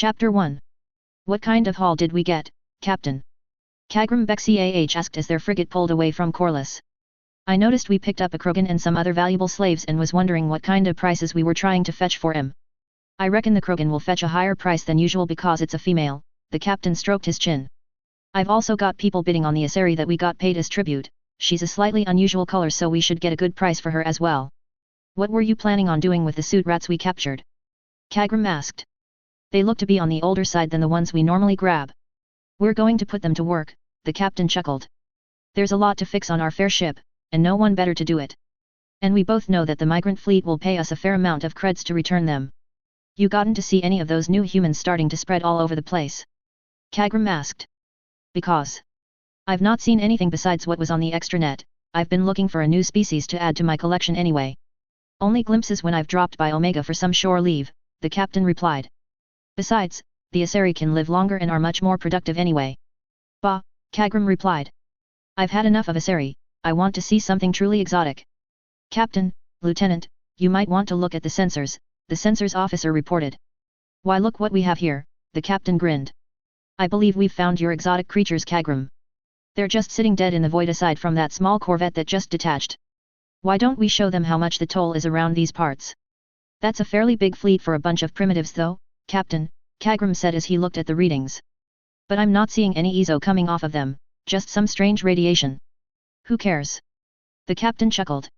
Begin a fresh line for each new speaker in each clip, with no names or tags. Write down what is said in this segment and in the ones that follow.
Chapter 1. What kind of haul did we get, Captain? Kagram Bekcah asked as their frigate pulled away from Corliss. I noticed we picked up a Krogan and some other valuable slaves and was wondering what kind of prices we were trying to fetch for him. I reckon the Krogan will fetch a higher price than usual because it's a female, the captain stroked his chin. I've also got people bidding on the Asari that we got paid as tribute, she's a slightly unusual color so we should get a good price for her as well. What were you planning on doing with the suit rats we captured? Kagram asked. They look to be on the older side than the ones we normally grab. We're going to put them to work, the captain chuckled. There's a lot to fix on our fair ship, and no one better to do it. And we both know that the migrant fleet will pay us a fair amount of creds to return them. You gotten to see any of those new humans starting to spread all over the place? Kagram asked. Because I've not seen anything besides what was on the extranet. I've been looking for a new species to add to my collection anyway. Only glimpses when I've dropped by Omega for some shore leave, the captain replied. Besides, the Asari can live longer and are much more productive anyway. Bah, Kagram replied. I've had enough of Asari, I want to see something truly exotic. Captain, Lieutenant, you might want to look at the sensors, the sensors officer reported. Why look what we have here, the captain grinned. I believe we've found your exotic creatures, Kagram. They're just sitting dead in the void aside from that small corvette that just detached. Why don't we show them how much the toll is around these parts? That's a fairly big fleet for a bunch of primitives though, Captain, Kagram said as he looked at the readings. But I'm not seeing any EZO coming off of them, just some strange radiation. Who cares? The captain chuckled.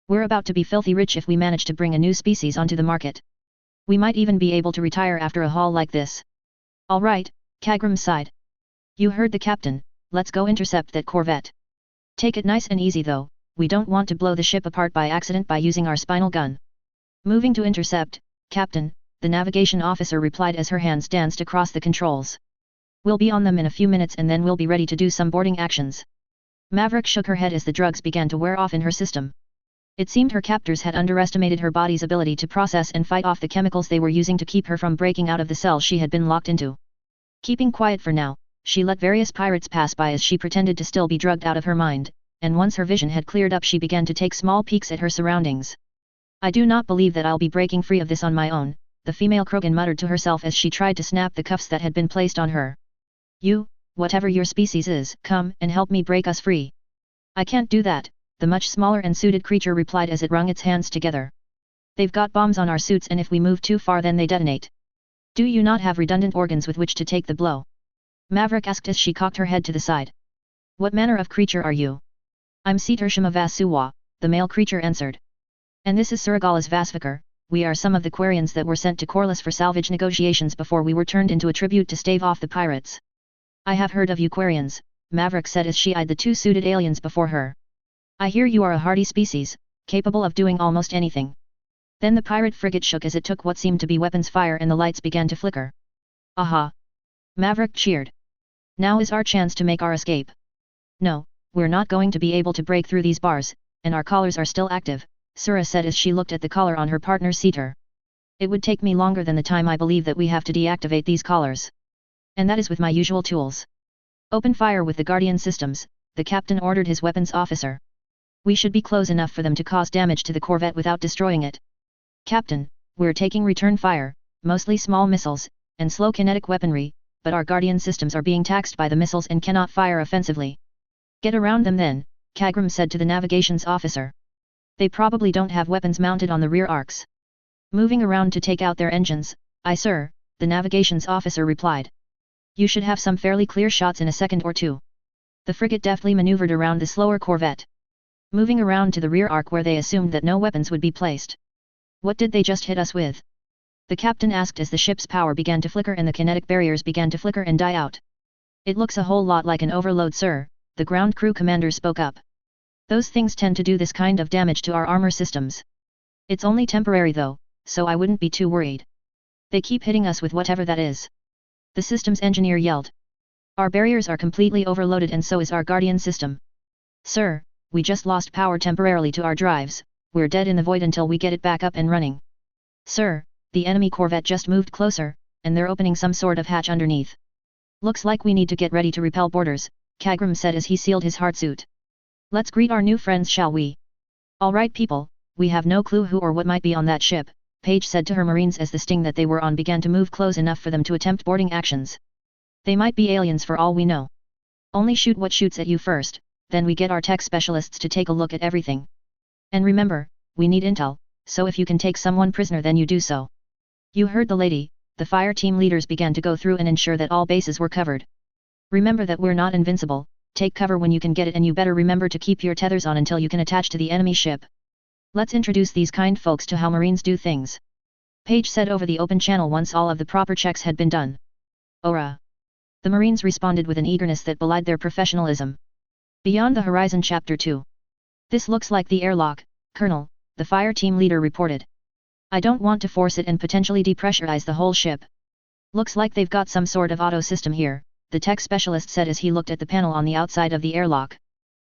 We're about to be filthy rich if we manage to bring a new species onto the market. We might even be able to retire after a haul like this. All right, Kagram sighed. You heard the captain, let's go intercept that corvette. Take it nice and easy though, we don't want to blow the ship apart by accident by using our spinal gun. Moving to intercept, Captain, the navigation officer replied as her hands danced across the controls. We'll be on them in a few minutes and then we'll be ready to do some boarding actions. Maverick shook her head as the drugs began to wear off in her system. It seemed her captors had underestimated her body's ability to process and fight off the chemicals they were using to keep her from breaking out of the cell she had been locked into. Keeping quiet for now, she let various pirates pass by as she pretended to still be drugged out of her mind, and once her vision had cleared up she began to take small peeks at her surroundings. I do not believe that I'll be breaking free of this on my own, the female Krogan muttered to herself as she tried to snap the cuffs that had been placed on her. You, whatever your species is, come and help me break us free. I can't do that, the much smaller and suited creature replied as it wrung its hands together. They've got bombs on our suits and if we move too far then they detonate. Do you not have redundant organs with which to take the blow? Maverick asked as she cocked her head to the side. What manner of creature are you? I'm Setershima Vasuwa, the male creature answered. And this is Suragalas Vasvikar, we are some of the Quarians that were sent to Corliss for salvage negotiations before we were turned into a tribute to stave off the pirates. I have heard of you Quarians, Maverick said as she eyed the two suited aliens before her. I hear you are a hardy species, capable of doing almost anything. Then the pirate frigate shook as it took what seemed to be weapons fire and the lights began to flicker. Aha! Maverick cheered. Now is our chance to make our escape. No, we're not going to be able to break through these bars, and our collars are still active, Sura said as she looked at the collar on her partner Seater. It would take me longer than the time I believe that we have to deactivate these collars. And that is with my usual tools. Open fire with the Guardian systems, the captain ordered his weapons officer. We should be close enough for them to cause damage to the corvette without destroying it. Captain, we're taking return fire, mostly small missiles, and slow kinetic weaponry, but our Guardian systems are being taxed by the missiles and cannot fire offensively. Get around them then, Kagram said to the navigations officer. They probably don't have weapons mounted on the rear arcs. Moving around to take out their engines, aye sir, the navigations officer replied. You should have some fairly clear shots in a second or two. The frigate deftly maneuvered around the slower corvette. Moving around to the rear arc where they assumed that no weapons would be placed. What did they just hit us with? The captain asked as the ship's power began to flicker and the kinetic barriers began to flicker and die out. It looks a whole lot like an overload sir, the ground crew commander spoke up. Those things tend to do this kind of damage to our armor systems. It's only temporary though, so I wouldn't be too worried. They keep hitting us with whatever that is. The systems engineer yelled. Our barriers are completely overloaded and so is our Guardian system. Sir, we just lost power temporarily to our drives, we're dead in the void until we get it back up and running. Sir, the enemy corvette just moved closer, and they're opening some sort of hatch underneath. Looks like we need to get ready to repel boarders, Kagram said as he sealed his heart suit. Let's greet our new friends shall we? Alright people, we have no clue who or what might be on that ship, Paige said to her Marines as the sting that they were on began to move close enough for them to attempt boarding actions. They might be aliens for all we know. Only shoot what shoots at you first, then we get our tech specialists to take a look at everything. And remember, we need intel, so if you can take someone prisoner then you do so. You heard the lady. The fire team leaders began to go through and ensure that all bases were covered. Remember that we're not invincible, take cover when you can get it and you better remember to keep your tethers on until you can attach to the enemy ship. Let's introduce these kind folks to how Marines do things. Paige said over the open channel once all of the proper checks had been done. Ora! The Marines responded with an eagerness that belied their professionalism. Beyond the horizon Chapter 2. This looks like the airlock, Colonel, the fire team leader reported. I don't want to force it and potentially depressurize the whole ship. Looks like they've got some sort of auto system here, the tech specialist said as he looked at the panel on the outside of the airlock.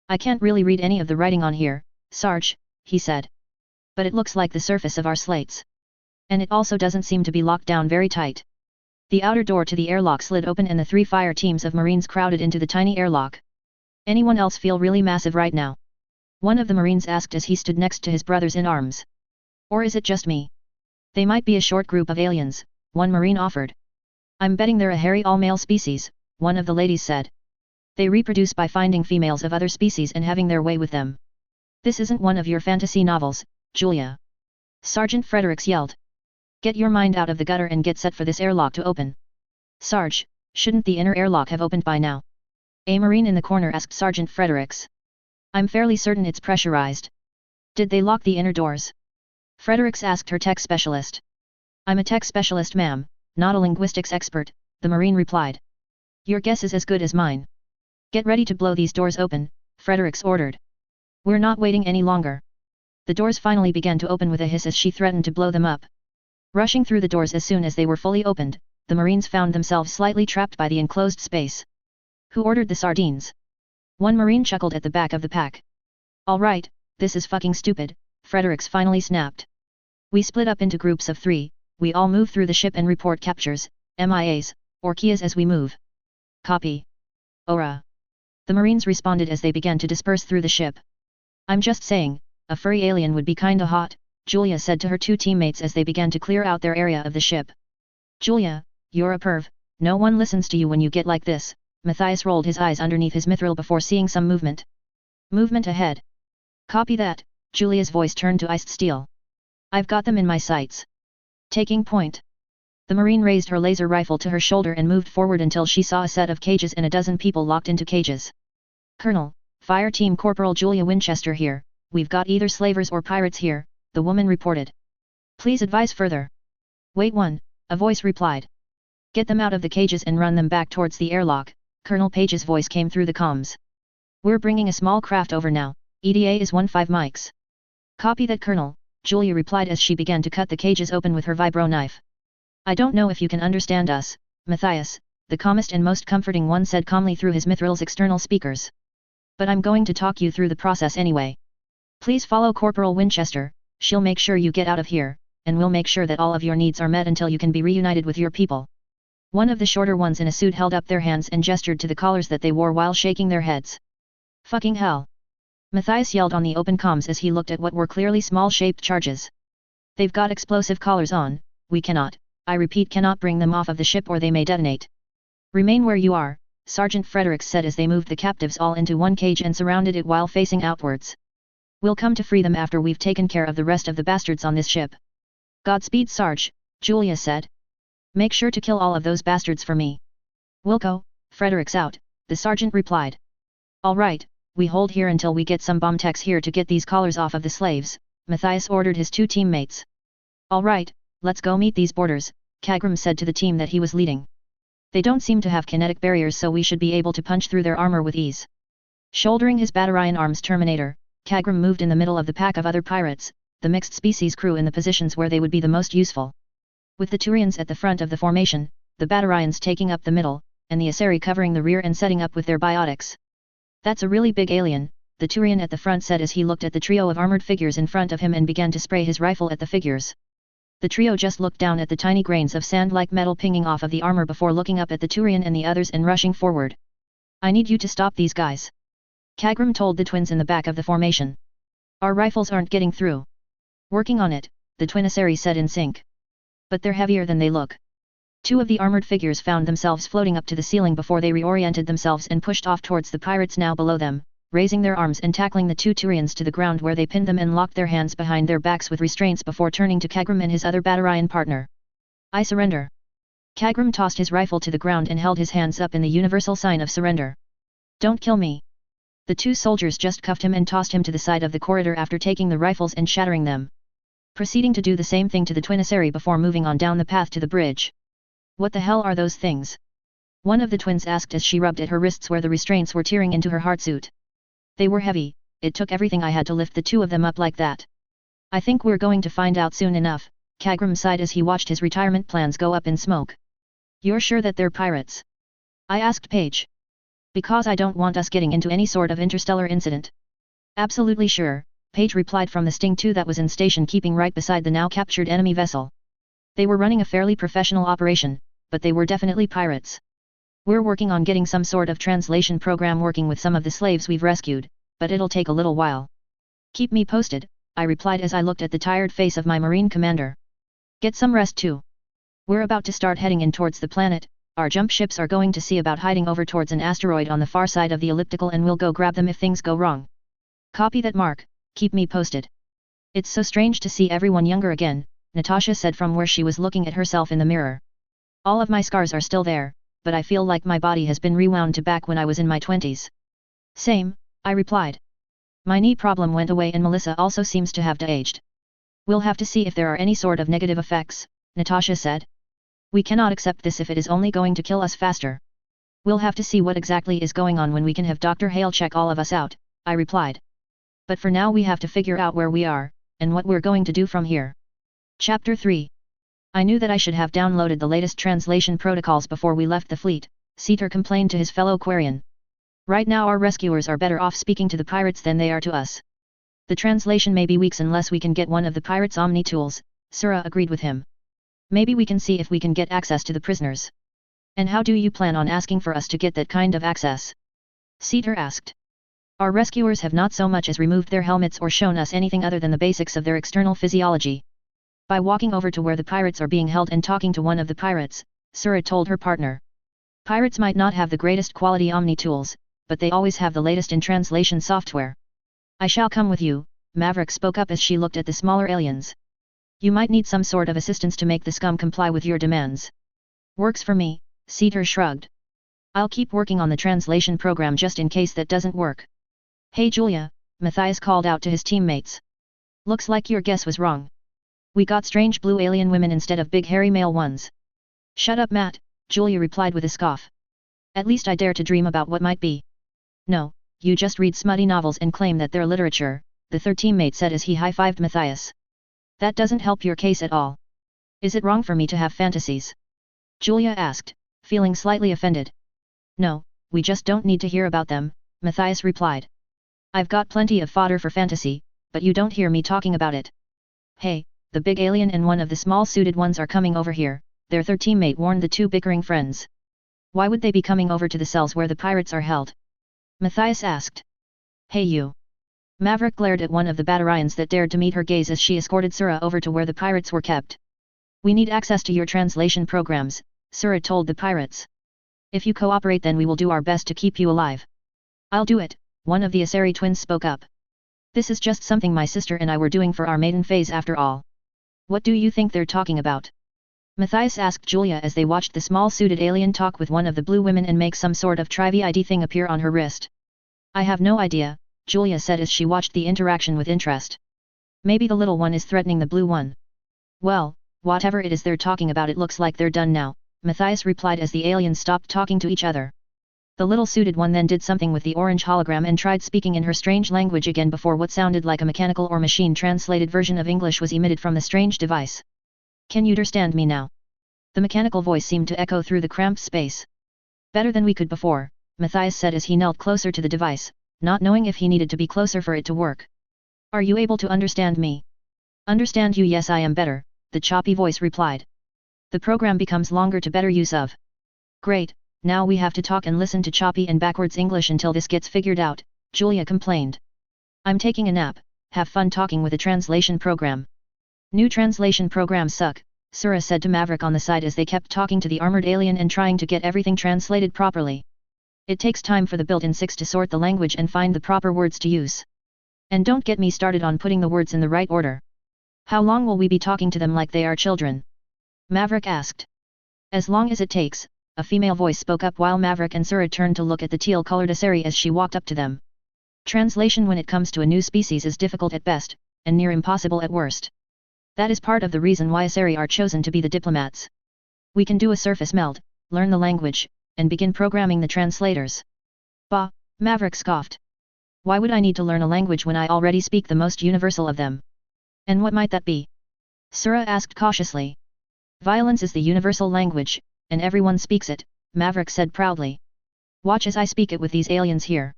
I can't really read any of the writing on here, Sarge, he said. But it looks like the surface of our slates. And it also doesn't seem to be locked down very tight. The outer door to the airlock slid open and the 3 fire teams of Marines crowded into the tiny airlock. Anyone else feel really massive right now? One of the Marines asked as he stood next to his brothers in arms. Or is it just me? They might be a short group of aliens, one Marine offered. I'm betting they're a hairy all-male species, one of the ladies said. They reproduce by finding females of other species and having their way with them. This isn't one of your fantasy novels, Julia. Sergeant Fredericks yelled. Get your mind out of the gutter and get set for this airlock to open. Sarge, shouldn't the inner airlock have opened by now? A Marine in the corner asked Sergeant Fredericks. I'm fairly certain it's pressurized. Did they lock the inner doors? Fredericks asked her tech specialist. I'm a tech specialist ma'am, not a linguistics expert, the Marine replied. Your guess is as good as mine. Get ready to blow these doors open, Fredericks ordered. We're not waiting any longer. The doors finally began to open with a hiss as she threatened to blow them up. Rushing through the doors as soon as they were fully opened, the Marines found themselves slightly trapped by the enclosed space. Who ordered the sardines? One Marine chuckled at the back of the pack. All right, this is fucking stupid, Fredericks finally snapped. We split up into groups of 3, we all move through the ship and report captures, MIAs, or Kias as we move. Copy. Ora. The Marines responded as they began to disperse through the ship. I'm just saying, a furry alien would be kinda hot, Julia said to her 2 teammates as they began to clear out their area of the ship. Julia, you're a perv, no one listens to you when you get like this, Matthias rolled his eyes underneath his mithril before seeing some movement. Movement ahead. Copy that, Julia's voice turned to iced steel. I've got them in my sights. Taking point. The Marine raised her laser rifle to her shoulder and moved forward until she saw a set of cages and a dozen people locked into cages. Colonel, Fire Team Corporal Julia Winchester here, we've got either slavers or pirates here, the woman reported. Please advise further. Wait one, a voice replied. Get them out of the cages and run them back towards the airlock, Colonel Page's voice came through the comms. We're bringing a small craft over now, ETA is 15 mics. Copy that Colonel, Julia replied as she began to cut the cages open with her vibro knife. I don't know if you can understand us, Matthias, the calmest and most comforting one said calmly through his mithril's external speakers. But I'm going to talk you through the process anyway. Please follow Corporal Winchester, she'll make sure you get out of here, and we'll make sure that all of your needs are met until you can be reunited with your people. One of the shorter ones in a suit held up their hands and gestured to the collars that they wore while shaking their heads. Fucking hell! Matthias yelled on the open comms as he looked at what were clearly small-shaped charges. They've got explosive collars on, we cannot, I repeat cannot bring them off of the ship or they may detonate. Remain where you are, Sergeant Fredericks said as they moved the captives all into one cage and surrounded it while facing outwards. We'll come to free them after we've taken care of the rest of the bastards on this ship. Godspeed Sarge, Julia said. Make sure to kill all of those bastards for me. Wilco, Fredericks out, the sergeant replied. All right, we hold here until we get some bomb techs here to get these collars off of the slaves, Matthias ordered his 2 teammates. All right, let's go meet these boarders, Kagram said to the team that he was leading. They don't seem to have kinetic barriers so we should be able to punch through their armor with ease. Shouldering his Batarian arms Terminator, Kagram moved in the middle of the pack of other pirates, the mixed species crew in the positions where they would be the most useful. With the Turians at the front of the formation, the Batarians taking up the middle, and the Asari covering the rear and setting up with their biotics. That's a really big alien, the Turian at the front said as he looked at the trio of armored figures in front of him and began to spray his rifle at the figures. The trio just looked down at the tiny grains of sand like metal pinging off of the armor before looking up at the Turian and the others and rushing forward. I need you to stop these guys. Kagram told the twins in the back of the formation. Our rifles aren't getting through. Working on it, the Twinisseri said in sync. But they're heavier than they look. Two of the armored figures found themselves floating up to the ceiling before they reoriented themselves and pushed off towards the pirates now below them, raising their arms and tackling the two Turians to the ground where they pinned them and locked their hands behind their backs with restraints before turning to Kagrum and his other Battarian partner. I surrender. Kagrum tossed his rifle to the ground and held his hands up in the universal sign of surrender. Don't kill me. The two soldiers just cuffed him and tossed him to the side of the corridor after taking the rifles and shattering them, proceeding to do the same thing to the Twinisseri before moving on down the path to the bridge. What the hell are those things? One of the twins asked as she rubbed at her wrists where the restraints were tearing into her heartsuit. They were heavy, it took everything I had to lift the two of them up like that. I think we're going to find out soon enough, Kagrum sighed as he watched his retirement plans go up in smoke. You're sure that they're pirates? I asked Paige. Because I don't want us getting into any sort of interstellar incident. Absolutely sure, Paige replied from the Sting 2 that was in station keeping right beside the now captured enemy vessel. They were running a fairly professional operation, but they were definitely pirates. We're working on getting some sort of translation program working with some of the slaves we've rescued, but it'll take a little while. Keep me posted, I replied as I looked at the tired face of my marine commander. Get some rest too. We're about to start heading in towards the planet, our jump ships are going to see about hiding over towards an asteroid on the far side of the elliptical and we'll go grab them if things go wrong. Copy that, Mark, keep me posted. It's so strange to see everyone younger again, Natasha said from where she was looking at herself in the mirror. All of my scars are still there, but I feel like my body has been rewound to back when I was in my 20s. Same, I replied. My knee problem went away and Melissa also seems to have de-aged. We'll have to see if there are any sort of negative effects, Natasha said. We cannot accept this if it is only going to kill us faster. We'll have to see what exactly is going on when we can have Dr. Hale check all of us out, I replied. But for now we have to figure out where we are, and what we're going to do from here. Chapter 3. I knew that I should have downloaded the latest translation protocols before we left the fleet, Ceter complained to his fellow Quarian. Right now our rescuers are better off speaking to the pirates than they are to us. The translation may be weeks unless we can get one of the pirates' Omni tools, Sura agreed with him. Maybe we can see if we can get access to the prisoners. And how do you plan on asking for us to get that kind of access? Ceter asked. Our rescuers have not so much as removed their helmets or shown us anything other than the basics of their external physiology. By walking over to where the pirates are being held and talking to one of the pirates, Sura told her partner. Pirates might not have the greatest quality Omni tools, but they always have the latest in translation software. I shall come with you, Maverick spoke up as she looked at the smaller aliens. You might need some sort of assistance to make the scum comply with your demands. Works for me, Ceter shrugged. I'll keep working on the translation program just in case that doesn't work. Hey Julia, Matthias called out to his teammates. Looks like your guess was wrong. We got strange blue alien women instead of big hairy male ones. Shut up, Matt, Julia replied with a scoff. At least I dare to dream about what might be. No, you just read smutty novels and claim that they're literature, the third teammate said as he high-fived Matthias. That doesn't help your case at all. Is it wrong for me to have fantasies? Julia asked, feeling slightly offended. No, we just don't need to hear about them, Matthias replied. I've got plenty of fodder for fantasy, but you don't hear me talking about it. Hey, the big alien and one of the small suited ones are coming over here, their third teammate warned the two bickering friends. Why would they be coming over to the cells where the pirates are held? Matthias asked. Hey you. Maverick glared at one of the Battarians that dared to meet her gaze as she escorted Sura over to where the pirates were kept. We need access to your translation programs, Sura told the pirates. If you cooperate then we will do our best to keep you alive. I'll do it, one of the Aseri twins spoke up. This is just something my sister and I were doing for our maiden phase after all. What do you think they're talking about? Matthias asked Julia as they watched the small suited alien talk with one of the blue women and make some sort of Trivi ID thing appear on her wrist. I have no idea, Julia said as she watched the interaction with interest. Maybe the little one is threatening the blue one. Well, whatever it is they're talking about it looks like they're done now, Matthias replied as the aliens stopped talking to each other. The little suited one then did something with the orange hologram and tried speaking in her strange language again before what sounded like a mechanical or machine translated version of English was emitted from the strange device. Can you understand me now? The mechanical voice seemed to echo through the cramped space. Better than we could before, Matthias said as he knelt closer to the device, not knowing if he needed to be closer for it to work. Are you able to understand me? Understand you? Yes, I am better, the choppy voice replied. The program becomes longer to better use of. Great, now we have to talk and listen to choppy and backwards English until this gets figured out, Julia complained. I'm taking a nap, have fun talking with a translation program. New translation programs suck, Sura said to Maverick on the side as they kept talking to the armored alien and trying to get everything translated properly. It takes time for the built-in six to sort the language and find the proper words to use. And don't get me started on putting the words in the right order. How long will we be talking to them like they are children? Maverick asked. As long as it takes, a female voice spoke up while Maverick and Sura turned to look at the teal-colored Asari as she walked up to them. Translation when it comes to a new species is difficult at best, and near impossible at worst. That is part of the reason why Asari are chosen to be the diplomats. We can do a surface meld, learn the language, and begin programming the translators. Bah, Maverick scoffed. Why would I need to learn a language when I already speak the most universal of them? And what might that be? Sura asked cautiously. Violence is the universal language, and everyone speaks it, Maverick said proudly. Watch as I speak it with these aliens here.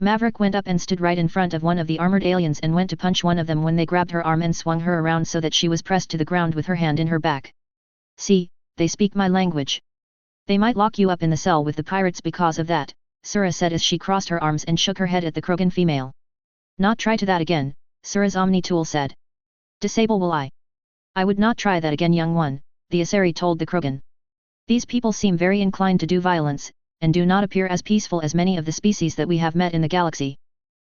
Maverick went up and stood right in front of one of the armored aliens and went to punch one of them when they grabbed her arm and swung her around so that she was pressed to the ground with her hand in her back. See, they speak my language. They might lock you up in the cell with the pirates because of that, Sura said as she crossed her arms and shook her head at the Krogan female. Not try to that again, Sura's Omni tool said. Disable will I. I would not try that again, young one, the Asari told the Krogan. These people seem very inclined to do violence, and do not appear as peaceful as many of the species that we have met in the galaxy.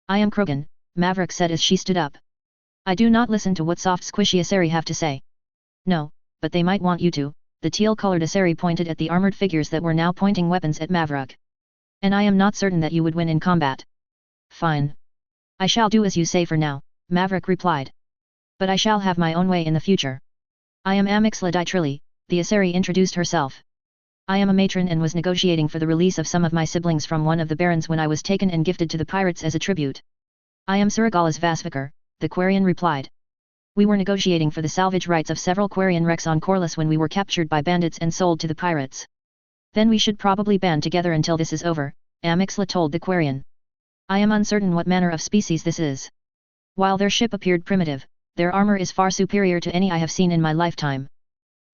I am Krogan, Maverick said as she stood up. I do not listen to what soft squishy Asari have to say. No, but they might want you to, the teal-colored Asari pointed at the armored figures that were now pointing weapons at Maverick. And I am not certain that you would win in combat. Fine. I shall do as you say for now, Maverick replied. But I shall have my own way in the future. I am Amixla Ditrilli, the Asari introduced herself. I am a matron and was negotiating for the release of some of my siblings from one of the barons when I was taken and gifted to the pirates as a tribute. I am Suragalas Vasvikar, the Quarian replied. We were negotiating for the salvage rights of several Quarian wrecks on Corliss when we were captured by bandits and sold to the pirates. Then we should probably band together until this is over, Amixla told the Quarian. I am uncertain what manner of species this is. While their ship appeared primitive, their armor is far superior to any I have seen in my lifetime.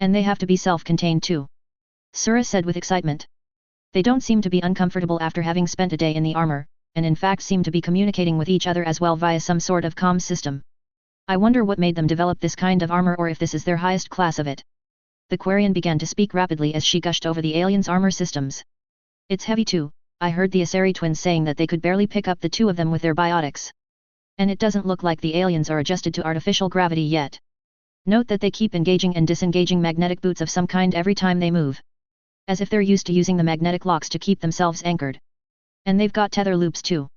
And they have to be self-contained too. Sura said with excitement. They don't seem to be uncomfortable after having spent a day in the armor, and in fact seem to be communicating with each other as well via some sort of comm system. I wonder what made them develop this kind of armor or if this is their highest class of it. The Quarian began to speak rapidly as she gushed over the aliens' armor systems. It's heavy too, I heard the Asari twins saying that they could barely pick up the two of them with their biotics. And it doesn't look like the aliens are adjusted to artificial gravity yet. Note that they keep engaging and disengaging magnetic boots of some kind every time they move. As if they're used to using the magnetic locks to keep themselves anchored. And they've got tether loops too.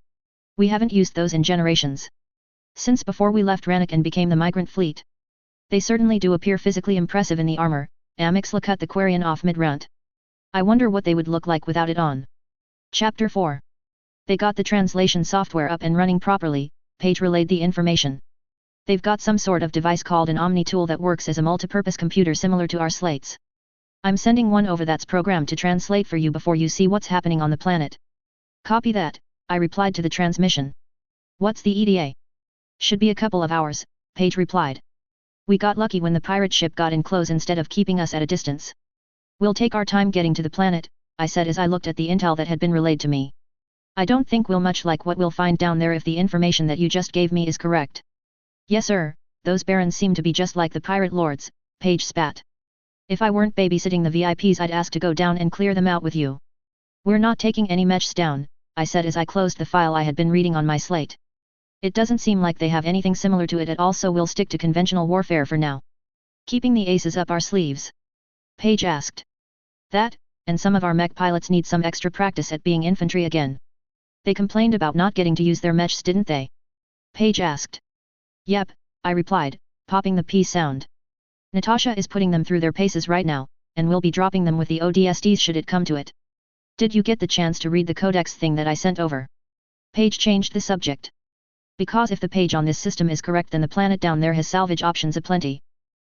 We haven't used those in generations. Since before we left Rannoch and became the migrant fleet. They certainly do appear physically impressive in the armor, Amixla cut the Quarian off mid-rant. I wonder what they would look like without it on. Chapter 4. They got the translation software up and running properly, Paige relayed the information. They've got some sort of device called an Omni tool that works as a multipurpose computer similar to our slates. I'm sending one over that's programmed to translate for you before you see what's happening on the planet. Copy that, I replied to the transmission. What's the ETA? Should be a couple of hours, Paige replied. We got lucky when the pirate ship got in close instead of keeping us at a distance. We'll take our time getting to the planet, I said as I looked at the intel that had been relayed to me. I don't think we'll much like what we'll find down there if the information that you just gave me is correct. Yes sir, those barons seem to be just like the pirate lords, Paige spat. If I weren't babysitting the VIPs I'd ask to go down and clear them out with you. We're not taking any mechs down, I said as I closed the file I had been reading on my slate. It doesn't seem like they have anything similar to it at all, so we'll stick to conventional warfare for now. Keeping the aces up our sleeves? Paige asked. That, and some of our mech pilots need some extra practice at being infantry again. They complained about not getting to use their mechs, didn't they? Paige asked. Yep, I replied, popping the P sound. Natasha is putting them through their paces right now, and we'll be dropping them with the ODSTs should it come to it. Did you get the chance to read the codex thing that I sent over? Paige changed the subject. Because if the page on this system is correct, then the planet down there has salvage options aplenty.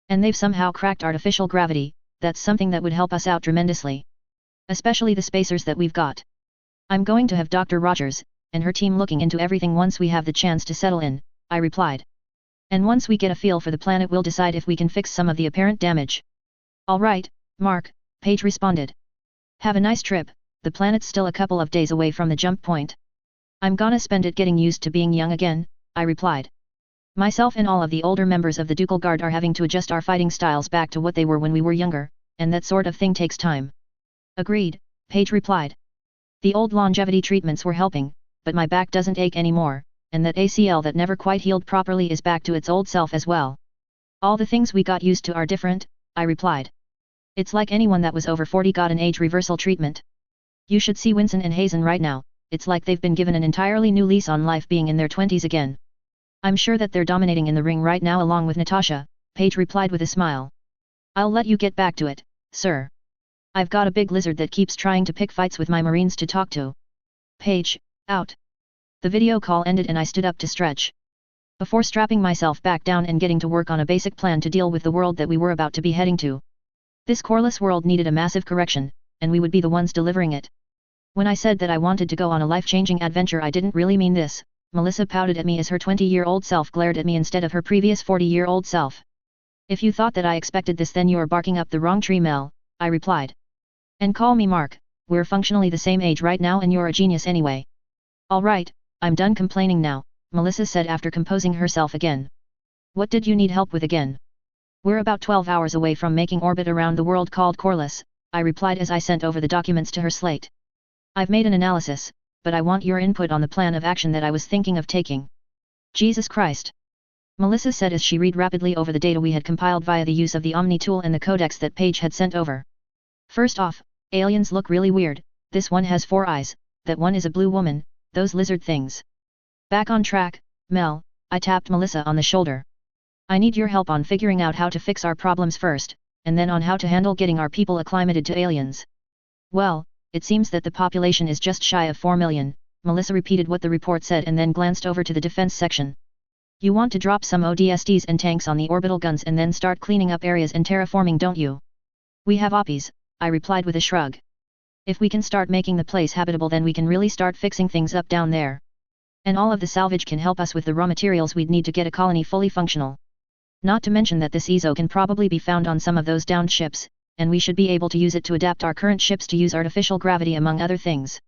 And they've somehow cracked artificial gravity, that's something that would help us out tremendously. Especially the spacers that we've got. I'm going to have Dr. Rogers, and her team looking into everything once we have the chance to settle in, I replied. And once we get a feel for the planet we'll decide if we can fix some of the apparent damage. All right, Mark, Paige responded. Have a nice trip, the planet's still a couple of days away from the jump point. I'm gonna spend it getting used to being young again, I replied. Myself and all of the older members of the Ducal Guard are having to adjust our fighting styles back to what they were when we were younger, and that sort of thing takes time. Agreed, Paige replied. The old longevity treatments were helping, but my back doesn't ache anymore, and that ACL that never quite healed properly is back to its old self as well. All the things we got used to are different, I replied. It's like anyone that was over 40 got an age reversal treatment. You should see Winston and Hazen right now, it's like they've been given an entirely new lease on life being in their 20s again. I'm sure that they're dominating in the ring right now along with Natasha, Paige replied with a smile. I'll let you get back to it, sir. I've got a big lizard that keeps trying to pick fights with my Marines to talk to. Paige, out. The video call ended and I stood up to stretch. Before strapping myself back down and getting to work on a basic plan to deal with the world that we were about to be heading to. This coreless world needed a massive correction, and we would be the ones delivering it. When I said that I wanted to go on a life-changing adventure, I didn't really mean this. Melissa pouted at me as her 20-year-old self glared at me instead of her previous 40-year-old self. If you thought that I expected this, then you're barking up the wrong tree, Mel, I replied. And call me Mark, we're functionally the same age right now and you're a genius anyway. Alright, I'm done complaining now, Melissa said after composing herself again. What did you need help with again? We're about 12 hours away from making orbit around the world called Corliss, I replied as I sent over the documents to her slate. I've made an analysis, but I want your input on the plan of action that I was thinking of taking. Jesus Christ! Melissa said as she read rapidly over the data we had compiled via the use of the Omni tool and the codex that Paige had sent over. First off, aliens look really weird, this one has 4 eyes, that one is a blue woman, those lizard things. Back on track, Mel, I tapped Melissa on the shoulder. I need your help on figuring out how to fix our problems first, and then on how to handle getting our people acclimated to aliens. Well, it seems that the population is just shy of 4 million, Melissa repeated what the report said and then glanced over to the defense section. You want to drop some ODSTs and tanks on the orbital guns and then start cleaning up areas and terraforming, don't you? We have OPIs, I replied with a shrug. If we can start making the place habitable, then we can really start fixing things up down there. And all of the salvage can help us with the raw materials we'd need to get a colony fully functional. Not to mention that this EZO can probably be found on some of those downed ships, and we should be able to use it to adapt our current ships to use artificial gravity among other things.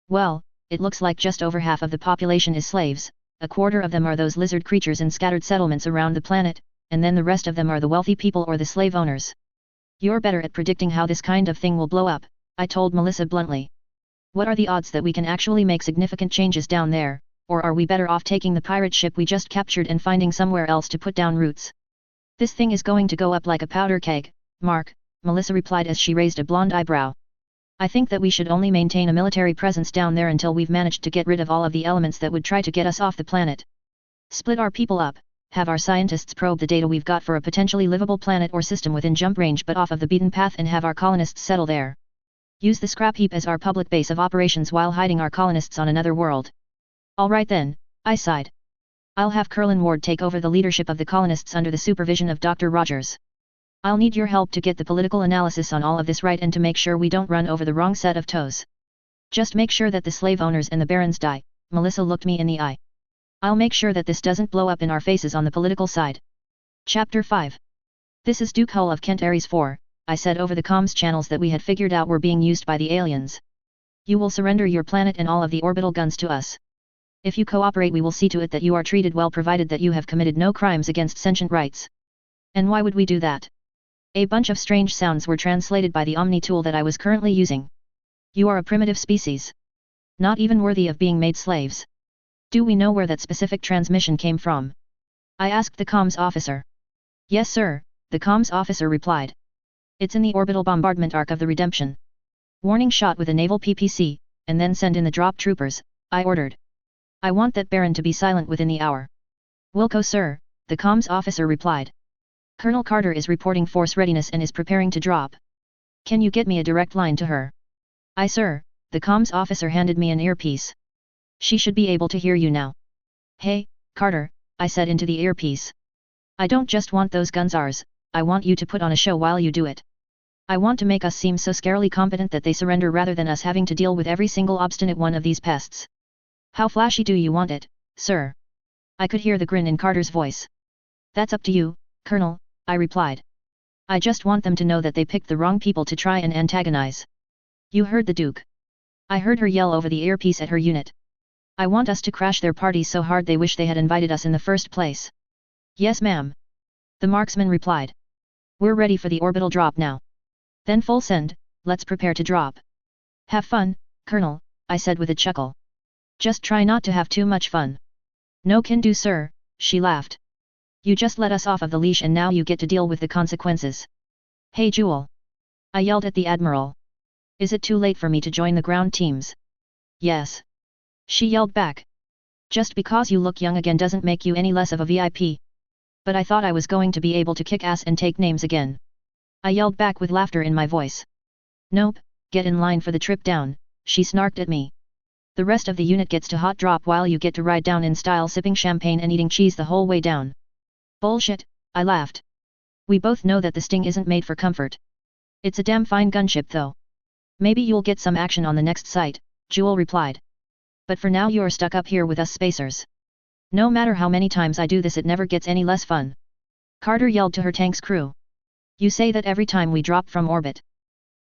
Well, it looks like just over half of the population is slaves, a quarter of them are those lizard creatures in scattered settlements around the planet, and then the rest of them are the wealthy people or the slave owners. You're better at predicting how this kind of thing will blow up, I told Melissa bluntly. What are the odds that we can actually make significant changes down there, or are we better off taking the pirate ship we just captured and finding somewhere else to put down roots? This thing is going to go up like a powder keg, Mark, Melissa replied as she raised a blonde eyebrow. I think that we should only maintain a military presence down there until we've managed to get rid of all of the elements that would try to get us off the planet. Split our people up, have our scientists probe the data we've got for a potentially livable planet or system within jump range but off of the beaten path, and have our colonists settle there. Use the scrap heap as our public base of operations while hiding our colonists on another world. Alright then, I sighed. I'll have Curlin Ward take over the leadership of the colonists under the supervision of Dr. Rogers. I'll need your help to get the political analysis on all of this right and to make sure we don't run over the wrong set of toes. Just make sure that the slave owners and the barons die, Melissa looked me in the eye. I'll make sure that this doesn't blow up in our faces on the political side. Chapter 5. This is Duke Hull of Kent Ares 4, I said over the comms channels that we had figured out were being used by the aliens. You will surrender your planet and all of the orbital guns to us. If you cooperate, we will see to it that you are treated well, provided that you have committed no crimes against sentient rights. And why would we do that? A bunch of strange sounds were translated by the Omni tool that I was currently using. You are a primitive species. Not even worthy of being made slaves. Do we know where that specific transmission came from? I asked the comms officer. Yes sir, the comms officer replied. It's in the orbital bombardment arc of the Redemption. Warning shot with a naval PPC, and then send in the drop troopers, I ordered. I want that Baron to be silent within the hour. Wilco sir, the comms officer replied. Colonel Carter is reporting force readiness and is preparing to drop. Can you get me a direct line to her? Aye sir, the comms officer handed me an earpiece. She should be able to hear you now. Hey, Carter, I said into the earpiece. I don't just want those guns ours, I want you to put on a show while you do it. I want to make us seem so scarily competent that they surrender rather than us having to deal with every single obstinate one of these pests. How flashy do you want it, sir? I could hear the grin in Carter's voice. That's up to you, Colonel, I replied. I just want them to know that they picked the wrong people to try and antagonize. You heard the Duke. I heard her yell over the earpiece at her unit. I want us to crash their parties so hard they wish they had invited us in the first place. Yes ma'am. The marksman replied. We're ready for the orbital drop now. Then full send, let's prepare to drop. Have fun, Colonel, I said with a chuckle. Just try not to have too much fun. No can do sir, she laughed. You just let us off of the leash and now you get to deal with the consequences. Hey Jewel! I yelled at the Admiral. Is it too late for me to join the ground teams? Yes. She yelled back. Just because you look young again doesn't make you any less of a VIP. But I thought I was going to be able to kick ass and take names again. I yelled back with laughter in my voice. Nope, get in line for the trip down, she snarked at me. The rest of the unit gets to hot drop while you get to ride down in style sipping champagne and eating cheese the whole way down. Bullshit, I laughed. We both know that the Sting isn't made for comfort. It's a damn fine gunship though. Maybe you'll get some action on the next site, Jewel replied. But for now you're stuck up here with us spacers. No matter how many times I do this it never gets any less fun. Carter yelled to her tank's crew. You say that every time we drop from orbit.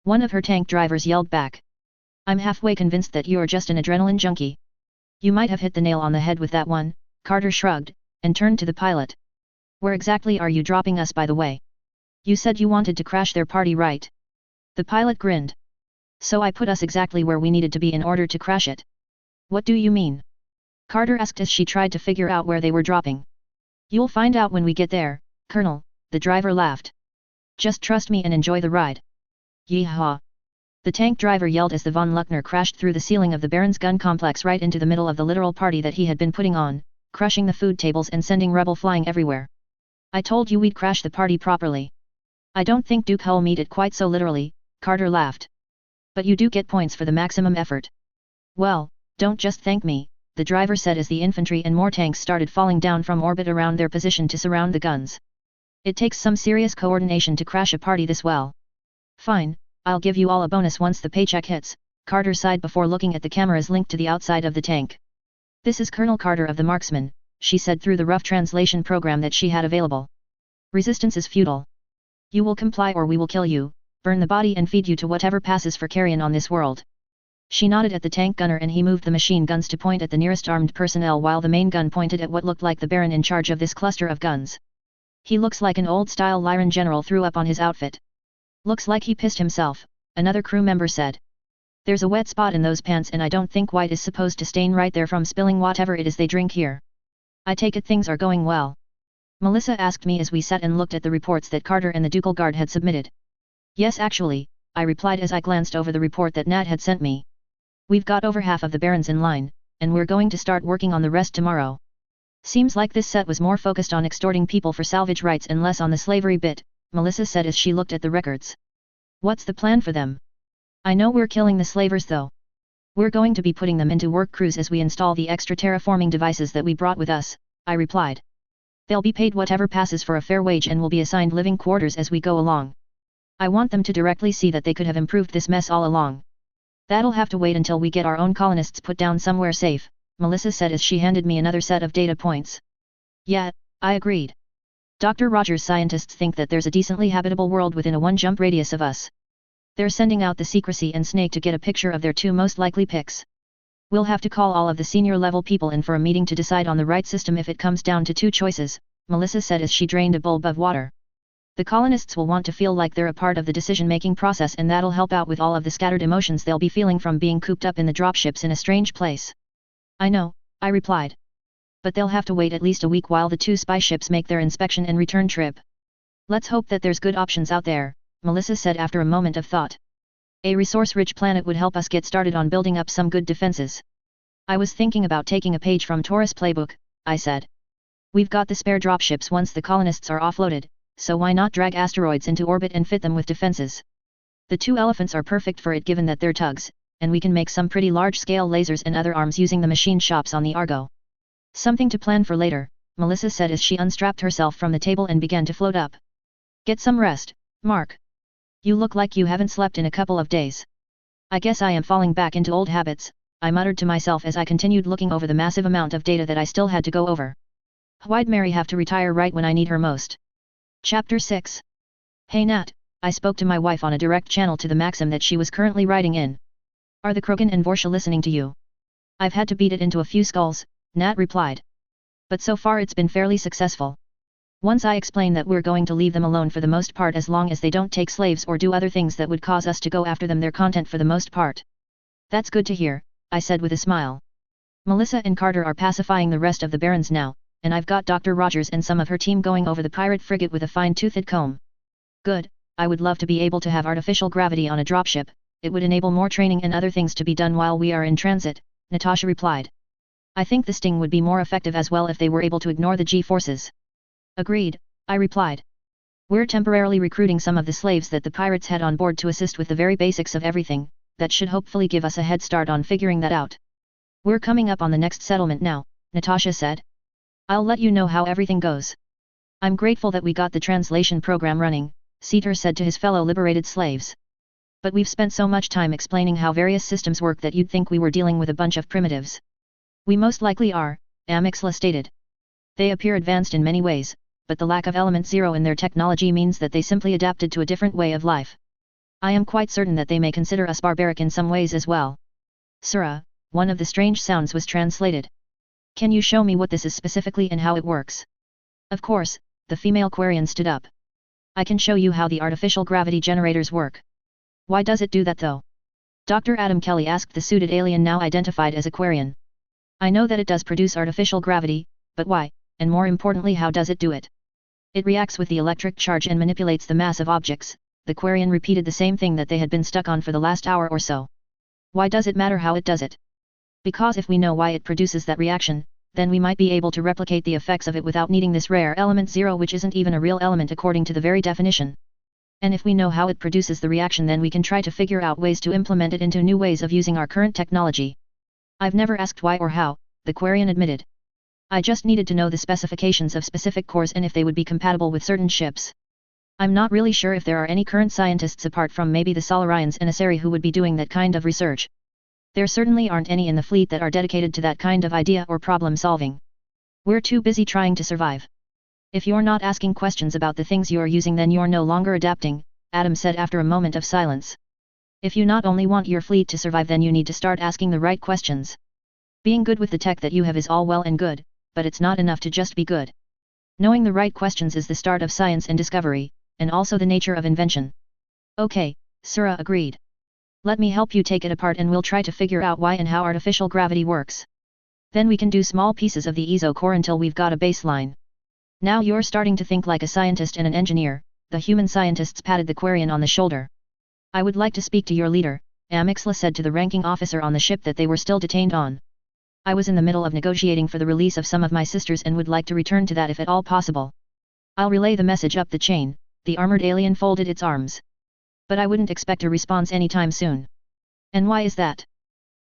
One of her tank drivers yelled back. I'm halfway convinced that you're just an adrenaline junkie. You might have hit the nail on the head with that one, Carter shrugged, and turned to the pilot. Where exactly are you dropping us by the way? You said you wanted to crash their party right? The pilot grinned. So I put us exactly where we needed to be in order to crash it. What do you mean? Carter asked as she tried to figure out where they were dropping. You'll find out when we get there, Colonel, the driver laughed. Just trust me and enjoy the ride. Yeehaw! The tank driver yelled as the von Luckner crashed through the ceiling of the Baron's gun complex right into the middle of the literal party that he had been putting on, crushing the food tables and sending rubble flying everywhere. I told you we'd crash the party properly. I don't think Duke Hull meant it quite so literally, Carter laughed. But you do get points for the maximum effort. Well, don't just thank me, the driver said as the infantry and more tanks started falling down from orbit around their position to surround the guns. It takes some serious coordination to crash a party this well. Fine, I'll give you all a bonus once the paycheck hits, Carter sighed before looking at the cameras linked to the outside of the tank. This is Colonel Carter of the Marksmen, she said through the rough translation program that she had available. Resistance is futile. You will comply or we will kill you, burn the body and feed you to whatever passes for carrion on this world. She nodded at the tank gunner and he moved the machine guns to point at the nearest armed personnel while the main gun pointed at what looked like the Baron in charge of this cluster of guns. He looks like an old-style Lyran general threw up on his outfit. Looks like he pissed himself, another crew member said. There's a wet spot in those pants and I don't think white is supposed to stain right there from spilling whatever it is they drink here. I take it things are going well. Melissa asked me as we sat and looked at the reports that Carter and the Ducal Guard had submitted. Yes actually, I replied as I glanced over the report that Nat had sent me. We've got over half of the Barons in line, and we're going to start working on the rest tomorrow. Seems like this set was more focused on extorting people for salvage rights and less on the slavery bit, Melissa said as she looked at the records. What's the plan for them? I know we're killing the slavers though. We're going to be putting them into work crews as we install the extra terraforming devices that we brought with us, I replied. They'll be paid whatever passes for a fair wage and will be assigned living quarters as we go along. I want them to directly see that they could have improved this mess all along. That'll have to wait until we get our own colonists put down somewhere safe, Melissa said as she handed me another set of data points. Yeah, I agreed. Dr. Rogers' scientists think that there's a decently habitable world within a one-jump radius of us. They're sending out the Secrecy and Snake to get a picture of their two most likely picks. We'll have to call all of the senior-level people in for a meeting to decide on the right system if it comes down to two choices, Melissa said as she drained a bulb of water. The colonists will want to feel like they're a part of the decision-making process and that'll help out with all of the scattered emotions they'll be feeling from being cooped up in the dropships in a strange place. I know, I replied. But they'll have to wait at least a week while the two spy ships make their inspection and return trip. Let's hope that there's good options out there, Melissa said after a moment of thought. A resource-rich planet would help us get started on building up some good defenses. I was thinking about taking a page from Taurus playbook, I said. We've got the spare dropships once the colonists are offloaded, so why not drag asteroids into orbit and fit them with defenses? The two elephants are perfect for it given that they're tugs, and we can make some pretty large-scale lasers and other arms using the machine shops on the Argo. Something to plan for later, Melissa said as she unstrapped herself from the table and began to float up. Get some rest, Mark. You look like you haven't slept in a couple of days. I guess I am falling back into old habits, I muttered to myself as I continued looking over the massive amount of data that I still had to go over. Why'd Mary have to retire right when I need her most? Chapter 6. Hey Nat, I spoke to my wife on a direct channel to the Maxim that she was currently writing in. Are the Krogan and Vorsha listening to you? I've had to beat it into a few skulls, Nat replied. But so far it's been fairly successful. Once I explain that we're going to leave them alone for the most part as long as they don't take slaves or do other things that would cause us to go after them, their content for the most part. That's good to hear, I said with a smile. Melissa and Carter are pacifying the rest of the barons now, and I've got Dr. Rogers and some of her team going over the pirate frigate with a fine-toothed comb. Good, I would love to be able to have artificial gravity on a dropship. It would enable more training and other things to be done while we are in transit, Natasha replied. I think the sting would be more effective as well if they were able to ignore the G-forces. Agreed, I replied. We're temporarily recruiting some of the slaves that the pirates had on board to assist with the very basics of everything. That should hopefully give us a head start on figuring that out. We're coming up on the next settlement now, Natasha said. I'll let you know how everything goes. I'm grateful that we got the translation program running, Ceter said to his fellow liberated slaves. But we've spent so much time explaining how various systems work that you'd think we were dealing with a bunch of primitives. We most likely are, Amixla stated. They appear advanced in many ways, but the lack of element zero in their technology means that they simply adapted to a different way of life. I am quite certain that they may consider us barbaric in some ways as well. Sura, one of the strange sounds was translated. Can you show me what this is specifically and how it works? Of course, the female Quarian stood up. I can show you how the artificial gravity generators work. Why does it do that though? Dr. Adam Kelly asked the suited alien now identified as Aquarian. I know that it does produce artificial gravity, but why, and more importantly how does it do it? It reacts with the electric charge and manipulates the mass of objects. The Quarian repeated the same thing that they had been stuck on for the last hour or so. Why does it matter how it does it? Because if we know why it produces that reaction, then we might be able to replicate the effects of it without needing this rare element zero, which isn't even a real element according to the very definition. And if we know how it produces the reaction, then we can try to figure out ways to implement it into new ways of using our current technology. I've never asked why or how, the Quarian admitted. I just needed to know the specifications of specific cores and if they would be compatible with certain ships. I'm not really sure if there are any current scientists apart from maybe the Solarians and Asari who would be doing that kind of research. There certainly aren't any in the fleet that are dedicated to that kind of idea or problem solving. We're too busy trying to survive. If you're not asking questions about the things you're using, then you're no longer adapting, Adam said after a moment of silence. If you not only want your fleet to survive, then you need to start asking the right questions. Being good with the tech that you have is all well and good, but it's not enough to just be good. Knowing the right questions is the start of science and discovery, and also the nature of invention. Okay, Sura agreed. Let me help you take it apart and we'll try to figure out why and how artificial gravity works. Then we can do small pieces of the ESO core until we've got a baseline. Now you're starting to think like a scientist and an engineer, the human scientists patted the Quarian on the shoulder. I would like to speak to your leader, Amixla said to the ranking officer on the ship that they were still detained on. I was in the middle of negotiating for the release of some of my sisters and would like to return to that if at all possible. I'll relay the message up the chain, the armored alien folded its arms. But I wouldn't expect a response anytime soon. And why is that?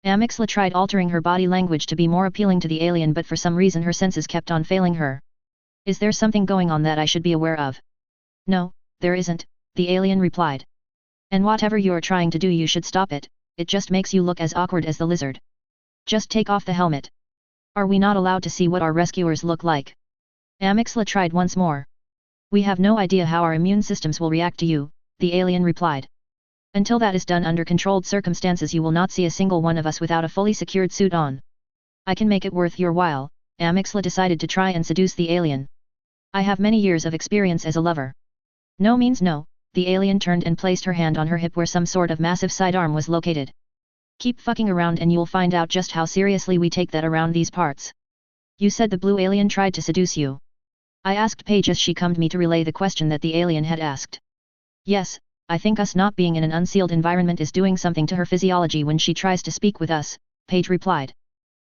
Amixla tried altering her body language to be more appealing to the alien, but for some reason her senses kept on failing her. Is there something going on that I should be aware of? No, there isn't, the alien replied. And whatever you're trying to do, you should stop it, it just makes you look as awkward as the lizard. Just take off the helmet. Are we not allowed to see what our rescuers look like? Amixla tried once more. We have no idea how our immune systems will react to you, the alien replied. Until that is done under controlled circumstances, you will not see a single one of us without a fully secured suit on. I can make it worth your while, Amixla decided to try and seduce the alien. I have many years of experience as a lover. No means no, the alien turned and placed her hand on her hip where some sort of massive sidearm was located. Keep fucking around and you'll find out just how seriously we take that around these parts. You said the blue alien tried to seduce you. I asked Paige as she cummed me to relay the question that the alien had asked. Yes, I think us not being in an unsealed environment is doing something to her physiology when she tries to speak with us, Paige replied.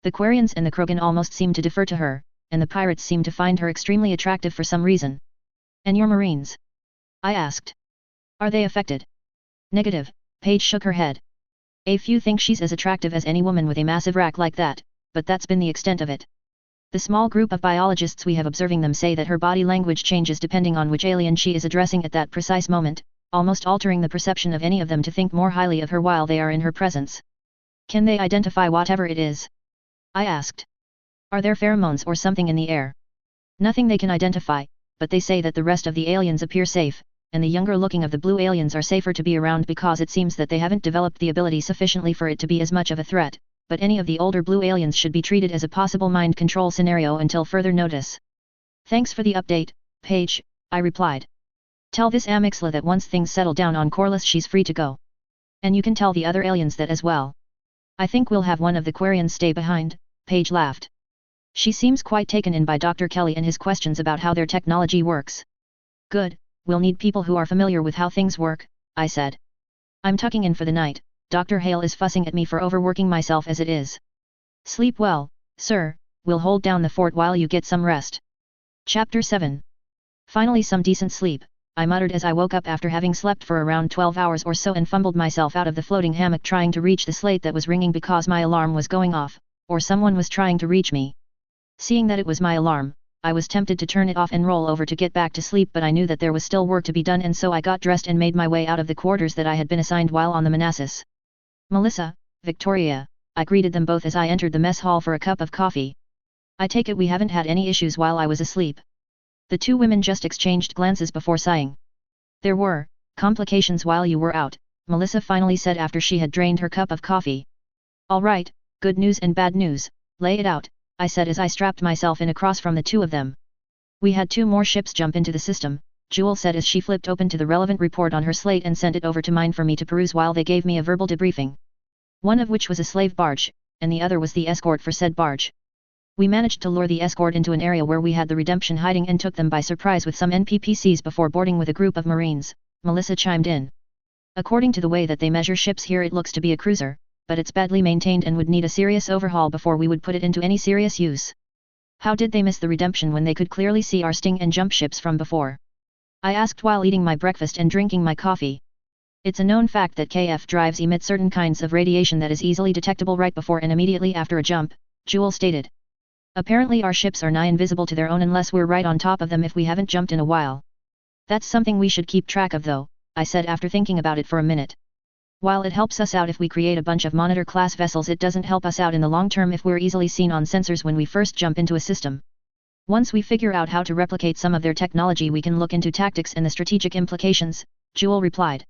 The Quarians and the Krogan almost seem to defer to her, and the pirates seem to find her extremely attractive for some reason. And your Marines? I asked. Are they affected? Negative, Paige shook her head. A few think she's as attractive as any woman with a massive rack like that, but that's been the extent of it. The small group of biologists we have observing them say that her body language changes depending on which alien she is addressing at that precise moment, almost altering the perception of any of them to think more highly of her while they are in her presence. Can they identify whatever it is? I asked. Are there pheromones or something in the air? Nothing they can identify, but they say that the rest of the aliens appear safe, and the younger looking of the blue aliens are safer to be around because it seems that they haven't developed the ability sufficiently for it to be as much of a threat, but any of the older blue aliens should be treated as a possible mind control scenario until further notice. Thanks for the update, Page, I replied. Tell this Amixla that once things settle down on Corliss she's free to go. And you can tell the other aliens that as well. I think we'll have one of the Quarians stay behind, Page laughed. She seems quite taken in by Dr. Kelly and his questions about how their technology works. Good, we'll need people who are familiar with how things work, I said. I'm tucking in for the night, Dr. Hale is fussing at me for overworking myself as it is. Sleep well, sir, we'll hold down the fort while you get some rest. Chapter 7. Finally some decent sleep, I muttered as I woke up after having slept for around 12 hours or so and fumbled myself out of the floating hammock trying to reach the slate that was ringing because my alarm was going off, or someone was trying to reach me. Seeing that it was my alarm, I was tempted to turn it off and roll over to get back to sleep, but I knew that there was still work to be done, and so I got dressed and made my way out of the quarters that I had been assigned while on the Manassas. Melissa, Victoria, I greeted them both as I entered the mess hall for a cup of coffee. I take it we haven't had any issues while I was asleep. The two women just exchanged glances before sighing. There were complications while you were out, Melissa finally said after she had drained her cup of coffee. All right, good news and bad news, lay it out, I said as I strapped myself in across from the two of them. We had 2 more ships jump into the system, Jewel said as she flipped open to the relevant report on her slate and sent it over to mine for me to peruse while they gave me a verbal debriefing. One of which was a slave barge, and the other was the escort for said barge. We managed to lure the escort into an area where we had the Redemption hiding and took them by surprise with some NPPCs before boarding with a group of Marines, Melissa chimed in. According to the way that they measure ships here it looks to be a cruiser, but it's badly maintained and would need a serious overhaul before we would put it into any serious use. How did they miss the Redemption when they could clearly see our Sting and Jump ships from before? I asked while eating my breakfast and drinking my coffee. It's a known fact that KF drives emit certain kinds of radiation that is easily detectable right before and immediately after a jump, Jewel stated. Apparently our ships are nigh invisible to their own unless we're right on top of them if we haven't jumped in a while. That's something we should keep track of though, I said after thinking about it for a minute. While it helps us out if we create a bunch of monitor-class vessels, it doesn't help us out in the long term if we're easily seen on sensors when we first jump into a system. Once we figure out how to replicate some of their technology we can look into tactics and the strategic implications, Jewel replied.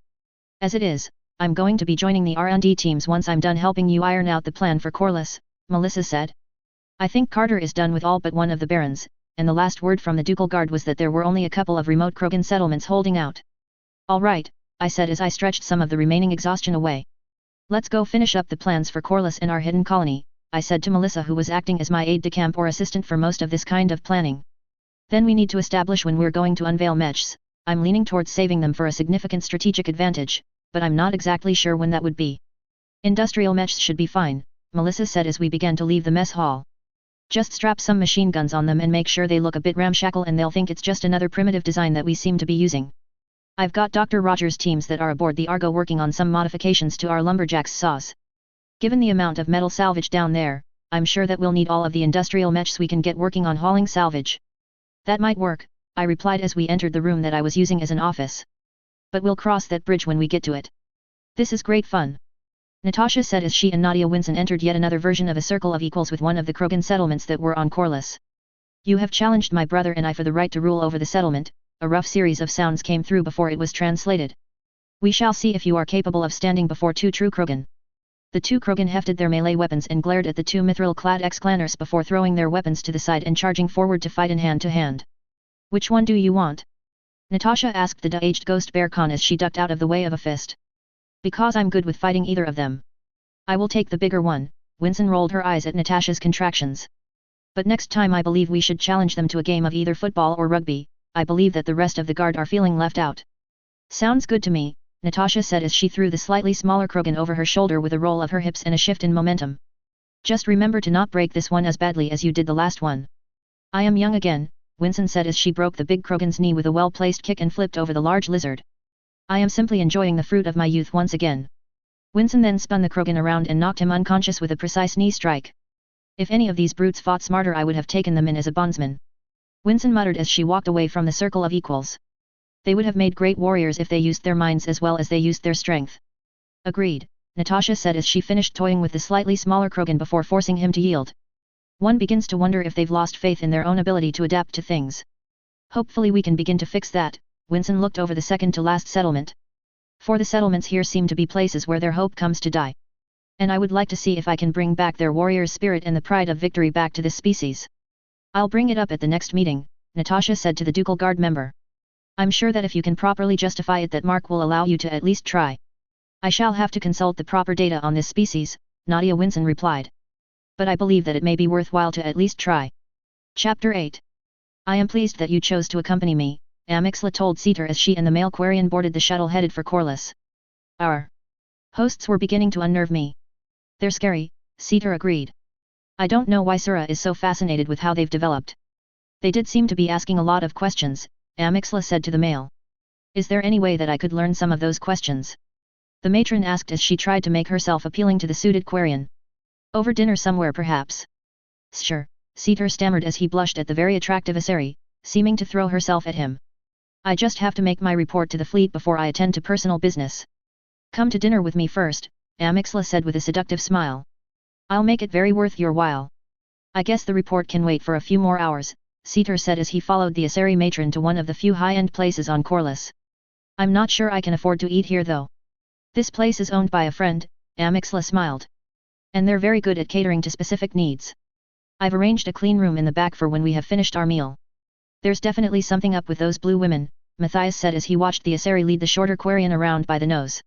As it is, I'm going to be joining the R&D teams once I'm done helping you iron out the plan for Corliss, Melissa said. I think Carter is done with all but one of the barons, and the last word from the Ducal Guard was that there were only a couple of remote Krogan settlements holding out. All right, I said as I stretched some of the remaining exhaustion away. Let's go finish up the plans for Corliss and our hidden colony, I said to Melissa, who was acting as my aide-de-camp or assistant for most of this kind of planning. Then we need to establish when we're going to unveil mechs. I'm leaning towards saving them for a significant strategic advantage, but I'm not exactly sure when that would be. Industrial mechs should be fine, Melissa said as we began to leave the mess hall. Just strap some machine guns on them and make sure they look a bit ramshackle and they'll think it's just another primitive design that we seem to be using. I've got Dr. Rogers' teams that are aboard the Argo working on some modifications to our lumberjacks' saws. Given the amount of metal salvage down there, I'm sure that we'll need all of the industrial mechs we can get working on hauling salvage. That might work, I replied as we entered the room that I was using as an office. But we'll cross that bridge when we get to it. This is great fun, Natasha said as she and Nadia Winson entered yet another version of a circle of equals with one of the Krogan settlements that were on Corliss. You have challenged my brother and I for the right to rule over the settlement, a rough series of sounds came through before it was translated. We shall see if you are capable of standing before 2 true Krogan. The 2 Krogan hefted their melee weapons and glared at the 2 mithril-clad ex-clanners before throwing their weapons to the side and charging forward to fight in hand-to-hand. Which one do you want? Natasha asked the de-aged Ghost Bear Khan as she ducked out of the way of a fist. Because I'm good with fighting either of them. I will take the bigger one, Winson rolled her eyes at Natasha's contractions. But next time I believe we should challenge them to a game of either football or rugby. I believe that the rest of the guard are feeling left out. Sounds good to me, Natasha said as she threw the slightly smaller Krogan over her shoulder with a roll of her hips and a shift in momentum. Just remember to not break this one as badly as you did the last one. I am young again, Winson said as she broke the big Krogan's knee with a well-placed kick and flipped over the large lizard. I am simply enjoying the fruit of my youth once again. Winson then spun the Krogan around and knocked him unconscious with a precise knee strike. If any of these brutes fought smarter I would have taken them in as a bondsman. Winson muttered as she walked away from the circle of equals. They would have made great warriors if they used their minds as well as they used their strength. Agreed, Natasha said as she finished toying with the slightly smaller Krogan before forcing him to yield. One begins to wonder if they've lost faith in their own ability to adapt to things. Hopefully we can begin to fix that, Winson looked over the second-to-last settlement. For the settlements here seem to be places where their hope comes to die. And I would like to see if I can bring back their warrior's spirit and the pride of victory back to this species. I'll bring it up at the next meeting, Natasha said to the Ducal Guard member. I'm sure that if you can properly justify it that Mark will allow you to at least try. I shall have to consult the proper data on this species, Nadia Winson replied. But I believe that it may be worthwhile to at least try. Chapter 8. I am pleased that you chose to accompany me, Amixla told Cetar as she and the male Quarian boarded the shuttle headed for Corliss. Our hosts were beginning to unnerve me. They're scary, Cetar agreed. I don't know why Sura is so fascinated with how they've developed. They did seem to be asking a lot of questions, Amixla said to the male. Is there any way that I could learn some of those questions? The matron asked as she tried to make herself appealing to the suited Quarian. Over dinner somewhere perhaps. Sure, Cetar stammered as he blushed at the very attractive Asari, seeming to throw herself at him. I just have to make my report to the fleet before I attend to personal business. Come to dinner with me first, Amixla said with a seductive smile. I'll make it very worth your while. I guess the report can wait for a few more hours, Cetar said as he followed the Asari matron to one of the few high-end places on Corliss. I'm not sure I can afford to eat here though. This place is owned by a friend, Amixla smiled. And they're very good at catering to specific needs. I've arranged a clean room in the back for when we have finished our meal. There's definitely something up with those blue women, Matthias said as he watched the Asari lead the shorter Quarian around by the nose.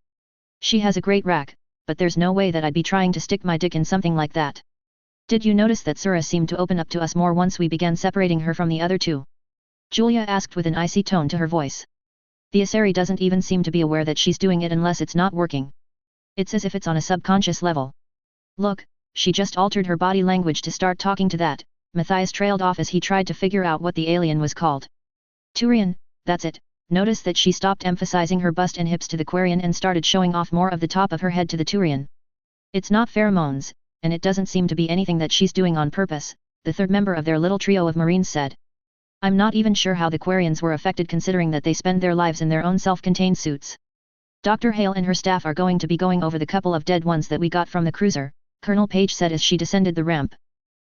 She has a great rack, but there's no way that I'd be trying to stick my dick in something like that. Did you notice that Sura seemed to open up to us more once we began separating her from the other two? Julia asked with an icy tone to her voice. The Asari doesn't even seem to be aware that she's doing it unless it's not working. It's as if it's on a subconscious level. Look, she just altered her body language to start talking to that, Matthias trailed off as he tried to figure out what the alien was called. Turian, that's it. Notice that she stopped emphasizing her bust and hips to the Quarian and started showing off more of the top of her head to the Turian. It's not pheromones, and it doesn't seem to be anything that she's doing on purpose, the third member of their little trio of Marines said. I'm not even sure how the Quarians were affected considering that they spend their lives in their own self-contained suits. Dr. Hale and her staff are going to be going over the couple of dead ones that we got from the cruiser, Colonel Page said as she descended the ramp.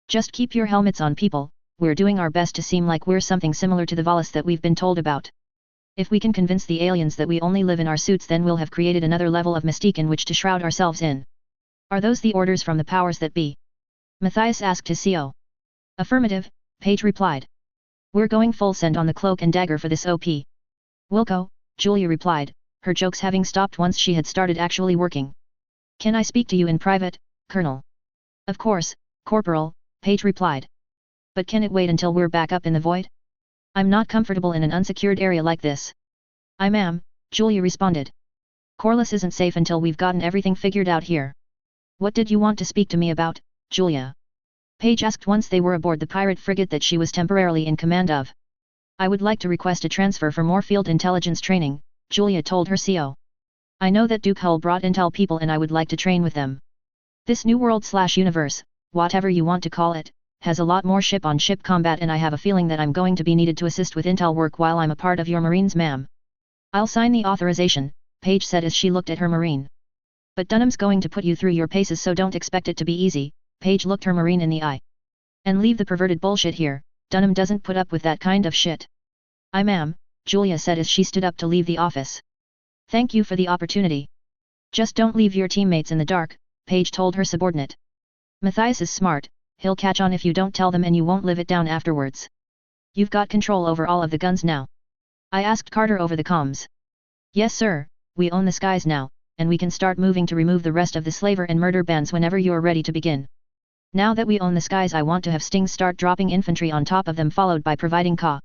Just keep your helmets on people, we're doing our best to seem like we're something similar to the Valis that we've been told about. If we can convince the aliens that we only live in our suits then we'll have created another level of mystique in which to shroud ourselves in. Are those the orders from the powers that be? Matthias asked his CO. Affirmative, Page replied. We're going full send on the cloak and dagger for this OP. Wilco, Julia replied, her jokes having stopped once she had started actually working. Can I speak to you in private, Colonel? Of course, Corporal, Page replied. But can it wait until we're back up in the void? I'm not comfortable in an unsecured area like this. I am, Julia responded. Corliss isn't safe until we've gotten everything figured out here. What did you want to speak to me about, Julia? Page asked once they were aboard the pirate frigate that she was temporarily in command of. I would like to request a transfer for more field intelligence training, Julia told her CO. I know that Duke Hull brought intel people and I would like to train with them. This new world/universe, whatever you want to call it, has a lot more ship-on-ship combat and I have a feeling that I'm going to be needed to assist with intel work while I'm a part of your Marines, ma'am. I'll sign the authorization, Page said as she looked at her Marine. But Dunham's going to put you through your paces so don't expect it to be easy, Page looked her Marine in the eye. And leave the perverted bullshit here, Dunham doesn't put up with that kind of shit. I ma'am, Julia said as she stood up to leave the office. Thank you for the opportunity. Just don't leave your teammates in the dark, Page told her subordinate. Matthias is smart, he'll catch on if you don't tell them and you won't live it down afterwards. You've got control over all of the guns now? I asked Carter over the comms. Yes sir, we own the skies now, and we can start moving to remove the rest of the slaver and murder bands whenever you're ready to begin. Now that we own the skies I want to have Stings start dropping infantry on top of them followed by providing Ka.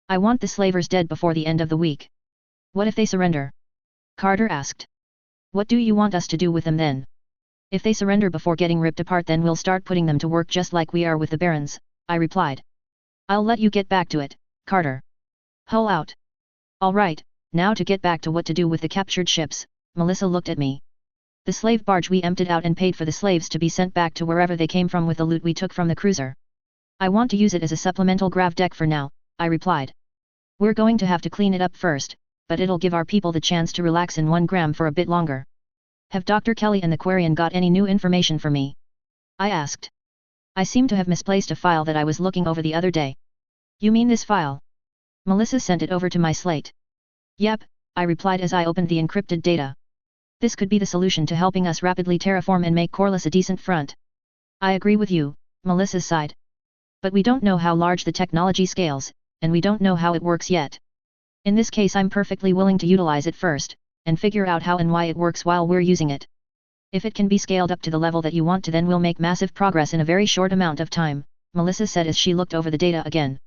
I want the slavers dead before the end of the week. What if they surrender? Carter asked. What do you want us to do with them then? If they surrender before getting ripped apart then we'll start putting them to work just like we are with the Barons, I replied. I'll let you get back to it, Carter. Hull out. Alright, now to get back to what to do with the captured ships, Melissa looked at me. The slave barge we emptied out and paid for the slaves to be sent back to wherever they came from with the loot we took from the cruiser. I want to use it as a supplemental grav deck for now, I replied. We're going to have to clean it up first, but it'll give our people the chance to relax in 1 gram for a bit longer. Have Dr. Kelly and the Quarian got any new information for me? I asked. I seem to have misplaced a file that I was looking over the other day. You mean this file? Melissa sent it over to my slate. Yep, I replied as I opened the encrypted data. This could be the solution to helping us rapidly terraform and make Corliss a decent front. I agree with you, Melissa sighed. But we don't know how large the technology scales, and we don't know how it works yet. In this case I'm perfectly willing to utilize it first, and figure out how and why it works while we're using it. If it can be scaled up to the level that you want to, then we'll make massive progress in a very short amount of time, Melissa said as she looked over the data again.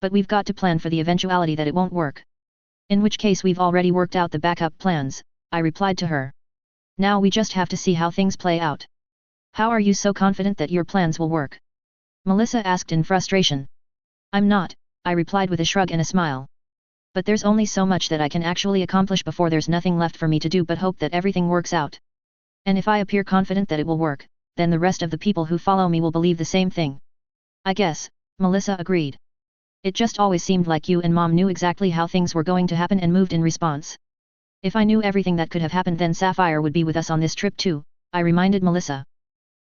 But we've got to plan for the eventuality that it won't work. In which case we've already worked out the backup plans, I replied to her. Now we just have to see how things play out. How are you so confident that your plans will work? Melissa asked in frustration. I'm not, I replied with a shrug and a smile. But there's only so much that I can actually accomplish before there's nothing left for me to do but hope that everything works out. And if I appear confident that it will work, then the rest of the people who follow me will believe the same thing. I guess, Melissa agreed. It just always seemed like you and Mom knew exactly how things were going to happen and moved in response. If I knew everything that could have happened, then Sapphire would be with us on this trip too, I reminded Melissa.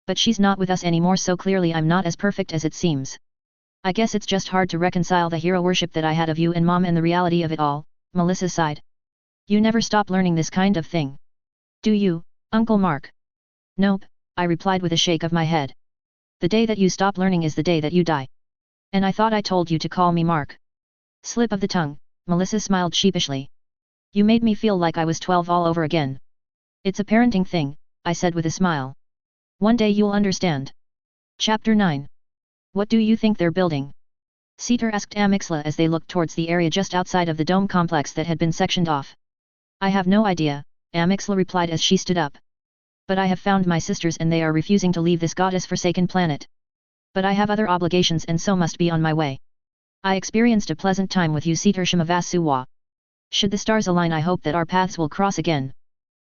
But she's not with us anymore, so clearly I'm not as perfect as it seems. I guess it's just hard to reconcile the hero worship that I had of you and Mom and the reality of it all, Melissa sighed. You never stop learning this kind of thing. Do you, Uncle Mark? Nope, I replied with a shake of my head. The day that you stop learning is the day that you die. And I thought I told you to call me Mark. Slip of the tongue, Melissa smiled sheepishly. You made me feel like I was 12 all over again. It's a parenting thing, I said with a smile. One day you'll understand. Chapter 9. What do you think they're building? Seater asked Amixla as they looked towards the area just outside of the dome complex that had been sectioned off. I have no idea, Amixla replied as she stood up. But I have found my sisters and they are refusing to leave this goddess-forsaken planet. But I have other obligations and so must be on my way. I experienced a pleasant time with you, Seater Shimavasuwa. Should the stars align, I hope that our paths will cross again.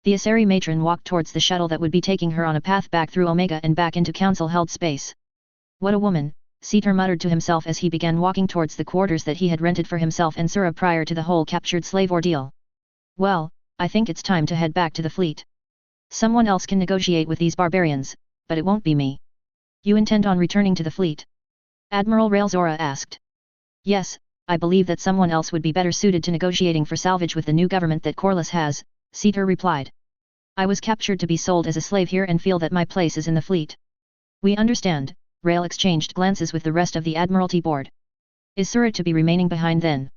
The Asari matron walked towards the shuttle that would be taking her on a path back through Omega and back into council-held space. What a woman, Seater muttered to himself as he began walking towards the quarters that he had rented for himself and Sura prior to the whole captured slave ordeal. Well, I think it's time to head back to the fleet. Someone else can negotiate with these barbarians, but it won't be me. You intend on returning to the fleet? Admiral Railzora asked. Yes, I believe that someone else would be better suited to negotiating for salvage with the new government that Corliss has, Seater replied. I was captured to be sold as a slave here and feel that my place is in the fleet. We understand, Rail exchanged glances with the rest of the Admiralty board. Is Sura to be remaining behind then?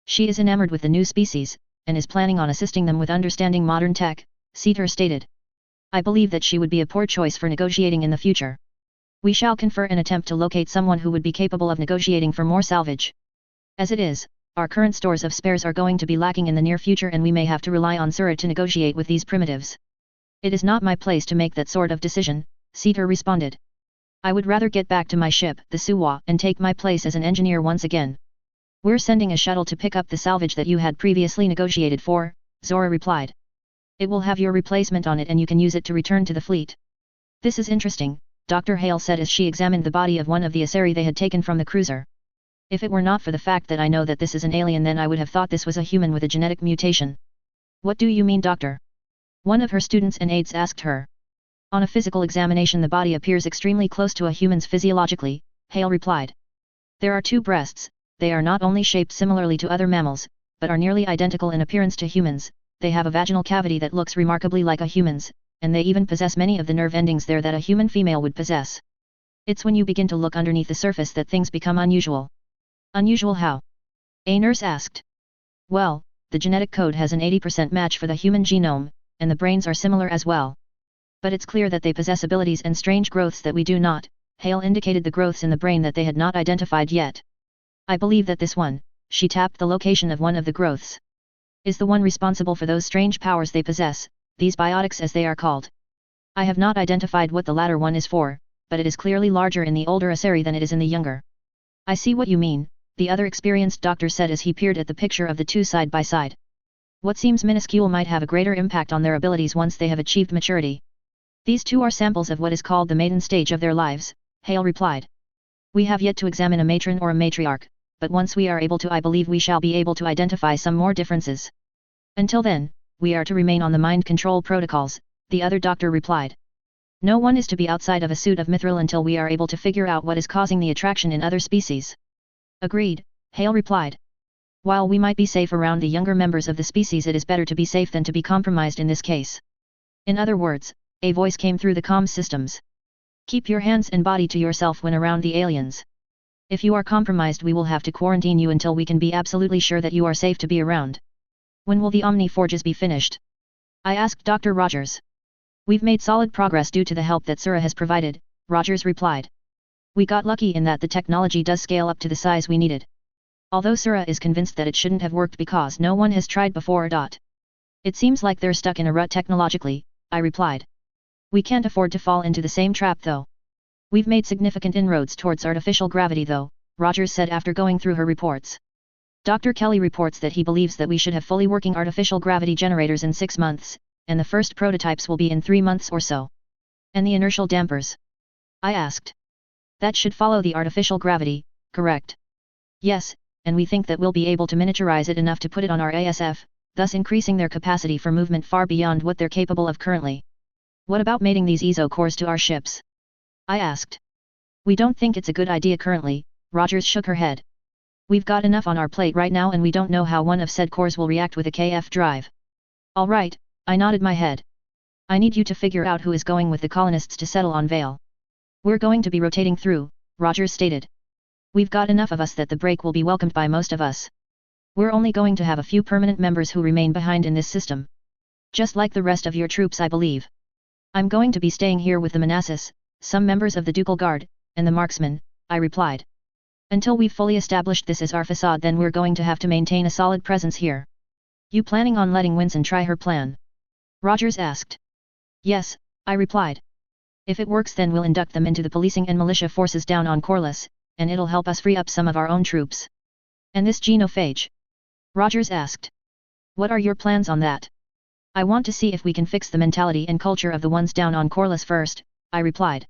She is enamored with the new species, and is planning on assisting them with understanding modern tech, Seater stated. I believe that she would be a poor choice for negotiating in the future. We shall confer and attempt to locate someone who would be capable of negotiating for more salvage. As it is, our current stores of spares are going to be lacking in the near future and we may have to rely on Sura to negotiate with these primitives. It is not my place to make that sort of decision, Seater responded. I would rather get back to my ship, the Suwa, and take my place as an engineer once again. We're sending a shuttle to pick up the salvage that you had previously negotiated for, Zora replied. It will have your replacement on it and you can use it to return to the fleet. This is interesting, Dr. Hale said as she examined the body of one of the Asari they had taken from the cruiser. If it were not for the fact that I know that this is an alien, then I would have thought this was a human with a genetic mutation. What do you mean, doctor? One of her students and aides asked her. On a physical examination the body appears extremely close to a human's physiologically, Hale replied. There are two breasts, they are not only shaped similarly to other mammals, but are nearly identical in appearance to humans, they have a vaginal cavity that looks remarkably like a human's, and they even possess many of the nerve endings there that a human female would possess. It's when you begin to look underneath the surface that things become unusual. Unusual how? A nurse asked. Well, the genetic code has an 80% match for the human genome, and the brains are similar as well. But it's clear that they possess abilities and strange growths that we do not, Hale indicated the growths in the brain that they had not identified yet. I believe that this one, she tapped the location of one of the growths, is the one responsible for those strange powers they possess, these biotics as they are called. I have not identified what the latter one is for, but it is clearly larger in the older Asari than it is in the younger. I see what you mean, the other experienced doctor said as he peered at the picture of the two side by side. What seems minuscule might have a greater impact on their abilities once they have achieved maturity. These two are samples of what is called the maiden stage of their lives, Hale replied. We have yet to examine a matron or a matriarch, but once we are able to, I believe we shall be able to identify some more differences. Until then, we are to remain on the mind control protocols, the other doctor replied. No one is to be outside of a suit of mithril until we are able to figure out what is causing the attraction in other species. Agreed, Hale replied. While we might be safe around the younger members of the species, it is better to be safe than to be compromised in this case. In other words, a voice came through the comm systems. Keep your hands and body to yourself when around the aliens. If you are compromised, we will have to quarantine you until we can be absolutely sure that you are safe to be around. When will the Omni Forges be finished? I asked Dr. Rogers. We've made solid progress due to the help that Sura has provided, Rogers replied. We got lucky in that the technology does scale up to the size we needed. Although Sura is convinced that it shouldn't have worked because no one has tried before. It seems like they're stuck in a rut technologically, I replied. We can't afford to fall into the same trap though. We've made significant inroads towards artificial gravity though, Rogers said after going through her reports. Dr. Kelly reports that he believes that we should have fully working artificial gravity generators in 6 months, and the first prototypes will be in 3 months or so. And the inertial dampers? I asked. That should follow the artificial gravity, correct? Yes, and we think that we'll be able to miniaturize it enough to put it on our ASF, thus increasing their capacity for movement far beyond what they're capable of currently. What about mating these ESO cores to our ships? I asked. We don't think it's a good idea currently, Rogers shook her head. We've got enough on our plate right now and we don't know how one of said cores will react with a KF drive. Alright, I nodded my head. I need you to figure out who is going with the colonists to settle on Vale. We're going to be rotating through, Rogers stated. We've got enough of us that the break will be welcomed by most of us. We're only going to have a few permanent members who remain behind in this system. Just like the rest of your troops, I believe. I'm going to be staying here with the Manassas, some members of the Ducal Guard, and the Marksmen, I replied. Until we've fully established this as our facade, then we're going to have to maintain a solid presence here. You planning on letting Winston try her plan? Rogers asked. Yes, I replied. If it works, then we'll induct them into the policing and militia forces down on Corliss, and it'll help us free up some of our own troops. And this genophage? Rogers asked. What are your plans on that? I want to see if we can fix the mentality and culture of the ones down on Corliss first, I replied.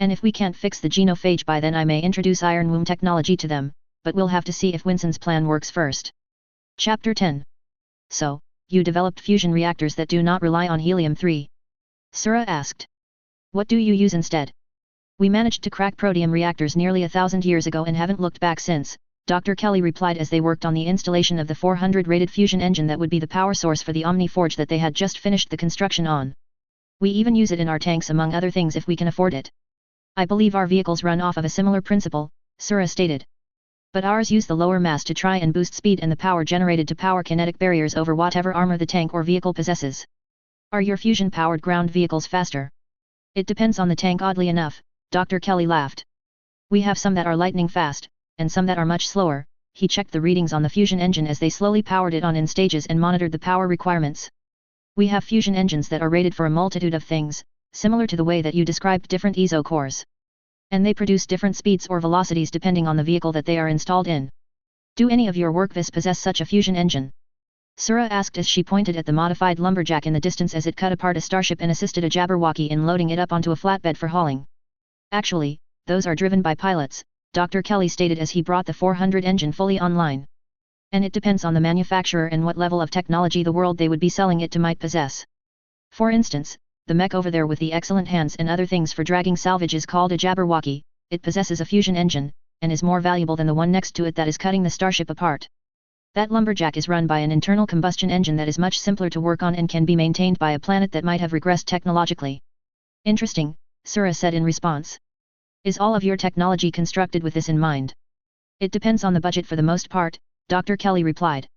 And if we can't fix the genophage by then, I may introduce Iron Womb technology to them, but we'll have to see if Winston's plan works first. Chapter 10. So, you developed fusion reactors that do not rely on helium-3? Sura asked. What do you use instead? We managed to crack protium reactors nearly 1,000 years ago and haven't looked back since, Dr. Kelly replied as they worked on the installation of the 400-rated fusion engine that would be the power source for the Omni Forge that they had just finished the construction on. We even use it in our tanks among other things if we can afford it. I believe our vehicles run off of a similar principle, Sura stated. But ours use the lower mass to try and boost speed and the power generated to power kinetic barriers over whatever armor the tank or vehicle possesses. Are your fusion-powered ground vehicles faster? It depends on the tank, oddly enough, Dr. Kelly laughed. We have some that are lightning fast, and some that are much slower. He checked the readings on the fusion engine as they slowly powered it on in stages and monitored the power requirements. We have fusion engines that are rated for a multitude of things, similar to the way that you described different ESO cores. And they produce different speeds or velocities depending on the vehicle that they are installed in. Do any of your workvis possess such a fusion engine? Sura asked as she pointed at the modified lumberjack in the distance as it cut apart a starship and assisted a Jabberwocky in loading it up onto a flatbed for hauling. Actually, those are driven by pilots, Dr. Kelly stated as he brought the 400 engine fully online. And it depends on the manufacturer and what level of technology the world they would be selling it to might possess. For instance, the mech over there with the excellent hands and other things for dragging salvage is called a Jabberwocky. It possesses a fusion engine, and is more valuable than the one next to it that is cutting the starship apart. That lumberjack is run by an internal combustion engine that is much simpler to work on and can be maintained by a planet that might have regressed technologically. Interesting, Sura said in response. Is all of your technology constructed with this in mind? It depends on the budget for the most part, Dr. Kelly replied.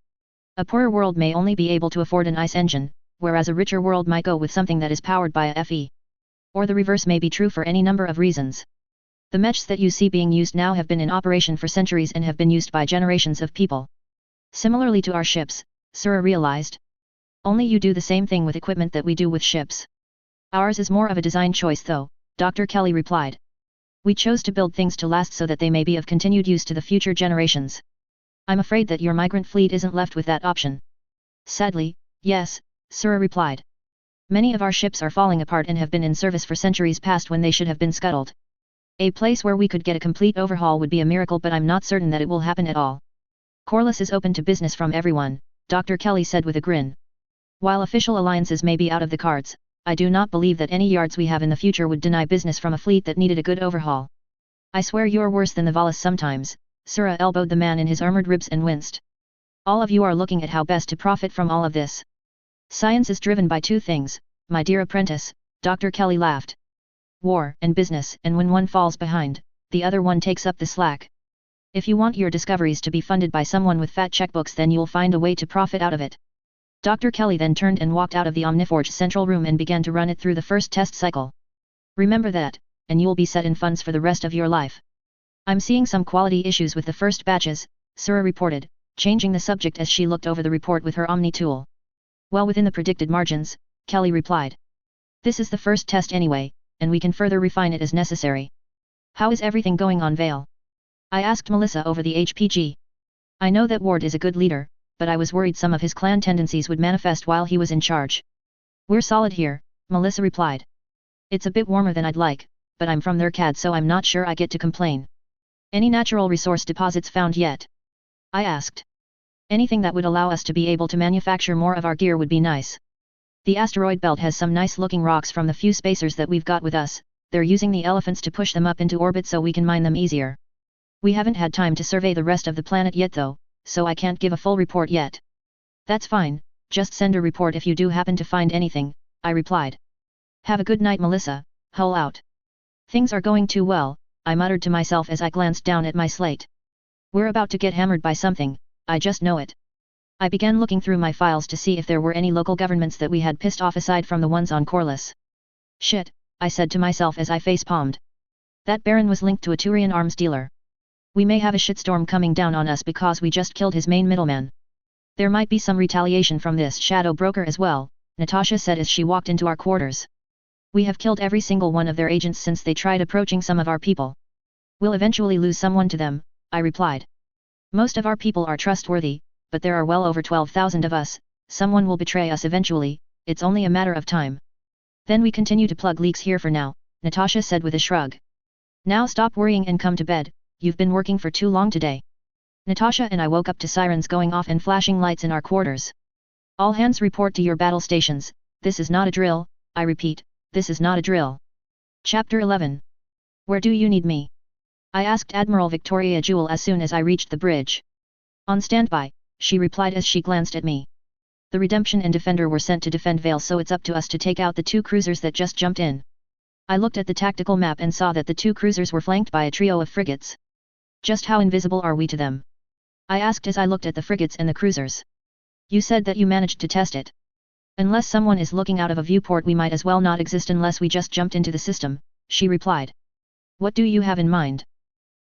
A poorer world may only be able to afford an ICE engine, whereas a richer world might go with something that is powered by a FE. Or the reverse may be true for any number of reasons. The mechs that you see being used now have been in operation for centuries and have been used by generations of people. Similarly to our ships, Sura realized. Only you do the same thing with equipment that we do with ships. Ours is more of a design choice though, Dr. Kelly replied. We chose to build things to last so that they may be of continued use to the future generations. I'm afraid that your migrant fleet isn't left with that option. Sadly, yes, Sura replied. Many of our ships are falling apart and have been in service for centuries past when they should have been scuttled. A place where we could get a complete overhaul would be a miracle, but I'm not certain that it will happen at all. Corliss is open to business from everyone, Dr. Kelly said with a grin. While official alliances may be out of the cards, I do not believe that any yards we have in the future would deny business from a fleet that needed a good overhaul. I swear you're worse than the Valis sometimes, Sura elbowed the man in his armored ribs and winced. All of you are looking at how best to profit from all of this. Science is driven by two things, my dear apprentice, Dr. Kelly laughed. War and business, and when one falls behind, the other one takes up the slack. If you want your discoveries to be funded by someone with fat checkbooks, then you'll find a way to profit out of it. Dr. Kelly then turned and walked out of the Omniforge central room and began to run it through the first test cycle. Remember that, and you'll be set in funds for the rest of your life. I'm seeing some quality issues with the first batches, Sura reported, changing the subject as she looked over the report with her Omni tool. Well within the predicted margins, Kelly replied. This is the first test anyway, and we can further refine it as necessary. How is everything going on Vale? I asked Melissa over the HPG. I know that Ward is a good leader, but I was worried some of his clan tendencies would manifest while he was in charge. We're solid here, Melissa replied. It's a bit warmer than I'd like, but I'm from their CAD so I'm not sure I get to complain. Any natural resource deposits found yet? I asked. Anything that would allow us to be able to manufacture more of our gear would be nice. The asteroid belt has some nice looking rocks from the few spacers that we've got with us, they're using the elephants to push them up into orbit so we can mine them easier. We haven't had time to survey the rest of the planet yet though, so I can't give a full report yet. That's fine, just send a report if you do happen to find anything, I replied. Have a good night Melissa, hull out. Things are going too well, I muttered to myself as I glanced down at my slate. We're about to get hammered by something, I just know it. I began looking through my files to see if there were any local governments that we had pissed off aside from the ones on Corliss. Shit, I said to myself as I face-palmed. That Baron was linked to a Turian arms dealer. We may have a shitstorm coming down on us because we just killed his main middleman. There might be some retaliation from this shadow broker as well, Natasha said as she walked into our quarters. We have killed every single one of their agents since they tried approaching some of our people. We'll eventually lose someone to them, I replied. Most of our people are trustworthy, but there are well over 12,000 of us, someone will betray us eventually, it's only a matter of time. Then we continue to plug leaks here for now, Natasha said with a shrug. Now stop worrying and come to bed, you've been working for too long today. Natasha and I woke up to sirens going off and flashing lights in our quarters. All hands report to your battle stations, this is not a drill, I repeat, this is not a drill. Chapter 11. Where do you need me? I asked Admiral Victoria Jewel as soon as I reached the bridge. On standby, she replied as she glanced at me. The Redemption and Defender were sent to defend Vale so it's up to us to take out the two cruisers that just jumped in. I looked at the tactical map and saw that the two cruisers were flanked by a trio of frigates. Just how invisible are we to them? I asked as I looked at the frigates and the cruisers. You said that you managed to test it. Unless someone is looking out of a viewport we might as well not exist unless we just jumped into the system, she replied. What do you have in mind?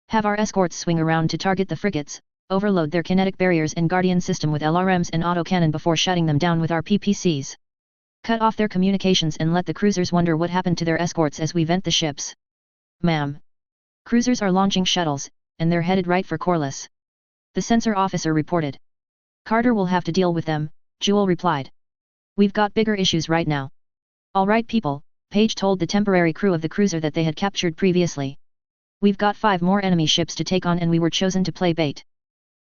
Have our escorts swing around to target the frigates, overload their kinetic barriers and guardian system with LRMs and autocannon before shutting them down with our PPCs. Cut off their communications and let the cruisers wonder what happened to their escorts as we vent the ships. Ma'am. Cruisers are launching shuttles, and they're headed right for Corliss. The sensor officer reported. Carter will have to deal with them, Jewel replied. We've got bigger issues right now. All right people, Paige told the temporary crew of the cruiser that they had captured previously. We've got 5 more enemy ships to take on and we were chosen to play bait.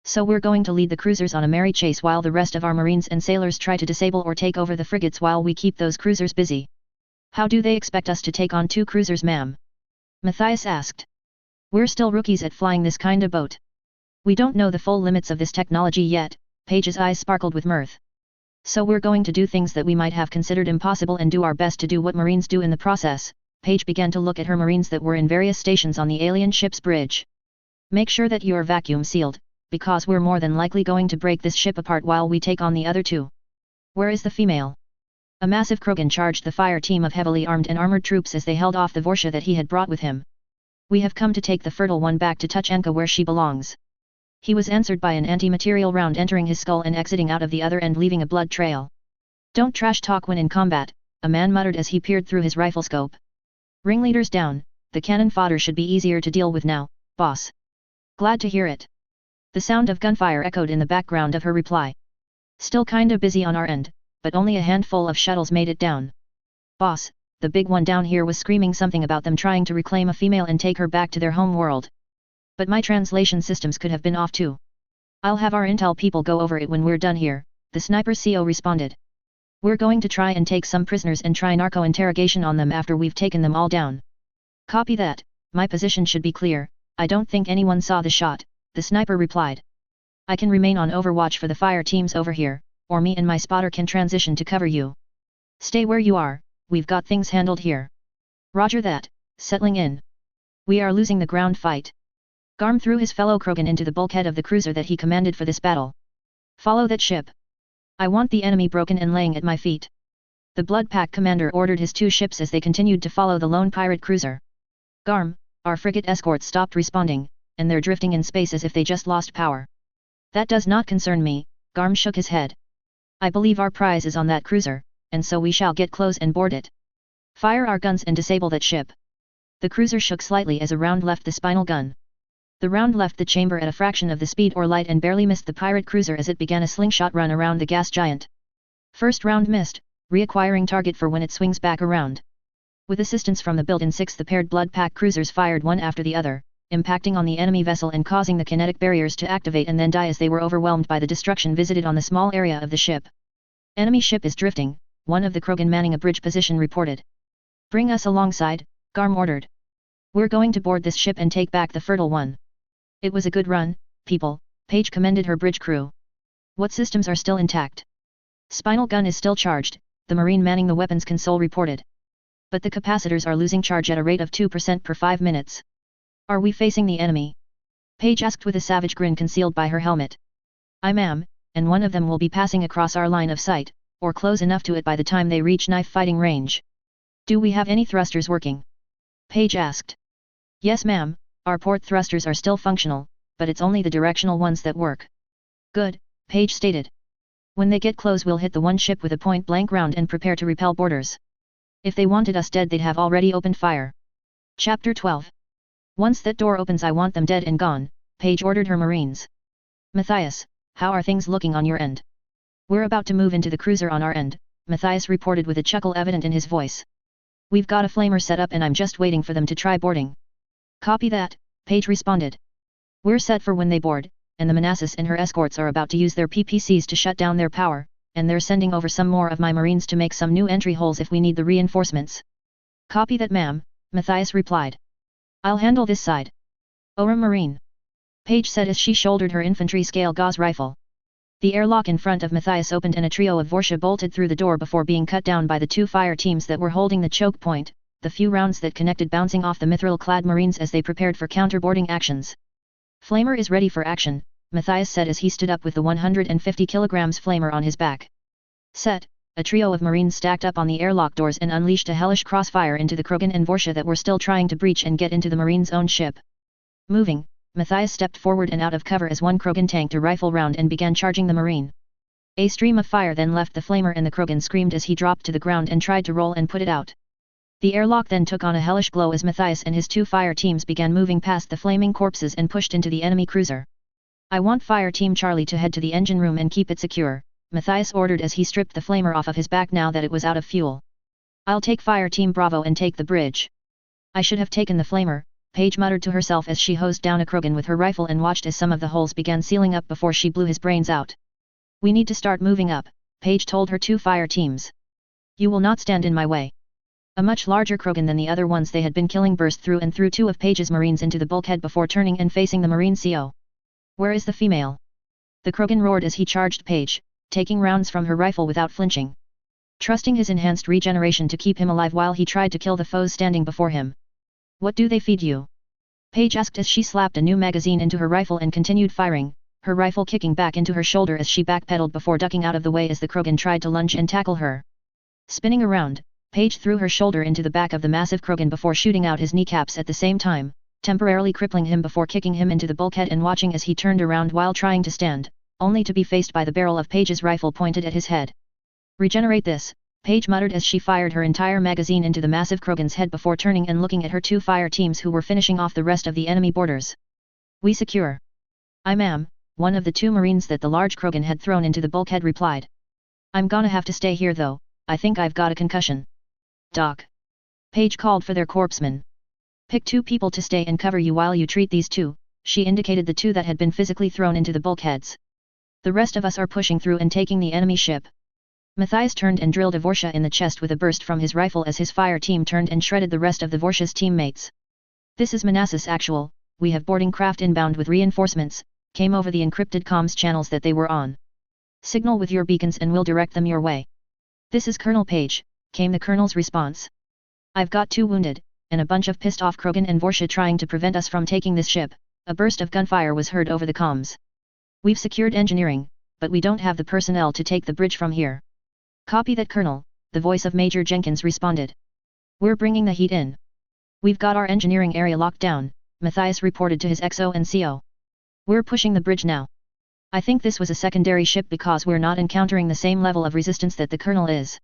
So we're going to lead the cruisers on a merry chase while the rest of our marines and sailors try to disable or take over the frigates while we keep those cruisers busy. How do they expect us to take on 2 cruisers ma'am? Matthias asked. We're still rookies at flying this kind of boat. We don't know the full limits of this technology yet, Paige's eyes sparkled with mirth. So we're going to do things that we might have considered impossible and do our best to do what marines do in the process. Paige began to look at her marines that were in various stations on the alien ship's bridge. Make sure that you're vacuum sealed, because we're more than likely going to break this ship apart while we take on the other 2. Where is the female? A massive Krogan charged the fire team of heavily armed and armored troops as they held off the Vorsha that he had brought with him. We have come to take the fertile one back to Tuchenka where she belongs. He was answered by an anti-material round entering his skull and exiting out of the other end leaving a blood trail. Don't trash talk when in combat, a man muttered as he peered through his rifle scope. Ringleaders down, the cannon fodder should be easier to deal with now, boss. Glad to hear it. The sound of gunfire echoed in the background of her reply. Still kinda busy on our end, but only a handful of shuttles made it down. Boss, the big one down here was screaming something about them trying to reclaim a female and take her back to their home world. But my translation systems could have been off too. I'll have our intel people go over it when we're done here, the sniper CO responded. We're going to try and take some prisoners and try narco interrogation on them after we've taken them all down. Copy that, my position should be clear, I don't think anyone saw the shot, the sniper replied. I can remain on overwatch for the fire teams over here, or me and my spotter can transition to cover you. Stay where you are, we've got things handled here. Roger that, settling in. We are losing the ground fight. Garm threw his fellow Krogan into the bulkhead of the cruiser that he commanded for this battle. Follow that ship. I want the enemy broken and laying at my feet. The Blood Pack commander ordered his 2 ships as they continued to follow the lone pirate cruiser. Garm, our frigate escorts stopped responding, and they're drifting in space as if they just lost power. That does not concern me, Garm shook his head. I believe our prize is on that cruiser, and so we shall get close and board it. Fire our guns and disable that ship. The cruiser shook slightly as a round left the spinal gun. The round left the chamber at a fraction of the speed or light and barely missed the pirate cruiser as it began a slingshot run around the gas giant. First round missed, reacquiring target for when it swings back around. With assistance from the built-in 6, the paired Blood Pack cruisers fired one after the other, impacting on the enemy vessel and causing the kinetic barriers to activate and then die as they were overwhelmed by the destruction visited on the small area of the ship. Enemy ship is drifting, one of the Krogan manning a bridge position reported. Bring us alongside, Garm ordered. We're going to board this ship and take back the Fertile One. It was a good run, people, Paige commended her bridge crew. What systems are still intact? Spinal gun is still charged, the Marine manning the weapons console reported. But the capacitors are losing charge at a rate of 2% per 5 minutes. Are we facing the enemy? Paige asked with a savage grin concealed by her helmet. I am, and one of them will be passing across our line of sight, or close enough to it by the time they reach knife fighting range. Do we have any thrusters working? Paige asked. Yes ma'am, our port thrusters are still functional, but it's only the directional ones that work. Good, Paige stated. When they get close we'll hit the one ship with a point-blank round and prepare to repel boarders. If they wanted us dead they'd have already opened fire. Chapter 12. Once that door opens I want them dead and gone, Paige ordered her Marines. Matthias, how are things looking on your end? We're about to move into the cruiser on our end, Matthias reported with a chuckle evident in his voice. We've got a flamer set up and I'm just waiting for them to try boarding. Copy that, Paige responded. We're set for when they board, and the Manassas and her escorts are about to use their PPCs to shut down their power, and they're sending over some more of my Marines to make some new entry holes if we need the reinforcements. Copy that ma'am, Matthias replied. I'll handle this side. Ora Marine. Paige said as she shouldered her infantry scale Gauss rifle. The airlock in front of Matthias opened and a trio of Vorsha bolted through the door before being cut down by the 2 fire teams that were holding the choke point, the few rounds that connected bouncing off the mithril-clad Marines as they prepared for counterboarding actions. Flamer is ready for action, Matthias said as he stood up with the 150 kilograms flamer on his back. Set, a trio of Marines stacked up on the airlock doors and unleashed a hellish crossfire into the Krogan and Vorsha that were still trying to breach and get into the Marines' own ship. Moving, Matthias stepped forward and out of cover as one Krogan tanked a rifle round and began charging the Marine. A stream of fire then left the flamer and the Krogan screamed as he dropped to the ground and tried to roll and put it out. The airlock then took on a hellish glow as Matthias and his 2 fire teams began moving past the flaming corpses and pushed into the enemy cruiser. I want Fire Team Charlie to head to the engine room and keep it secure, Matthias ordered as he stripped the flamer off of his back now that it was out of fuel. I'll take Fire Team Bravo and take the bridge. I should have taken the flamer, Paige muttered to herself as she hosed down a Krogan with her rifle and watched as some of the holes began sealing up before she blew his brains out. We need to start moving up, Paige told her 2 fire teams. You will not stand in my way. A much larger Krogan than the other ones they had been killing burst through and threw 2 of Paige's Marines into the bulkhead before turning and facing the Marine CO. Where is the female? The Krogan roared as he charged Paige, taking rounds from her rifle without flinching. Trusting his enhanced regeneration to keep him alive while he tried to kill the foes standing before him. What do they feed you? Paige asked as she slapped a new magazine into her rifle and continued firing, her rifle kicking back into her shoulder as she backpedaled before ducking out of the way as the Krogan tried to lunge and tackle her. Spinning around, Paige threw her shoulder into the back of the massive Krogan before shooting out his kneecaps at the same time, temporarily crippling him before kicking him into the bulkhead and watching as he turned around while trying to stand, only to be faced by the barrel of Paige's rifle pointed at his head. Regenerate this, Paige muttered as she fired her entire magazine into the massive Krogan's head before turning and looking at her 2 fire teams who were finishing off the rest of the enemy boarders. We secure. I ma'am, one of the 2 Marines that the large Krogan had thrown into the bulkhead replied. I'm gonna have to stay here though, I think I've got a concussion. Doc. Paige called for their corpsman. Pick 2 people to stay and cover you while you treat these 2, she indicated the 2 that had been physically thrown into the bulkheads. The rest of us are pushing through and taking the enemy ship. Matthias turned and drilled a Vorsha in the chest with a burst from his rifle as his fire team turned and shredded the rest of the Vorsha's teammates. This is Manassas Actual, we have boarding craft inbound with reinforcements, came over the encrypted comms channels that they were on. Signal with your beacons and we'll direct them your way. This is Colonel Page, came the colonel's response. I've got 2 wounded, and a bunch of pissed off Krogan and Vorsha trying to prevent us from taking this ship, A burst of gunfire was heard over the comms. We've secured engineering, but we don't have the personnel to take the bridge from here. Copy that, Colonel, the voice of Major Jenkins responded. We're bringing the heat in. We've got our engineering area locked down, Matthias reported to his XO and CO. We're pushing the bridge now. I think this was a secondary ship because we're not encountering the same level of resistance that the Colonel is.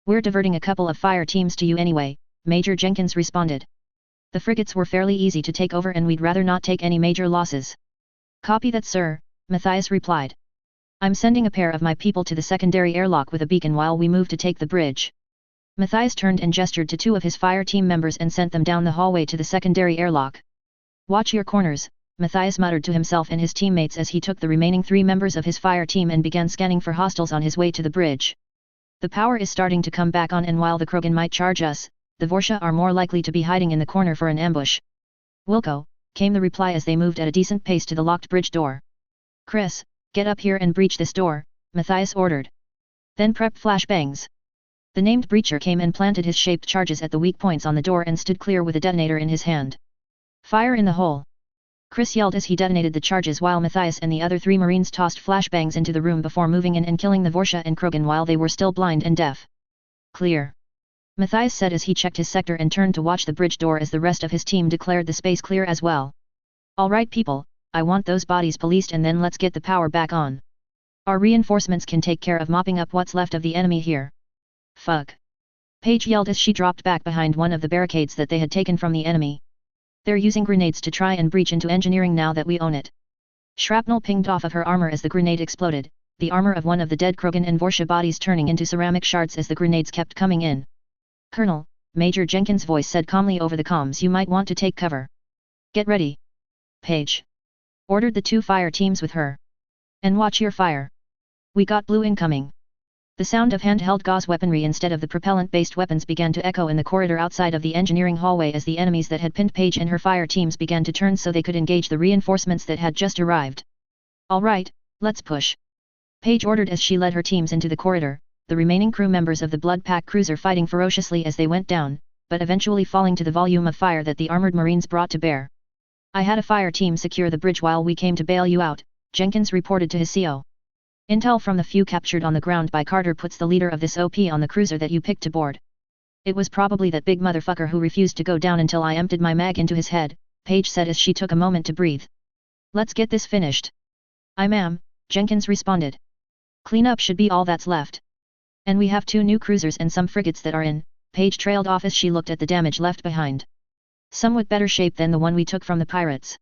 We're diverting a couple of fire teams to you anyway, Major Jenkins responded. The frigates were fairly easy to take over and we'd rather not take any major losses. Copy that, sir, Matthias replied. I'm sending a pair of my people to the secondary airlock with a beacon while we move to take the bridge. Matthias turned and gestured to two of his fire team members and sent them down the hallway to the secondary airlock. Watch your corners, Matthias muttered to himself and his teammates as he took the remaining 3 members of his fire team and began scanning for hostiles on his way to the bridge. The power is starting to come back on, and while the Krogan might charge us, the Vorsha are more likely to be hiding in the corner for an ambush. Wilco, came the reply as they moved at a decent pace to the locked bridge door. Chris, get up here and breach this door, Matthias ordered. Then prep flashbangs. The named breacher came and planted his shaped charges at the weak points on the door and stood clear with a detonator in his hand. Fire in the hole! Chris yelled as he detonated the charges while Matthias and the other 3 Marines tossed flashbangs into the room before moving in and killing the Vorsha and Krogan while they were still blind and deaf. Clear. Matthias said as he checked his sector and turned to watch the bridge door as the rest of his team declared the space clear as well. Alright people, I want those bodies policed and then let's get the power back on. Our reinforcements can take care of mopping up what's left of the enemy here. Fuck. Paige yelled as she dropped back behind one of the barricades that they had taken from the enemy. They're using grenades to try and breach into engineering now that we own it. Shrapnel pinged off of her armor as the grenade exploded, the armor of one of the dead Krogan and Vorsha bodies turning into ceramic shards as the grenades kept coming in. Colonel, Major Jenkins' voice said calmly over the comms, you might want to take cover. Get ready. Paige ordered the 2 fire teams with her. And watch your fire. We got blue incoming. The sound of handheld gauze weaponry instead of the propellant-based weapons began to echo in the corridor outside of the engineering hallway as the enemies that had pinned Paige and her fire teams began to turn so they could engage the reinforcements that had just arrived. Alright, let's push. Paige ordered as she led her teams into the corridor, the remaining crew members of the Blood Pack cruiser fighting ferociously as they went down, but eventually falling to the volume of fire that the armored Marines brought to bear. I had a fire team secure the bridge while we came to bail you out, Jenkins reported to his CO. Intel from the few captured on the ground by Carter puts the leader of this OP on the cruiser that you picked to board. It was probably that big motherfucker who refused to go down until I emptied my mag into his head, Paige said as she took a moment to breathe. Let's get this finished. Aye ma'am, Jenkins responded. Cleanup should be all that's left. And we have 2 new cruisers and some frigates that are in, Paige trailed off as she looked at the damage left behind. Somewhat better shape than the one we took from the pirates.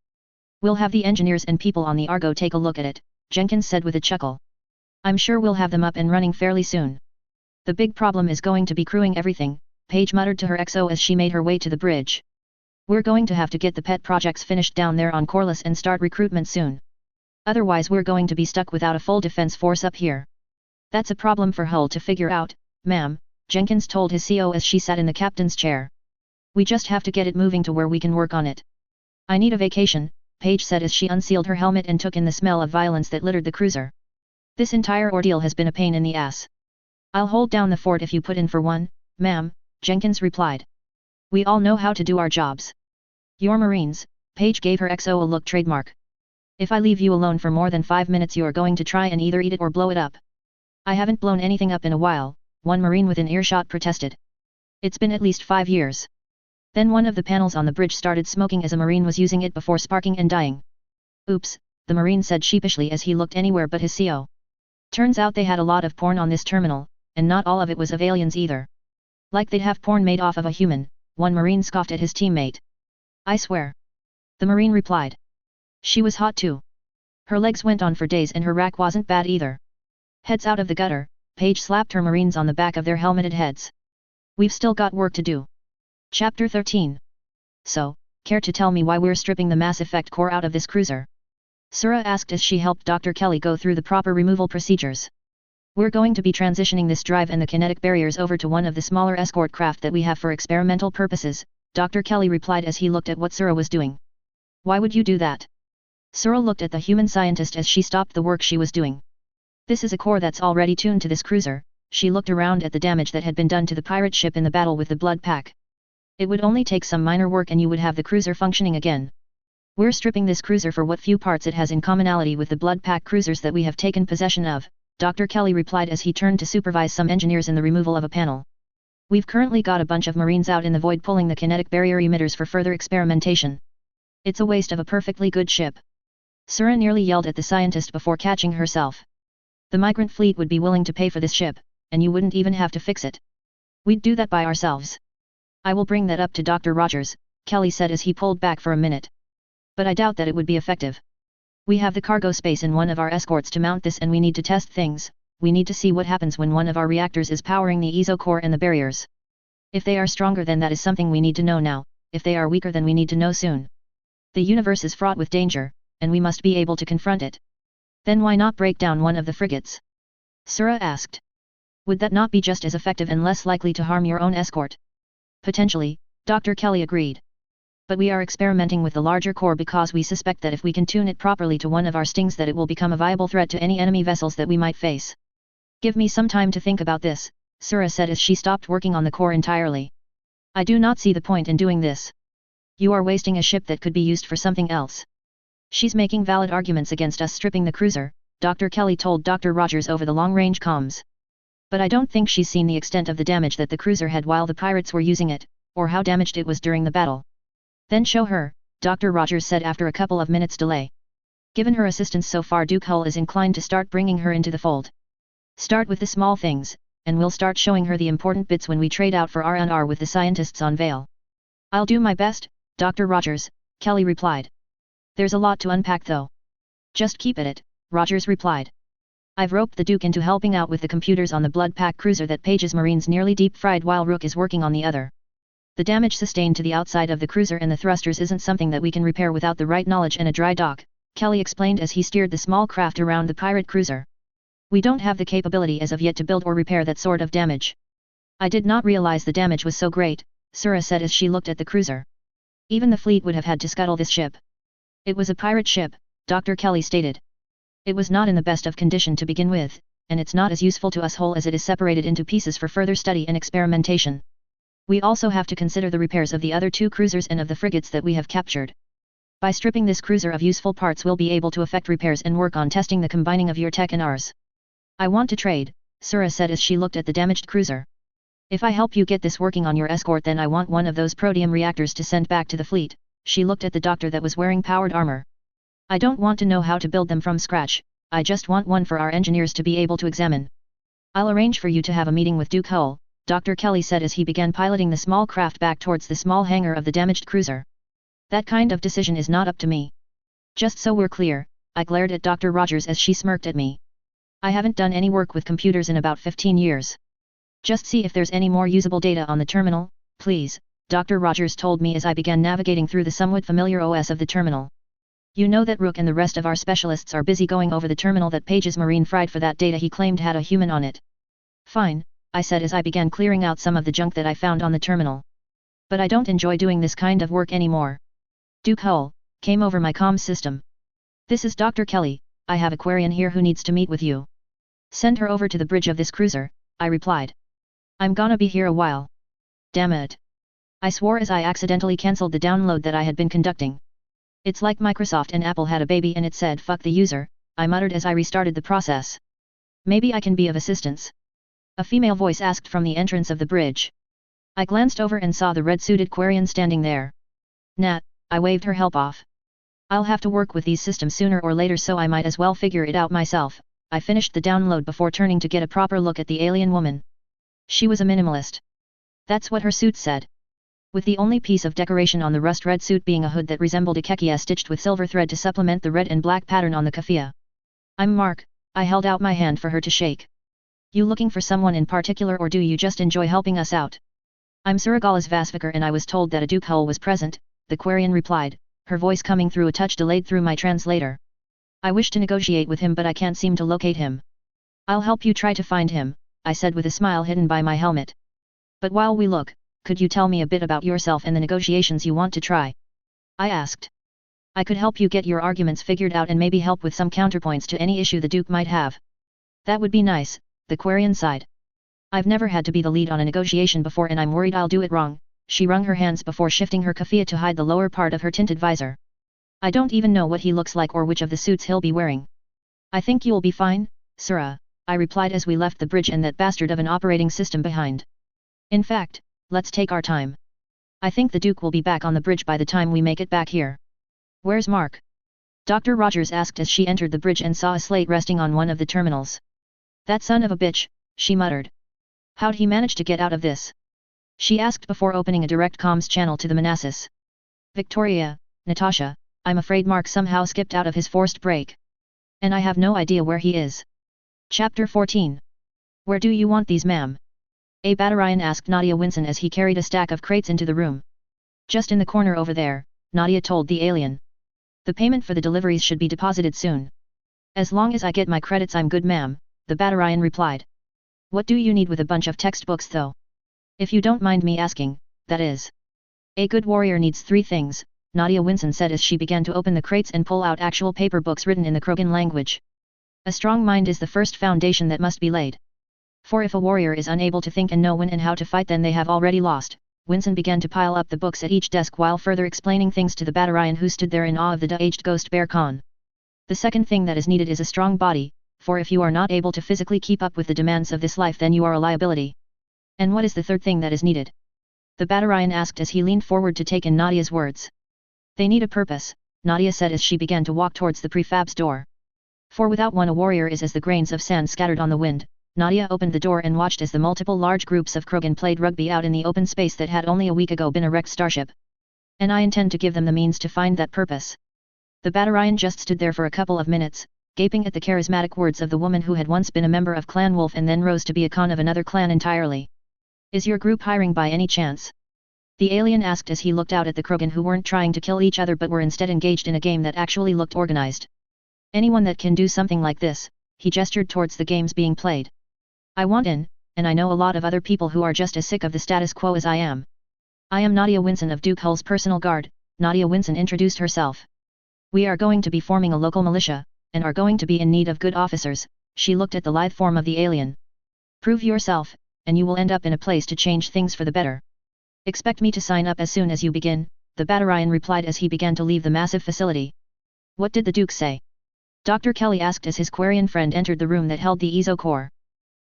We'll have the engineers and people on the Argo take a look at it, Jenkins said with a chuckle. I'm sure we'll have them up and running fairly soon. The big problem is going to be crewing everything, Paige muttered to her XO as she made her way to the bridge. We're going to have to get the pet projects finished down there on Corliss and start recruitment soon. Otherwise we're going to be stuck without a full defense force up here. That's a problem for Hull to figure out, ma'am, Jenkins told his CO as she sat in the captain's chair. We just have to get it moving to where we can work on it. I need a vacation, Paige said as she unsealed her helmet and took in the smell of violence that littered the cruiser. This entire ordeal has been a pain in the ass. I'll hold down the fort if you put in for one, ma'am, Jenkins replied. We all know how to do our jobs. You're Marines, Paige gave her XO a look trademark. If I leave you alone for more than 5 minutes you're going to try and either eat it or blow it up. I haven't blown anything up in a while, one Marine within earshot protested. It's been at least 5 years. Then one of the panels on the bridge started smoking as a Marine was using it before sparking and dying. Oops, the Marine said sheepishly as he looked anywhere but his CO. Turns out they had a lot of porn on this terminal, and not all of it was of aliens either. Like they'd have porn made off of a human, one Marine scoffed at his teammate. I swear. The Marine replied. She was hot too. Her legs went on for days and her rack wasn't bad either. Heads out of the gutter, Paige slapped her Marines on the back of their helmeted heads. We've still got work to do. Chapter 13. So, care to tell me why we're stripping the MassEffect core out of this cruiser? Sura asked as she helped Dr. Kelly go through the proper removal procedures. We're going to be transitioning this drive and the kinetic barriers over to one of the smaller escort craft that we have for experimental purposes, Dr. Kelly replied as he looked at what Sura was doing. Why would you do that? Sura looked at the human scientist as she stopped the work she was doing. This is a core that's already tuned to this cruiser, she looked around at the damage that had been done to the pirate ship in the battle with the Blood Pack. It would only take some minor work and you would have the cruiser functioning again. We're stripping this cruiser for what few parts it has in commonality with the blood pack cruisers that we have taken possession of, Dr. Kelly replied as he turned to supervise some engineers in the removal of a panel. We've currently got a bunch of Marines out in the void pulling the kinetic barrier emitters for further experimentation. It's a waste of a perfectly good ship. Sura nearly yelled at the scientist before catching herself. The migrant fleet would be willing to pay for this ship, and you wouldn't even have to fix it. We'd do that by ourselves. I will bring that up to Dr. Rogers, Kelly said as he pulled back for a minute. But I doubt that it would be effective. We have the cargo space in one of our escorts to mount this and we need to test things. We need to see what happens when one of our reactors is powering the ESO core and the barriers. If they are stronger, then that is something we need to know now. If they are weaker, then we need to know soon. The universe is fraught with danger, and we must be able to confront it. Then why not break down one of the frigates? Sura asked. Would that not be just as effective and less likely to harm your own escort? Potentially, Dr. Kelly agreed. But we are experimenting with the larger core because we suspect that if we can tune it properly to one of our stings, that it will become a viable threat to any enemy vessels that we might face. Give me some time to think about this, Sura said as she stopped working on the core entirely. I do not see the point in doing this. You are wasting a ship that could be used for something else. She's making valid arguments against us stripping the cruiser, Dr. Kelly told Dr. Rogers over the long-range comms. But I don't think she's seen the extent of the damage that the cruiser had while the pirates were using it, or how damaged it was during the battle. Then show her, Dr. Rogers said after a couple of minutes' delay. Given her assistance so far, Duke Hull is inclined to start bringing her into the fold. Start with the small things, and we'll start showing her the important bits when we trade out for R&R with the scientists on Vale. I'll do my best, Dr. Rogers, Kelly replied. There's a lot to unpack though. Just keep at it, Rogers replied. I've roped the Duke into helping out with the computers on the blood pack cruiser that Page's Marines nearly deep-fried while Rook is working on the other. The damage sustained to the outside of the cruiser and the thrusters isn't something that we can repair without the right knowledge and a dry dock, Kelly explained as he steered the small craft around the pirate cruiser. We don't have the capability as of yet to build or repair that sort of damage. I did not realize the damage was so great, Sura said as she looked at the cruiser. Even the fleet would have had to scuttle this ship. It was a pirate ship, Dr. Kelly stated. It was not in the best of condition to begin with, and it's not as useful to us whole as it is separated into pieces for further study and experimentation. We also have to consider the repairs of the other two cruisers and of the frigates that we have captured. By stripping this cruiser of useful parts, we'll be able to effect repairs and work on testing the combining of your tech and ours. I want to trade, Sura said as she looked at the damaged cruiser. If I help you get this working on your escort, then I want one of those protium reactors to send back to the fleet. She looked at the doctor that was wearing powered armor. I don't want to know how to build them from scratch, I just want one for our engineers to be able to examine. I'll arrange for you to have a meeting with Duke Hull, Dr. Kelly said as he began piloting the small craft back towards the small hangar of the damaged cruiser. That kind of decision is not up to me. Just so we're clear, I glared at Dr. Rogers as she smirked at me. I haven't done any work with computers in about 15 years. Just see if there's any more usable data on the terminal, please, Dr. Rogers told me as I began navigating through the somewhat familiar OS of the terminal. You know that Rook and the rest of our specialists are busy going over the terminal that Page's Marine fried for that data he claimed had a human on it. Fine, I said as I began clearing out some of the junk that I found on the terminal. But I don't enjoy doing this kind of work anymore. Duke Hull came over my comms system. This is Dr. Kelly, I have a Quarian here who needs to meet with you. Send her over to the bridge of this cruiser, I replied. I'm gonna be here a while. Damn it. I swore as I accidentally cancelled the download that I had been conducting. It's like Microsoft and Apple had a baby and it said fuck the user, I muttered as I restarted the process. Maybe I can be of assistance. A female voice asked from the entrance of the bridge. I glanced over and saw the red-suited Quarian standing there. Nat, I waved her help off. I'll have to work with these systems sooner or later, so I might as well figure it out myself. I finished the download before turning to get a proper look at the alien woman. She was a minimalist. That's what her suit said. With the only piece of decoration on the rust-red suit being a hood that resembled a keffiyeh stitched with silver thread to supplement the red and black pattern on the keffiyeh. I'm Mark, I held out my hand for her to shake. You looking for someone in particular, or do you just enjoy helping us out? I'm Suragalas Vasvikar and I was told that a Duke Hull was present, the Quarian replied, her voice coming through a touch delayed through my translator. I wish to negotiate with him but I can't seem to locate him. I'll help you try to find him, I said with a smile hidden by my helmet. But while we look, could you tell me a bit about yourself and the negotiations you want to try? I asked. I could help you get your arguments figured out and maybe help with some counterpoints to any issue the Duke might have. That would be nice, the Quarian sighed. I've never had to be the lead on a negotiation before and I'm worried I'll do it wrong. She wrung her hands before shifting her keffiyeh to hide the lower part of her tinted visor. I don't even know what he looks like or which of the suits he'll be wearing. I think you'll be fine, Sura, I replied as we left the bridge and that bastard of an operating system behind. In fact, let's take our time. I think the Duke will be back on the bridge by the time we make it back here. Where's Mark? Dr. Rogers asked as she entered the bridge and saw a slate resting on one of the terminals. That son of a bitch, she muttered. How'd he manage to get out of this? She asked before opening a direct comms channel to the Manassas. Victoria, Natasha, I'm afraid Mark somehow skipped out of his forced break. And I have no idea where he is. Chapter 14. Where do you want these, ma'am? A Battarian asked Nadia Winson as he carried a stack of crates into the room. Just in the corner over there, Nadia told the alien. The payment for the deliveries should be deposited soon. As long as I get my credits I'm good, ma'am, the Battarian replied. What do you need with a bunch of textbooks though? If you don't mind me asking, that is. A good warrior needs 3 things, Nadia Winson said as she began to open the crates and pull out actual paper books written in the Krogan language. A strong mind is the first foundation that must be laid. For if a warrior is unable to think and know when and how to fight, then they have already lost. Winson began to pile up the books at each desk while further explaining things to the Battarian who stood there in awe of the de-aged Ghost Bear Khan. The second thing that is needed is a strong body, for if you are not able to physically keep up with the demands of this life then you are a liability. And what is the third thing that is needed? The Battarian asked as he leaned forward to take in Nadia's words. They need a purpose, Nadia said as she began to walk towards the prefab's door. For without one a warrior is as the grains of sand scattered on the wind. Nadia opened the door and watched as the multiple large groups of Krogan played rugby out in the open space that had only a week ago been a wrecked starship. And I intend to give them the means to find that purpose. The Battarian just stood there for a couple of minutes, gaping at the charismatic words of the woman who had once been a member of Clan Wolf and then rose to be a Khan of another clan entirely. Is your group hiring by any chance? The alien asked as he looked out at the Krogan who weren't trying to kill each other but were instead engaged in a game that actually looked organized. Anyone that can do something like this, he gestured towards the games being played. I want in, and I know a lot of other people who are just as sick of the status quo as I am. I am Nadia Winson of Duke Hull's personal guard, Nadia Winson introduced herself. We are going to be forming a local militia, and are going to be in need of good officers, she looked at the lithe form of the alien. Prove yourself, and you will end up in a place to change things for the better. Expect me to sign up as soon as you begin, the Battarian replied as he began to leave the massive facility. What did the Duke say? Dr. Kelly asked as his Quarian friend entered the room that held the EZO core.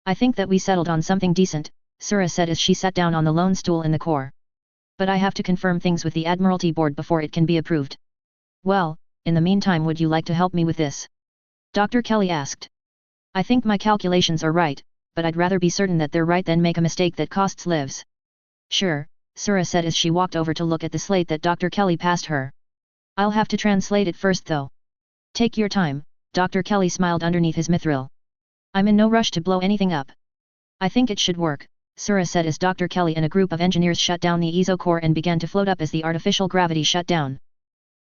I think that we settled on something decent, Sura said as she sat down on the lone stool in the core. But I have to confirm things with the Admiralty Board before it can be approved. Well, in the meantime would you like to help me with this? Dr. Kelly asked. I think my calculations are right, but I'd rather be certain that they're right than make a mistake that costs lives. Sure, Sura said as she walked over to look at the slate that Dr. Kelly passed her. I'll have to translate it first though. Take your time, Dr. Kelly smiled underneath his mithril. I'm in no rush to blow anything up. I think it should work, Sura said as Dr. Kelly and a group of engineers shut down the EZO core and began to float up as the artificial gravity shut down.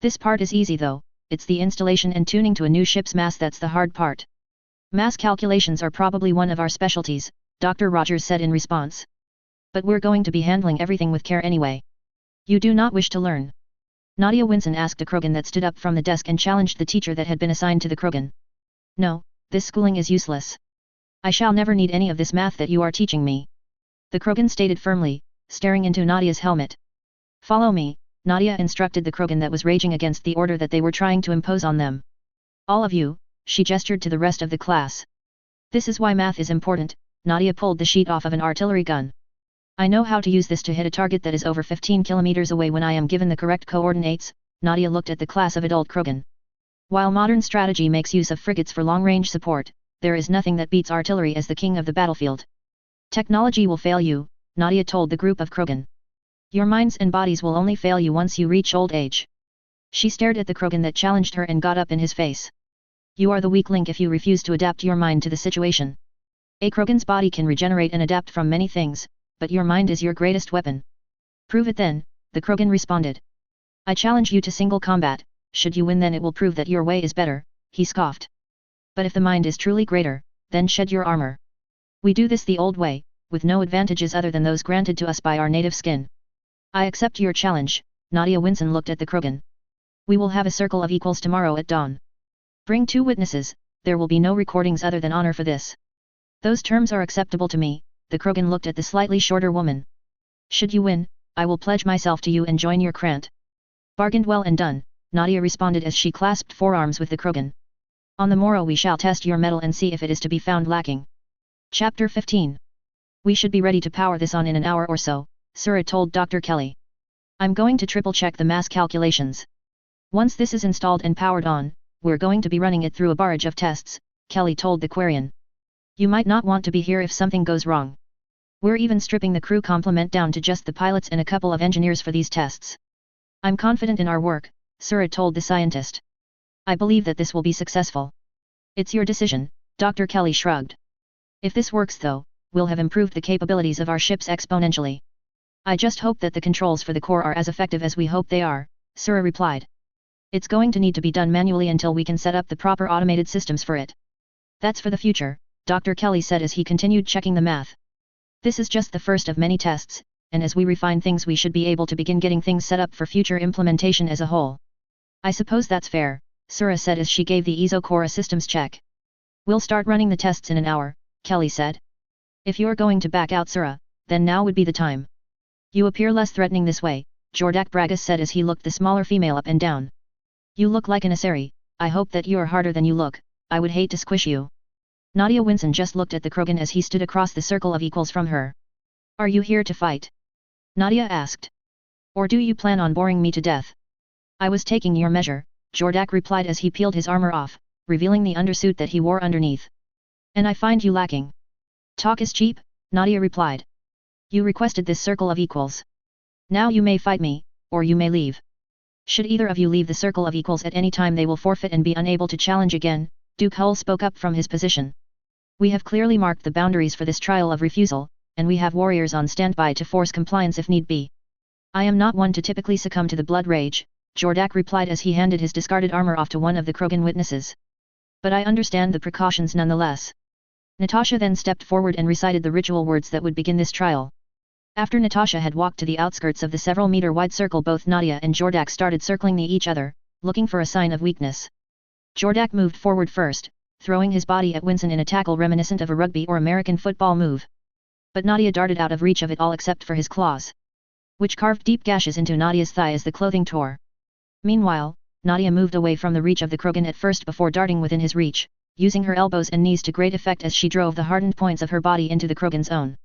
This part is easy though, it's the installation and tuning to a new ship's mass that's the hard part. Mass calculations are probably one of our specialties, Dr. Rogers said in response. But we're going to be handling everything with care anyway. You do not wish to learn? Nadia Winson asked a Krogan that stood up from the desk and challenged the teacher that had been assigned to the Krogan. No, this schooling is useless. I shall never need any of this math that you are teaching me. The Krogan stated firmly, staring into Nadia's helmet. Follow me, Nadia instructed the Krogan that was raging against the order that they were trying to impose on them. All of you, she gestured to the rest of the class. This is why math is important, Nadia pulled the sheet off of an artillery gun. I know how to use this to hit a target that is over 15 kilometers away when I am given the correct coordinates, Nadia looked at the class of adult Krogan. While modern strategy makes use of frigates for long-range support, there is nothing that beats artillery as the king of the battlefield. Technology will fail you, Nadia told the group of Krogan. Your minds and bodies will only fail you once you reach old age. She stared at the Krogan that challenged her and got up in his face. You are the weak link if you refuse to adapt your mind to the situation. A Krogan's body can regenerate and adapt from many things, but your mind is your greatest weapon. Prove it then, the Krogan responded. I challenge you to single combat, should you win then it will prove that your way is better, he scoffed. But if the mind is truly greater, then shed your armor. We do this the old way, with no advantages other than those granted to us by our native skin. I accept your challenge, Nadia Winson looked at the Krogan. We will have a circle of equals tomorrow at dawn. Bring 2 witnesses, there will be no recordings other than honor for this. Those terms are acceptable to me, the Krogan looked at the slightly shorter woman. Should you win, I will pledge myself to you and join your krant. Bargained well and done, Nadia responded as she clasped forearms with the Krogan. On the morrow we shall test your metal and see if it is to be found lacking. Chapter 15. We should be ready to power this on in an hour or so, Surya told Dr. Kelly. I'm going to triple check the mass calculations. Once this is installed and powered on, we're going to be running it through a barrage of tests, Kelly told the Quarian. You might not want to be here if something goes wrong. We're even stripping the crew complement down to just the pilots and a couple of engineers for these tests. I'm confident in our work, Surya told the scientist. I believe that this will be successful. It's your decision, Dr. Kelly shrugged. If this works though, we'll have improved the capabilities of our ships exponentially. I just hope that the controls for the core are as effective as we hope they are, Surya replied. It's going to need to be done manually until we can set up the proper automated systems for it. That's for the future, Dr. Kelly said as he continued checking the math. This is just the first of many tests, and as we refine things we should be able to begin getting things set up for future implementation as a whole. I suppose that's fair, Surya said as she gave the ESO core a systems check. We'll start running the tests in an hour, Kelly said. If you're going to back out Surya, then now would be the time. You appear less threatening this way, Jordak Bragas said as he looked the smaller female up and down. You look like an Asari, I hope that you're harder than you look, I would hate to squish you. Nadia Winson just looked at the Krogan as he stood across the circle of equals from her. Are you here to fight? Nadia asked. Or do you plan on boring me to death? I was taking your measure, Jordak replied as he peeled his armor off, revealing the undersuit that he wore underneath. And I find you lacking. Talk is cheap, Nadia replied. You requested this circle of equals. Now you may fight me, or you may leave. Should either of you leave the circle of equals at any time they will forfeit and be unable to challenge again, Duke Hull spoke up from his position. We have clearly marked the boundaries for this trial of refusal, and we have warriors on standby to force compliance if need be. I am not one to typically succumb to the blood rage, Jordak replied as he handed his discarded armor off to one of the Krogan witnesses. But I understand the precautions nonetheless. Natasha then stepped forward and recited the ritual words that would begin this trial. After Natasha had walked to the outskirts of the several-meter-wide circle both Nadia and Jordak started circling each other, looking for a sign of weakness. Jordak moved forward first, throwing his body at Winson in a tackle reminiscent of a rugby or American football move. But Nadia darted out of reach of it all except for his claws, which carved deep gashes into Nadia's thigh as the clothing tore. Meanwhile, Nadia moved away from the reach of the Krogan at first before darting within his reach, using her elbows and knees to great effect as she drove the hardened points of her body into the Krogan's own,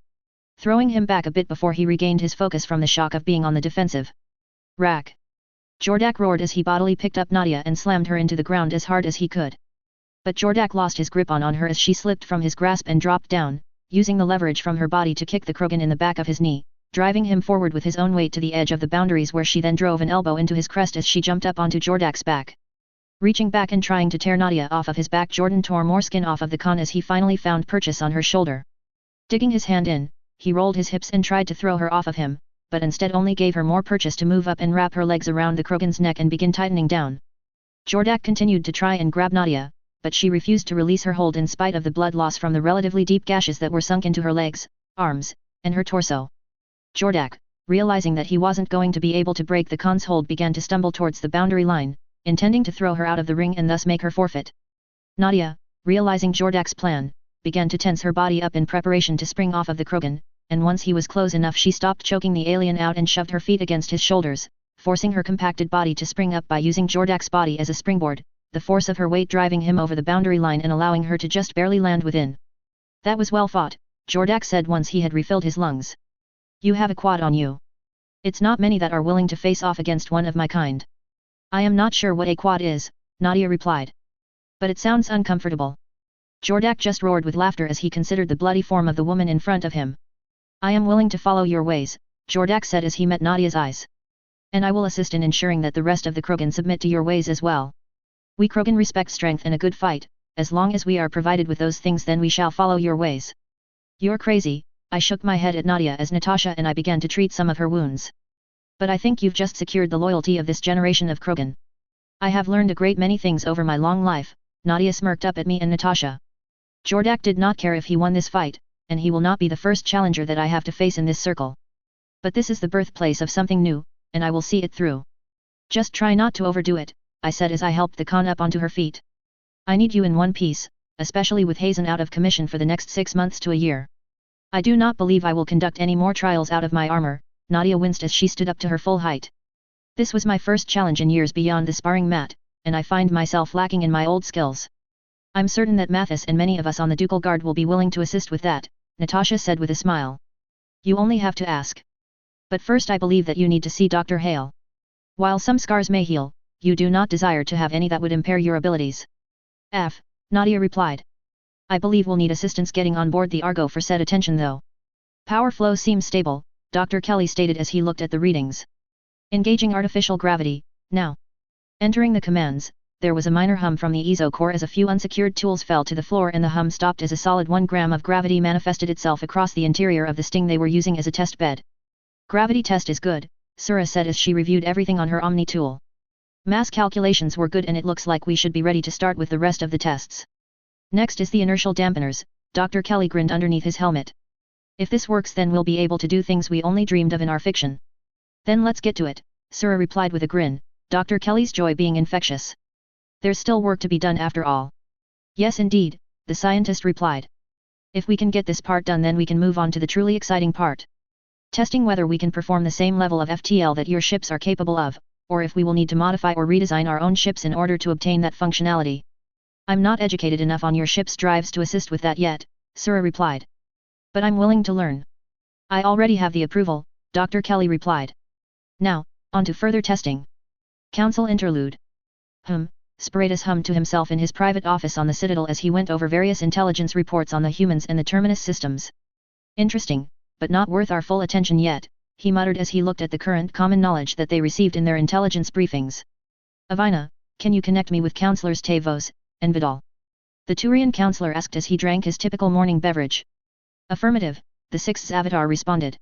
throwing him back a bit before he regained his focus from the shock of being on the defensive. Rack! Jordak roared as he bodily picked up Nadia and slammed her into the ground as hard as he could. But Jordak lost his grip on her as she slipped from his grasp and dropped down, using the leverage from her body to kick the Krogan in the back of his knee, driving him forward with his own weight to the edge of the boundaries where she then drove an elbow into his crest as she jumped up onto Jordak's back. Reaching back and trying to tear Nadia off of his back, Jordan tore more skin off of the con as he finally found purchase on her shoulder. Digging his hand in, he rolled his hips and tried to throw her off of him, but instead only gave her more purchase to move up and wrap her legs around the Krogan's neck and begin tightening down. Jordak continued to try and grab Nadia, but she refused to release her hold in spite of the blood loss from the relatively deep gashes that were sunk into her legs, arms, and her torso. Jordak, realizing that he wasn't going to be able to break the con's hold, began to stumble towards the boundary line, intending to throw her out of the ring and thus make her forfeit. Nadia, realizing Jordak's plan, began to tense her body up in preparation to spring off of the Krogan, and once he was close enough she stopped choking the alien out and shoved her feet against his shoulders, forcing her compacted body to spring up by using Jordak's body as a springboard, the force of her weight driving him over the boundary line and allowing her to just barely land within. That was well fought, Jordak said once he had refilled his lungs. You have a quad on you. It's not many that are willing to face off against one of my kind. I am not sure what a quad is, Nadia replied. But it sounds uncomfortable. Jordak just roared with laughter as he considered the bloody form of the woman in front of him. I am willing to follow your ways, Jordak said as he met Nadia's eyes. And I will assist in ensuring that the rest of the Krogan submit to your ways as well. We Krogan respect strength and a good fight, as long as we are provided with those things then we shall follow your ways. You're crazy, I shook my head at Nadia as Natasha and I began to treat some of her wounds. But I think you've just secured the loyalty of this generation of Krogan. I have learned a great many things over my long life, Nadia smirked up at me and Natasha. Jordak did not care if he won this fight, and he will not be the first challenger that I have to face in this circle. But this is the birthplace of something new, and I will see it through. Just try not to overdo it, I said as I helped the con up onto her feet. I need you in one piece, especially with Hazen out of commission for the next 6 months to a year. I do not believe I will conduct any more trials out of my armor, Nadia winced as she stood up to her full height. This was my first challenge in years beyond the sparring mat, and I find myself lacking in my old skills. I'm certain that Mathis and many of us on the Ducal Guard will be willing to assist with that, Natasha said with a smile. You only have to ask. But first I believe that you need to see Dr. Hale. While some scars may heal, you do not desire to have any that would impair your abilities. Nadia replied. I believe we'll need assistance getting on board the Argo for said attention though. Power flow seems stable, Dr. Kelly stated as he looked at the readings. Engaging artificial gravity, now. Entering the commands, there was a minor hum from the EZO core as a few unsecured tools fell to the floor and the hum stopped as a solid 1 gram of gravity manifested itself across the interior of the Sting they were using as a test bed. Gravity test is good, Sura said as she reviewed everything on her Omni tool. Mass calculations were good and it looks like we should be ready to start with the rest of the tests. Next is the inertial dampeners, Dr. Kelly grinned underneath his helmet. If this works then we'll be able to do things we only dreamed of in our fiction. Then let's get to it, Sura replied with a grin, Dr. Kelly's joy being infectious. There's still work to be done after all. Yes indeed, the scientist replied. If we can get this part done then we can move on to the truly exciting part. Testing whether we can perform the same level of FTL that your ships are capable of, or if we will need to modify or redesign our own ships in order to obtain that functionality. I'm not educated enough on your ship's drives to assist with that yet, Sura replied. But I'm willing to learn. I already have the approval, Dr. Kelly replied. Now, on to further testing. Council interlude. Sparatus hummed to himself in his private office on the Citadel as he went over various intelligence reports on the humans and the Terminus systems. Interesting, but not worth our full attention yet, he muttered as he looked at the current common knowledge that they received in their intelligence briefings. Avina, can you connect me with Councillors Tavos and Vidal? The Turian councillor asked as he drank his typical morning beverage. Affirmative, the sixth avatar responded.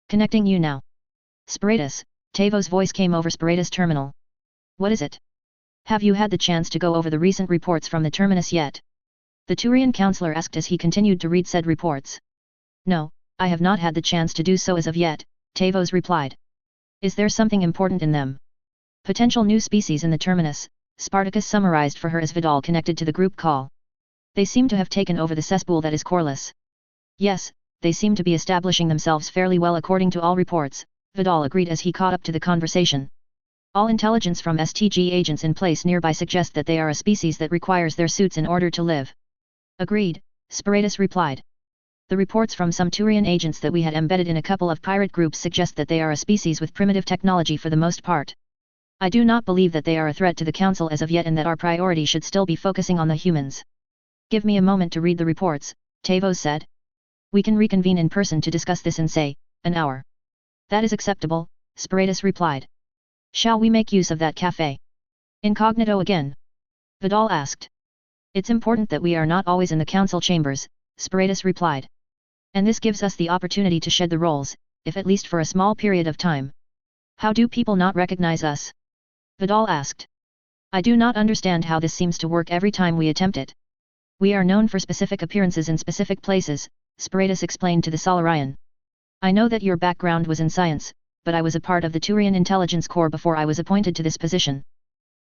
Connecting you now. Sparatus, Tavos' voice came over Sparatus' terminal. What is it? Have you had the chance to go over the recent reports from the Terminus yet? The Turian councillor asked as he continued to read said reports. No, I have not had the chance to do so as of yet, Tavos replied. Is there something important in them? Potential new species in the Terminus, Spartacus summarized for her as Vidal connected to the group call. They seem to have taken over the cesspool that is coreless. Yes, they seem to be establishing themselves fairly well according to all reports, Vidal agreed as he caught up to the conversation. All intelligence from STG agents in place nearby suggest that they are a species that requires their suits in order to live. Agreed, Sparatus replied. The reports from some Turian agents that we had embedded in a couple of pirate groups suggest that they are a species with primitive technology for the most part. I do not believe that they are a threat to the Council as of yet and that our priority should still be focusing on the humans. Give me a moment to read the reports, Tavos said. We can reconvene in person to discuss this in say, an hour. That is acceptable, Sparatus replied. Shall we make use of that cafe? Incognito again? Vidal asked. It's important that we are not always in the council chambers, Sparatus replied. And this gives us the opportunity to shed the roles, if at least for a small period of time. How do people not recognize us? Vidal asked. I do not understand how this seems to work every time we attempt it. We are known for specific appearances in specific places, Sparatus explained to the Solarian. I know that your background was in science, but I was a part of the Turian Intelligence Corps before I was appointed to this position.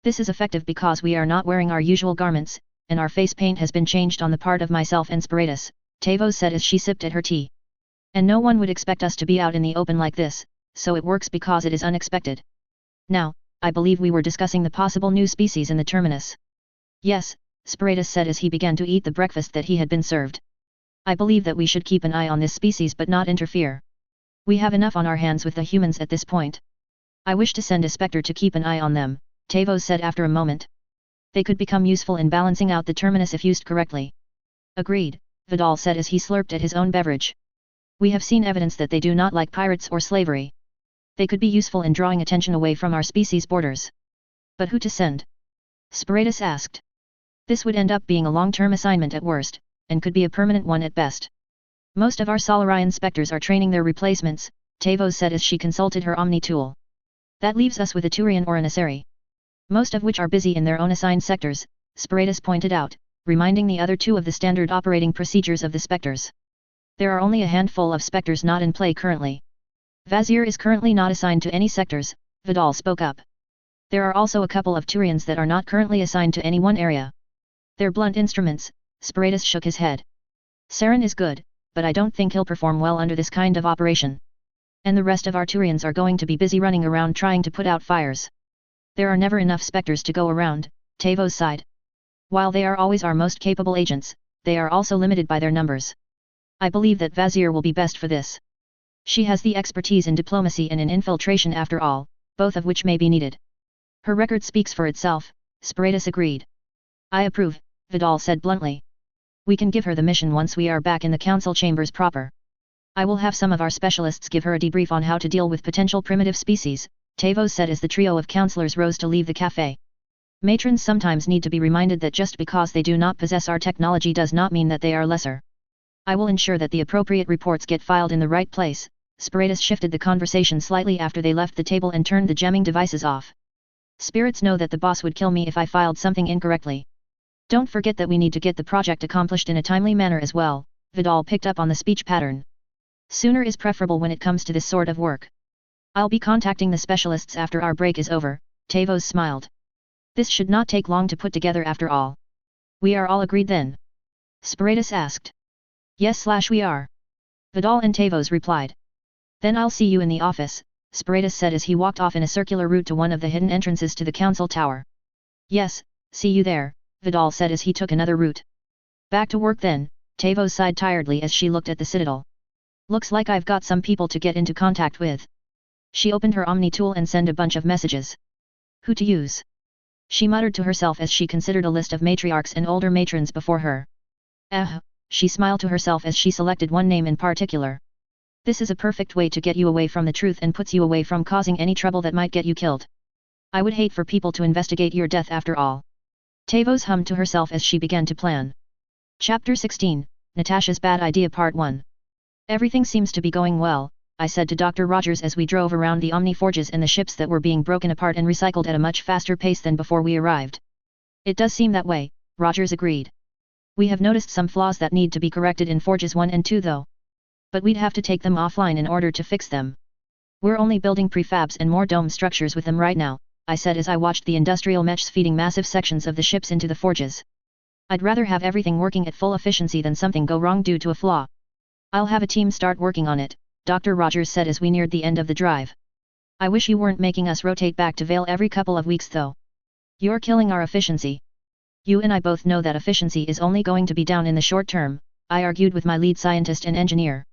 This is effective because we are not wearing our usual garments, and our face paint has been changed on the part of myself and Sparatus, Tavos said as she sipped at her tea. And no one would expect us to be out in the open like this, so it works because it is unexpected. Now, I believe we were discussing the possible new species in the Terminus. Yes, Sparatus said as he began to eat the breakfast that he had been served. I believe that we should keep an eye on this species but not interfere. We have enough on our hands with the humans at this point. I wish to send a Spectre to keep an eye on them, Tavos said after a moment. They could become useful in balancing out the Terminus if used correctly. Agreed, Vidal said as he slurped at his own beverage. We have seen evidence that they do not like pirates or slavery. They could be useful in drawing attention away from our species' borders. But who to send? Sparatus asked. This would end up being a long-term assignment at worst, and could be a permanent one at best. Most of our Solarian Spectres are training their replacements, Tavos said as she consulted her Omni tool. That leaves us with a Turian or an Asari. Most of which are busy in their own assigned sectors, Sparatus pointed out, reminding the other two of the standard operating procedures of the Spectres. There are only a handful of Spectres not in play currently. Vazir is currently not assigned to any sectors, Vidal spoke up. There are also a couple of Turians that are not currently assigned to any one area. They're blunt instruments, Sparatus shook his head. Saren is good, but I don't think he'll perform well under this kind of operation. And the rest of our Turians are going to be busy running around trying to put out fires. There are never enough specters to go around, Tavos sighed. While they are always our most capable agents, they are also limited by their numbers. I believe that Vazir will be best for this. She has the expertise in diplomacy and in infiltration after all, both of which may be needed. Her record speaks for itself, Spiratus agreed. I approve, Vidal said bluntly. We can give her the mission once we are back in the council chambers proper. I will have some of our specialists give her a debrief on how to deal with potential primitive species, Tavos said as the trio of counselors rose to leave the cafe. Matrons sometimes need to be reminded that just because they do not possess our technology does not mean that they are lesser. I will ensure that the appropriate reports get filed in the right place. Spiratus shifted the conversation slightly after they left the table and turned the jamming devices off. Spirits know that the boss would kill me if I filed something incorrectly. Don't forget that we need to get the project accomplished in a timely manner as well, Vidal picked up on the speech pattern. Sooner is preferable when it comes to this sort of work. I'll be contacting the specialists after our break is over, Tavos smiled. This should not take long to put together after all. We are all agreed then? Spiratus asked. Yes/we are. Vidal and Tavos replied. Then I'll see you in the office, Spiratus said as he walked off in a circular route to one of the hidden entrances to the council tower. Yes, see you there, Vidal said as he took another route. Back to work then, Tavos sighed tiredly as she looked at the citadel. Looks like I've got some people to get into contact with. She opened her Omni tool and sent a bunch of messages. Who to use? She muttered to herself as she considered a list of matriarchs and older matrons before her. She smiled to herself as she selected one name in particular. This is a perfect way to get you away from the truth and puts you away from causing any trouble that might get you killed. I would hate for people to investigate your death after all. Tavos hummed to herself as she began to plan. Chapter 16, Natasha's Bad Idea Part 1. Everything seems to be going well, I said to Dr. Rogers as we drove around the Omni forges and the ships that were being broken apart and recycled at a much faster pace than before we arrived. It does seem that way, Rogers agreed. We have noticed some flaws that need to be corrected in Forges 1 and 2 though. But we'd have to take them offline in order to fix them. We're only building prefabs and more dome structures with them right now, I said as I watched the industrial mechs feeding massive sections of the ships into the forges. I'd rather have everything working at full efficiency than something go wrong due to a flaw. I'll have a team start working on it, Dr. Rogers said as we neared the end of the drive. I wish you weren't making us rotate back to Vale every couple of weeks though. You're killing our efficiency. You and I both know that efficiency is only going to be down in the short term, I argued with my lead scientist and engineer.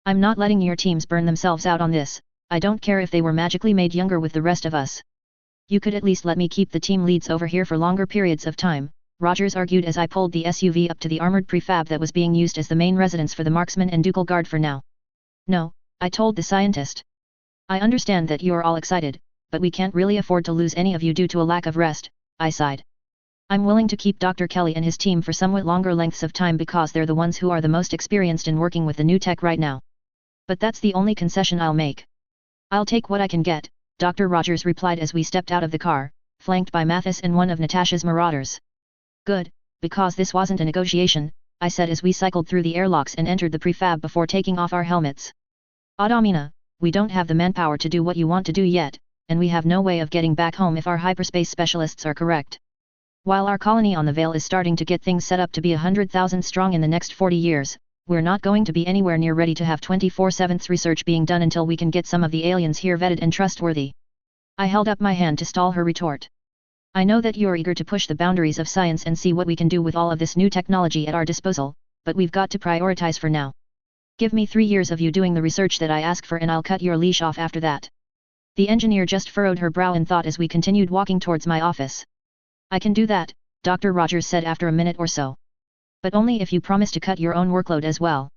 I'm not letting your teams burn themselves out on this, I don't care if they were magically made younger with the rest of us. You could at least let me keep the team leads over here for longer periods of time, Rogers argued as I pulled the SUV up to the armored prefab that was being used as the main residence for the marksman and ducal guard for now. No, I told the scientist. I understand that you're all excited, but we can't really afford to lose any of you due to a lack of rest, I sighed. I'm willing to keep Dr. Kelly and his team for somewhat longer lengths of time because they're the ones who are the most experienced in working with the new tech right now. But that's the only concession I'll make. I'll take what I can get, Dr. Rogers replied as we stepped out of the car, flanked by Mathis and one of Natasha's marauders. Good, because this wasn't a negotiation, I said as we cycled through the airlocks and entered the prefab before taking off our helmets. Adamina, we don't have the manpower to do what you want to do yet, and we have no way of getting back home if our hyperspace specialists are correct. While our colony on the Vale is starting to get things set up to be 100,000 strong in the next 40 years, we're not going to be anywhere near ready to have 24/7 research being done until we can get some of the aliens here vetted and trustworthy. I held up my hand to stall her retort. I know that you're eager to push the boundaries of science and see what we can do with all of this new technology at our disposal, but we've got to prioritize for now. Give me 3 years of you doing the research that I ask for and I'll cut your leash off after that. The engineer just furrowed her brow in thought as we continued walking towards my office. I can do that, Dr. Rogers said after a minute or so. But only if you promise to cut your own workload as well.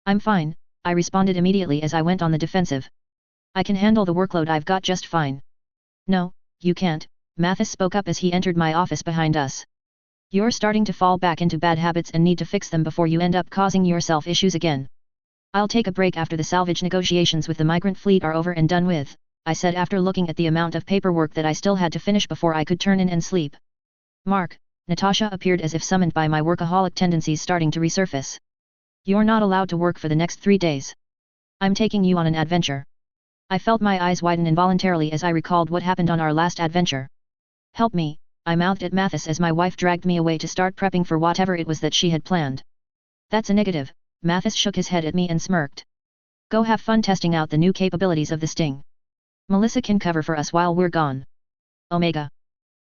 I'm fine, I responded immediately as I went on the defensive. I can handle the workload I've got just fine. No, you can't, Mathis spoke up as he entered my office behind us. You're starting to fall back into bad habits and need to fix them before you end up causing yourself issues again. I'll take a break after the salvage negotiations with the migrant fleet are over and done with, I said after looking at the amount of paperwork that I still had to finish before I could turn in and sleep. Mark, Natasha appeared as if summoned by my workaholic tendencies starting to resurface. You're not allowed to work for the next 3 days. I'm taking you on an adventure. I felt my eyes widen involuntarily as I recalled what happened on our last adventure. Help me, I mouthed at Mathis as my wife dragged me away to start prepping for whatever it was that she had planned. That's a negative, Mathis shook his head at me and smirked. Go have fun testing out the new capabilities of the sting. Melissa can cover for us while we're gone. Omega.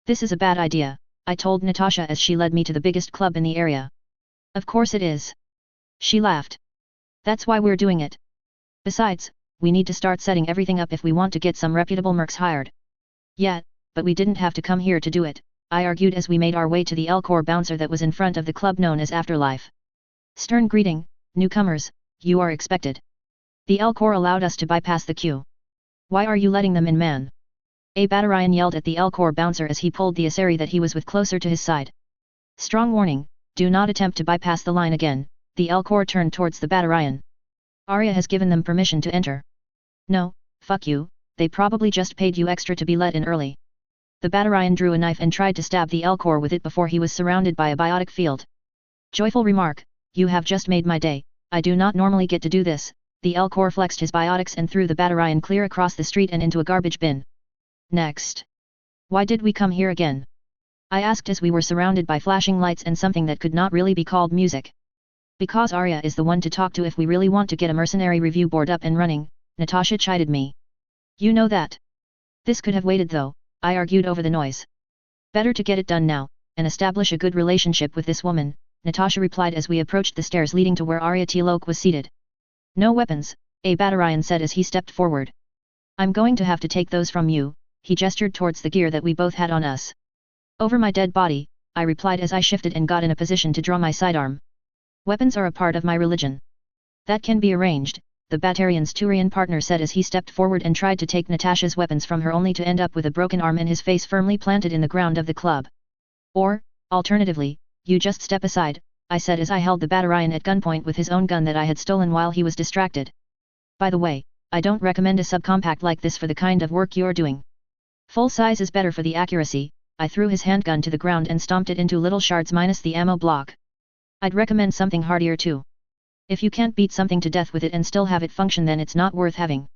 This is a bad idea, I told Natasha as she led me to the biggest club in the area. Of course it is. She laughed. That's why we're doing it. Besides, we need to start setting everything up if we want to get some reputable mercs hired. Yeah, but we didn't have to come here to do it, I argued as we made our way to the L-Corps bouncer that was in front of the club known as Afterlife. Stern greeting, newcomers, you are expected. The L-Corps allowed us to bypass the queue. Why are you letting them in, man? A Battalion yelled at the L-Corps bouncer as he pulled the Asari that he was with closer to his side. Strong warning, do not attempt to bypass the line again, the L-Corps turned towards the Battalion. Arya has given them permission to enter. No, fuck you, they probably just paid you extra to be let in early. The Battalion drew a knife and tried to stab the L-Corps with it before he was surrounded by a biotic field. Joyful remark, you have just made my day, I do not normally get to do this. The L-Corps flexed his biotics and threw the Battalion clear across the street and into a garbage bin. Next. Why did we come here again? I asked as we were surrounded by flashing lights and something that could not really be called music. Because Arya is the one to talk to if we really want to get a mercenary review board up and running, Natasha chided me. You know that. This could have waited though, I argued over the noise. Better to get it done now, and establish a good relationship with this woman, Natasha replied as we approached the stairs leading to where Arya T-Loke was seated. No weapons, a Battalion said as he stepped forward. I'm going to have to take those from you, he gestured towards the gear that we both had on us. Over my dead body, I replied as I shifted and got in a position to draw my sidearm. Weapons are a part of my religion. That can be arranged, the Batarian's Turian partner said as he stepped forward and tried to take Natasha's weapons from her only to end up with a broken arm and his face firmly planted in the ground of the club. Or, alternatively, you just step aside, I said as I held the Battalion at gunpoint with his own gun that I had stolen while he was distracted. By the way, I don't recommend a subcompact like this for the kind of work you're doing. Full size is better for the accuracy. I threw his handgun to the ground and stomped it into little shards minus the ammo block. I'd recommend something hardier too. If you can't beat something to death with it and still have it function, then it's not worth having.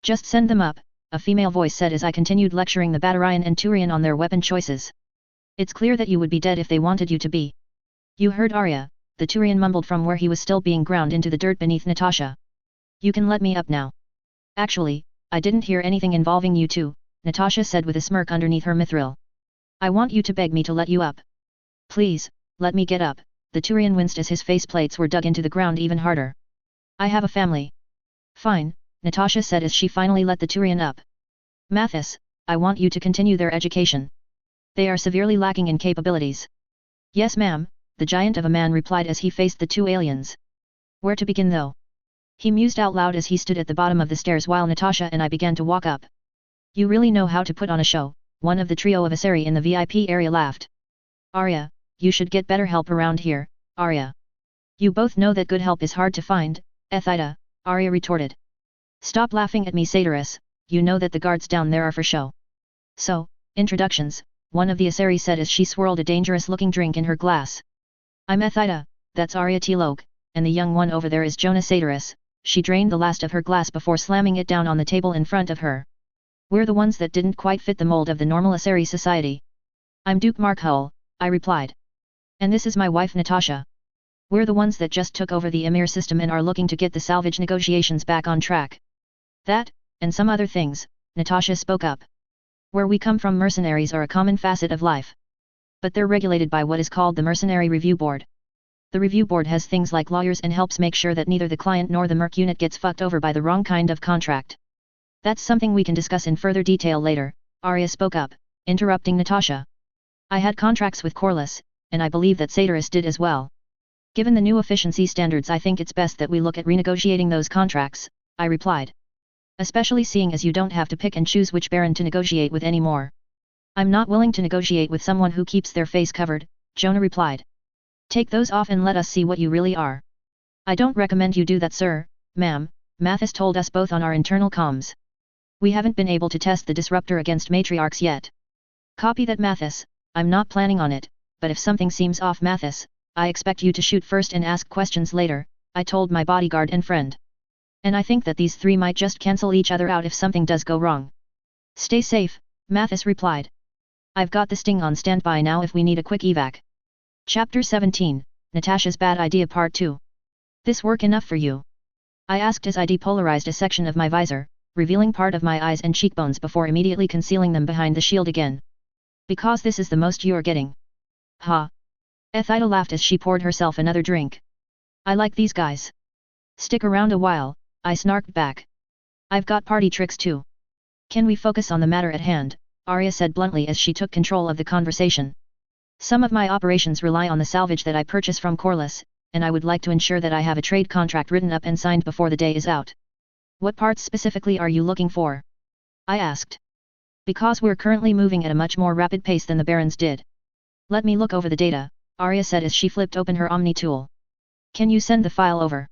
Just send them up, a female voice said as I continued lecturing the Battalion and Turian on their weapon choices. It's clear that you would be dead if they wanted you to be. You heard Arya, the Turian mumbled from where he was still being ground into the dirt beneath Natasha. You can let me up now. Actually, I didn't hear anything involving you two, Natasha said with a smirk underneath her mithril. I want you to beg me to let you up. Please, let me get up, the Turian winced as his faceplates were dug into the ground even harder. I have a family. Fine, Natasha said as she finally let the Turian up. Mathis, I want you to continue their education. They are severely lacking in capabilities. Yes ma'am, the giant of a man replied as he faced the two aliens. Where to begin though? He mused out loud as he stood at the bottom of the stairs while Natasha and I began to walk up. You really know how to put on a show, one of the trio of Asari in the VIP area laughed. Arya, you should get better help around here, Arya. You both know that good help is hard to find, Ethida, Arya retorted. Stop laughing at me, Satyris, you know that the guards down there are for show. So, introductions, one of the Asari said as she swirled a dangerous-looking drink in her glass. I'm Ethida, that's Arya T-Loke, and the young one over there is Jonah Satyris. She drained the last of her glass before slamming it down on the table in front of her. We're the ones that didn't quite fit the mold of the normal Asari society. I'm Duke Markhull, I replied. And this is my wife Natasha. We're the ones that just took over the Emir system and are looking to get the salvage negotiations back on track. That, and some other things, Natasha spoke up. Where we come from, mercenaries are a common facet of life. But they're regulated by what is called the Mercenary Review Board. The review board has things like lawyers and helps make sure that neither the client nor the merc unit gets fucked over by the wrong kind of contract. That's something we can discuss in further detail later, Arya spoke up, interrupting Natasha. I had contracts with Corliss, and I believe that Satyris did as well. Given the new efficiency standards, I think it's best that we look at renegotiating those contracts, I replied. Especially seeing as you don't have to pick and choose which baron to negotiate with anymore. I'm not willing to negotiate with someone who keeps their face covered, Jonah replied. Take those off and let us see what you really are. I don't recommend you do that, sir, ma'am, Mathis told us both on our internal comms. We haven't been able to test the disruptor against matriarchs yet. Copy that, Mathis, I'm not planning on it, but if something seems off, Mathis, I expect you to shoot first and ask questions later, I told my bodyguard and friend. And I think that these three might just cancel each other out if something does go wrong. Stay safe, Mathis replied. I've got the Sting on standby now if we need a quick evac. Chapter 17, Natasha's Bad Idea Part 2. This work enough for you? I asked as I depolarized a section of my visor, revealing part of my eyes and cheekbones before immediately concealing them behind the shield again. Because this is the most you're getting. Ha! Ethida laughed as she poured herself another drink. I like these guys. Stick around a while, I snarked back. I've got party tricks too. Can we focus on the matter at hand, Arya said bluntly as she took control of the conversation. Some of my operations rely on the salvage that I purchase from Corliss, and I would like to ensure that I have a trade contract written up and signed before the day is out. What parts specifically are you looking for? I asked. Because we're currently moving at a much more rapid pace than the Barons did. Let me look over the data, Arya said as she flipped open her Omni tool. Can you send the file over?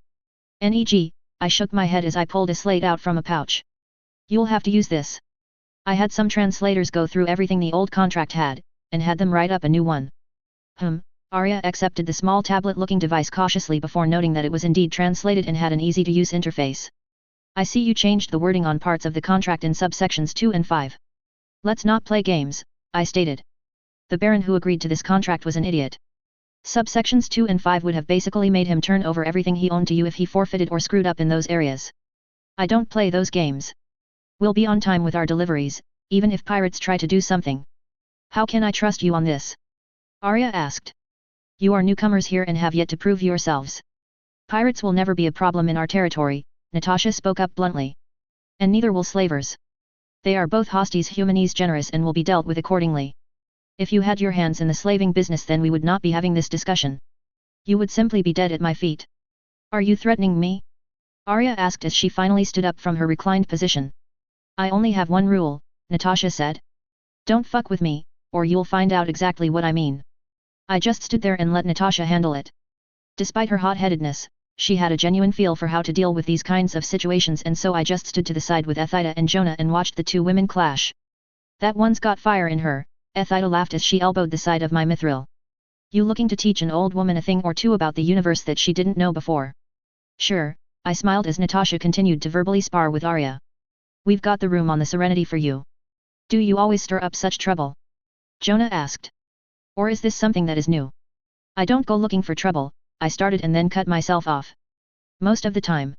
NEG, I shook my head as I pulled a slate out from a pouch. You'll have to use this. I had some translators go through everything the old contract had, and had them write up a new one. Arya accepted the small tablet-looking device cautiously before noting that it was indeed translated and had an easy-to-use interface. I see you changed the wording on parts of the contract in subsections 2 and 5. Let's not play games, I stated. The Baron who agreed to this contract was an idiot. Subsections 2 and 5 would have basically made him turn over everything he owned to you if he forfeited or screwed up in those areas. I don't play those games. We'll be on time with our deliveries, even if pirates try to do something. How can I trust you on this? Arya asked. You are newcomers here and have yet to prove yourselves. Pirates will never be a problem in our territory, Natasha spoke up bluntly. And neither will slavers. They are both hostes humanis generis and will be dealt with accordingly. If you had your hands in the slaving business then we would not be having this discussion. You would simply be dead at my feet. Are you threatening me? Arya asked as she finally stood up from her reclined position. I only have one rule, Natasha said. Don't fuck with me, or you'll find out exactly what I mean. I just stood there and let Natasha handle it. Despite her hot-headedness, she had a genuine feel for how to deal with these kinds of situations and so I just stood to the side with Ethida and Jonah and watched the two women clash. That one's got fire in her, Ethida laughed as she elbowed the side of my mithril. You looking to teach an old woman a thing or two about the universe that she didn't know before? Sure, I smiled as Natasha continued to verbally spar with Arya. We've got the room on the Serenity for you. Do you always stir up such trouble? Jonah asked. Or is this something that is new? I don't go looking for trouble, I started and then cut myself off. Most of the time.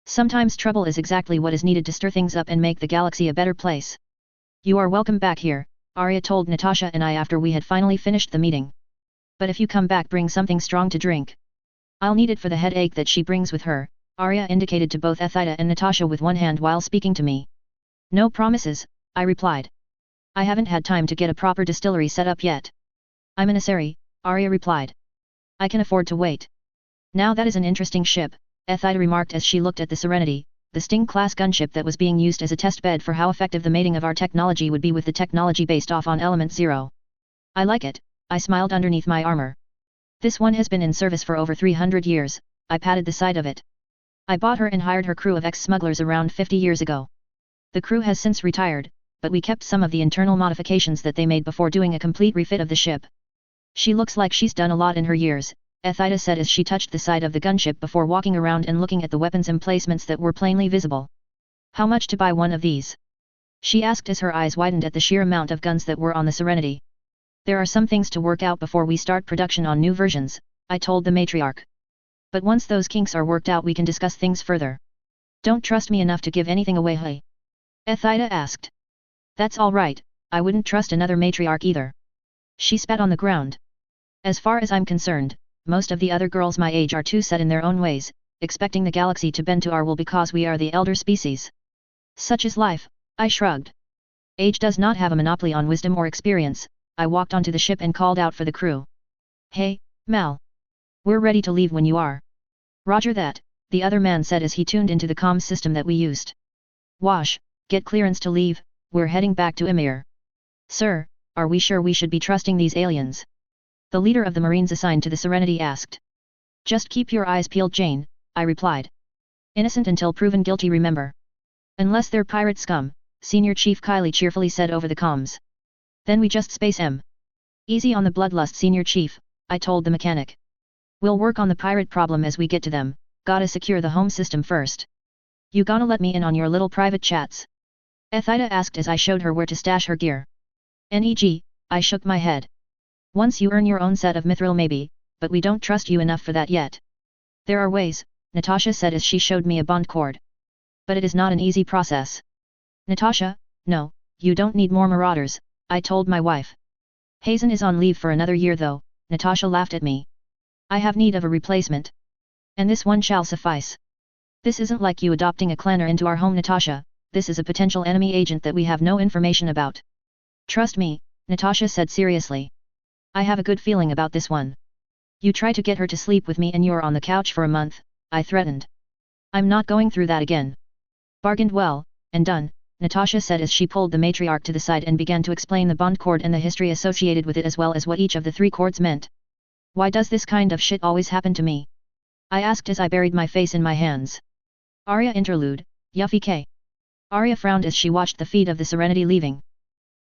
Sometimes trouble is exactly what is needed to stir things up and make the galaxy a better place. You are welcome back here, Arya told Natasha and I after we had finally finished the meeting. But if you come back bring something strong to drink. I'll need it for the headache that she brings with her, Arya indicated to both Ethida and Natasha with one hand while speaking to me. No promises, I replied. I haven't had time to get a proper distillery set up yet. I'm an Asari, Arya replied. I can afford to wait. Now that is an interesting ship, Ethida remarked as she looked at the Serenity, the Sting-class gunship that was being used as a test bed for how effective the mating of our technology would be with the technology based off on Element Zero. I like it, I smiled underneath my armor. This one has been in service for over 300 years, I patted the side of it. I bought her and hired her crew of ex-smugglers around 50 years ago. The crew has since retired, but we kept some of the internal modifications that they made before doing a complete refit of the ship. She looks like she's done a lot in her years, Ethida said as she touched the side of the gunship before walking around and looking at the weapons emplacements that were plainly visible. How much to buy one of these? She asked as her eyes widened at the sheer amount of guns that were on the Serenity. There are some things to work out before we start production on new versions, I told the matriarch. But once those kinks are worked out we can discuss things further. Don't trust me enough to give anything away, hey? Ethida asked. That's all right, I wouldn't trust another matriarch either. She spat on the ground. As far as I'm concerned, most of the other girls my age are too set in their own ways, expecting the galaxy to bend to our will because we are the elder species. Such is life, I shrugged. Age does not have a monopoly on wisdom or experience, I walked onto the ship and called out for the crew. Hey, Mal. We're ready to leave when you are. Roger that, the other man said as he tuned into the comms system that we used. Wash, get clearance to leave, we're heading back to Emir. Sir, are we sure we should be trusting these aliens? The leader of the Marines assigned to the Serenity asked. Just keep your eyes peeled, Jane, I replied. Innocent until proven guilty, remember. Unless they're pirate scum, Senior Chief Kylie cheerfully said over the comms. Then we just space em. Easy on the bloodlust, Senior Chief, I told the mechanic. We'll work on the pirate problem as we get to them, gotta secure the home system first. You gonna let me in on your little private chats? Ethida asked as I showed her where to stash her gear. NEG, I shook my head. Once you earn your own set of mithril maybe, but we don't trust you enough for that yet. There are ways, Natasha said as she showed me a bond cord. But it is not an easy process. Natasha, no, you don't need more marauders, I told my wife. Hazen is on leave for another year though, Natasha laughed at me. I have need of a replacement. And this one shall suffice. This isn't like you adopting a clanner into our home, Natasha, this is a potential enemy agent that we have no information about. Trust me, Natasha said seriously. I have a good feeling about this one. You try to get her to sleep with me and you're on the couch for a month, I threatened. I'm not going through that again. Bargained well, and done, Natasha said as she pulled the matriarch to the side and began to explain the bond cord and the history associated with it as well as what each of the 3 cords meant. Why does this kind of shit always happen to me? I asked as I buried my face in my hands. Arya interlude, Yuffie K. Arya frowned as she watched the feet of the Serenity leaving.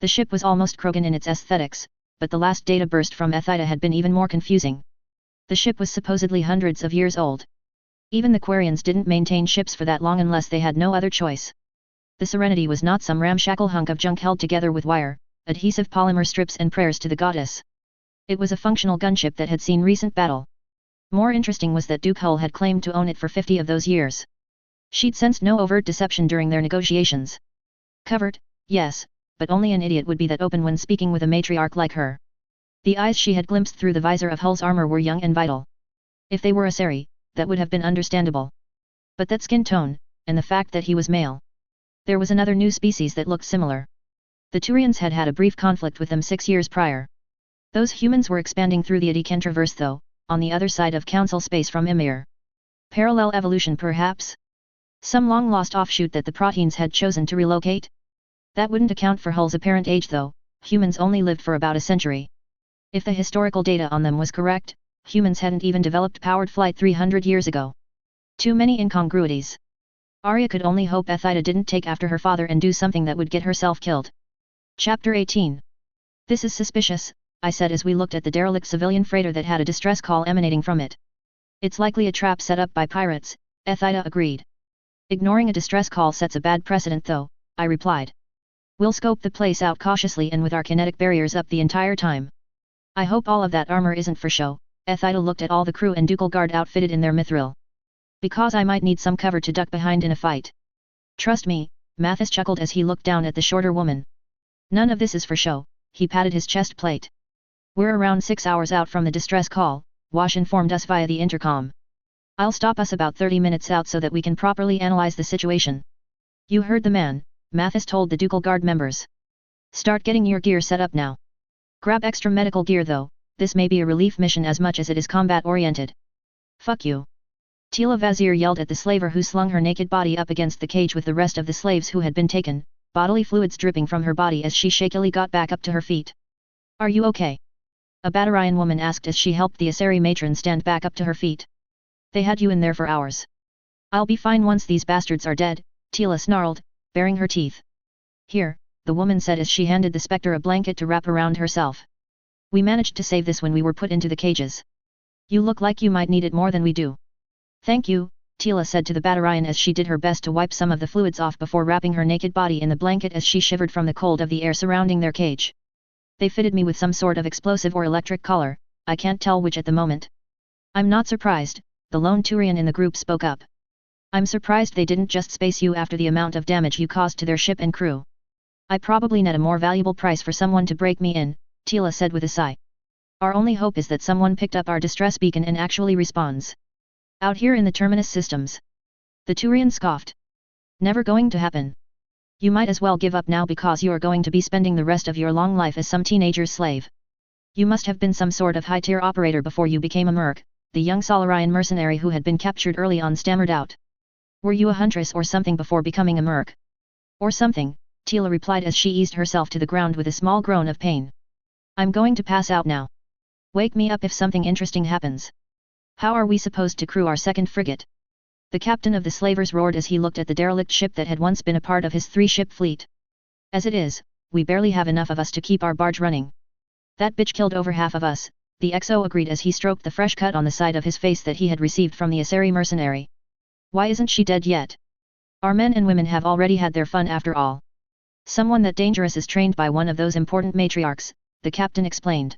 The ship was almost Krogan in its aesthetics, but the last data burst from Ethida had been even more confusing. The ship was supposedly hundreds of years old. Even the Quarians didn't maintain ships for that long unless they had no other choice. The Serenity was not some ramshackle hunk of junk held together with wire, adhesive polymer strips and prayers to the goddess. It was a functional gunship that had seen recent battle. More interesting was that Duke Hull had claimed to own it for 50 of those years. She'd sensed no overt deception during their negotiations. Covert, yes, but only an idiot would be that open when speaking with a matriarch like her. The eyes she had glimpsed through the visor of Hull's armor were young and vital. If they were a Seri, that would have been understandable. But that skin tone, and the fact that he was male. There was another new species that looked similar. The Turians had had a brief conflict with them 6 years prior. Those humans were expanding through the Adikentraverse though, on the other side of Council space from Ymir. Parallel evolution perhaps? Some long-lost offshoot that the Proteans had chosen to relocate? That wouldn't account for Hull's apparent age though, humans only lived for about a century. If the historical data on them was correct, humans hadn't even developed powered flight 300 years ago. Too many incongruities. Arya could only hope Ethida didn't take after her father and do something that would get herself killed. Chapter 18. This is suspicious, I said as we looked at the derelict civilian freighter that had a distress call emanating from it. It's likely a trap set up by pirates, Ethida agreed. Ignoring a distress call sets a bad precedent though, I replied. We'll scope the place out cautiously and with our kinetic barriers up the entire time. I hope all of that armor isn't for show, Ethida looked at all the crew and ducal guard outfitted in their mithril. Because I might need some cover to duck behind in a fight. Trust me, Mathis chuckled as he looked down at the shorter woman. None of this is for show, he patted his chest plate. We're around 6 hours out from the distress call, Wash informed us via the intercom. I'll stop us about 30 minutes out so that we can properly analyze the situation. You heard the man, Mathis told the ducal guard members. Start getting your gear set up now. Grab extra medical gear though, this may be a relief mission as much as it is combat-oriented. Fuck you. Tila Vazir yelled at the slaver who slung her naked body up against the cage with the rest of the slaves who had been taken, bodily fluids dripping from her body as she shakily got back up to her feet. Are you okay? A Batarian woman asked as she helped the Aseri matron stand back up to her feet. They had you in there for hours. I'll be fine once these bastards are dead, Tila snarled, baring her teeth. Here, the woman said as she handed the spectre a blanket to wrap around herself. We managed to save this when we were put into the cages. You look like you might need it more than we do. Thank you, Tila said to the Batarian as she did her best to wipe some of the fluids off before wrapping her naked body in the blanket as she shivered from the cold of the air surrounding their cage. They fitted me with some sort of explosive or electric collar, I can't tell which at the moment. I'm not surprised, the lone Turian in the group spoke up. I'm surprised they didn't just space you after the amount of damage you caused to their ship and crew. I probably net a more valuable price for someone to break me in, Tila said with a sigh. Our only hope is that someone picked up our distress beacon and actually responds. Out here in the Terminus systems. The Turian scoffed. Never going to happen. You might as well give up now because you are going to be spending the rest of your long life as some teenager's slave. You must have been some sort of high-tier operator before you became a merc, the young Solarian mercenary who had been captured early on stammered out. Were you a huntress or something before becoming a merc? Or something, Tila replied as she eased herself to the ground with a small groan of pain. I'm going to pass out now. Wake me up if something interesting happens. How are we supposed to crew our second frigate? The captain of the slavers roared as he looked at the derelict ship that had once been a part of his 3-ship fleet. As it is, we barely have enough of us to keep our barge running. That bitch killed over half of us, the XO agreed as he stroked the fresh cut on the side of his face that he had received from the Aseri mercenary. Why isn't she dead yet? Our men and women have already had their fun after all. Someone that dangerous is trained by one of those important matriarchs, the captain explained.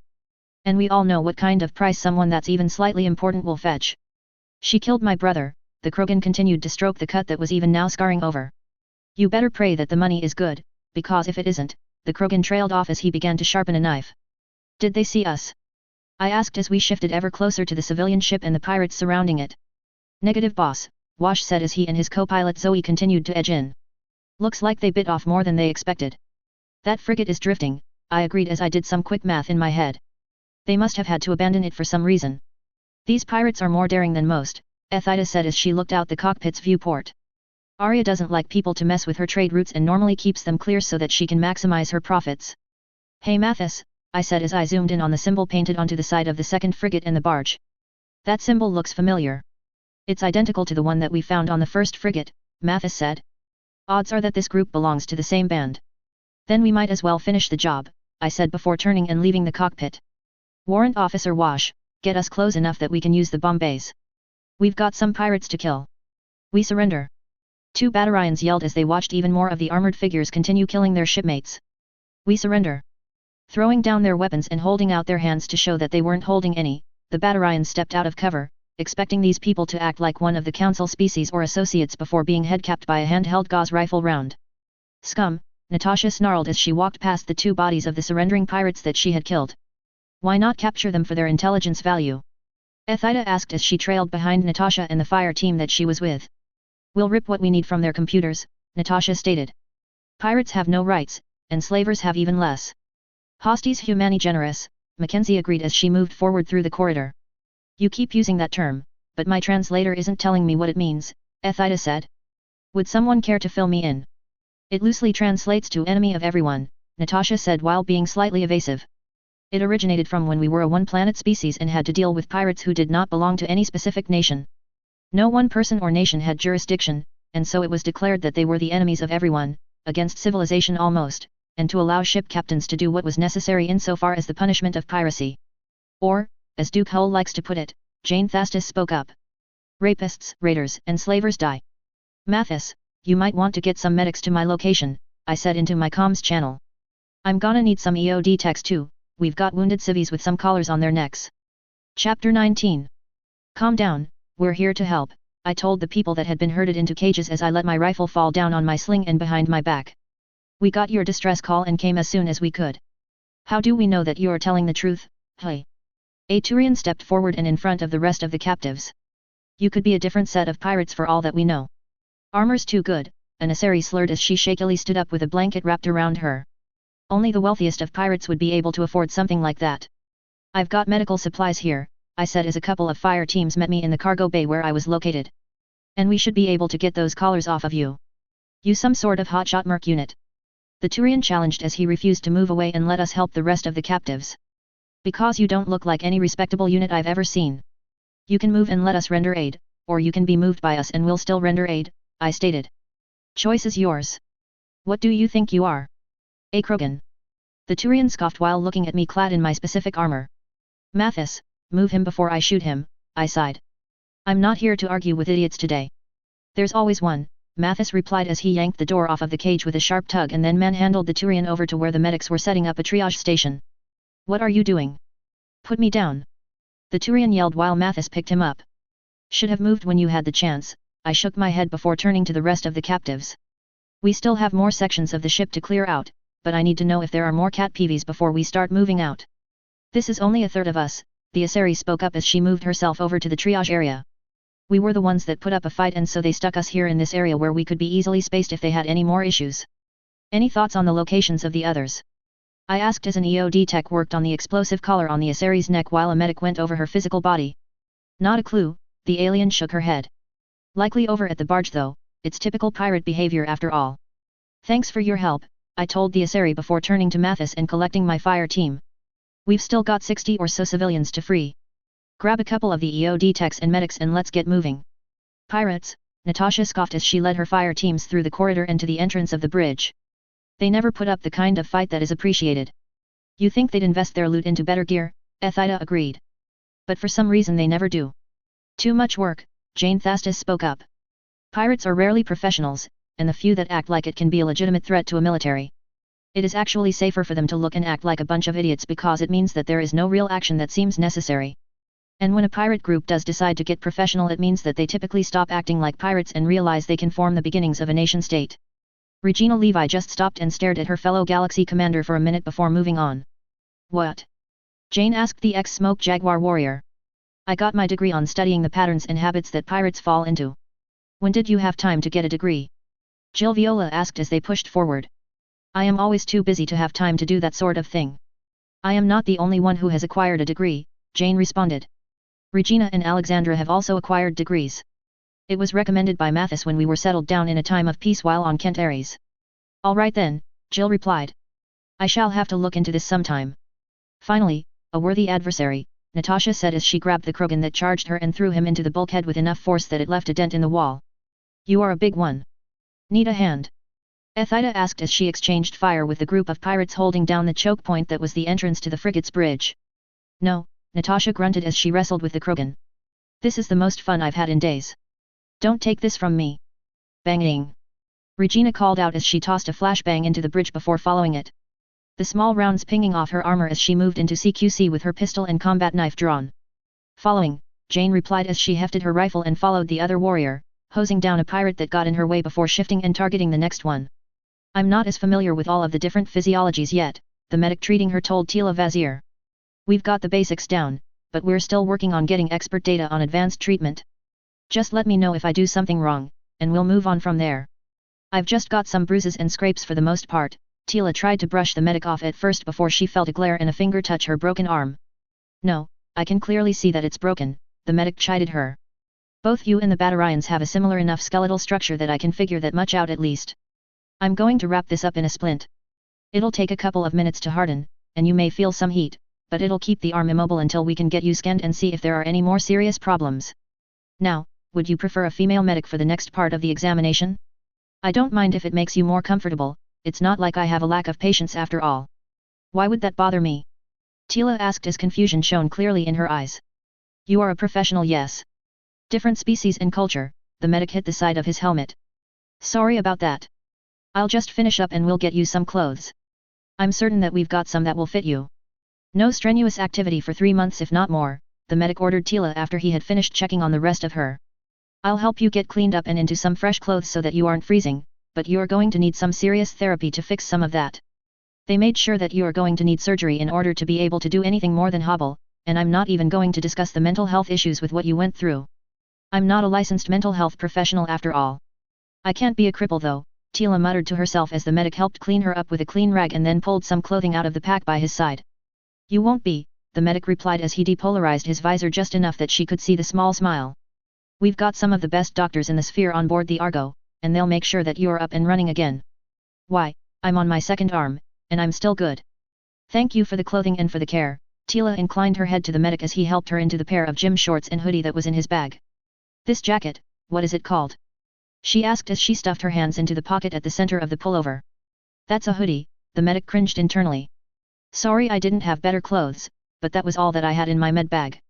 And we all know what kind of price someone that's even slightly important will fetch. She killed my brother, the Krogan continued to stroke the cut that was even now scarring over. You better pray that the money is good, because if it isn't, the Krogan trailed off as he began to sharpen a knife. Did they see us? I asked as we shifted ever closer to the civilian ship and the pirates surrounding it. Negative boss, Wash said as he and his co-pilot Zoe continued to edge in. Looks like they bit off more than they expected. That frigate is drifting, I agreed as I did some quick math in my head. They must have had to abandon it for some reason. These pirates are more daring than most, Ethida said as she looked out the cockpit's viewport. Arya doesn't like people to mess with her trade routes and normally keeps them clear so that she can maximize her profits. Hey Mathis, I said as I zoomed in on the symbol painted onto the side of the second frigate and the barge. That symbol looks familiar. It's identical to the one that we found on the first frigate, Mathis said. Odds are that this group belongs to the same band. Then we might as well finish the job, I said before turning and leaving the cockpit. Warrant Officer Wash, get us close enough that we can use the bomb bays. We've got some pirates to kill. We surrender. 2 Batarians yelled as they watched even more of the armored figures continue killing their shipmates. We surrender. Throwing down their weapons and holding out their hands to show that they weren't holding any, the Batarians stepped out of cover, expecting these people to act like one of the council species or associates before being headcapped by a handheld gauze rifle round. Scum, Natasha snarled as she walked past the 2 bodies of the surrendering pirates that she had killed. Why not capture them for their intelligence value? Ethida asked as she trailed behind Natasha and the fire team that she was with. We'll rip what we need from their computers, Natasha stated. Pirates have no rights, and slavers have even less. Hostis humani generis, Mackenzie agreed as she moved forward through the corridor. You keep using that term, but my translator isn't telling me what it means, Ethida said. Would someone care to fill me in? It loosely translates to enemy of everyone, Natasha said while being slightly evasive. It originated from when we were a one-planet species and had to deal with pirates who did not belong to any specific nation. No one person or nation had jurisdiction, and so it was declared that they were the enemies of everyone, against civilization almost, and to allow ship captains to do what was necessary insofar as the punishment of piracy. Or, as Duke Hull likes to put it, Jane Thastis spoke up. Rapists, raiders, and slavers die. Mathis, you might want to get some medics to my location, I said into my comms channel. I'm gonna need some EOD techs too, we've got wounded civvies with some collars on their necks. Chapter 19. Calm down, we're here to help, I told the people that had been herded into cages as I let my rifle fall down on my sling and behind my back. We got your distress call and came as soon as we could. How do we know that you're telling the truth, hey? A Turian stepped forward and in front of the rest of the captives. You could be a different set of pirates for all that we know. Armor's too good, Anasari slurred as she shakily stood up with a blanket wrapped around her. Only the wealthiest of pirates would be able to afford something like that. I've got medical supplies here, I said as a couple of fire teams met me in the cargo bay where I was located. And we should be able to get those collars off of you. You some sort of hotshot merc unit. The Turian challenged as he refused to move away and let us help the rest of the captives. Because you don't look like any respectable unit I've ever seen. You can move and let us render aid, or you can be moved by us and we'll still render aid, I stated. Choice is yours. What do you think you are? A Krogan. The Turian scoffed while looking at me clad in my specific armor. Mathis, move him before I shoot him, I sighed. I'm not here to argue with idiots today. There's always one, Mathis replied as he yanked the door off of the cage with a sharp tug and then manhandled the Turian over to where the medics were setting up a triage station. What are you doing? Put me down. The Turian yelled while Mathis picked him up. Should have moved when you had the chance, I shook my head before turning to the rest of the captives. We still have more sections of the ship to clear out, but I need to know if there are more cat PVs before we start moving out. This is only a third of us, the Asari spoke up as she moved herself over to the triage area. We were the ones that put up a fight and so they stuck us here in this area where we could be easily spaced if they had any more issues. Any thoughts on the locations of the others? I asked as an EOD tech worked on the explosive collar on the Asari's neck while a medic went over her physical body. Not a clue, the alien shook her head. Likely over at the barge though, it's typical pirate behavior after all. Thanks for your help, I told the Asari before turning to Mathis and collecting my fire team. We've still got 60 or so civilians to free. Grab a couple of the EOD techs and medics and let's get moving. Pirates, Natasha scoffed as she led her fire teams through the corridor and to the entrance of the bridge. They never put up the kind of fight that is appreciated. You think they'd invest their loot into better gear, Ethida agreed. But for some reason they never do. Too much work, Jane Thastis spoke up. Pirates are rarely professionals, and the few that act like it can be a legitimate threat to a military. It is actually safer for them to look and act like a bunch of idiots because it means that there is no real action that seems necessary. And when a pirate group does decide to get professional, it means that they typically stop acting like pirates and realize they can form the beginnings of a nation-state. Regina Levi just stopped and stared at her fellow Galaxy commander for a minute before moving on. What? Jane asked the ex-smoke jaguar warrior. I got my degree on studying the patterns and habits that pirates fall into. When did you have time to get a degree? Jill Viola asked as they pushed forward. I am always too busy to have time to do that sort of thing. I am not the only one who has acquired a degree, Jane responded. Regina and Alexandra have also acquired degrees. It was recommended by Mathis when we were settled down in a time of peace while on Kent Ares. All right then, Jill replied. I shall have to look into this sometime. Finally, a worthy adversary, Natasha said as she grabbed the Krogan that charged her and threw him into the bulkhead with enough force that it left a dent in the wall. You are a big one. Need a hand? Ethida asked as she exchanged fire with the group of pirates holding down the choke point that was the entrance to the frigate's bridge. No, Natasha grunted as she wrestled with the Krogan. This is the most fun I've had in days. Don't take this from me. Banging. Regina called out as she tossed a flashbang into the bridge before following it. The small rounds pinging off her armor as she moved into CQC with her pistol and combat knife drawn. Following, Jane replied as she hefted her rifle and followed the other warrior, hosing down a pirate that got in her way before shifting and targeting the next one. I'm not as familiar with all of the different physiologies yet, the medic treating her told Tila Vazir. We've got the basics down, but we're still working on getting expert data on advanced treatment. Just let me know if I do something wrong, and we'll move on from there. I've just got some bruises and scrapes for the most part. Tila tried to brush the medic off at first before she felt a glare and a finger touch her broken arm. No, I can clearly see that it's broken, the medic chided her. Both you and the Batarians have a similar enough skeletal structure that I can figure that much out at least. I'm going to wrap this up in a splint. It'll take a couple of minutes to harden, and you may feel some heat, but it'll keep the arm immobile until we can get you scanned and see if there are any more serious problems. Now, would you prefer a female medic for the next part of the examination? I don't mind if it makes you more comfortable, it's not like I have a lack of patience after all. Why would that bother me? Tila asked as confusion shone clearly in her eyes. You are a professional, yes. Different species and culture, the medic hit the side of his helmet. Sorry about that. I'll just finish up and we'll get you some clothes. I'm certain that we've got some that will fit you. No strenuous activity for 3 months if not more, the medic ordered Tila after he had finished checking on the rest of her. I'll help you get cleaned up and into some fresh clothes so that you aren't freezing, but you are going to need some serious therapy to fix some of that. They made sure that you are going to need surgery in order to be able to do anything more than hobble, and I'm not even going to discuss the mental health issues with what you went through. I'm not a licensed mental health professional after all. I can't be a cripple though, Tila muttered to herself as the medic helped clean her up with a clean rag and then pulled some clothing out of the pack by his side. You won't be, the medic replied as he depolarized his visor just enough that she could see the small smile. We've got some of the best doctors in the sphere on board the Argo, and they'll make sure that you're up and running again. Why, I'm on my second arm, and I'm still good. Thank you for the clothing and for the care, Tila inclined her head to the medic as he helped her into the pair of gym shorts and hoodie that was in his bag. This jacket, what is it called? She asked as she stuffed her hands into the pocket at the center of the pullover. That's a hoodie, the medic cringed internally. Sorry I didn't have better clothes, but that was all that I had in my med bag.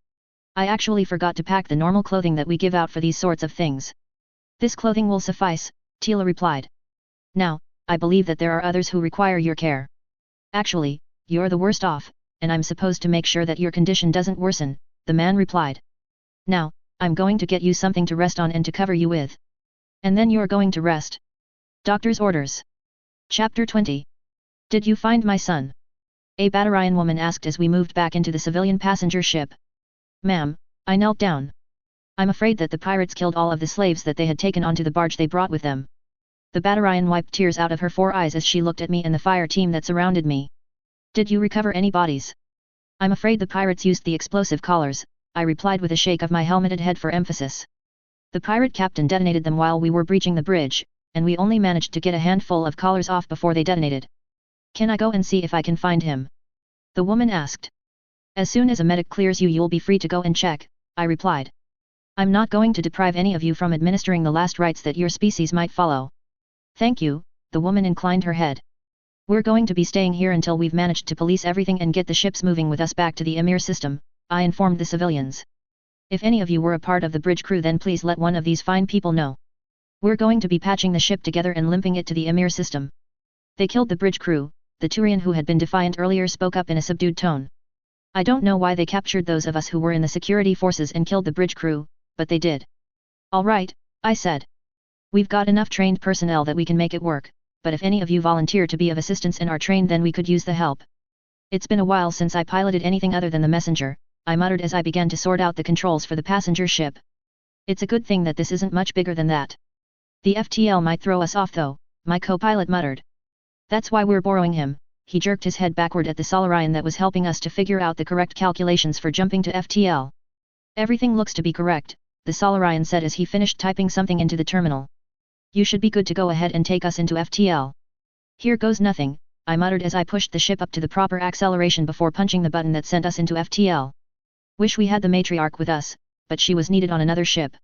I actually forgot to pack the normal clothing that we give out for these sorts of things. This clothing will suffice, Tila replied. Now, I believe that there are others who require your care. Actually, you're the worst off, and I'm supposed to make sure that your condition doesn't worsen, the man replied. Now, I'm going to get you something to rest on and to cover you with. And then you're going to rest. Doctor's orders. Chapter 20. Did you find my son? A Batarian woman asked as we moved back into the civilian passenger ship. Ma'am, I knelt down. I'm afraid that the pirates killed all of the slaves that they had taken onto the barge they brought with them. The Batarian wiped tears out of her 4 eyes as she looked at me and the fire team that surrounded me. Did you recover any bodies? I'm afraid the pirates used the explosive collars, I replied with a shake of my helmeted head for emphasis. The pirate captain detonated them while we were breaching the bridge, and we only managed to get a handful of collars off before they detonated. Can I go and see if I can find him? The woman asked. As soon as a medic clears you, you'll be free to go and check, I replied. I'm not going to deprive any of you from administering the last rites that your species might follow. Thank you, the woman inclined her head. We're going to be staying here until we've managed to police everything and get the ships moving with us back to the Emir system, I informed the civilians. If any of you were a part of the bridge crew, then please let one of these fine people know. We're going to be patching the ship together and limping it to the Emir system. They killed the bridge crew, the Turian who had been defiant earlier spoke up in a subdued tone. I don't know why they captured those of us who were in the security forces and killed the bridge crew, but they did. Alright, I said. We've got enough trained personnel that we can make it work, but if any of you volunteer to be of assistance and are trained then we could use the help. It's been a while since I piloted anything other than the messenger, I muttered as I began to sort out the controls for the passenger ship. It's a good thing that this isn't much bigger than that. The FTL might throw us off though, my co-pilot muttered. That's why we're borrowing him. He jerked his head backward at the Solarian that was helping us to figure out the correct calculations for jumping to FTL. Everything looks to be correct, the Solarian said as he finished typing something into the terminal. You should be good to go ahead and take us into FTL. Here goes nothing, I muttered as I pushed the ship up to the proper acceleration before punching the button that sent us into FTL. Wish we had the matriarch with us, but she was needed on another ship.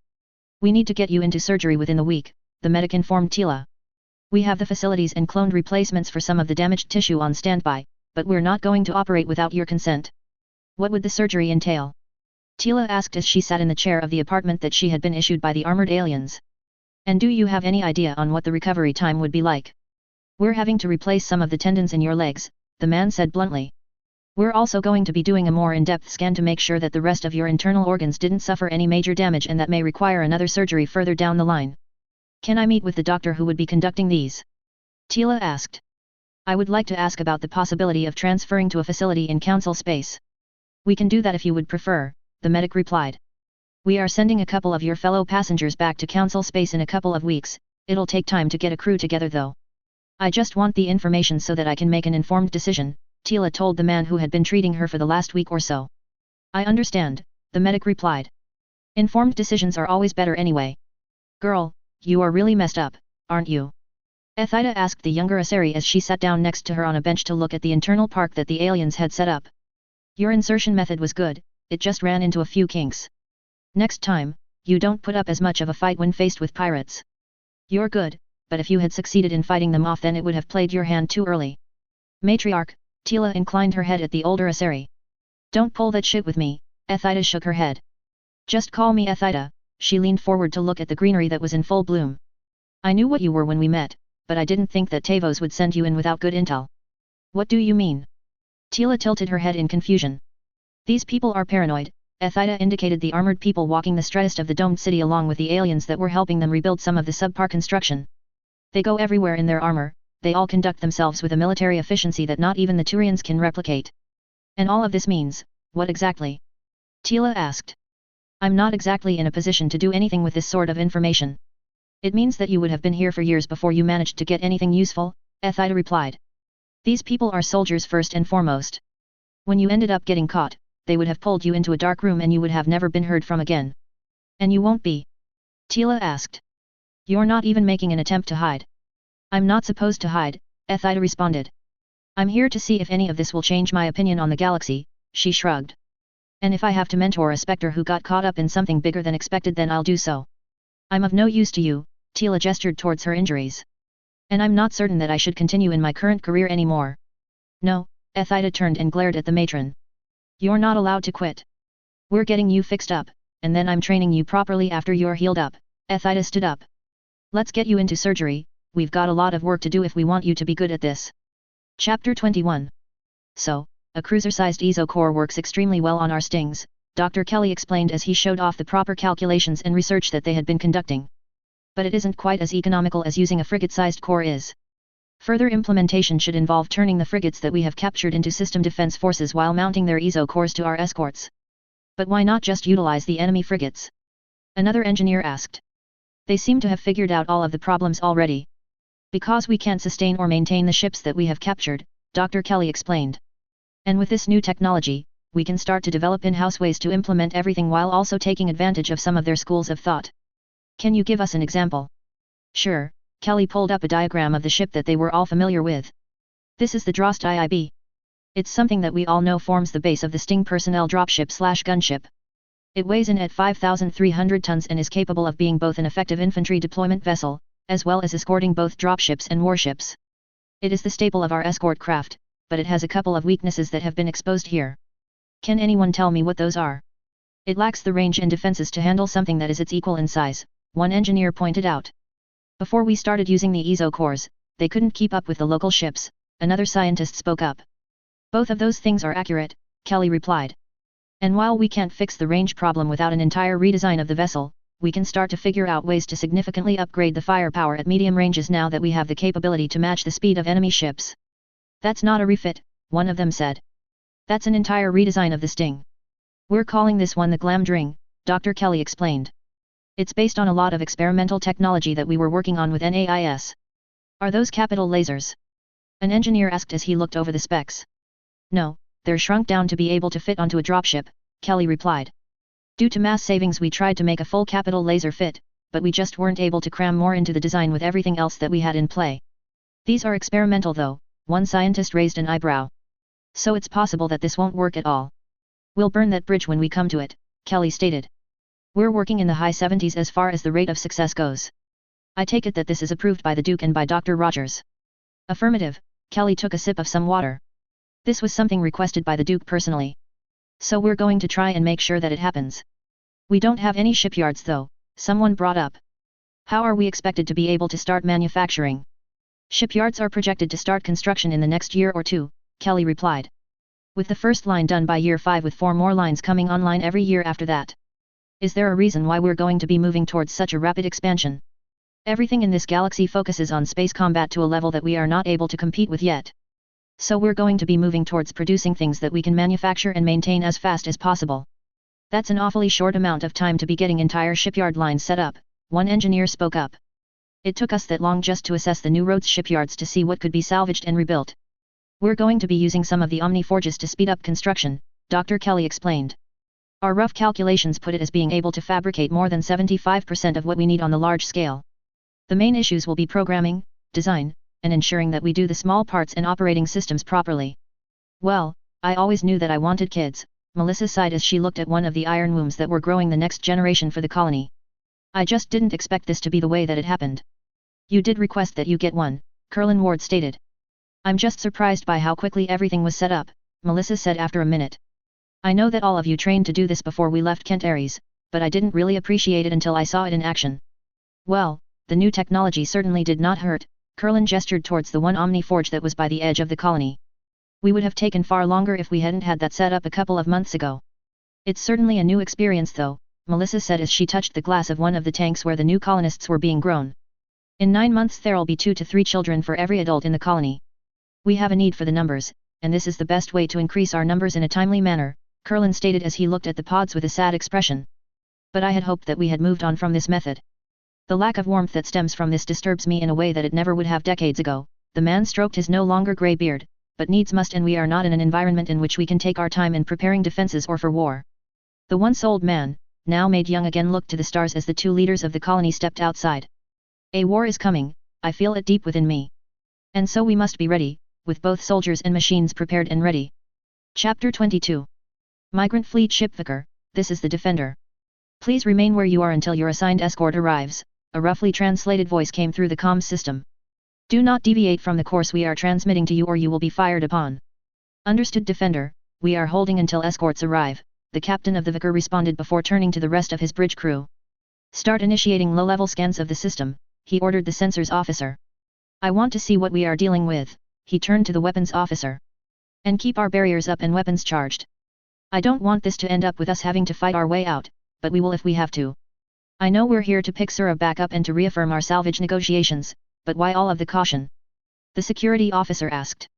We need to get you into surgery within the week, the medic informed Tila. We have the facilities and cloned replacements for some of the damaged tissue on standby, but we're not going to operate without your consent. What would the surgery entail? Tila asked as she sat in the chair of the apartment that she had been issued by the armored aliens. And do you have any idea on what the recovery time would be like? We're having to replace some of the tendons in your legs, the man said bluntly. We're also going to be doing a more in-depth scan to make sure that the rest of your internal organs didn't suffer any major damage and that may require another surgery further down the line. Can I meet with the doctor who would be conducting these? Tila asked. I would like to ask about the possibility of transferring to a facility in council space. We can do that if you would prefer, the medic replied. We are sending a couple of your fellow passengers back to council space in a couple of weeks, it'll take time to get a crew together though. I just want the information so that I can make an informed decision, Tila told the man who had been treating her for the last week or so. I understand, the medic replied. Informed decisions are always better anyway. Girl, you are really messed up, aren't you? Ethida asked the younger Asari as she sat down next to her on a bench to look at the internal park that the aliens had set up. Your insertion method was good, it just ran into a few kinks. Next time, you don't put up as much of a fight when faced with pirates. You're good, but if you had succeeded in fighting them off then it would have played your hand too early. Matriarch, Tila inclined her head at the older Asari. Don't pull that shit with me, Ethida shook her head. Just call me Ethida, she leaned forward to look at the greenery that was in full bloom. I knew what you were when we met, but I didn't think that Tavos would send you in without good intel. What do you mean? Tila tilted her head in confusion. These people are paranoid, Ethida indicated the armored people walking the straightest of the domed city along with the aliens that were helping them rebuild some of the subpar construction. They go everywhere in their armor, they all conduct themselves with a military efficiency that not even the Turians can replicate. And all of this means, what exactly? Tila asked. I'm not exactly in a position to do anything with this sort of information. It means that you would have been here for years before you managed to get anything useful, Ethida replied. These people are soldiers first and foremost. When you ended up getting caught, they would have pulled you into a dark room and you would have never been heard from again. And you won't be? Tila asked. You're not even making an attempt to hide. I'm not supposed to hide, Ethida responded. I'm here to see if any of this will change my opinion on the galaxy, she shrugged. And if I have to mentor a Spectre who got caught up in something bigger than expected then I'll do so. I'm of no use to you, Tila gestured towards her injuries. And I'm not certain that I should continue in my current career anymore. No, Ethida turned and glared at the matron. You're not allowed to quit. We're getting you fixed up, and then I'm training you properly after you're healed up, Ethida stood up. Let's get you into surgery, we've got a lot of work to do if we want you to be good at this. Chapter 21. So, a cruiser-sized EZO core works extremely well on our stings, Dr. Kelly explained as he showed off the proper calculations and research that they had been conducting. But it isn't quite as economical as using a frigate-sized core is. Further implementation should involve turning the frigates that we have captured into system defense forces while mounting their EZO cores to our escorts. But why not just utilize the enemy frigates? Another engineer asked. They seem to have figured out all of the problems already. Because we can't sustain or maintain the ships that we have captured, Dr. Kelly explained. And with this new technology, we can start to develop in-house ways to implement everything while also taking advantage of some of their schools of thought. Can you give us an example? Sure, Kelly pulled up a diagram of the ship that they were all familiar with. This is the Drost IIB. It's something that we all know forms the base of the Sting personnel dropship/gunship. It weighs in at 5,300 tons and is capable of being both an effective infantry deployment vessel, as well as escorting both dropships and warships. It is the staple of our escort craft, but it has a couple of weaknesses that have been exposed here. Can anyone tell me what those are? It lacks the range and defenses to handle something that is its equal in size, one engineer pointed out. Before we started using the EZO cores, they couldn't keep up with the local ships, another scientist spoke up. Both of those things are accurate, Kelly replied. And while we can't fix the range problem without an entire redesign of the vessel, we can start to figure out ways to significantly upgrade the firepower at medium ranges now that we have the capability to match the speed of enemy ships. That's not a refit, one of them said. That's an entire redesign of the Sting. We're calling this one the Glamdring, Dr. Kelly explained. It's based on a lot of experimental technology that we were working on with NAIS. Are those capital lasers? An engineer asked as he looked over the specs. No, they're shrunk down to be able to fit onto a dropship, Kelly replied. Due to mass savings we tried to make a full capital laser fit, but we just weren't able to cram more into the design with everything else that we had in play. These are experimental though, one scientist raised an eyebrow. So it's possible that this won't work at all. We'll burn that bridge when we come to it, Kelly stated. We're working in the high 70s as far as the rate of success goes. I take it that this is approved by the Duke and by Dr. Rogers. Affirmative, Kelly took a sip of some water. This was something requested by the Duke personally. So we're going to try and make sure that it happens. We don't have any shipyards though, someone brought up. How are we expected to be able to start manufacturing? Shipyards are projected to start construction in the next year or two, Kelly replied. With the first line done by year 5 with 4 more lines coming online every year after that. Is there a reason why we're going to be moving towards such a rapid expansion? Everything in this galaxy focuses on space combat to a level that we are not able to compete with yet. So we're going to be moving towards producing things that we can manufacture and maintain as fast as possible. That's an awfully short amount of time to be getting entire shipyard lines set up, one engineer spoke up. It took us that long just to assess the new Rhodes shipyards to see what could be salvaged and rebuilt. We're going to be using some of the Omni forges to speed up construction, Dr. Kelly explained. Our rough calculations put it as being able to fabricate more than 75% of what we need on the large scale. The main issues will be programming, design, and ensuring that we do the small parts and operating systems properly. Well, I always knew that I wanted kids, Melissa sighed as she looked at one of the iron wombs that were growing the next generation for the colony. I just didn't expect this to be the way that it happened. You did request that you get one, Curlin Ward stated. I'm just surprised by how quickly everything was set up, Melissa said after a minute. I know that all of you trained to do this before we left Kent Aries, but I didn't really appreciate it until I saw it in action. Well, the new technology certainly did not hurt, Curlin gestured towards the one Omni forge that was by the edge of the colony. We would have taken far longer if we hadn't had that set up a couple of months ago. It's certainly a new experience though, Melissa said as she touched the glass of one of the tanks where the new colonists were being grown. In 9 months there'll be 2 to 3 children for every adult in the colony. We have a need for the numbers, and this is the best way to increase our numbers in a timely manner, Curlin stated as he looked at the pods with a sad expression. But I had hoped that we had moved on from this method. The lack of warmth that stems from this disturbs me in a way that it never would have decades ago. The man stroked his no longer grey beard, but needs must, and we are not in an environment in which we can take our time in preparing defenses or for war. The once old man, now made young again, looked to the stars as the 2 leaders of the colony stepped outside. A war is coming, I feel it deep within me. And so we must be ready, with both soldiers and machines prepared and ready. Chapter 22. Migrant Fleet Ship Vicar, this is the Defender. Please remain where you are until your assigned escort arrives, a roughly translated voice came through the comms system. Do not deviate from the course we are transmitting to you or you will be fired upon. Understood, Defender, we are holding until escorts arrive, the captain of the Vicar responded before turning to the rest of his bridge crew. Start initiating low-level scans of the system, he ordered the sensors officer. I want to see what we are dealing with, he turned to the weapons officer. And keep our barriers up and weapons charged. I don't want this to end up with us having to fight our way out, but we will if we have to. I know we're here to pick Sura back up and to reaffirm our salvage negotiations, but why all of the caution? The security officer asked.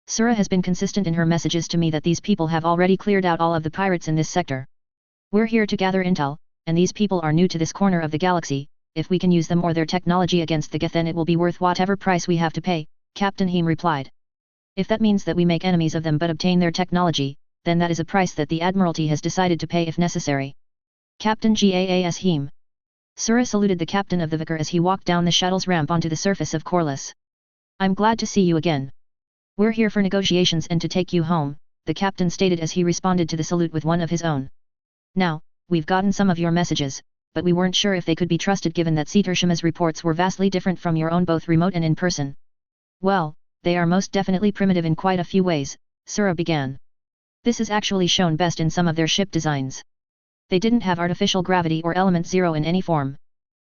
Sura has been consistent in her messages to me that these people have already cleared out all of the pirates in this sector. We're here to gather intel, and these people are new to this corner of the galaxy. If we can use them or their technology against the Geth, then it will be worth whatever price we have to pay, Captain Heem replied. If that means that we make enemies of them but obtain their technology, then that is a price that the Admiralty has decided to pay if necessary. Captain Gaas Heem. Sura saluted the captain of the Vicar as he walked down the shuttle's ramp onto the surface of Corliss. I'm glad to see you again. We're here for negotiations and to take you home, the captain stated as he responded to the salute with one of his own. Now, we've gotten some of your messages, but we weren't sure if they could be trusted given that Seetershima's reports were vastly different from your own both remote and in person. Well, they are most definitely primitive in quite a few ways, Sura began. This is actually shown best in some of their ship designs. They didn't have artificial gravity or element zero in any form.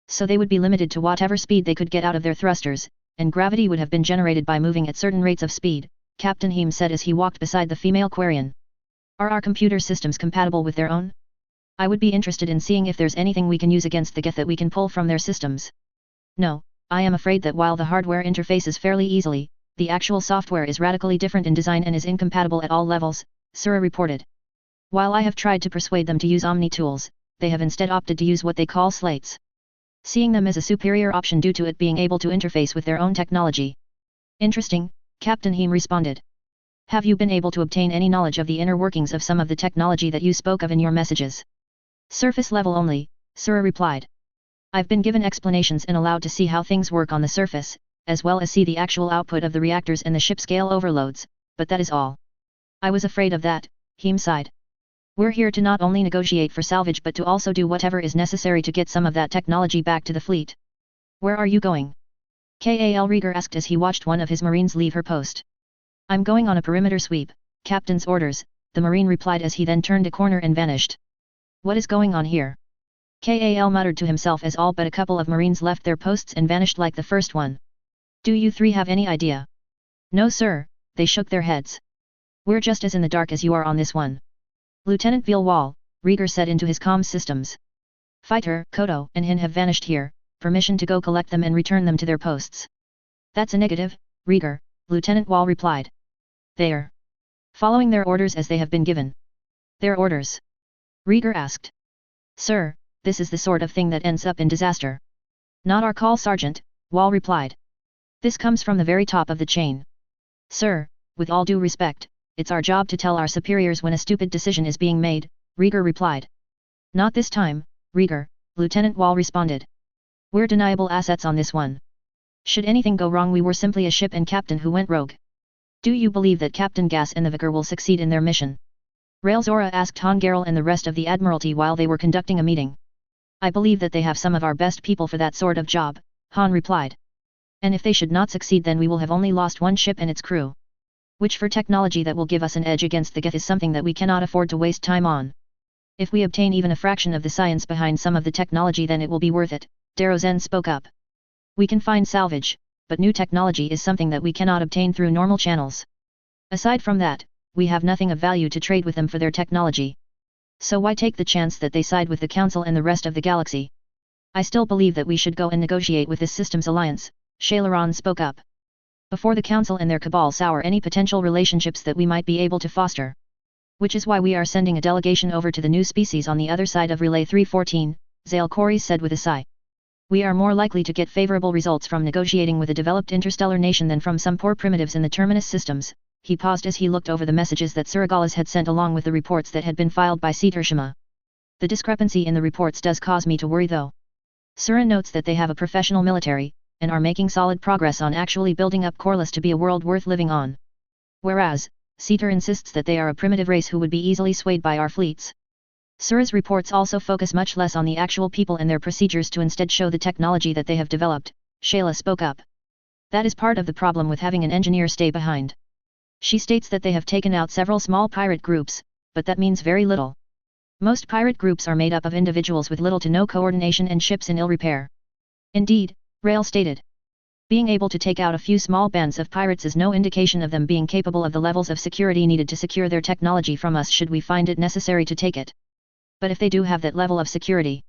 So they would be limited to whatever speed they could get out of their thrusters, and gravity would have been generated by moving at certain rates of speed, Captain Heem said as he walked beside the female Quarian. Are our computer systems compatible with their own? I would be interested in seeing if there's anything we can use against the Geth that we can pull from their systems. No, I am afraid that while the hardware interfaces fairly easily, the actual software is radically different in design and is incompatible at all levels, Sura reported. While I have tried to persuade them to use Omni tools, they have instead opted to use what they call slates, seeing them as a superior option due to it being able to interface with their own technology. Interesting, Captain Heem responded. Have you been able to obtain any knowledge of the inner workings of some of the technology that you spoke of in your messages? Surface level only, Sura replied. I've been given explanations and allowed to see how things work on the surface, as well as see the actual output of the reactors and the ship scale overloads, but that is all. I was afraid of that, Heem sighed. We're here to not only negotiate for salvage but to also do whatever is necessary to get some of that technology back to the fleet. Where are you going? Kal Rieger asked as he watched one of his marines leave her post. I'm going on a perimeter sweep, Captain's orders, the marine replied as he then turned a corner and vanished. What is going on here? Kal muttered to himself as all but a couple of marines left their posts and vanished like the first one. Do you three have any idea? No sir, they shook their heads. We're just as in the dark as you are on this one. Lieutenant Vielwall, Rieger said into his comm systems. Fighter, Kodo and Hin have vanished here, permission to go collect them and return them to their posts. That's a negative, Rieger, Lieutenant Wall replied. They're following their orders as they have been given. Their orders? Rieger asked. Sir, this is the sort of thing that ends up in disaster. Not our call, Sergeant, Wall replied. This comes from the very top of the chain. Sir, with all due respect, it's our job to tell our superiors when a stupid decision is being made, Rieger replied. Not this time, Rieger, Lieutenant Wall responded. We're deniable assets on this one. Should anything go wrong, we were simply a ship and captain who went rogue. Do you believe that Captain Gass and the Vicar will succeed in their mission? Railzora asked Han Garel and the rest of the Admiralty while they were conducting a meeting. I believe that they have some of our best people for that sort of job, Han replied. And if they should not succeed, then we will have only lost one ship and its crew. Which for technology that will give us an edge against the Geth is something that we cannot afford to waste time on. If we obtain even a fraction of the science behind some of the technology, then it will be worth it, Darozen spoke up. We can find salvage, but new technology is something that we cannot obtain through normal channels. Aside from that, we have nothing of value to trade with them for their technology. So why take the chance that they side with the Council and the rest of the galaxy? I still believe that we should go and negotiate with this systems alliance, Shailaron spoke up. Before the Council and their cabal sour any potential relationships that we might be able to foster. Which is why we are sending a delegation over to the new species on the other side of Relay 314, Zale Corey said with a sigh. We are more likely to get favorable results from negotiating with a developed interstellar nation than from some poor primitives in the Terminus systems. He paused as he looked over the messages that Suragalas had sent along with the reports that had been filed by Setershima. The discrepancy in the reports does cause me to worry though. Sura notes that they have a professional military, and are making solid progress on actually building up Corliss to be a world worth living on. Whereas, Seter insists that they are a primitive race who would be easily swayed by our fleets. Sura's reports also focus much less on the actual people and their procedures to instead show the technology that they have developed, Shayla spoke up. That is part of the problem with having an engineer stay behind. She states that they have taken out several small pirate groups, but that means very little. Most pirate groups are made up of individuals with little to no coordination and ships in ill repair. Indeed, Rail stated. Being able to take out a few small bands of pirates is no indication of them being capable of the levels of security needed to secure their technology from us should we find it necessary to take it. But if they do have that level of security,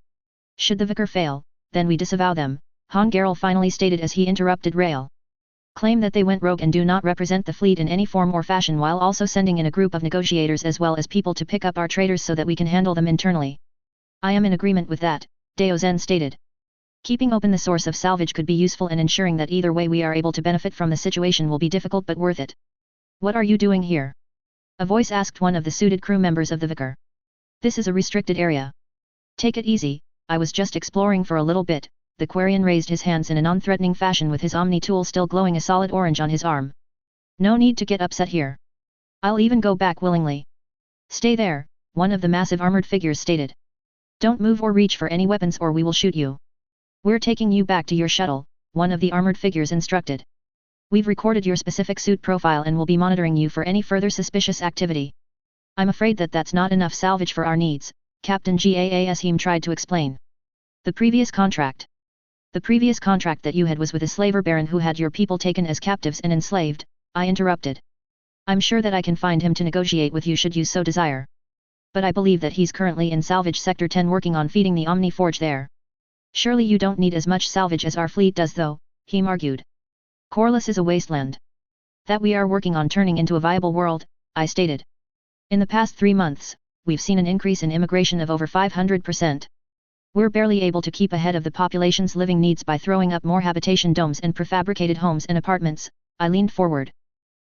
should the Vicar fail, then we disavow them, Han Garel finally stated as he interrupted Rail. Claim that they went rogue and do not represent the fleet in any form or fashion while also sending in a group of negotiators as well as people to pick up our traitors so that we can handle them internally. I am in agreement with that, Daozen stated. Keeping open the source of salvage could be useful and ensuring that either way we are able to benefit from the situation will be difficult but worth it. What are you doing here? A voice asked one of the suited crew members of the Vicar. This is a restricted area. Take it easy, I was just exploring for a little bit, the Quarian raised his hands in a non-threatening fashion with his Omni tool still glowing a solid orange on his arm. No need to get upset here. I'll even go back willingly. Stay there, one of the massive armored figures stated. Don't move or reach for any weapons or we will shoot you. We're taking you back to your shuttle, one of the armored figures instructed. We've recorded your specific suit profile and will be monitoring you for any further suspicious activity. I'm afraid that that's not enough salvage for our needs, Captain Gaas Heem tried to explain. The previous contract that you had was with a slaver baron who had your people taken as captives and enslaved, I interrupted. I'm sure that I can find him to negotiate with you should you so desire. But I believe that he's currently in Salvage Sector 10 working on feeding the Omni Forge there. Surely you don't need as much salvage as our fleet does though, he argued. Corliss is a wasteland that we are working on turning into a viable world, I stated. In the past 3 months, we've seen an increase in immigration of over 500%. We're barely able to keep ahead of the population's living needs by throwing up more habitation domes and prefabricated homes and apartments, I leaned forward.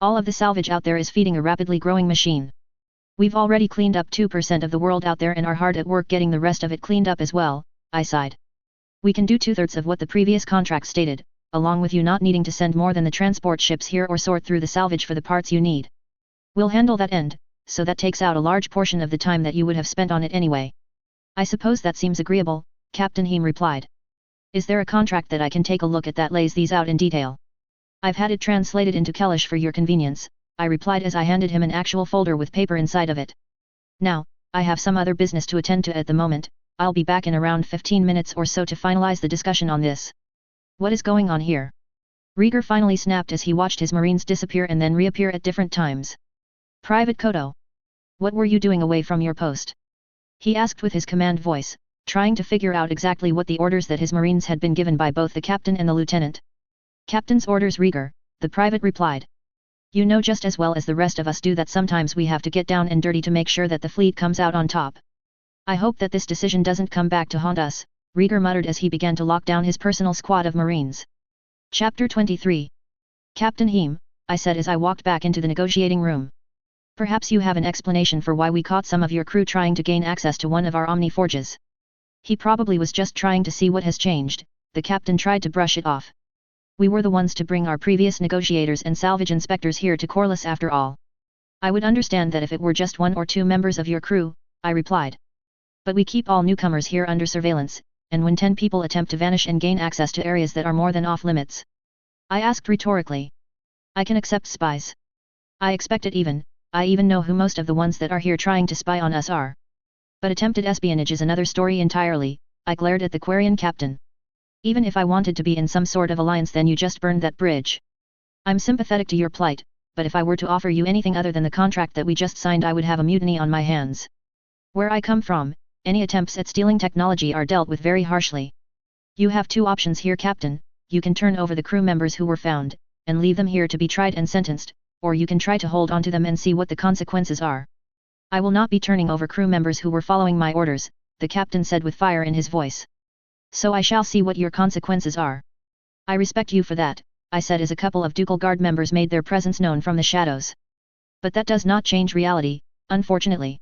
All of the salvage out there is feeding a rapidly growing machine. We've already cleaned up 2% of the world out there and are hard at work getting the rest of it cleaned up as well, I sighed. We can do 2/3 of what the previous contract stated, along with you not needing to send more than the transport ships here or sort through the salvage for the parts you need. We'll handle that end, so that takes out a large portion of the time that you would have spent on it anyway. I suppose that seems agreeable, Captain Heem replied. Is there a contract that I can take a look at that lays these out in detail? I've had it translated into Kellish for your convenience, I replied as I handed him an actual folder with paper inside of it. Now, I have some other business to attend to at the moment. I'll be back in around 15 minutes or so to finalize the discussion on this. What is going on here? Rieger finally snapped as he watched his marines disappear and then reappear at different times. Private Kodo. What were you doing away from your post? He asked with his command voice, trying to figure out exactly what the orders that his marines had been given by both the captain and the lieutenant. Captain's orders, Rieger, the private replied. You know just as well as the rest of us do that sometimes we have to get down and dirty to make sure that the fleet comes out on top. I hope that this decision doesn't come back to haunt us, Rieger muttered as he began to lock down his personal squad of marines. Chapter 23. Captain Heem, I said as I walked back into the negotiating room. Perhaps you have an explanation for why we caught some of your crew trying to gain access to one of our Omni Forges. He probably was just trying to see what has changed, the captain tried to brush it off. We were the ones to bring our previous negotiators and salvage inspectors here to Corliss after all. I would understand that if it were just 1 or 2 members of your crew, I replied. But we keep all newcomers here under surveillance, and when 10 people attempt to vanish and gain access to areas that are more than off limits. I asked rhetorically. I can accept spies. I expect it even, I even know who most of the ones that are here trying to spy on us are. But attempted espionage is another story entirely, I glared at the Quarian captain. Even if I wanted to be in some sort of alliance then you just burned that bridge. I'm sympathetic to your plight, but if I were to offer you anything other than the contract that we just signed I would have a mutiny on my hands. Where I come from, any attempts at stealing technology are dealt with very harshly. You have 2 options here, Captain. You can turn over the crew members who were found, and leave them here to be tried and sentenced, or you can try to hold on to them and see what the consequences are. I will not be turning over crew members who were following my orders, the captain said with fire in his voice. So I shall see what your consequences are. I respect you for that, I said as a couple of Ducal Guard members made their presence known from the shadows. But that does not change reality, unfortunately.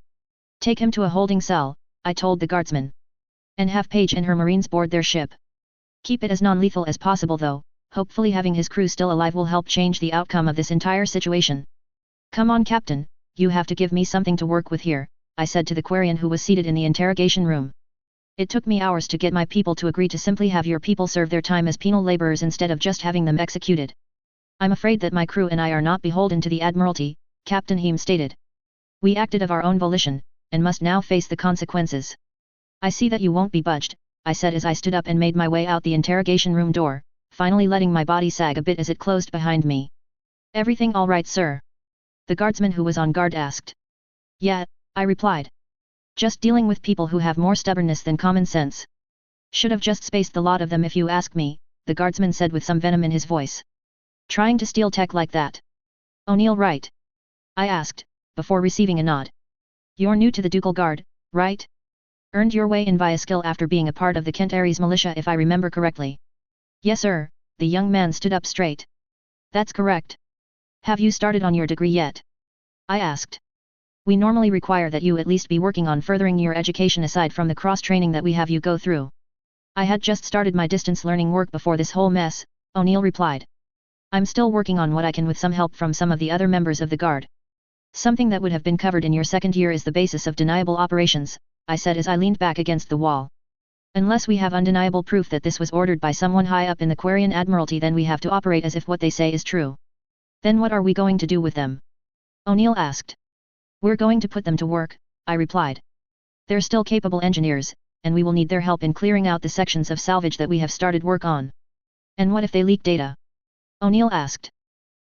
Take him to a holding cell, I told the guardsman. And have Paige and her marines board their ship. Keep it as non-lethal as possible though, hopefully having his crew still alive will help change the outcome of this entire situation. Come on, Captain, you have to give me something to work with here, I said to the Quarian who was seated in the interrogation room. It took me hours to get my people to agree to simply have your people serve their time as penal laborers instead of just having them executed. I'm afraid that my crew and I are not beholden to the Admiralty, Captain Heem stated. We acted of our own volition, and must now face the consequences. I see that you won't be budged, I said as I stood up and made my way out the interrogation room door, finally letting my body sag a bit as it closed behind me. Everything all right, sir? The guardsman who was on guard asked. Yeah, I replied. Just dealing with people who have more stubbornness than common sense. Should have just spaced the lot of them if you ask me, the guardsman said with some venom in his voice. Trying to steal tech like that. O'Neill, right? I asked, before receiving a nod. You're new to the Ducal Guard, right? Earned your way in via skill after being a part of the Kent Ares militia if I remember correctly. Yes sir, the young man stood up straight. That's correct. Have you started on your degree yet? I asked. We normally require that you at least be working on furthering your education aside from the cross-training that we have you go through. I had just started my distance learning work before this whole mess, O'Neill replied. I'm still working on what I can with some help from some of the other members of the Guard. Something that would have been covered in your second year is the basis of deniable operations, I said as I leaned back against the wall. Unless we have undeniable proof that this was ordered by someone high up in the Quarian Admiralty then we have to operate as if what they say is true. Then what are we going to do with them? O'Neill asked. We're going to put them to work, I replied. They're still capable engineers, and we will need their help in clearing out the sections of salvage that we have started work on. And what if they leak data? O'Neill asked.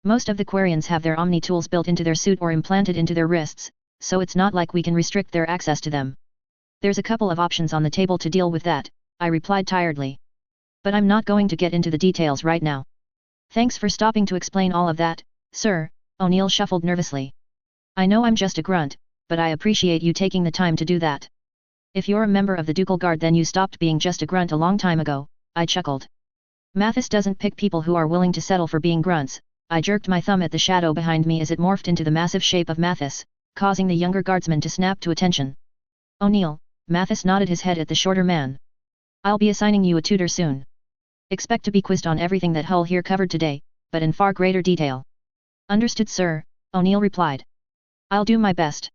Most of the Quarians have their Omni tools built into their suit or implanted into their wrists, so it's not like we can restrict their access to them. There's a couple of options on the table to deal with that, I replied tiredly. But I'm not going to get into the details right now. Thanks for stopping to explain all of that, sir, O'Neill shuffled nervously. I know I'm just a grunt, but I appreciate you taking the time to do that. If you're a member of the Ducal Guard then you stopped being just a grunt a long time ago, I chuckled. Mathis doesn't pick people who are willing to settle for being grunts. I jerked my thumb at the shadow behind me as it morphed into the massive shape of Mathis, causing the younger guardsman to snap to attention. O'Neill, Mathis nodded his head at the shorter man. I'll be assigning you a tutor soon. Expect to be quizzed on everything that Hull here covered today, but in far greater detail. Understood, sir, O'Neill replied. I'll do my best.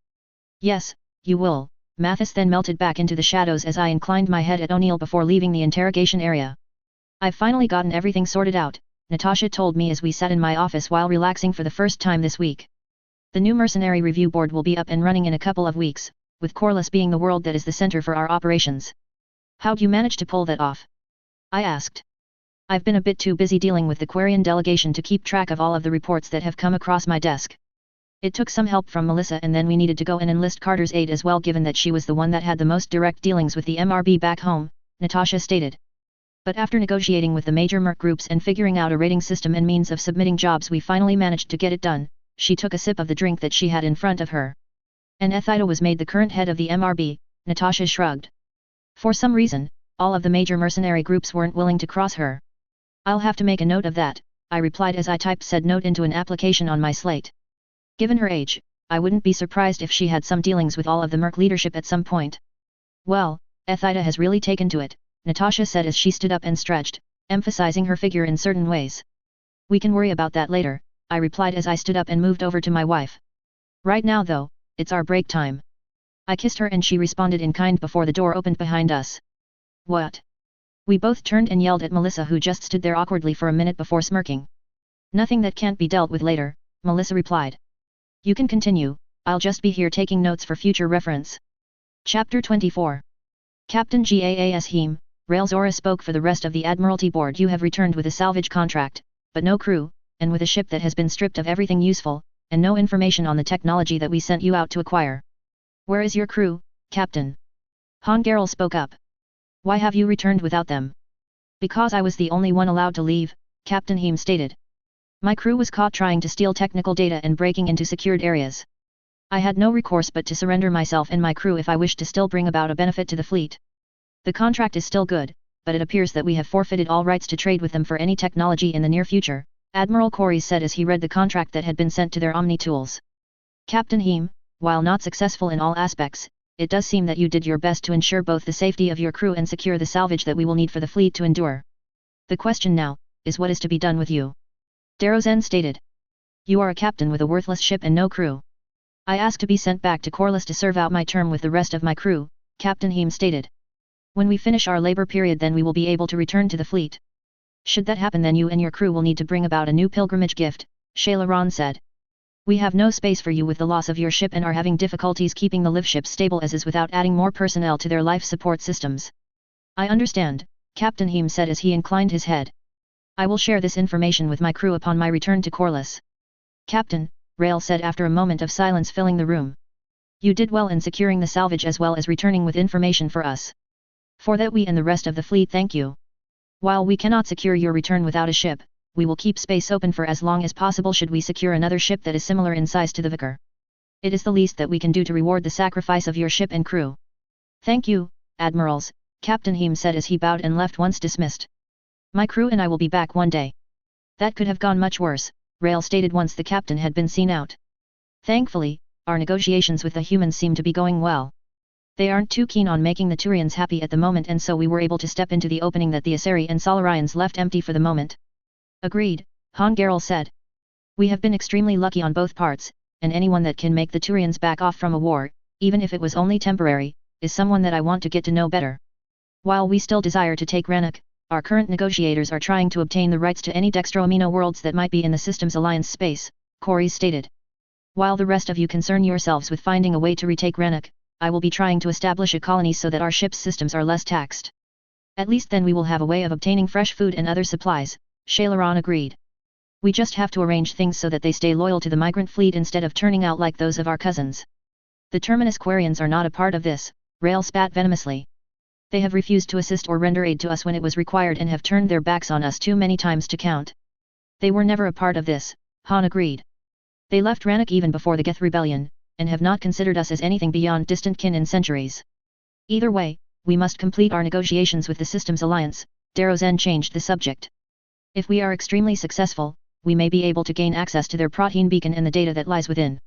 Yes, you will, Mathis then melted back into the shadows as I inclined my head at O'Neill before leaving the interrogation area. I've finally gotten everything sorted out, Natasha told me as we sat in my office while relaxing for the first time this week. The new mercenary review board will be up and running in a couple of weeks, with Corliss being the world that is the center for our operations. How'd you manage to pull that off? I asked. I've been a bit too busy dealing with the Quarian delegation to keep track of all of the reports that have come across my desk. It took some help from Melissa and then we needed to go and enlist Carter's aid as well given that she was the one that had the most direct dealings with the MRB back home, Natasha stated. But after negotiating with the major merc groups and figuring out a rating system and means of submitting jobs we finally managed to get it done, she took a sip of the drink that she had in front of her. And Ethida was made the current head of the MRB, Natasha shrugged. For some reason, all of the major mercenary groups weren't willing to cross her. I'll have to make a note of that, I replied as I typed said note into an application on my slate. Given her age, I wouldn't be surprised if she had some dealings with all of the merc leadership at some point. Well, Ethida has really taken to it, Natasha said as she stood up and stretched, emphasizing her figure in certain ways. We can worry about that later, I replied as I stood up and moved over to my wife. Right now though, it's our break time. I kissed her and she responded in kind before the door opened behind us. What? We both turned and yelled at Melissa who just stood there awkwardly for a minute before smirking. Nothing that can't be dealt with later, Melissa replied. You can continue, I'll just be here taking notes for future reference. Chapter 24. Captain Gaas Heem, Railzora spoke for the rest of the Admiralty Board. You have returned with a salvage contract, but no crew, and with a ship that has been stripped of everything useful, and no information on the technology that we sent you out to acquire. Where is your crew, Captain? Han Garel spoke up. Why have you returned without them? Because I was the only one allowed to leave, Captain Heem stated. My crew was caught trying to steal technical data and breaking into secured areas. I had no recourse but to surrender myself and my crew if I wished to still bring about a benefit to the fleet. The contract is still good, but it appears that we have forfeited all rights to trade with them for any technology in the near future, Admiral Corey said as he read the contract that had been sent to their Omni tools. Captain Heem, while not successful in all aspects, it does seem that you did your best to ensure both the safety of your crew and secure the salvage that we will need for the fleet to endure. The question now, is what is to be done with you? Darozen stated. You are a captain with a worthless ship and no crew. I ask to be sent back to Corliss to serve out my term with the rest of my crew, Captain Heem stated. When we finish our labor period then we will be able to return to the fleet. Should that happen then you and your crew will need to bring about a new pilgrimage gift, Shayla Ron said. We have no space for you with the loss of your ship and are having difficulties keeping the live ship stable as is without adding more personnel to their life support systems. I understand, Captain Heem said as he inclined his head. I will share this information with my crew upon my return to Corliss. Captain, Rail said after a moment of silence filling the room. You did well in securing the salvage as well as returning with information for us. For that we and the rest of the fleet thank you. While we cannot secure your return without a ship, we will keep space open for as long as possible should we secure another ship that is similar in size to the Vicar. It is the least that we can do to reward the sacrifice of your ship and crew. Thank you, Admirals, Captain Heem said as he bowed and left once dismissed. My crew and I will be back one day. That could have gone much worse, Rail stated once the captain had been seen out. Thankfully, our negotiations with the humans seem to be going well. They aren't too keen on making the Turians happy at the moment and so we were able to step into the opening that the Asari and Solarians left empty for the moment. Agreed, Han Garel said. We have been extremely lucky on both parts, and anyone that can make the Turians back off from a war, even if it was only temporary, is someone that I want to get to know better. While we still desire to take Rannoch, our current negotiators are trying to obtain the rights to any Dextro-Amino worlds that might be in the Systems Alliance space, Corey stated. While the rest of you concern yourselves with finding a way to retake Rannoch, I will be trying to establish a colony so that our ship's systems are less taxed. At least then we will have a way of obtaining fresh food and other supplies, Shaylaron agreed. We just have to arrange things so that they stay loyal to the migrant fleet instead of turning out like those of our cousins. The Terminus Quarians are not a part of this, Rail spat venomously. They have refused to assist or render aid to us when it was required and have turned their backs on us too many times to count. They were never a part of this, Han agreed. They left Rannoch even before the Geth Rebellion, and have not considered us as anything beyond distant kin in centuries. Either way, we must complete our negotiations with the Systems Alliance. Darrozen changed the subject. If we are extremely successful, we may be able to gain access to their protein beacon and the data that lies within.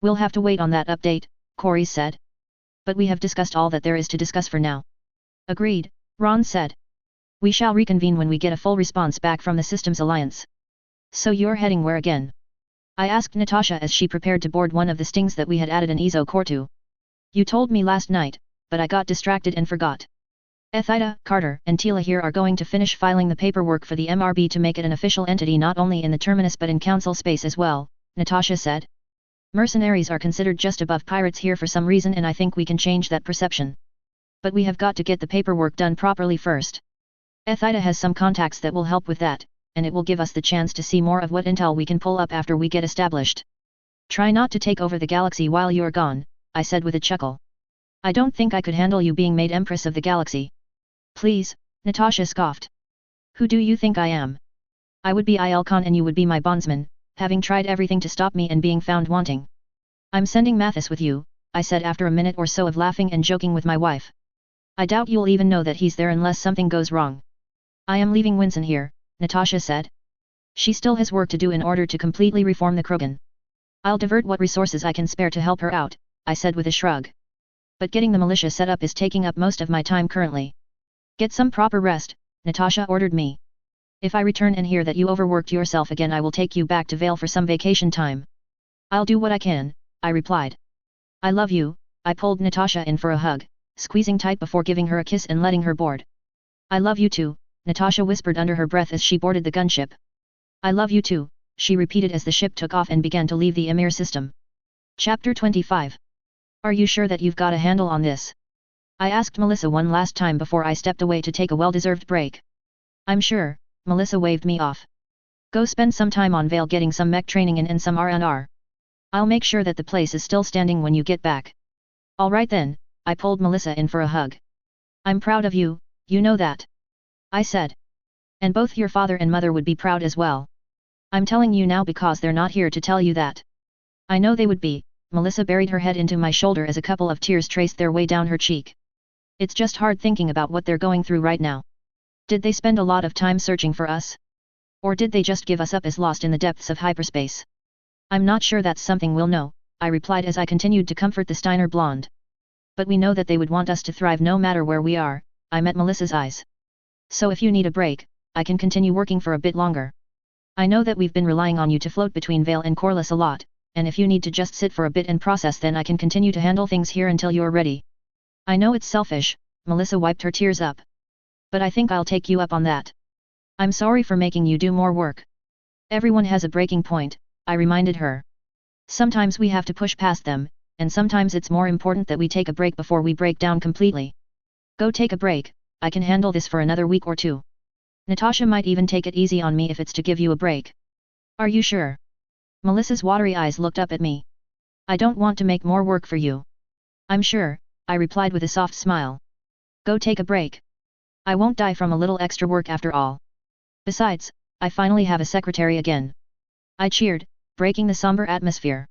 We'll have to wait on that update, Corey said. But we have discussed all that there is to discuss for now. Agreed, Ron said. We shall reconvene when we get a full response back from the Systems Alliance. So you're heading where again? I asked Natasha as she prepared to board one of the stings that we had added an Ezo core to. You told me last night, but I got distracted and forgot. Ethida, Carter, and Tila here are going to finish filing the paperwork for the MRB to make it an official entity not only in the Terminus but in Council space as well, Natasha said. Mercenaries are considered just above pirates here for some reason and I think we can change that perception. But we have got to get the paperwork done properly first. Ethida has some contacts that will help with that, and it will give us the chance to see more of what intel we can pull up after we get established. Try not to take over the galaxy while you're gone, I said with a chuckle. I don't think I could handle you being made Empress of the Galaxy. Please, Natasha scoffed. Who do you think I am? I would be Ilkhan and you would be my bondsman, having tried everything to stop me and being found wanting. I'm sending Mathis with you, I said after a minute or so of laughing and joking with my wife. I doubt you'll even know that he's there unless something goes wrong. I am leaving Winson here, Natasha said. She still has work to do in order to completely reform the Krogan. I'll divert what resources I can spare to help her out, I said with a shrug. But getting the militia set up is taking up most of my time currently. Get some proper rest, Natasha ordered me. If I return and hear that you overworked yourself again I will take you back to Vale for some vacation time. I'll do what I can, I replied. I love you, I pulled Natasha in for a hug, squeezing tight before giving her a kiss and letting her board. I love you too, Natasha whispered under her breath as she boarded the gunship. I love you too, she repeated as the ship took off and began to leave the Emir system. Chapter 25. Are you sure that you've got a handle on this? I asked Melissa one last time before I stepped away to take a well-deserved break. I'm sure, Melissa waved me off. Go spend some time on Vale getting some mech training and some R&R. I'll make sure that the place is still standing when you get back. Alright then, I pulled Melissa in for a hug. I'm proud of you, you know that. I said. And both your father and mother would be proud as well. I'm telling you now because they're not here to tell you that. I know they would be, Melissa buried her head into my shoulder as a couple of tears traced their way down her cheek. It's just hard thinking about what they're going through right now. Did they spend a lot of time searching for us? Or did they just give us up as lost in the depths of hyperspace? I'm not sure that's something we'll know, I replied as I continued to comfort the Steiner blonde. But we know that they would want us to thrive no matter where we are, I met Melissa's eyes. So if you need a break, I can continue working for a bit longer. I know that we've been relying on you to float between Vale and Corliss a lot, and if you need to just sit for a bit and process then I can continue to handle things here until you're ready. I know it's selfish, Melissa wiped her tears up. But I think I'll take you up on that. I'm sorry for making you do more work. Everyone has a breaking point, I reminded her. Sometimes we have to push past them, and sometimes it's more important that we take a break before we break down completely. Go take a break, I can handle this for another week or two. Natasha might even take it easy on me if it's to give you a break. Are you sure? Melissa's watery eyes looked up at me. I don't want to make more work for you. I'm sure, I replied with a soft smile. Go take a break. I won't die from a little extra work after all. Besides, I finally have a secretary again. I cheered, breaking the somber atmosphere.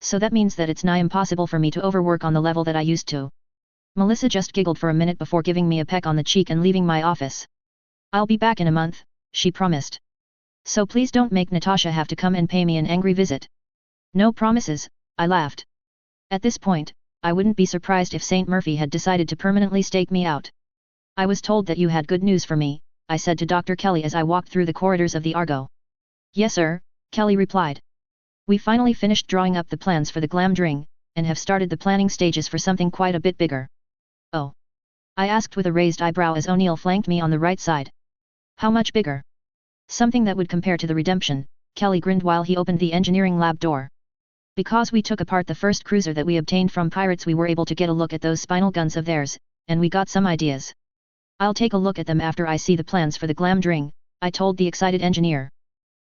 So that means that it's nigh impossible for me to overwork on the level that I used to. Melissa just giggled for a minute before giving me a peck on the cheek and leaving my office. I'll be back in a month, she promised. So please don't make Natasha have to come and pay me an angry visit. No promises, I laughed. At this point, I wouldn't be surprised if St. Murphy had decided to permanently stake me out. I was told that you had good news for me, I said to Dr. Kelly as I walked through the corridors of the Argo. Yes sir, Kelly replied. We finally finished drawing up the plans for the Glamdring, and have started the planning stages for something quite a bit bigger. Oh? I asked with a raised eyebrow as O'Neill flanked me on the right side. How much bigger? Something that would compare to the Redemption, Kelly grinned while he opened the engineering lab door. Because we took apart the first cruiser that we obtained from pirates we were able to get a look at those spinal guns of theirs, and we got some ideas. I'll take a look at them after I see the plans for the Glamdring, I told the excited engineer.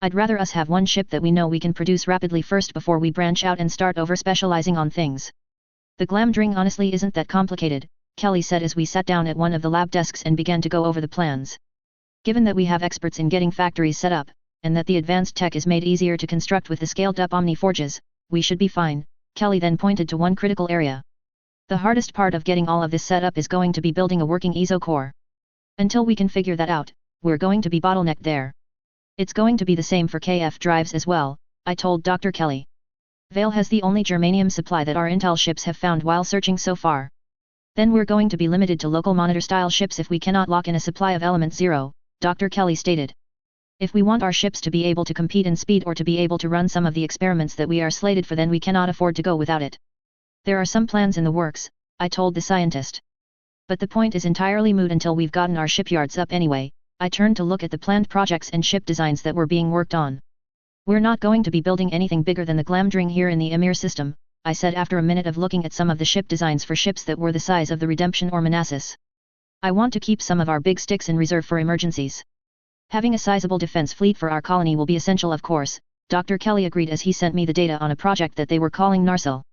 I'd rather us have one ship that we know we can produce rapidly first before we branch out and start over-specializing on things. The Glamdring honestly isn't that complicated, Kelly said as we sat down at one of the lab desks and began to go over the plans. Given that we have experts in getting factories set up, and that the advanced tech is made easier to construct with the scaled-up Omniforges, we should be fine. Kelly then pointed to one critical area. The hardest part of getting all of this set up is going to be building a working ESO core. Until we can figure that out, we're going to be bottlenecked there. It's going to be the same for KF drives as well, I told Dr. Kelly. Vale has the only germanium supply that our intel ships have found while searching so far. Then we're going to be limited to local monitor-style ships if we cannot lock in a supply of Element 0, Dr. Kelly stated. If we want our ships to be able to compete in speed or to be able to run some of the experiments that we are slated for, then we cannot afford to go without it. There are some plans in the works, I told the scientist. But the point is entirely moot until we've gotten our shipyards up anyway. I turned to look at the planned projects and ship designs that were being worked on. We're not going to be building anything bigger than the Glamdring here in the Emir system, I said after a minute of looking at some of the ship designs for ships that were the size of the Redemption or Manassas. I want to keep some of our big sticks in reserve for emergencies. Having a sizable defense fleet for our colony will be essential, of course, Dr. Kelly agreed as he sent me the data on a project that they were calling Narsil.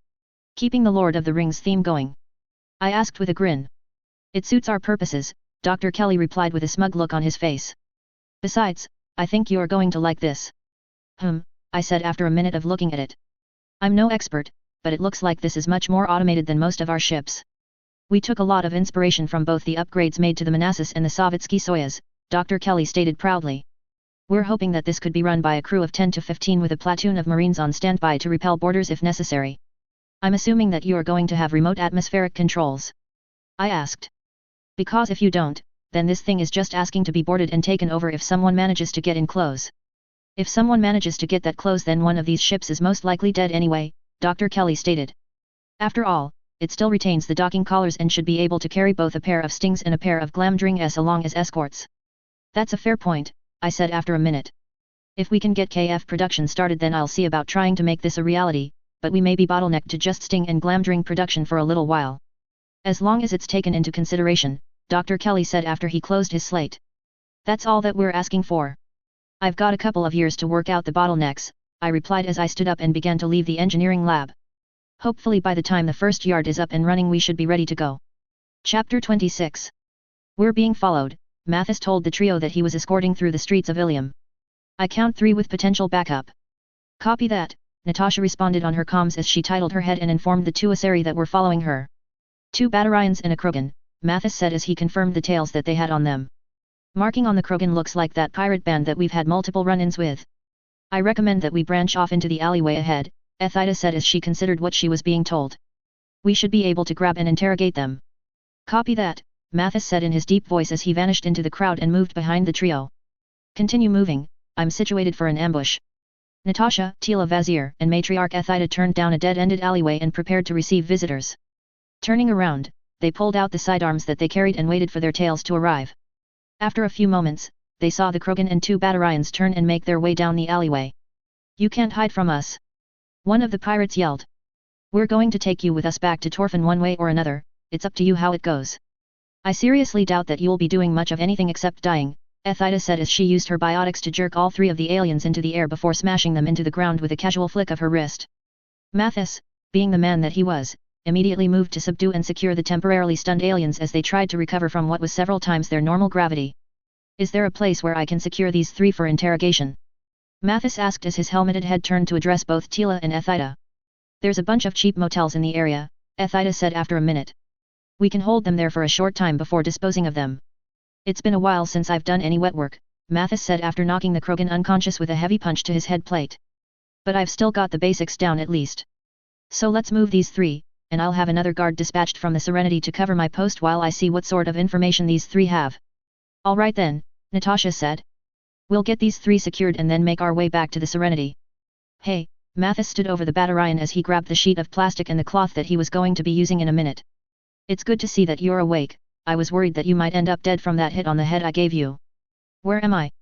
Keeping the Lord of the Rings theme going? I asked with a grin. It suits our purposes, Dr. Kelly replied with a smug look on his face. Besides, I think you're going to like this. I said after a minute of looking at it. I'm no expert, but it looks like this is much more automated than most of our ships. We took a lot of inspiration from both the upgrades made to the Manassas and the Sovietsky Soyuz, Dr. Kelly stated proudly. We're hoping that this could be run by a crew of 10 to 15 with a platoon of Marines on standby to repel boarders if necessary. I'm assuming that you are going to have remote atmospheric controls. I asked. Because if you don't, then this thing is just asking to be boarded and taken over if someone manages to get in close. If someone manages to get that close, then one of these ships is most likely dead anyway, Dr. Kelly stated. After all, it still retains the docking collars and should be able to carry both a pair of Stings and a pair of Glamdring-S along as escorts. That's a fair point, I said after a minute. If we can get KF production started, then I'll see about trying to make this a reality, but we may be bottlenecked to just Sting and Glamdring production for a little while. As long as it's taken into consideration, Dr. Kelly said after he closed his slate. That's all that we're asking for. I've got a couple of years to work out the bottlenecks, I replied as I stood up and began to leave the engineering lab. Hopefully by the time the first yard is up and running we should be ready to go. Chapter 26. We're being followed, Mathis told the trio that he was escorting through the streets of Ilium. I count 3 with potential backup. Copy that, Natasha responded on her comms as she titled her head and informed the 2 Asari that were following her. 2 Batarians and a Krogan, Mathis said as he confirmed the tails that they had on them. Marking on the Krogan looks like that pirate band that we've had multiple run-ins with. I recommend that we branch off into the alleyway ahead, Ethida said as she considered what she was being told. We should be able to grab and interrogate them. Copy that, Mathis said in his deep voice as he vanished into the crowd and moved behind the trio. Continue moving, I'm situated for an ambush. Natasha, Tila Vazir, and Matriarch Ethida turned down a dead-ended alleyway and prepared to receive visitors. Turning around, they pulled out the sidearms that they carried and waited for their tails to arrive. After a few moments, they saw the Krogan and 2 Batarians turn and make their way down the alleyway. You can't hide from us. One of the pirates yelled. We're going to take you with us back to Torfan one way or another, it's up to you how it goes. I seriously doubt that you'll be doing much of anything except dying, Ethida said as she used her biotics to jerk all 3 of the aliens into the air before smashing them into the ground with a casual flick of her wrist. Mathis, being the man that he was, immediately moved to subdue and secure the temporarily stunned aliens as they tried to recover from what was several times their normal gravity. Is there a place where I can secure these 3 for interrogation? Mathis asked as his helmeted head turned to address both Tila and Ethida. There's a bunch of cheap motels in the area, Ethida said after a minute. We can hold them there for a short time before disposing of them. It's been a while since I've done any wet work, Mathis said after knocking the Krogan unconscious with a heavy punch to his head plate. But I've still got the basics down at least. So let's move these 3, and I'll have another guard dispatched from the Serenity to cover my post while I see what sort of information these 3 have. All right then, Natasha said. We'll get these 3 secured and then make our way back to the Serenity. Hey, Mathis stood over the Batarian as he grabbed the sheet of plastic and the cloth that he was going to be using in a minute. It's good to see that you're awake, I was worried that you might end up dead from that hit on the head I gave you. Where am I?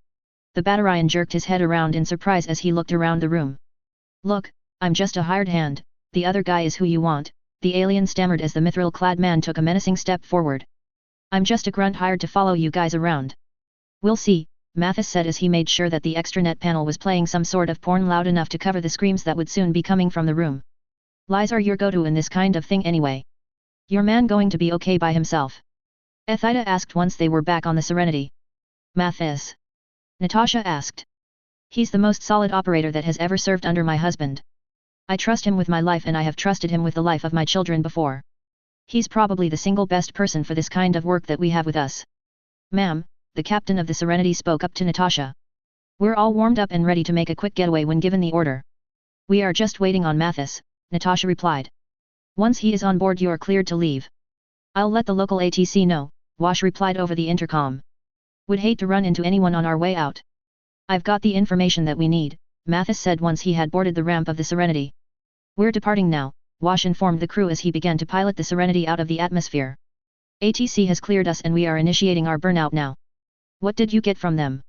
The Batarian jerked his head around in surprise as he looked around the room. Look, I'm just a hired hand, the other guy is who you want, the alien stammered as the mithril-clad man took a menacing step forward. I'm just a grunt hired to follow you guys around. We'll see, Mathis said as he made sure that the extranet panel was playing some sort of porn loud enough to cover the screams that would soon be coming from the room. Lies are your go-to in this kind of thing anyway. Your man going to be okay by himself? Ethida asked once they were back on the Serenity. Mathis? Natasha asked. He's the most solid operator that has ever served under my husband. I trust him with my life and I have trusted him with the life of my children before. He's probably the single best person for this kind of work that we have with us. Ma'am, the captain of the Serenity spoke up to Natasha. We're all warmed up and ready to make a quick getaway when given the order. We are just waiting on Mathis, Natasha replied. Once he is on board you are cleared to leave. I'll let the local ATC know, Wash replied over the intercom. Would hate to run into anyone on our way out. I've got the information that we need, Mathis said once he had boarded the ramp of the Serenity. We're departing now, Wash informed the crew as he began to pilot the Serenity out of the atmosphere. ATC has cleared us and we are initiating our burnout now. What did you get from them?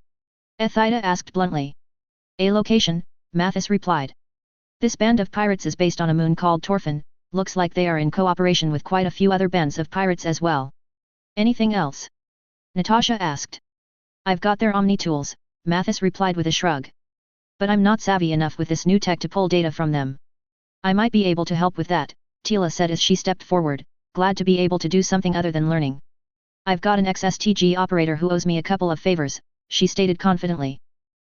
Ethida asked bluntly. A location, Mathis replied. This band of pirates is based on a moon called Torfin, looks like they are in cooperation with quite a few other bands of pirates as well. Anything else? Natasha asked. I've got their Omni tools, Mathis replied with a shrug. But I'm not savvy enough with this new tech to pull data from them. I might be able to help with that, Tila said as she stepped forward, glad to be able to do something other than learning. I've got an XSTG operator who owes me a couple of favors, she stated confidently.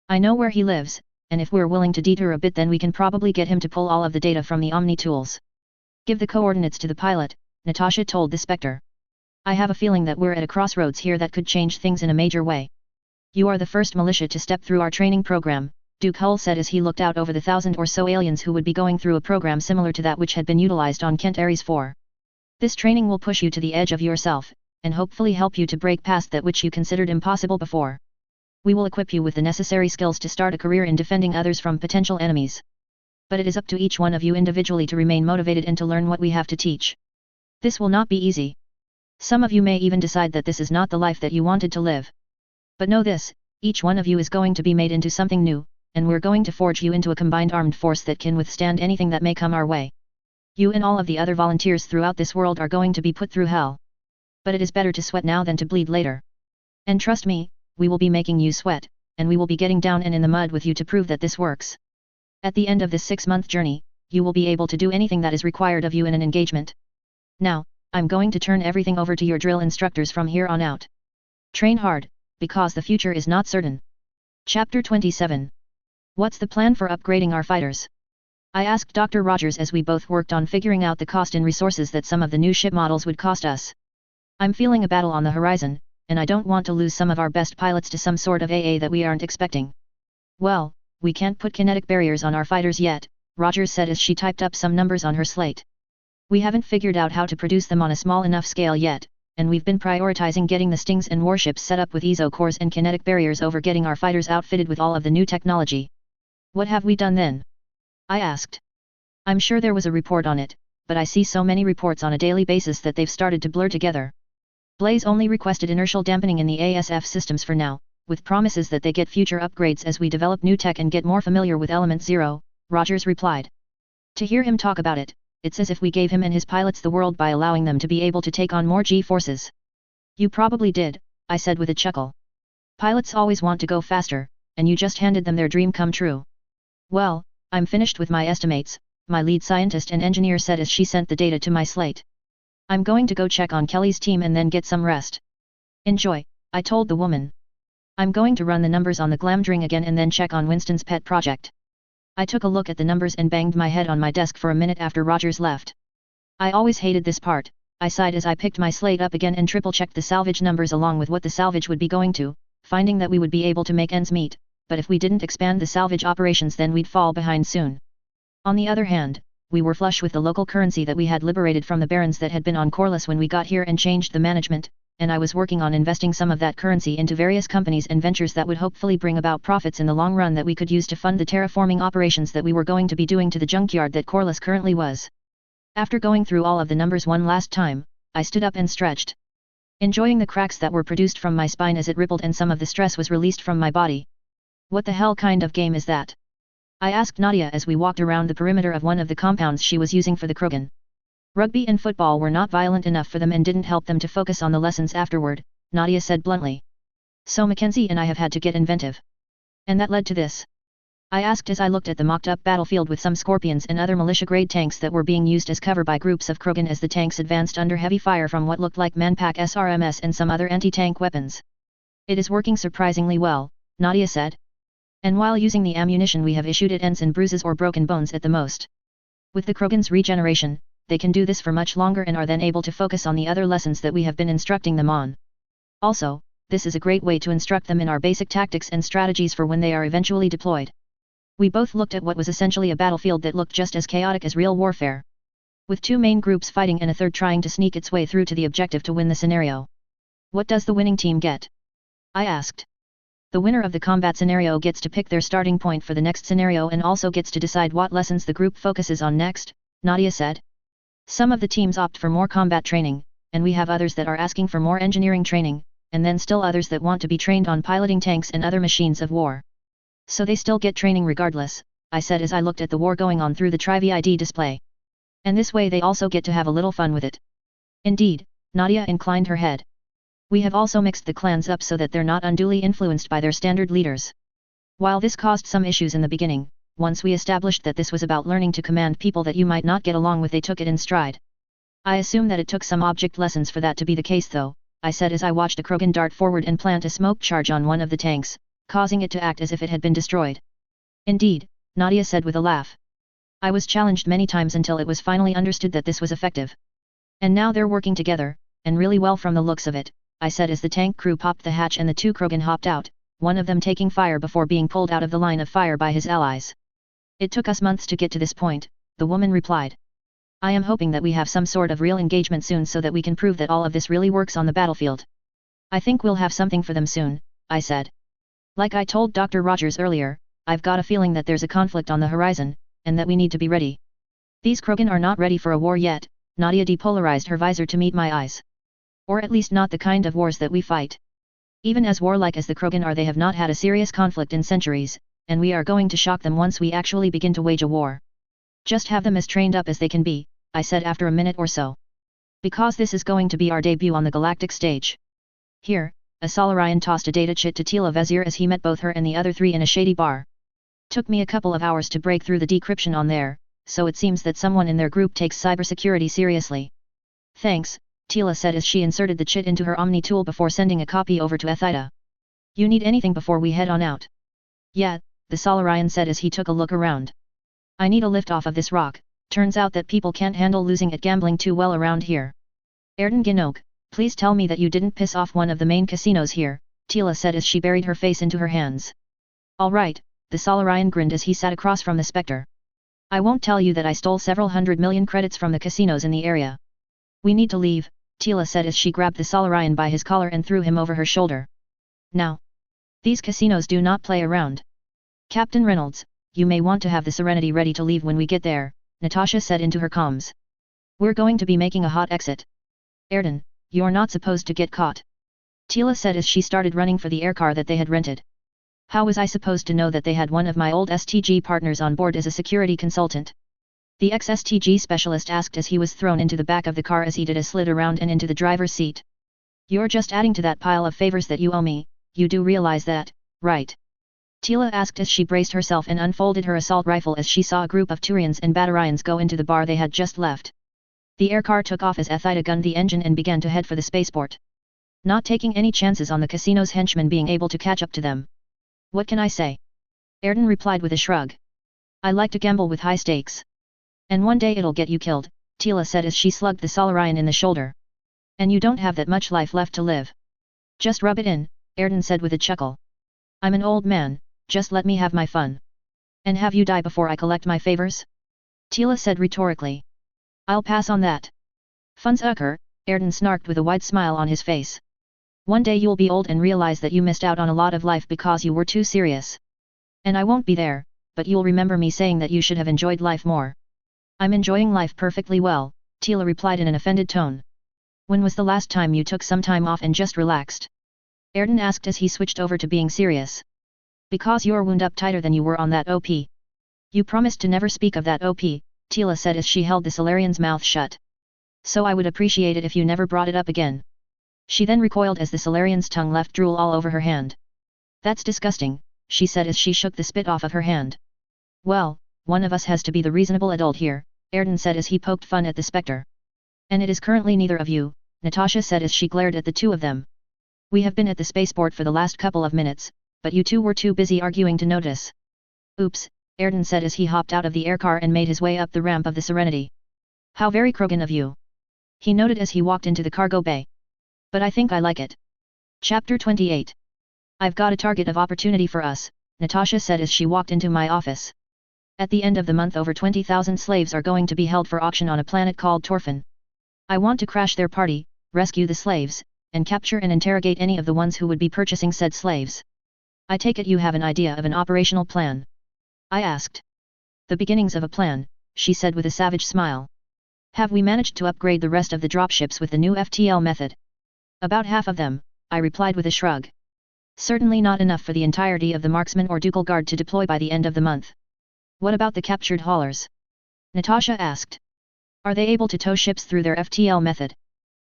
I know where he lives, and if we're willing to detour a bit then we can probably get him to pull all of the data from the Omni tools. Give the coordinates to the pilot, Natasha told the Spectre. I have a feeling that we're at a crossroads here that could change things in a major way. You are the first militia to step through our training program, Duke Hull said as he looked out over the 1,000 or so aliens who would be going through a program similar to that which had been utilized on Kent Ares 4. This training will push you to the edge of yourself, and hopefully help you to break past that which you considered impossible before. We will equip you with the necessary skills to start a career in defending others from potential enemies. But it is up to each one of you individually to remain motivated and to learn what we have to teach. This will not be easy. Some of you may even decide that this is not the life that you wanted to live. But know this, each one of you is going to be made into something new, and we're going to forge you into a combined armed force that can withstand anything that may come our way. You and all of the other volunteers throughout this world are going to be put through hell. But it is better to sweat now than to bleed later. And trust me, we will be making you sweat, and we will be getting down and in the mud with you to prove that this works. At the end of this 6-month journey, you will be able to do anything that is required of you in an engagement. Now, I'm going to turn everything over to your drill instructors from here on out. Train hard, because the future is not certain. Chapter 27. What's the plan for upgrading our fighters? I asked Dr. Rogers as we both worked on figuring out the cost and resources that some of the new ship models would cost us. I'm feeling a battle on the horizon, and I don't want to lose some of our best pilots to some sort of AA that we aren't expecting. Well, we can't put kinetic barriers on our fighters yet, Rogers said as she typed up some numbers on her slate. We haven't figured out how to produce them on a small enough scale yet, and we've been prioritizing getting the Stings and warships set up with ESO cores and kinetic barriers over getting our fighters outfitted with all of the new technology. What have we done then? I asked. I'm sure there was a report on it, but I see so many reports on a daily basis that they've started to blur together. Blaze only requested inertial dampening in the ASF systems for now, with promises that they get future upgrades as we develop new tech and get more familiar with Element Zero, Rogers replied. To hear him talk about it, it's as if we gave him and his pilots the world by allowing them to be able to take on more G-forces. You probably did, I said with a chuckle. Pilots always want to go faster, and you just handed them their dream come true. Well, I'm finished with my estimates, my lead scientist and engineer said as she sent the data to my slate. I'm going to go check on Kelly's team and then get some rest. Enjoy, I told the woman. I'm going to run the numbers on the Glamdring again and then check on Winston's pet project. I took a look at the numbers and banged my head on my desk for a minute after Rogers left. I always hated this part, I sighed as I picked my slate up again and triple-checked the salvage numbers along with what the salvage would be going to, finding that we would be able to make ends meet, but if we didn't expand the salvage operations then we'd fall behind soon. On the other hand, we were flush with the local currency that we had liberated from the barons that had been on Corliss when we got here and changed the management, and I was working on investing some of that currency into various companies and ventures that would hopefully bring about profits in the long run that we could use to fund the terraforming operations that we were going to be doing to the junkyard that Corliss currently was. After going through all of the numbers one last time, I stood up and stretched. Enjoying the cracks that were produced from my spine as it rippled and some of the stress was released from my body. What the hell kind of game is that? I asked Nadia as we walked around the perimeter of one of the compounds she was using for the Krogan. Rugby and football were not violent enough for them and didn't help them to focus on the lessons afterward, Nadia said bluntly. So Mackenzie and I have had to get inventive. And that led to this? I asked as I looked at the mocked-up battlefield with some Scorpions and other militia-grade tanks that were being used as cover by groups of Krogan as the tanks advanced under heavy fire from what looked like Manpack SRMS and some other anti-tank weapons. It is working surprisingly well, Nadia said. And while using the ammunition we have issued it ends in bruises or broken bones at the most. With the Krogan's regeneration, they can do this for much longer and are then able to focus on the other lessons that we have been instructing them on. Also, this is a great way to instruct them in our basic tactics and strategies for when they are eventually deployed. We both looked at what was essentially a battlefield that looked just as chaotic as real warfare. With two main groups fighting and a third trying to sneak its way through to the objective to win the scenario. What does the winning team get? I asked. The winner of the combat scenario gets to pick their starting point for the next scenario and also gets to decide what lessons the group focuses on next, Nadia said. Some of the teams opt for more combat training, and we have others that are asking for more engineering training, and then still others that want to be trained on piloting tanks and other machines of war. So they still get training regardless, I said as I looked at the war going on through the TriVid display. And this way they also get to have a little fun with it. Indeed, Nadia inclined her head. We have also mixed the clans up so that they're not unduly influenced by their standard leaders. While this caused some issues in the beginning, once we established that this was about learning to command people that you might not get along with, they took it in stride. I assume that it took some object lessons for that to be the case though, I said as I watched a Krogan dart forward and plant a smoke charge on one of the tanks, causing it to act as if it had been destroyed. Indeed, Nadia said with a laugh. I was challenged many times until it was finally understood that this was effective. And now they're working together, and really well from the looks of it, I said as the tank crew popped the hatch and the two Krogan hopped out, one of them taking fire before being pulled out of the line of fire by his allies. It took us months to get to this point, the woman replied. I am hoping that we have some sort of real engagement soon so that we can prove that all of this really works on the battlefield. I think we'll have something for them soon, I said. Like I told Dr. Rogers earlier, I've got a feeling that there's a conflict on the horizon, and that we need to be ready. These Krogan are not ready for a war yet, Nadia depolarized her visor to meet my eyes. Or at least not the kind of wars that we fight. Even as warlike as the Krogan are, they have not had a serious conflict in centuries, and we are going to shock them once we actually begin to wage a war. Just have them as trained up as they can be, I said after a minute or so. Because this is going to be our debut on the galactic stage. Here, a Solarian tossed a data chit to Tila Vezir as he met both her and the other three in a shady bar. Took me a couple of hours to break through the decryption on there, so it seems that someone in their group takes cybersecurity seriously. Thanks, Tila said as she inserted the chit into her Omni tool before sending a copy over to Ethida. You need anything before we head on out? Yeah, the Solarian said as he took a look around. I need a lift off of this rock, turns out that people can't handle losing at gambling too well around here. Erden Ginok, please tell me that you didn't piss off one of the main casinos here, Tila said as she buried her face into her hands. All right, the Solarian grinned as he sat across from the Spectre. I won't tell you that I stole several 100 million credits from the casinos in the area. We need to leave, Tila said as she grabbed the Solarian by his collar and threw him over her shoulder. Now. These casinos do not play around. Captain Reynolds, you may want to have the Serenity ready to leave when we get there, Natasha said into her comms. We're going to be making a hot exit. Erden, you're not supposed to get caught. Tila said as she started running for the aircar that they had rented. How was I supposed to know that they had one of my old STG partners on board as a security consultant? The ex-STG specialist asked as he was thrown into the back of the car as he did a slid around and into the driver's seat. You're just adding to that pile of favors that you owe me, you do realize that, right? Tila asked as she braced herself and unfolded her assault rifle as she saw a group of Turians and Batarians go into the bar they had just left. The aircar took off as Ethida gunned the engine and began to head for the spaceport. Not taking any chances on the casino's henchmen being able to catch up to them. What can I say? Erden replied with a shrug. I like to gamble with high stakes. And one day it'll get you killed, Tila said as she slugged the Solarian in the shoulder. And you don't have that much life left to live. Just rub it in, Erden said with a chuckle. I'm an old man, just let me have my fun. And have you die before I collect my favors? Tila said rhetorically. I'll pass on that. Fun's occur, Erden snarked with a wide smile on his face. One day you'll be old and realize that you missed out on a lot of life because you were too serious. And I won't be there, but you'll remember me saying that you should have enjoyed life more. I'm enjoying life perfectly well, Tila replied in an offended tone. When was the last time you took some time off and just relaxed? Erden asked as he switched over to being serious. Because you're wound up tighter than you were on that OP. You promised to never speak of that OP, Tila said as she held the Solarian's mouth shut. So I would appreciate it if you never brought it up again. She then recoiled as the Solarian's tongue left drool all over her hand. That's disgusting, she said as she shook the spit off of her hand. Well, one of us has to be the reasonable adult here, Ayrton said as he poked fun at the spectre. And it is currently neither of you, Natasha said as she glared at the two of them. We have been at the spaceport for the last couple of minutes, but you two were too busy arguing to notice. Oops, Ayrton said as he hopped out of the aircar and made his way up the ramp of the Serenity. How very Krogan of you. He noted as he walked into the cargo bay. But I think I like it. Chapter 28. I've got a target of opportunity for us, Natasha said as she walked into my office. At the end of the month over 20,000 slaves are going to be held for auction on a planet called Torfin. I want to crash their party, rescue the slaves, and capture and interrogate any of the ones who would be purchasing said slaves. I take it you have an idea of an operational plan? I asked. The beginnings of a plan, she said with a savage smile. Have we managed to upgrade the rest of the dropships with the new FTL method? About half of them, I replied with a shrug. Certainly not enough for the entirety of the Marksman or Ducal Guard to deploy by the end of the month. What about the captured haulers? Natasha asked. Are they able to tow ships through their FTL method?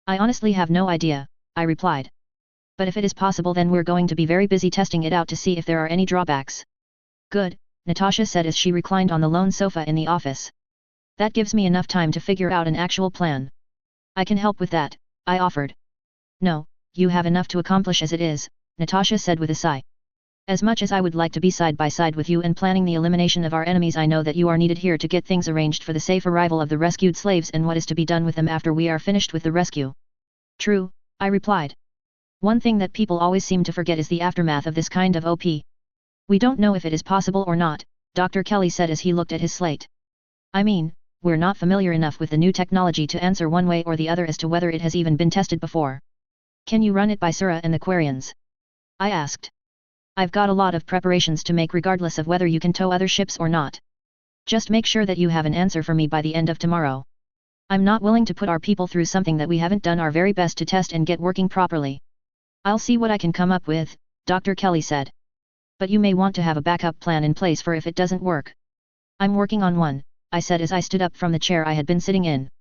I honestly have no idea, I replied. But if it is possible then we're going to be very busy testing it out to see if there are any drawbacks. Good, Natasha said as she reclined on the lone sofa in the office. That gives me enough time to figure out an actual plan. I can help with that, I offered. No, you have enough to accomplish as it is, Natasha said with a sigh. As much as I would like to be side by side with you in planning the elimination of our enemies, I know that you are needed here to get things arranged for the safe arrival of the rescued slaves and what is to be done with them after we are finished with the rescue. True, I replied. One thing that people always seem to forget is the aftermath of this kind of OP. We don't know if it is possible or not, Dr. Kelly said as he looked at his slate. I mean, we're not familiar enough with the new technology to answer one way or the other as to whether it has even been tested before. Can you run it by Sura and the Quarians? I asked. I've got a lot of preparations to make regardless of whether you can tow other ships or not. Just make sure that you have an answer for me by the end of tomorrow. I'm not willing to put our people through something that we haven't done our very best to test and get working properly. I'll see what I can come up with, Dr. Kelly said. But you may want to have a backup plan in place for if it doesn't work. I'm working on one, I said as I stood up from the chair I had been sitting in.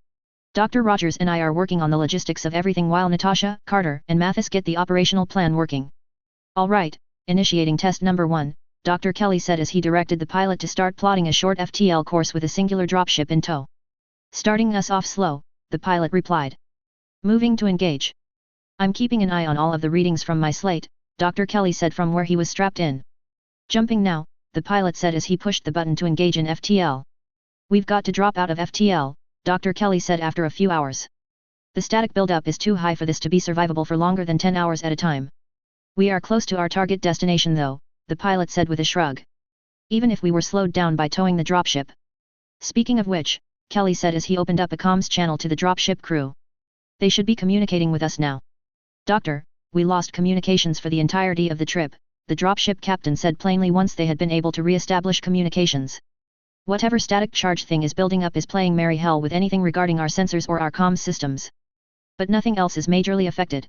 Dr. Rogers and I are working on the logistics of everything while Natasha, Carter, and Mathis get the operational plan working. All right, initiating test number 1, Dr. Kelly said as he directed the pilot to start plotting a short FTL course with a singular dropship in tow. Starting us off slow, the pilot replied. Moving to engage. I'm keeping an eye on all of the readings from my slate, Dr. Kelly said from where he was strapped in. Jumping now, the pilot said as he pushed the button to engage in FTL. We've got to drop out of FTL, Dr. Kelly said after a few hours. The static buildup is too high for this to be survivable for longer than 10 hours at a time. We are close to our target destination though, the pilot said with a shrug. Even if we were slowed down by towing the dropship. Speaking of which, Kelly said as he opened up a comms channel to the dropship crew. They should be communicating with us now. Doctor, we lost communications for the entirety of the trip, the dropship captain said plainly once they had been able to re-establish communications. Whatever static charge thing is building up is playing merry hell with anything regarding our sensors or our comms systems. But nothing else is majorly affected.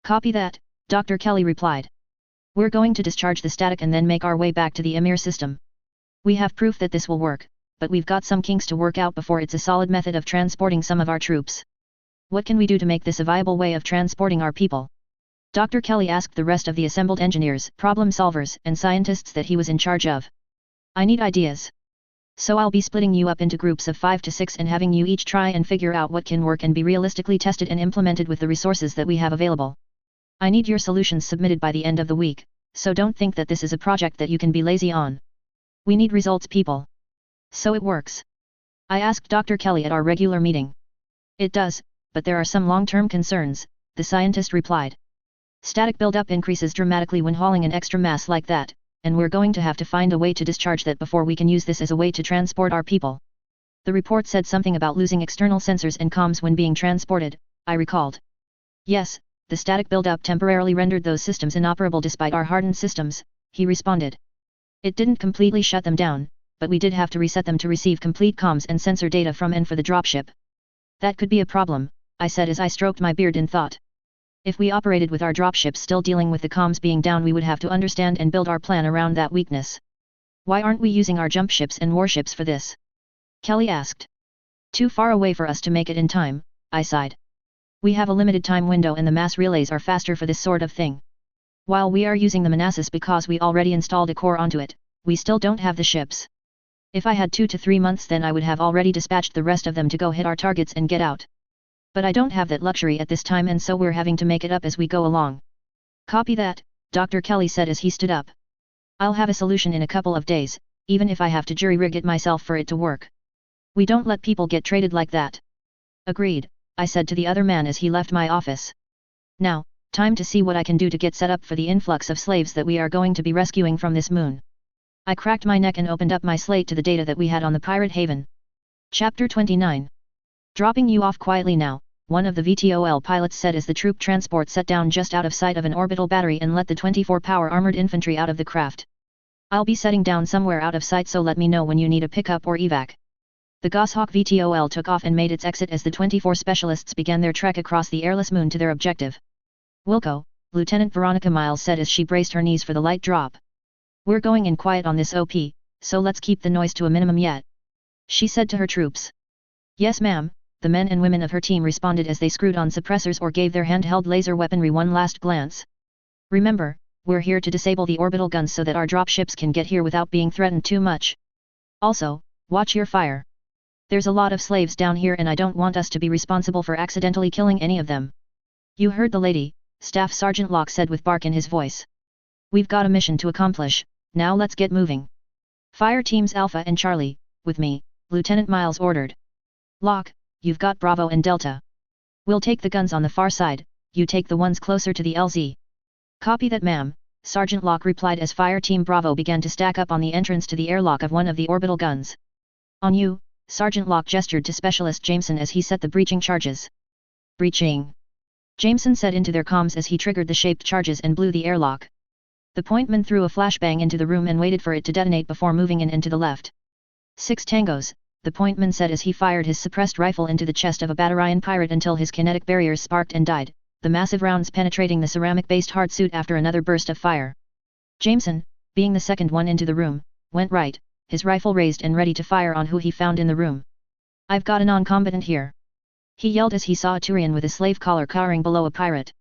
Copy that, Dr. Kelly replied. We're going to discharge the static and then make our way back to the Emir system. We have proof that this will work, but we've got some kinks to work out before it's a solid method of transporting some of our troops. What can we do to make this a viable way of transporting our people? Dr. Kelly asked the rest of the assembled engineers, problem solvers, and scientists that he was in charge of. I need ideas. So I'll be splitting you up into groups of 5 to 6 and having you each try and figure out what can work and be realistically tested and implemented with the resources that we have available. I need your solutions submitted by the end of the week, so don't think that this is a project that you can be lazy on. We need results, people. So it works? I asked Dr. Kelly at our regular meeting. It does, but there are some long-term concerns, the scientist replied. Static buildup increases dramatically when hauling an extra mass like that, and we're going to have to find a way to discharge that before we can use this as a way to transport our people. The report said something about losing external sensors and comms when being transported, I recalled. Yes, the static buildup temporarily rendered those systems inoperable despite our hardened systems, he responded. It didn't completely shut them down, but we did have to reset them to receive complete comms and sensor data from and for the dropship. That could be a problem, I said as I stroked my beard in thought. If we operated with our dropships still dealing with the comms being down, we would have to understand and build our plan around that weakness. Why aren't we using our jump ships and warships for this? Kelly asked. Too far away for us to make it in time, I sighed. We have a limited time window and the mass relays are faster for this sort of thing. While we are using the Manassas because we already installed a core onto it, we still don't have the ships. If I had 2 to 3 months then I would have already dispatched the rest of them to go hit our targets and get out. But I don't have that luxury at this time and so we're having to make it up as we go along. Copy that, Dr. Kelly said as he stood up. I'll have a solution in a couple of days, even if I have to jury-rig it myself for it to work. We don't let people get traded like that. Agreed, I said to the other man as he left my office. Now, time to see what I can do to get set up for the influx of slaves that we are going to be rescuing from this moon. I cracked my neck and opened up my slate to the data that we had on the pirate haven. Chapter 29. Dropping you off quietly now, one of the VTOL pilots said as the troop transport set down just out of sight of an orbital battery and let the 24-power armored infantry out of the craft. I'll be setting down somewhere out of sight so let me know when you need a pickup or evac. The Goshawk VTOL took off and made its exit as the 24 specialists began their trek across the airless moon to their objective. Wilco, Lieutenant Veronica Miles said as she braced her knees for the light drop. We're going in quiet on this OP, so let's keep the noise to a minimum yet. She said to her troops. Yes ma'am, the men and women of her team responded as they screwed on suppressors or gave their handheld laser weaponry one last glance. Remember, we're here to disable the orbital guns so that our dropships can get here without being threatened too much. Also, watch your fire. There's a lot of slaves down here and I don't want us to be responsible for accidentally killing any of them. You heard the lady, Staff Sergeant Locke said with bark in his voice. We've got a mission to accomplish, now let's get moving. Fire teams Alpha and Charlie, with me, Lieutenant Miles ordered. Locke, you've got Bravo and Delta. We'll take the guns on the far side, you take the ones closer to the LZ. Copy that ma'am, Sergeant Locke replied as Fire Team Bravo began to stack up on the entrance to the airlock of one of the orbital guns. On you, Sergeant Locke gestured to Specialist Jameson as he set the breaching charges. Breaching. Jameson said into their comms as he triggered the shaped charges and blew the airlock. The pointman threw a flashbang into the room and waited for it to detonate before moving in and to the left. 6 tangos, the pointman said as he fired his suppressed rifle into the chest of a Batarian pirate until his kinetic barriers sparked and died, the massive rounds penetrating the ceramic-based hard suit after another burst of fire. Jameson, being the second one into the room, went right, his rifle raised and ready to fire on who he found in the room. I've got a non-combatant here. He yelled as he saw a Turian with a slave collar cowering below a pirate.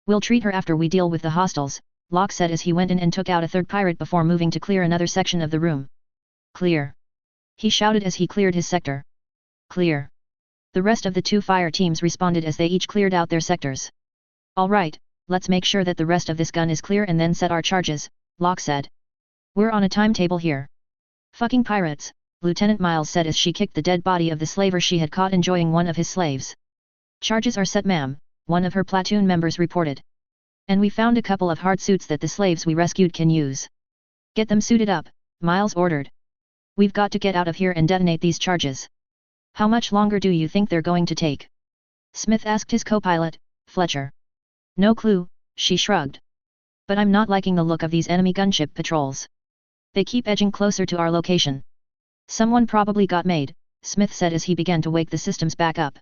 We'll treat her after we deal with the hostiles, Locke said as he went in and took out a third pirate before moving to clear another section of the room. Clear. He shouted as he cleared his sector. Clear. The rest of the 2 fire teams responded as they each cleared out their sectors. All right, let's make sure that the rest of this gun is clear and then set our charges, Locke said. We're on a timetable here. Fucking pirates, Lieutenant Miles said as she kicked the dead body of the slaver she had caught enjoying one of his slaves. Charges are set ma'am, one of her platoon members reported. And we found a couple of hard suits that the slaves we rescued can use. Get them suited up, Miles ordered. We've got to get out of here and detonate these charges. How much longer do you think they're going to take? Smith asked his co-pilot, Fletcher. No clue, she shrugged. But I'm not liking the look of these enemy gunship patrols. They keep edging closer to our location. Someone probably got made, Smith said as he began to wake the systems back up.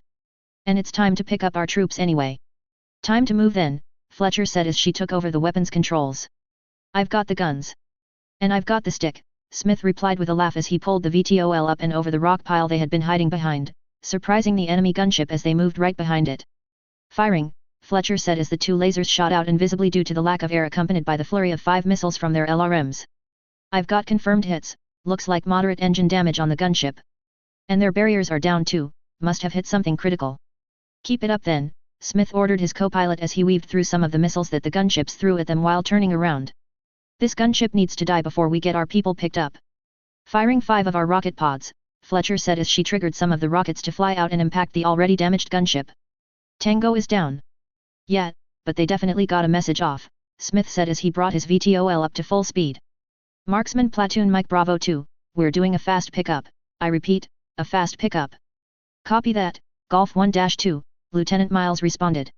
And it's time to pick up our troops anyway. Time to move then, Fletcher said as she took over the weapons controls. I've got the guns. And I've got the stick, Smith replied with a laugh as he pulled the VTOL up and over the rock pile they had been hiding behind, surprising the enemy gunship as they moved right behind it. Firing, Fletcher said as the 2 lasers shot out invisibly due to the lack of air accompanied by the flurry of 5 missiles from their LRMs. I've got confirmed hits, looks like moderate engine damage on the gunship. And their barriers are down too, must have hit something critical. Keep it up then, Smith ordered his co-pilot as he weaved through some of the missiles that the gunships threw at them while turning around. This gunship needs to die before we get our people picked up. Firing 5 of our rocket pods, Fletcher said as she triggered some of the rockets to fly out and impact the already damaged gunship. Tango is down. Yeah, but they definitely got a message off, Smith said as he brought his VTOL up to full speed. Marksman Platoon Mike Bravo 2, we're doing a fast pickup, I repeat, a fast pickup. Copy that, Golf 1-2, Lieutenant Miles responded.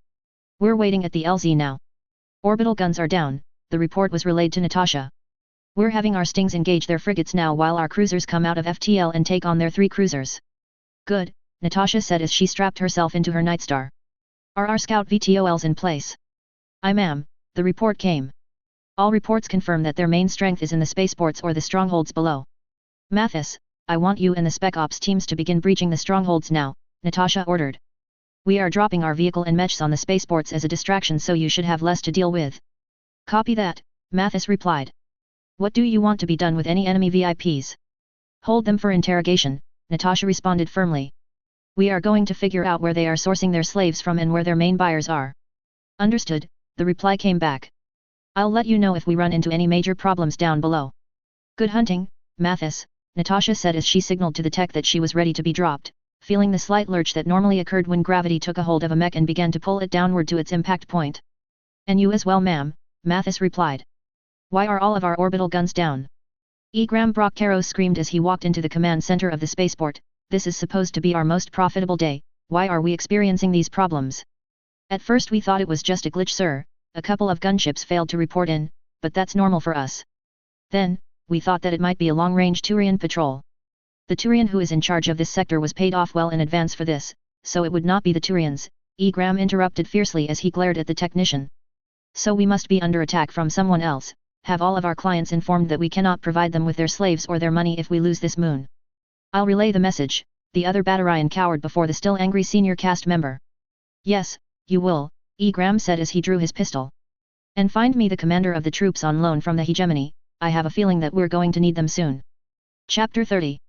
We're waiting at the LZ now. Orbital guns are down, the report was relayed to Natasha. We're having our Stings engage their frigates now while our cruisers come out of FTL and take on their 3 cruisers. Good, Natasha said as she strapped herself into her Nightstar. Are our scout VTOLs in place? Aye ma'am, the report came. All reports confirm that their main strength is in the spaceports or the strongholds below. Mathis, I want you and the Spec Ops teams to begin breaching the strongholds now, Natasha ordered. We are dropping our vehicle and mechs on the spaceports as a distraction, so you should have less to deal with. Copy that, Mathis replied. What do you want to be done with any enemy VIPs? Hold them for interrogation, Natasha responded firmly. We are going to figure out where they are sourcing their slaves from and where their main buyers are. Understood, the reply came back. I'll let you know if we run into any major problems down below. Good hunting, Mathis, Natasha said as she signaled to the tech that she was ready to be dropped, feeling the slight lurch that normally occurred when gravity took a hold of a mech and began to pull it downward to its impact point. And you as well, ma'am, Mathis replied. Why are all of our orbital guns down? Graham Brockcaro screamed as he walked into the command center of the spaceport. This is supposed to be our most profitable day, why are we experiencing these problems? At first we thought it was just a glitch, sir, a couple of gunships failed to report in, but that's normal for us. Then, we thought that it might be a long-range Turian patrol. The Turian who is in charge of this sector was paid off well in advance for this, so it would not be the Turians, Graham interrupted fiercely as he glared at the technician. So we must be under attack from someone else, have all of our clients informed that we cannot provide them with their slaves or their money if we lose this moon. I'll relay the message, the other Batarian cowered before the still angry senior cast member. Yes, you will, Graham said as he drew his pistol. And find me the commander of the troops on loan from the hegemony, I have a feeling that we're going to need them soon. Chapter 30.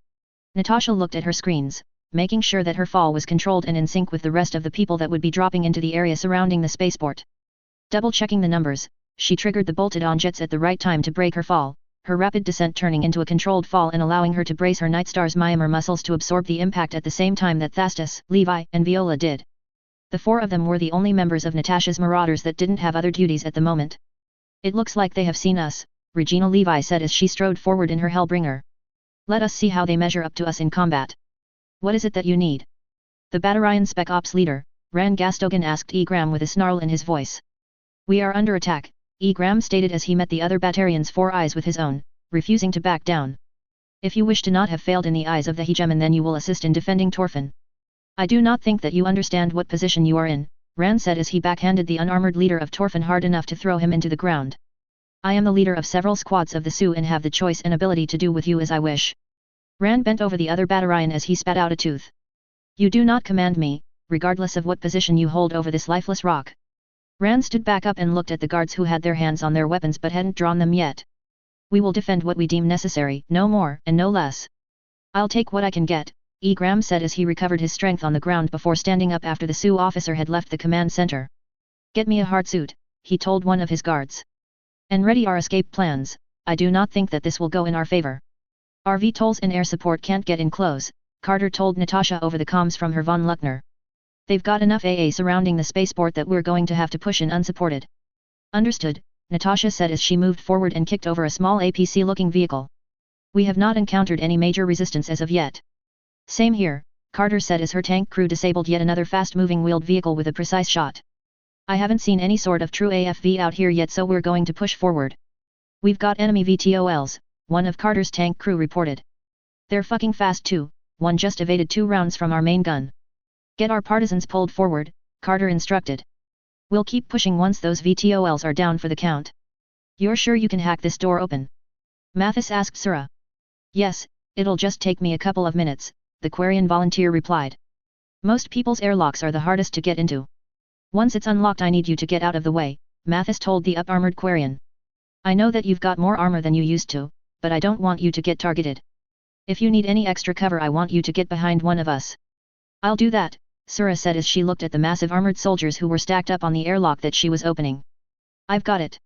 Natasha looked at her screens, making sure that her fall was controlled and in sync with the rest of the people that would be dropping into the area surrounding the spaceport. Double-checking the numbers, she triggered the bolted-on jets at the right time to break her fall, her rapid descent turning into a controlled fall and allowing her to brace her Nightstar's Myanmar muscles to absorb the impact at the same time that Thastus, Levi, and Viola did. The four of them were the only members of Natasha's Marauders that didn't have other duties at the moment. It looks like they have seen us, Regina Levi said as she strode forward in her Hellbringer. Let us see how they measure up to us in combat. What is it that you need? The Batarian Spec Ops leader, Ran Gastogan asked Graham with a snarl in his voice. We are under attack, Graham stated as he met the other Batarian's four eyes with his own, refusing to back down. If you wish to not have failed in the eyes of the hegemon, then you will assist in defending Torfin. I do not think that you understand what position you are in, Ran said as he backhanded the unarmored leader of Torfin hard enough to throw him into the ground. I am the leader of several squads of the Sioux and have the choice and ability to do with you as I wish. Ran bent over the other Batarian as he spat out a tooth. You do not command me, regardless of what position you hold over this lifeless rock. Ran stood back up and looked at the guards who had their hands on their weapons but hadn't drawn them yet. We will defend what we deem necessary, no more and no less. I'll take what I can get, Graham said as he recovered his strength on the ground before standing up after the Sioux officer had left the command center. Get me a hard suit, he told one of his guards. And ready our escape plans. I do not think that this will go in our favor. Our VTOLs and air support can't get in close, Carter told Natasha over the comms from her von Luckner. They've got enough AA surrounding the spaceport that we're going to have to push in unsupported. Understood, Natasha said as she moved forward and kicked over a small APC-looking vehicle. We have not encountered any major resistance as of yet. Same here, Carter said as her tank crew disabled yet another fast-moving wheeled vehicle with a precise shot. I haven't seen any sort of true AFV out here yet, so we're going to push forward. We've got enemy VTOLs, one of Carter's tank crew reported. They're fucking fast too, one just evaded 2 rounds from our main gun. Get our partisans pulled forward, Carter instructed. We'll keep pushing once those VTOLs are down for the count. You're sure you can hack this door open? Mathis asked Sura. Yes, it'll just take me a couple of minutes, the Quarian volunteer replied. Most people's airlocks are the hardest to get into. Once it's unlocked I need you to get out of the way, Mathis told the up-armored Quarian. I know that you've got more armor than you used to, but I don't want you to get targeted. If you need any extra cover I want you to get behind one of us. I'll do that, Sura said as she looked at the massive armored soldiers who were stacked up on the airlock that she was opening. I've got it.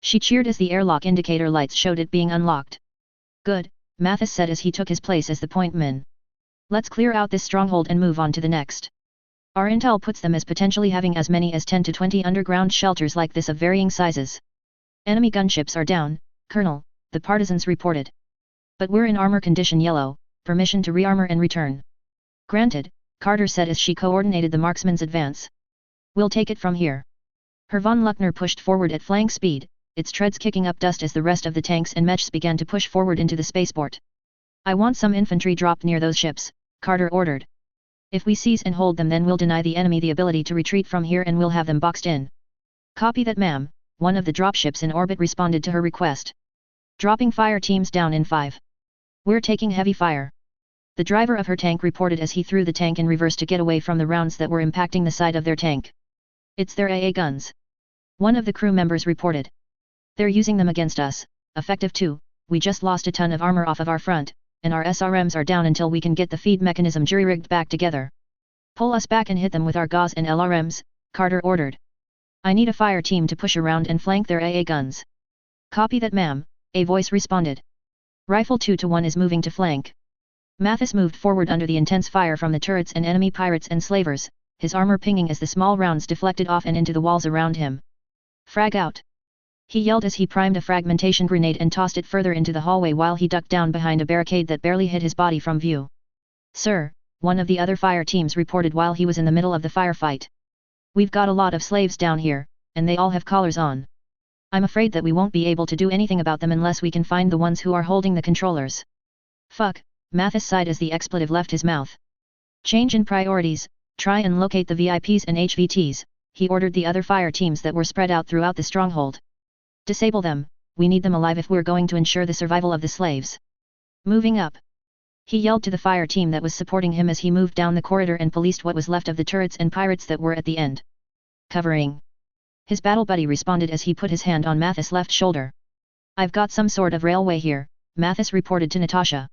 She cheered as the airlock indicator lights showed it being unlocked. Good, Mathis said as he took his place as the point man. Let's clear out this stronghold and move on to the next. Our intel puts them as potentially having as many as 10 to 20 underground shelters like this of varying sizes. Enemy gunships are down, Colonel, the partisans reported. But we're in armor condition yellow, permission to rearmor and return. Granted, Carter said as she coordinated the marksman's advance. We'll take it from here. Her von Luckner pushed forward at flank speed, its treads kicking up dust as the rest of the tanks and mechs began to push forward into the spaceport. I want some infantry dropped near those ships, Carter ordered. If we seize and hold them then we'll deny the enemy the ability to retreat from here and we'll have them boxed in. Copy that, ma'am, one of the dropships in orbit responded to her request. Dropping fire teams down in 5. We're taking heavy fire. The driver of her tank reported as he threw the tank in reverse to get away from the rounds that were impacting the side of their tank. It's their AA guns. One of the crew members reported. They're using them against us, effective too. We just lost a ton of armor off of our front, and our SRMs are down until we can get the feed mechanism jury-rigged back together. Pull us back and hit them with our GAUs and LRMs, Carter ordered. I need a fire team to push around and flank their AA guns. Copy that, ma'am, a voice responded. Rifle 2-1 is moving to flank. Mathis moved forward under the intense fire from the turrets and enemy pirates and slavers, his armor pinging as the small rounds deflected off and into the walls around him. Frag out! He yelled as he primed a fragmentation grenade and tossed it further into the hallway while he ducked down behind a barricade that barely hid his body from view. Sir, one of the other fire teams reported while he was in the middle of the firefight. We've got a lot of slaves down here, and they all have collars on. I'm afraid that we won't be able to do anything about them unless we can find the ones who are holding the controllers. Fuck, Mathis sighed as the expletive left his mouth. Change in priorities, try and locate the VIPs and HVTs, he ordered the other fire teams that were spread out throughout the stronghold. Disable them, we need them alive if we're going to ensure the survival of the slaves. Moving up. He yelled to the fire team that was supporting him as he moved down the corridor and policed what was left of the turrets and pirates that were at the end. Covering. His battle buddy responded as he put his hand on Mathis' left shoulder. I've got some sort of railway here, Mathis reported to Natasha.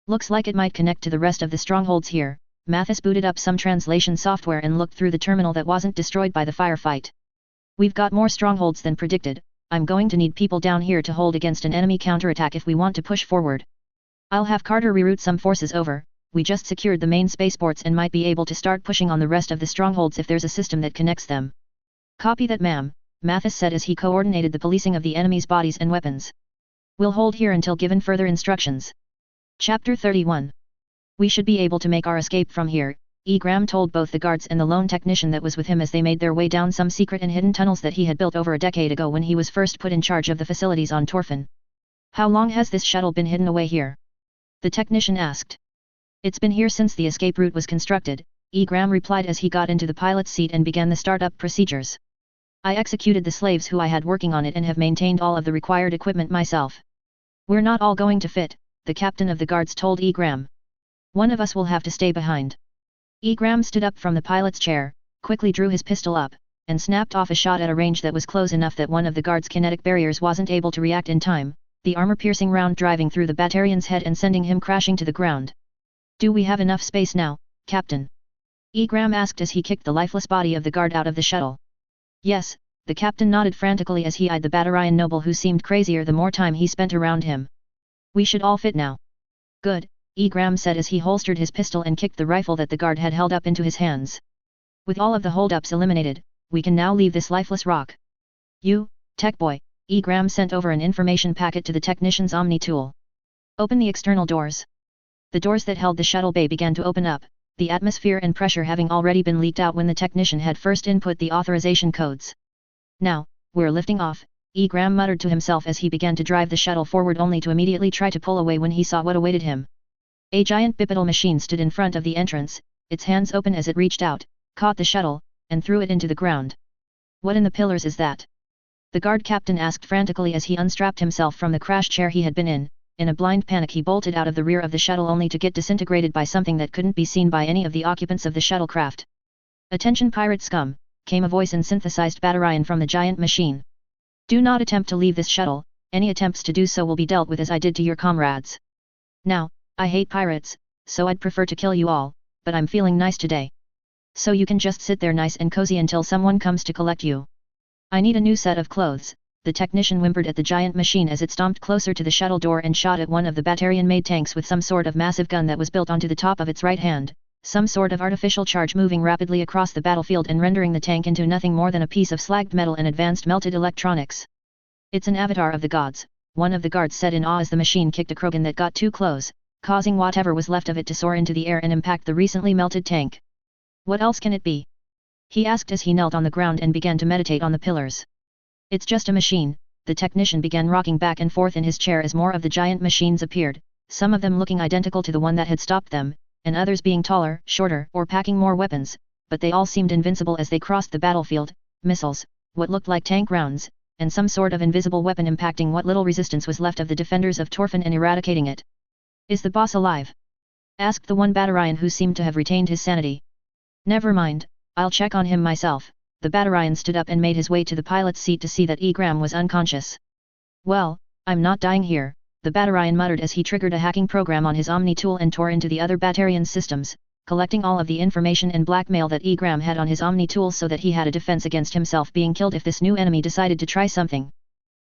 Looks like it might connect to the rest of the strongholds here. Mathis booted up some translation software and looked through the terminal that wasn't destroyed by the firefight. We've got more strongholds than predicted. I'm going to need people down here to hold against an enemy counterattack if we want to push forward. I'll have Carter reroute some forces over. We just secured the main spaceports and might be able to start pushing on the rest of the strongholds if there's a system that connects them. Copy that, ma'am, Mathis said as he coordinated the policing of the enemy's bodies and weapons. We'll hold here until given further instructions. Chapter 31. We should be able to make our escape from here, E. Graham told both the guards and the lone technician that was with him as they made their way down some secret and hidden tunnels that he had built over a decade ago when he was first put in charge of the facilities on Torfin. How long has this shuttle been hidden away here? The technician asked. It's been here since the escape route was constructed, E. Graham replied as he got into the pilot's seat and began the startup procedures. I executed the slaves who I had working on it and have maintained all of the required equipment myself. We're not all going to fit, the captain of the guards told E. Graham. One of us will have to stay behind. E. Graham stood up from the pilot's chair, quickly drew his pistol up, and snapped off a shot at a range that was close enough that one of the guard's kinetic barriers wasn't able to react in time, the armor-piercing round driving through the Batarian's head and sending him crashing to the ground. Do we have enough space now, Captain? E. Graham asked as he kicked the lifeless body of the guard out of the shuttle. Yes, the captain nodded frantically as he eyed the Batarian noble who seemed crazier the more time he spent around him. We should all fit now. Good, E. Graham said as he holstered his pistol and kicked the rifle that the guard had held up into his hands. With all of the holdups eliminated, we can now leave this lifeless rock. You, tech boy, E. Graham sent over an information packet to the technician's Omni tool. Open the external doors. The doors that held the shuttle bay began to open up, the atmosphere and pressure having already been leaked out when the technician had first input the authorization codes. Now, we're lifting off, E. Graham muttered to himself as he began to drive the shuttle forward only to immediately try to pull away when he saw what awaited him. A giant bipedal machine stood in front of the entrance, its hands open as it reached out, caught the shuttle, and threw it into the ground. What in the pillars is that? The guard captain asked frantically as he unstrapped himself from the crash chair he had been in. In a blind panic he bolted out of the rear of the shuttle only to get disintegrated by something that couldn't be seen by any of the occupants of the shuttlecraft. Attention pirate scum, came a voice in synthesized Batarian from the giant machine. Do not attempt to leave this shuttle, any attempts to do so will be dealt with as I did to your comrades. Now, I hate pirates, so I'd prefer to kill you all, but I'm feeling nice today. So you can just sit there nice and cozy until someone comes to collect you. I need a new set of clothes, the technician whimpered at the giant machine as it stomped closer to the shuttle door and shot at one of the Batarian-made tanks with some sort of massive gun that was built onto the top of its right hand, some sort of artificial charge moving rapidly across the battlefield and rendering the tank into nothing more than a piece of slagged metal and advanced melted electronics. It's an avatar of the gods, one of the guards said in awe as the machine kicked a Krogan that got too close, causing whatever was left of it to soar into the air and impact the recently melted tank. What else can it be? He asked as he knelt on the ground and began to meditate on the pillars. It's just a machine, the technician began rocking back and forth in his chair as more of the giant machines appeared, some of them looking identical to the one that had stopped them, and others being taller, shorter, or packing more weapons, but they all seemed invincible as they crossed the battlefield, missiles, what looked like tank rounds, and some sort of invisible weapon impacting what little resistance was left of the defenders of Torfin and eradicating it. Is the boss alive? asked the one Battarian who seemed to have retained his sanity. Never mind, I'll check on him myself. The Battarian stood up and made his way to the pilot's seat to see that Egram was unconscious. Well, I'm not dying here, the Battarian muttered as he triggered a hacking program on his Omni tool and tore into the other Battarian systems, collecting all of the information and blackmail that Egram had on his Omni tool so that he had a defense against himself being killed if this new enemy decided to try something.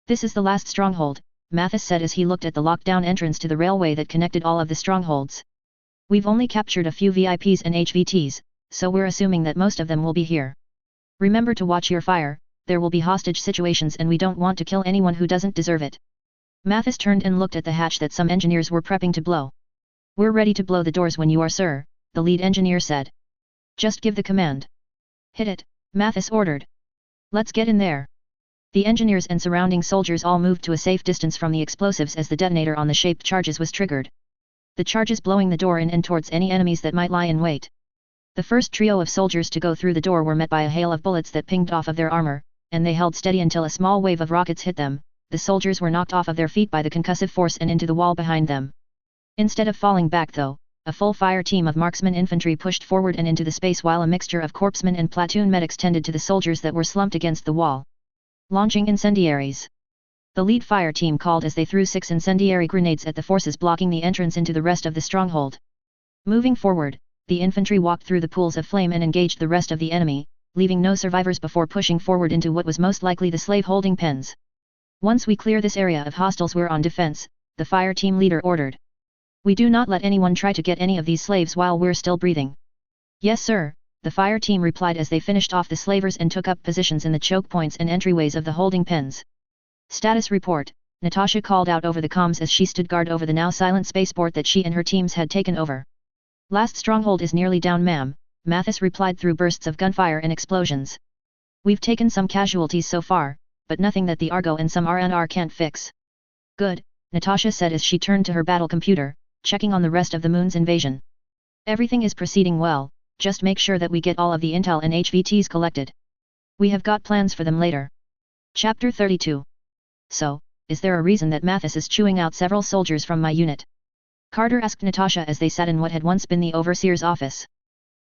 This is the last stronghold, Mathis said as he looked at the lockdown entrance to the railway that connected all of the strongholds. We've only captured a few VIPs and HVTs, so we're assuming that most of them will be here. Remember to watch your fire, there will be hostage situations and we don't want to kill anyone who doesn't deserve it. Mathis turned and looked at the hatch that some engineers were prepping to blow. We're ready to blow the doors when you are, sir, the lead engineer said. Just give the command. Hit it, Mathis ordered. Let's get in there. The engineers and surrounding soldiers all moved to a safe distance from the explosives as the detonator on the shaped charges was triggered. The charges blowing the door in and towards any enemies that might lie in wait. The first trio of soldiers to go through the door were met by a hail of bullets that pinged off of their armor, and they held steady until a small wave of rockets hit them. The soldiers were knocked off of their feet by the concussive force and into the wall behind them. Instead of falling back though, a full fire team of marksman infantry pushed forward and into the space while a mixture of corpsmen and platoon medics tended to the soldiers that were slumped against the wall. Launching incendiaries. The lead fire team called as they threw 6 incendiary grenades at the forces blocking the entrance into the rest of the stronghold. Moving forward, the infantry walked through the pools of flame and engaged the rest of the enemy, leaving no survivors before pushing forward into what was most likely the slave-holding pens. Once we clear this area of hostiles, we're on defense, the fire team leader ordered. We do not let anyone try to get any of these slaves while we're still breathing. Yes sir, the fire team replied as they finished off the slavers and took up positions in the choke points and entryways of the holding pens. Status report, Natasha called out over the comms as she stood guard over the now silent spaceport that she and her teams had taken over. Last stronghold is nearly down, ma'am, Mathis replied through bursts of gunfire and explosions. We've taken some casualties so far, but nothing that the Argo and some RNR can't fix. Good, Natasha said as she turned to her battle computer, checking on the rest of the moon's invasion. Everything is proceeding well, just make sure that we get all of the intel and HVTs collected. We have got plans for them later. Chapter 32. So, is there a reason that Mathis is chewing out several soldiers from my unit? Carter asked Natasha as they sat in what had once been the overseer's office.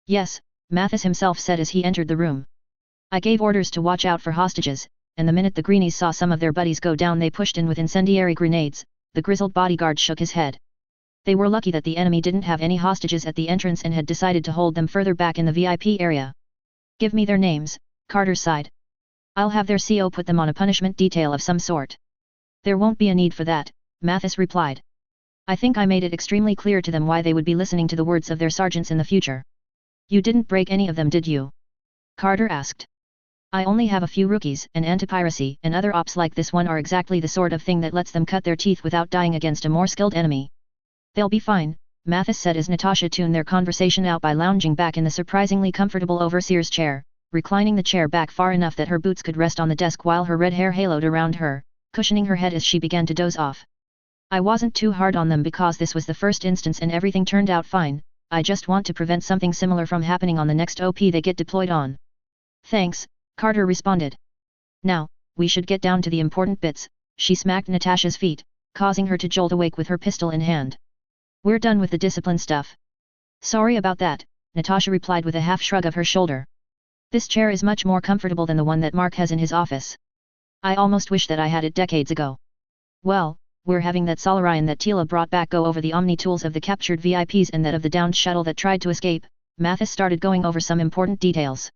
Yes, Mathis himself said as he entered the room. I gave orders to watch out for hostages, and the minute the greenies saw some of their buddies go down they pushed in with incendiary grenades. The grizzled bodyguard shook his head. They were lucky that the enemy didn't have any hostages at the entrance and had decided to hold them further back in the VIP area. Give me their names, Carter sighed. I'll have their CO put them on a punishment detail of some sort. There won't be a need for that, Mathis replied. I think I made it extremely clear to them why they would be listening to the words of their sergeants in the future. You didn't break any of them, did you? Carter asked. I only have a few rookies, and anti-piracy and other ops like this one are exactly the sort of thing that lets them cut their teeth without dying against a more skilled enemy. They'll be fine, Mathis said as Natasha tuned their conversation out by lounging back in the surprisingly comfortable overseer's chair, reclining the chair back far enough that her boots could rest on the desk while her red hair haloed around her, cushioning her head as she began to doze off. I wasn't too hard on them because this was the first instance and everything turned out fine. I just want to prevent something similar from happening on the next OP they get deployed on. Thanks, Carter responded. Now, we should get down to the important bits. She smacked Natasha's feet, causing her to jolt awake with her pistol in hand. We're done with the discipline stuff. Sorry about that, Natasha replied with a half shrug of her shoulder. This chair is much more comfortable than the one that Mark has in his office. I almost wish that I had it decades ago. Well, we're having that Solarian that Tila brought back go over the Omni tools of the captured VIPs and that of the downed shuttle that tried to escape. Mathis started going over some important details.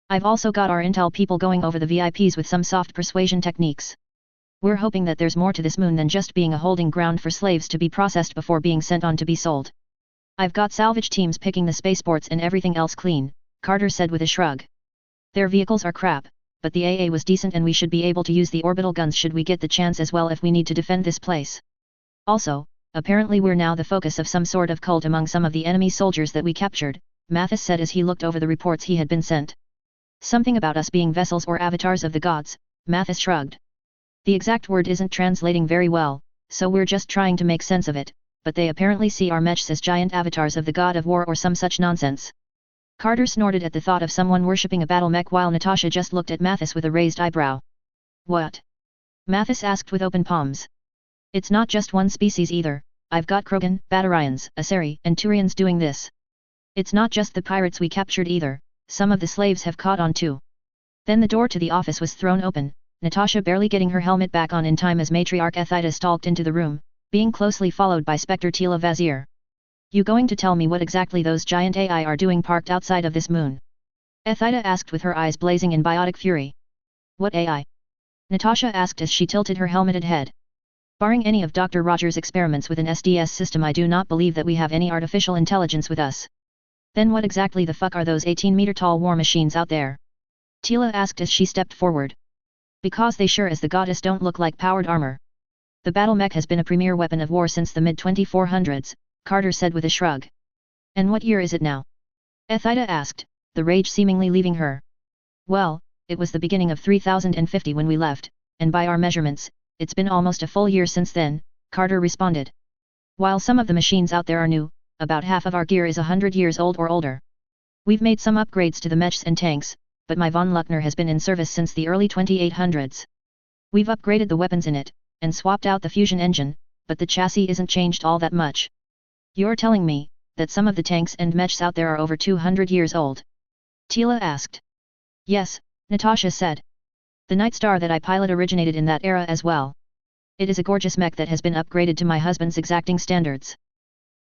I've also got our intel people going over the VIPs with some soft persuasion techniques. We're hoping that there's more to this moon than just being a holding ground for slaves to be processed before being sent on to be sold. I've got salvage teams picking the spaceports and everything else clean, Carter said with a shrug. Their vehicles are crap, but the AA was decent and we should be able to use the orbital guns should we get the chance as well if we need to defend this place. Also, apparently we're now the focus of some sort of cult among some of the enemy soldiers that we captured, Mathis said as he looked over the reports he had been sent. Something about us being vessels or avatars of the gods, Mathis shrugged. The exact word isn't translating very well, so we're just trying to make sense of it, but they apparently see our mechs as giant avatars of the god of war or some such nonsense. Carter snorted at the thought of someone worshipping a battle mech while Natasha just looked at Mathis with a raised eyebrow. What? Mathis asked with open palms. It's not just one species either, I've got Krogan, Batarians, Asari, and Turians doing this. It's not just the pirates we captured either, some of the slaves have caught on too. Then the door to the office was thrown open, Natasha barely getting her helmet back on in time as Matriarch Ethida stalked into the room, being closely followed by Spectre Tila Vazir. You going to tell me what exactly those giant AI are doing parked outside of this moon? Ethida asked with her eyes blazing in biotic fury. What AI? Natasha asked as she tilted her helmeted head. Barring any of Dr. Rogers' experiments with an SDS system, I do not believe that we have any artificial intelligence with us. Then what exactly the fuck are those 18-meter-tall war machines out there? Tila asked as she stepped forward. Because they sure as the goddess don't look like powered armor. The battle mech has been a premier weapon of war since the mid-2400s, Carter said with a shrug. And what year is it now? Ethida asked, the rage seemingly leaving her. Well, it was the beginning of 3050 when we left, and by our measurements, it's been almost a full year since then, Carter responded. While some of the machines out there are new, about half of our gear is 100 years old or older. We've made some upgrades to the mechs and tanks, but my von Luckner has been in service since the early 2800s. We've upgraded the weapons in it, and swapped out the fusion engine, but the chassis isn't changed all that much. You're telling me, that some of the tanks and mechs out there are over 200 years old? Tila asked. Yes, Natasha said. The Night Star that I pilot originated in that era as well. It is a gorgeous mech that has been upgraded to my husband's exacting standards.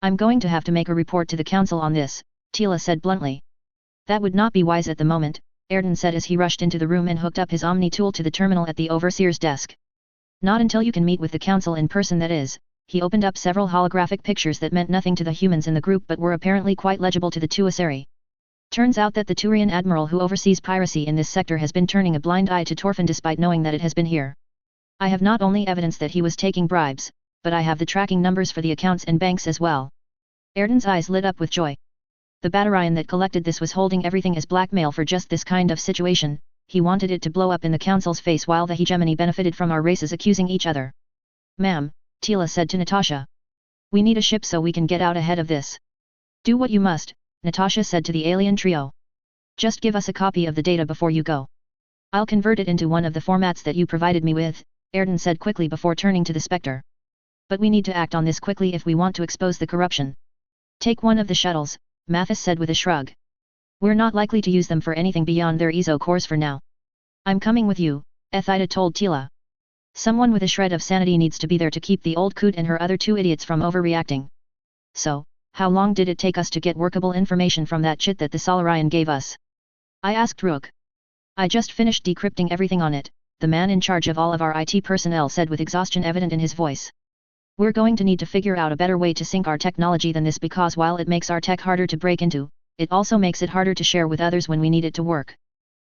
I'm going to have to make a report to the council on this, Tila said bluntly. That would not be wise at the moment, Ayrton said as he rushed into the room and hooked up his Omni tool to the terminal at the overseer's desk. Not until you can meet with the council in person, that is. He opened up several holographic pictures that meant nothing to the humans in the group but were apparently quite legible to the two Asari. Turns out that the Turian admiral who oversees piracy in this sector has been turning a blind eye to Torfin despite knowing that it has been here. I have not only evidence that he was taking bribes, but I have the tracking numbers for the accounts and banks as well. Ayrton's eyes lit up with joy. The Batarian that collected this was holding everything as blackmail for just this kind of situation. He wanted it to blow up in the council's face while the hegemony benefited from our races accusing each other. Ma'am, Tila said to Natasha. We need a ship so we can get out ahead of this. Do what you must, Natasha said to the alien trio. Just give us a copy of the data before you go. I'll convert it into one of the formats that you provided me with, Ayrton said quickly before turning to the Spectre. But we need to act on this quickly if we want to expose the corruption. Take one of the shuttles, Mathis said with a shrug. We're not likely to use them for anything beyond their EZO cores for now. I'm coming with you, Ethida told Tila. Someone with a shred of sanity needs to be there to keep the old coot and her other two idiots from overreacting. So, how long did it take us to get workable information from that chit that the Solarian gave us? I asked Rook. I just finished decrypting everything on it, the man in charge of all of our IT personnel said with exhaustion evident in his voice. We're going to need to figure out a better way to sync our technology than this because while it makes our tech harder to break into, it also makes it harder to share with others when we need it to work.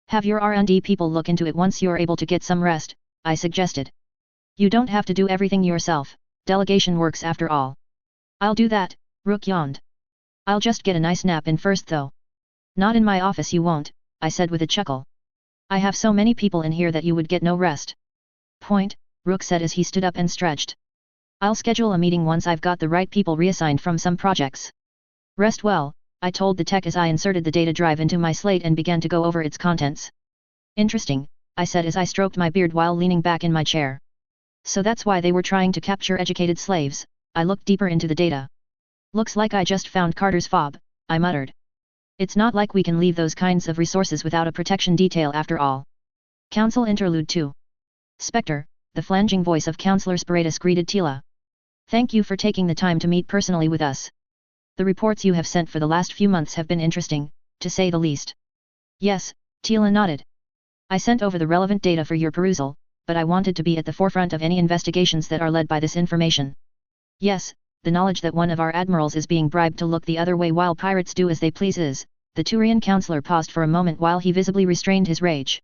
Have your R&D people look into it once you're able to get some rest, I suggested. You don't have to do everything yourself, delegation works after all. I'll do that, Rook yawned. I'll just get a nice nap in first though. Not in my office you won't, I said with a chuckle. I have so many people in here that you would get no rest. Point, Rook said as he stood up and stretched. I'll schedule a meeting once I've got the right people reassigned from some projects. Rest well, I told the tech as I inserted the data drive into my slate and began to go over its contents. Interesting, I said as I stroked my beard while leaning back in my chair. So that's why they were trying to capture educated slaves. I looked deeper into the data. Looks like I just found Carter's fob, I muttered. It's not like we can leave those kinds of resources without a protection detail after all. Council Interlude 2. Spectre, the flanging voice of Councillor Spiratus greeted Tila. Thank you for taking the time to meet personally with us. The reports you have sent for the last few months have been interesting, to say the least. Yes, Tila nodded. I sent over the relevant data for your perusal, but I wanted to be at the forefront of any investigations that are led by this information. Yes, the knowledge that one of our admirals is being bribed to look the other way while pirates do as they please is, the Turian councillor paused for a moment while he visibly restrained his rage.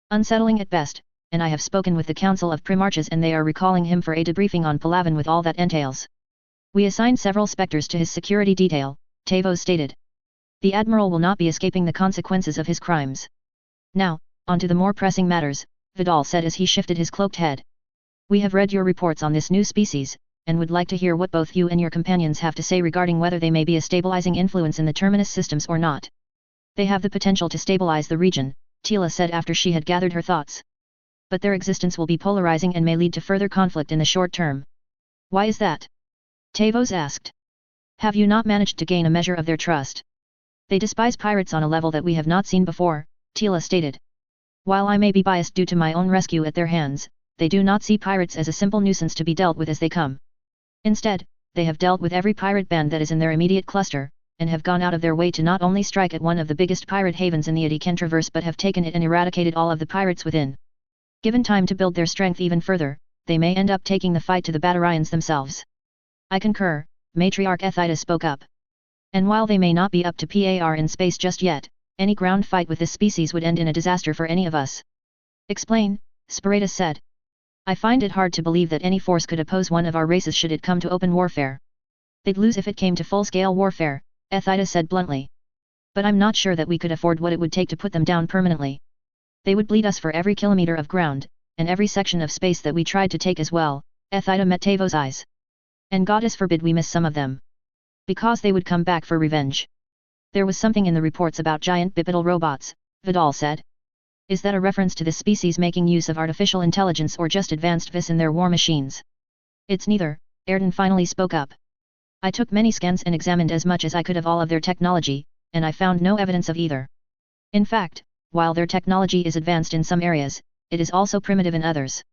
Unsettling at best, and I have spoken with the Council of Primarches and they are recalling him for a debriefing on Palaven with all that entails. We assigned several specters to his security detail, Tavos stated. The Admiral will not be escaping the consequences of his crimes. Now, on to the more pressing matters, Vidal said as he shifted his cloaked head. We have read your reports on this new species, and would like to hear what both you and your companions have to say regarding whether they may be a stabilizing influence in the Terminus systems or not. They have the potential to stabilize the region, Tila said after she had gathered her thoughts. But their existence will be polarizing and may lead to further conflict in the short term. Why is that? Tavos asked. Have you not managed to gain a measure of their trust? They despise pirates on a level that we have not seen before, Tila stated. While I may be biased due to my own rescue at their hands, they do not see pirates as a simple nuisance to be dealt with as they come. Instead, they have dealt with every pirate band that is in their immediate cluster, and have gone out of their way to not only strike at one of the biggest pirate havens in the Adikentraverse but have taken it and eradicated all of the pirates within. Given time to build their strength even further, they may end up taking the fight to the Batarians themselves. I concur, Matriarch Ethida spoke up. And while they may not be up to par in space just yet, any ground fight with this species would end in a disaster for any of us. Explain, Spiratus said. I find it hard to believe that any force could oppose one of our races should it come to open warfare. They'd lose if it came to full-scale warfare, Ethida said bluntly. But I'm not sure that we could afford what it would take to put them down permanently. They would bleed us for every kilometer of ground, and every section of space that we tried to take as well, Ethida met Tavos' eyes. And goddess forbid we miss some of them. Because they would come back for revenge. There was something in the reports about giant bipedal robots, Vidal said. Is that a reference to this species making use of artificial intelligence or just advanced vis in their war machines? It's neither, Ayrton finally spoke up. I took many scans and examined as much as I could of all of their technology, and I found no evidence of either. In fact, while their technology is advanced in some areas, it is also primitive in others.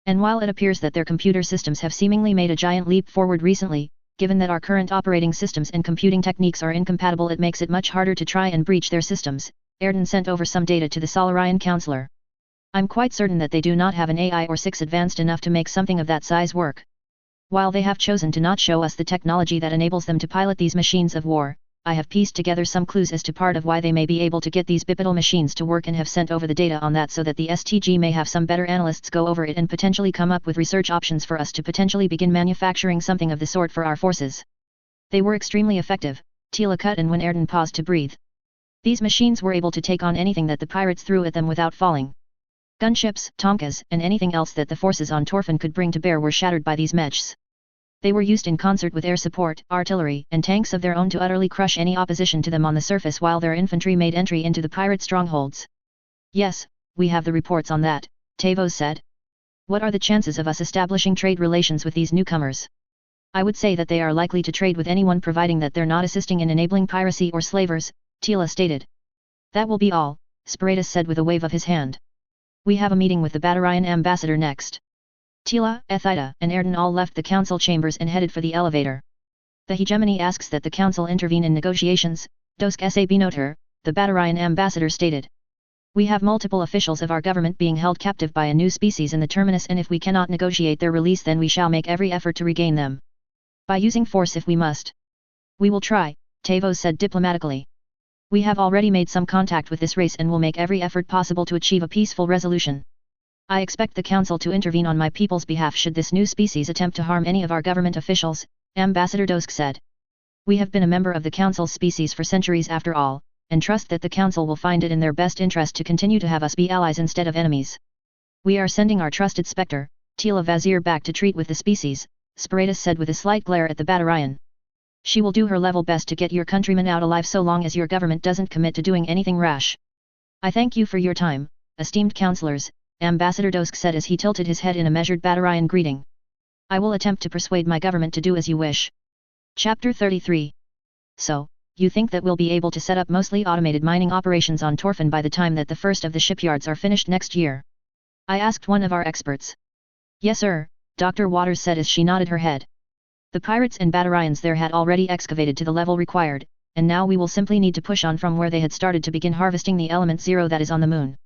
And while it appears that their computer systems have seemingly made a giant leap forward recently, given that our current operating systems and computing techniques are incompatible, it makes it much harder to try and breach their systems. Ayrton sent over some data to the Solarian counselor. I'm quite certain that they do not have an AI or 6 advanced enough to make something of that size work. While they have chosen to not show us the technology that enables them to pilot these machines of war, I have pieced together some clues as to part of why they may be able to get these bipedal machines to work and have sent over the data on that so that the STG may have some better analysts go over it and potentially come up with research options for us to potentially begin manufacturing something of the sort for our forces. They were extremely effective, Tila cut in when Ayrton paused to breathe. These machines were able to take on anything that the pirates threw at them without falling. Gunships, Tonkas, and anything else that the forces on Torfin could bring to bear were shattered by these mechs. They were used in concert with air support, artillery, and tanks of their own to utterly crush any opposition to them on the surface while their infantry made entry into the pirate strongholds. Yes, we have the reports on that, Tavos said. What are the chances of us establishing trade relations with these newcomers? I would say that they are likely to trade with anyone providing that they're not assisting in enabling piracy or slavers, Tila stated. That will be all, Spiratus said with a wave of his hand. We have a meeting with the Batarian ambassador next. Tila, Ethida, and Ayrton all left the council chambers and headed for the elevator. The hegemony asks that the council intervene in negotiations, Dosk Sab Noter, the Batarian ambassador stated. We have multiple officials of our government being held captive by a new species in the terminus, and if we cannot negotiate their release then we shall make every effort to regain them. By using force if we must. We will try, Tavos said diplomatically. We have already made some contact with this race and will make every effort possible to achieve a peaceful resolution. I expect the council to intervene on my people's behalf should this new species attempt to harm any of our government officials, Ambassador Dosk said. We have been a member of the council's species for centuries after all, and trust that the council will find it in their best interest to continue to have us be allies instead of enemies. We are sending our trusted Spectre, Tila Vazir, back to treat with the species, Spiratus said with a slight glare at the Batarian. She will do her level best to get your countrymen out alive so long as your government doesn't commit to doing anything rash. I thank you for your time, esteemed councillors, Ambassador Dosk said as he tilted his head in a measured Batarian greeting. I will attempt to persuade my government to do as you wish. Chapter 33. So, you think that we'll be able to set up mostly automated mining operations on Torfin by the time that the first of the shipyards are finished next year? I asked one of our experts. Yes sir, Dr. Waters said as she nodded her head. The pirates and Batarians there had already excavated to the level required, and now we will simply need to push on from where they had started to begin harvesting the element zero that is on the moon.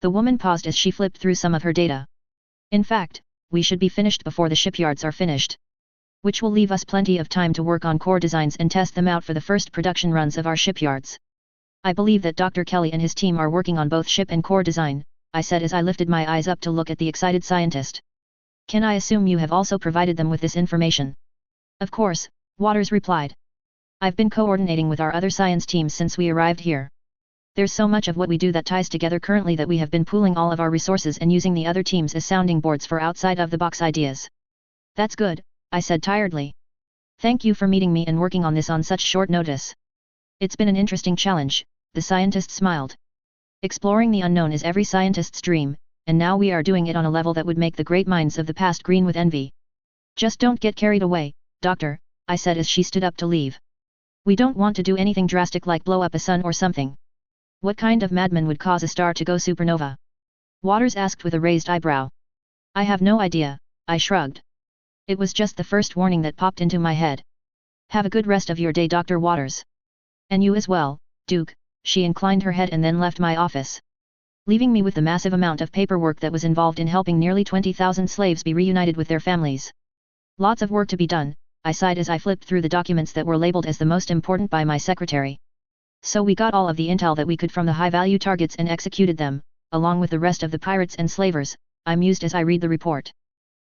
The woman paused as she flipped through some of her data. In fact, we should be finished before the shipyards are finished. Which will leave us plenty of time to work on core designs and test them out for the first production runs of our shipyards. I believe that Dr. Kelly and his team are working on both ship and core design, I said as I lifted my eyes up to look at the excited scientist. Can I assume you have also provided them with this information? Of course, Waters replied. I've been coordinating with our other science teams since we arrived here. There's so much of what we do that ties together currently that we have been pooling all of our resources and using the other teams as sounding boards for outside-of-the-box ideas. That's good, I said tiredly. Thank you for meeting me and working on this on such short notice. It's been an interesting challenge, the scientist smiled. Exploring the unknown is every scientist's dream, and now we are doing it on a level that would make the great minds of the past green with envy. Just don't get carried away, Doctor, I said as she stood up to leave. We don't want to do anything drastic like blow up a sun or something. What kind of madman would cause a star to go supernova? Waters asked with a raised eyebrow. I have no idea, I shrugged. It was just the first warning that popped into my head. Have a good rest of your day, Dr. Waters. And you as well, Duke. She inclined her head and then left my office, leaving me with the massive amount of paperwork that was involved in helping nearly 20,000 slaves be reunited with their families. Lots of work to be done, I sighed as I flipped through the documents that were labeled as the most important by my secretary. So we got all of the intel that we could from the high-value targets and executed them, along with the rest of the pirates and slavers, I mused as I read the report.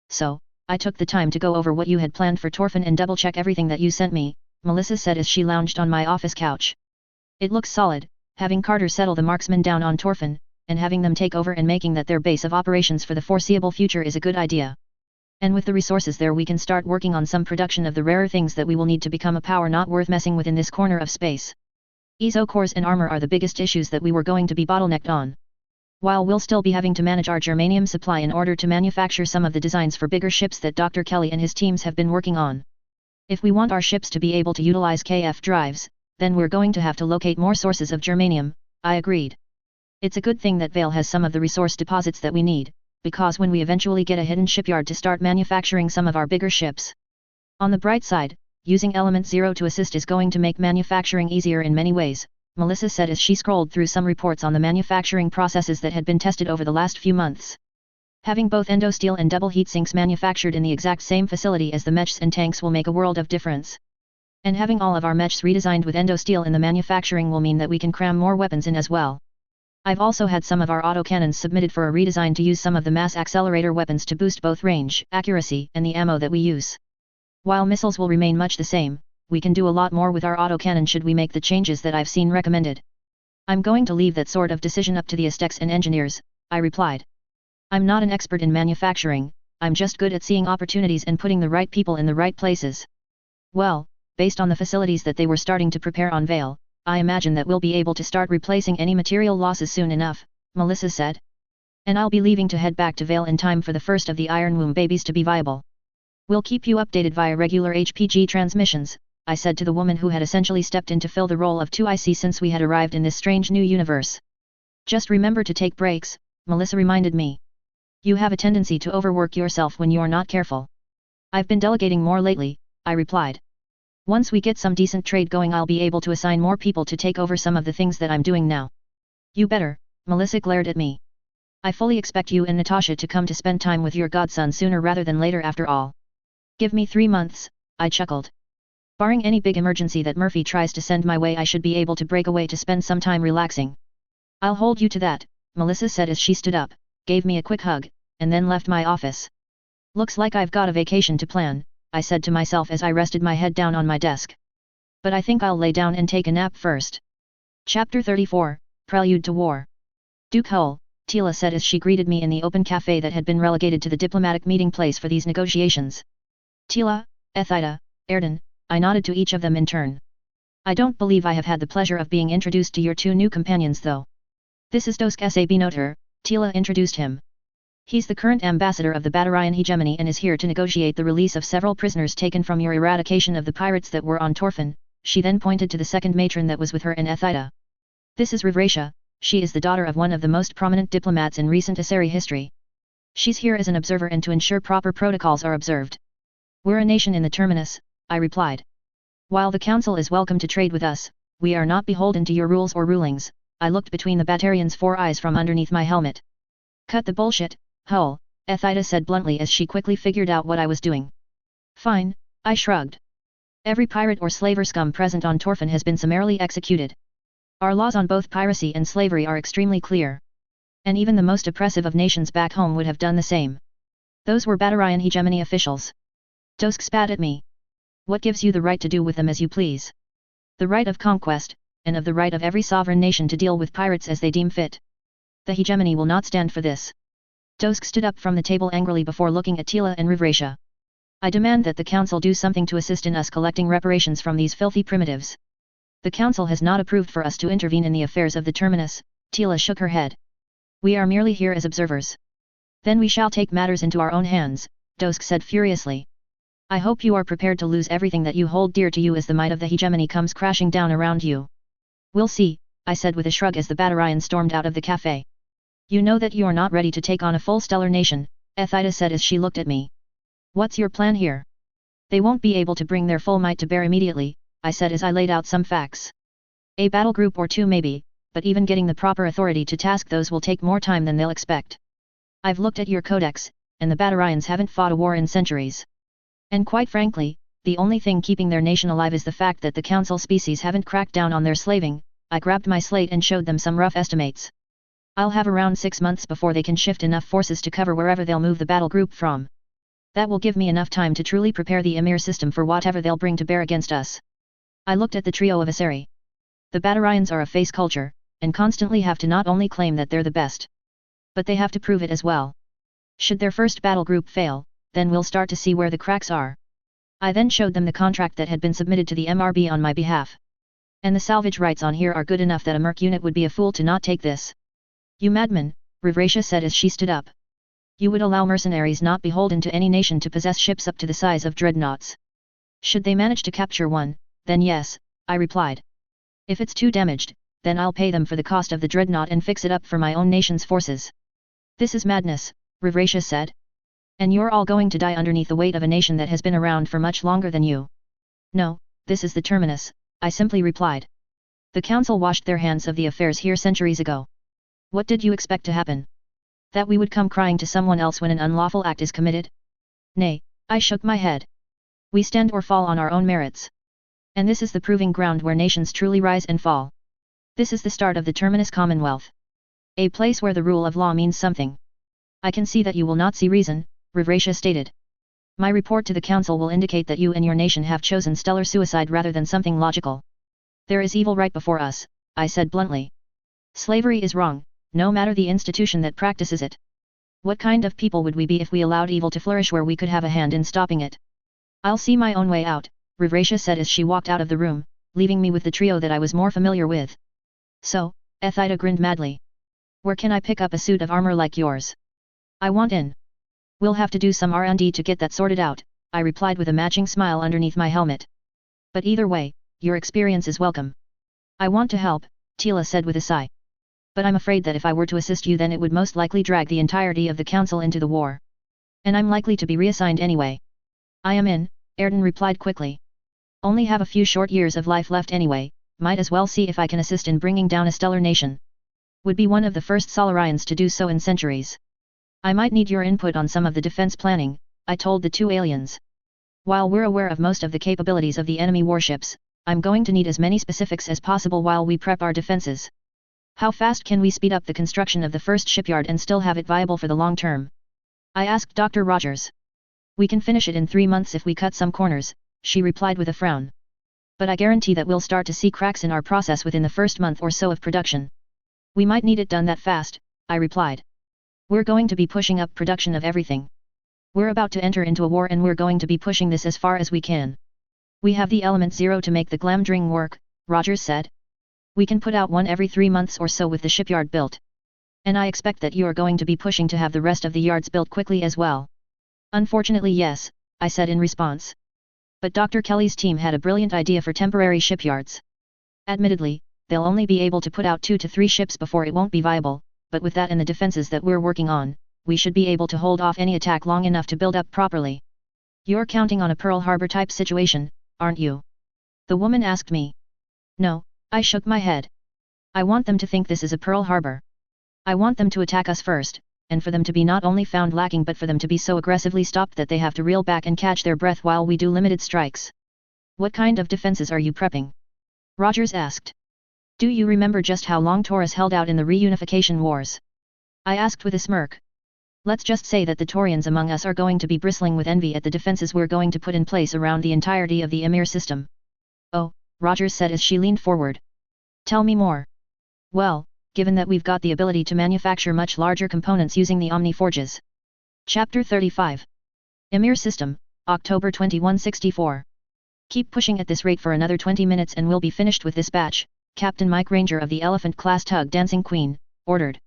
So, I took the time to go over what you had planned for Torfin and double-check everything that you sent me, Melissa said as she lounged on my office couch. It looks solid, having Carter settle the marksmen down on Torfin, and having them take over and making that their base of operations for the foreseeable future is a good idea. And with the resources there we can start working on some production of the rarer things that we will need to become a power not worth messing with in this corner of space. ESO cores and armor are the biggest issues that we were going to be bottlenecked on. While we'll still be having to manage our germanium supply in order to manufacture some of the designs for bigger ships that Dr. Kelly and his teams have been working on. If we want our ships to be able to utilize KF drives, then we're going to have to locate more sources of germanium, I agreed. It's a good thing that Vale has some of the resource deposits that we need, because when we eventually get a hidden shipyard to start manufacturing some of our bigger ships. On the bright side, using Element Zero to assist is going to make manufacturing easier in many ways, Melissa said as she scrolled through some reports on the manufacturing processes that had been tested over the last few months. Having both endosteel and double heat sinks manufactured in the exact same facility as the mechs and tanks will make a world of difference. And having all of our mechs redesigned with endosteel in the manufacturing will mean that we can cram more weapons in as well. I've also had some of our autocannons submitted for a redesign to use some of the mass accelerator weapons to boost both range, accuracy, and the ammo that we use. While missiles will remain much the same, we can do a lot more with our autocannon should we make the changes that I've seen recommended. I'm going to leave that sort of decision up to the Aztecs and engineers, I replied. I'm not an expert in manufacturing, I'm just good at seeing opportunities and putting the right people in the right places. Well, based on the facilities that they were starting to prepare on Vale, I imagine that we'll be able to start replacing any material losses soon enough, Melissa said. And I'll be leaving to head back to Vale in time for the first of the Iron Womb babies to be viable. We'll keep you updated via regular HPG transmissions, I said to the woman who had essentially stepped in to fill the role of 2IC since we had arrived in this strange new universe. Just remember to take breaks, Melissa reminded me. You have a tendency to overwork yourself when you're not careful. I've been delegating more lately, I replied. Once we get some decent trade going I'll be able to assign more people to take over some of the things that I'm doing now. You better, Melissa glared at me. I fully expect you and Natasha to come to spend time with your godson sooner rather than later after all. Give me 3 months, I chuckled. Barring any big emergency that Murphy tries to send my way I should be able to break away to spend some time relaxing. I'll hold you to that, Melissa said as she stood up, gave me a quick hug, and then left my office. Looks like I've got a vacation to plan, I said to myself as I rested my head down on my desk. But I think I'll lay down and take a nap first. Chapter 34, Prelude to War. Duke Hull, Tila said as she greeted me in the open cafe that had been relegated to the diplomatic meeting place for these negotiations. Tila, Ethida, Erden, I nodded to each of them in turn. I don't believe I have had the pleasure of being introduced to your 2 new companions though. This is Dosk Sabinoter, Tila introduced him. He's the current ambassador of the Batarian hegemony and is here to negotiate the release of several prisoners taken from your eradication of the pirates that were on Torfin. She then pointed to the second matron that was with her and Ethida. This is Rivracia, she is the daughter of one of the most prominent diplomats in recent Asari history. She's here as an observer and to ensure proper protocols are observed. We're a nation in the terminus, I replied. While the council is welcome to trade with us, we are not beholden to your rules or rulings. I looked between the Batarian's 4 eyes from underneath my helmet. Cut the bullshit, Hull, Ethida said bluntly as she quickly figured out what I was doing. Fine, I shrugged. Every pirate or slaver scum present on Torfin has been summarily executed. Our laws on both piracy and slavery are extremely clear. And even the most oppressive of nations back home would have done the same. Those were Batarian hegemony officials. Dosk spat at me. What gives you the right to do with them as you please? The right of conquest, and of the right of every sovereign nation to deal with pirates as they deem fit. The hegemony will not stand for this. Dosk stood up from the table angrily before looking at Tila and Rivracia. I demand that the council do something to assist in us collecting reparations from these filthy primitives. The council has not approved for us to intervene in the affairs of the terminus, Tila shook her head. We are merely here as observers. Then we shall take matters into our own hands, Dosk said furiously. I hope you are prepared to lose everything that you hold dear to you as the might of the hegemony comes crashing down around you. We'll see, I said with a shrug as the Batarian stormed out of the cafe. You know that you're not ready to take on a full stellar nation, Ethida said as she looked at me. What's your plan here? They won't be able to bring their full might to bear immediately, I said as I laid out some facts. A battle group or two maybe, but even getting the proper authority to task those will take more time than they'll expect. I've looked at your codex, and the Batarians haven't fought a war in centuries. And quite frankly, the only thing keeping their nation alive is the fact that the council species haven't cracked down on their slaving. I grabbed my slate and showed them some rough estimates. I'll have around 6 months before they can shift enough forces to cover wherever they'll move the battle group from. That will give me enough time to truly prepare the Emir system for whatever they'll bring to bear against us. I looked at the trio of Asari. The Batarians are a face culture, and constantly have to not only claim that they're the best, but they have to prove it as well. Should their first battle group fail, then we'll start to see where the cracks are. I then showed them the contract that had been submitted to the MRB on my behalf. And the salvage rights on here are good enough that a merc unit would be a fool to not take this. You madman, Rivracia said as she stood up. You would allow mercenaries not beholden to any nation to possess ships up to the size of dreadnoughts. Should they manage to capture one, then yes, I replied. If it's too damaged, then I'll pay them for the cost of the dreadnought and fix it up for my own nation's forces. This is madness, Rivracia said. And you're all going to die underneath the weight of a nation that has been around for much longer than you. No, this is the terminus, I simply replied. The council washed their hands of the affairs here centuries ago. What did you expect to happen? That we would come crying to someone else when an unlawful act is committed? Nay, I shook my head. We stand or fall on our own merits. And this is the proving ground where nations truly rise and fall. This is the start of the Terminus Commonwealth. A place where the rule of law means something. I can see that you will not see reason, Rivracia stated. My report to the council will indicate that you and your nation have chosen stellar suicide rather than something logical. There is evil right before us, I said bluntly. Slavery is wrong, no matter the institution that practices it. What kind of people would we be if we allowed evil to flourish where we could have a hand in stopping it? I'll see my own way out, Rivracia said as she walked out of the room, leaving me with the trio that I was more familiar with. So, Ethida grinned madly. Where can I pick up a suit of armor like yours? I want in. We'll have to do some R&D to get that sorted out, I replied with a matching smile underneath my helmet. But either way, your experience is welcome. I want to help, Tila said with a sigh. But I'm afraid that if I were to assist you then it would most likely drag the entirety of the council into the war. And I'm likely to be reassigned anyway. I am in, Erden replied quickly. Only have a few short years of life left anyway, might as well see if I can assist in bringing down a stellar nation. Would be one of the first Solarians to do so in centuries. I might need your input on some of the defense planning, I told the two aliens. While we're aware of most of the capabilities of the enemy warships, I'm going to need as many specifics as possible while we prep our defenses. How fast can we speed up the construction of the first shipyard and still have it viable for the long term? I asked Dr. Rogers. We can finish it in 3 months if we cut some corners, she replied with a frown. But I guarantee that we'll start to see cracks in our process within the first month or so of production. We might need it done that fast, I replied. We're going to be pushing up production of everything. We're about to enter into a war and we're going to be pushing this as far as we can. We have the element 0 to make the Glamdring work, Rogers said. We can put out one every 3 months or so with the shipyard built. And I expect that you are going to be pushing to have the rest of the yards built quickly as well. Unfortunately yes, I said in response. But Dr. Kelly's team had a brilliant idea for temporary shipyards. Admittedly, they'll only be able to put out 2 to 3 ships before it won't be viable, but with that and the defenses that we're working on, we should be able to hold off any attack long enough to build up properly. You're counting on a Pearl Harbor type situation, aren't you? The woman asked me. No, I shook my head. I want them to think this is a Pearl Harbor. I want them to attack us first, and for them to be not only found lacking but for them to be so aggressively stopped that they have to reel back and catch their breath while we do limited strikes. What kind of defenses are you prepping? Rogers asked. Do you remember just how long Taurus held out in the reunification wars? I asked with a smirk. Let's just say that the Taurians among us are going to be bristling with envy at the defenses we're going to put in place around the entirety of the Emir system. Oh, Rogers said as she leaned forward. Tell me more. Well, given that we've got the ability to manufacture much larger components using the Omni Forges. Chapter 35. Emir System, October 2164. Keep pushing at this rate for another 20 minutes and we'll be finished with this batch, Captain Mike Ranger of the Elephant-class tug Dancing Queen, ordered.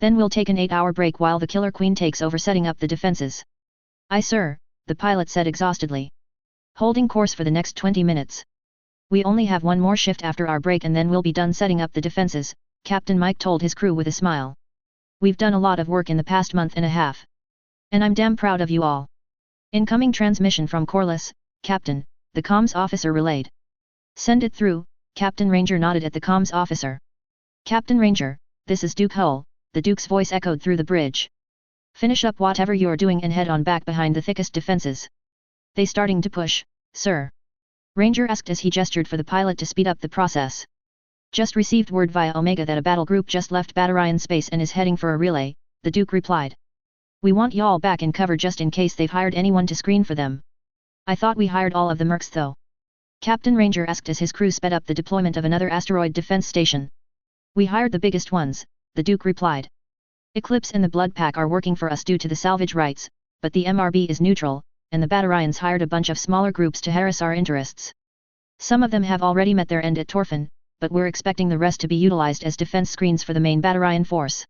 Then we'll take an 8-hour break while the Killer Queen takes over setting up the defenses. Aye sir, the pilot said exhaustedly. Holding course for the next 20 minutes. We only have one more shift after our break and then we'll be done setting up the defenses, Captain Mike told his crew with a smile. We've done a lot of work in the past month and a half. And I'm damn proud of you all. Incoming transmission from Corliss, Captain, the comms officer relayed. Send it through, Captain Ranger nodded at the comms officer. Captain Ranger, this is Duke Hull, the Duke's voice echoed through the bridge. Finish up whatever you're doing and head on back behind the thickest defenses. They starting to push, sir? Ranger asked as he gestured for the pilot to speed up the process. Just received word via Omega that a battle group just left Batarian space and is heading for a relay, the Duke replied. We want y'all back in cover just in case they've hired anyone to screen for them. I thought we hired all of the mercs though. Captain Ranger asked as his crew sped up the deployment of another asteroid defense station. We hired the biggest ones, the Duke replied. Eclipse and the Blood Pack are working for us due to the salvage rights, but the MRB is neutral, and the Batarians hired a bunch of smaller groups to harass our interests. Some of them have already met their end at Torfin, but we're expecting the rest to be utilized as defense screens for the main Batarian force.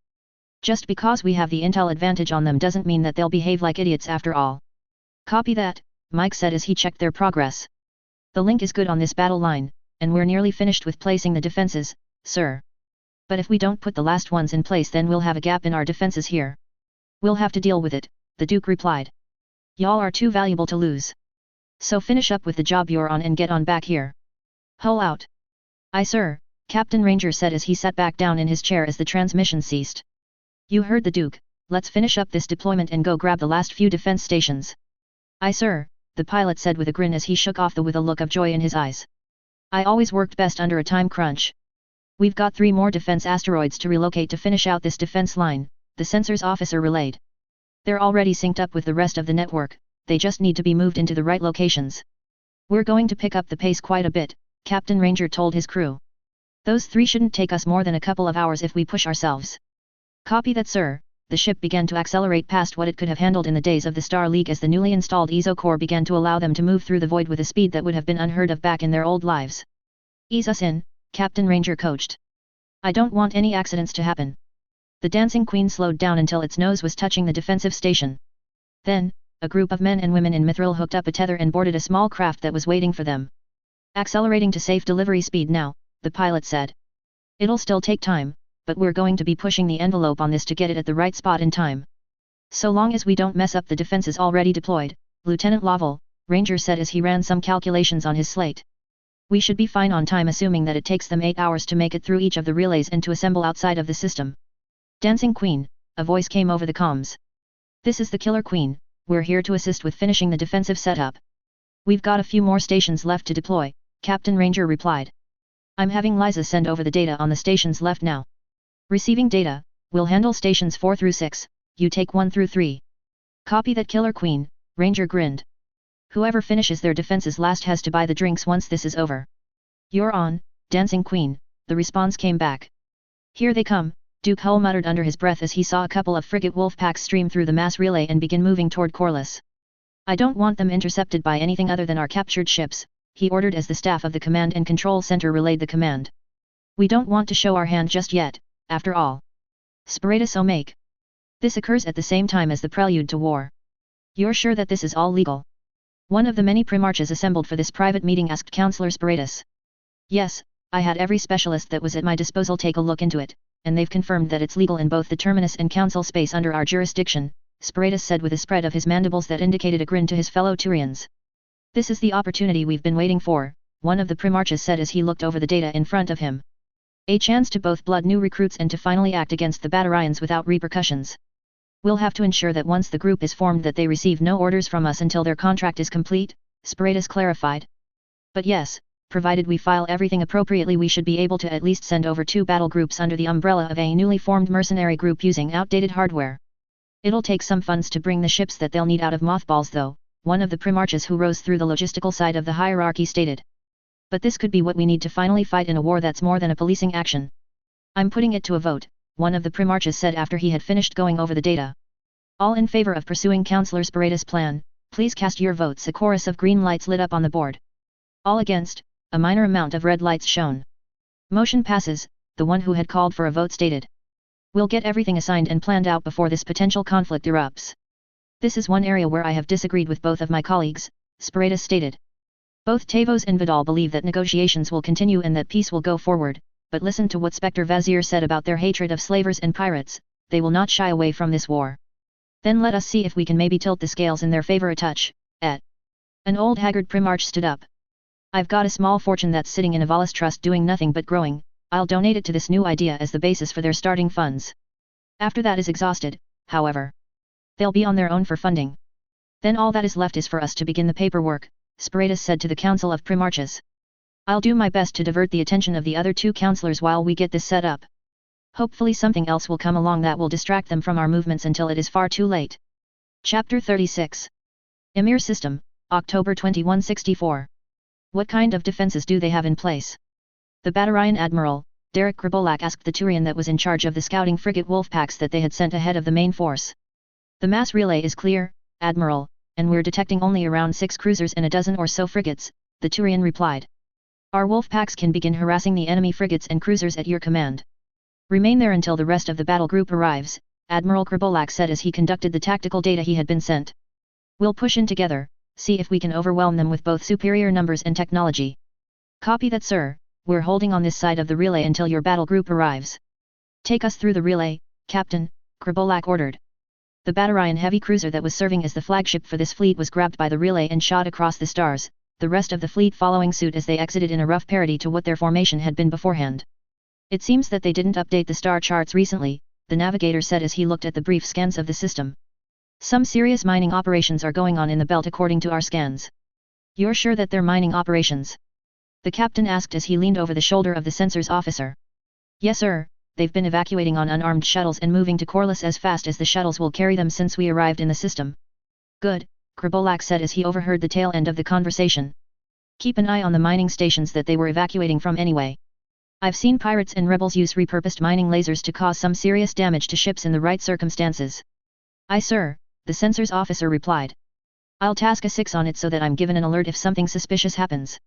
Just because we have the intel advantage on them doesn't mean that they'll behave like idiots after all. Copy that, Mike said as he checked their progress. The link is good on this battle line, and we're nearly finished with placing the defenses, sir. But if we don't put the last ones in place then we'll have a gap in our defenses here. We'll have to deal with it, the Duke replied. Y'all are too valuable to lose. So finish up with the job you're on and get on back here. Hull out. Aye sir, Captain Ranger said as he sat back down in his chair as the transmission ceased. You heard the Duke, let's finish up this deployment and go grab the last few defense stations. Aye sir, the pilot said with a grin as he shook off with a look of joy in his eyes. I always worked best under a time crunch. We've got 3 more defense asteroids to relocate to finish out this defense line, the sensors officer relayed. They're already synced up with the rest of the network, they just need to be moved into the right locations. We're going to pick up the pace quite a bit, Captain Ranger told his crew. Those 3 shouldn't take us more than a couple of hours if we push ourselves. Copy that sir. The ship began to accelerate past what it could have handled in the days of the Star League as the newly installed ESO core began to allow them to move through the void with a speed that would have been unheard of back in their old lives. Ease us in, Captain Ranger coached. I don't want any accidents to happen. The Dancing Queen slowed down until its nose was touching the defensive station. Then, a group of men and women in Mithril hooked up a tether and boarded a small craft that was waiting for them. Accelerating to safe delivery speed now, the pilot said. It'll still take time, but we're going to be pushing the envelope on this to get it at the right spot in time. So long as we don't mess up the defenses already deployed, Lieutenant Lovell, Ranger said as he ran some calculations on his slate. We should be fine on time assuming that it takes them 8 hours to make it through each of the relays and to assemble outside of the system. Dancing Queen, a voice came over the comms. This is the Killer Queen, we're here to assist with finishing the defensive setup. We've got a few more stations left to deploy, Captain Ranger replied. I'm having Liza send over the data on the stations left now. Receiving data, we'll handle stations 4 through 6, you take 1 through 3. Copy that Killer Queen, Ranger grinned. Whoever finishes their defenses last has to buy the drinks once this is over. You're on, Dancing Queen, the response came back. Here they come, Duke Hull muttered under his breath as he saw a couple of frigate wolf packs stream through the mass relay and begin moving toward Corliss. I don't want them intercepted by anything other than our captured ships, he ordered as the staff of the command and control center relayed the command. We don't want to show our hand just yet, after all. Spiritus Omake. This occurs at the same time as the prelude to war. You're sure that this is all legal? One of the many primarchs assembled for this private meeting asked Counselor Spiritus. Yes, I had every specialist that was at my disposal take a look into it, and they've confirmed that it's legal in both the terminus and council space under our jurisdiction, Spiritus said with a spread of his mandibles that indicated a grin to his fellow Turians. This is the opportunity we've been waiting for, one of the primarchs said as he looked over the data in front of him. A chance to both blood new recruits and to finally act against the Batarians without repercussions. We'll have to ensure that once the group is formed that they receive no orders from us until their contract is complete, Spiritus clarified. But yes, provided we file everything appropriately we should be able to at least send over 2 battle groups under the umbrella of a newly formed mercenary group using outdated hardware. It'll take some funds to bring the ships that they'll need out of mothballs though, one of the primarchs who rose through the logistical side of the hierarchy stated. But this could be what we need to finally fight in a war that's more than a policing action. I'm putting it to a vote, one of the primarchs said after he had finished going over the data. All in favor of pursuing Counselor Spiritus' plan, please cast your votes. A chorus of green lights lit up on the board. All against, a minor amount of red lights shone. Motion passes, the one who had called for a vote stated. We'll get everything assigned and planned out before this potential conflict erupts. This is one area where I have disagreed with both of my colleagues, Sparatus stated. Both Tavos and Vidal believe that negotiations will continue and that peace will go forward, but listen to what Spectre Vazir said about their hatred of slavers and pirates, they will not shy away from this war. Then let us see if we can maybe tilt the scales in their favor a touch, An old haggard primarch stood up. I've got a small fortune that's sitting in a Valis trust doing nothing but growing, I'll donate it to this new idea as the basis for their starting funds. After that is exhausted, however, they'll be on their own for funding. Then all that is left is for us to begin the paperwork, Sparatus said to the Council of Primarches. I'll do my best to divert the attention of the other two councillors while we get this set up. Hopefully something else will come along that will distract them from our movements until it is far too late. Chapter 36. Emir System, October 2164. What kind of defenses do they have in place? The Batarian Admiral, Derek Grabolak, asked the Turian that was in charge of the scouting frigate Wolfpacks that they had sent ahead of the main force. The mass relay is clear, Admiral, and we're detecting only around 6 cruisers and a dozen or so frigates, the Turian replied. Our Wolfpacks can begin harassing the enemy frigates and cruisers at your command. Remain there until the rest of the battle group arrives, Admiral Grabolak said as he conducted the tactical data he had been sent. We'll push in together, see if we can overwhelm them with both superior numbers and technology. Copy that, sir, we're holding on this side of the relay until your battle group arrives. Take us through the relay, Captain, Grabolak ordered. The Batarian heavy cruiser that was serving as the flagship for this fleet was grabbed by the relay and shot across the stars, the rest of the fleet following suit as they exited in a rough parody to what their formation had been beforehand. It seems that they didn't update the star charts recently, the navigator said as he looked at the brief scans of the system. Some serious mining operations are going on in the belt according to our scans. You're sure that they're mining operations? The captain asked as he leaned over the shoulder of the sensors officer. Yes, sir. They've been evacuating on unarmed shuttles and moving to Corliss as fast as the shuttles will carry them since we arrived in the system. Good, Grabolak said as he overheard the tail end of the conversation. Keep an eye on the mining stations that they were evacuating from anyway. I've seen pirates and rebels use repurposed mining lasers to cause some serious damage to ships in the right circumstances. Aye, sir, the sensors officer replied. I'll task a 6 on it so that I'm given an alert if something suspicious happens.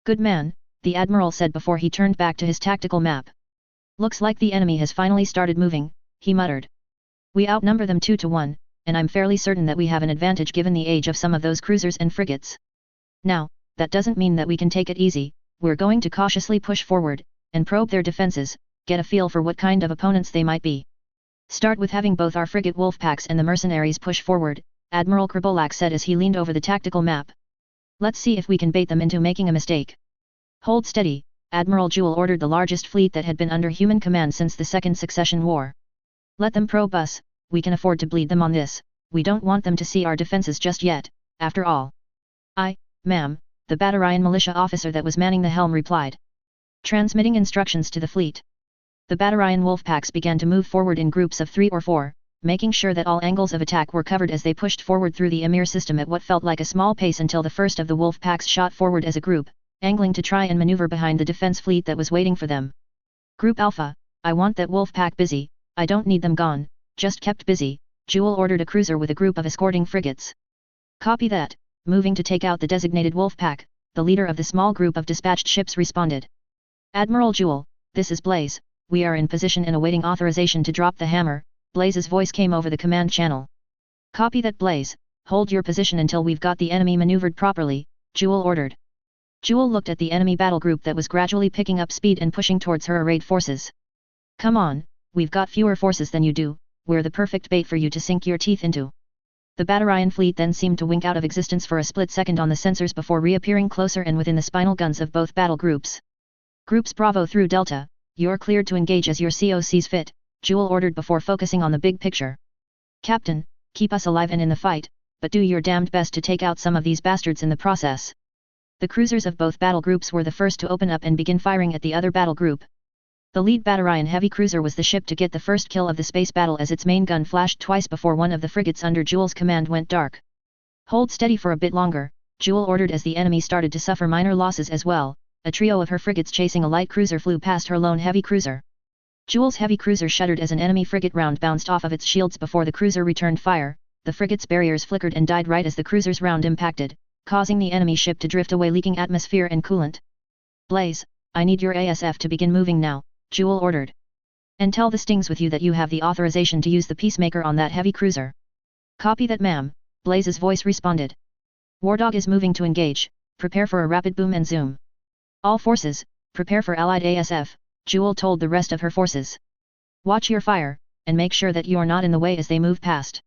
Good man, the admiral said before he turned back to his tactical map. Looks like the enemy has finally started moving, he muttered. We outnumber them 2 to 1, and I'm fairly certain that we have an advantage given the age of some of those cruisers and frigates. Now, that doesn't mean that we can take it easy, we're going to cautiously push forward, and probe their defenses, get a feel for what kind of opponents they might be. Start with having both our frigate Wolfpacks and the mercenaries push forward, Admiral Grabolak said as he leaned over the tactical map. Let's see if we can bait them into making a mistake. Hold steady, Admiral Jewel ordered the largest fleet that had been under human command since the Second Succession War. Let them probe us, we can afford to bleed them on this, we don't want them to see our defenses just yet, after all. Aye, ma'am, the Batarian militia officer that was manning the helm replied. Transmitting instructions to the fleet. The Batarian Wolfpacks began to move forward in groups of 3 or 4, making sure that all angles of attack were covered as they pushed forward through the Emir system at what felt like a small pace until the first of the Wolfpacks shot forward as a group, angling to try and maneuver behind the defense fleet that was waiting for them. Group Alpha, I want that Wolfpack busy, I don't need them gone, just kept busy, Jewel ordered a cruiser with a group of escorting frigates. Copy that, moving to take out the designated Wolfpack, the leader of the small group of dispatched ships responded. Admiral Jewel, this is Blaze, we are in position and awaiting authorization to drop the hammer, Blaze's voice came over the command channel. Copy that, Blaze, hold your position until we've got the enemy maneuvered properly, Jewel ordered. Jewel looked at the enemy battle group that was gradually picking up speed and pushing towards her arrayed forces. Come on, we've got fewer forces than you do, we're the perfect bait for you to sink your teeth into. The Batarian fleet then seemed to wink out of existence for a split second on the sensors before reappearing closer and within the spinal guns of both battle groups. Groups Bravo through Delta, you're cleared to engage as your CO sees fit, Jewel ordered before focusing on the big picture. Captain, keep us alive and in the fight, but do your damned best to take out some of these bastards in the process. The cruisers of both battle groups were the first to open up and begin firing at the other battle group. The lead Batarian heavy cruiser was the ship to get the first kill of the space battle as its main gun flashed twice before one of the frigates under Jewel's command went dark. Hold steady for a bit longer, Jewel ordered as the enemy started to suffer minor losses as well. A trio of her frigates chasing a light cruiser flew past her lone heavy cruiser. Jewel's heavy cruiser shuddered as an enemy frigate round bounced off of its shields before the cruiser returned fire. The frigate's barriers flickered and died right as the cruiser's round impacted, causing the enemy ship to drift away leaking atmosphere and coolant. Blaze, I need your ASF to begin moving now, Jewel ordered. And tell the Stings with you that you have the authorization to use the Peacemaker on that heavy cruiser. Copy that, ma'am, Blaze's voice responded. Wardog is moving to engage, prepare for a rapid boom and zoom. All forces, prepare for allied ASF, Jewel told the rest of her forces. Watch your fire, and make sure that you are not in the way as they move past.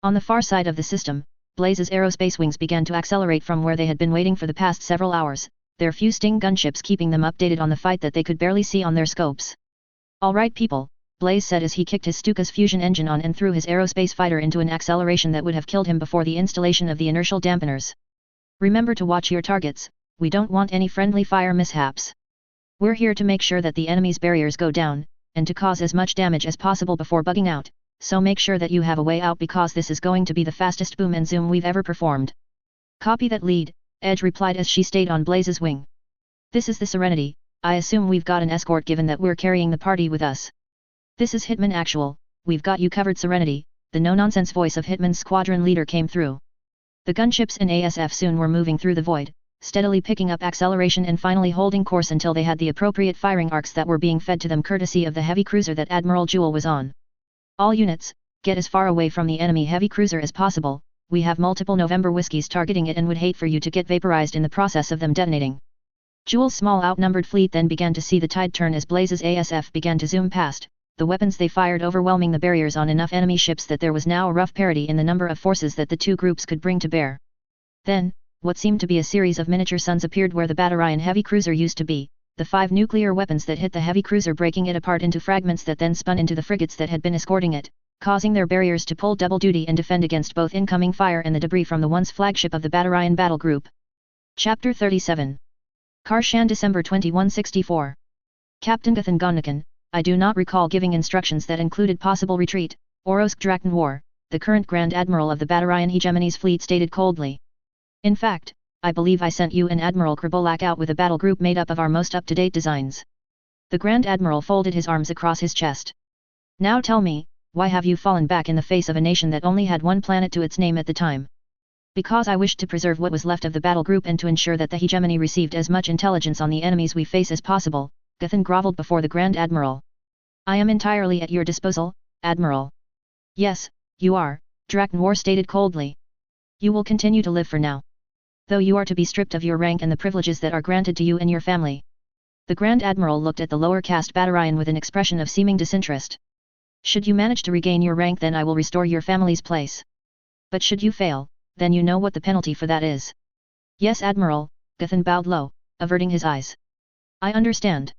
On the far side of the system, Blaze's aerospace wings began to accelerate from where they had been waiting for the past several hours, their few Sting gunships keeping them updated on the fight that they could barely see on their scopes. All right people, Blaze said as he kicked his Stuka's fusion engine on and threw his aerospace fighter into an acceleration that would have killed him before the installation of the inertial dampeners. Remember to watch your targets, we don't want any friendly fire mishaps. We're here to make sure that the enemy's barriers go down, and to cause as much damage as possible before bugging out, so make sure that you have a way out because this is going to be the fastest boom and zoom we've ever performed. Copy that, lead, Edge replied as she stayed on Blaze's wing. This is the Serenity, I assume we've got an escort given that we're carrying the party with us. This is Hitman Actual, we've got you covered Serenity, the no-nonsense voice of Hitman's squadron leader came through. The gunships in ASF soon were moving through the void, steadily picking up acceleration and finally holding course until they had the appropriate firing arcs that were being fed to them courtesy of the heavy cruiser that Admiral Jewel was on. All units, get as far away from the enemy heavy cruiser as possible, we have multiple November whiskies targeting it and would hate for you to get vaporized in the process of them detonating. Jewel's small outnumbered fleet then began to see the tide turn as Blaze's ASF began to zoom past, the weapons they fired overwhelming the barriers on enough enemy ships that there was now a rough parity in the number of forces that the two groups could bring to bear. Then, what seemed to be a series of miniature suns appeared where the Batarian heavy cruiser used to be, the 5 nuclear weapons that hit the heavy cruiser breaking it apart into fragments that then spun into the frigates that had been escorting it, causing their barriers to pull double duty and defend against both incoming fire and the debris from the once flagship of the Batarian battle group. Chapter 37 Karshan, December 2164. Captain Gathan Gondakan, I do not recall giving instructions that included possible retreat, Orosk Drakn War, the current Grand Admiral of the Batarian hegemony's fleet stated coldly. In fact, I believe I sent you and Admiral Krabolak out with a battle group made up of our most up-to-date designs. The Grand Admiral folded his arms across his chest. Now tell me, why have you fallen back in the face of a nation that only had one planet to its name at the time? Because I wished to preserve what was left of the battle group and to ensure that the hegemony received as much intelligence on the enemies we face as possible, Gathan groveled before the Grand Admiral. I am entirely at your disposal, Admiral. Yes, you are, Drakn War stated coldly. You will continue to live for now. Though you are to be stripped of your rank and the privileges that are granted to you and your family. The Grand Admiral looked at the lower caste Batarian with an expression of seeming disinterest. Should you manage to regain your rank, then I will restore your family's place. But should you fail, then you know what the penalty for that is. Yes, Admiral, Gathan bowed low, averting his eyes. I understand.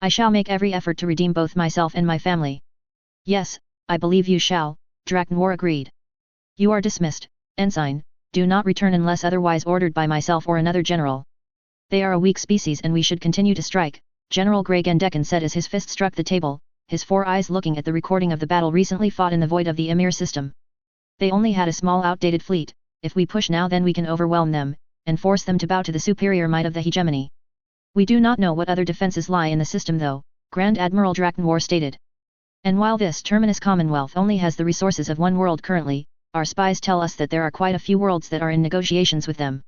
I shall make every effort to redeem both myself and my family. Yes, I believe you shall, Drakn War agreed. You are dismissed, Ensign. Do not return unless otherwise ordered by myself or another general. They are a weak species and we should continue to strike, General Grey Gendekan said as his fist struck the table, his 4 eyes looking at the recording of the battle recently fought in the void of the Emir system. They only had a small outdated fleet, if we push now then we can overwhelm them, and force them to bow to the superior might of the hegemony. We do not know what other defenses lie in the system though, Grand Admiral Drakn War stated. And while this terminus Commonwealth only has the resources of one world currently, our spies tell us that there are quite a few worlds that are in negotiations with them.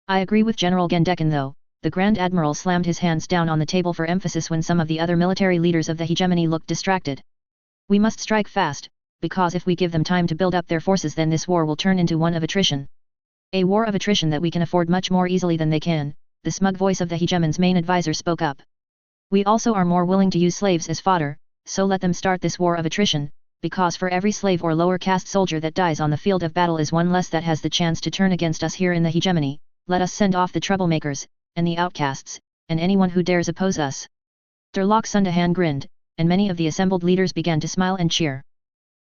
I agree with General Gendekan though, the Grand Admiral slammed his hands down on the table for emphasis when some of the other military leaders of the hegemony looked distracted. We must strike fast, because if we give them time to build up their forces then this war will turn into one of attrition. A war of attrition that we can afford much more easily than they can, the smug voice of the hegemon's main advisor spoke up. We also are more willing to use slaves as fodder, so let them start this war of attrition. Because for every slave or lower caste soldier that dies on the field of battle is one less that has the chance to turn against us here in the hegemony, let us send off the troublemakers, and the outcasts, and anyone who dares oppose us. Durlok Sundahan grinned, and many of the assembled leaders began to smile and cheer.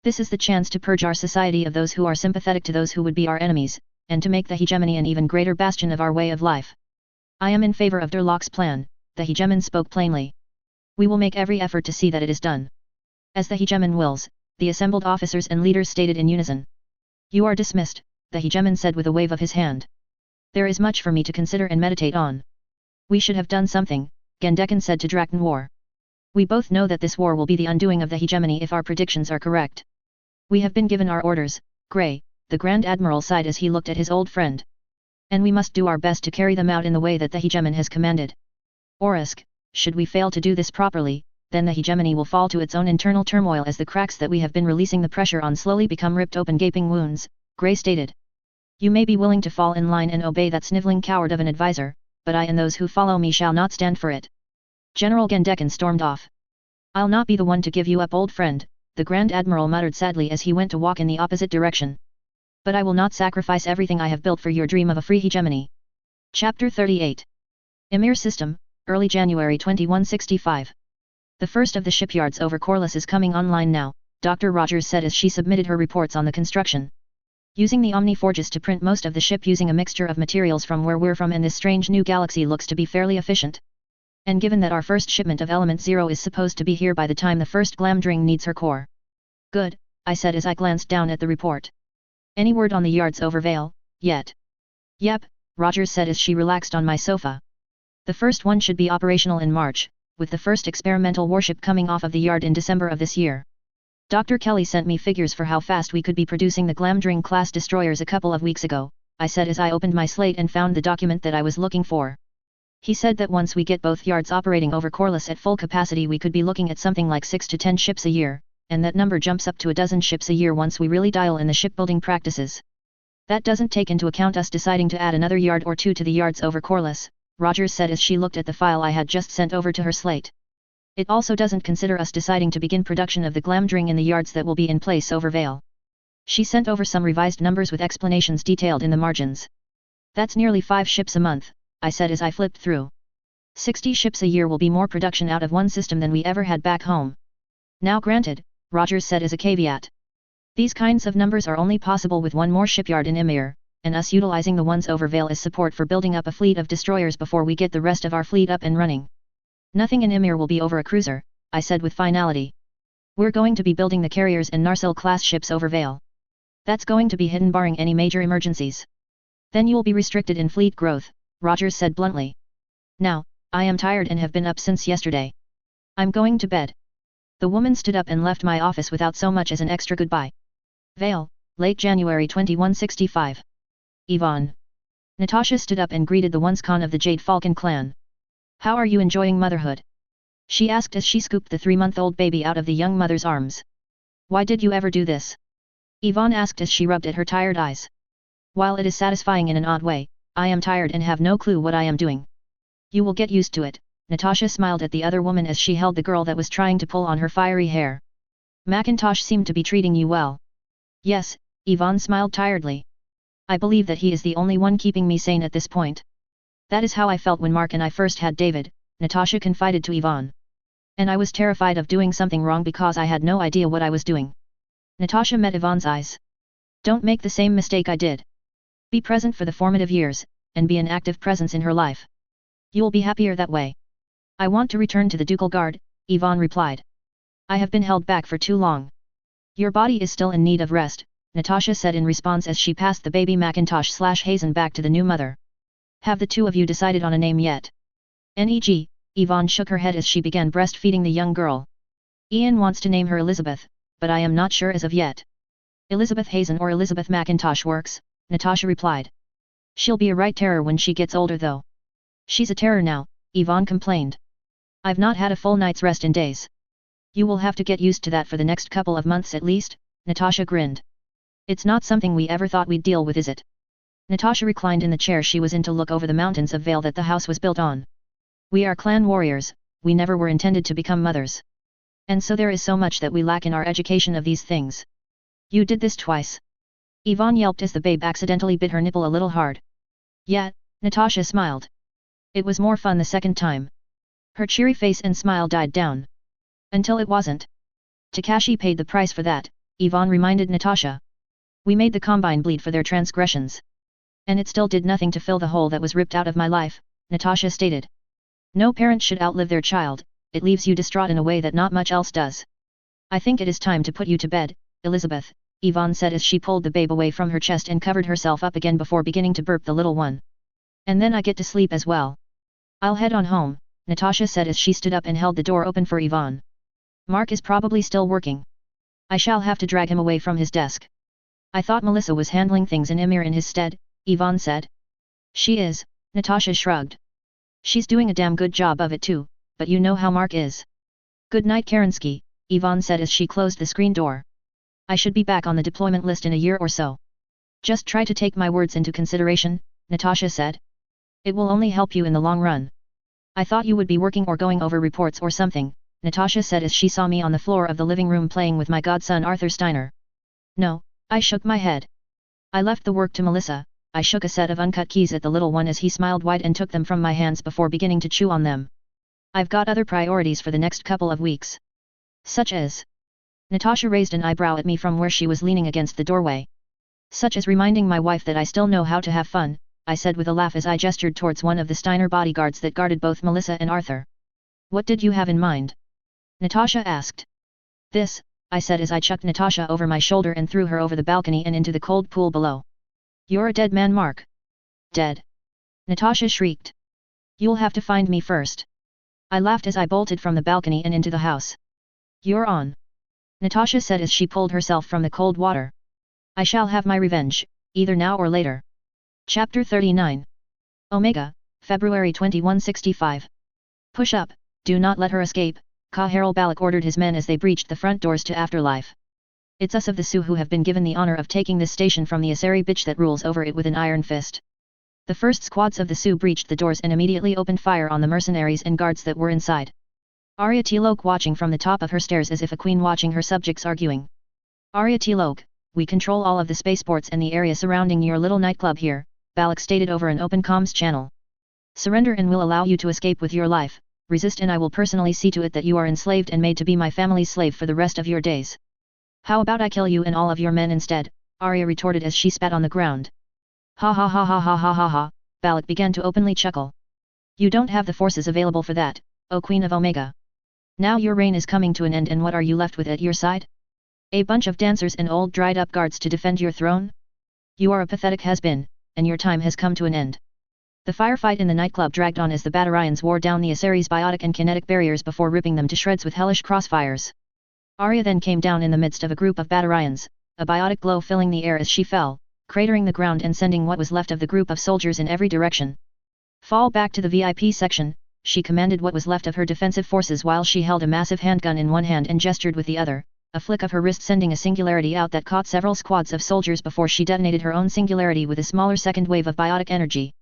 This is the chance to purge our society of those who are sympathetic to those who would be our enemies, and to make the hegemony an even greater bastion of our way of life. I am in favor of Durlok's plan, the hegemon spoke plainly. We will make every effort to see that it is done. As the hegemon wills, the assembled officers and leaders stated in unison. You are dismissed, the hegemon said with a wave of his hand. There is much for me to consider and meditate on. We should have done something, Gendekan said to Drakn War. We both know that this war will be the undoing of the hegemony if our predictions are correct. We have been given our orders, Grey, the Grand Admiral sighed as he looked at his old friend. And we must do our best to carry them out in the way that the hegemon has commanded. Orisk, should we fail to do this properly, then the hegemony will fall to its own internal turmoil as the cracks that we have been releasing the pressure on slowly become ripped open gaping wounds, Gray stated. You may be willing to fall in line and obey that sniveling coward of an advisor, but I and those who follow me shall not stand for it. General Gendekin stormed off. I'll not be the one to give you up, old friend, the Grand Admiral muttered sadly as he went to walk in the opposite direction. But I will not sacrifice everything I have built for your dream of a free hegemony. Chapter 38. Emir System, early January 2165. The first of the shipyards over Corliss is coming online now, Dr. Rogers said as she submitted her reports on the construction. Using the Omniforges to print most of the ship using a mixture of materials from where we're from, and this strange new galaxy looks to be fairly efficient. And given that our first shipment of Element Zero is supposed to be here by the time the first Glamdring needs her core. Good, I said as I glanced down at the report. Any word on the yards over Vale, yet? Yep, Rogers said as she relaxed on my sofa. The first one should be operational in March, with the first experimental warship coming off of the yard in December of this year. Dr. Kelly sent me figures for how fast we could be producing the Glamdring-class destroyers a couple of weeks ago, I said as I opened my slate and found the document that I was looking for. He said that once we get both yards operating over Corliss at full capacity we could be looking at something like 6 to 10 ships a year, and that number jumps up to a dozen ships a year once we really dial in the shipbuilding practices. That doesn't take into account us deciding to add another yard or two to the yards over Corliss, Rogers said as she looked at the file I had just sent over to her slate. It also doesn't consider us deciding to begin production of the Glamdring in the yards that will be in place over Vale. She sent over some revised numbers with explanations detailed in the margins. That's nearly 5 ships a month, I said as I flipped through. 60 ships a year will be more production out of one system than we ever had back home. Now granted, Rogers said as a caveat. These kinds of numbers are only possible with one more shipyard in Emir, and us utilizing the ones over Vale as support for building up a fleet of destroyers before we get the rest of our fleet up and running. Nothing in Emir will be over a cruiser, I said with finality. We're going to be building the carriers and Narsil-class ships over Vale. That's going to be hidden barring any major emergencies. Then you'll be restricted in fleet growth, Rogers said bluntly. Now, I am tired and have been up since yesterday. I'm going to bed. The woman stood up and left my office without so much as an extra goodbye. Vale, late January 2165. Yvonne. Natasha stood up and greeted the once Khan of the Jade Falcon clan. How are you enjoying motherhood? She asked as she scooped the 3-month-old baby out of the young mother's arms. Why did you ever do this? Yvonne asked as she rubbed at her tired eyes. While it is satisfying in an odd way, I am tired and have no clue what I am doing. You will get used to it, Natasha smiled at the other woman as she held the girl that was trying to pull on her fiery hair. Macintosh seemed to be treating you well. Yes, Yvonne smiled tiredly. I believe that he is the only one keeping me sane at this point. That is how I felt when Mark and I first had David, Natasha confided to Yvonne. And I was terrified of doing something wrong because I had no idea what I was doing. Natasha met Yvonne's eyes. Don't make the same mistake I did. Be present for the formative years, and be an active presence in her life. You'll be happier that way. I want to return to the Ducal Guard, Yvonne replied. I have been held back for too long. Your body is still in need of rest, Natasha said in response as she passed the baby Macintosh/Hazen back to the new mother. Have the two of you decided on a name yet? Neg, Yvonne shook her head as she began breastfeeding the young girl. Ian wants to name her Elizabeth, but I am not sure as of yet. Elizabeth Hazen or Elizabeth Macintosh works, Natasha replied. She'll be a right terror when she gets older though. She's a terror now, Yvonne complained. I've not had a full night's rest in days. You will have to get used to that for the next couple of months at least, Natasha grinned. It's not something we ever thought we'd deal with, is it? Natasha reclined in the chair she was in to look over the mountains of Vale that the house was built on. We are clan warriors, we never were intended to become mothers. And so there is so much that we lack in our education of these things. You did this twice. Yvonne yelped as the babe accidentally bit her nipple a little hard. Yeah, Natasha smiled. It was more fun the second time. Her cheery face and smile died down. Until it wasn't. Takashi paid the price for that, Yvonne reminded Natasha. We made the Combine bleed for their transgressions. And it still did nothing to fill the hole that was ripped out of my life, Natasha stated. No parent should outlive their child, it leaves you distraught in a way that not much else does. I think it is time to put you to bed, Elizabeth, Yvonne said as she pulled the babe away from her chest and covered herself up again before beginning to burp the little one. And then I get to sleep as well. I'll head on home, Natasha said as she stood up and held the door open for Yvonne. Mark is probably still working. I shall have to drag him away from his desk. I thought Melissa was handling things in Emir in his stead, Yvonne said. She is, Natasha shrugged. She's doing a damn good job of it too, but you know how Mark is. Good night Kerensky, Yvonne said as she closed the screen door. I should be back on the deployment list in a year or so. Just try to take my words into consideration, Natasha said. It will only help you in the long run. I thought you would be working or going over reports or something, Natasha said as she saw me on the floor of the living room playing with my godson Arthur Steiner. No, I shook my head. I left the work to Melissa. I shook a set of uncut keys at the little one as he smiled wide and took them from my hands before beginning to chew on them. I've got other priorities for the next couple of weeks. Such as? Natasha raised an eyebrow at me from where she was leaning against the doorway. Such as reminding my wife that I still know how to have fun, I said with a laugh as I gestured towards one of the Steiner bodyguards that guarded both Melissa and Arthur. What did you have in mind? Natasha asked. This, I said as I chucked Natasha over my shoulder and threw her over the balcony and into the cold pool below. You're a dead man, Mark. Dead? Natasha shrieked. You'll have to find me first. I laughed as I bolted from the balcony and into the house. You're on. Natasha said as she pulled herself from the cold water. I shall have my revenge, either now or later. Chapter 39. Omega, February 2165. Push up, do not let her escape, Ka-Harel Balak ordered his men as they breached the front doors to Afterlife. It's us of the Sioux who have been given the honor of taking this station from the Asari bitch that rules over it with an iron fist. The first squads of the Sioux breached the doors and immediately opened fire on the mercenaries and guards that were inside. Arya Tilok watching from the top of her stairs as if a queen watching her subjects arguing. Arya Tilok, we control all of the spaceports and the area surrounding your little nightclub here, Balak stated over an open comms channel. Surrender and we'll allow you to escape with your life, resist and I will personally see to it that you are enslaved and made to be my family's slave for the rest of your days. How about I kill you and all of your men instead, Arya retorted as she spat on the ground. Ha ha ha ha ha ha ha ha, Balak began to openly chuckle. You don't have the forces available for that, O Queen of Omega. Now your reign is coming to an end and what are you left with at your side? A bunch of dancers and old dried up guards to defend your throne? You are a pathetic has-been, and your time has come to an end. The firefight in the nightclub dragged on as the Batarians wore down the Asari's biotic and kinetic barriers before ripping them to shreds with hellish crossfires. Arya then came down in the midst of a group of Batarians, a biotic glow filling the air as she fell, cratering the ground and sending what was left of the group of soldiers in every direction. Fall back to the VIP section, she commanded what was left of her defensive forces while she held a massive handgun in one hand and gestured with the other, a flick of her wrist sending a singularity out that caught several squads of soldiers before she detonated her own singularity with a smaller second wave of biotic energy.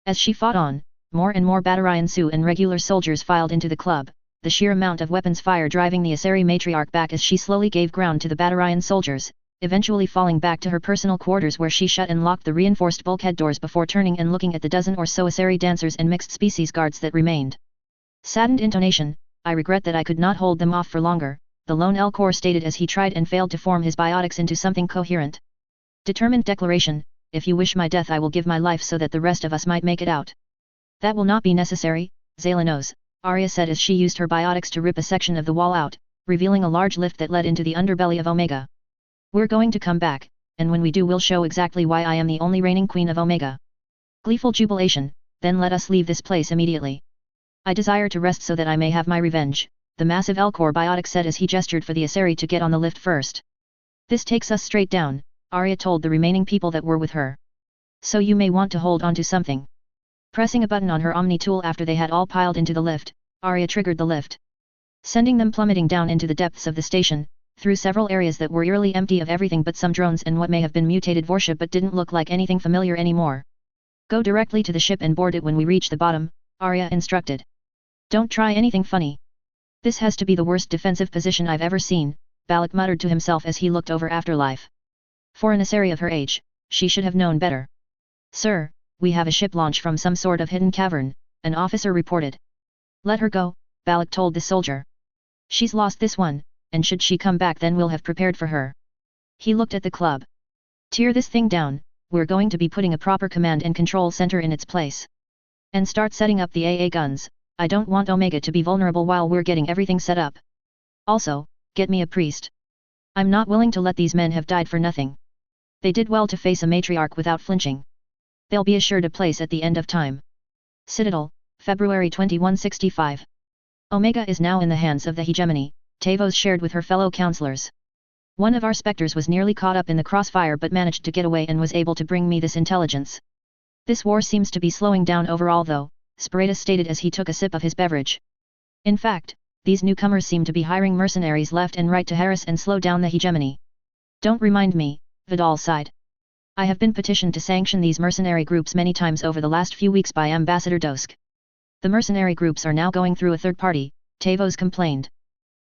As she fought on, more and more Batarian Sioux and regular soldiers filed into the club, the sheer amount of weapons fire driving the Asari matriarch back as she slowly gave ground to the Batarian soldiers, eventually falling back to her personal quarters where she shut and locked the reinforced bulkhead doors before turning and looking at the dozen or so Asari dancers and mixed species guards that remained. Saddened intonation, I regret that I could not hold them off for longer, the lone Elcor stated as he tried and failed to form his biotics into something coherent. Determined declaration, if you wish my death I will give my life so that the rest of us might make it out. That will not be necessary, Zalanos, Arya said as she used her biotics to rip a section of the wall out, revealing a large lift that led into the underbelly of Omega. We're going to come back, and when we do we'll show exactly why I am the only reigning queen of Omega. Gleeful jubilation, then let us leave this place immediately. I desire to rest so that I may have my revenge, the massive Elcor biotic said as he gestured for the Asari to get on the lift first. This takes us straight down, Arya told the remaining people that were with her. So you may want to hold on to something. Pressing a button on her Omni tool after they had all piled into the lift, Arya triggered the lift. Sending them plummeting down into the depths of the station, through several areas that were eerily empty of everything but some drones and what may have been mutated warship but didn't look like anything familiar anymore. Go directly to the ship and board it when we reach the bottom, Arya instructed. Don't try anything funny. This has to be the worst defensive position I've ever seen, Balak muttered to himself as he looked over Afterlife. For an Asari of her age, she should have known better. Sir, we have a ship launch from some sort of hidden cavern, an officer reported. Let her go, Balak told the soldier. She's lost this one, and should she come back then we'll have prepared for her. He looked at the club. Tear this thing down, we're going to be putting a proper command and control center in its place. And start setting up the AA guns, I don't want Omega to be vulnerable while we're getting everything set up. Also, get me a priest. I'm not willing to let these men have died for nothing. They did well to face a matriarch without flinching. They'll be assured a place at the end of time. Citadel, February 2165. Omega is now in the hands of the hegemony, Tavos shared with her fellow counselors. One of our specters was nearly caught up in the crossfire but managed to get away and was able to bring me this intelligence. This war seems to be slowing down overall though, Sparatus stated as he took a sip of his beverage. In fact, these newcomers seem to be hiring mercenaries left and right to harass and slow down the hegemony. Don't remind me, Vidal sighed. I have been petitioned to sanction these mercenary groups many times over the last few weeks by Ambassador Dosk. The mercenary groups are now going through a third party, Tavos complained.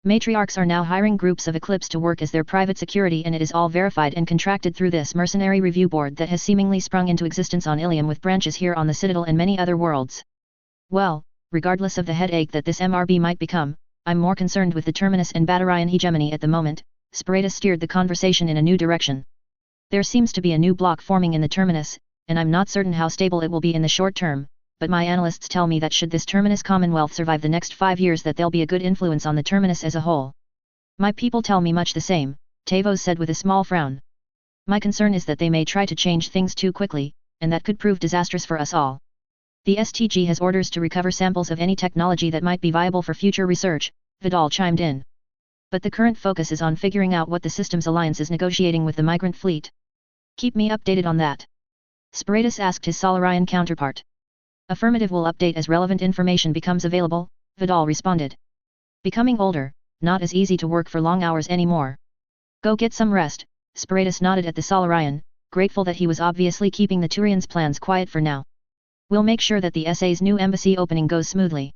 Matriarchs are now hiring groups of Eclipse to work as their private security, and it is all verified and contracted through this mercenary review board that has seemingly sprung into existence on Ilium with branches here on the Citadel and many other worlds. Well, regardless of the headache that this MRB might become, I'm more concerned with the Terminus and Batarian hegemony at the moment. Sparatus steered the conversation in a new direction. There seems to be a new block forming in the Terminus, and I'm not certain how stable it will be in the short term, but my analysts tell me that should this Terminus Commonwealth survive the next 5 years, that they'll be a good influence on the Terminus as a whole. My people tell me much the same, Tavos said with a small frown. My concern is that they may try to change things too quickly, and that could prove disastrous for us all. The STG has orders to recover samples of any technology that might be viable for future research, Vidal chimed in. But the current focus is on figuring out what the Systems Alliance is negotiating with the migrant fleet. Keep me updated on that. Sparatus asked his Solarian counterpart. Affirmative, will update as relevant information becomes available, Vidal responded. Becoming older, not as easy to work for long hours anymore. Go get some rest, Sparatus nodded at the Solarian, grateful that he was obviously keeping the Turians' plans quiet for now. We'll make sure that the SA's new embassy opening goes smoothly.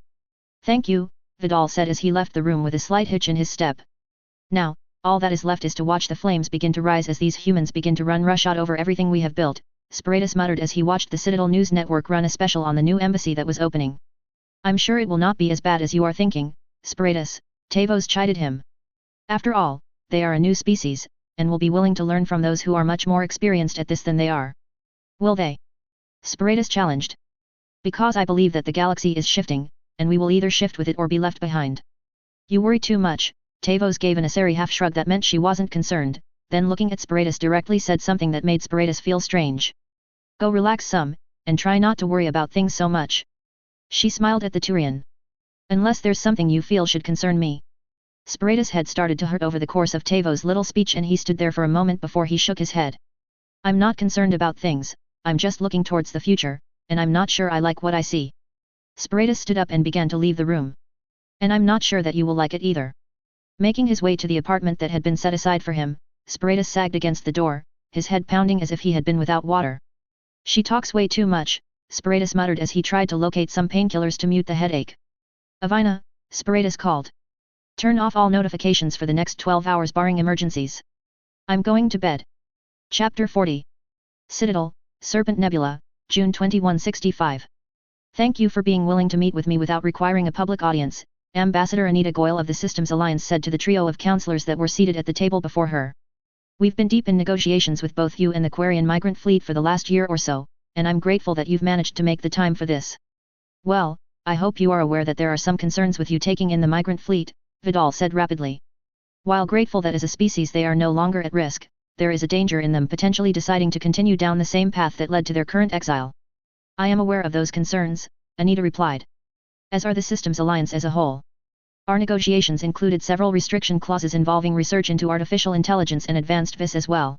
Thank you, Vidal said as he left the room with a slight hitch in his step. Now, all that is left is to watch the flames begin to rise as these humans begin to run roughshod over everything we have built, Sparatus muttered as he watched the Citadel News Network run a special on the new embassy that was opening. I'm sure it will not be as bad as you are thinking, Sparatus, Tavos chided him. After all, they are a new species, and will be willing to learn from those who are much more experienced at this than they are. Will they? Sparatus challenged. Because I believe that the galaxy is shifting, and we will either shift with it or be left behind. You worry too much, Tavos gave an Asari half-shrug that meant she wasn't concerned, then looking at Sparatus directly said something that made Sparatus feel strange. Go relax some, and try not to worry about things so much. She smiled at the Turian. Unless there's something you feel should concern me. Sparatus' head started to hurt over the course of Tavos' little speech, and he stood there for a moment before he shook his head. I'm not concerned about things, I'm just looking towards the future, and I'm not sure I like what I see. Sparatus stood up and began to leave the room. And I'm not sure that you will like it either. Making his way to the apartment that had been set aside for him, Sparatus sagged against the door, his head pounding as if he had been without water. She talks way too much, Sparatus muttered as he tried to locate some painkillers to mute the headache. Avina, Sparatus called. Turn off all notifications for the next 12 hours barring emergencies. I'm going to bed. Chapter 40. Citadel, Serpent Nebula, June 2165. Thank you for being willing to meet with me without requiring a public audience, Ambassador Anita Goyle of the Systems Alliance said to the trio of counselors that were seated at the table before her. We've been deep in negotiations with both you and the Quarian migrant fleet for the last year or so, and I'm grateful that you've managed to make the time for this. Well, I hope you are aware that there are some concerns with you taking in the migrant fleet, Vidal said rapidly. While grateful that as a species they are no longer at risk, there is a danger in them potentially deciding to continue down the same path that led to their current exile. I am aware of those concerns, Anita replied. As are the Systems Alliance as a whole. Our negotiations included several restriction clauses involving research into artificial intelligence and advanced VIS as well.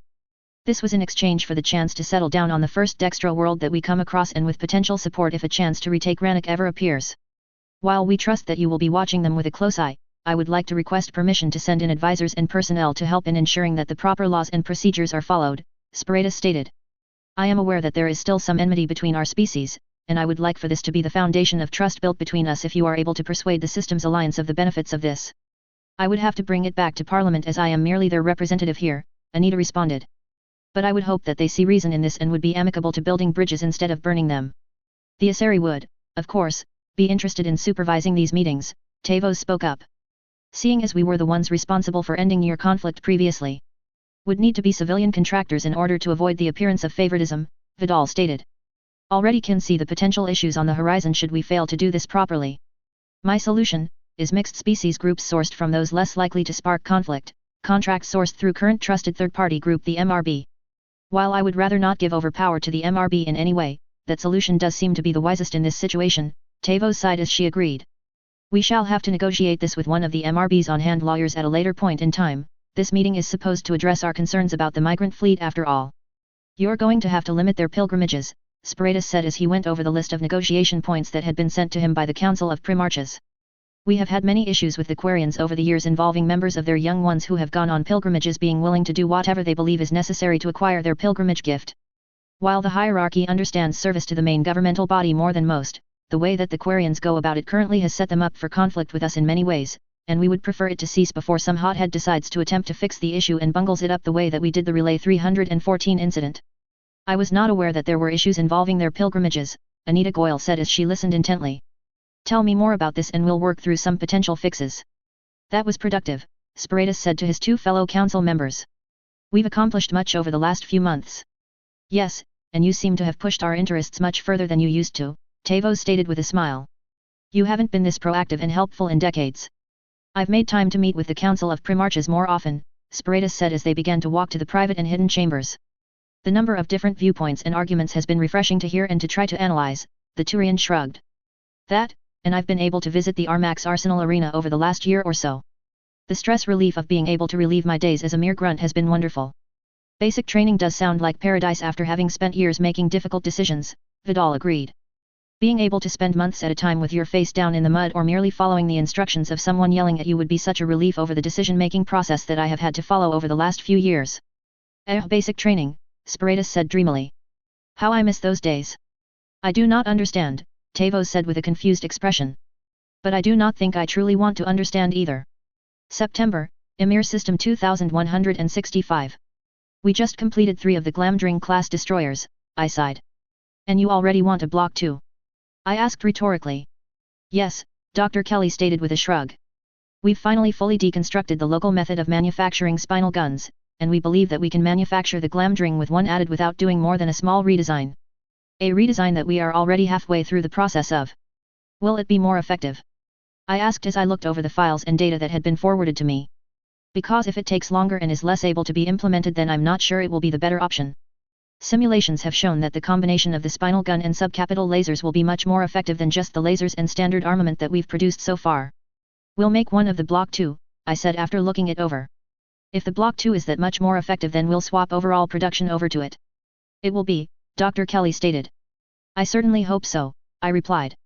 This was in exchange for the chance to settle down on the first Dextra world that we come across, and with potential support if a chance to retake Rannoch ever appears. While we trust that you will be watching them with a close eye, I would like to request permission to send in advisors and personnel to help in ensuring that the proper laws and procedures are followed, Sparatus stated. I am aware that there is still some enmity between our species, and I would like for this to be the foundation of trust built between us if you are able to persuade the Systems Alliance of the benefits of this. I would have to bring it back to Parliament as I am merely their representative here, Anita responded. But I would hope that they see reason in this and would be amicable to building bridges instead of burning them. The Asari would, of course, be interested in supervising these meetings, Tavos spoke up. Seeing as we were the ones responsible for ending your conflict previously. Would need to be civilian contractors in order to avoid the appearance of favoritism, Vidal stated. Already can see the potential issues on the horizon should we fail to do this properly. My solution is mixed species groups sourced from those less likely to spark conflict, contracts sourced through current trusted third-party group the MRB. While I would rather not give over power to the MRB in any way, that solution does seem to be the wisest in this situation, Tavos sighed as she agreed. We shall have to negotiate this with one of the MRB's on-hand lawyers at a later point in time. This meeting is supposed to address our concerns about the migrant fleet after all. You're going to have to limit their pilgrimages, Sparatus said as he went over the list of negotiation points that had been sent to him by the Council of Primarchs. We have had many issues with the Quarians over the years involving members of their young ones who have gone on pilgrimages being willing to do whatever they believe is necessary to acquire their pilgrimage gift. While the hierarchy understands service to the main governmental body more than most, the way that the Quarians go about it currently has set them up for conflict with us in many ways, and we would prefer it to cease before some hothead decides to attempt to fix the issue and bungles it up the way that we did the Relay 314 incident. I was not aware that there were issues involving their pilgrimages, Anita Goyle said as she listened intently. Tell me more about this and we'll work through some potential fixes. That was productive, Sparatus said to his two fellow council members. We've accomplished much over the last few months. Yes, and you seem to have pushed our interests much further than you used to, Tavos stated with a smile. You haven't been this proactive and helpful in decades. I've made time to meet with the Council of Primarchs more often, Sparatus said as they began to walk to the private and hidden chambers. The number of different viewpoints and arguments has been refreshing to hear and to try to analyze, the Turian shrugged. That, and I've been able to visit the Armax Arsenal Arena over the last year or so. The stress relief of being able to relieve my days as a mere grunt has been wonderful. Basic training does sound like paradise after having spent years making difficult decisions, Vidal agreed. Being able to spend months at a time with your face down in the mud or merely following the instructions of someone yelling at you would be such a relief over the decision-making process that I have had to follow over the last few years. Basic training, Sparatus said dreamily. How I miss those days. I do not understand, Tavos said with a confused expression. But I do not think I truly want to understand either. September, Emir System 2165. We just completed 3 of the Glamdring-class destroyers, I sighed. And you already want a block too? I asked rhetorically. Yes, Dr. Kelly stated with a shrug. We've finally fully deconstructed the local method of manufacturing spinal guns, and we believe that we can manufacture the Glamdring with one added without doing more than a small redesign. A redesign that we are already halfway through the process of. Will it be more effective? I asked as I looked over the files and data that had been forwarded to me. Because if it takes longer and is less able to be implemented, then I'm not sure it will be the better option. Simulations have shown that the combination of the spinal gun and subcapital lasers will be much more effective than just the lasers and standard armament that we've produced so far. We'll make one of the Block 2, I said after looking it over. If the Block 2 is that much more effective, then we'll swap overall production over to it. It will be, Dr. Kelly stated. I certainly hope so, I replied.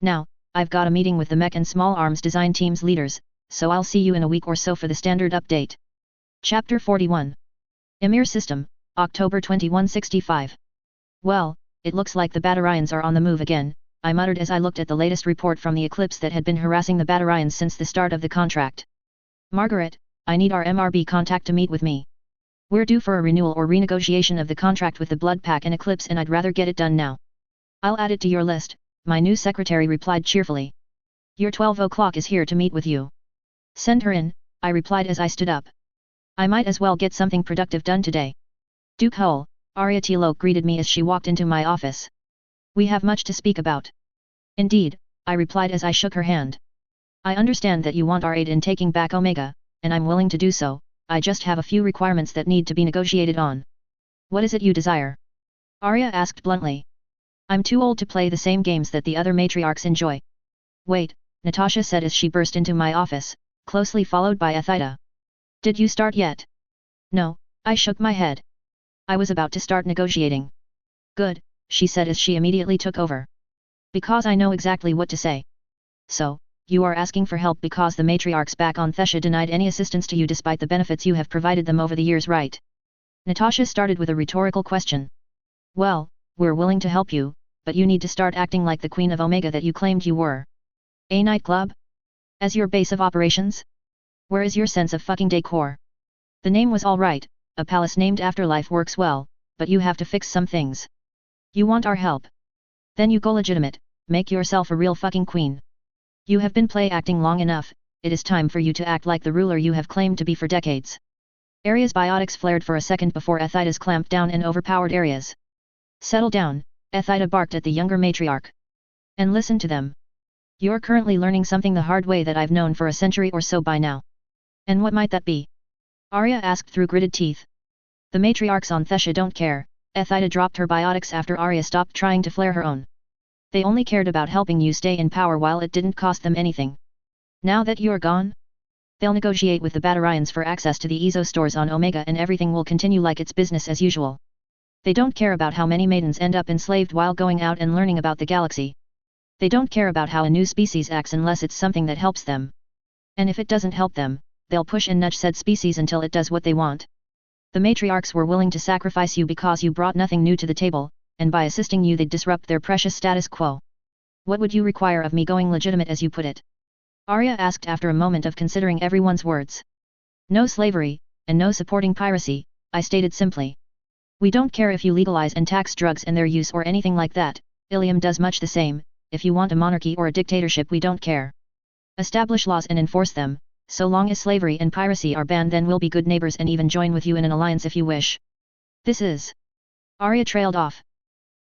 Now, I've got a meeting with the mech and small arms design team's leaders, so I'll see you in a week or so for the standard update. Chapter 41. Emir System, October 2165. Well, it looks like the Batarians are on the move again, I muttered as I looked at the latest report from the Eclipse that had been harassing the Batarians since the start of the contract. Margaret, I need our MRB contact to meet with me. We're due for a renewal or renegotiation of the contract with the Blood Pack and Eclipse, and I'd rather get it done now. I'll add it to your list, my new secretary replied cheerfully. Your 12 o'clock is here to meet with you. Send her in, I replied as I stood up. I might as well get something productive done today. Duke Hull, Arya Tilo greeted me as she walked into my office. We have much to speak about. Indeed, I replied as I shook her hand. I understand that you want our aid in taking back Omega, and I'm willing to do so. I just have a few requirements that need to be negotiated on. What is it you desire? Arya asked bluntly. I'm too old to play the same games that the other matriarchs enjoy. Wait, Natasha said as she burst into my office, closely followed by Athida. Did you start yet? No, I shook my head. I was about to start negotiating. Good, she said as she immediately took over. Because I know exactly what to say. So, you are asking for help because the matriarchs back on Thessia denied any assistance to you despite the benefits you have provided them over the years, right? Natasha started with a rhetorical question. Well, we're willing to help you, but you need to start acting like the Queen of Omega that you claimed you were. A nightclub? As your base of operations? Where is your sense of fucking decor? The name was alright, a palace named after life works well, but you have to fix some things. You want our help? Then you go legitimate, make yourself a real fucking queen. You have been play acting long enough, it is time for you to act like the ruler you have claimed to be for decades. Aria's biotics flared for a second before Athida's clamped down and overpowered Aria's. Settle down, Athida barked at the younger matriarch. And listen to them. You're currently learning something the hard way that I've known for a century or so by now. And what might that be? Arya asked through gritted teeth. The matriarchs on Thessia don't care, Athida dropped her biotics after Arya stopped trying to flare her own. They only cared about helping you stay in power while it didn't cost them anything. Now that you're gone? They'll negotiate with the Batarians for access to the Ezo stores on Omega and everything will continue like it's business as usual. They don't care about how many maidens end up enslaved while going out and learning about the galaxy. They don't care about how a new species acts unless it's something that helps them. And if it doesn't help them, they'll push and nudge said species until it does what they want. The matriarchs were willing to sacrifice you because you brought nothing new to the table, and by assisting you they'd disrupt their precious status quo. What would you require of me going legitimate as you put it? Arya asked after a moment of considering everyone's words. No slavery, and no supporting piracy, I stated simply. We don't care if you legalize and tax drugs and their use or anything like that, Ilium does much the same. If you want a monarchy or a dictatorship we don't care. Establish laws and enforce them, so long as slavery and piracy are banned then we'll be good neighbors and even join with you in an alliance if you wish. This is... Arya trailed off.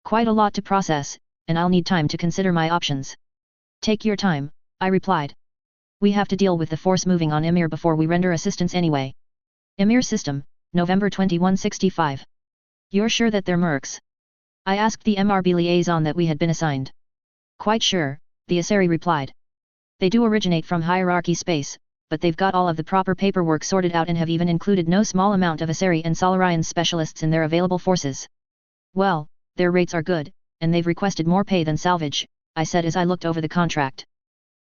Quite a lot to process, and I'll need time to consider my options. Take your time, I replied. We have to deal with the force moving on Ymir before we render assistance anyway. Ymir System, November 2165. You're sure that they're mercs? I asked the MRB liaison that we had been assigned. Quite sure, the Asari replied. They do originate from hierarchy space, but they've got all of the proper paperwork sorted out and have even included no small amount of Asari and Solarian specialists in their available forces. Well, their rates are good, and they've requested more pay than salvage, I said as I looked over the contract.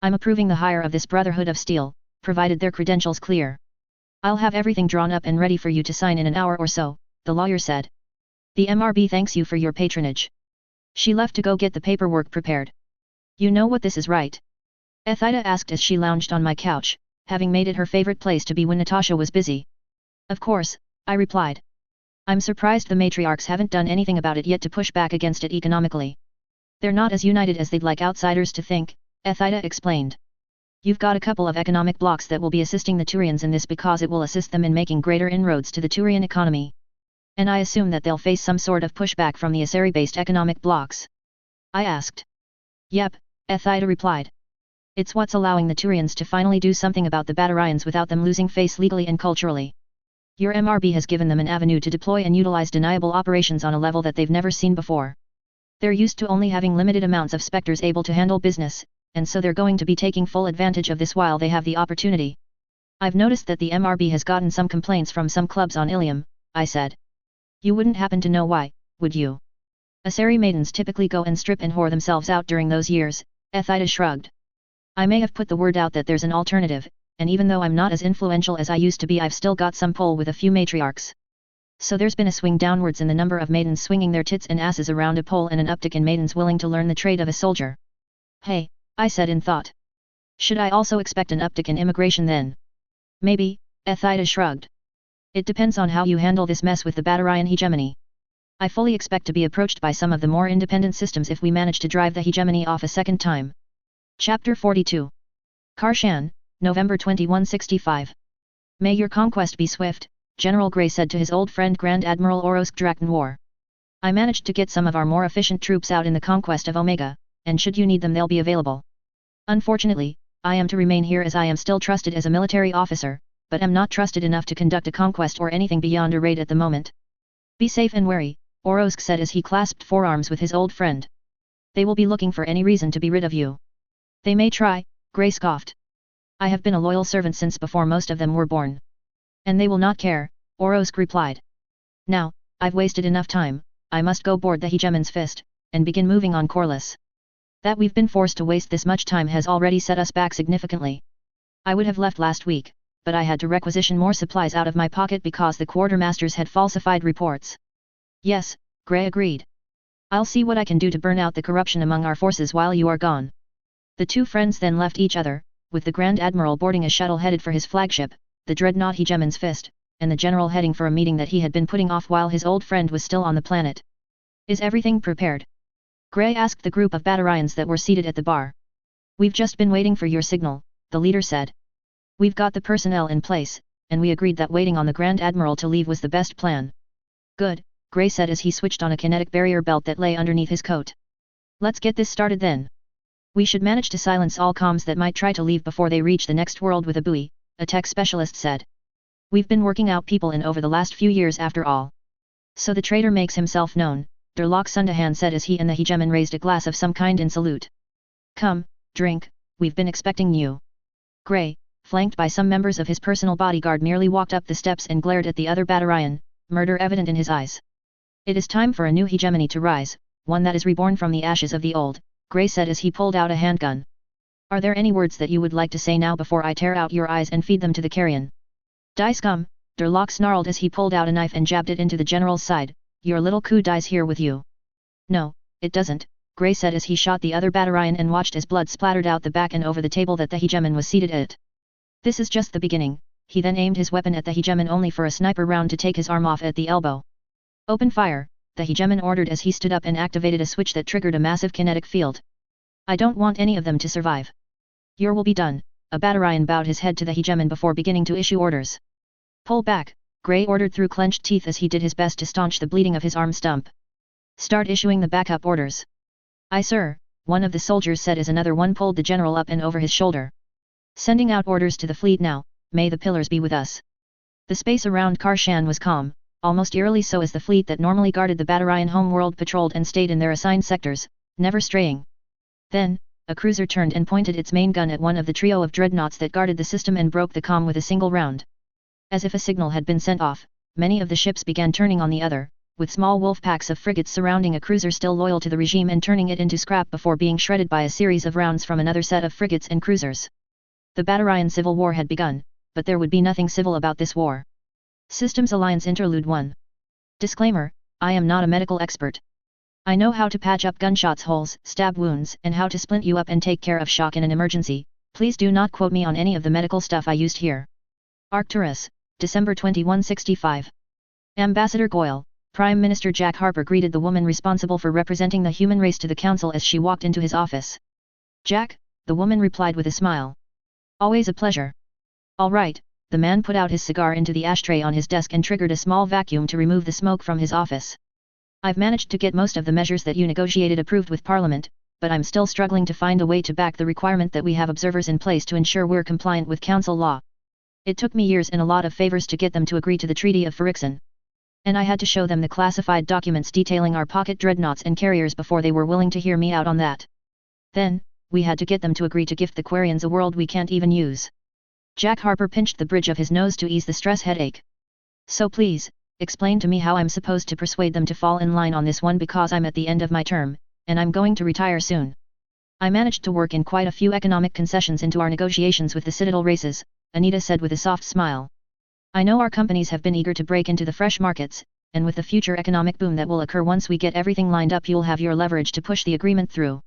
I'm approving the hire of this Brotherhood of Steel, provided their credentials clear. I'll have everything drawn up and ready for you to sign in an hour or so, the lawyer said. The MRB thanks you for your patronage. She left to go get the paperwork prepared. You know what this is, right? Ethida asked as she lounged on my couch, having made it her favorite place to be when Natasha was busy. Of course, I replied. I'm surprised the matriarchs haven't done anything about it yet to push back against it economically. They're not as united as they'd like outsiders to think, Ethida explained. You've got a couple of economic blocks that will be assisting the Turians in this because it will assist them in making greater inroads to the Turian economy. And I assume that they'll face some sort of pushback from the Asari-based economic blocks. I asked. Yep, Ethida replied. It's what's allowing the Turians to finally do something about the Batarians without them losing face legally and culturally. Your MRB has given them an avenue to deploy and utilize deniable operations on a level that they've never seen before. They're used to only having limited amounts of specters able to handle business, and so they're going to be taking full advantage of this while they have the opportunity. I've noticed that the MRB has gotten some complaints from some clubs on Ilium, I said. You wouldn't happen to know why, would you? Asari maidens typically go and strip and whore themselves out during those years, Ethida shrugged. I may have put the word out that there's an alternative, and even though I'm not as influential as I used to be I've still got some pull with a few matriarchs. So there's been a swing downwards in the number of maidens swinging their tits and asses around a pole and an uptick in maidens willing to learn the trade of a soldier. Hey, I said in thought. Should I also expect an uptick in immigration then? Maybe, Ethida shrugged. It depends on how you handle this mess with the Batarian hegemony. I fully expect to be approached by some of the more independent systems if we manage to drive the hegemony off a second time. Chapter 42. Karshan, November 2165. May your conquest be swift, General Grey said to his old friend Grand Admiral Orosk Draknwar. I managed to get some of our more efficient troops out in the conquest of Omega, and should you need them they'll be available. Unfortunately, I am to remain here as I am still trusted as a military officer, but am not trusted enough to conduct a conquest or anything beyond a raid at the moment. Be safe and wary, Orosk said as he clasped forearms with his old friend. They will be looking for any reason to be rid of you. They may try, Grey scoffed. I have been a loyal servant since before most of them were born. And they will not care, Orosk replied. Now, I've wasted enough time, I must go board the Hegemon's fist, and begin moving on Corliss. That we've been forced to waste this much time has already set us back significantly. I would have left last week, but I had to requisition more supplies out of my pocket because the quartermasters had falsified reports. Yes, Grey agreed. I'll see what I can do to burn out the corruption among our forces while you are gone. The two friends then left each other, with the Grand Admiral boarding a shuttle headed for his flagship, the dreadnought Hegemon's Fist, and the general heading for a meeting that he had been putting off while his old friend was still on the planet. Is everything prepared? Grey asked the group of Batarians that were seated at the bar. We've just been waiting for your signal, the leader said. We've got the personnel in place, and we agreed that waiting on the Grand Admiral to leave was the best plan. Good, Grey said as he switched on a kinetic barrier belt that lay underneath his coat. Let's get this started then. We should manage to silence all comms that might try to leave before they reach the next world with a buoy, a tech specialist said. We've been working out people in over the last few years after all. So the traitor makes himself known, Durlok Sundahan said as he and the Hegemon raised a glass of some kind in salute. Come, drink, we've been expecting you. Grey, flanked by some members of his personal bodyguard merely walked up the steps and glared at the other Batarian, murder evident in his eyes. It is time for a new hegemony to rise, one that is reborn from the ashes of the old, Gray said as he pulled out a handgun. Are there any words that you would like to say now before I tear out your eyes and feed them to the carrion? Die scum, Durlock snarled as he pulled out a knife and jabbed it into the general's side. Your little coup dies here with you. No, it doesn't, Gray said as he shot the other Battarian and watched as blood splattered out the back and over the table that the hegemon was seated at. This is just the beginning. He then aimed his weapon at the hegemon only for a sniper round to take his arm off at the elbow. Open fire, the hegemon ordered as he stood up and activated a switch that triggered a massive kinetic field. I don't want any of them to survive. Your will be done, a Battarian bowed his head to the hegemon before beginning to issue orders. Pull back, Gray ordered through clenched teeth as he did his best to staunch the bleeding of his arm stump. Start issuing the backup orders. Aye sir, one of the soldiers said as another one pulled the general up and over his shoulder. Sending out orders to the fleet now, may the pillars be with us. The space around Karshan was calm, almost eerily so as the fleet that normally guarded the Battarian homeworld patrolled and stayed in their assigned sectors, never straying. Then, a cruiser turned and pointed its main gun at one of the trio of dreadnoughts that guarded the system and broke the comm with a single round. As if a signal had been sent off, many of the ships began turning on the other, with small wolf packs of frigates surrounding a cruiser still loyal to the regime and turning it into scrap before being shredded by a series of rounds from another set of frigates and cruisers. The Battarian civil war had begun, but there would be nothing civil about this war. Systems Alliance Interlude 1. Disclaimer, I am not a medical expert. I know how to patch up gunshots holes, stab wounds, and how to splint you up and take care of shock in an emergency. Please do not quote me on any of the medical stuff I used here. Arcturus, December 2165. Ambassador Goyle, Prime Minister Jack Harper greeted the woman responsible for representing the human race to the council as she walked into his office. Jack, the woman replied with a smile. Always a pleasure. All right, the man put out his cigar into the ashtray on his desk and triggered a small vacuum to remove the smoke from his office. I've managed to get most of the measures that you negotiated approved with Parliament, but I'm still struggling to find a way to back the requirement that we have observers in place to ensure we're compliant with council law. It took me years and a lot of favors to get them to agree to the Treaty of Ferrixon. And I had to show them the classified documents detailing our pocket dreadnoughts and carriers before they were willing to hear me out on that. Then, we had to get them to agree to gift the Quarians a world we can't even use. Jack Harper pinched the bridge of his nose to ease the stress headache. So please, explain to me how I'm supposed to persuade them to fall in line on this one because I'm at the end of my term, and I'm going to retire soon. I managed to work in quite a few economic concessions into our negotiations with the Citadel races, Anita said with a soft smile. I know our companies have been eager to break into the fresh markets, and with the future economic boom that will occur once we get everything lined up you'll have your leverage to push the agreement through.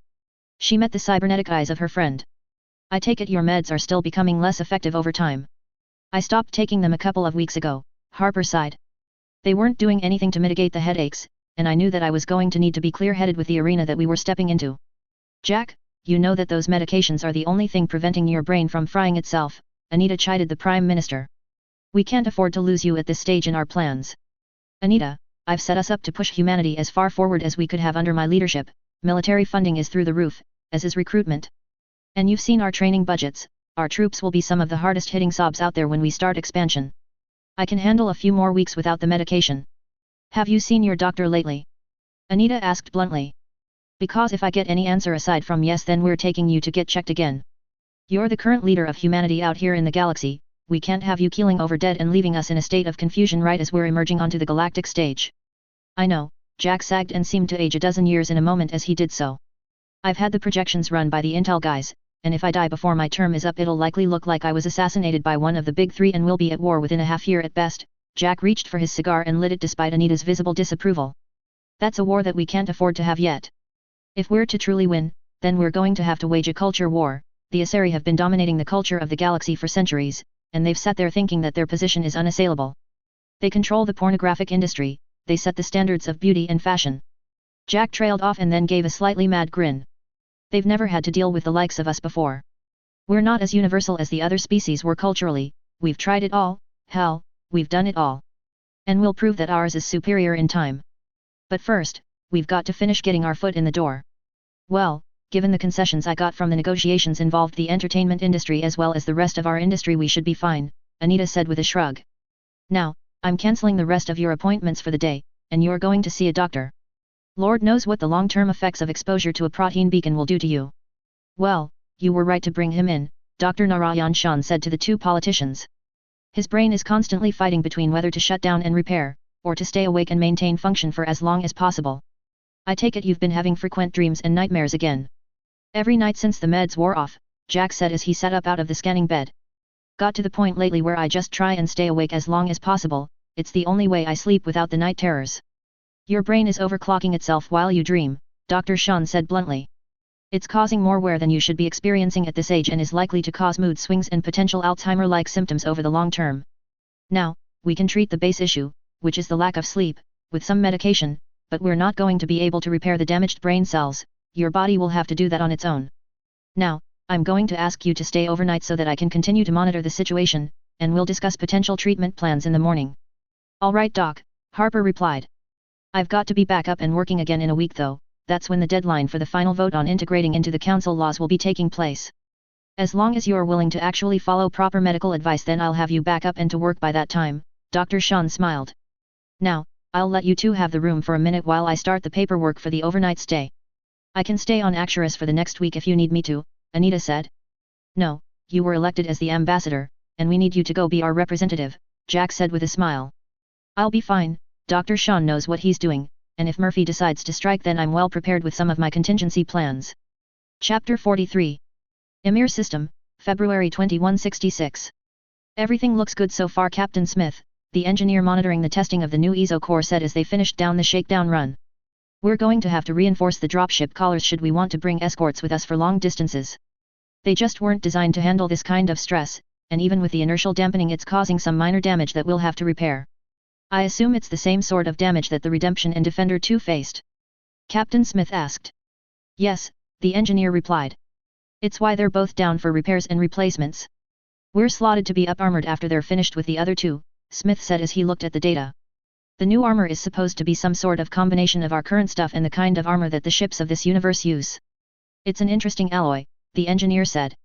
She met the cybernetic eyes of her friend. I take it your meds are still becoming less effective over time. I stopped taking them a couple of weeks ago, Harper sighed. They weren't doing anything to mitigate the headaches, and I knew that I was going to need to be clear-headed with the arena that we were stepping into. Jack, you know that those medications are the only thing preventing your brain from frying itself, Anita chided the Prime Minister. We can't afford to lose you at this stage in our plans. Anita, I've set us up to push humanity as far forward as we could have under my leadership. Military funding is through the roof, as is recruitment. And you've seen our training budgets, our troops will be some of the hardest hitting sobs out there when we start expansion. I can handle a few more weeks without the medication. Have you seen your doctor lately? Anita asked bluntly. Because if I get any answer aside from yes then we're taking you to get checked again. You're the current leader of humanity out here in the galaxy, we can't have you keeling over dead and leaving us in a state of confusion right as we're emerging onto the galactic stage. I know, Jack sagged and seemed to age a dozen years in a moment as he did so. I've had the projections run by the intel guys, and if I die before my term is up it'll likely look like I was assassinated by one of the big three and we'll be at war within a half year at best. Jack reached for his cigar and lit it despite Anita's visible disapproval. That's a war that we can't afford to have yet. If we're to truly win, then we're going to have to wage a culture war. The Asari have been dominating the culture of the galaxy for centuries, and they've sat there thinking that their position is unassailable. They control the pornographic industry, they set the standards of beauty and fashion. Jack trailed off and then gave a slightly mad grin. They've never had to deal with the likes of us before. We're not as universal as the other species were culturally, we've tried it all, hell, we've done it all. And we'll prove that ours is superior in time. But first, we've got to finish getting our foot in the door. Well, given the concessions I got from the negotiations involved the entertainment industry as well as the rest of our industry we should be fine, Anita said with a shrug. Now, I'm cancelling the rest of your appointments for the day, and you're going to see a doctor. Lord knows what the long-term effects of exposure to a protein beacon will do to you. Well, you were right to bring him in, Dr. Narayan Shan said to the two politicians. His brain is constantly fighting between whether to shut down and repair, or to stay awake and maintain function for as long as possible. I take it you've been having frequent dreams and nightmares again. Every night since the meds wore off, Jack said as he sat up out of the scanning bed. Got to the point lately where I just try and stay awake as long as possible, it's the only way I sleep without the night terrors. Your brain is overclocking itself while you dream, Dr. Sean said bluntly. It's causing more wear than you should be experiencing at this age and is likely to cause mood swings and potential Alzheimer-like symptoms over the long term. Now, we can treat the base issue, which is the lack of sleep, with some medication, but we're not going to be able to repair the damaged brain cells. Your body will have to do that on its own. Now, I'm going to ask you to stay overnight so that I can continue to monitor the situation, and we'll discuss potential treatment plans in the morning. All right, Doc, Harper replied. I've got to be back up and working again in a week though, that's when the deadline for the final vote on integrating into the council laws will be taking place. As long as you're willing to actually follow proper medical advice, then I'll have you back up and to work by that time, Dr. Sean smiled. Now, I'll let you two have the room for a minute while I start the paperwork for the overnight stay. I can stay on Axurus for the next week if you need me to, Anita said. No, you were elected as the ambassador, and we need you to go be our representative, Jack said with a smile. I'll be fine, Dr. Sean knows what he's doing, and if Murphy decides to strike then I'm well prepared with some of my contingency plans. Chapter 43. Emir System, February 2166. Everything looks good so far, Captain Smith, the engineer monitoring the testing of the new ESO core said as they finished down the shakedown run. We're going to have to reinforce the dropship collars should we want to bring escorts with us for long distances. They just weren't designed to handle this kind of stress, and even with the inertial dampening it's causing some minor damage that we'll have to repair. I assume it's the same sort of damage that the Redemption and Defender 2 faced? Captain Smith asked. Yes, the engineer replied. It's why they're both down for repairs and replacements. We're slotted to be up-armored after they're finished with the other two, Smith said as he looked at the data. The new armor is supposed to be some sort of combination of our current stuff and the kind of armor that the ships of this universe use. It's an interesting alloy, the engineer said.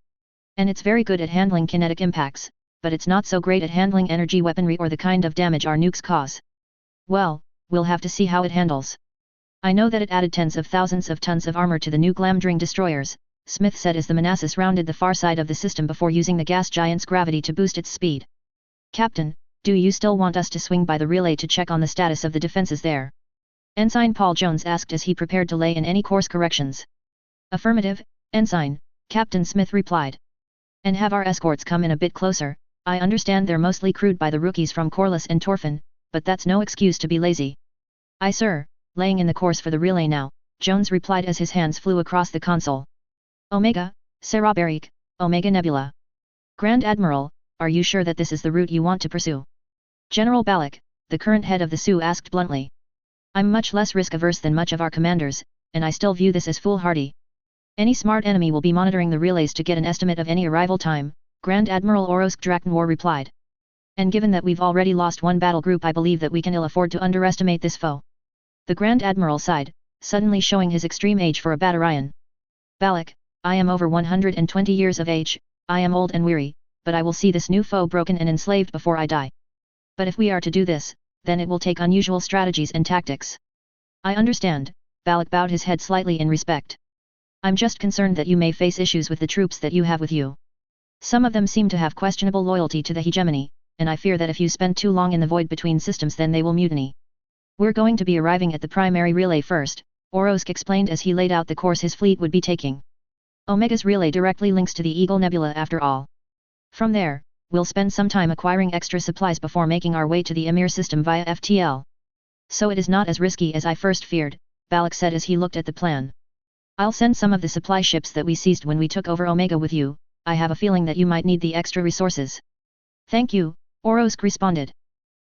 And it's very good at handling kinetic impacts, but it's not so great at handling energy weaponry or the kind of damage our nukes cause. Well, we'll have to see how it handles. I know that it added tens of thousands of tons of armor to the new Glamdring destroyers, Smith said as the Manassas rounded the far side of the system before using the gas giant's gravity to boost its speed. Captain, do you still want us to swing by the relay to check on the status of the defenses there? Ensign Paul Jones asked as he prepared to lay in any course corrections. Affirmative, Ensign, Captain Smith replied. And have our escorts come in a bit closer. I understand they're mostly crewed by the rookies from Corliss and Torfin, but that's no excuse to be lazy. Aye sir, laying in the course for the relay now, Jones replied as his hands flew across the console. Omega, Serabarik, Omega Nebula. Grand Admiral, are you sure that this is the route you want to pursue? General Balak, the current head of the SU asked bluntly. I'm much less risk-averse than much of our commanders, and I still view this as foolhardy. Any smart enemy will be monitoring the relays to get an estimate of any arrival time, Grand Admiral Orosk Draknwar replied. And given that we've already lost one battle group, I believe that we can ill afford to underestimate this foe. The Grand Admiral sighed, suddenly showing his extreme age for a Batarian. Balak, I am over 120 years of age, I am old and weary, but I will see this new foe broken and enslaved before I die. But if we are to do this, then it will take unusual strategies and tactics. I understand, Balak bowed his head slightly in respect. I'm just concerned that you may face issues with the troops that you have with you. Some of them seem to have questionable loyalty to the hegemony, and I fear that if you spend too long in the void between systems then they will mutiny. We're going to be arriving at the primary relay first, Orosk explained as he laid out the course his fleet would be taking. Omega's relay directly links to the Eagle Nebula after all. From there, we'll spend some time acquiring extra supplies before making our way to the Emir system via FTL. So it is not as risky as I first feared, Balak said as he looked at the plan. I'll send some of the supply ships that we seized when we took over Omega with you. I have a feeling that you might need the extra resources. Thank you, Orosk responded.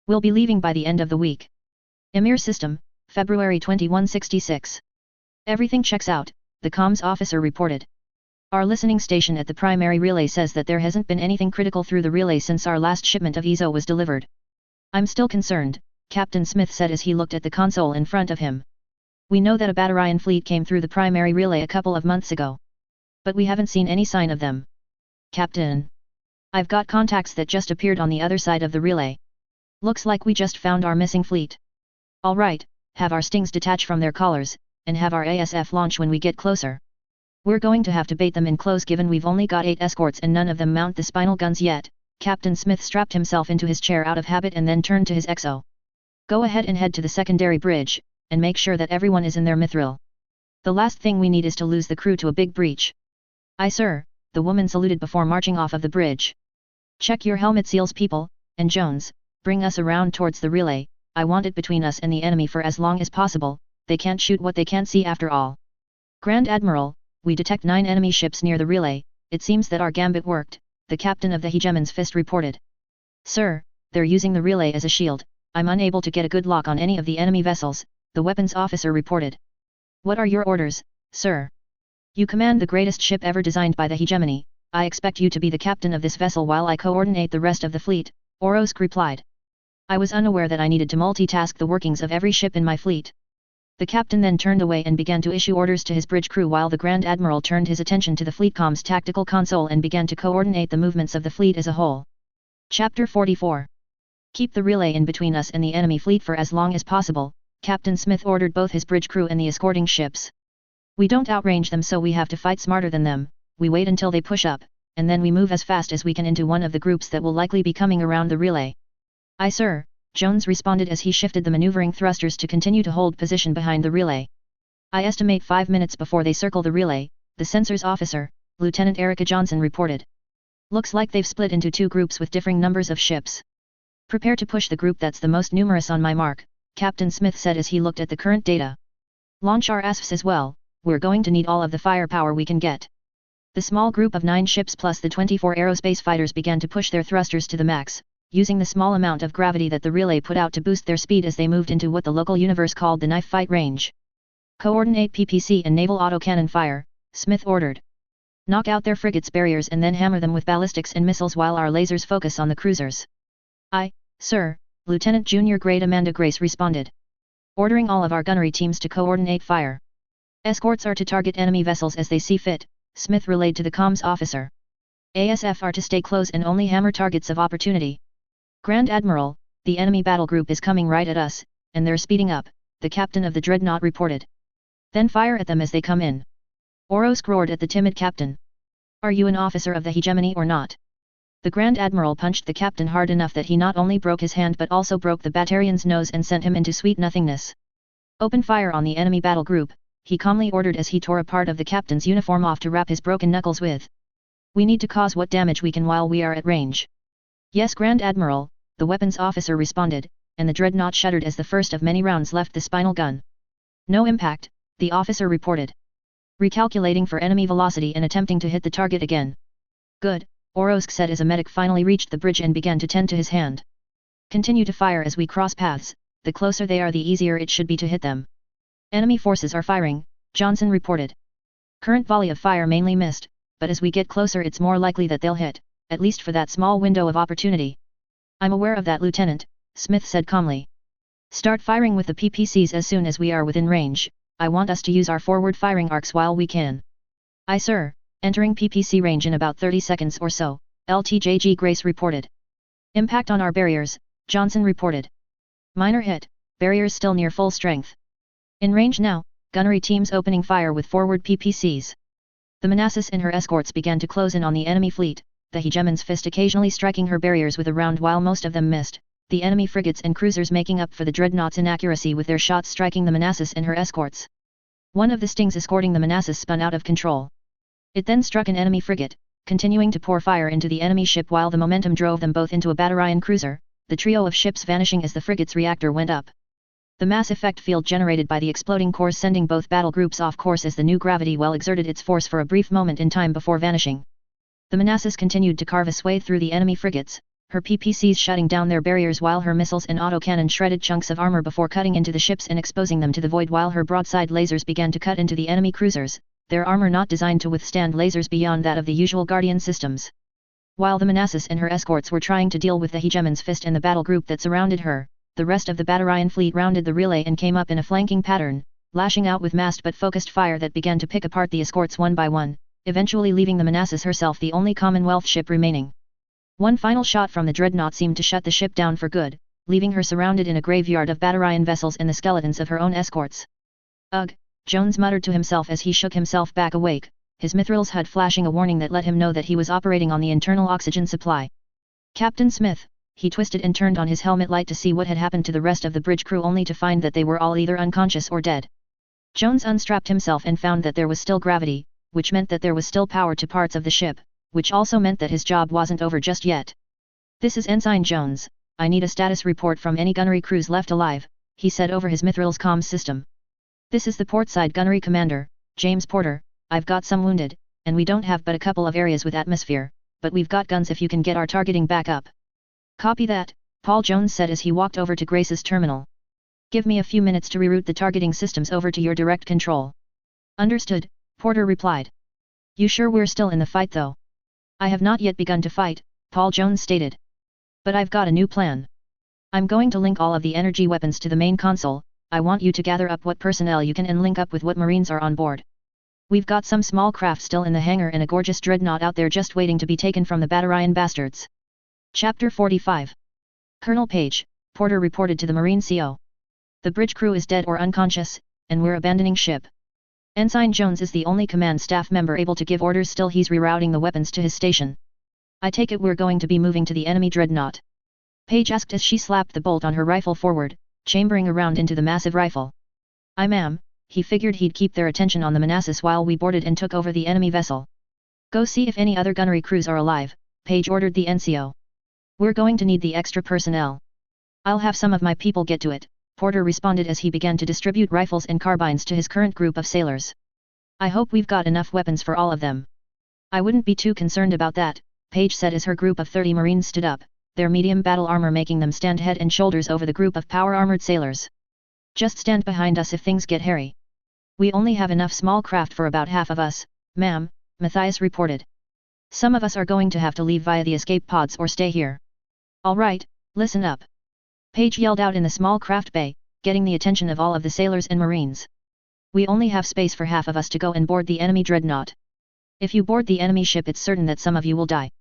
We'll be leaving by the end of the week. Emir System, February 2166. Everything checks out, the comms officer reported. Our listening station at the primary relay says that there hasn't been anything critical through the relay since our last shipment of ESO was delivered. I'm still concerned, Captain Smith said as he looked at the console in front of him. We know that a Batarian fleet came through the primary relay a couple of months ago. But we haven't seen any sign of them. Captain. I've got contacts that just appeared on the other side of the relay. Looks like we just found our missing fleet. Alright, have our stings detach from their collars, and have our ASF launch when we get closer. We're going to have to bait them in close given we've only got 8 escorts and none of them mount the spinal guns yet. Captain Smith strapped himself into his chair out of habit and then turned to his XO. Go ahead and head to the secondary bridge, and make sure that everyone is in their mithril. The last thing we need is to lose the crew to a big breach. Aye sir, the woman saluted before marching off of the bridge. Check your helmet seals people, and Jones, bring us around towards the relay. I want it between us and the enemy for as long as possible, they can't shoot what they can't see after all. Grand Admiral, we detect 9 enemy ships near the relay, it seems that our gambit worked, the captain of the Hegemon's Fist reported. Sir, they're using the relay as a shield, I'm unable to get a good lock on any of the enemy vessels, the weapons officer reported. What are your orders, sir? You command the greatest ship ever designed by the hegemony, I expect you to be the captain of this vessel while I coordinate the rest of the fleet, Orosk replied. I was unaware that I needed to multitask the workings of every ship in my fleet. The captain then turned away and began to issue orders to his bridge crew while the Grand Admiral turned his attention to the Fleetcom's tactical console and began to coordinate the movements of the fleet as a whole. Chapter 44. Keep the relay in between us and the enemy fleet for as long as possible, Captain Smith ordered both his bridge crew and the escorting ships. We don't outrange them, so we have to fight smarter than them, we wait until they push up, and then we move as fast as we can into one of the groups that will likely be coming around the relay. Aye sir, Jones responded as he shifted the maneuvering thrusters to continue to hold position behind the relay. I estimate 5 minutes before they circle the relay, the sensors officer, Lieutenant Erica Johnson reported. Looks like they've split into 2 groups with differing numbers of ships. Prepare to push the group that's the most numerous on my mark, Captain Smith said as he looked at the current data. Launch our ASFs as well, we're going to need all of the firepower we can get. The small group of 9 ships plus the 24 aerospace fighters began to push their thrusters to the max, using the small amount of gravity that the relay put out to boost their speed as they moved into what the local universe called the knife fight range. Coordinate PPC and naval autocannon fire, Smith ordered. Knock out their frigates' barriers and then hammer them with ballistics and missiles while our lasers focus on the cruisers. Aye, sir, Lieutenant Junior Grade Amanda Grace responded. Ordering all of our gunnery teams to coordinate fire. Escorts are to target enemy vessels as they see fit, Smith relayed to the comms officer. ASF are to stay close and only hammer targets of opportunity. Grand Admiral, the enemy battle group is coming right at us, and they're speeding up, the captain of the dreadnought reported. Then fire at them as they come in. Orosk roared at the timid captain. Are you an officer of the hegemony or not? The Grand Admiral punched the captain hard enough that he not only broke his hand but also broke the Batarian's nose and sent him into sweet nothingness. Open fire on the enemy battle group, he calmly ordered as he tore a part of the captain's uniform off to wrap his broken knuckles with. We need to cause what damage we can while we are at range. Yes, Grand Admiral, the weapons officer responded, and the dreadnought shuddered as the first of many rounds left the spinal gun. No impact, the officer reported. Recalculating for enemy velocity and attempting to hit the target again. Good, Orosk said as a medic finally reached the bridge and began to tend to his hand. Continue to fire as we cross paths, the closer they are the easier it should be to hit them. Enemy forces are firing, Johnson reported. Current volley of fire mainly missed, but as we get closer it's more likely that they'll hit, at least for that small window of opportunity. I'm aware of that, Lieutenant, Smith said calmly. Start firing with the PPCs as soon as we are within range, I want us to use our forward firing arcs while we can. Aye sir, entering PPC range in about 30 seconds or so, LTJG Grace reported. Impact on our barriers, Johnson reported. Minor hit, barriers still near full strength. In range now, gunnery teams opening fire with forward PPCs. The Manassas and her escorts began to close in on the enemy fleet, the Hegemon's Fist occasionally striking her barriers with a round while most of them missed, the enemy frigates and cruisers making up for the dreadnought's inaccuracy with their shots striking the Manassas and her escorts. One of the stings escorting the Manassas spun out of control. It then struck an enemy frigate, continuing to pour fire into the enemy ship while the momentum drove them both into a Batarian cruiser, the trio of ships vanishing as the frigate's reactor went up. The mass effect field generated by the exploding cores sending both battle groups off course as the new gravity well exerted its force for a brief moment in time before vanishing. The Manassas continued to carve a swathe through the enemy frigates, her PPCs shutting down their barriers while her missiles and autocannon shredded chunks of armor before cutting into the ships and exposing them to the void while her broadside lasers began to cut into the enemy cruisers, their armor not designed to withstand lasers beyond that of the usual Guardian systems. While the Manassas and her escorts were trying to deal with the Hegemon's Fist and the battle group that surrounded her, the rest of the Batarian fleet rounded the relay and came up in a flanking pattern, lashing out with massed but focused fire that began to pick apart the escorts one by one, eventually leaving the Manassas herself the only Commonwealth ship remaining. One final shot from the dreadnought seemed to shut the ship down for good, leaving her surrounded in a graveyard of Batarian vessels and the skeletons of her own escorts. Ugh, Jones muttered to himself as he shook himself back awake, his mithril's HUD flashing a warning that let him know that he was operating on the internal oxygen supply. Captain Smith, he twisted and turned on his helmet light to see what had happened to the rest of the bridge crew only to find that they were all either unconscious or dead. Jones unstrapped himself and found that there was still gravity, which meant that there was still power to parts of the ship, which also meant that his job wasn't over just yet. "This is Ensign Jones, I need a status report from any gunnery crews left alive," he said over his Mithril's comms system. "This is the portside gunnery commander, James Porter. I've got some wounded, and we don't have but a couple of areas with atmosphere, but we've got guns if you can get our targeting back up." "Copy that," Paul Jones said as he walked over to Grace's terminal. "Give me a few minutes to reroute the targeting systems over to your direct control." "Understood," Porter replied. "You sure we're still in the fight though?" "I have not yet begun to fight," Paul Jones stated. "But I've got a new plan. I'm going to link all of the energy weapons to the main console. I want you to gather up what personnel you can and link up with what Marines are on board. We've got some small craft still in the hangar and a gorgeous dreadnought out there just waiting to be taken from the Batarian bastards." Chapter 45. Colonel Page, Porter reported to the Marine CO. "The bridge crew is dead or unconscious, and we're abandoning ship. Ensign Jones is the only command staff member able to give orders, still he's rerouting the weapons to his station. I take it we're going to be moving to the enemy dreadnought?" Page asked as she slapped the bolt on her rifle forward, chambering around into the massive rifle. "I ma'am," he figured he'd keep their attention on the Manassas while we boarded and took over the enemy vessel. "Go see if any other gunnery crews are alive," Page ordered the NCO. "We're going to need the extra personnel." "I'll have some of my people get to it," Porter responded as he began to distribute rifles and carbines to his current group of sailors. "I hope we've got enough weapons for all of them." "I wouldn't be too concerned about that," Page said as her group of 30 Marines stood up, their medium battle armor making them stand head and shoulders over the group of power-armored sailors. "Just stand behind us if things get hairy." "We only have enough small craft for about half of us, ma'am," Matthias reported. "Some of us are going to have to leave via the escape pods or stay here." "All right, listen up," Page yelled out in the small craft bay, getting the attention of all of the sailors and Marines. "We only have space for half of us to go and board the enemy dreadnought. If you board the enemy ship, it's certain that some of you will die.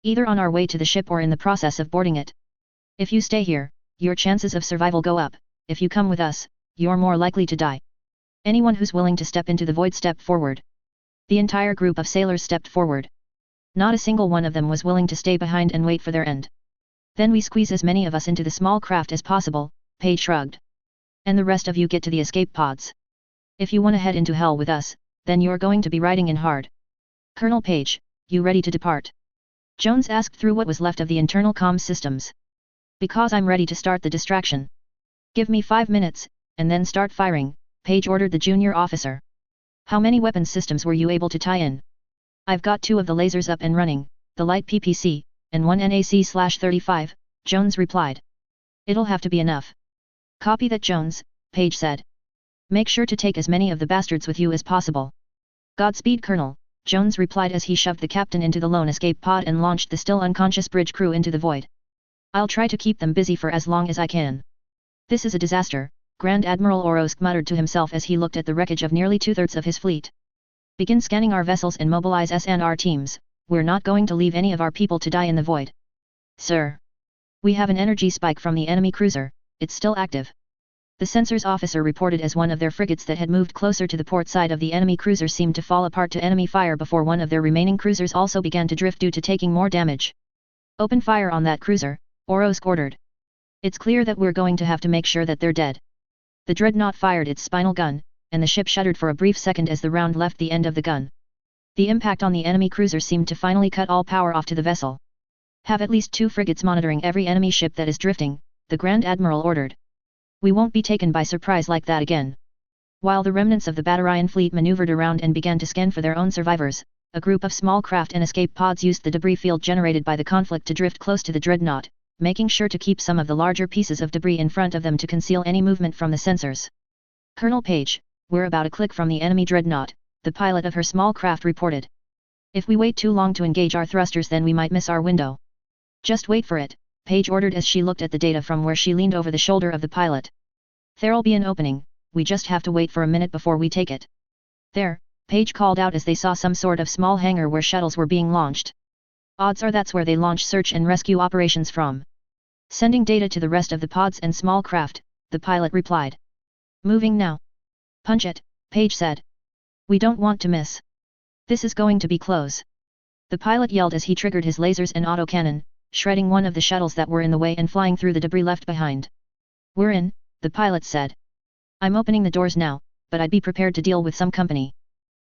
Either on our way to the ship or in the process of boarding it. If you stay here, your chances of survival go up. If you come with us, you're more likely to die. Anyone who's willing to step into the void, step forward." The entire group of sailors stepped forward. Not a single one of them was willing to stay behind and wait for their end. "Then we squeeze as many of us into the small craft as possible," Page shrugged. "And the rest of you get to the escape pods. If you want to head into hell with us, then you're going to be riding in hard." "Colonel Page, you ready to depart?" Jones asked through what was left of the internal comms systems. "Because I'm ready to start the distraction." "Give me 5 minutes, and then start firing," Page ordered the junior officer. "How many weapons systems were you able to tie in?" "I've got 2 of the lasers up and running, the light PPC, and 1 NAC/35, Jones replied. "It'll have to be enough." "Copy that, Jones," Page said. "Make sure to take as many of the bastards with you as possible." "Godspeed, Colonel," Jones replied as he shoved the captain into the lone escape pod and launched the still unconscious bridge crew into the void. "I'll try to keep them busy for as long as I can." "This is a disaster," Grand Admiral Orozc muttered to himself as he looked at the wreckage of nearly 2/3 of his fleet. "Begin scanning our vessels and mobilize S&R teams, we're not going to leave any of our people to die in the void." "Sir. We have an energy spike from the enemy cruiser, it's still active." The sensors officer reported as one of their frigates that had moved closer to the port side of the enemy cruiser seemed to fall apart to enemy fire before one of their remaining cruisers also began to drift due to taking more damage. "Open fire on that cruiser," Orozc ordered. "It's clear that we're going to have to make sure that they're dead." The dreadnought fired its spinal gun, and the ship shuddered for a brief second as the round left the end of the gun. The impact on the enemy cruiser seemed to finally cut all power off to the vessel. "Have at least 2 frigates monitoring every enemy ship that is drifting," the Grand Admiral ordered. "We won't be taken by surprise like that again." While the remnants of the Batarian fleet maneuvered around and began to scan for their own survivors, a group of small craft and escape pods used the debris field generated by the conflict to drift close to the dreadnought, making sure to keep some of the larger pieces of debris in front of them to conceal any movement from the sensors. "Colonel Page, we're about a click from the enemy dreadnought," the pilot of her small craft reported. "If we wait too long to engage our thrusters, then we might miss our window." "Just wait for it," Page ordered as she looked at the data from where she leaned over the shoulder of the pilot. "There'll be an opening, we just have to wait for a minute before we take it." "There," Page called out as they saw some sort of small hangar where shuttles were being launched. "Odds are that's where they launch search and rescue operations from." "Sending data to the rest of the pods and small craft," the pilot replied. "Moving now." "Punch it," Page said. "We don't want to miss. This is going to be close." The pilot yelled as he triggered his lasers and autocannon, shredding one of the shuttles that were in the way and flying through the debris left behind. "We're in," the pilot said. "I'm opening the doors now," but I'd be prepared to deal with some company.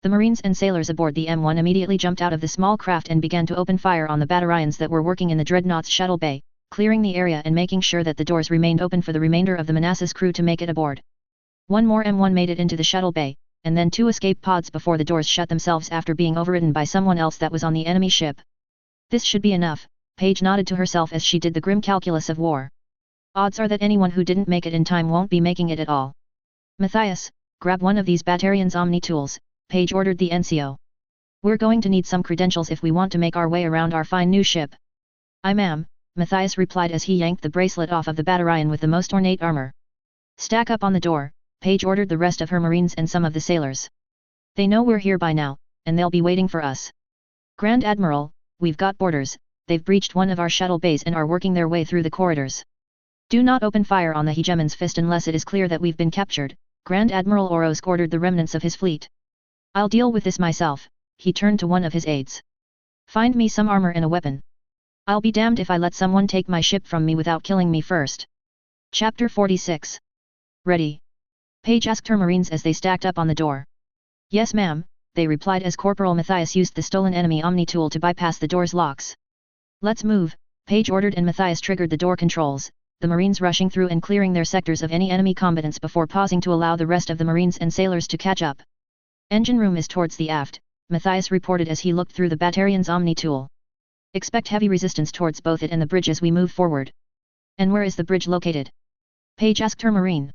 The Marines and sailors aboard the M1 immediately jumped out of the small craft and began to open fire on the Batarians that were working in the Dreadnought's shuttle bay, clearing the area and making sure that the doors remained open for the remainder of the Manassas crew to make it aboard. One more M1 made it into the shuttle bay, and then 2 escape pods before the doors shut themselves after being overridden by someone else that was on the enemy ship. This should be enough, Paige nodded to herself as she did the grim calculus of war. Odds are that anyone who didn't make it in time won't be making it at all. Matthias, grab one of these Batarians' Omni tools, Paige ordered the NCO. We're going to need some credentials if we want to make our way around our fine new ship. Aye ma'am, Matthias replied as he yanked the bracelet off of the Batarian with the most ornate armor. Stack up on the door, Paige ordered the rest of her Marines and some of the sailors. They know we're here by now, and they'll be waiting for us. Grand Admiral, we've got boarders, they've breached one of our shuttle bays and are working their way through the corridors. Do not open fire on the Hegemon's Fist unless it is clear that we've been captured, Grand Admiral Orosk ordered the remnants of his fleet. I'll deal with this myself, he turned to one of his aides. Find me some armor and a weapon. I'll be damned if I let someone take my ship from me without killing me first. Chapter 46. Ready? Paige asked her Marines as they stacked up on the door. Yes ma'am, they replied as Corporal Matthias used the stolen enemy Omni tool to bypass the door's locks. Let's move, Paige ordered and Matthias triggered the door controls, the Marines rushing through and clearing their sectors of any enemy combatants before pausing to allow the rest of the Marines and sailors to catch up. Engine room is towards the aft, Matthias reported as he looked through the Batarian's Omni tool. Expect heavy resistance towards both it and the bridge as we move forward. And where is the bridge located? Paige asked her Marine.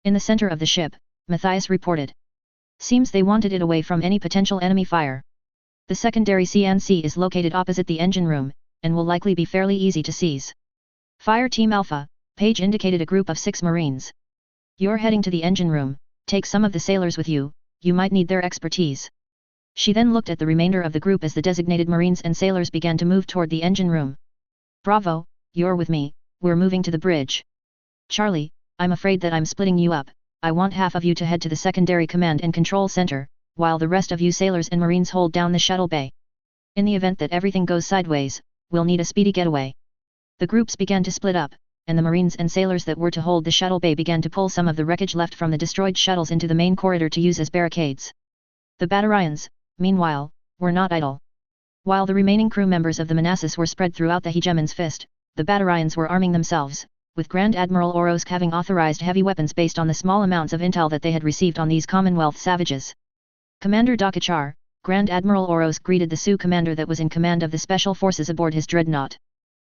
In the center of the ship, Matthias reported. Seems they wanted it away from any potential enemy fire. The secondary CNC is located opposite the engine room, and will likely be fairly easy to seize. Fire Team Alpha, Paige indicated a group of 6 Marines. You're heading to the engine room, take some of the sailors with you, you might need their expertise. She then looked at the remainder of the group as the designated Marines and sailors began to move toward the engine room. Bravo, you're with me, we're moving to the bridge. Charlie, I'm afraid that I'm splitting you up, I want half of you to head to the secondary command and control center, while the rest of you sailors and Marines hold down the shuttle bay. In the event that everything goes sideways, we'll need a speedy getaway. The groups began to split up, and the Marines and sailors that were to hold the shuttle bay began to pull some of the wreckage left from the destroyed shuttles into the main corridor to use as barricades. The Batarians, meanwhile, were not idle. While the remaining crew members of the Manassas were spread throughout the Hegemon's Fist, the Batarians were arming themselves, with Grand Admiral Orosk having authorized heavy weapons based on the small amounts of intel that they had received on these Commonwealth savages. Commander Dakachar, Grand Admiral Orosk greeted the Sioux commander that was in command of the special forces aboard his dreadnought.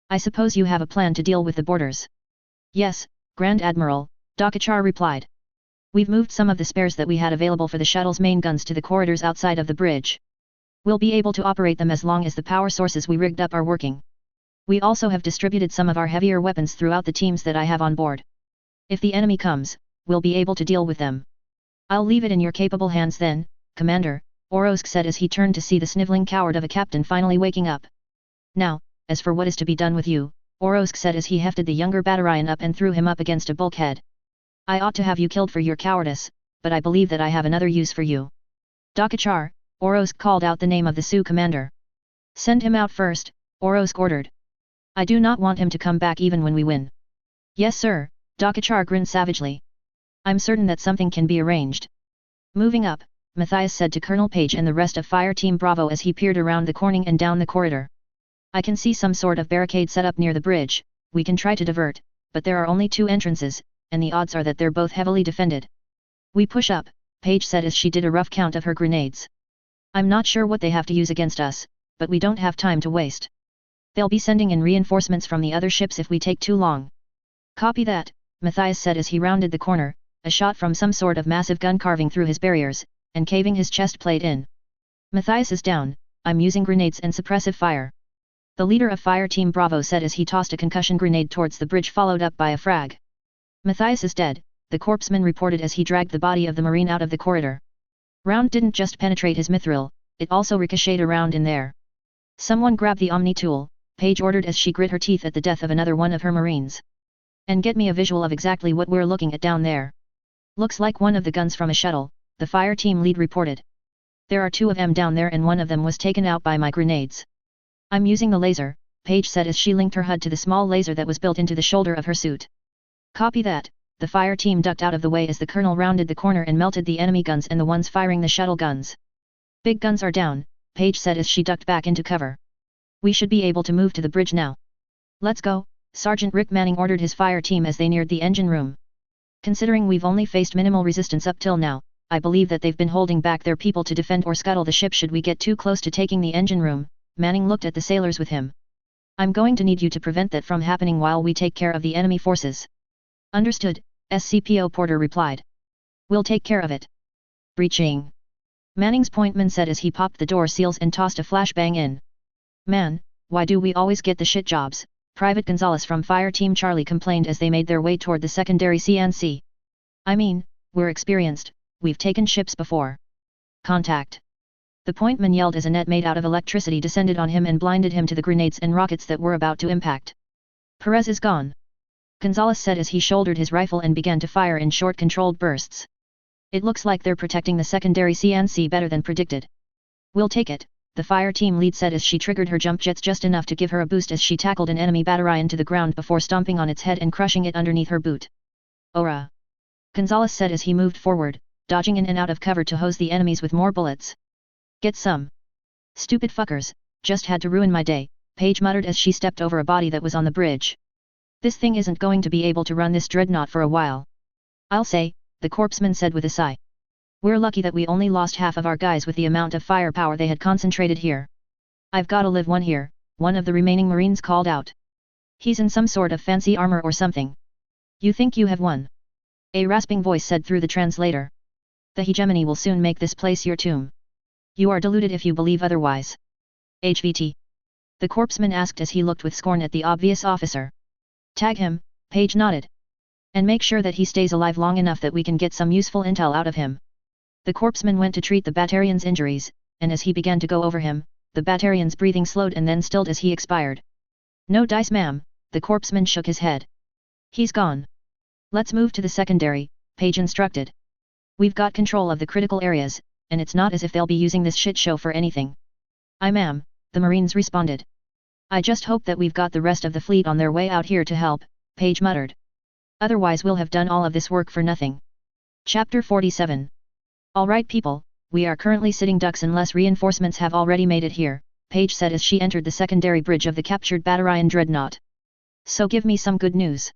I suppose you have a plan to deal with the boarders. Yes, Grand Admiral, Dakachar replied. We've moved some of the spares that we had available for the shuttle's main guns to the corridors outside of the bridge. We'll be able to operate them as long as the power sources we rigged up are working. We also have distributed some of our heavier weapons throughout the teams that I have on board. If the enemy comes, we'll be able to deal with them. I'll leave it in your capable hands then, Commander, Orosk said as he turned to see the sniveling coward of a captain finally waking up. Now, as for what is to be done with you, Orosk said as he hefted the younger Batarian up and threw him up against a bulkhead. I ought to have you killed for your cowardice, but I believe that I have another use for you. Dakachar, Orosk called out the name of the Sioux commander. Send him out first, Orosk ordered. I do not want him to come back even when we win. Yes sir, Dakachar grinned savagely. I'm certain that something can be arranged. Moving up, Matthias said to Colonel Page and the rest of Fire Team Bravo as he peered around the corning and down the corridor. I can see some sort of barricade set up near the bridge, we can try to divert, but there are only 2 entrances, and the odds are that they're both heavily defended. We push up, Paige said as she did a rough count of her grenades. I'm not sure what they have to use against us, but we don't have time to waste. They'll be sending in reinforcements from the other ships if we take too long. Copy that, Matthias said as he rounded the corner, a shot from some sort of massive gun carving through his barriers, and caving his chest plate in. Matthias is down, I'm using grenades and suppressive fire. The leader of Fire Team Bravo said as he tossed a concussion grenade towards the bridge followed up by a frag. Matthias is dead, the corpsman reported as he dragged the body of the Marine out of the corridor. Round didn't just penetrate his mithril, it also ricocheted around in there. Someone grab the Omni tool, Paige ordered as she grit her teeth at the death of another one of her Marines. And get me a visual of exactly what we're looking at down there. Looks like one of the guns from a shuttle, the fire team lead reported. There are 2 of them down there and one of them was taken out by my grenades. I'm using the laser, Paige said as she linked her HUD to the small laser that was built into the shoulder of her suit. Copy that, the fire team ducked out of the way as the colonel rounded the corner and melted the enemy guns and the ones firing the shuttle guns. Big guns are down, Paige said as she ducked back into cover. We should be able to move to the bridge now. Let's go, Sergeant Rick Manning ordered his fire team as they neared the engine room. Considering we've only faced minimal resistance up till now, I believe that they've been holding back their people to defend or scuttle the ship should we get too close to taking the engine room. Manning looked at the sailors with him. I'm going to need you to prevent that from happening while we take care of the enemy forces. Understood, SCPO Porter replied. We'll take care of it. Breaching. Manning's pointman said as he popped the door seals and tossed a flashbang in. Man, why do we always get the shit jobs? Private Gonzalez from Fire Team Charlie complained as they made their way toward the secondary CNC. I mean, we're experienced, we've taken ships before. Contact. The pointman yelled as a net made out of electricity descended on him and blinded him to the grenades and rockets that were about to impact. Perez is gone. Gonzalez said as he shouldered his rifle and began to fire in short controlled bursts. It looks like they're protecting the secondary CNC better than predicted. We'll take it, the fire team lead said as she triggered her jump jets just enough to give her a boost as she tackled an enemy battalion to the ground before stomping on its head and crushing it underneath her boot. Ora! Gonzalez said as he moved forward, dodging in and out of cover to hose the enemies with more bullets. Get some. Stupid fuckers, just had to ruin my day, Paige muttered as she stepped over a body that was on the bridge. This thing isn't going to be able to run this dreadnought for a while. I'll say, the corpsman said with a sigh. We're lucky that we only lost half of our guys with the amount of firepower they had concentrated here. I've gotta live one here, one of the remaining Marines called out. He's in some sort of fancy armor or something. You think you have won? A rasping voice said through the translator. The hegemony will soon make this place your tomb. You are deluded if you believe otherwise. HVT. The corpsman asked as he looked with scorn at the obvious officer. Tag him, Paige nodded. And make sure that he stays alive long enough that we can get some useful intel out of him. The corpsman went to treat the Batarian's injuries, and as he began to go over him, the Batarian's breathing slowed and then stilled as he expired. No dice ma'am, the corpsman shook his head. He's gone. Let's move to the secondary, Paige instructed. We've got control of the critical areas, and it's not as if they'll be using this shit show for anything. Aye ma'am, the Marines responded. I just hope that we've got the rest of the fleet on their way out here to help, Paige muttered. Otherwise we'll have done all of this work for nothing. Chapter 47. Alright people, we are currently sitting ducks unless reinforcements have already made it here, Paige said as she entered the secondary bridge of the captured Batarian dreadnought. So give me some good news.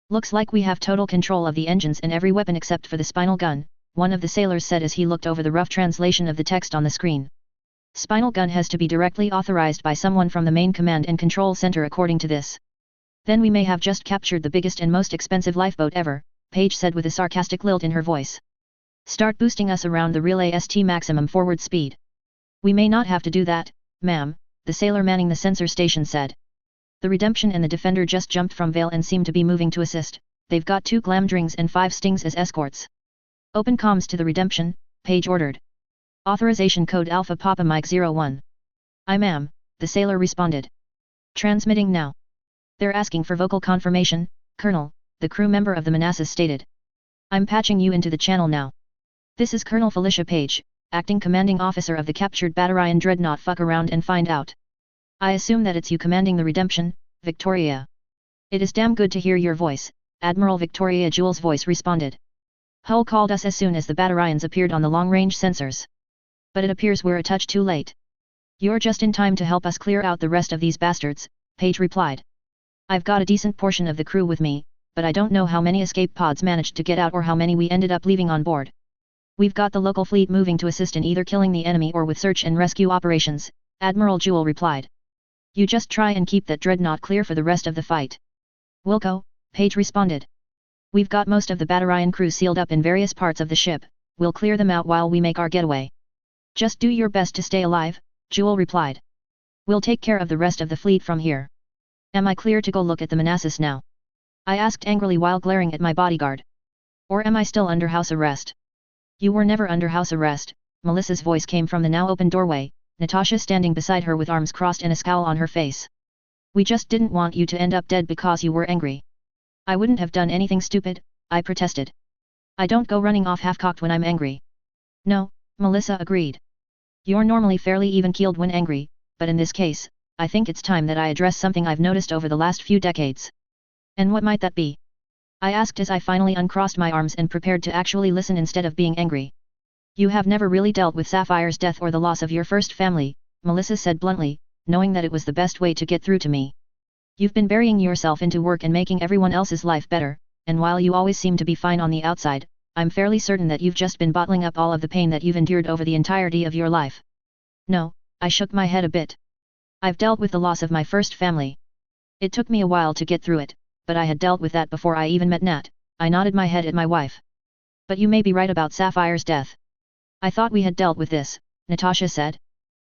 Looks like we have total control of the engines and every weapon except for the spinal gun, one of the sailors said as he looked over the rough translation of the text on the screen. Spinal gun has to be directly authorized by someone from the main command and control center according to this. Then we may have just captured the biggest and most expensive lifeboat ever, Paige said with a sarcastic lilt in her voice. Start boosting us around the relay ST maximum forward speed. We may not have to do that, ma'am, the sailor manning the sensor station said. The Redemption and the Defender just jumped from Vale and seem to be moving to assist. They've got 2 Glamdrings and 5 Stings as escorts. Open comms to the Redemption, Paige ordered. Authorization code Alpha Papa Mike 01. Aye ma'am, the sailor responded. Transmitting now. They're asking for vocal confirmation, Colonel, the crew member of the Manassas stated. I'm patching you into the channel now. This is Colonel Felicia Page, acting commanding officer of the captured Batarian dreadnought. Fuck around and find out. I assume that it's you commanding the Redemption, Victoria. It is damn good to hear your voice, Admiral Victoria Jewell's voice responded. Hull called us as soon as the Batarians appeared on the long-range sensors. But it appears we're a touch too late. You're just in time to help us clear out the rest of these bastards, Paige replied. I've got a decent portion of the crew with me, but I don't know how many escape pods managed to get out or how many we ended up leaving on board. We've got the local fleet moving to assist in either killing the enemy or with search and rescue operations, Admiral Jewell replied. You just try and keep that dreadnought clear for the rest of the fight. Wilco, Paige responded. We've got most of the Batarian crew sealed up in various parts of the ship, we'll clear them out while we make our getaway. Just do your best to stay alive, Jewell replied. We'll take care of the rest of the fleet from here. Am I clear to go look at the Manassas now? I asked angrily while glaring at my bodyguard. Or am I still under house arrest? You were never under house arrest, Melissa's voice came from the now open doorway, Natasha standing beside her with arms crossed and a scowl on her face. We just didn't want you to end up dead because you were angry. I wouldn't have done anything stupid, I protested. I don't go running off half-cocked when I'm angry. No, Melissa agreed. You're normally fairly even-keeled when angry, but in this case, I think it's time that I address something I've noticed over the last few decades. And what might that be? I asked as I finally uncrossed my arms and prepared to actually listen instead of being angry. You have never really dealt with Sapphire's death or the loss of your first family, Melissa said bluntly, knowing that it was the best way to get through to me. You've been burying yourself into work and making everyone else's life better, and while you always seem to be fine on the outside, I'm fairly certain that you've just been bottling up all of the pain that you've endured over the entirety of your life. No, I shook my head a bit. I've dealt with the loss of my first family. It took me a while to get through it, but I had dealt with that before I even met Nat. I nodded my head at my wife. But you may be right about Sapphire's death. I thought we had dealt with this, Natasha said.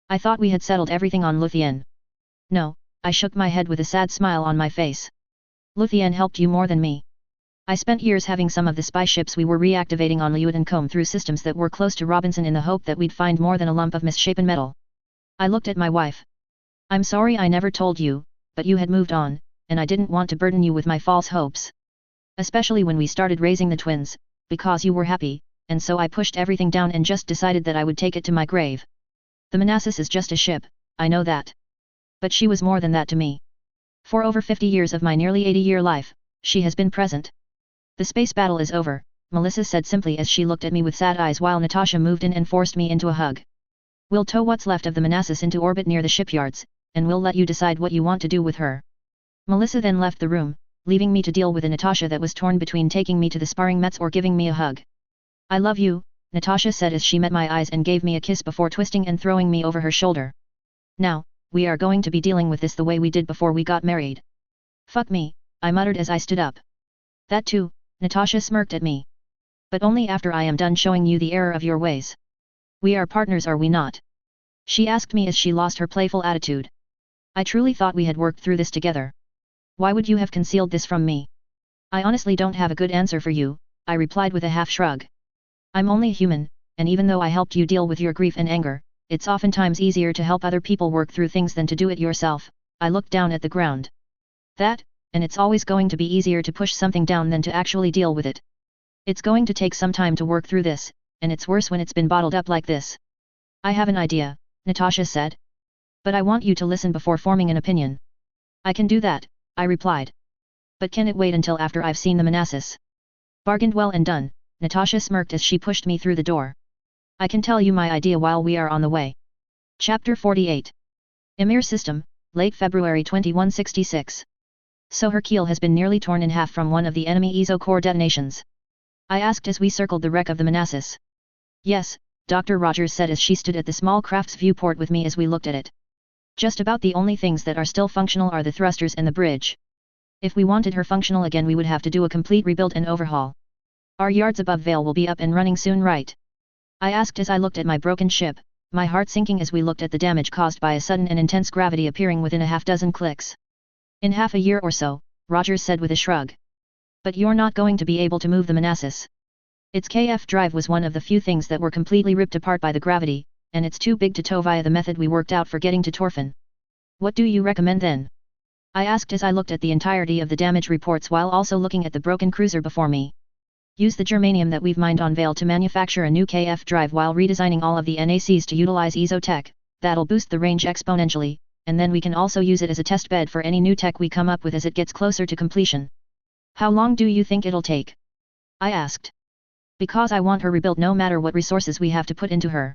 I thought we had settled everything on Luthien. No, I shook my head with a sad smile on my face. Luthien helped you more than me. I spent years having some of the spy ships we were reactivating on Liutan comb through systems that were close to Robinson in the hope that we'd find more than a lump of misshapen metal. I looked at my wife. I'm sorry I never told you, but you had moved on, and I didn't want to burden you with my false hopes. Especially when we started raising the twins, because you were happy, and so I pushed everything down and just decided that I would take it to my grave. The Manassas is just a ship, I know that. But she was more than that to me. For over 50 years of my nearly 80-year life, she has been present. The space battle is over, Melissa said simply as she looked at me with sad eyes while Natasha moved in and forced me into a hug. We'll tow what's left of the Manassas into orbit near the shipyards, and we'll let you decide what you want to do with her. Melissa then left the room, leaving me to deal with a Natasha that was torn between taking me to the sparring mets or giving me a hug. I love you, Natasha said as she met my eyes and gave me a kiss before twisting and throwing me over her shoulder. Now, we are going to be dealing with this the way we did before we got married. Fuck me, I muttered as I stood up. That too, Natasha smirked at me. But only after I am done showing you the error of your ways. We are partners, are we not? She asked me as she lost her playful attitude. I truly thought we had worked through this together. Why would you have concealed this from me? I honestly don't have a good answer for you, I replied with a half shrug. I'm only human, and even though I helped you deal with your grief and anger, it's oftentimes easier to help other people work through things than to do it yourself. I looked down at the ground. That, and it's always going to be easier to push something down than to actually deal with it. It's going to take some time to work through this, and it's worse when it's been bottled up like this. I have an idea, Natasha said. But I want you to listen before forming an opinion. I can do that, I replied. But can it wait until after I've seen the Manassas? Bargained well and done, Natasha smirked as she pushed me through the door. I can tell you my idea while we are on the way. Chapter 48. Emir System, late February 2166. So her keel has been nearly torn in half from one of the enemy EZO core detonations? I asked as we circled the wreck of the Manassas. Yes, Dr. Rogers said as she stood at the small craft's viewport with me as we looked at it. Just about the only things that are still functional are the thrusters and the bridge. If we wanted her functional again we would have to do a complete rebuild and overhaul. Our yards above Vale will be up and running soon, right? I asked as I looked at my broken ship, my heart sinking as we looked at the damage caused by a sudden and intense gravity appearing within a half-dozen clicks. In half a year or so, Rogers said with a shrug. But you're not going to be able to move the Manassas. Its KF drive was one of the few things that were completely ripped apart by the gravity, and it's too big to tow via the method we worked out for getting to Torfan. What do you recommend then? I asked as I looked at the entirety of the damage reports while also looking at the broken cruiser before me. Use the germanium that we've mined on Vale to manufacture a new KF drive while redesigning all of the NACs to utilize EZO tech. That'll boost the range exponentially, and then we can also use it as a test bed for any new tech we come up with as it gets closer to completion. How long do you think it'll take? I asked. Because I want her rebuilt no matter what resources we have to put into her.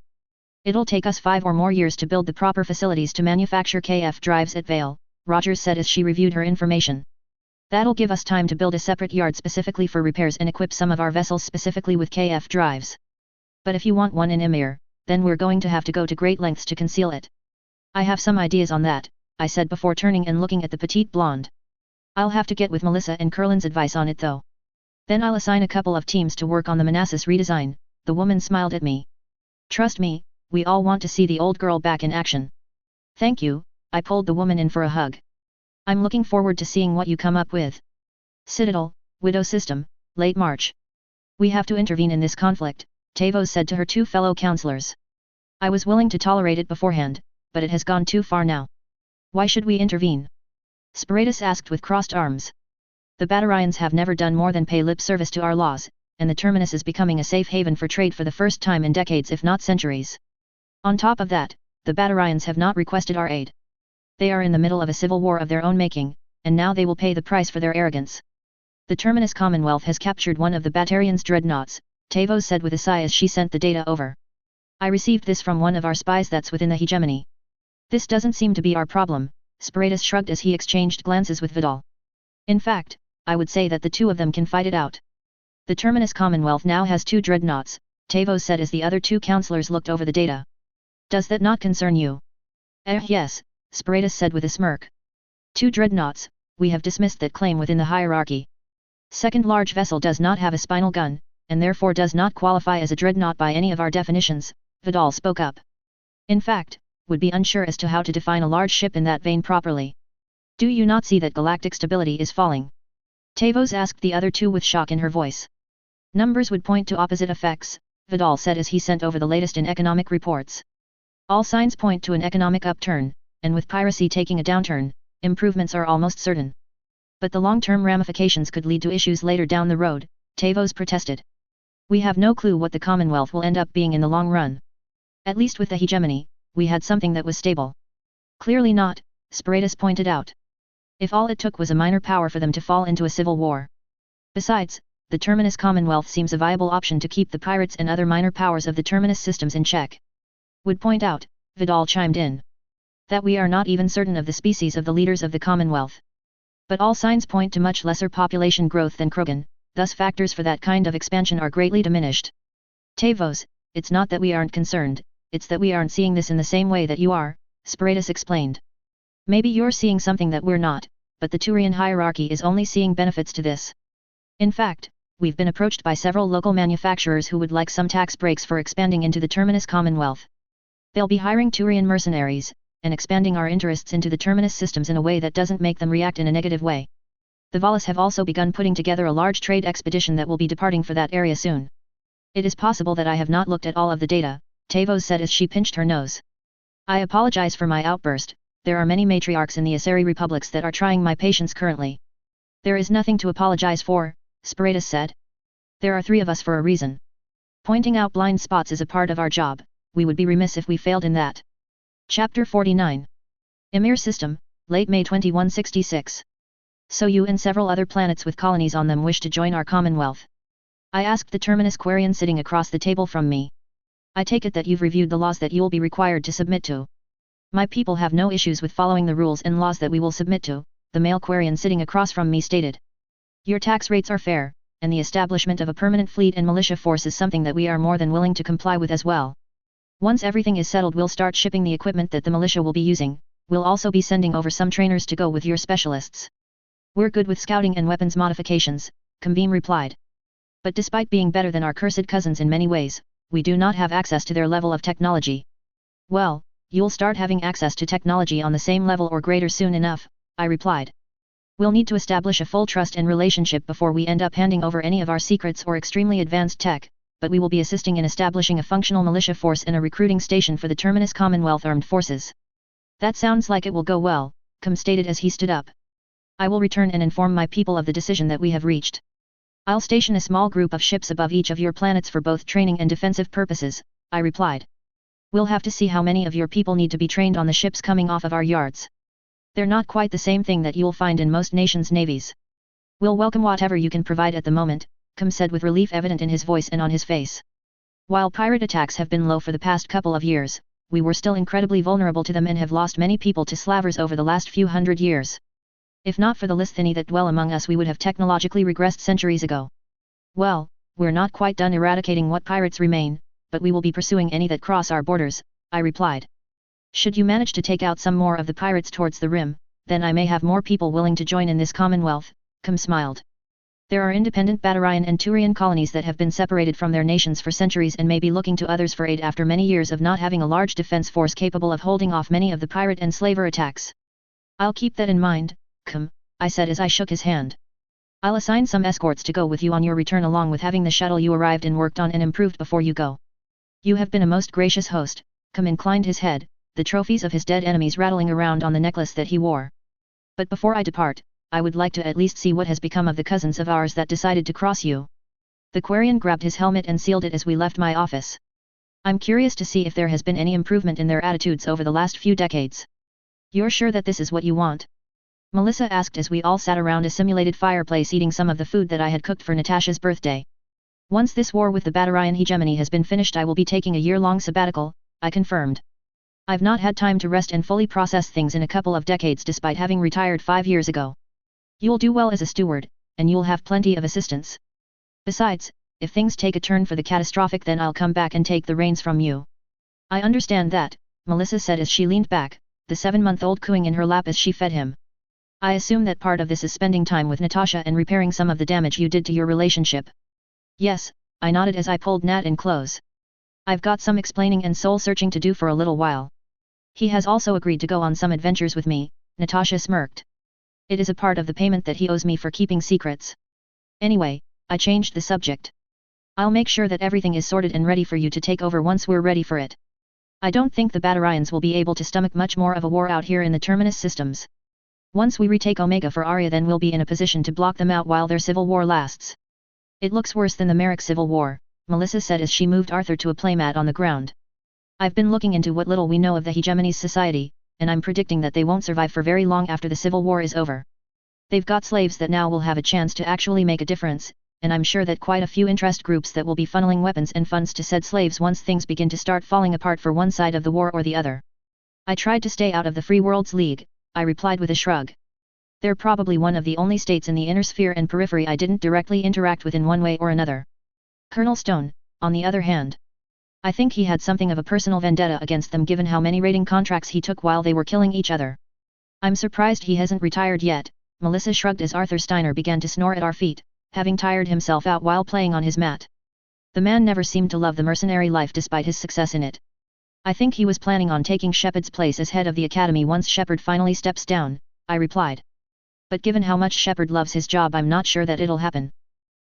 It'll take us 5 or more years to build the proper facilities to manufacture KF drives at Vale, Rogers said as she reviewed her information. That'll give us time to build a separate yard specifically for repairs and equip some of our vessels specifically with KF drives. But if you want one in Emir, then we're going to have to go to great lengths to conceal it. I have some ideas on that, I said before turning and looking at the petite blonde. I'll have to get with Melissa and Curlin's advice on it though. Then I'll assign a couple of teams to work on the Manassas redesign, the woman smiled at me. Trust me, we all want to see the old girl back in action. Thank you, I pulled the woman in for a hug. I'm looking forward to seeing what you come up with. Citadel, Widow System, late March. We have to intervene in this conflict, Tavos said to her 2 fellow counselors. I was willing to tolerate it beforehand, but it has gone too far now. Why should we intervene? Sparatus asked with crossed arms. The Batarians have never done more than pay lip service to our laws, and the terminus is becoming a safe haven for trade for the first time in decades if not centuries. On top of that, the Batarians have not requested our aid. They are in the middle of a civil war of their own making, and now they will pay the price for their arrogance. The Terminus Commonwealth has captured one of the Batarian's dreadnoughts, Tavos said with a sigh as she sent the data over. I received this from one of our spies that's within the hegemony. This doesn't seem to be our problem, Sparatus shrugged as he exchanged glances with Vidal. In fact, I would say that the two of them can fight it out. The Terminus Commonwealth now has 2 dreadnoughts, Tavos said as the other 2 counselors looked over the data. Does that not concern you? Yes, Sparatus said with a smirk. 2 dreadnoughts, we have dismissed that claim within the hierarchy. Second large vessel does not have a spinal gun, and therefore does not qualify as a dreadnought by any of our definitions, Vidal spoke up. In fact, would be unsure as to how to define a large ship in that vein properly. Do you not see that galactic stability is falling? Tavos asked the other 2 with shock in her voice. Numbers would point to opposite effects, Vidal said as he sent over the latest in economic reports. All signs point to an economic upturn, and with piracy taking a downturn, improvements are almost certain. But the long-term ramifications could lead to issues later down the road, Tavos protested. We have no clue what the Commonwealth will end up being in the long run. At least with the hegemony, we had something that was stable. Clearly not, Sparatus pointed out. If all it took was a minor power for them to fall into a civil war. Besides, the Terminus Commonwealth seems a viable option to keep the pirates and other minor powers of the Terminus systems in check. Would point out, Vidal chimed in. That we are not even certain of the species of the leaders of the Commonwealth. But all signs point to much lesser population growth than Krogan, thus factors for that kind of expansion are greatly diminished. Tavos, it's not that we aren't concerned, it's that we aren't seeing this in the same way that you are, Sparatus explained. Maybe you're seeing something that we're not, but the Turian hierarchy is only seeing benefits to this. In fact, we've been approached by several local manufacturers who would like some tax breaks for expanding into the Terminus Commonwealth. They'll be hiring Turian mercenaries, and expanding our interests into the Terminus systems in a way that doesn't make them react in a negative way. The Valis have also begun putting together a large trade expedition that will be departing for that area soon. It is possible that I have not looked at all of the data, Tavos said as she pinched her nose. I apologize for my outburst, there are many matriarchs in the Asari republics that are trying my patience currently. There is nothing to apologize for, Sparatus said. There are 3 of us for a reason. Pointing out blind spots is a part of our job, we would be remiss if we failed in that. Chapter 49. Emir System, late May 2166. So you and several other planets with colonies on them wish to join our Commonwealth? I asked the Terminus Quarian sitting across the table from me. I take it that you've reviewed the laws that you'll be required to submit to. My people have no issues with following the rules and laws that we will submit to, the male Quarian sitting across from me stated. Your tax rates are fair, and the establishment of a permanent fleet and militia force is something that we are more than willing to comply with as well. Once everything is settled, we'll start shipping the equipment that the militia will be using, we'll also be sending over some trainers to go with your specialists. We're good with scouting and weapons modifications, Kambeem replied. But despite being better than our cursed cousins in many ways, we do not have access to their level of technology. Well, you'll start having access to technology on the same level or greater soon enough, I replied. We'll need to establish a full trust and relationship before we end up handing over any of our secrets or extremely advanced tech, but we will be assisting in establishing a functional militia force and a recruiting station for the Terminus Commonwealth Armed Forces. That sounds like it will go well, Kam stated as he stood up. I will return and inform my people of the decision that we have reached. I'll station a small group of ships above each of your planets for both training and defensive purposes, I replied. We'll have to see how many of your people need to be trained on the ships coming off of our yards. They're not quite the same thing that you'll find in most nations' navies. We'll welcome whatever you can provide at the moment, Kam said with relief evident in his voice and on his face. While pirate attacks have been low for the past couple of years, we were still incredibly vulnerable to them and have lost many people to slavers over the last few hundred years. If not for the Listhini that dwell among us, we would have technologically regressed centuries ago. Well, we're not quite done eradicating what pirates remain, but we will be pursuing any that cross our borders, I replied. Should you manage to take out some more of the pirates towards the rim, then I may have more people willing to join in this Commonwealth, Kam smiled. There are independent Batarian and Turian colonies that have been separated from their nations for centuries and may be looking to others for aid after many years of not having a large defense force capable of holding off many of the pirate and slaver attacks. I'll keep that in mind, Kam, I said as I shook his hand. I'll assign some escorts to go with you on your return along with having the shuttle you arrived in worked on and improved before you go. You have been a most gracious host, Kam inclined his head, the trophies of his dead enemies rattling around on the necklace that he wore. But before I depart, I would like to at least see what has become of the cousins of ours that decided to cross you. The Quarian grabbed his helmet and sealed it as we left my office. I'm curious to see if there has been any improvement in their attitudes over the last few decades. You're sure that this is what you want? Melissa asked as we all sat around a simulated fireplace eating some of the food that I had cooked for Natasha's birthday. Once this war with the Batarian hegemony has been finished, I will be taking a year-long sabbatical, I confirmed. I've not had time to rest and fully process things in a couple of decades despite having retired 5 years ago. You'll do well as a steward, and you'll have plenty of assistance. Besides, if things take a turn for the catastrophic, then I'll come back and take the reins from you. I understand that, Melissa said as she leaned back, the 7-month-old cooing in her lap as she fed him. I assume that part of this is spending time with Natasha and repairing some of the damage you did to your relationship. Yes, I nodded as I pulled Nat in close. I've got some explaining and soul-searching to do for a little while. He has also agreed to go on some adventures with me, Natasha smirked. It is a part of the payment that he owes me for keeping secrets. Anyway, I changed the subject. I'll make sure that everything is sorted and ready for you to take over once we're ready for it. I don't think the Batarians will be able to stomach much more of a war out here in the Terminus systems. Once we retake Omega for Arya, then we'll be in a position to block them out while their civil war lasts. It looks worse than the Merrick civil war, Melissa said as she moved Arthur to a playmat on the ground. I've been looking into what little we know of the hegemony's society, and I'm predicting that they won't survive for very long after the civil war is over. They've got slaves that now will have a chance to actually make a difference, and I'm sure that quite a few interest groups that will be funneling weapons and funds to said slaves once things begin to start falling apart for one side of the war or the other. I tried to stay out of the Free Worlds League, I replied with a shrug. They're probably one of the only states in the inner sphere and periphery I didn't directly interact with in one way or another. Colonel Stone, on the other hand. I think he had something of a personal vendetta against them given how many raiding contracts he took while they were killing each other. I'm surprised he hasn't retired yet, Melissa shrugged as Arthur Steiner began to snore at our feet, having tired himself out while playing on his mat. The man never seemed to love the mercenary life despite his success in it. I think he was planning on taking Shepard's place as head of the academy once Shepard finally steps down, I replied. But given how much Shepard loves his job, I'm not sure that it'll happen.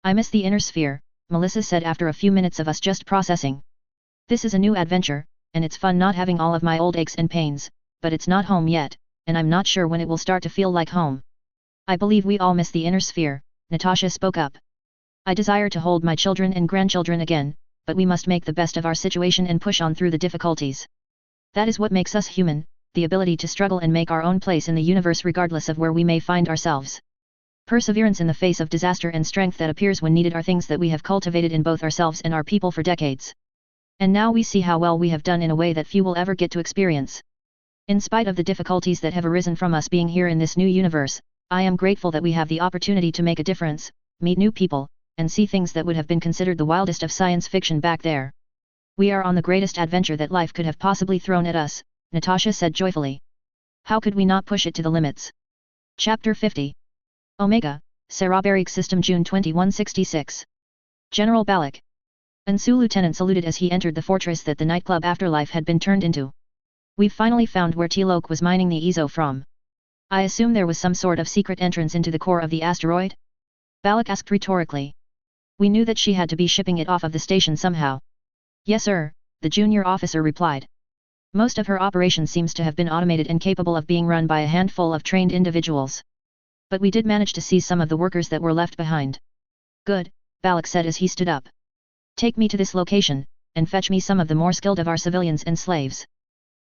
I miss the inner sphere, Melissa said after a few minutes of us just processing. This is a new adventure, and it's fun not having all of my old aches and pains, but it's not home yet, and I'm not sure when it will start to feel like home. I believe we all miss the inner sphere, Natasha spoke up. I desire to hold my children and grandchildren again, but we must make the best of our situation and push on through the difficulties. That is what makes us human, the ability to struggle and make our own place in the universe regardless of where we may find ourselves. Perseverance in the face of disaster and strength that appears when needed are things that we have cultivated in both ourselves and our people for decades. And now we see how well we have done in a way that few will ever get to experience. In spite of the difficulties that have arisen from us being here in this new universe, I am grateful that we have the opportunity to make a difference, meet new people, and see things that would have been considered the wildest of science fiction back there. We are on the greatest adventure that life could have possibly thrown at us, Natasha said joyfully. How could we not push it to the limits? Chapter 50. Omega, Cerabaric System June 2166. General Balak. Ansu Lieutenant saluted as he entered the fortress that the nightclub Afterlife had been turned into. We've finally found where T-Loke was mining the Ezo from. I assume there was some sort of secret entrance into the core of the asteroid? Balak asked rhetorically. We knew that she had to be shipping it off of the station somehow. Yes sir, the junior officer replied. Most of her operation seems to have been automated and capable of being run by a handful of trained individuals. But we did manage to seize some of the workers that were left behind. Good, Balak said as he stood up. Take me to this location, and fetch me some of the more skilled of our civilians and slaves.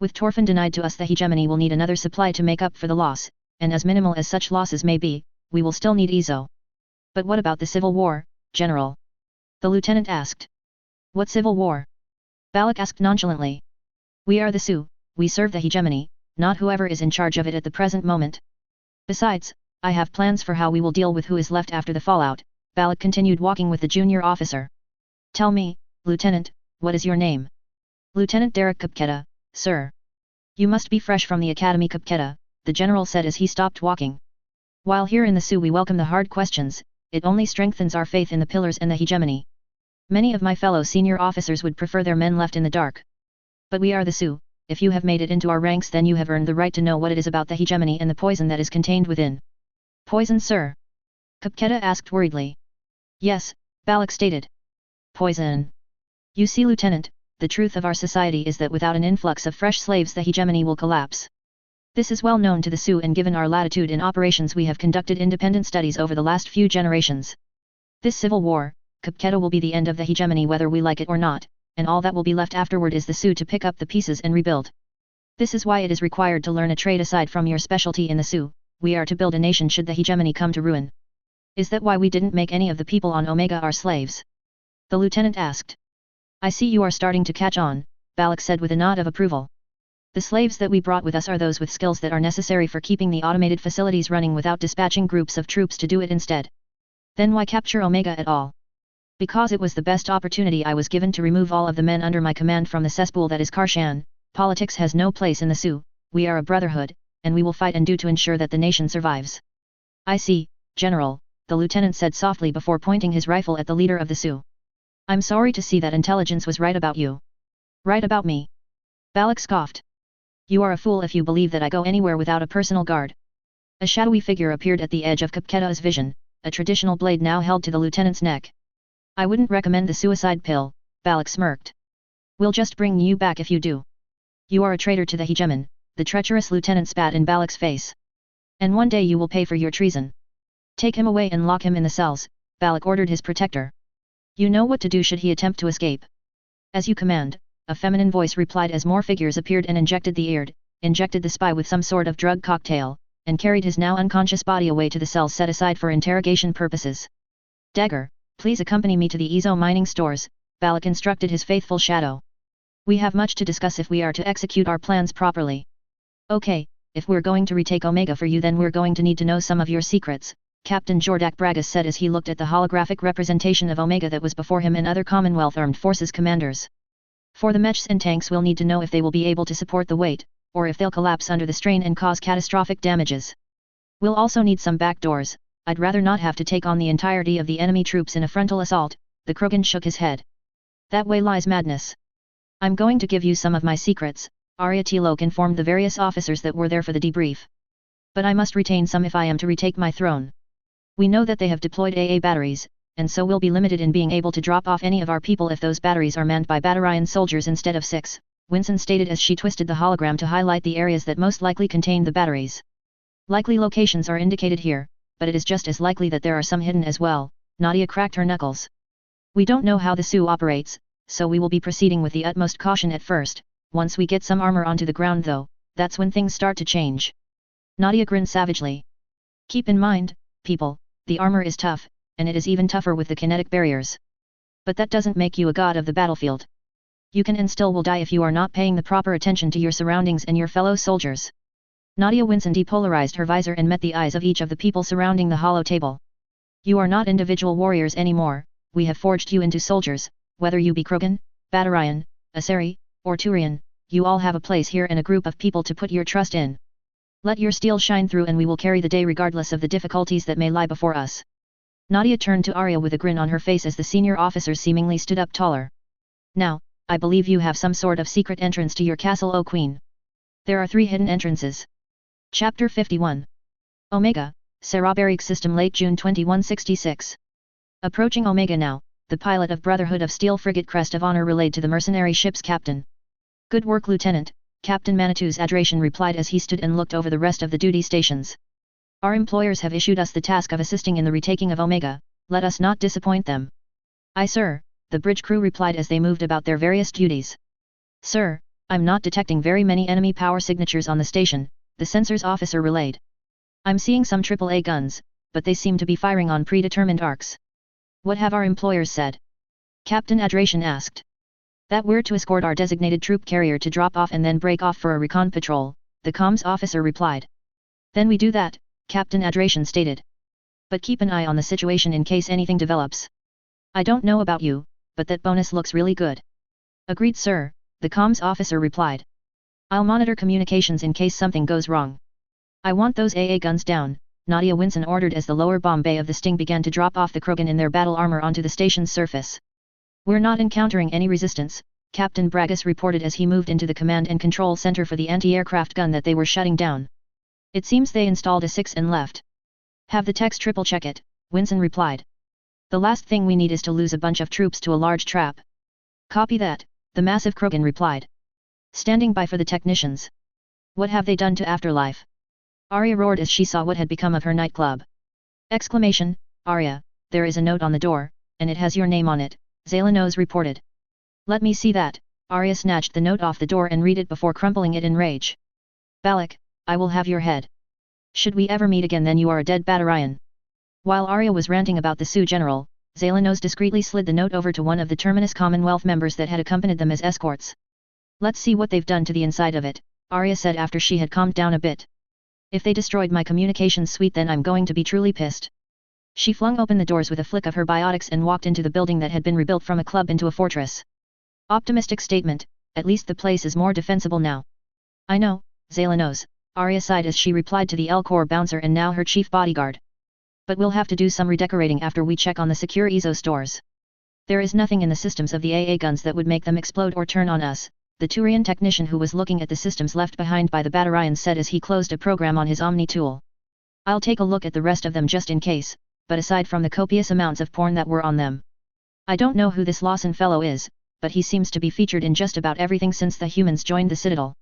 With Torfin denied to us, the hegemony will need another supply to make up for the loss, and as minimal as such losses may be, we will still need Ezo. But what about the civil war, General? The lieutenant asked. What civil war? Balak asked nonchalantly. We are the Sioux, we serve the hegemony, not whoever is in charge of it at the present moment. Besides, I have plans for how we will deal with who is left after the fallout, Balak continued walking with the junior officer. Tell me, Lieutenant, what is your name? Lieutenant Derek Kapketa, sir. You must be fresh from the Academy Kapketa, the general said as he stopped walking. While here in the Sioux we welcome the hard questions, it only strengthens our faith in the pillars and the hegemony. Many of my fellow senior officers would prefer their men left in the dark. But we are the Sioux, if you have made it into our ranks then you have earned the right to know what it is about the hegemony and the poison that is contained within. Poison sir? Kapketa asked worriedly. Yes, Balak stated. Poison. You see Lieutenant, the truth of our society is that without an influx of fresh slaves the hegemony will collapse. This is well known to the Sioux, and given our latitude in operations we have conducted independent studies over the last few generations. This civil war, Kapketa, will be the end of the hegemony whether we like it or not, and all that will be left afterward is the Sioux to pick up the pieces and rebuild. This is why it is required to learn a trade aside from your specialty in the Sioux, we are to build a nation should the hegemony come to ruin. Is that why we didn't make any of the people on Omega our slaves? The lieutenant asked. I see you are starting to catch on, Balak said with a nod of approval. The slaves that we brought with us are those with skills that are necessary for keeping the automated facilities running without dispatching groups of troops to do it instead. Then why capture Omega at all? Because it was the best opportunity I was given to remove all of the men under my command from the cesspool that is Karshan. Politics has no place in the Sioux, we are a brotherhood, and we will fight and do to ensure that the nation survives. I see, General, the lieutenant said softly before pointing his rifle at the leader of the Sioux. I'm sorry to see that intelligence was right about you. Right about me? Balak scoffed. You are a fool if you believe that I go anywhere without a personal guard. A shadowy figure appeared at the edge of Kapketa's vision, a traditional blade now held to the lieutenant's neck. I wouldn't recommend the suicide pill, Balak smirked. We'll just bring you back if you do. You are a traitor to the hegemon, the treacherous lieutenant spat in Balak's face. And one day you will pay for your treason. Take him away and lock him in the cells, Balak ordered his protector. You know what to do should he attempt to escape. As you command, a feminine voice replied as more figures appeared and injected the spy with some sort of drug cocktail, and carried his now unconscious body away to the cells set aside for interrogation purposes. Dagger, please accompany me to the Ezo mining stores, Balak instructed his faithful shadow. We have much to discuss if we are to execute our plans properly. Okay, if we're going to retake Omega for you then we're going to need to know some of your secrets, Captain Jordak Bragas said as he looked at the holographic representation of Omega that was before him and other Commonwealth Armed Forces commanders. For the mechs and tanks we'll need to know if they will be able to support the weight, or if they'll collapse under the strain and cause catastrophic damages. We'll also need some back doors. I'd rather not have to take on the entirety of the enemy troops in a frontal assault, the Krogan shook his head. That way lies madness. I'm going to give you some of my secrets, Arya Tilok informed the various officers that were there for the debrief. But I must retain some if I am to retake my throne. We know that they have deployed AA batteries, and so we'll be limited in being able to drop off any of our people if those batteries are manned by Battarian soldiers instead of 6, Winston stated as she twisted the hologram to highlight the areas that most likely contain the batteries. Likely locations are indicated here, but it is just as likely that there are some hidden as well, Nadia cracked her knuckles. We don't know how the Sioux operates, so we will be proceeding with the utmost caution at first. Once we get some armor onto the ground though, that's when things start to change. Nadia grinned savagely. Keep in mind, people, the armor is tough, and it is even tougher with the kinetic barriers. But that doesn't make you a god of the battlefield. You can and still will die if you are not paying the proper attention to your surroundings and your fellow soldiers. Nadia Winson depolarized her visor and met the eyes of each of the people surrounding the hollow table. You are not individual warriors anymore, we have forged you into soldiers, whether you be Krogan, Battarian, Asari, or Turian, you all have a place here and a group of people to put your trust in. Let your steel shine through and we will carry the day regardless of the difficulties that may lie before us. Nadia turned to Arya with a grin on her face as the senior officers seemingly stood up taller. Now, I believe you have some sort of secret entrance to your castle, O Queen. There are 3 hidden entrances. Chapter 51. Omega, Sarabaric System late June 2166. Approaching Omega now, the pilot of Brotherhood of Steel frigate Crest of Honor relayed to the mercenary ship's captain. Good work, Lieutenant, Captain Manitou's adoration replied as he stood and looked over the rest of the duty stations. Our employers have issued us the task of assisting in the retaking of Omega, let us not disappoint them. Aye sir, the bridge crew replied as they moved about their various duties. Sir, I'm not detecting very many enemy power signatures on the station, the sensors officer relayed. I'm seeing some AAA guns, but they seem to be firing on predetermined arcs. What have our employers said? Captain Adoration asked. That we're to escort our designated troop carrier to drop off and then break off for a recon patrol, the comms officer replied. Then we do that, Captain Adoration stated. But keep an eye on the situation in case anything develops. I don't know about you, but that bonus looks really good. Agreed sir, the comms officer replied. I'll monitor communications in case something goes wrong. I want those AA guns down, Nadia Winson ordered as the lower bomb bay of the Sting began to drop off the Krogan in their battle armor onto the station's surface. We're not encountering any resistance, Captain Bragas reported as he moved into the command and control center for the anti-aircraft gun that they were shutting down. It seems they installed a 6 and left. Have the techs triple check it, Winson replied. The last thing we need is to lose a bunch of troops to a large trap. Copy that, the massive Krogan replied. Standing by for the technicians. What have they done to Afterlife? Arya roared as she saw what had become of her nightclub. Exclamation, Arya, there is a note on the door, and it has your name on it, Zalanos reported. Let me see that, Arya snatched the note off the door and read it before crumpling it in rage. Balak, I will have your head. Should we ever meet again, then you are a dead Battarian. While Arya was ranting about the Sioux general, Xelanos discreetly slid the note over to one of the Terminus Commonwealth members that had accompanied them as escorts. Let's see what they've done to the inside of it, Arya said after she had calmed down a bit. If they destroyed my communications suite, then I'm going to be truly pissed. She flung open the doors with a flick of her biotics and walked into the building that had been rebuilt from a club into a fortress. Optimistic statement, at least the place is more defensible now. I know, Xelanos, Arya sighed as she replied to the L-Corps bouncer and now her chief bodyguard. But we'll have to do some redecorating after we check on the secure EZO stores. There is nothing in the systems of the AA guns that would make them explode or turn on us, the Turian technician who was looking at the systems left behind by the Battarians said as he closed a program on his Omni tool. I'll take a look at the rest of them just in case, but aside from the copious amounts of porn that were on them. I don't know who this Lawson fellow is, but he seems to be featured in just about everything since the humans joined the Citadel.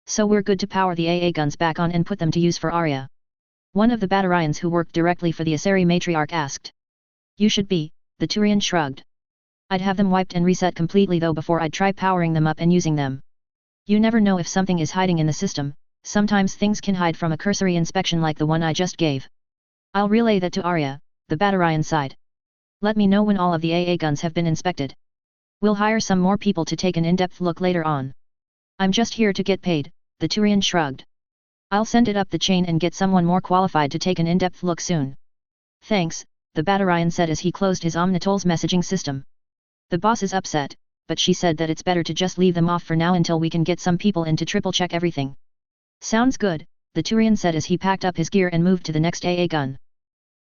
So we're good to power the AA guns back on and put them to use for Arya. One of the Battarians who worked directly for the Asari matriarch asked. You should be, the Turian shrugged. I'd have them wiped and reset completely though before I'd try powering them up and using them. You never know if something is hiding in the system, sometimes things can hide from a cursory inspection like the one I just gave. I'll relay that to Arya, the Battarian sighed. Let me know when all of the AA guns have been inspected. We'll hire some more people to take an in-depth look later on. I'm just here to get paid, the Turian shrugged. I'll send it up the chain and get someone more qualified to take an in-depth look soon. Thanks, the Battarian said as he closed his Omnitol's messaging system. The boss is upset, but she said that it's better to just leave them off for now until we can get some people in to triple-check everything. Sounds good, the Turian said as he packed up his gear and moved to the next AA gun.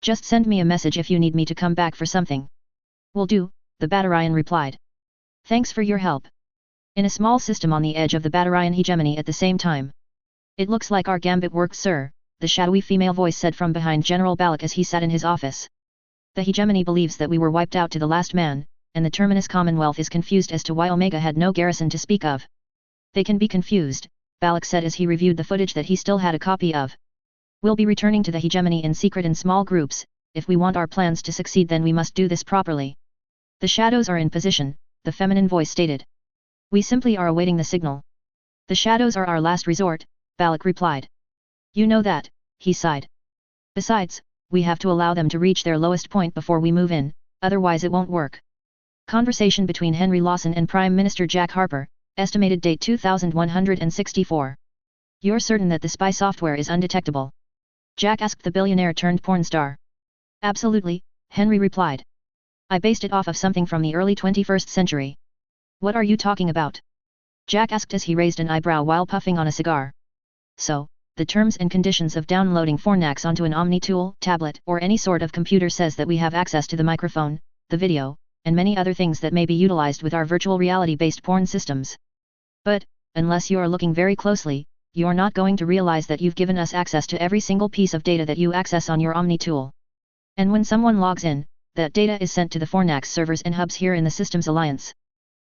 Just send me a message if you need me to come back for something. Will do, the Battarian replied. Thanks for your help. In a small system on the edge of the Battarian hegemony at the same time. It looks like our gambit worked, sir, the shadowy female voice said from behind General Balak as he sat in his office. The hegemony believes that we were wiped out to the last man, and the Terminus Commonwealth is confused as to why Omega had no garrison to speak of. They can be confused, Balak said as he reviewed the footage that he still had a copy of. We'll be returning to the hegemony in secret in small groups. If we want our plans to succeed, then we must do this properly. The shadows are in position, the feminine voice stated. We simply are awaiting the signal. The shadows are our last resort, Balak replied. You know that, he sighed. Besides, we have to allow them to reach their lowest point before we move in, otherwise it won't work. Conversation between Henry Lawson and Prime Minister Jack Harper, estimated date 2164. You're certain that the spy software is undetectable? Jack asked the billionaire-turned porn star. Absolutely, Henry replied. I based it off of something from the early 21st century. What are you talking about? Jack asked as he raised an eyebrow while puffing on a cigar. So, the terms and conditions of downloading Fornax onto an Omni tool, tablet, or any sort of computer says that we have access to the microphone, the video, and many other things that may be utilized with our virtual reality-based porn systems. But, unless you are looking very closely, you're not going to realize that you've given us access to every single piece of data that you access on your Omni tool. And when someone logs in, that data is sent to the Fornax servers and hubs here in the Systems Alliance.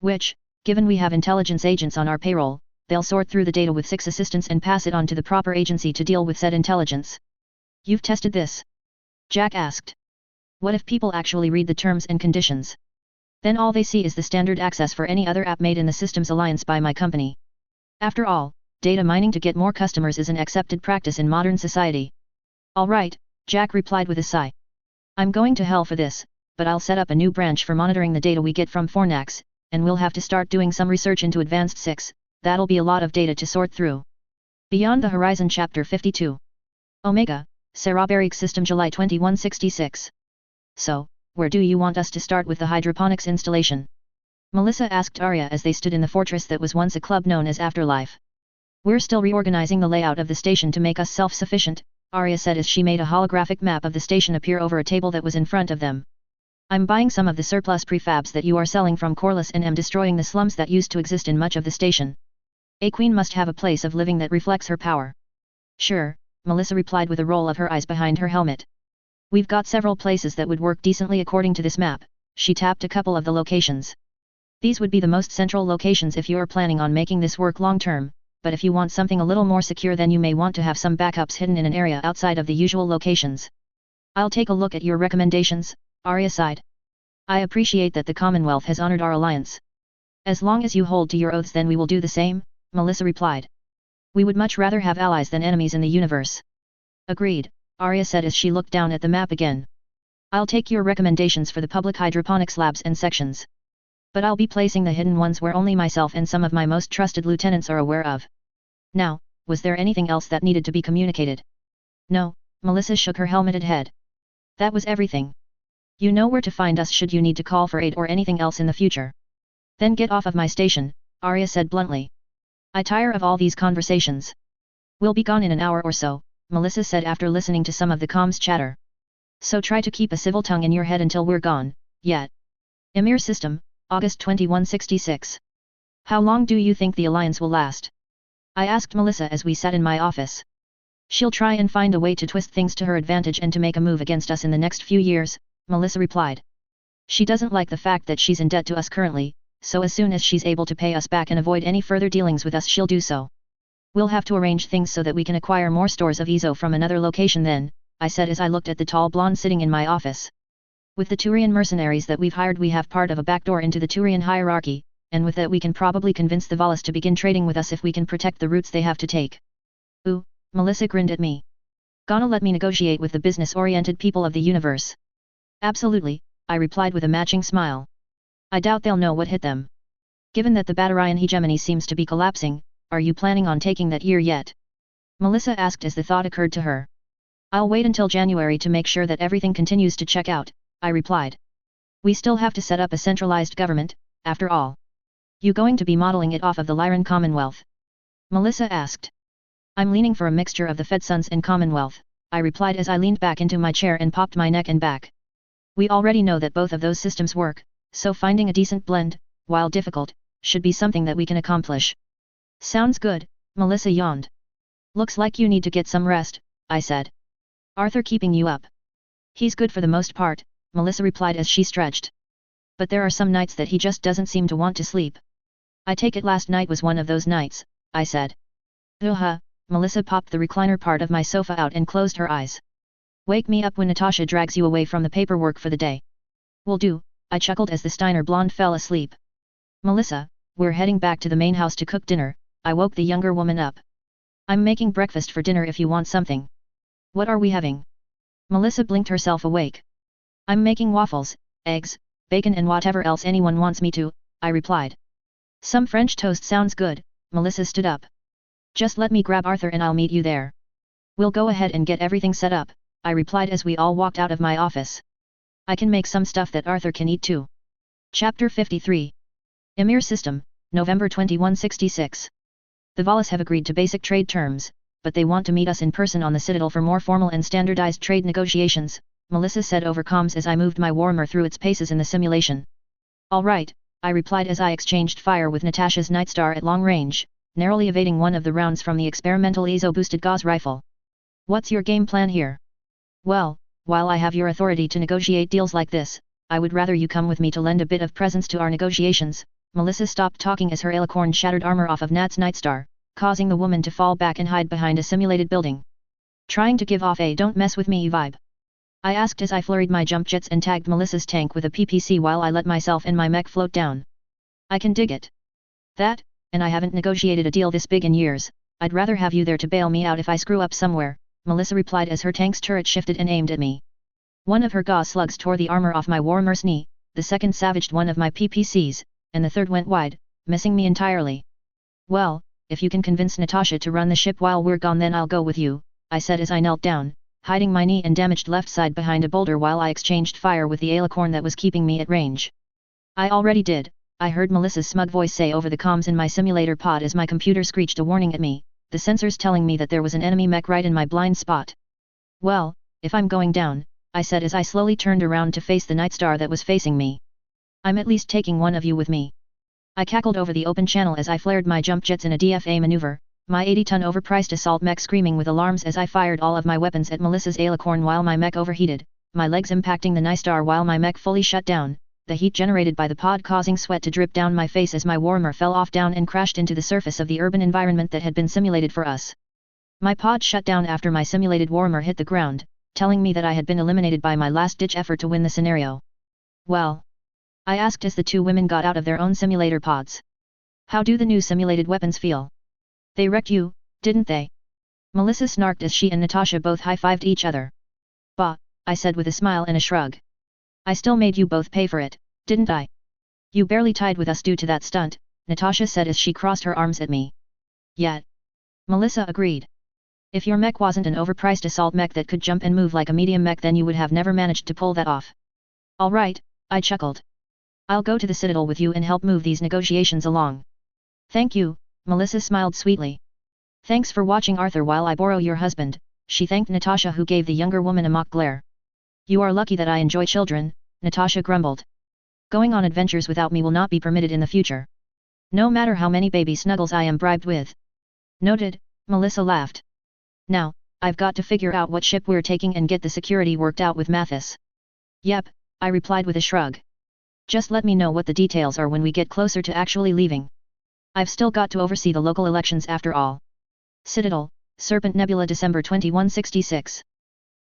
Which, given we have intelligence agents on our payroll, they'll sort through the data with 6 assistants and pass it on to the proper agency to deal with said intelligence. You've tested this? Jack asked. What if people actually read the terms and conditions? Then all they see is the standard access for any other app made in the Systems Alliance by my company. After all, data mining to get more customers is an accepted practice in modern society. All right, Jack replied with a sigh. I'm going to hell for this, but I'll set up a new branch for monitoring the data we get from Fornax, and we'll have to start doing some research into Advanced 6, that'll be a lot of data to sort through. Beyond the Horizon Chapter 52. Omega, Ceraberic System July 2166. So, where do you want us to start with the hydroponics installation? Melissa asked Arya as they stood in the fortress that was once a club known as Afterlife. We're still reorganizing the layout of the station to make us self-sufficient, Arya said as she made a holographic map of the station appear over a table that was in front of them. I'm buying some of the surplus prefabs that you are selling from Corliss and am destroying the slums that used to exist in much of the station. A queen must have a place of living that reflects her power. Sure, Melissa replied with a roll of her eyes behind her helmet. We've got several places that would work decently according to this map. She tapped a couple of the locations. These would be the most central locations if you are planning on making this work long term, but if you want something a little more secure then you may want to have some backups hidden in an area outside of the usual locations. I'll take a look at your recommendations, Arya sighed. I appreciate that the Commonwealth has honored our alliance. As long as you hold to your oaths then we will do the same, Melissa replied. We would much rather have allies than enemies in the universe. Agreed, Arya said as she looked down at the map again. I'll take your recommendations for the public hydroponics labs and sections. But I'll be placing the hidden ones where only myself and some of my most trusted lieutenants are aware of. Now, was there anything else that needed to be communicated? No, Melissa shook her helmeted head. That was everything. You know where to find us should you need to call for aid or anything else in the future. Then get off of my station, Arya said bluntly. I tire of all these conversations. We'll be gone in an hour or so, Melissa said after listening to some of the comms chatter. So try to keep a civil tongue in your head until we're gone, yet. Emir System, August 2166. How long do you think the alliance will last? I asked Melissa as we sat in my office. She'll try and find a way to twist things to her advantage and to make a move against us in the next few years, Melissa replied. She doesn't like the fact that she's in debt to us currently, so as soon as she's able to pay us back and avoid any further dealings with us she'll do so. We'll have to arrange things so that we can acquire more stores of EZO from another location then, I said as I looked at the tall blonde sitting in my office. With the Turian mercenaries that we've hired we have part of a backdoor into the Turian hierarchy, and with that we can probably convince the Valis to begin trading with us if we can protect the routes they have to take. Ooh, Melissa grinned at me. Gonna let me negotiate with the business-oriented people of the universe? Absolutely, I replied with a matching smile. I doubt they'll know what hit them. Given that the Batarian hegemony seems to be collapsing, are you planning on taking that year yet? Melissa asked as the thought occurred to her. I'll wait until January to make sure that everything continues to check out, I replied. We still have to set up a centralized government, after all. You going to be modeling it off of the Lyran Commonwealth? Melissa asked. I'm leaning for a mixture of the Fedsons and Commonwealth, I replied as I leaned back into my chair and popped my neck and back. We already know that both of those systems work, so finding a decent blend, while difficult, should be something that we can accomplish. Sounds good, Melissa yawned. Looks like you need to get some rest, I said. Arthur keeping you up? He's good for the most part, Melissa replied as she stretched. But there are some nights that he just doesn't seem to want to sleep. I take it last night was one of those nights, I said. Melissa popped the recliner part of my sofa out and closed her eyes. Wake me up when Natasha drags you away from the paperwork for the day. Will do, I chuckled as the Steiner blonde fell asleep. Melissa, we're heading back to the main house to cook dinner, I woke the younger woman up. I'm making breakfast for dinner if you want something. What are we having? Melissa blinked herself awake. I'm making waffles, eggs, bacon and whatever else anyone wants me to, I replied. Some French toast sounds good, Melissa stood up. Just let me grab Arthur and I'll meet you there. We'll go ahead and get everything set up, I replied as we all walked out of my office. I can make some stuff that Arthur can eat too. Chapter 53. Emir System, November 2166. The Valis have agreed to basic trade terms, but they want to meet us in person on the Citadel for more formal and standardized trade negotiations, Melissa said over comms as I moved my warmer through its paces in the simulation. All right, I replied as I exchanged fire with Natasha's Nightstar at long range, narrowly evading one of the rounds from the experimental EZO-boosted Gauss rifle. What's your game plan here? Well, while I have your authority to negotiate deals like this, I would rather you come with me to lend a bit of presence to our negotiations. Melissa stopped talking as her alicorn shattered armor off of Nat's Nightstar, causing the woman to fall back and hide behind a simulated building. Trying to give off a don't mess with me vibe? I asked as I flurried my jump jets and tagged Melissa's tank with a PPC while I let myself and my mech float down. I can dig it. That, and I haven't negotiated a deal this big in years, I'd rather have you there to bail me out if I screw up somewhere, Melissa replied as her tank's turret shifted and aimed at me. One of her Gauss slugs tore the armor off my warmer's knee, the second savaged one of my PPCs, and the third went wide, missing me entirely. Well, if you can convince Natasha to run the ship while we're gone then I'll go with you, I said as I knelt down, hiding my knee and damaged left side behind a boulder while I exchanged fire with the alicorn that was keeping me at range. I already did, I heard Melissa's smug voice say over the comms in my simulator pod as my computer screeched a warning at me, the sensors telling me that there was an enemy mech right in my blind spot. Well, if I'm going down, I said as I slowly turned around to face the Nightstar that was facing me. I'm at least taking one of you with me. I cackled over the open channel as I flared my jump jets in a DFA maneuver, my 80-ton overpriced assault mech screaming with alarms as I fired all of my weapons at Melissa's alicorn while my mech overheated, my legs impacting the Nightstar while my mech fully shut down, the heat generated by the pod causing sweat to drip down my face as my warmer fell off down and crashed into the surface of the urban environment that had been simulated for us. My pod shut down after my simulated warmer hit the ground, telling me that I had been eliminated by my last-ditch effort to win the scenario. Well, I asked as the two women got out of their own simulator pods. How do the new simulated weapons feel? They wrecked you, didn't they? Melissa snarked as she and Natasha both high-fived each other. Bah, I said with a smile and a shrug. I still made you both pay for it, didn't I? You barely tied with us due to that stunt, Natasha said as she crossed her arms at me. Yeah. Melissa agreed. If your mech wasn't an overpriced assault mech that could jump and move like a medium mech, then you would have never managed to pull that off. Alright, I chuckled. I'll go to the Citadel with you and help move these negotiations along. Thank you, Melissa smiled sweetly. Thanks for watching Arthur while I borrow your husband, she thanked Natasha, who gave the younger woman a mock glare. You are lucky that I enjoy children, Natasha grumbled. Going on adventures without me will not be permitted in the future. No matter how many baby snuggles I am bribed with. Noted, Melissa laughed. Now, I've got to figure out what ship we're taking and get the security worked out with Mathis. Yep, I replied with a shrug. Just let me know what the details are when we get closer to actually leaving. I've still got to oversee the local elections after all. Citadel, Serpent Nebula, December 2166.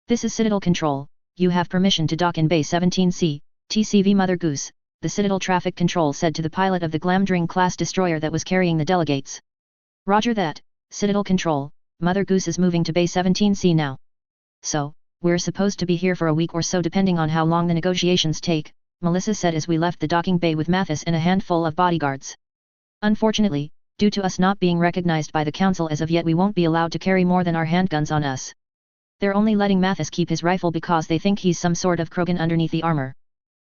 This is Citadel Control, you have permission to dock in Bay 17C, TCV Mother Goose, the Citadel Traffic Control said to the pilot of the Glamdring-class destroyer that was carrying the delegates. Roger that, Citadel Control, Mother Goose is moving to Bay 17C now. So, we're supposed to be here for a week or so depending on how long the negotiations take, Melissa said as we left the docking bay with Mathis and a handful of bodyguards. Unfortunately, due to us not being recognized by the council as of yet, we won't be allowed to carry more than our handguns on us. They're only letting Mathis keep his rifle because they think he's some sort of Krogan underneath the armor.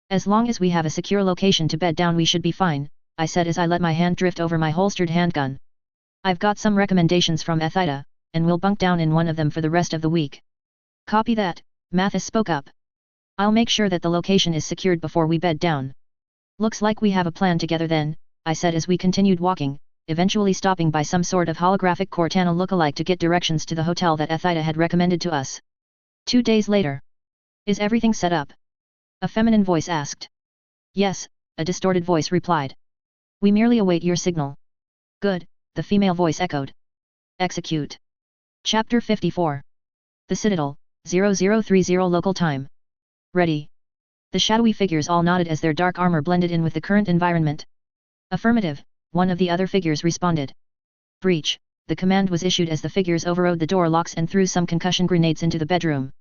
As long as we have a secure location to bed down, we should be fine, I said as I let my hand drift over my holstered handgun. I've got some recommendations from Ethida, and we'll bunk down in one of them for the rest of the week. Copy that, Mathis spoke up. I'll make sure that the location is secured before we bed down. Looks like we have a plan together then, I said as we continued walking, eventually stopping by some sort of holographic Cortana lookalike to get directions to the hotel that Ethida had recommended to us. 2 days later. Is everything set up? A feminine voice asked. Yes, a distorted voice replied. We merely await your signal. Good, the female voice echoed. Execute. Chapter 54. The Citadel, 0030 local time. Ready. The shadowy figures all nodded as their dark armor blended in with the current environment. Affirmative, one of the other figures responded. Breach, the command was issued as the figures overrode the door locks and threw some concussion grenades into the bedroom.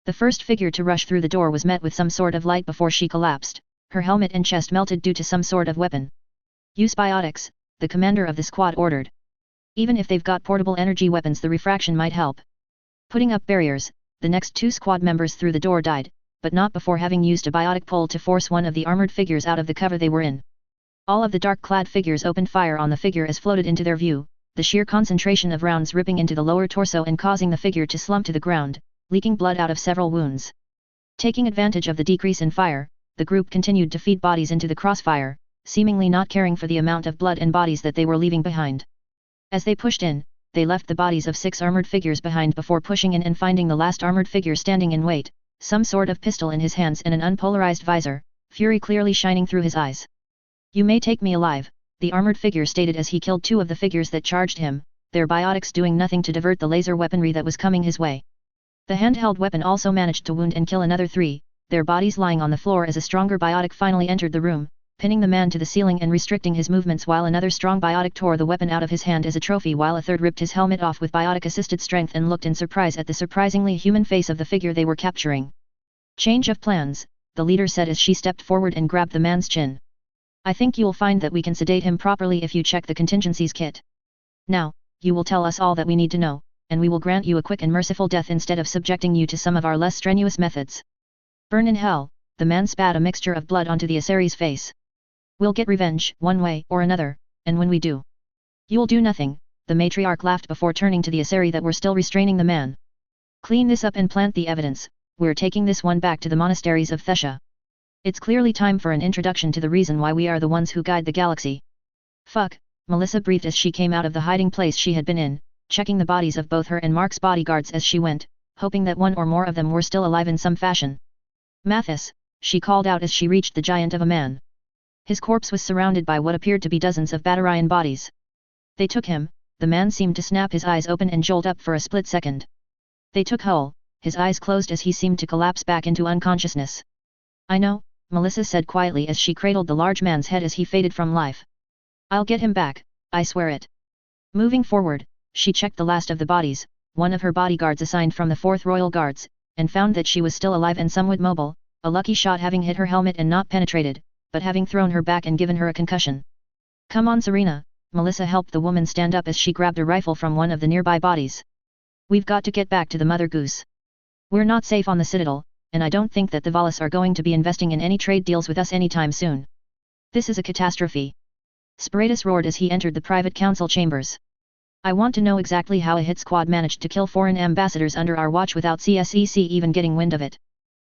The first figure to rush through the door was met with some sort of light before she collapsed, her helmet and chest melted due to some sort of weapon. Use biotics, the commander of the squad ordered. Even if they've got portable energy weapons, the refraction might help. Putting up barriers, the next 2 squad members through the door died, but not before having used a biotic pole to force one of the armored figures out of the cover they were in. All of the dark-clad figures opened fire on the figure as floated into their view, the sheer concentration of rounds ripping into the lower torso and causing the figure to slump to the ground, leaking blood out of several wounds. Taking advantage of the decrease in fire, the group continued to feed bodies into the crossfire, seemingly not caring for the amount of blood and bodies that they were leaving behind. As they pushed in, they left the bodies of 6 armored figures behind before pushing in and finding the last armored figure standing in wait, some sort of pistol in his hands and an unpolarized visor, fury clearly shining through his eyes. You may take me alive, the armored figure stated as he killed 2 of the figures that charged him, their biotics doing nothing to divert the laser weaponry that was coming his way. The handheld weapon also managed to wound and kill another 3, their bodies lying on the floor as a stronger biotic finally entered the room, pinning the man to the ceiling and restricting his movements, while another strong biotic tore the weapon out of his hand as a trophy, while a third ripped his helmet off with biotic-assisted strength and looked in surprise at the surprisingly human face of the figure they were capturing. Change of plans, the leader said as she stepped forward and grabbed the man's chin. I think you'll find that we can sedate him properly if you check the contingencies kit. Now, you will tell us all that we need to know, and we will grant you a quick and merciful death instead of subjecting you to some of our less strenuous methods. Burn in hell, the man spat a mixture of blood onto the Aseri's face. We'll get revenge, one way or another, and when we do, you'll do nothing, the matriarch laughed before turning to the Aseri that were still restraining the man. Clean this up and plant the evidence, we're taking this one back to the monasteries of Thesha. It's clearly time for an introduction to the reason why we are the ones who guide the galaxy. Fuck, Melissa breathed as she came out of the hiding place she had been in, checking the bodies of both her and Mark's bodyguards as she went, hoping that one or more of them were still alive in some fashion. Mathis, she called out as she reached the giant of a man. His corpse was surrounded by what appeared to be dozens of Batarian bodies. They took him, the man seemed to snap his eyes open and jolt up for a split second. They took Hull, his eyes closed as he seemed to collapse back into unconsciousness. I know, Melissa said quietly as she cradled the large man's head as he faded from life. I'll get him back, I swear it. Moving forward, she checked the last of the bodies, one of her bodyguards assigned from the 4th Royal Guards, and found that she was still alive and somewhat mobile, a lucky shot having hit her helmet and not penetrated, but having thrown her back and given her a concussion. "Come on, Serena," Melissa helped the woman stand up as she grabbed a rifle from one of the nearby bodies. "We've got to get back to the Mother Goose. We're not safe on the Citadel, and I don't think that the Valis are going to be investing in any trade deals with us anytime soon. This is a catastrophe." Spiritus roared as he entered the private council chambers. "I want to know exactly how a hit squad managed to kill foreign ambassadors under our watch without CSEC even getting wind of it."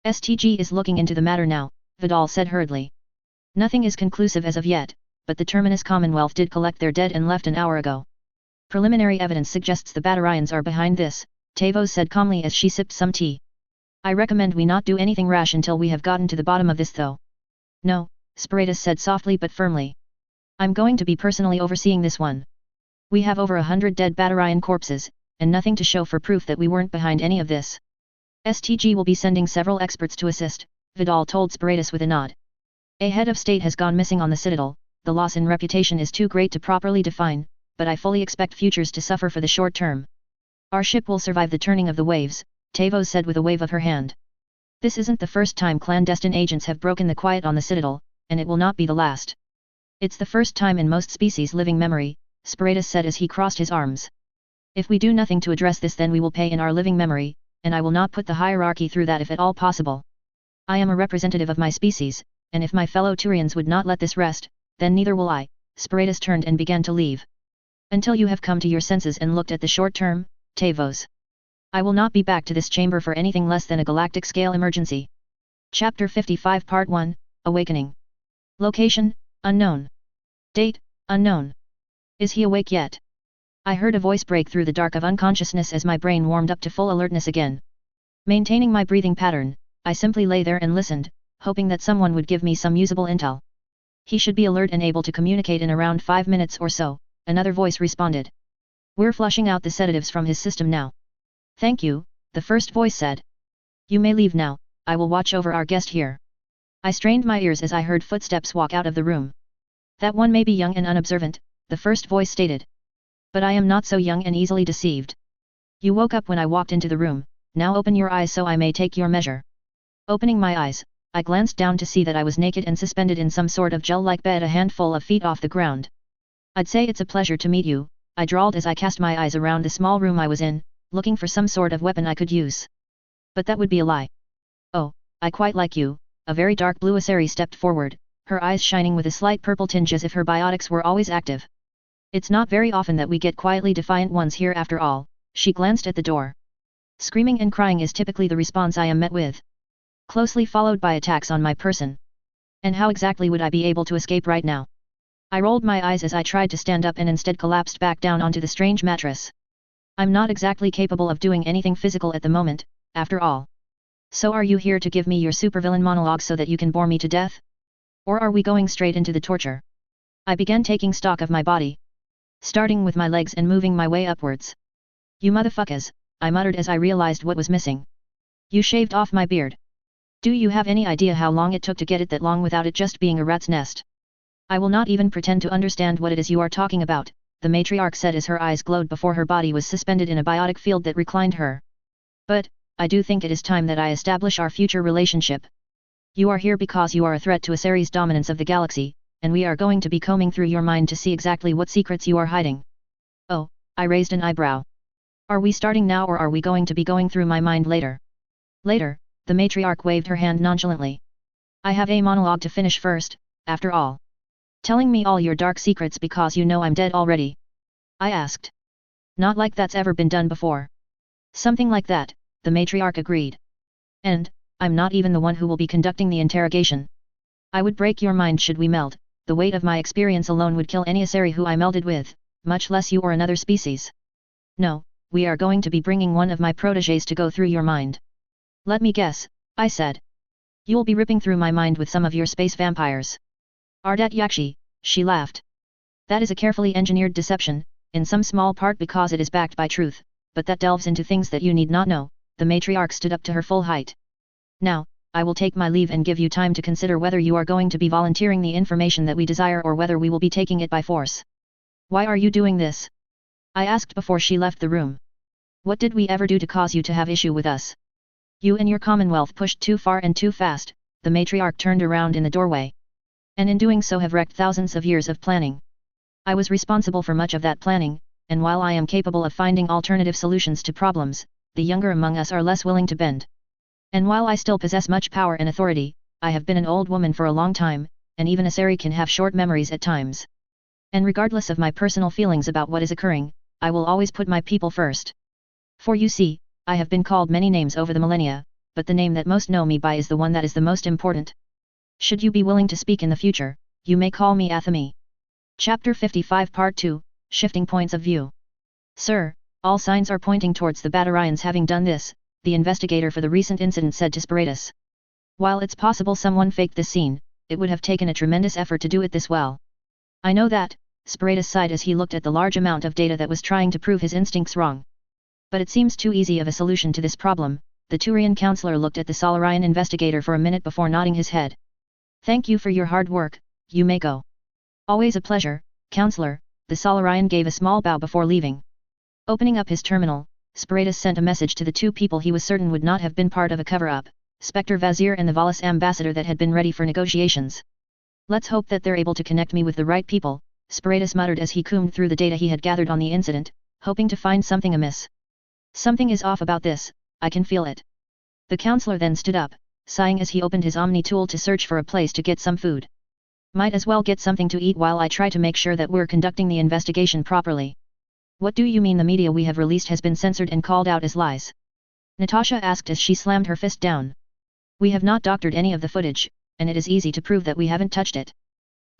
"STG is looking into the matter now," Vidal said hurriedly. "Nothing is conclusive as of yet, but the Terminus Commonwealth did collect their dead and left an hour ago. Preliminary evidence suggests the Batarians are behind this," Tavos said calmly as she sipped some tea. "I recommend we not do anything rash until we have gotten to the bottom of this though." "No," Spiritus said softly but firmly. "I'm going to be personally overseeing this one. We have over 100 dead Batarian corpses, and nothing to show for proof that we weren't behind any of this. STG will be sending several experts to assist," Vidal told Spiritus with a nod. "A head of state has gone missing on the Citadel, the loss in reputation is too great to properly define, but I fully expect futures to suffer for the short term. Our ship will survive the turning of the waves," Tavos said with a wave of her hand. "This isn't the first time clandestine agents have broken the quiet on the Citadel, and it will not be the last. It's the first time in most species' living memory," Spiritus said as he crossed his arms. "If we do nothing to address this, then we will pay in our living memory, and I will not put the hierarchy through that if at all possible. I am a representative of my species, and if my fellow Turians would not let this rest, then neither will I." Spiritus turned and began to leave. "Until you have come to your senses and looked at the short term, Tavos. I will not be back to this chamber for anything less than a galactic-scale emergency." Chapter 55 Part 1, Awakening. Location, unknown. Date, unknown. "Is he awake yet?" I heard a voice break through the dark of unconsciousness as my brain warmed up to full alertness again. Maintaining my breathing pattern, I simply lay there and listened, hoping that someone would give me some usable intel. "He should be alert and able to communicate in around 5 minutes or so," another voice responded. "We're flushing out the sedatives from his system now." "Thank you," the first voice said. "You may leave now, I will watch over our guest here." I strained my ears as I heard footsteps walk out of the room. "That one may be young and unobservant," the first voice stated. "But I am not so young and easily deceived. You woke up when I walked into the room, now open your eyes so I may take your measure." Opening my eyes, I glanced down to see that I was naked and suspended in some sort of gel-like bed a handful of feet off the ground. "I'd say it's a pleasure to meet you," I drawled as I cast my eyes around the small room I was in, looking for some sort of weapon I could use. "But that would be a lie." "Oh, I quite like you." A very dark blue Asari stepped forward, her eyes shining with a slight purple tinge as if her biotics were always active. "It's not very often that we get quietly defiant ones here after all." She glanced at the door. "Screaming and crying is typically the response I am met with, closely followed by attacks on my person. And how exactly would I be able to escape right now?" I rolled my eyes as I tried to stand up and instead collapsed back down onto the strange mattress. "I'm not exactly capable of doing anything physical at the moment, after all. So are you here to give me your supervillain monologue so that you can bore me to death? Or are we going straight into the torture?" I began taking stock of my body, starting with my legs and moving my way upwards. "You motherfuckers," I muttered as I realized what was missing. "You shaved off my beard. Do you have any idea how long it took to get it that long without it just being a rat's nest?" "I will not even pretend to understand what it is you are talking about," the matriarch said as her eyes glowed before her body was suspended in a biotic field that reclined her. "But, I do think it is time that I establish our future relationship. You are here because you are a threat to Asari's dominance of the galaxy, and we are going to be combing through your mind to see exactly what secrets you are hiding." "Oh," I raised an eyebrow. "Are we starting now or are we going to be going through my mind later?" "Later," the matriarch waved her hand nonchalantly. "I have a monologue to finish first, after all." "Telling me all your dark secrets because you know I'm dead already?" I asked. "Not like that's ever been done before." "Something like that," the matriarch agreed. "And, I'm not even the one who will be conducting the interrogation. I would break your mind should we meld, the weight of my experience alone would kill any Asari who I melded with, much less you or another species. No, we are going to be bringing one of my protégés to go through your mind." "Let me guess," I said. "You'll be ripping through my mind with some of your space vampires." "Ardat Yakshi," she laughed. "That is a carefully engineered deception, in some small part because it is backed by truth, but that delves into things that you need not know." The matriarch stood up to her full height. "Now, I will take my leave and give you time to consider whether you are going to be volunteering the information that we desire or whether we will be taking it by force." "Why are you doing this?" I asked before she left the room. What did we ever do to cause you to have issue with us? You and your Commonwealth pushed too far and too fast, the matriarch turned around in the doorway. And in doing so have wrecked thousands of years of planning. I was responsible for much of that planning, and while I am capable of finding alternative solutions to problems, the younger among us are less willing to bend. And while I still possess much power and authority, I have been an old woman for a long time, and even a Sari can have short memories at times. And regardless of my personal feelings about what is occurring, I will always put my people first. For you see, I have been called many names over the millennia, but the name that most know me by is the one that is the most important. Should you be willing to speak in the future, you may call me Athame. Chapter 55 Part 2, Shifting Points of View. Sir, all signs are pointing towards the Batarians having done this, the investigator for the recent incident said to Spiritus. While it's possible someone faked this scene, it would have taken a tremendous effort to do it this well. I know that, Spiritus sighed as he looked at the large amount of data that was trying to prove his instincts wrong. But it seems too easy of a solution to this problem. The Turian counselor looked at the Solarian investigator for a minute before nodding his head. Thank you for your hard work, you may go. Always a pleasure, counselor, the Solarian gave a small bow before leaving. Opening up his terminal, Spiritus sent a message to the two people he was certain would not have been part of a cover-up, Spectre Vazir and the Valis ambassador that had been ready for negotiations. Let's hope that they're able to connect me with the right people, Spiritus muttered as he combed through the data he had gathered on the incident, hoping to find something amiss. Something is off about this, I can feel it. The counselor then stood up, sighing as he opened his Omni tool to search for a place to get some food. Might as well get something to eat while I try to make sure that we're conducting the investigation properly. What do you mean the media we have released has been censored and called out as lies? Natasha asked as she slammed her fist down. We have not doctored any of the footage, and it is easy to prove that we haven't touched it.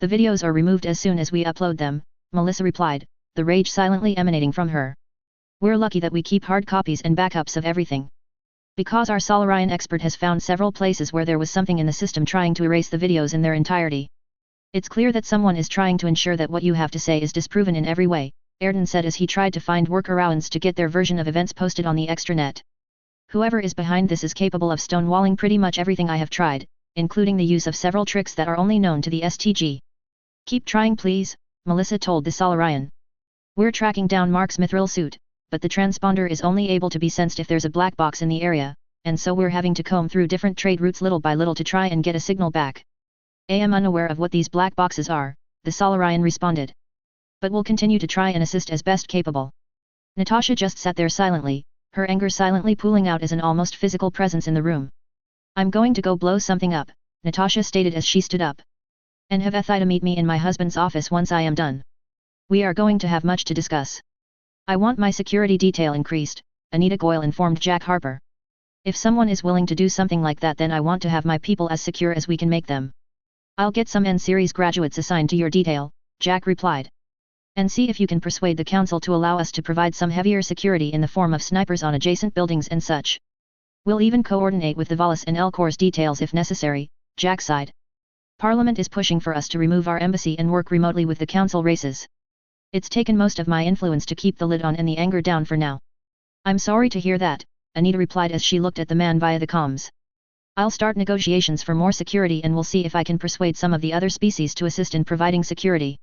The videos are removed as soon as we upload them, Melissa replied, the rage silently emanating from her. We're lucky that we keep hard copies and backups of everything. Because our Solarian expert has found several places where there was something in the system trying to erase the videos in their entirety. It's clear that someone is trying to ensure that what you have to say is disproven in every way, Ayrton said as he tried to find workarounds to get their version of events posted on the extranet. Whoever is behind this is capable of stonewalling pretty much everything I have tried, including the use of several tricks that are only known to the STG. Keep trying please, Melissa told the Solarian. We're tracking down Mark's mithril suit, but the transponder is only able to be sensed if there's a black box in the area, and so we're having to comb through different trade routes little by little to try and get a signal back. I am unaware of what these black boxes are, the Solarian responded. But we'll continue to try and assist as best capable. Natasha just sat there silently, her anger silently pooling out as an almost physical presence in the room. I'm going to go blow something up, Natasha stated as she stood up. And have Ethida meet me in my husband's office once I am done. We are going to have much to discuss. I want my security detail increased, Anita Goyle informed Jack Harper. If someone is willing to do something like that, then I want to have my people as secure as we can make them. I'll get some N-Series graduates assigned to your detail, Jack replied. And see if you can persuade the council to allow us to provide some heavier security in the form of snipers on adjacent buildings and such. We'll even coordinate with the Valis and Elcor's details if necessary, Jack sighed. Parliament is pushing for us to remove our embassy and work remotely with the council races. It's taken most of my influence to keep the lid on and the anger down for now. I'm sorry to hear that, Anita replied as she looked at the man via the comms. I'll start negotiations for more security and we'll see if I can persuade some of the other species to assist in providing security.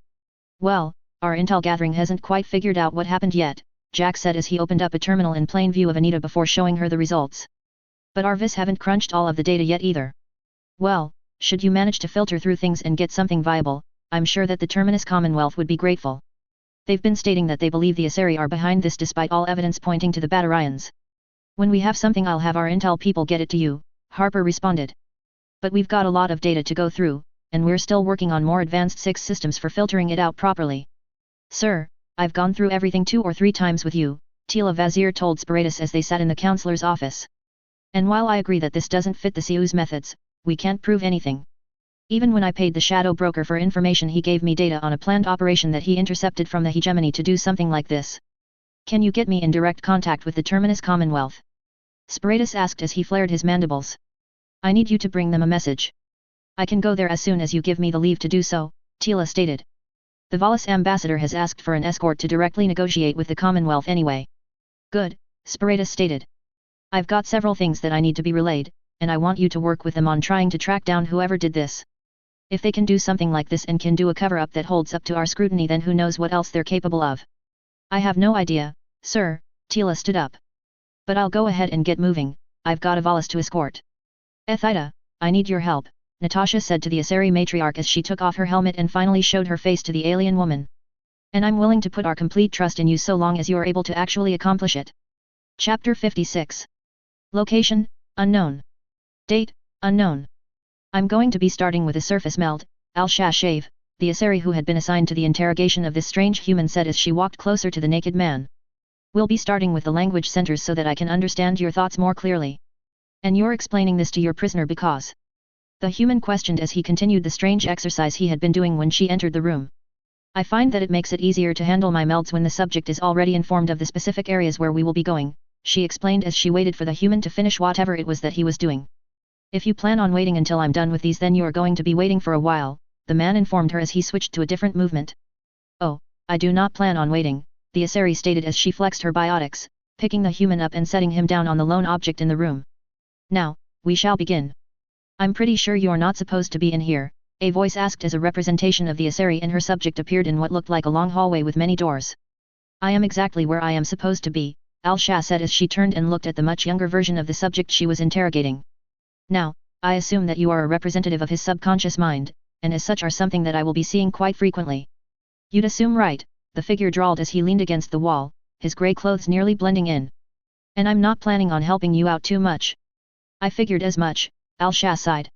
Well, our intel gathering hasn't quite figured out what happened yet, Jack said as he opened up a terminal in plain view of Anita before showing her the results. But our VIS haven't crunched all of the data yet either. Well, should you manage to filter through things and get something viable, I'm sure that the Terminus Commonwealth would be grateful. They've been stating that they believe the Asari are behind this despite all evidence pointing to the Batarians. When we have something I'll have our intel people get it to you, Harper responded. But we've got a lot of data to go through, and we're still working on more advanced 6 systems for filtering it out properly. Sir, I've gone through everything 2 or 3 times with you, Tila Vazir told Spiritus as they sat in the counselor's office. And while I agree that this doesn't fit the CU's methods, we can't prove anything. Even when I paid the shadow broker for information, he gave me data on a planned operation that he intercepted from the hegemony to do something like this. Can you get me in direct contact with the Terminus Commonwealth? Spiritus asked as he flared his mandibles. I need you to bring them a message. I can go there as soon as you give me the leave to do so, Tila stated. The Valis ambassador has asked for an escort to directly negotiate with the Commonwealth anyway. Good, Spiritus stated. I've got several things that I need to be relayed, and I want you to work with them on trying to track down whoever did this. If they can do something like this and can do a cover-up that holds up to our scrutiny, then who knows what else they're capable of. I have no idea, sir, Tila stood up. But I'll go ahead and get moving, I've got a Valis to escort. Ethida, I need your help, Natasha said to the Asari matriarch as she took off her helmet and finally showed her face to the alien woman. And I'm willing to put our complete trust in you so long as you are able to actually accomplish it. Chapter 56. Location, unknown. Date, unknown. I'm going to be starting with a surface meld, Al-Shashave, the Asari who had been assigned to the interrogation of this strange human said as she walked closer to the naked man. We'll be starting with the language centers so that I can understand your thoughts more clearly. And you're explaining this to your prisoner because... The human questioned as he continued the strange exercise he had been doing when she entered the room. I find that it makes it easier to handle my melds when the subject is already informed of the specific areas where we will be going, she explained as she waited for the human to finish whatever it was that he was doing. If you plan on waiting until I'm done with these then you are going to be waiting for a while, the man informed her as he switched to a different movement. Oh, I do not plan on waiting, the Asari stated as she flexed her biotics, picking the human up and setting him down on the lone object in the room. Now, we shall begin. I'm pretty sure you're not supposed to be in here, a voice asked as a representation of the Asari and her subject appeared in what looked like a long hallway with many doors. I am exactly where I am supposed to be, Al-Shah said as she turned and looked at the much younger version of the subject she was interrogating. Now, I assume that you are a representative of his subconscious mind, and as such are something that I will be seeing quite frequently. You'd assume right, the figure drawled as he leaned against the wall, his grey clothes nearly blending in. And I'm not planning on helping you out too much. I figured as much, Al-Shah sighed.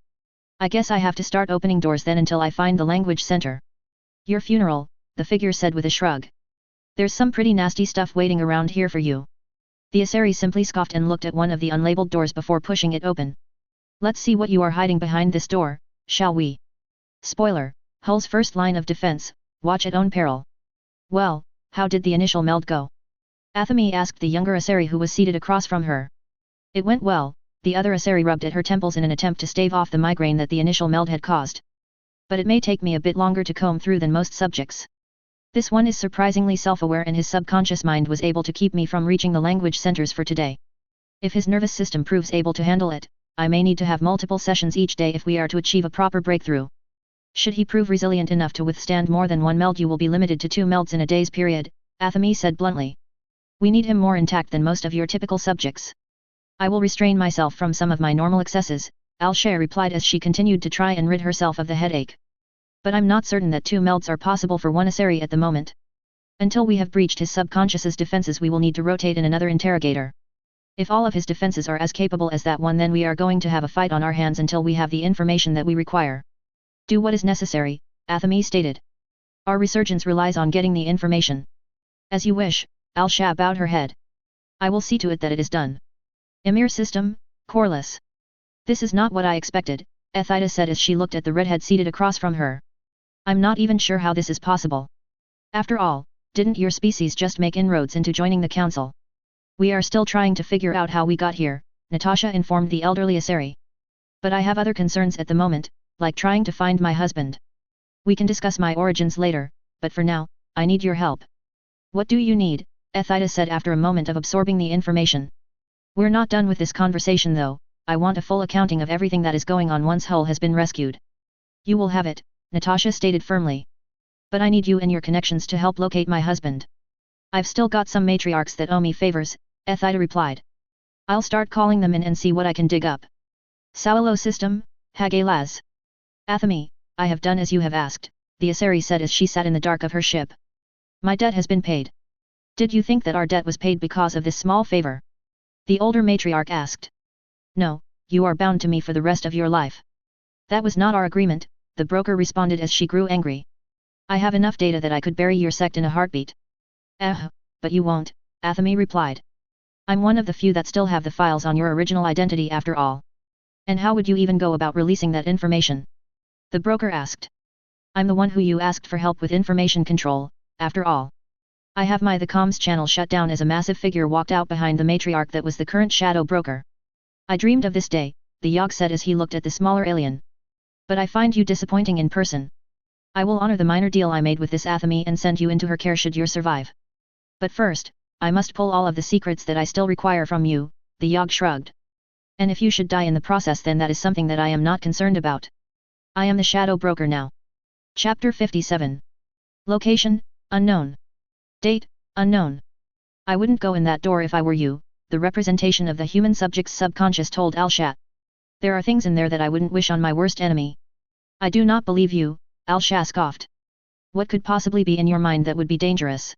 I guess I have to start opening doors then until I find the language center. Your funeral, the figure said with a shrug. There's some pretty nasty stuff waiting around here for you. The Asari simply scoffed and looked at one of the unlabeled doors before pushing it open. Let's see what you are hiding behind this door, shall we? Spoiler, Hull's first line of defense, watch at own peril. Well, how did the initial meld go? Athami asked the younger Asari who was seated across from her. It went well, the other Asari rubbed at her temples in an attempt to stave off the migraine that the initial meld had caused. But it may take me a bit longer to comb through than most subjects. This one is surprisingly self-aware and his subconscious mind was able to keep me from reaching the language centers for today. If his nervous system proves able to handle it, I may need to have multiple sessions each day if we are to achieve a proper breakthrough. Should he prove resilient enough to withstand more than one meld you will be limited to 2 melds in a day's period, Athami said bluntly. We need him more intact than most of your typical subjects. I will restrain myself from some of my normal excesses, Al-Shah replied as she continued to try and rid herself of the headache. But I'm not certain that 2 melds are possible for one Asari at the moment. Until we have breached his subconscious's defenses we will need to rotate in another interrogator. If all of his defenses are as capable as that one then we are going to have a fight on our hands until we have the information that we require. Do what is necessary, Athami stated. Our resurgence relies on getting the information. As you wish, Al-Shah bowed her head. I will see to it that it is done. Emir system, coreless. This is not what I expected, Ethida said as she looked at the redhead seated across from her. I'm not even sure how this is possible. After all, didn't your species just make inroads into joining the council? We are still trying to figure out how we got here, Natasha informed the elderly Asari. But I have other concerns at the moment, like trying to find my husband. We can discuss my origins later, but for now, I need your help. What do you need? Ethida said after a moment of absorbing the information. We're not done with this conversation though, I want a full accounting of everything that is going on once Hull has been rescued. You will have it, Natasha stated firmly. But I need you and your connections to help locate my husband. I've still got some matriarchs that owe me favors, Ethida replied. I'll start calling them in and see what I can dig up. Sawalo system, Hagalaz. Athami, I have done as you have asked, the Asari said as she sat in the dark of her ship. My debt has been paid. Did you think that our debt was paid because of this small favor? The older matriarch asked. No, you are bound to me for the rest of your life. That was not our agreement, the broker responded as she grew angry. I have enough data that I could bury your sect in a heartbeat. But you won't, Athami replied. I'm one of the few that still have the files on your original identity after all. And how would you even go about releasing that information? The broker asked. I'm the one who you asked for help with information control, after all. I have the comms channel shut down as a massive figure walked out behind the matriarch that was the current shadow broker. I dreamed of this day, the Yogg said as he looked at the smaller alien. But I find you disappointing in person. I will honor the minor deal I made with this Athami and send you into her care should you survive. But first, I must pull all of the secrets that I still require from you, the Yogg shrugged. And if you should die in the process then that is something that I am not concerned about. I am the shadow broker now. Chapter 57. Location, unknown. Date, unknown. I wouldn't go in that door if I were you, the representation of the human subject's subconscious told Al-Shat. There are things in there that I wouldn't wish on my worst enemy. I do not believe you, Al-Shat scoffed. What could possibly be in your mind that would be dangerous?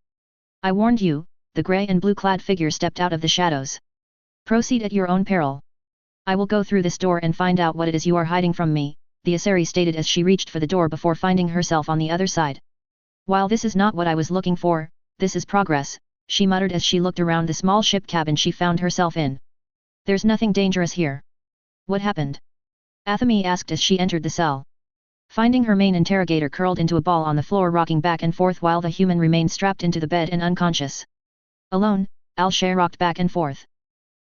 I warned you. The grey and blue-clad figure stepped out of the shadows. Proceed at your own peril. I will go through this door and find out what it is you are hiding from me, the Asari stated as she reached for the door before finding herself on the other side. While this is not what I was looking for, this is progress, she muttered as she looked around the small ship cabin she found herself in. There's nothing dangerous here. What happened? Athame asked as she entered the cell. Finding her main interrogator curled into a ball on the floor rocking back and forth while the human remained strapped into the bed and unconscious. Alone, Al-Shat rocked back and forth.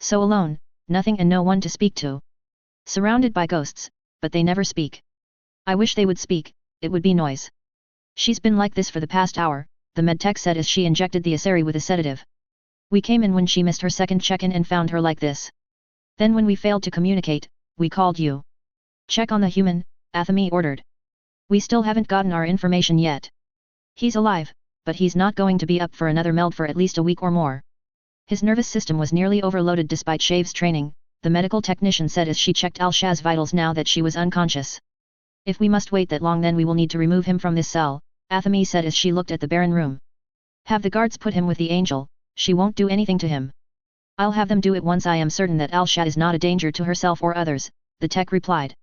So alone, nothing and no one to speak to. Surrounded by ghosts, but they never speak. I wish they would speak, it would be noise. She's been like this for the past hour, the medtech said as she injected the Asari with a sedative. We came in when she missed her second check-in and found her like this. Then when we failed to communicate, we called you. Check on the human, Athame ordered. We still haven't gotten our information yet. He's alive, but he's not going to be up for another meld for at least a week or more. His nervous system was nearly overloaded despite Shave's training, the medical technician said as she checked Al-Shat's vitals now that she was unconscious. If we must wait that long then we will need to remove him from this cell, Athame said as she looked at the barren room. Have the guards put him with the angel, she won't do anything to him. I'll have them do it once I am certain that Al-Shat is not a danger to herself or others, the tech replied.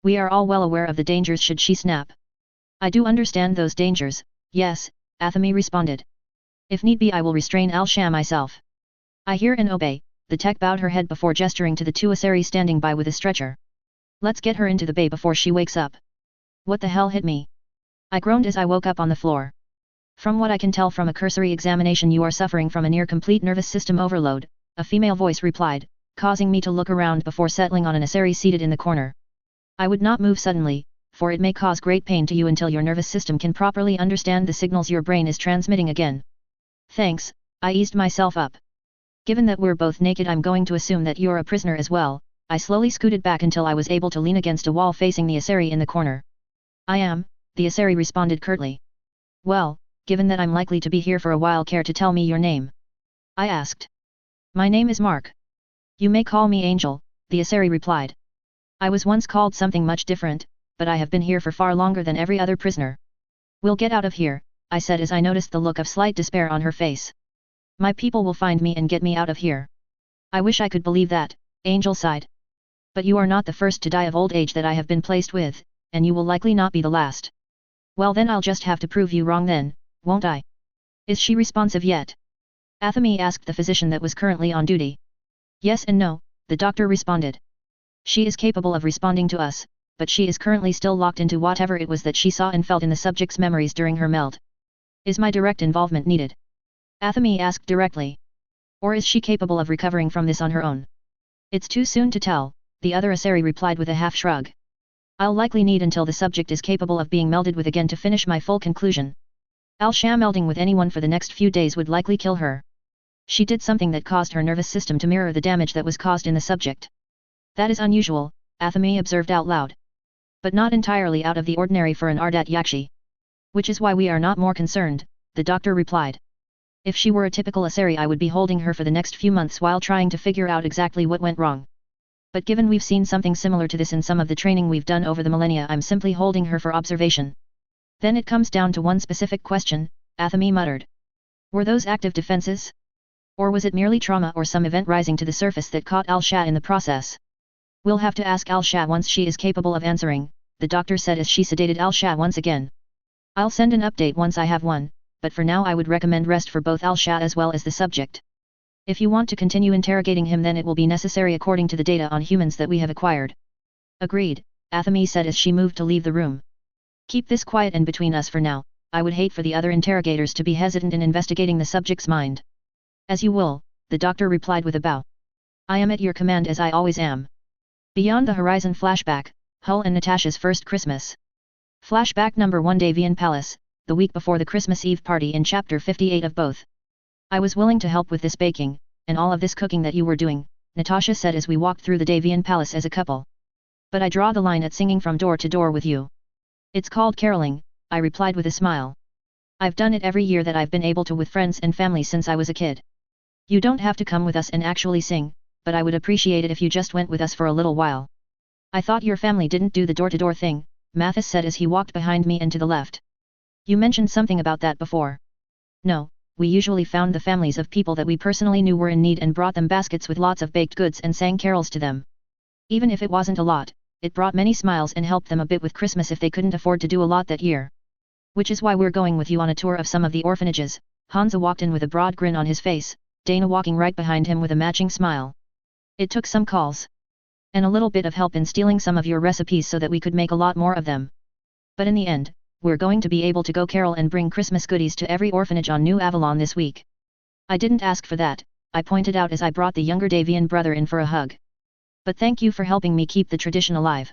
We are all well aware of the dangers should she snap. I do understand those dangers, yes, Athame responded. If need be I will restrain Al-Shat myself. I hear and obey, the tech bowed her head before gesturing to the two Asari standing by with a stretcher. Let's get her into the bay before she wakes up. What the hell hit me? I groaned as I woke up on the floor. From what I can tell from a cursory examination you are suffering from a near-complete nervous system overload, a female voice replied, causing me to look around before settling on an Asari seated in the corner. I would not move suddenly, for it may cause great pain to you until your nervous system can properly understand the signals your brain is transmitting again. Thanks, I eased myself up. Given that we're both naked I'm going to assume that you're a prisoner as well, I slowly scooted back until I was able to lean against a wall facing the Asari in the corner. I am, the Asari responded curtly. Well, given that I'm likely to be here for a while care to tell me your name? I asked. My name is Mark. You may call me Angel, the Asari replied. I was once called something much different, but I have been here for far longer than every other prisoner. We'll get out of here, I said as I noticed the look of slight despair on her face. My people will find me and get me out of here. I wish I could believe that, Angel sighed. But you are not the first to die of old age that I have been placed with, and you will likely not be the last. Well then I'll just have to prove you wrong then, won't I? Is she responsive yet? Athame asked the physician that was currently on duty. Yes and no, the doctor responded. She is capable of responding to us, but she is currently still locked into whatever it was that she saw and felt in the subject's memories during her meld. Is my direct involvement needed? Athame asked directly. Or is she capable of recovering from this on her own? It's too soon to tell, the other Asari replied with a half shrug. I'll likely need until the subject is capable of being melded with again to finish my full conclusion. Al-Shat melding with anyone for the next few days would likely kill her. She did something that caused her nervous system to mirror the damage that was caused in the subject. That is unusual, Athame observed out loud. But not entirely out of the ordinary for an Ardat Yakshi. Which is why we are not more concerned, the doctor replied. If she were a typical Asari I would be holding her for the next few months while trying to figure out exactly what went wrong. But given we've seen something similar to this in some of the training we've done over the millennia I'm simply holding her for observation. Then it comes down to one specific question, Athame muttered. Were those active defenses? Or was it merely trauma or some event rising to the surface that caught Al-Shat in the process? We'll have to ask Al-Shat once she is capable of answering, the doctor said as she sedated Al-Shat once again. I'll send an update once I have one, but for now I would recommend rest for both Al-Shat as well as the subject. If you want to continue interrogating him then it will be necessary according to the data on humans that we have acquired. Agreed, Athame said as she moved to leave the room. Keep this quiet and between us for now, I would hate for the other interrogators to be hesitant in investigating the subject's mind. As you will, the doctor replied with a bow. I am at your command as I always am. Beyond the Horizon flashback, Hull and Natasha's first Christmas. Flashback number 1 Davian Palace, the week before the Christmas Eve party in chapter 58 of both. I was willing to help with this baking, and all of this cooking that you were doing, Natasha said as we walked through the Davian Palace as a couple. But I draw the line at singing from door to door with you. It's called caroling, I replied with a smile. I've done it every year that I've been able to with friends and family since I was a kid. You don't have to come with us and actually sing, but I would appreciate it if you just went with us for a little while. I thought your family didn't do the door-to-door thing, Mathis said as he walked behind me and to the left. You mentioned something about that before. No, we usually found the families of people that we personally knew were in need and brought them baskets with lots of baked goods and sang carols to them. Even if it wasn't a lot, it brought many smiles and helped them a bit with Christmas if they couldn't afford to do a lot that year. Which is why we're going with you on a tour of some of the orphanages. Hansa walked in with a broad grin on his face, Dana walking right behind him with a matching smile. It took some calls. And a little bit of help in stealing some of your recipes so that we could make a lot more of them. But in the end, we're going to be able to go carol and bring Christmas goodies to every orphanage on New Avalon this week. I didn't ask for that, I pointed out as I brought the younger Davian brother in for a hug. But thank you for helping me keep the tradition alive.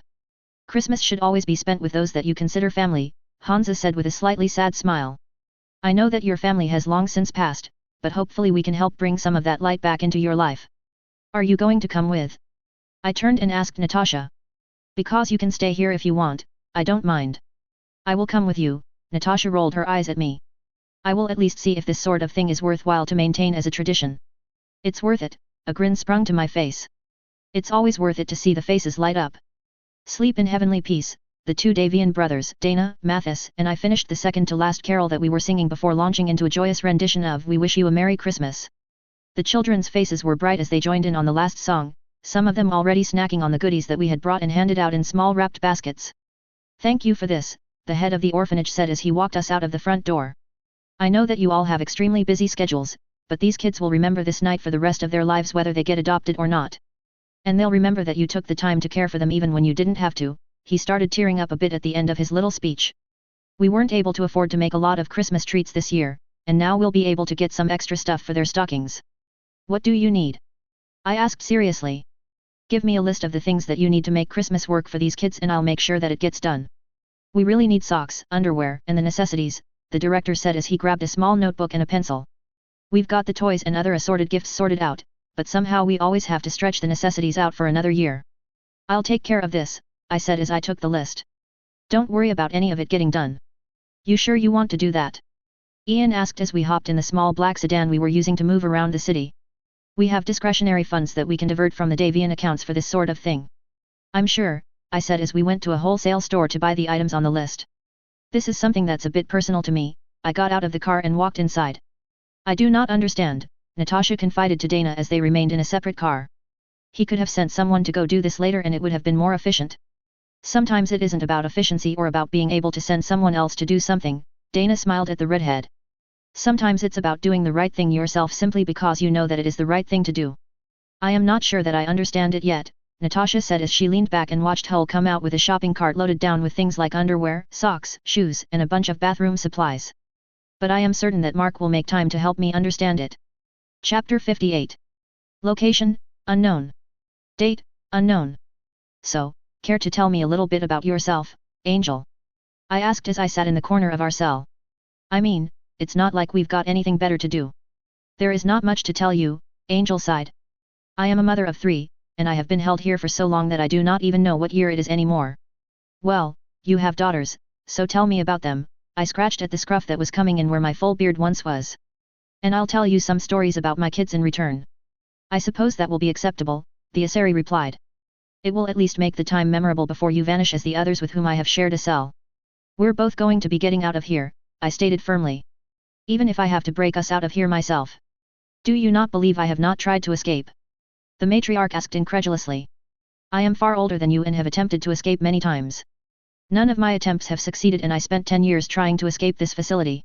Christmas should always be spent with those that you consider family, Hansa said with a slightly sad smile. I know that your family has long since passed, but hopefully we can help bring some of that light back into your life. Are you going to come with? I turned and asked Natasha. Because you can stay here if you want, I don't mind. I will come with you, Natasha rolled her eyes at me. I will at least see if this sort of thing is worthwhile to maintain as a tradition. It's worth it, a grin sprung to my face. It's always worth it to see the faces light up. Sleep in heavenly peace, the two Davian brothers, Dana, Mathis, and I finished the second to last carol that we were singing before launching into a joyous rendition of We Wish You a Merry Christmas. The children's faces were bright as they joined in on the last song, some of them already snacking on the goodies that we had brought and handed out in small wrapped baskets. Thank you for this, the head of the orphanage said as he walked us out of the front door. I know that you all have extremely busy schedules, but these kids will remember this night for the rest of their lives whether they get adopted or not. And they'll remember that you took the time to care for them even when you didn't have to. He started tearing up a bit at the end of his little speech. We weren't able to afford to make a lot of Christmas treats this year, and now we'll be able to get some extra stuff for their stockings. What do you need? I asked seriously. Give me a list of the things that you need to make Christmas work for these kids and I'll make sure that it gets done. We really need socks, underwear, and the necessities, the director said as he grabbed a small notebook and a pencil. We've got the toys and other assorted gifts sorted out, but somehow we always have to stretch the necessities out for another year. I'll take care of this, I said as I took the list. Don't worry about any of it getting done. You sure you want to do that? Ian asked as we hopped in the small black sedan we were using to move around the city. We have discretionary funds that we can divert from the Davian accounts for this sort of thing. I'm sure, I said as we went to a wholesale store to buy the items on the list. This is something that's a bit personal to me. I got out of the car and walked inside. I do not understand, Natasha confided to Dana as they remained in a separate car. He could have sent someone to go do this later and it would have been more efficient. Sometimes it isn't about efficiency or about being able to send someone else to do something, Dana smiled at the redhead. Sometimes it's about doing the right thing yourself simply because you know that it is the right thing to do. I am not sure that I understand it yet, Natasha said as she leaned back and watched Hull come out with a shopping cart loaded down with things like underwear, socks, shoes, and a bunch of bathroom supplies. But I am certain that Mark will make time to help me understand it. Chapter 58. Location, unknown. Date, unknown. So, care to tell me a little bit about yourself, Angel? I asked as I sat in the corner of our cell. I mean, it's not like we've got anything better to do. There is not much to tell you, Angel sighed. I am a mother of 3, and I have been held here for so long that I do not even know what year it is anymore. Well, you have daughters, so tell me about them, I scratched at the scruff that was coming in where my full beard once was. And I'll tell you some stories about my kids in return. I suppose that will be acceptable, the Asari replied. It will at least make the time memorable before you vanish as the others with whom I have shared a cell. We're both going to be getting out of here, I stated firmly. Even if I have to break us out of here myself. Do you not believe I have not tried to escape? The matriarch asked incredulously. I am far older than you and have attempted to escape many times. None of my attempts have succeeded and I spent 10 years trying to escape this facility.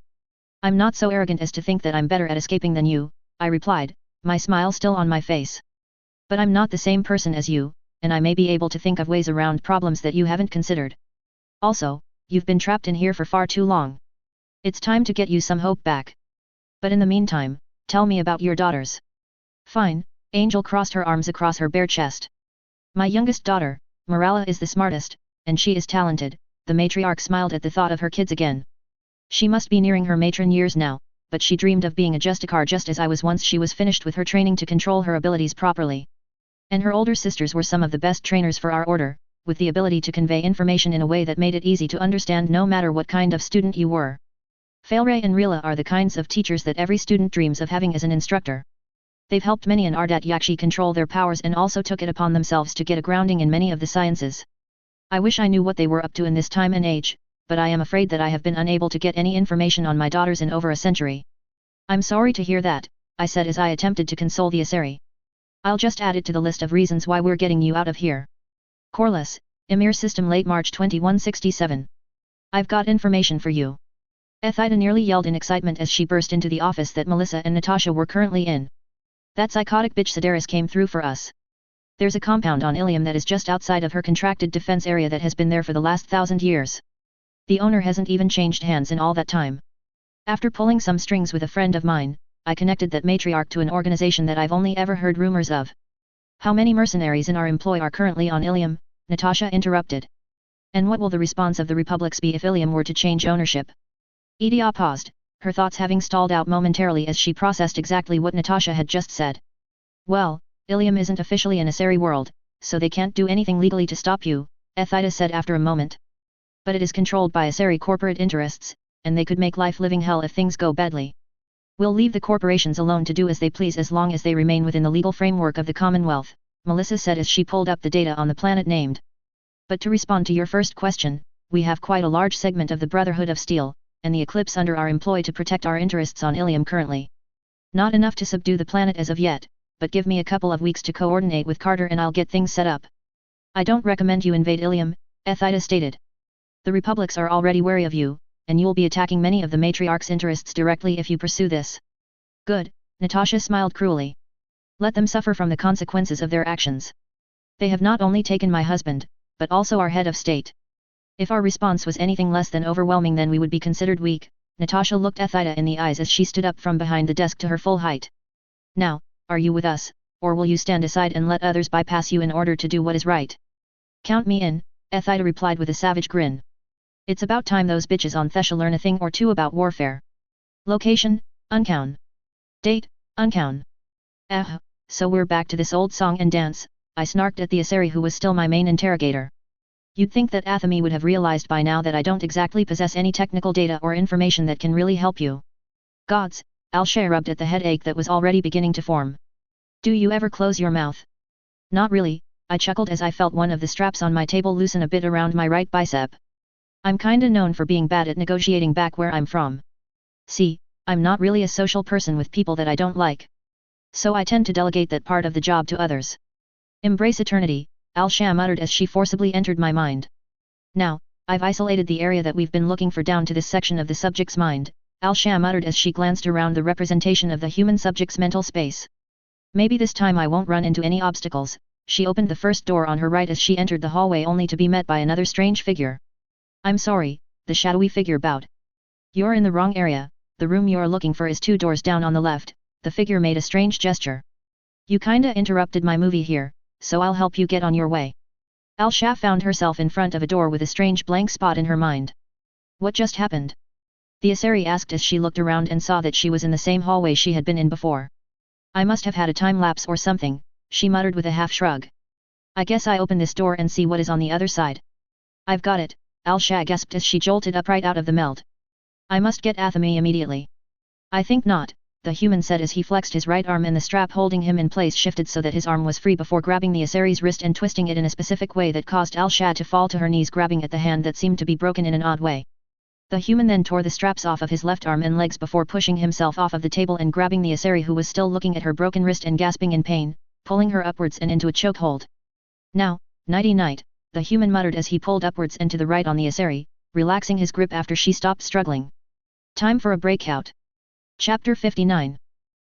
I'm not so arrogant as to think that I'm better at escaping than you, I replied, my smile still on my face. But I'm not the same person as you, and I may be able to think of ways around problems that you haven't considered. Also, you've been trapped in here for far too long. It's time to get you some hope back. But in the meantime, tell me about your daughters. Fine, Angel crossed her arms across her bare chest. My youngest daughter, Marala is the smartest, and she is talented, the matriarch smiled at the thought of her kids again. She must be nearing her matron years now, but she dreamed of being a Justicar just as I was once she was finished with her training to control her abilities properly. And her older sisters were some of the best trainers for our order, with the ability to convey information in a way that made it easy to understand no matter what kind of student you were. Failray and Rila are the kinds of teachers that every student dreams of having as an instructor. They've helped many an Ardat Yakshi control their powers and also took it upon themselves to get a grounding in many of the sciences. I wish I knew what they were up to in this time and age, but I am afraid that I have been unable to get any information on my daughters in over a century. I'm sorry to hear that, I said as I attempted to console the Asari. I'll just add it to the list of reasons why we're getting you out of here. Corliss, Emir System, late March 2167. I've got information for you. Ethida nearly yelled in excitement as she burst into the office that Melissa and Natasha were currently in. That psychotic bitch Sedaris came through for us. There's a compound on Ilium that is just outside of her contracted defense area that has been there for the last 1,000 years. The owner hasn't even changed hands in all that time. After pulling some strings with a friend of mine, I connected that matriarch to an organization that I've only ever heard rumors of. How many mercenaries in our employ are currently on Ilium? Natasha interrupted. And what will the response of the Republics be if Ilium were to change ownership? Edia paused, her thoughts having stalled out momentarily as she processed exactly what Natasha had just said. Well, Ilium isn't officially an Asari world, so they can't do anything legally to stop you, Ethida said after a moment. But it is controlled by Asari corporate interests, and they could make life living hell if things go badly. We'll leave the corporations alone to do as they please as long as they remain within the legal framework of the Commonwealth, Melissa said as she pulled up the data on the planet named. But to respond to your first question, we have quite a large segment of the Brotherhood of Steel, and the Eclipse under our employ to protect our interests on Ilium currently. Not enough to subdue the planet as of yet, but give me a couple of weeks to coordinate with Carter and I'll get things set up. I don't recommend you invade Ilium, Ethida stated. The Republics are already wary of you, and you'll be attacking many of the matriarch's interests directly if you pursue this. Good, Natasha smiled cruelly. Let them suffer from the consequences of their actions. They have not only taken my husband, but also our head of state. If our response was anything less than overwhelming, then we would be considered weak. Natasha looked Ethida in the eyes as she stood up from behind the desk to her full height. Now, are you with us, or will you stand aside and let others bypass you in order to do what is right? Count me in, Ethida replied with a savage grin. It's about time those bitches on Thesha learn a thing or two about warfare. Location, Uncown. Date, Uncown. So we're back to this old song and dance, I snarked at the Asari who was still my main interrogator. You'd think that Athami would have realized by now that I don't exactly possess any technical data or information that can really help you. Gods, Al-Shay rubbed at the headache that was already beginning to form. Do you ever close your mouth? Not really, I chuckled as I felt one of the straps on my table loosen a bit around my right bicep. I'm kinda known for being bad at negotiating back where I'm from. See, I'm not really a social person with people that I don't like. So I tend to delegate that part of the job to others. Embrace eternity, Al-Shay muttered as she forcibly entered my mind. Now, I've isolated the area that we've been looking for down to this section of the subject's mind, Al-Shay muttered as she glanced around the representation of the human subject's mental space. Maybe this time I won't run into any obstacles. She opened the first door on her right as she entered the hallway only to be met by another strange figure. I'm sorry, the shadowy figure bowed. You're in the wrong area, the room you're looking for is 2 doors down on the left, the figure made a strange gesture. You kinda interrupted my movie here, so I'll help you get on your way. Al-Shay found herself in front of a door with a strange blank spot in her mind. What just happened? The Asari asked as she looked around and saw that she was in the same hallway she had been in before. I must have had a time lapse or something, she muttered with a half shrug. I guess I open this door and see what is on the other side. I've got it, Al-Shay gasped as she jolted upright out of the meld. I must get Athami immediately. I think not, the human said as he flexed his right arm and the strap holding him in place shifted so that his arm was free before grabbing the Asari's wrist and twisting it in a specific way that caused Al-Shay to fall to her knees, grabbing at the hand that seemed to be broken in an odd way. The human then tore the straps off of his left arm and legs before pushing himself off of the table and grabbing the Asari who was still looking at her broken wrist and gasping in pain, pulling her upwards and into a chokehold. Now, nighty-night, the human muttered as he pulled upwards and to the right on the Asari, relaxing his grip after she stopped struggling. Time for a breakout. Chapter 59.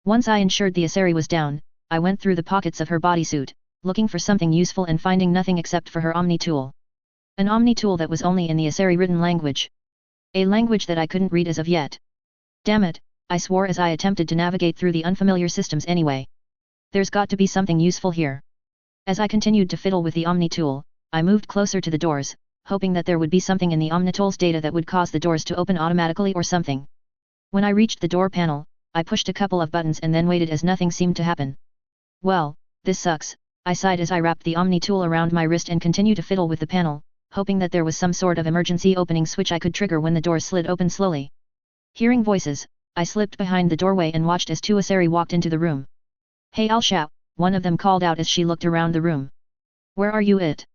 Once I ensured the Asari was down, I went through the pockets of her bodysuit, looking for something useful and finding nothing except for her Omni tool. An Omni tool that was only in the Asari written language. A language that I couldn't read as of yet. Damn it, I swore as I attempted to navigate through the unfamiliar systems anyway. There's got to be something useful here. As I continued to fiddle with the Omni tool, I moved closer to the doors, hoping that there would be something in the Omni tool's data that would cause the doors to open automatically or something. When I reached the door panel, I pushed a couple of buttons and then waited as nothing seemed to happen. Well, this sucks, I sighed as I wrapped the Omni tool around my wrist and continued to fiddle with the panel, hoping that there was some sort of emergency opening switch I could trigger when the doors slid open slowly. Hearing voices, I slipped behind the doorway and watched as 2 Asari walked into the room. Hey Alshao, one of them called out as she looked around the room. Where are you it?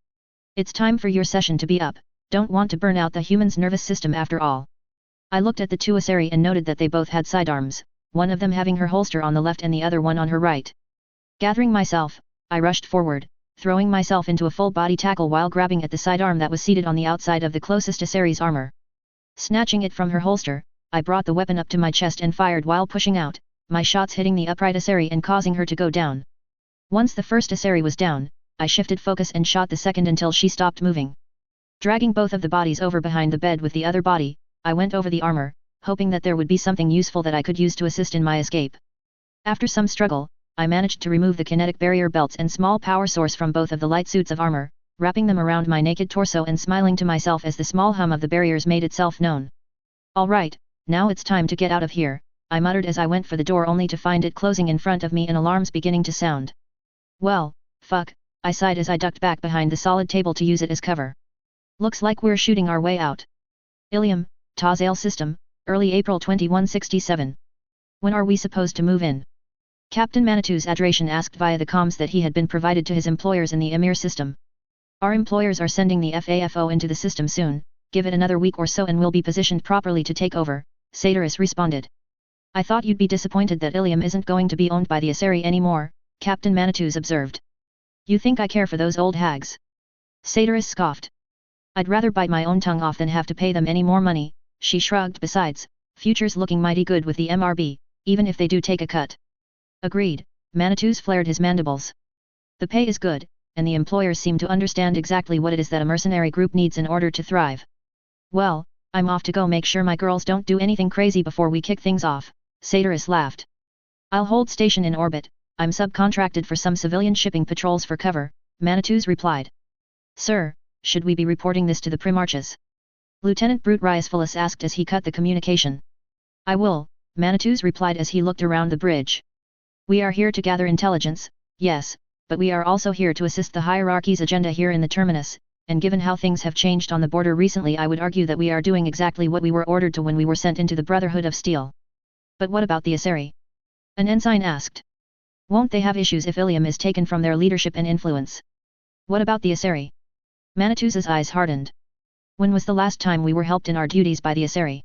It's time for your session to be up, don't want to burn out the human's nervous system after all. I looked at the two Asari and noted that they both had sidearms, one of them having her holster on the left and the other one on her right. Gathering myself, I rushed forward, throwing myself into a full-body tackle while grabbing at the sidearm that was seated on the outside of the closest Asari's armor. Snatching it from her holster, I brought the weapon up to my chest and fired while pushing out, my shots hitting the upright Asari and causing her to go down. Once the first Asari was down, I shifted focus and shot the second until she stopped moving. Dragging both of the bodies over behind the bed with the other body, I went over the armor, hoping that there would be something useful that I could use to assist in my escape. After some struggle, I managed to remove the kinetic barrier belts and small power source from both of the light suits of armor, wrapping them around my naked torso and smiling to myself as the small hum of the barriers made itself known. Alright, now it's time to get out of here, I muttered as I went for the door only to find it closing in front of me and alarms beginning to sound. Well, fuck, I sighed as I ducked back behind the solid table to use it as cover. Looks like we're shooting our way out. Ilium, Tazale System, early April 2167. When are we supposed to move in? Captain Manitou's adoration asked via the comms that he had been provided to his employers in the Emir system. Our employers are sending the FAFO into the system soon, give it another week or so and we'll be positioned properly to take over, Sateris responded. I thought you'd be disappointed that Ilium isn't going to be owned by the Asari anymore, Captain Manitou's observed. You think I care for those old hags? Sateris scoffed. I'd rather bite my own tongue off than have to pay them any more money, she shrugged. Besides, future's looking mighty good with the MRB, even if they do take a cut. Agreed, Manitou's flared his mandibles. The pay is good, and the employers seem to understand exactly what it is that a mercenary group needs in order to thrive. Well, I'm off to go make sure my girls don't do anything crazy before we kick things off, Sateris laughed. I'll hold station in orbit, I'm subcontracted for some civilian shipping patrols for cover, Manitou's replied. Sir, should we be reporting this to the Primarches? Lieutenant Brute Riasphilus asked as he cut the communication. I will, Manitou's replied as he looked around the bridge. We are here to gather intelligence, yes, but we are also here to assist the hierarchy's agenda here in the terminus, and given how things have changed on the border recently I would argue that we are doing exactly what we were ordered to when we were sent into the Brotherhood of Steel. But what about the Asari? An ensign asked. Won't they have issues if Ilium is taken from their leadership and influence? What about the Asari? Manitou's eyes hardened. When was the last time we were helped in our duties by the Asari?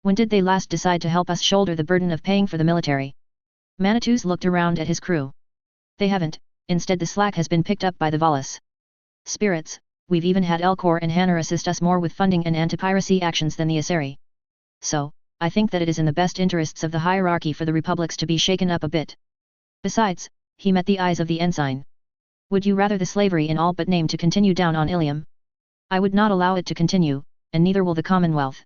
When did they last decide to help us shoulder the burden of paying for the military? Manitou's looked around at his crew. They haven't, instead the slack has been picked up by the Valis. Spirits, we've even had Elcor and Hanner assist us more with funding and anti-piracy actions than the Asari. So, I think that it is in the best interests of the hierarchy for the republics to be shaken up a bit. Besides, he met the eyes of the ensign. Would you rather the slavery in all but name to continue down on Ilium? I would not allow it to continue, and neither will the Commonwealth.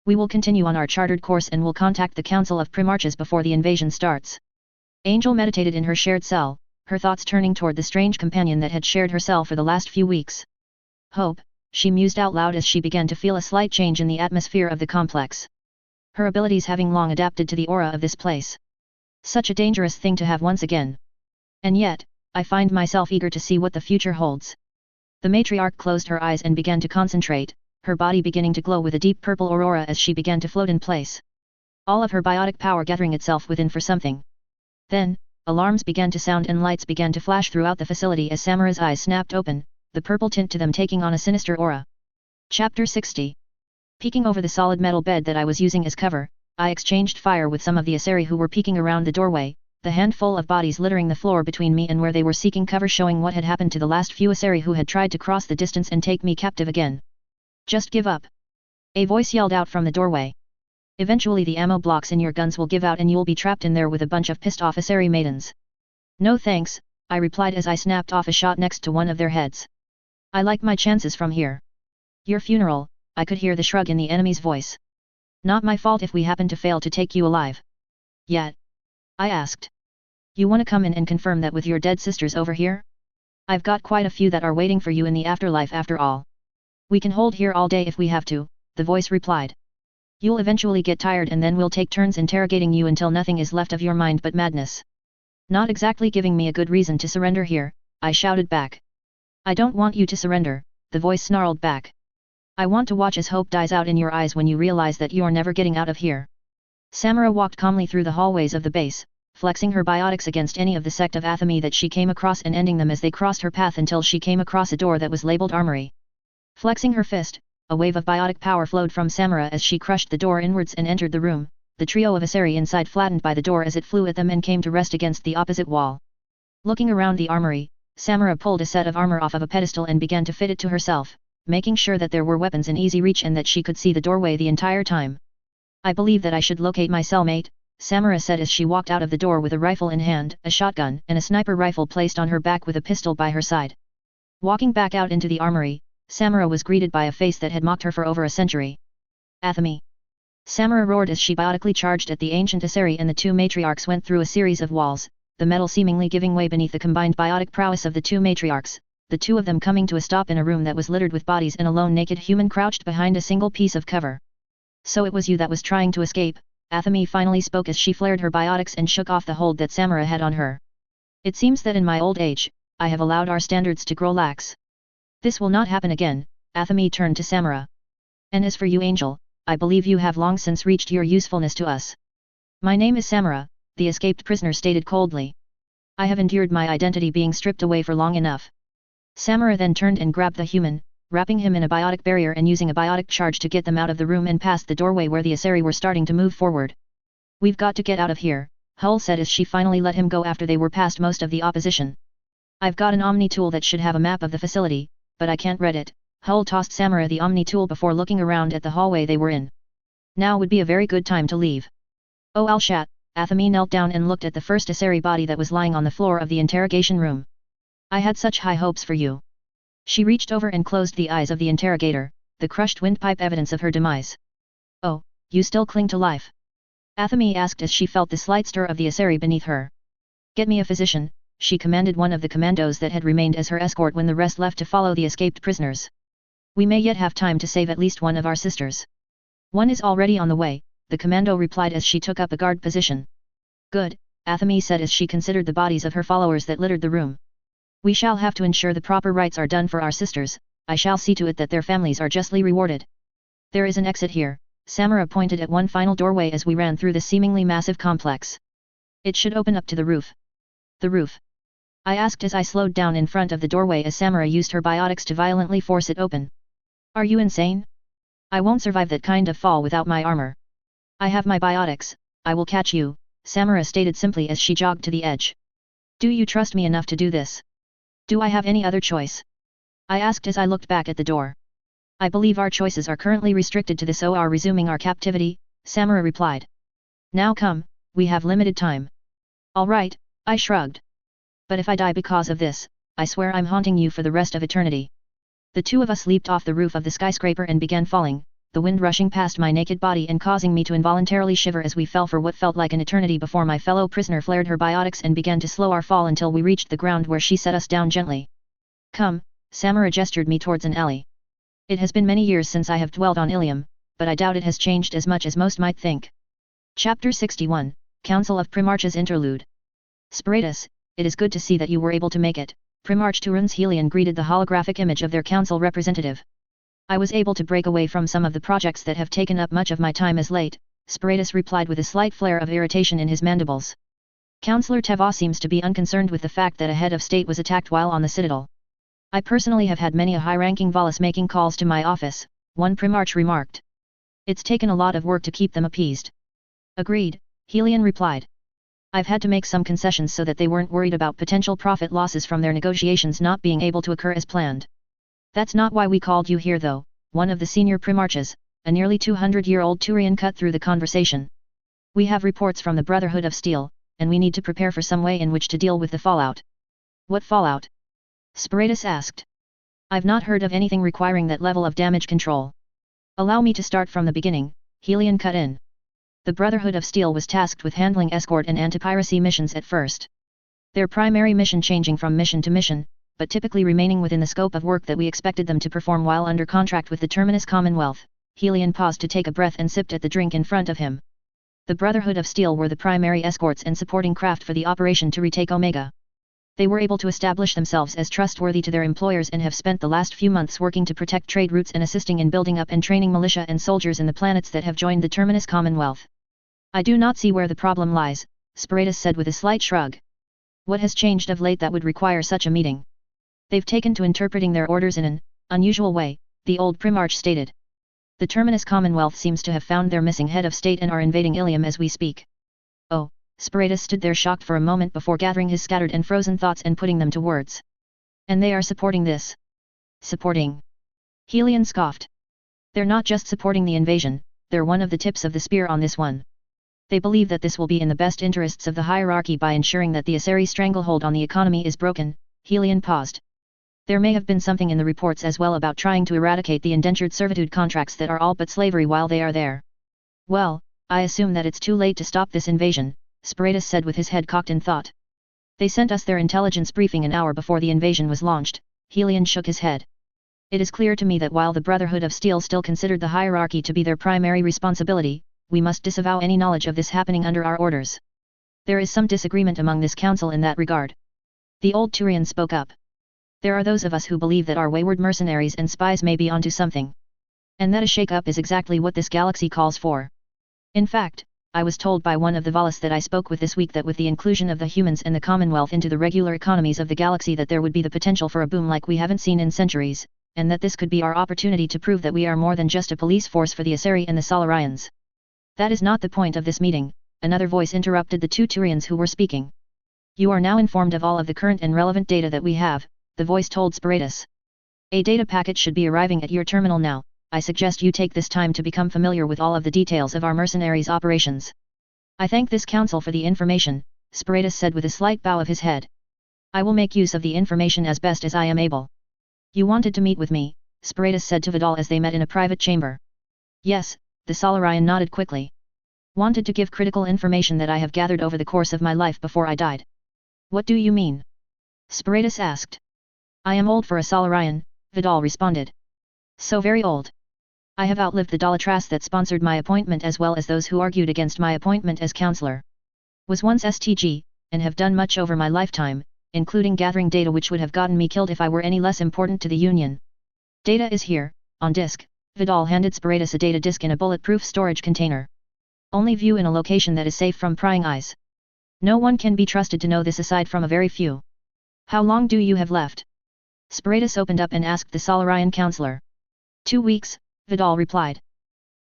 We will continue on our chartered course and will contact the Council of Primarches before the invasion starts. Angel meditated in her shared cell, her thoughts turning toward the strange companion that had shared her cell for the last few weeks. Hope, she mused out loud as she began to feel a slight change in the atmosphere of the complex. Her abilities having long adapted to the aura of this place. Such a dangerous thing to have once again. And yet, I find myself eager to see what the future holds. The matriarch closed her eyes and began to concentrate, her body beginning to glow with a deep purple aurora as she began to float in place. All of her biotic power gathering itself within for something. Then, alarms began to sound and lights began to flash throughout the facility as Samara's eyes snapped open, the purple tint to them taking on a sinister aura. Chapter 60. Peeking over the solid metal bed that I was using as cover, I exchanged fire with some of the Asari who were peeking around the doorway, the handful of bodies littering the floor between me and where they were seeking cover showing what had happened to the last few Asari who had tried to cross the distance and take me captive again. Just give up. A voice yelled out from the doorway. Eventually the ammo blocks in your guns will give out and you'll be trapped in there with a bunch of pissed off Asari maidens. No thanks, I replied as I snapped off a shot next to one of their heads. I like my chances from here. Your funeral, I could hear the shrug in the enemy's voice. Not my fault if we happen to fail to take you alive. Yet? I asked. You wanna come in and confirm that with your dead sisters over here? I've got quite a few that are waiting for you in the afterlife after all. We can hold here all day if we have to, the voice replied. You'll eventually get tired and then we'll take turns interrogating you until nothing is left of your mind but madness. Not exactly giving me a good reason to surrender here, I shouted back. I don't want you to surrender, the voice snarled back. I want to watch as hope dies out in your eyes when you realize that you're never getting out of here. Samara walked calmly through the hallways of the base, flexing her biotics against any of the sect of Athame that she came across and ending them as they crossed her path until she came across a door that was labeled Armory. Flexing her fist, a wave of biotic power flowed from Samara as she crushed the door inwards and entered the room. The trio of Asari inside flattened by the door as it flew at them and came to rest against the opposite wall. Looking around the armory, Samara pulled a set of armor off of a pedestal and began to fit it to herself, making sure that there were weapons in easy reach and that she could see the doorway the entire time. I believe that I should locate my cellmate, Samara said as she walked out of the door with a rifle in hand, a shotgun, and a sniper rifle placed on her back with a pistol by her side. Walking back out into the armory, Samara was greeted by a face that had mocked her for over a century. Athame! Samara roared as she biotically charged at the ancient Asari and the two matriarchs went through a series of walls, the metal seemingly giving way beneath the combined biotic prowess of the two matriarchs, the two of them coming to a stop in a room that was littered with bodies and a lone naked human crouched behind a single piece of cover. So it was you that was trying to escape, Athame finally spoke as she flared her biotics and shook off the hold that Samara had on her. It seems that in my old age, I have allowed our standards to grow lax. This will not happen again, Athame turned to Samara. And as for you Angel, I believe you have long since reached your usefulness to us. My name is Samara, the escaped prisoner stated coldly. I have endured my identity being stripped away for long enough. Samara then turned and grabbed the human, wrapping him in a biotic barrier and using a biotic charge to get them out of the room and past the doorway where the Asari were starting to move forward. We've got to get out of here, Hull said as she finally let him go after they were past most of the opposition. I've got an Omni tool that should have a map of the facility, but I can't read it. Hull tossed Samara the Omni tool before looking around at the hallway they were in. Now would be a very good time to leave. Oh Al-Shat, Athame knelt down and looked at the first Asari body that was lying on the floor of the interrogation room. I had such high hopes for you. She reached over and closed the eyes of the interrogator, the crushed windpipe evidence of her demise. Oh, you still cling to life? Athame asked as she felt the slight stir of the Asari beneath her. Get me a physician, she commanded one of the commandos that had remained as her escort when the rest left to follow the escaped prisoners. We may yet have time to save at least one of our sisters. One is already on the way, the commando replied as she took up a guard position. Good, Athame said as she considered the bodies of her followers that littered the room. We shall have to ensure the proper rites are done for our sisters, I shall see to it that their families are justly rewarded. There is an exit here, Samara pointed at one final doorway as we ran through the seemingly massive complex. It should open up to the roof. The roof? I asked as I slowed down in front of the doorway as Samara used her biotics to violently force it open. Are you insane? I won't survive that kind of fall without my armor. I have my biotics, I will catch you, Samara stated simply as she jogged to the edge. Do you trust me enough to do this? Do I have any other choice? I asked as I looked back at the door. I believe our choices are currently restricted to this or resuming our captivity, Samara replied. Now come, we have limited time. All right, I shrugged. But if I die because of this, I swear I'm haunting you for the rest of eternity. The two of us leaped off the roof of the skyscraper and began falling, the wind rushing past my naked body and causing me to involuntarily shiver as we fell for what felt like an eternity before my fellow prisoner flared her biotics and began to slow our fall until we reached the ground where she set us down gently. Come, Samara gestured me towards an alley. It has been many years since I have dwelled on Ilium, but I doubt it has changed as much as most might think. Chapter 61, Council of Primarchs Interlude. Spiratus, it is good to see that you were able to make it, Primarch Turun's Helion greeted the holographic image of their council representative. I was able to break away from some of the projects that have taken up much of my time as late, Spiratus replied with a slight flare of irritation in his mandibles. Councillor Teva seems to be unconcerned with the fact that a head of state was attacked while on the citadel. I personally have had many a high-ranking Volus making calls to my office, one Primarch remarked. It's taken a lot of work to keep them appeased. Agreed, Helion replied. I've had to make some concessions so that they weren't worried about potential profit losses from their negotiations not being able to occur as planned. That's not why we called you here though, one of the senior Primarches, a nearly 200-year-old Turian cut through the conversation. We have reports from the Brotherhood of Steel, and we need to prepare for some way in which to deal with the fallout. What fallout? Spiratus asked. I've not heard of anything requiring that level of damage control. Allow me to start from the beginning, Helion cut in. The Brotherhood of Steel was tasked with handling escort and anti-piracy missions at first. Their primary mission changing from mission to mission, but typically remaining within the scope of work that we expected them to perform while under contract with the Terminus Commonwealth. Helion paused to take a breath and sipped at the drink in front of him. The Brotherhood of Steel were the primary escorts and supporting craft for the operation to retake Omega. They were able to establish themselves as trustworthy to their employers and have spent the last few months working to protect trade routes and assisting in building up and training militia and soldiers in the planets that have joined the Terminus Commonwealth. I do not see where the problem lies, Sparatus said with a slight shrug. What has changed of late that would require such a meeting? They've taken to interpreting their orders in an unusual way, the old Primarch stated. The Terminus Commonwealth seems to have found their missing head of state and are invading Ilium as we speak. Oh, Sparatus stood there shocked for a moment before gathering his scattered and frozen thoughts and putting them to words. And they are supporting this? Supporting? Helion scoffed. They're not just supporting the invasion, they're one of the tips of the spear on this one. They believe that this will be in the best interests of the hierarchy by ensuring that the Asari stranglehold on the economy is broken. Helion paused. There may have been something in the reports as well about trying to eradicate the indentured servitude contracts that are all but slavery while they are there. Well, I assume that it's too late to stop this invasion, Sparatus said with his head cocked in thought. They sent us their intelligence briefing an hour before the invasion was launched. Helion shook his head. It is clear to me that while the Brotherhood of Steel still considered the hierarchy to be their primary responsibility, we must disavow any knowledge of this happening under our orders. There is some disagreement among this council in that regard. The old Turian spoke up. There are those of us who believe that our wayward mercenaries and spies may be onto something. And that a shake-up is exactly what this galaxy calls for. In fact, I was told by one of the Valis that I spoke with this week that with the inclusion of the humans and the Commonwealth into the regular economies of the galaxy that there would be the potential for a boom like we haven't seen in centuries, and that this could be our opportunity to prove that we are more than just a police force for the Asari and the Solarians. That is not the point of this meeting, another voice interrupted the two Turians who were speaking. You are now informed of all of the current and relevant data that we have, the voice told Sparatus. A data packet should be arriving at your terminal now. I suggest you take this time to become familiar with all of the details of our mercenaries' operations. I thank this council for the information, Sparatus said with a slight bow of his head. I will make use of the information as best as I am able. You wanted to meet with me, Sparatus said to Vidal as they met in a private chamber. Yes, the Solarian nodded quickly. Wanted to give critical information that I have gathered over the course of my life before I died. What do you mean? Sparatus asked. I am old for a Solarian, Vidal responded. So very old. I have outlived the Dalatrass that sponsored my appointment as well as those who argued against my appointment as counselor. Was once STG, and have done much over my lifetime, including gathering data which would have gotten me killed if I were any less important to the Union. Data is here, on disk. Vidal handed Sparatus a data disk in a bulletproof storage container. Only view in a location that is safe from prying eyes. No one can be trusted to know this aside from a very few. How long do you have left? Sparatus opened up and asked the Solarian counselor. 2 weeks, Vidal replied.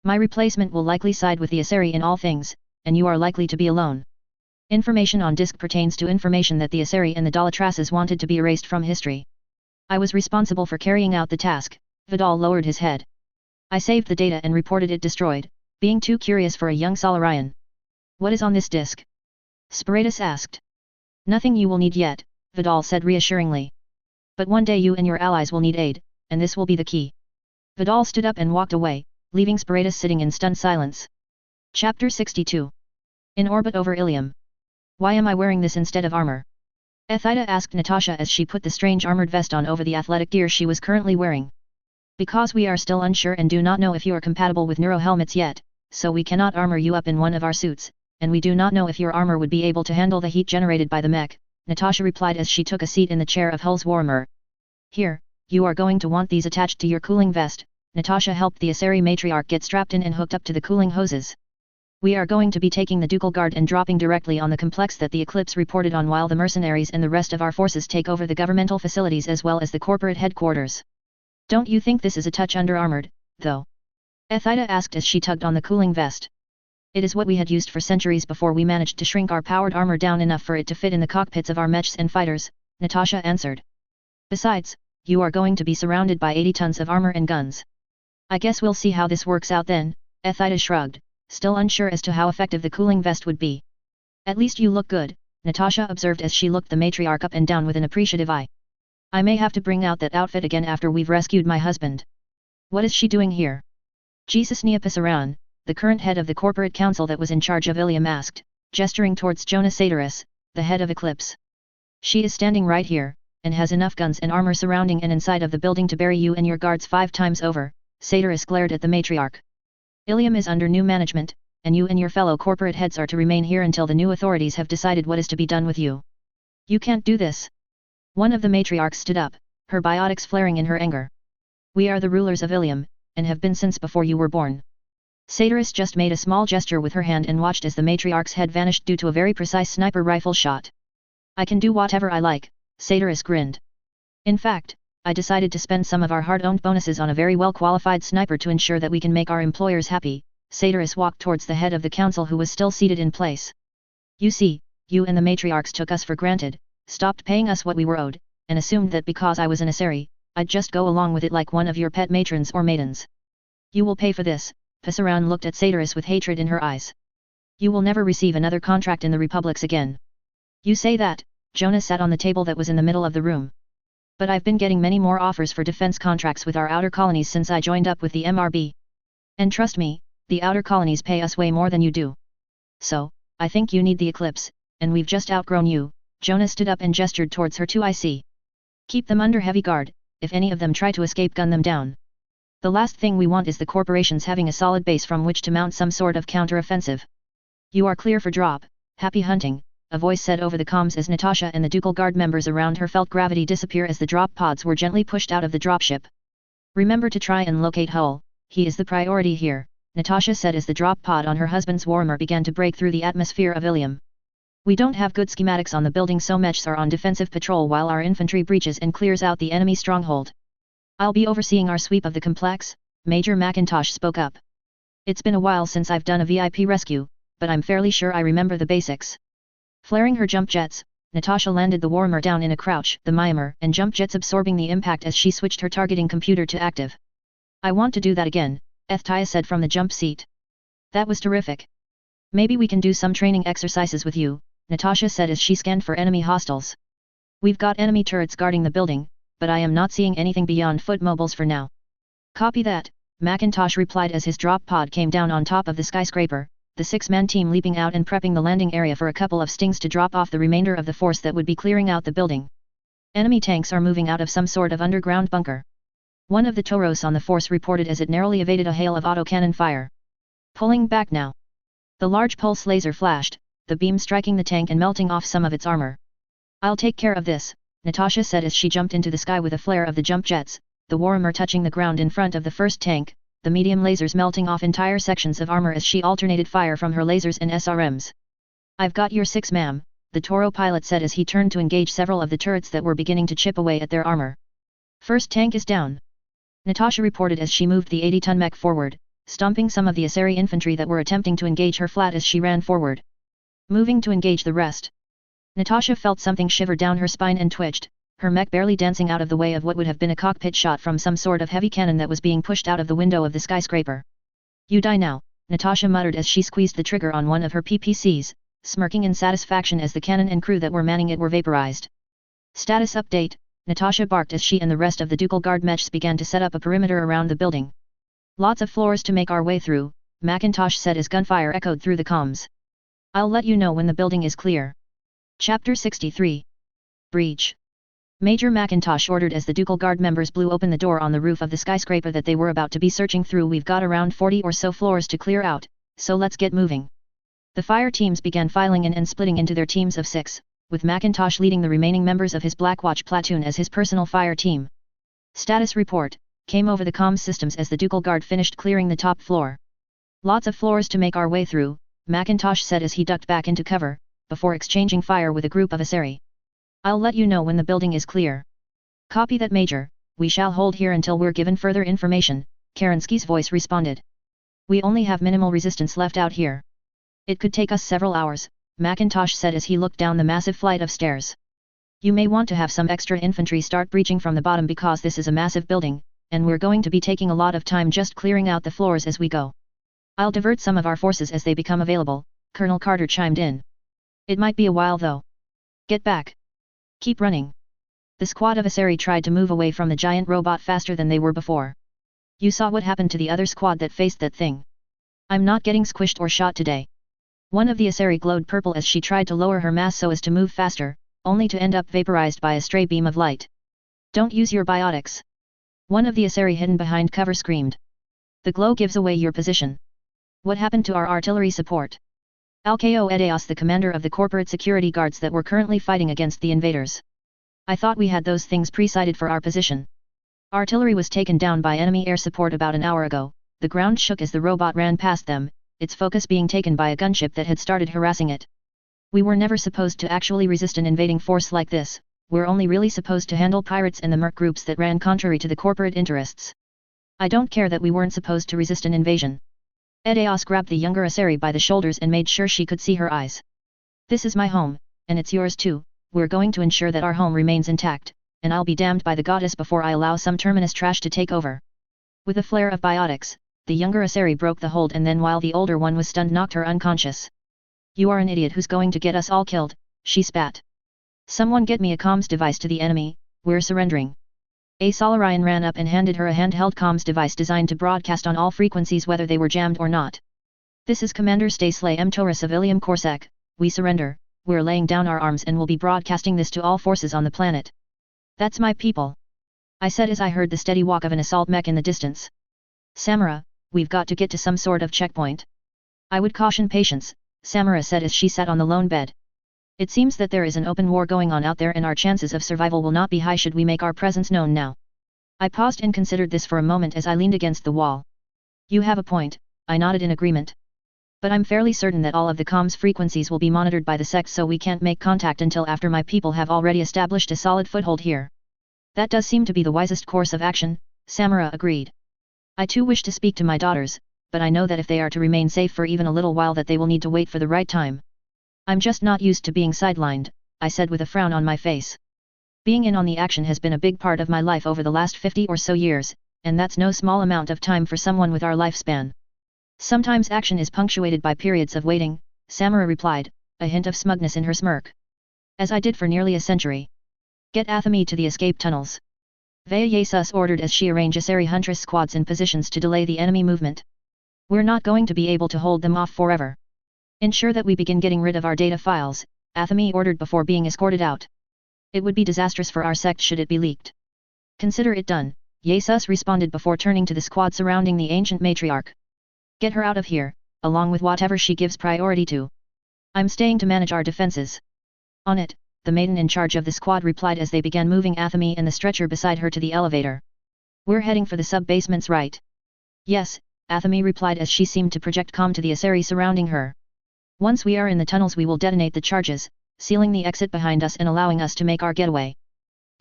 My replacement will likely side with the Asari in all things, and you are likely to be alone. Information on disk pertains to information that the Asari and the Dalatrasses wanted to be erased from history. I was responsible for carrying out the task. Vidal lowered his head. I saved the data and reported it destroyed, being too curious for a young Solarian. What is on this disk? Sparatus asked. Nothing you will need yet, Vidal said reassuringly. But one day you and your allies will need aid, and this will be the key. Vidal stood up and walked away, leaving Sparatus sitting in stunned silence. Chapter 62. In orbit over Ilium. Why am I wearing this instead of armor? Ethida asked Natasha as she put the strange armored vest on over the athletic gear she was currently wearing. Because we are still unsure and do not know if you are compatible with neurohelmets yet, so we cannot armor you up in one of our suits, and we do not know if your armor would be able to handle the heat generated by the mech, Natasha replied as she took a seat in the chair of Hull's Warmer. Here, you are going to want these attached to your cooling vest. Natasha helped the Asari matriarch get strapped in and hooked up to the cooling hoses. We are going to be taking the Ducal Guard and dropping directly on the complex that the Eclipse reported on while the mercenaries and the rest of our forces take over the governmental facilities as well as the corporate headquarters. Don't you think this is a touch under-armored, though? Ethida asked as she tugged on the cooling vest. It is what we had used for centuries before we managed to shrink our powered armor down enough for it to fit in the cockpits of our mechs and fighters, Natasha answered. Besides, you are going to be surrounded by 80 tons of armor and guns. I guess we'll see how this works out then, Ethida shrugged, still unsure as to how effective the cooling vest would be. At least you look good, Natasha observed as she looked the matriarch up and down with an appreciative eye. I may have to bring out that outfit again after we've rescued my husband. What is she doing here? Jesus Neopisaran, the current head of the corporate council that was in charge of Ilium asked, gesturing towards Jonas Sateris, the head of Eclipse. She is standing right here, and has enough guns and armor surrounding and inside of the building to bury you and your guards 5 times over, Sateris glared at the matriarch. Ilium is under new management, and you and your fellow corporate heads are to remain here until the new authorities have decided what is to be done with you. You can't do this. One of the matriarchs stood up, her biotics flaring in her anger. We are the rulers of Ilium, and have been since before you were born. Satyris just made a small gesture with her hand and watched as the matriarch's head vanished due to a very precise sniper rifle shot. I can do whatever I like, Satyris grinned. In fact, I decided to spend some of our hard-earned bonuses on a very well-qualified sniper to ensure that we can make our employers happy. Satyris walked towards the head of the council who was still seated in place. You see, you and the matriarchs took us for granted, stopped paying us what we were owed, and assumed that because I was an Asari, I'd just go along with it like one of your pet matrons or maidens. You will pay for this. Passaround looked at Satyris with hatred in her eyes. You will never receive another contract in the Republics again. You say that, Jonah sat on the table that was in the middle of the room. But I've been getting many more offers for defense contracts with our outer colonies since I joined up with the MRB. And trust me, the outer colonies pay us way more than you do. So, I think you need the Eclipse, and we've just outgrown you. Jonah stood up and gestured towards her 2IC. Keep them under heavy guard, if any of them try to escape, gun them down. The last thing we want is the corporations having a solid base from which to mount some sort of counter-offensive. You are clear for drop. Happy hunting, a voice said over the comms as Natasha and the Ducal Guard members around her felt gravity disappear as the drop pods were gently pushed out of the dropship. Remember to try and locate Hull, he is the priority here, Natasha said as the drop pod on her husband's warmer began to break through the atmosphere of Ilium. We don't have good schematics on the building, so mechs are on defensive patrol while our infantry breaches and clears out the enemy stronghold. I'll be overseeing our sweep of the complex, Major McIntosh spoke up. It's been a while since I've done a VIP rescue, but I'm fairly sure I remember the basics. Flaring her jump jets, Natasha landed the warmer down in a crouch, the Myanmar and jump jets absorbing the impact as she switched her targeting computer to active. I want to do that again, Ethtia said from the jump seat. That was terrific. Maybe we can do some training exercises with you, Natasha said as she scanned for enemy hostiles. We've got enemy turrets guarding the building, but I am not seeing anything beyond foot mobiles for now. Copy that, McIntosh replied as his drop pod came down on top of the skyscraper, the six-man team leaping out and prepping the landing area for a couple of stings to drop off the remainder of the force that would be clearing out the building. Enemy tanks are moving out of some sort of underground bunker. One of the Tauros on the force reported as it narrowly evaded a hail of autocannon fire. Pulling back now. The large pulse laser flashed, the beam striking the tank and melting off some of its armor. I'll take care of this, Natasha said as she jumped into the sky with a flare of the jump jets, the warmer touching the ground in front of the first tank, the medium lasers melting off entire sections of armor as she alternated fire from her lasers and SRMs. I've got your 6, ma'am, the Toro pilot said as he turned to engage several of the turrets that were beginning to chip away at their armor. First tank is down, Natasha reported as she moved the 80-ton mech forward, stomping some of the Asari infantry that were attempting to engage her flat as she ran forward. Moving to engage the rest. Natasha felt something shiver down her spine and twitched, her mech barely dancing out of the way of what would have been a cockpit shot from some sort of heavy cannon that was being pushed out of the window of the skyscraper. You die now, Natasha muttered as she squeezed the trigger on one of her PPCs, smirking in satisfaction as the cannon and crew that were manning it were vaporized. Status update, Natasha barked as she and the rest of the Ducal Guard mechs began to set up a perimeter around the building. Lots of floors to make our way through, McIntosh said as gunfire echoed through the comms. I'll let you know when the building is clear. Chapter 63. Breach. Major McIntosh ordered as the Ducal Guard members blew open the door on the roof of the skyscraper that they were about to be searching through. We've got around 40 or so floors to clear out, so let's get moving. The fire teams began filing in and splitting into their teams of 6, with McIntosh leading the remaining members of his Blackwatch platoon as his personal fire team. Status report came over the comms systems as the Ducal Guard finished clearing the top floor. Lots of floors to make our way through, McIntosh said as he ducked back into cover, before exchanging fire with a group of Asari. I'll let you know when the building is clear. Copy that, Major. We shall hold here until we're given further information, Kerensky's voice responded. We only have minimal resistance left out here. It could take us several hours, McIntosh said as he looked down the massive flight of stairs. You may want to have some extra infantry start breaching from the bottom because this is a massive building, and we're going to be taking a lot of time just clearing out the floors as we go. I'll divert some of our forces as they become available, Colonel Carter chimed in. It might be a while though. Get back. Keep running. The squad of Asari tried to move away from the giant robot faster than they were before. You saw what happened to the other squad that faced that thing. I'm not getting squished or shot today. One of the Asari glowed purple as she tried to lower her mass so as to move faster, only to end up vaporized by a stray beam of light. Don't use your biotics. One of the Asari hidden behind cover screamed. The glow gives away your position. What happened to our artillery support? Alcao Edeos, the commander of the corporate security guards that were currently fighting against the invaders. I thought we had those things pre-sighted for our position. Artillery was taken down by enemy air support about an hour ago, the ground shook as the robot ran past them, its focus being taken by a gunship that had started harassing it. We were never supposed to actually resist an invading force like this, we're only really supposed to handle pirates and the merc groups that ran contrary to the corporate interests. I don't care that we weren't supposed to resist an invasion. Edeos grabbed the younger Asari by the shoulders and made sure she could see her eyes. This is my home, and it's yours too, we're going to ensure that our home remains intact, and I'll be damned by the goddess before I allow some terminus trash to take over. With a flare of biotics, the younger Asari broke the hold and then while the older one was stunned knocked her unconscious. You are an idiot who's going to get us all killed, she spat. Someone get me a comms device to the enemy, we're surrendering. A Solarian ran up and handed her a handheld comms device designed to broadcast on all frequencies whether they were jammed or not. This is Commander Stasley M. Tora Civilium Corsac, we surrender, we're laying down our arms and will be broadcasting this to all forces on the planet. That's my people. I said as I heard the steady walk of an assault mech in the distance. Samara, we've got to get to some sort of checkpoint. I would caution patience, Samara said as she sat on the lone bed. It seems that there is an open war going on out there and our chances of survival will not be high should we make our presence known now. I paused and considered this for a moment as I leaned against the wall. You have a point, I nodded in agreement. But I'm fairly certain that all of the comms frequencies will be monitored by the sect so we can't make contact until after my people have already established a solid foothold here. That does seem to be the wisest course of action, Samara agreed. I too wish to speak to my daughters, but I know that if they are to remain safe for even a little while that they will need to wait for the right time. I'm just not used to being sidelined, I said with a frown on my face. Being in on the action has been a big part of my life over the last 50 or so years, and that's no small amount of time for someone with our lifespan. Sometimes action is punctuated by periods of waiting, Samara replied, a hint of smugness in her smirk. As I did for nearly a century. Get Athame to the escape tunnels. Vaya Jesus ordered as she arranged Asari Huntress squads in positions to delay the enemy movement. We're not going to be able to hold them off forever. Ensure that we begin getting rid of our data files, Athame ordered before being escorted out. It would be disastrous for our sect should it be leaked. Consider it done, Jesus responded before turning to the squad surrounding the ancient matriarch. Get her out of here, along with whatever she gives priority to. I'm staying to manage our defenses. On it, the maiden in charge of the squad replied as they began moving Athame and the stretcher beside her to the elevator. We're heading for the sub-basements, right? Yes, Athame replied as she seemed to project comm to the Asari surrounding her. Once we are in the tunnels we will detonate the charges, sealing the exit behind us and allowing us to make our getaway.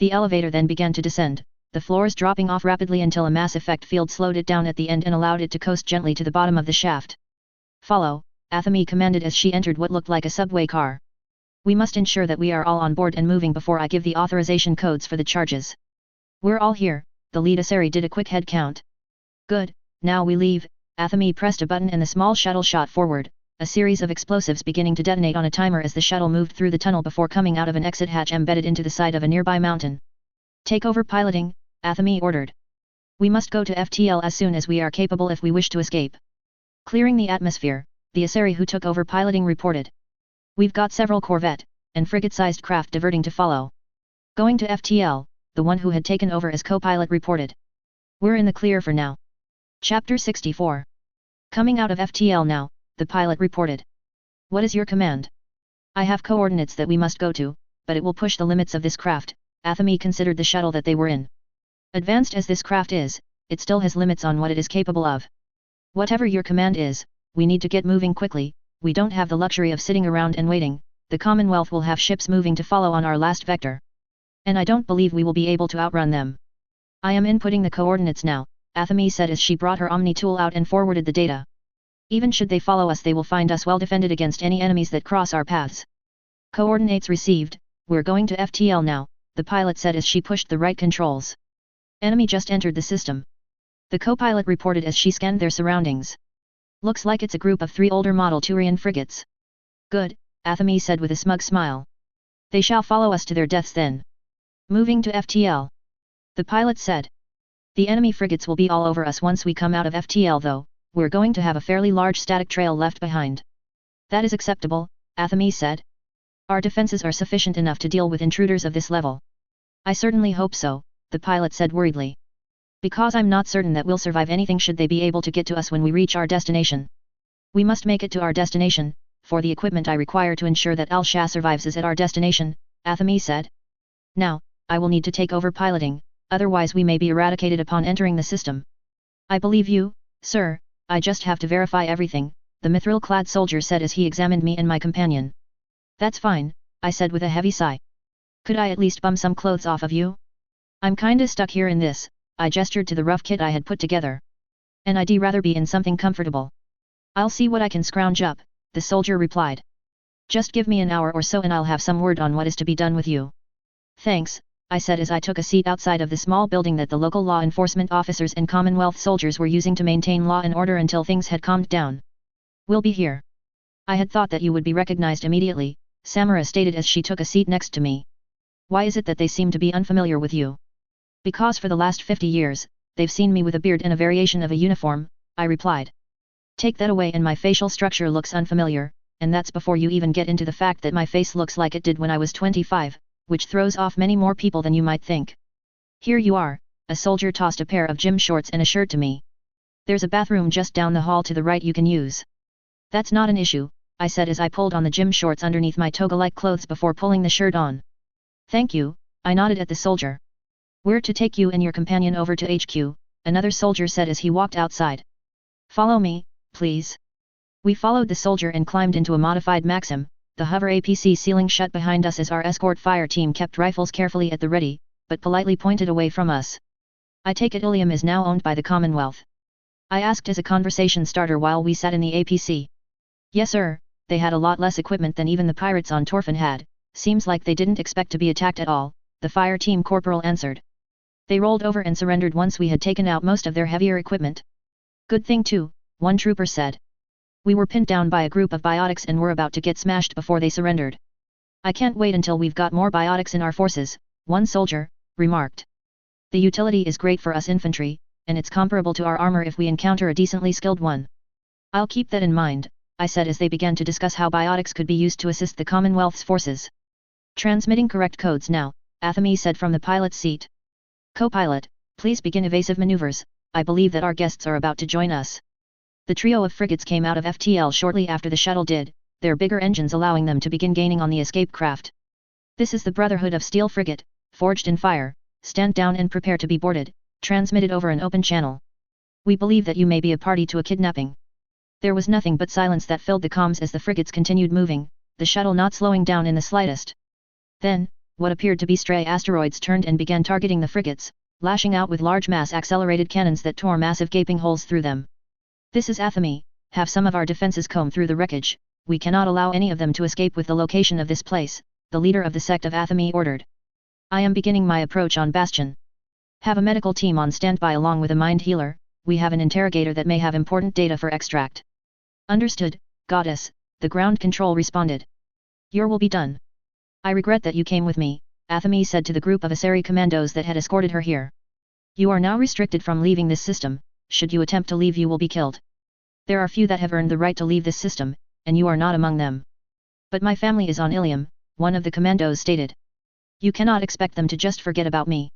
The elevator then began to descend, the floors dropping off rapidly until a MassEffect field slowed it down at the end and allowed it to coast gently to the bottom of the shaft. Follow, Athame commanded as she entered what looked like a subway car. We must ensure that we are all on board and moving before I give the authorization codes for the charges. We're all here, the lead Asari did a quick head count. Good, now we leave, Athame pressed a button and the small shuttle shot forward, a series of explosives beginning to detonate on a timer as the shuttle moved through the tunnel before coming out of an exit hatch embedded into the side of a nearby mountain. Take over piloting, Athame ordered. We must go to FTL as soon as we are capable if we wish to escape. Clearing the atmosphere, the Asari who took over piloting reported. We've got several corvette and frigate-sized craft diverting to follow. Going to FTL, the one who had taken over as co-pilot reported. We're in the clear for now. Chapter 64. Coming out of FTL now, the pilot reported. What is your command? I have coordinates that we must go to, but it will push the limits of this craft, Athame considered the shuttle that they were in. Advanced as this craft is, it still has limits on what it is capable of. Whatever your command is, we need to get moving quickly, we don't have the luxury of sitting around and waiting, the Commonwealth will have ships moving to follow on our last vector. And I don't believe we will be able to outrun them. I am inputting the coordinates now, Athame said as she brought her Omni tool out and forwarded the data. Even should they follow us they will find us well defended against any enemies that cross our paths. Coordinates received, we're going to FTL now, the pilot said as she pushed the right controls. Enemy just entered the system. The co-pilot reported as she scanned their surroundings. Looks like it's a group of 3 older model Turian frigates. Good, Athame said with a smug smile. They shall follow us to their deaths then. Moving to FTL. The pilot said. The enemy frigates will be all over us once we come out of FTL though, we're going to have a fairly large static trail left behind. That is acceptable, Athame said. Our defenses are sufficient enough to deal with intruders of this level. I certainly hope so, the pilot said worriedly. Because I'm not certain that we'll survive anything should they be able to get to us when we reach our destination. We must make it to our destination, for the equipment I require to ensure that Al-Shah survives is at our destination, Athame said. Now, I will need to take over piloting, otherwise we may be eradicated upon entering the system. I believe you, Sir, I just have to verify everything, the mithril-clad soldier said as he examined me and my companion. That's fine, I said with a heavy sigh. Could I at least bum some clothes off of you? I'm kinda stuck here in this, I gestured to the rough kit I had put together. And I'd rather be in something comfortable. I'll see what I can scrounge up, the soldier replied. Just give me an hour or so and I'll have some word on what is to be done with you. Thanks, I said as I took a seat outside of the small building that the local law enforcement officers and Commonwealth soldiers were using to maintain law and order until things had calmed down. We'll be here. I had thought that you would be recognized immediately, Samara stated as she took a seat next to me. Why is it that they seem to be unfamiliar with you? Because for the last 50 years, they've seen me with a beard and a variation of a uniform, I replied. Take that away and my facial structure looks unfamiliar, and that's before you even get into the fact that my face looks like it did when I was 25, which throws off many more people than you might think. Here you are, a soldier tossed a pair of gym shorts and a shirt to me. There's a bathroom just down the hall to the right you can use. That's not an issue, I said as I pulled on the gym shorts underneath my toga-like clothes before pulling the shirt on. Thank you, I nodded at the soldier. We're to take you and your companion over to HQ, another soldier said as he walked outside. Follow me, please. We followed the soldier and climbed into a modified Maxim, the hover APC sealing shut behind us as our escort fire team kept rifles carefully at the ready, but politely pointed away from us. I take it Ilium is now owned by the Commonwealth. I asked as a conversation starter while we sat in the APC. Yes sir, they had a lot less equipment than even the pirates on Torfin had, seems like they didn't expect to be attacked at all, the fire team corporal answered. They rolled over and surrendered once we had taken out most of their heavier equipment. Good thing too, one trooper said. We were pinned down by a group of biotics and were about to get smashed before they surrendered. I can't wait until we've got more biotics in our forces, one soldier remarked. The utility is great for us infantry, and it's comparable to our armor if we encounter a decently skilled one. I'll keep that in mind, I said as they began to discuss how biotics could be used to assist the Commonwealth's forces. Transmitting correct codes now, Athame said from the pilot's seat. Co-pilot, please begin evasive maneuvers, I believe that our guests are about to join us. The trio of frigates came out of FTL shortly after the shuttle did, their bigger engines allowing them to begin gaining on the escape craft. This is the Brotherhood of Steel frigate, forged in fire, stand down and prepare to be boarded, transmitted over an open channel. We believe that you may be a party to a kidnapping. There was nothing but silence that filled the comms as the frigates continued moving, the shuttle not slowing down in the slightest. Then, what appeared to be stray asteroids turned and began targeting the frigates, lashing out with large mass-accelerated cannons that tore massive gaping holes through them. This is Athame, have some of our defenses comb through the wreckage, we cannot allow any of them to escape with the location of this place, the leader of the sect of Athame ordered. I am beginning my approach on Bastion. Have a medical team on standby along with a mind healer, we have an interrogator that may have important data for extract. Understood, Goddess, the ground control responded. Your will be done. I regret that you came with me, Athame said to the group of Asari commandos that had escorted her here. You are now restricted from leaving this system, should you attempt to leave you will be killed. There are few that have earned the right to leave this system, and you are not among them. But my family is on Ilium, one of the commandos stated. You cannot expect them to just forget about me.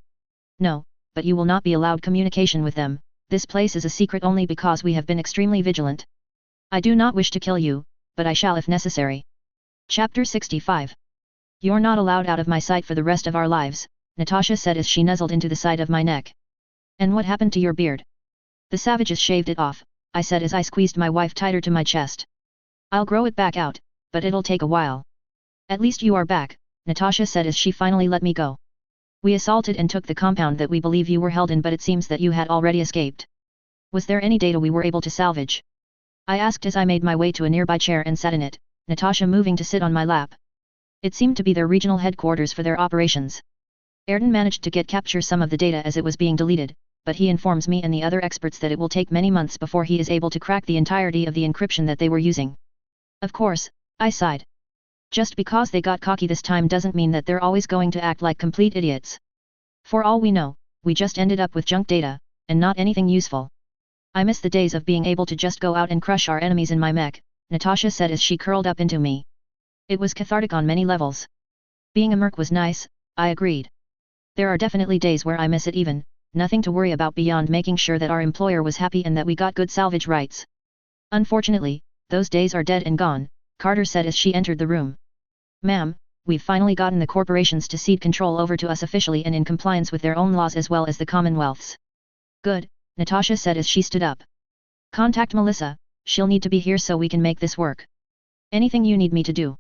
No, but you will not be allowed communication with them, this place is a secret only because we have been extremely vigilant. I do not wish to kill you, but I shall if necessary. Chapter 65. You're not allowed out of my sight for the rest of our lives, Natasha said as she nuzzled into the side of my neck. And what happened to your beard? The savages shaved it off, I said as I squeezed my wife tighter to my chest. I'll grow it back out, but it'll take a while. At least you are back, Natasha said as she finally let me go. We assaulted and took the compound that we believe you were held in, but it seems that you had already escaped. Was there any data we were able to salvage? I asked as I made my way to a nearby chair and sat in it, Natasha moving to sit on my lap. It seemed to be their regional headquarters for their operations. Ayrton managed to capture some of the data as it was being deleted, but he informs me and the other experts that it will take many months before he is able to crack the entirety of the encryption that they were using. Of course, I sighed. Just because they got cocky this time doesn't mean that they're always going to act like complete idiots. For all we know, we just ended up with junk data, and not anything useful. I miss the days of being able to just go out and crush our enemies in my mech, Natasha said as she curled up into me. It was cathartic on many levels. Being a merc was nice, I agreed. There are definitely days where I miss it even, nothing to worry about beyond making sure that our employer was happy and that we got good salvage rights. Unfortunately, those days are dead and gone, Carter said as she entered the room. Ma'am, we've finally gotten the corporations to cede control over to us officially and in compliance with their own laws as well as the Commonwealth's. Good, Natasha said as she stood up. Contact Melissa, she'll need to be here so we can make this work. Anything you need me to do?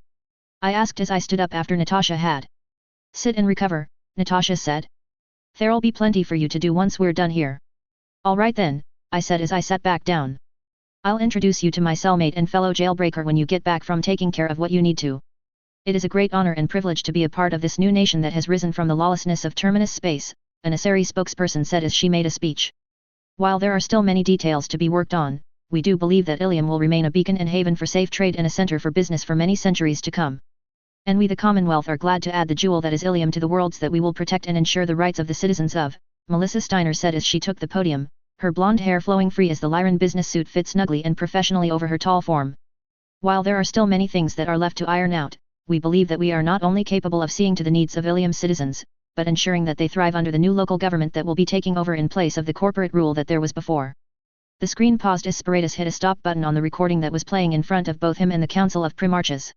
I asked as I stood up after Natasha had. Sit and recover, Natasha said. There'll be plenty for you to do once we're done here. Alright then, I said as I sat back down. I'll introduce you to my cellmate and fellow jailbreaker when you get back from taking care of what you need to. It is a great honor and privilege to be a part of this new nation that has risen from the lawlessness of Terminus space, an Asari spokesperson said as she made a speech. While there are still many details to be worked on, we do believe that Ilium will remain a beacon and haven for safe trade and a center for business for many centuries to come. And we the Commonwealth are glad to add the jewel that is Ilium to the worlds that we will protect and ensure the rights of the citizens of, Melissa Steiner said as she took the podium, her blonde hair flowing free as the Lyran business suit fit snugly and professionally over her tall form. While there are still many things that are left to iron out, we believe that we are not only capable of seeing to the needs of Ilium citizens, but ensuring that they thrive under the new local government that will be taking over in place of the corporate rule that there was before. The screen paused as Spiritus hit a stop button on the recording that was playing in front of both him and the Council of Primarches.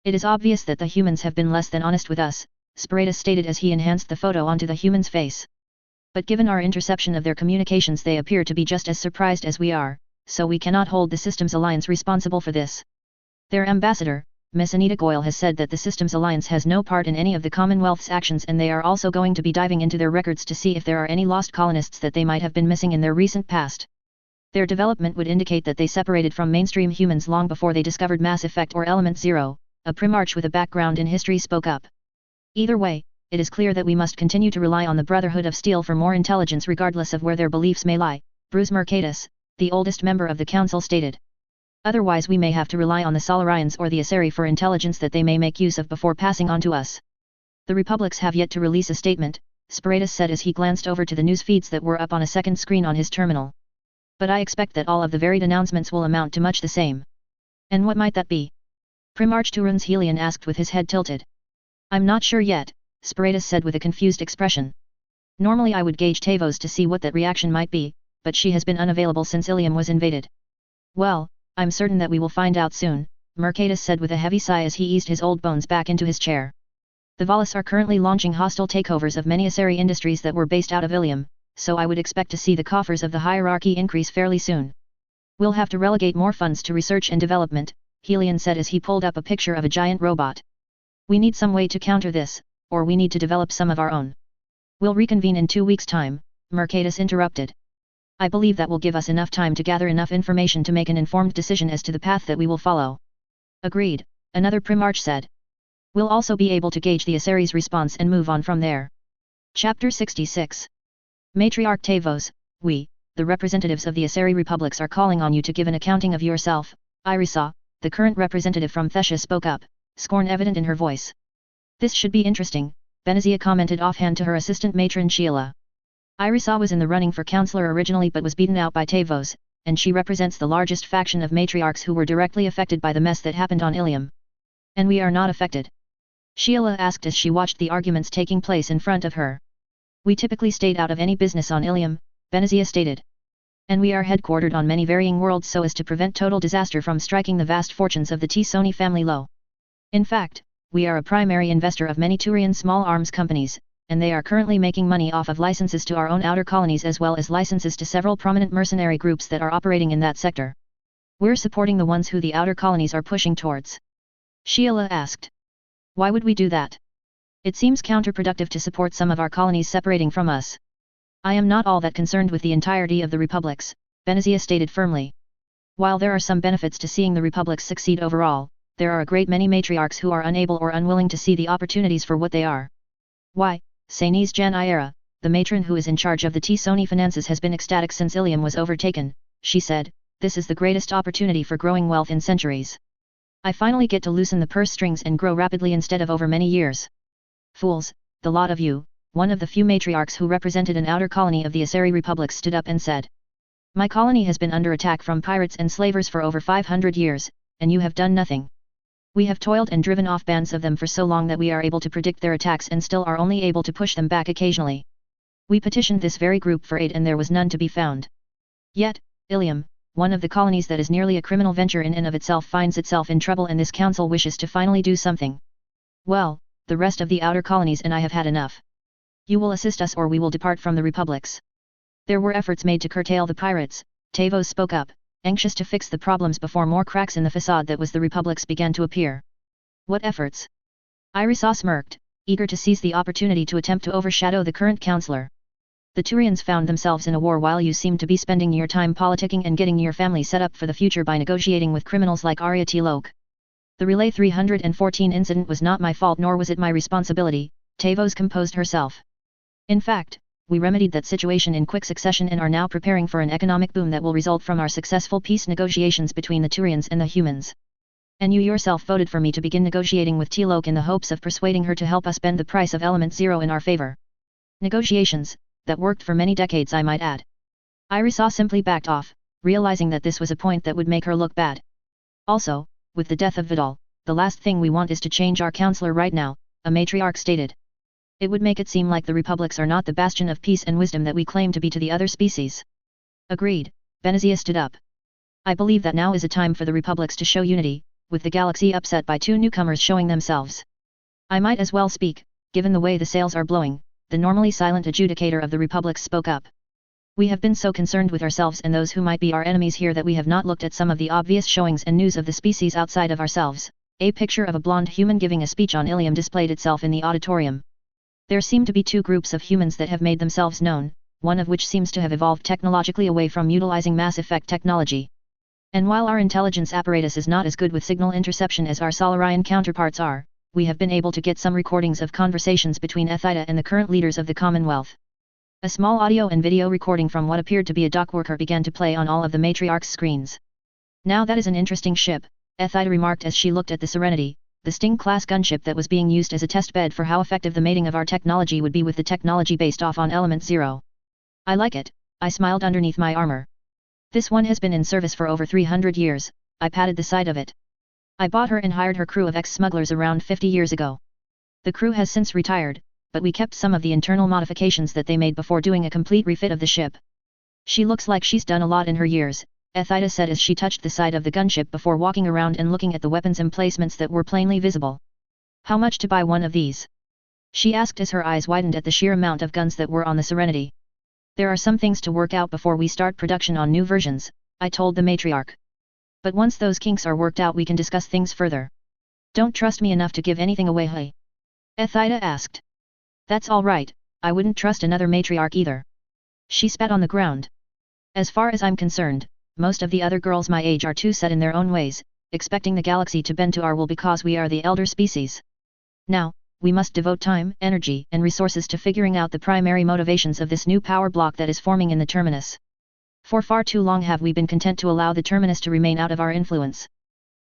It is obvious that the humans have been less than honest with us, Spiritus stated as he enhanced the photo onto the human's face. But given our interception of their communications they appear to be just as surprised as we are, so we cannot hold the Systems Alliance responsible for this. Their ambassador, Miss Anita Goyle has said that the Systems Alliance has no part in any of the Commonwealth's actions and they are also going to be diving into their records to see if there are any lost colonists that they might have been missing in their recent past. Their development would indicate that they separated from mainstream humans long before they discovered MassEffect or Element Zero, a Primarch with a background in history spoke up. Either way, it is clear that we must continue to rely on the Brotherhood of Steel for more intelligence regardless of where their beliefs may lie, Bruce Mercatus, the oldest member of the Council stated. Otherwise we may have to rely on the Solarians or the Asari for intelligence that they may make use of before passing on to us. The Republics have yet to release a statement, Spiritus said as he glanced over to the news feeds that were up on a second screen on his terminal. But I expect that all of the varied announcements will amount to much the same. And what might that be? Primarch Turun's Helion asked with his head tilted. I'm not sure yet, Spiritus said with a confused expression. Normally I would gauge Tavos to see what that reaction might be, but she has been unavailable since Ilium was invaded. Well, I'm certain that we will find out soon, Mercatus said with a heavy sigh as he eased his old bones back into his chair. The Volus are currently launching hostile takeovers of many Asari industries that were based out of Ilium, so I would expect to see the coffers of the hierarchy increase fairly soon. We'll have to relegate more funds to research and development, Helion said as he pulled up a picture of a giant robot. We need some way to counter this, or we need to develop some of our own. We'll reconvene in 2 weeks' time, Mercatus interrupted. I believe that will give us enough time to gather enough information to make an informed decision as to the path that we will follow. Agreed, another Primarch said. We'll also be able to gauge the Asari's response and move on from there. Chapter 66. Matriarch Tavos, we, the representatives of the Asari Republics are calling on you to give an accounting of yourself, Irisa, the current representative from Thessia spoke up, scorn evident in her voice. This should be interesting, Benazia commented offhand to her assistant matron Sheila. Irisa was in the running for counselor originally but was beaten out by Tavos, and she represents the largest faction of matriarchs who were directly affected by the mess that happened on Ilium. And we are not affected? Sheila asked as she watched the arguments taking place in front of her. We typically stayed out of any business on Ilium, Benazia stated. And we are headquartered on many varying worlds so as to prevent total disaster from striking the vast fortunes of the T-Sony family low. In fact, we are a primary investor of many Turian small arms companies, and they are currently making money off of licenses to our own outer colonies as well as licenses to several prominent mercenary groups that are operating in that sector. We're supporting the ones who the outer colonies are pushing towards. Sheila asked. Why would we do that? It seems counterproductive to support some of our colonies separating from us. I am not all that concerned with the entirety of the republics, Benazia stated firmly. While there are some benefits to seeing the republics succeed overall, there are a great many matriarchs who are unable or unwilling to see the opportunities for what they are. Why, Sainese Jan Iera, the matron who is in charge of the T-Sony finances has been ecstatic since Ilium was overtaken, she said, this is the greatest opportunity for growing wealth in centuries. I finally get to loosen the purse strings and grow rapidly instead of over many years. Fools, the lot of you, one of the few matriarchs who represented an outer colony of the Asari Republic stood up and said. My colony has been under attack from pirates and slavers for over 500 years, and you have done nothing. We have toiled and driven off bands of them for so long that we are able to predict their attacks and still are only able to push them back occasionally. We petitioned this very group for aid and there was none to be found. Yet, Ilium, one of the colonies that is nearly a criminal venture in and of itself finds itself in trouble and this council wishes to finally do something. Well, the rest of the outer colonies and I have had enough. You will assist us or we will depart from the republics. There were efforts made to curtail the pirates, Tavos spoke up, anxious to fix the problems before more cracks in the facade that was the Republic's began to appear. What efforts? Irisa smirked, eager to seize the opportunity to attempt to overshadow the current counselor. The Turians found themselves in a war while you seemed to be spending your time politicking and getting your family set up for the future by negotiating with criminals like Arya T-Lok. The Relay 314 incident was not my fault nor was it my responsibility, Tavos composed herself. In fact, we remedied that situation in quick succession and are now preparing for an economic boom that will result from our successful peace negotiations between the Turians and the humans. And you yourself voted for me to begin negotiating with T-Lok in the hopes of persuading her to help us bend the price of Element Zero in our favor. Negotiations, that worked for many decades I might add. Irisa simply backed off, realizing that this was a point that would make her look bad. Also, with the death of Vidal, the last thing we want is to change our counselor right now, a matriarch stated. It would make it seem like the Republics are not the bastion of peace and wisdom that we claim to be to the other species. Agreed, Benazia stood up. I believe that now is a time for the Republics to show unity, with the galaxy upset by two newcomers showing themselves. I might as well speak, given the way the sails are blowing, the normally silent adjudicator of the Republics spoke up. We have been so concerned with ourselves and those who might be our enemies here that we have not looked at some of the obvious showings and news of the species outside of ourselves. A picture of a blonde human giving a speech on Ilium displayed itself in the auditorium. There seem to be two groups of humans that have made themselves known, one of which seems to have evolved technologically away from utilizing MassEffect technology. And while our intelligence apparatus is not as good with signal interception as our Solarian counterparts are, we have been able to get some recordings of conversations between Ethida and the current leaders of the Commonwealth. A small audio and video recording from what appeared to be a dockworker began to play on all of the matriarch's screens. Now that is an interesting ship, Ethida remarked as she looked at the Serenity, the Sting-class gunship that was being used as a test bed for how effective the mating of our technology would be with the technology based off on Element Zero. I like it, I smiled underneath my armor. This one has been in service for over 300 years, I patted the side of it. I bought her and hired her crew of ex-smugglers around 50 years ago. The crew has since retired, but we kept some of the internal modifications that they made before doing a complete refit of the ship. She looks like she's done a lot in her years, Ethida said as she touched the side of the gunship before walking around and looking at the weapons emplacements that were plainly visible. How much to buy one of these? She asked as her eyes widened at the sheer amount of guns that were on the Serenity. There are some things to work out before we start production on new versions, I told the matriarch. But once those kinks are worked out we can discuss things further. Don't trust me enough to give anything away, hey? Ethida asked. That's all right, I wouldn't trust another matriarch either. She spat on the ground. As far as I'm concerned, most of the other girls my age are too set in their own ways, expecting the galaxy to bend to our will because we are the elder species. Now, we must devote time, energy, and resources to figuring out the primary motivations of this new power block that is forming in the Terminus. For far too long have we been content to allow the Terminus to remain out of our influence.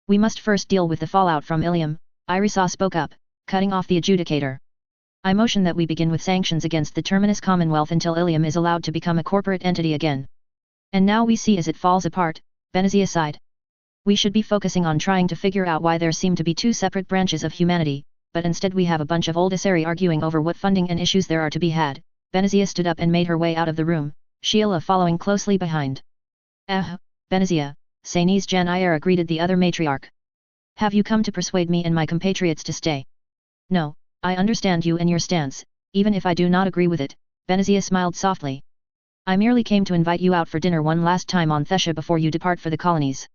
We must first deal with the fallout from Ilium, Irisa spoke up, cutting off the adjudicator. I motion that we begin with sanctions against the Terminus Commonwealth until Ilium is allowed to become a corporate entity again. And now we see as it falls apart, Benazia sighed. We should be focusing on trying to figure out why there seem to be two separate branches of humanity, but instead we have a bunch of old Asari arguing over what funding and issues there are to be had. Benazia stood up and made her way out of the room, Sheila following closely behind. Benazia, Sainese Janiyara greeted the other matriarch. Have you come to persuade me and my compatriots to stay? No, I understand you and your stance, even if I do not agree with it, Benazia smiled softly. I merely came to invite you out for dinner one last time on Thesha before you depart for the colonies.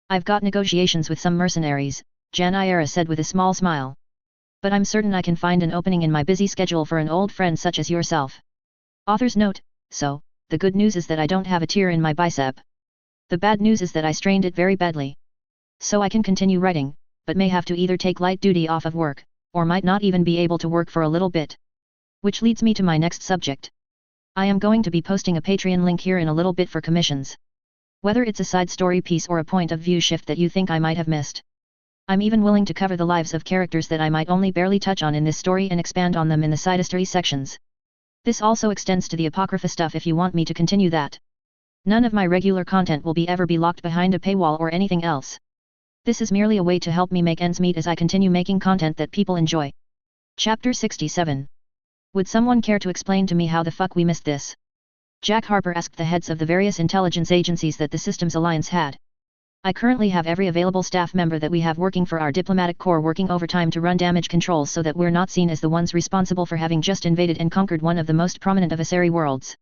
I've got negotiations with some mercenaries, Janiyara said with a small smile. But I'm certain I can find an opening in my busy schedule for an old friend such as yourself. Author's note, so, the good news is that I don't have a tear in my bicep. The bad news is that I strained it very badly. So I can continue writing, but may have to either take light duty off of work, or might not even be able to work for a little bit. Which leads me to my next subject. I am going to be posting a Patreon link here in a little bit for commissions. Whether it's a side story piece or a point of view shift that you think I might have missed. I'm even willing to cover the lives of characters that I might only barely touch on in this story and expand on them in the side story sections. This also extends to the Apocrypha stuff if you want me to continue that. None of my regular content will ever be locked behind a paywall or anything else. This is merely a way to help me make ends meet as I continue making content that people enjoy. Chapter 67. Would someone care to explain to me how the fuck we missed this? Jack Harper asked the heads of the various intelligence agencies that the Systems Alliance had. I currently have every available staff member that we have working for our diplomatic corps working overtime to run damage controls so that we're not seen as the ones responsible for having just invaded and conquered one of the most prominent of Asari worlds.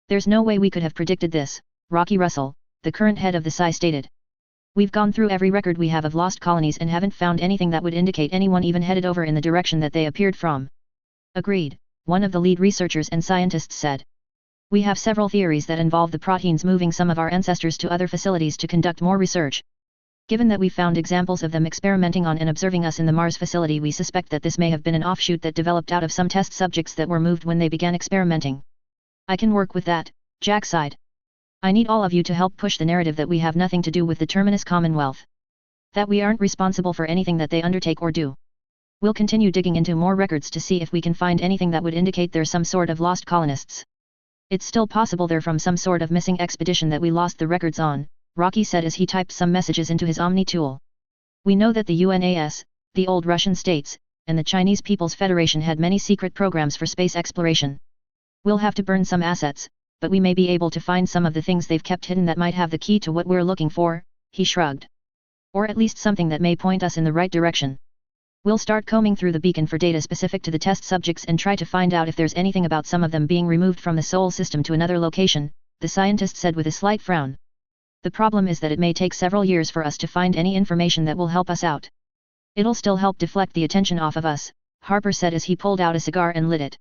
There's no way we could have predicted this, Rocky Russell, the current head of the PSI stated. We've gone through every record we have of lost colonies and haven't found anything that would indicate anyone even headed over in the direction that they appeared from. Agreed, one of the lead researchers and scientists said. We have several theories that involve the proteins moving some of our ancestors to other facilities to conduct more research. Given that we found examples of them experimenting on and observing us in the Mars facility, we suspect that this may have been an offshoot that developed out of some test subjects that were moved when they began experimenting. I can work with that, Jack sighed. I need all of you to help push the narrative that we have nothing to do with the Terminus Commonwealth. That we aren't responsible for anything that they undertake or do. We'll continue digging into more records to see if we can find anything that would indicate they're some sort of lost colonists. It's still possible they're from some sort of missing expedition that we lost the records on, Rocky said as he typed some messages into his Omni tool. We know that the UNAS, the old Russian states, and the Chinese People's Federation had many secret programs for space exploration. We'll have to burn some assets, but we may be able to find some of the things they've kept hidden that might have the key to what we're looking for, he shrugged. Or at least something that may point us in the right direction. We'll start combing through the beacon for data specific to the test subjects and try to find out if there's anything about some of them being removed from the Sol system to another location, the scientist said with a slight frown. The problem is that it may take several years for us to find any information that will help us out. It'll still help deflect the attention off of us, Harper said as he pulled out a cigar and lit it.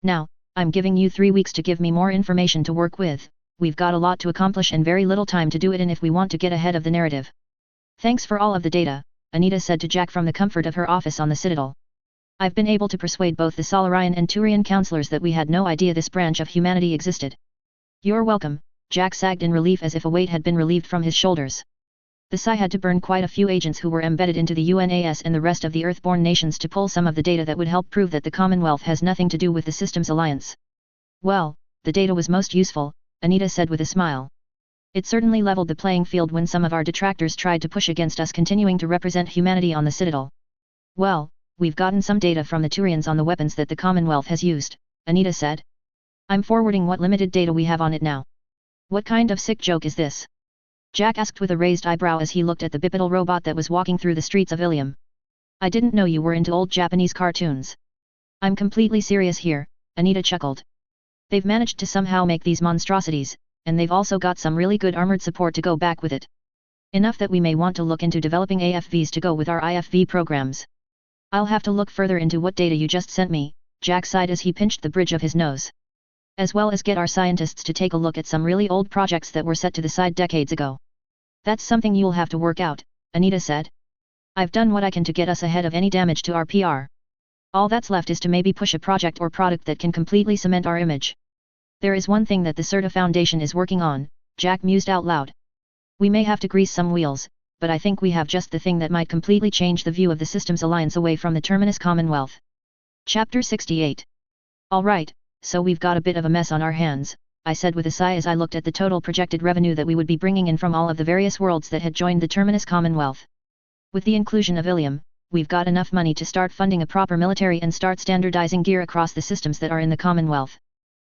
Now, I'm giving you 3 weeks to give me more information to work with. We've got a lot to accomplish and very little time to do it in if we want to get ahead of the narrative. Thanks for all of the data, Anita said to Jack from the comfort of her office on the Citadel. I've been able to persuade both the Solarian and Turian counselors that we had no idea this branch of humanity existed. You're welcome, Jack sagged in relief as if a weight had been relieved from his shoulders. The PSI had to burn quite a few agents who were embedded into the UNAS and the rest of the Earthborn nations to pull some of the data that would help prove that the Commonwealth has nothing to do with the Systems Alliance. Well, the data was most useful, Anita said with a smile. It certainly leveled the playing field when some of our detractors tried to push against us continuing to represent humanity on the Citadel. Well, we've gotten some data from the Turians on the weapons that the Commonwealth has used, Anita said. I'm forwarding what limited data we have on it now. What kind of sick joke is this? Jack asked with a raised eyebrow as he looked at the bipedal robot that was walking through the streets of Ilium. I didn't know you were into old Japanese cartoons. I'm completely serious here, Anita chuckled. They've managed to somehow make these monstrosities, and they've also got some really good armored support to go back with it. Enough that we may want to look into developing AFVs to go with our IFV programs. I'll have to look further into what data you just sent me, Jack sighed as he pinched the bridge of his nose. As well as get our scientists to take a look at some really old projects that were set to the side decades ago. That's something you'll have to work out, Anita said. I've done what I can to get us ahead of any damage to our PR. All that's left is to maybe push a project or product that can completely cement our image. There is one thing that the CERTA Foundation is working on, Jack mused out loud. We may have to grease some wheels, but I think we have just the thing that might completely change the view of the Systems Alliance away from the Terminus Commonwealth. Chapter 68. All right. So we've got a bit of a mess on our hands, I said with a sigh as I looked at the total projected revenue that we would be bringing in from all of the various worlds that had joined the Terminus Commonwealth. With the inclusion of Ilium, we've got enough money to start funding a proper military and start standardizing gear across the systems that are in the Commonwealth.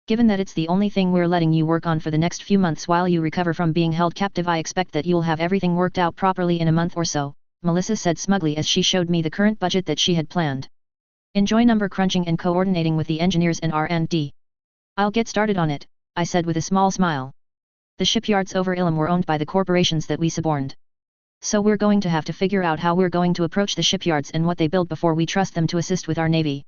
Given that it's the only thing we're letting you work on for the next few months while you recover from being held captive, I expect that you'll have everything worked out properly in a month or so, Melissa said smugly as she showed me the current budget that she had planned. Enjoy number crunching and coordinating with the engineers and R&D. I'll get started on it, I said with a small smile. The shipyards over Ilium were owned by the corporations that we suborned. So we're going to have to figure out how we're going to approach the shipyards and what they build before we trust them to assist with our navy.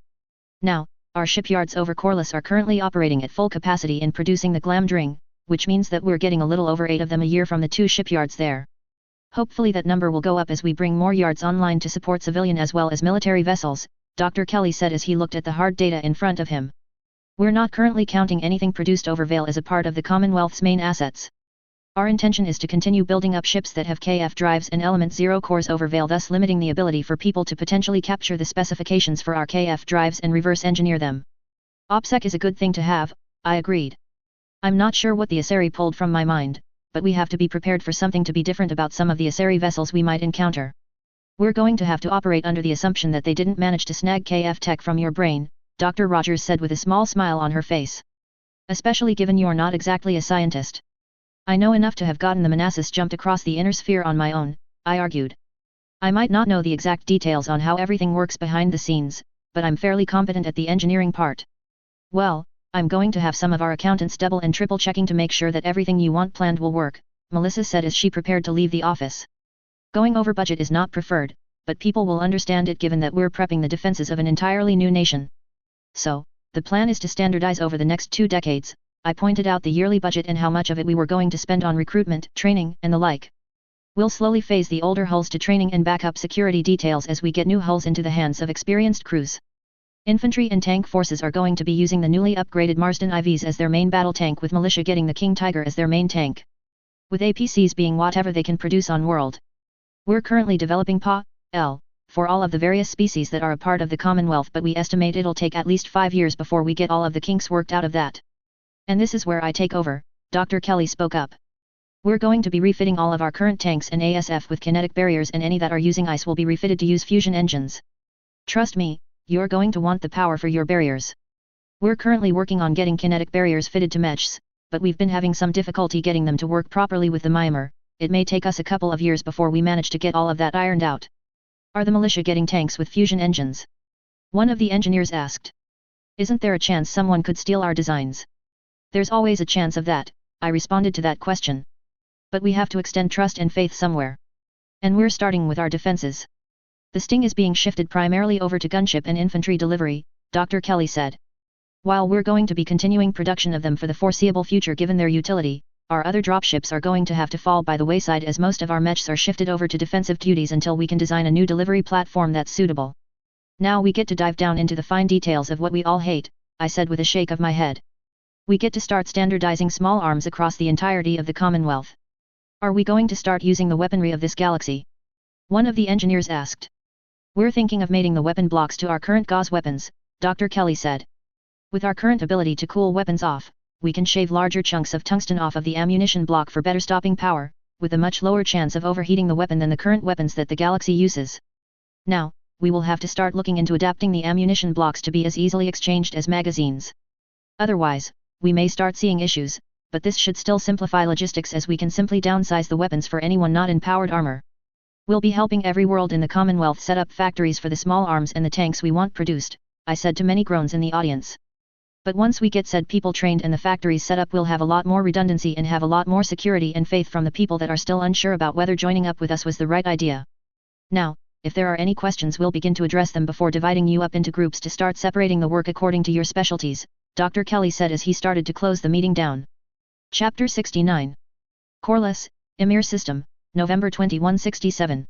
Now, our shipyards over Corliss are currently operating at full capacity in producing the Glamdring, which means that we're getting a little over 8 of them a year from the 2 shipyards there. Hopefully that number will go up as we bring more yards online to support civilian as well as military vessels, Dr. Kelly said as he looked at the hard data in front of him. We're not currently counting anything produced over Vale as a part of the Commonwealth's main assets. Our intention is to continue building up ships that have KF drives and Element 0 cores over Vale, thus limiting the ability for people to potentially capture the specifications for our KF drives and reverse engineer them. OPSEC is a good thing to have, I agreed. I'm not sure what the Asari pulled from my mind, but we have to be prepared for something to be different about some of the Asari vessels we might encounter. We're going to have to operate under the assumption that they didn't manage to snag KF tech from your brain, Dr. Rogers said with a small smile on her face. Especially given you're not exactly a scientist. I know enough to have gotten the Manassas jumped across the inner sphere on my own, I argued. I might not know the exact details on how everything works behind the scenes, but I'm fairly competent at the engineering part. Well, I'm going to have some of our accountants double and triple checking to make sure that everything you want planned will work, Melissa said as she prepared to leave the office. Going over budget is not preferred, but people will understand it given that we're prepping the defenses of an entirely new nation. So, the plan is to standardize over the next 2 decades. I pointed out the yearly budget and how much of it we were going to spend on recruitment, training, and the like. We'll slowly phase the older hulls to training and backup security details as we get new hulls into the hands of experienced crews. Infantry and tank forces are going to be using the newly upgraded Marsden IVs as their main battle tank, with militia getting the King Tiger as their main tank, with APCs being whatever they can produce on world. We're currently developing PA-L for all of the various species that are a part of the Commonwealth, but we estimate it'll take at least 5 years before we get all of the kinks worked out of that. And this is where I take over, Dr. Kelly spoke up. We're going to be refitting all of our current tanks and ASF with kinetic barriers, and any that are using ice will be refitted to use fusion engines. Trust me, you're going to want the power for your barriers. We're currently working on getting kinetic barriers fitted to mechs, but we've been having some difficulty getting them to work properly with the Myanmar. It may take us a couple of years before we manage to get all of that ironed out. Are the militia getting tanks with fusion engines? One of the engineers asked. Isn't there a chance someone could steal our designs? There's always a chance of that, I responded to that question. But we have to extend trust and faith somewhere. And we're starting with our defenses. The sting is being shifted primarily over to gunship and infantry delivery, Dr. Kelly said. While we're going to be continuing production of them for the foreseeable future given their utility, our other dropships are going to have to fall by the wayside as most of our mechs are shifted over to defensive duties until we can design a new delivery platform that's suitable. Now we get to dive down into the fine details of what we all hate, I said with a shake of my head. We get to start standardizing small arms across the entirety of the Commonwealth. Are we going to start using the weaponry of this galaxy? One of the engineers asked. We're thinking of mating the weapon blocks to our current gauze weapons, Dr. Kelly said. With our current ability to cool weapons off, we can shave larger chunks of tungsten off of the ammunition block for better stopping power, with a much lower chance of overheating the weapon than the current weapons that the galaxy uses. Now, we will have to start looking into adapting the ammunition blocks to be as easily exchanged as magazines. Otherwise, we may start seeing issues, but this should still simplify logistics as we can simply downsize the weapons for anyone not in powered armor. We'll be helping every world in the Commonwealth set up factories for the small arms and the tanks we want produced, I said to many groans in the audience. But once we get said people trained and the factories set up, we'll have a lot more redundancy and have a lot more security and faith from the people that are still unsure about whether joining up with us was the right idea. Now, if there are any questions, we'll begin to address them before dividing you up into groups to start separating the work according to your specialties, Dr. Kelly said as he started to close the meeting down. Chapter 69. Corliss, Emir System, November 2167.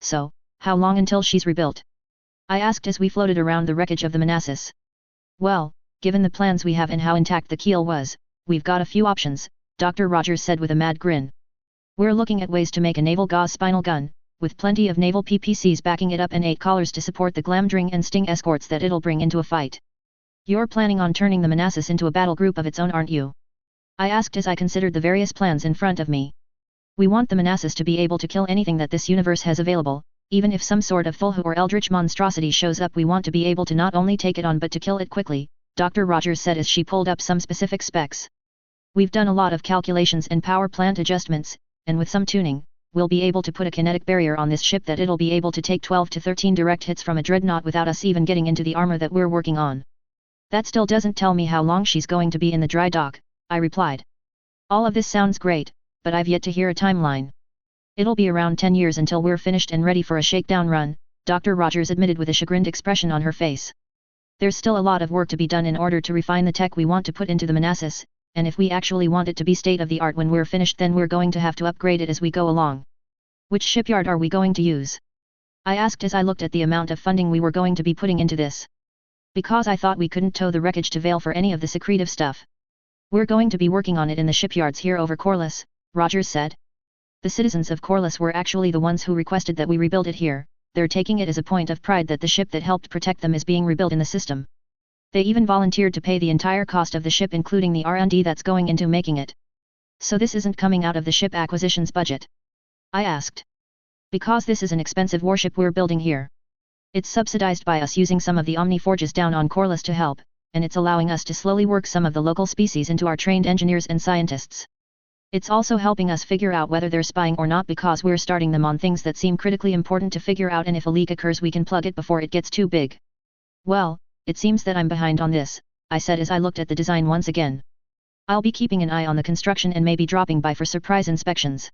So, how long until she's rebuilt? I asked as we floated around the wreckage of the Manassas. Well, given the plans we have and how intact the keel was, we've got a few options, Dr. Rogers said with a mad grin. We're looking at ways to make a naval gauze spinal gun, with plenty of naval PPCs backing it up and 8 collars to support the Glamdring and Sting escorts that it'll bring into a fight. You're planning on turning the Manassas into a battle group of its own, aren't you? I asked as I considered the various plans in front of me. We want the Manassas to be able to kill anything that this universe has available, even if some sort of Fulhu or eldritch monstrosity shows up. We want to be able to not only take it on but to kill it quickly, Dr. Rogers said as she pulled up some specific specs. We've done a lot of calculations and power plant adjustments, and with some tuning, we'll be able to put a kinetic barrier on this ship that it'll be able to take 12 to 13 direct hits from a dreadnought without us even getting into the armor that we're working on. That still doesn't tell me how long she's going to be in the dry dock, I replied. All of this sounds great, but I've yet to hear a timeline. It'll be around 10 years until we're finished and ready for a shakedown run, Dr. Rogers admitted with a chagrined expression on her face. There's still a lot of work to be done in order to refine the tech we want to put into the Manassas, and if we actually want it to be state-of-the-art when we're finished, then we're going to have to upgrade it as we go along. Which shipyard are we going to use? I asked as I looked at the amount of funding we were going to be putting into this. Because I thought we couldn't tow the wreckage to Vale for any of the secretive stuff. We're going to be working on it in the shipyards here over Corliss, Rogers said. The citizens of Corliss were actually the ones who requested that we rebuild it here. They're taking it as a point of pride that the ship that helped protect them is being rebuilt in the system. They even volunteered to pay the entire cost of the ship, including the R&D that's going into making it. So this isn't coming out of the ship acquisitions budget? I asked. Because this is an expensive warship we're building here. It's subsidized by us using some of the Omni Forges down on Corliss to help, and it's allowing us to slowly work some of the local species into our trained engineers and scientists. It's also helping us figure out whether they're spying or not, because we're starting them on things that seem critically important to figure out, and if a leak occurs we can plug it before it gets too big. Well, it seems that I'm behind on this, I said as I looked at the design once again. I'll be keeping an eye on the construction and maybe dropping by for surprise inspections.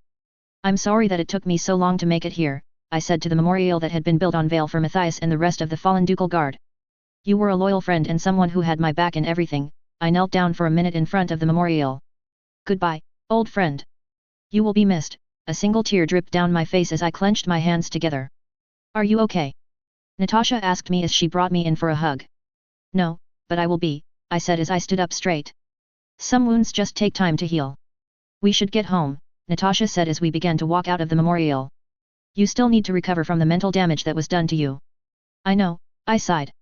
I'm sorry that it took me so long to make it here, I said to the memorial that had been built on Vale for Matthias and the rest of the fallen ducal guard. You were a loyal friend and someone who had my back in everything. I knelt down for a minute in front of the memorial. Goodbye, old friend. You will be missed. A single tear dripped down my face as I clenched my hands together. Are you okay? Natasha asked me as she brought me in for a hug. No, but I will be, I said as I stood up straight. Some wounds just take time to heal. We should get home, Natasha said as we began to walk out of the memorial. You still need to recover from the mental damage that was done to you. I know, I sighed.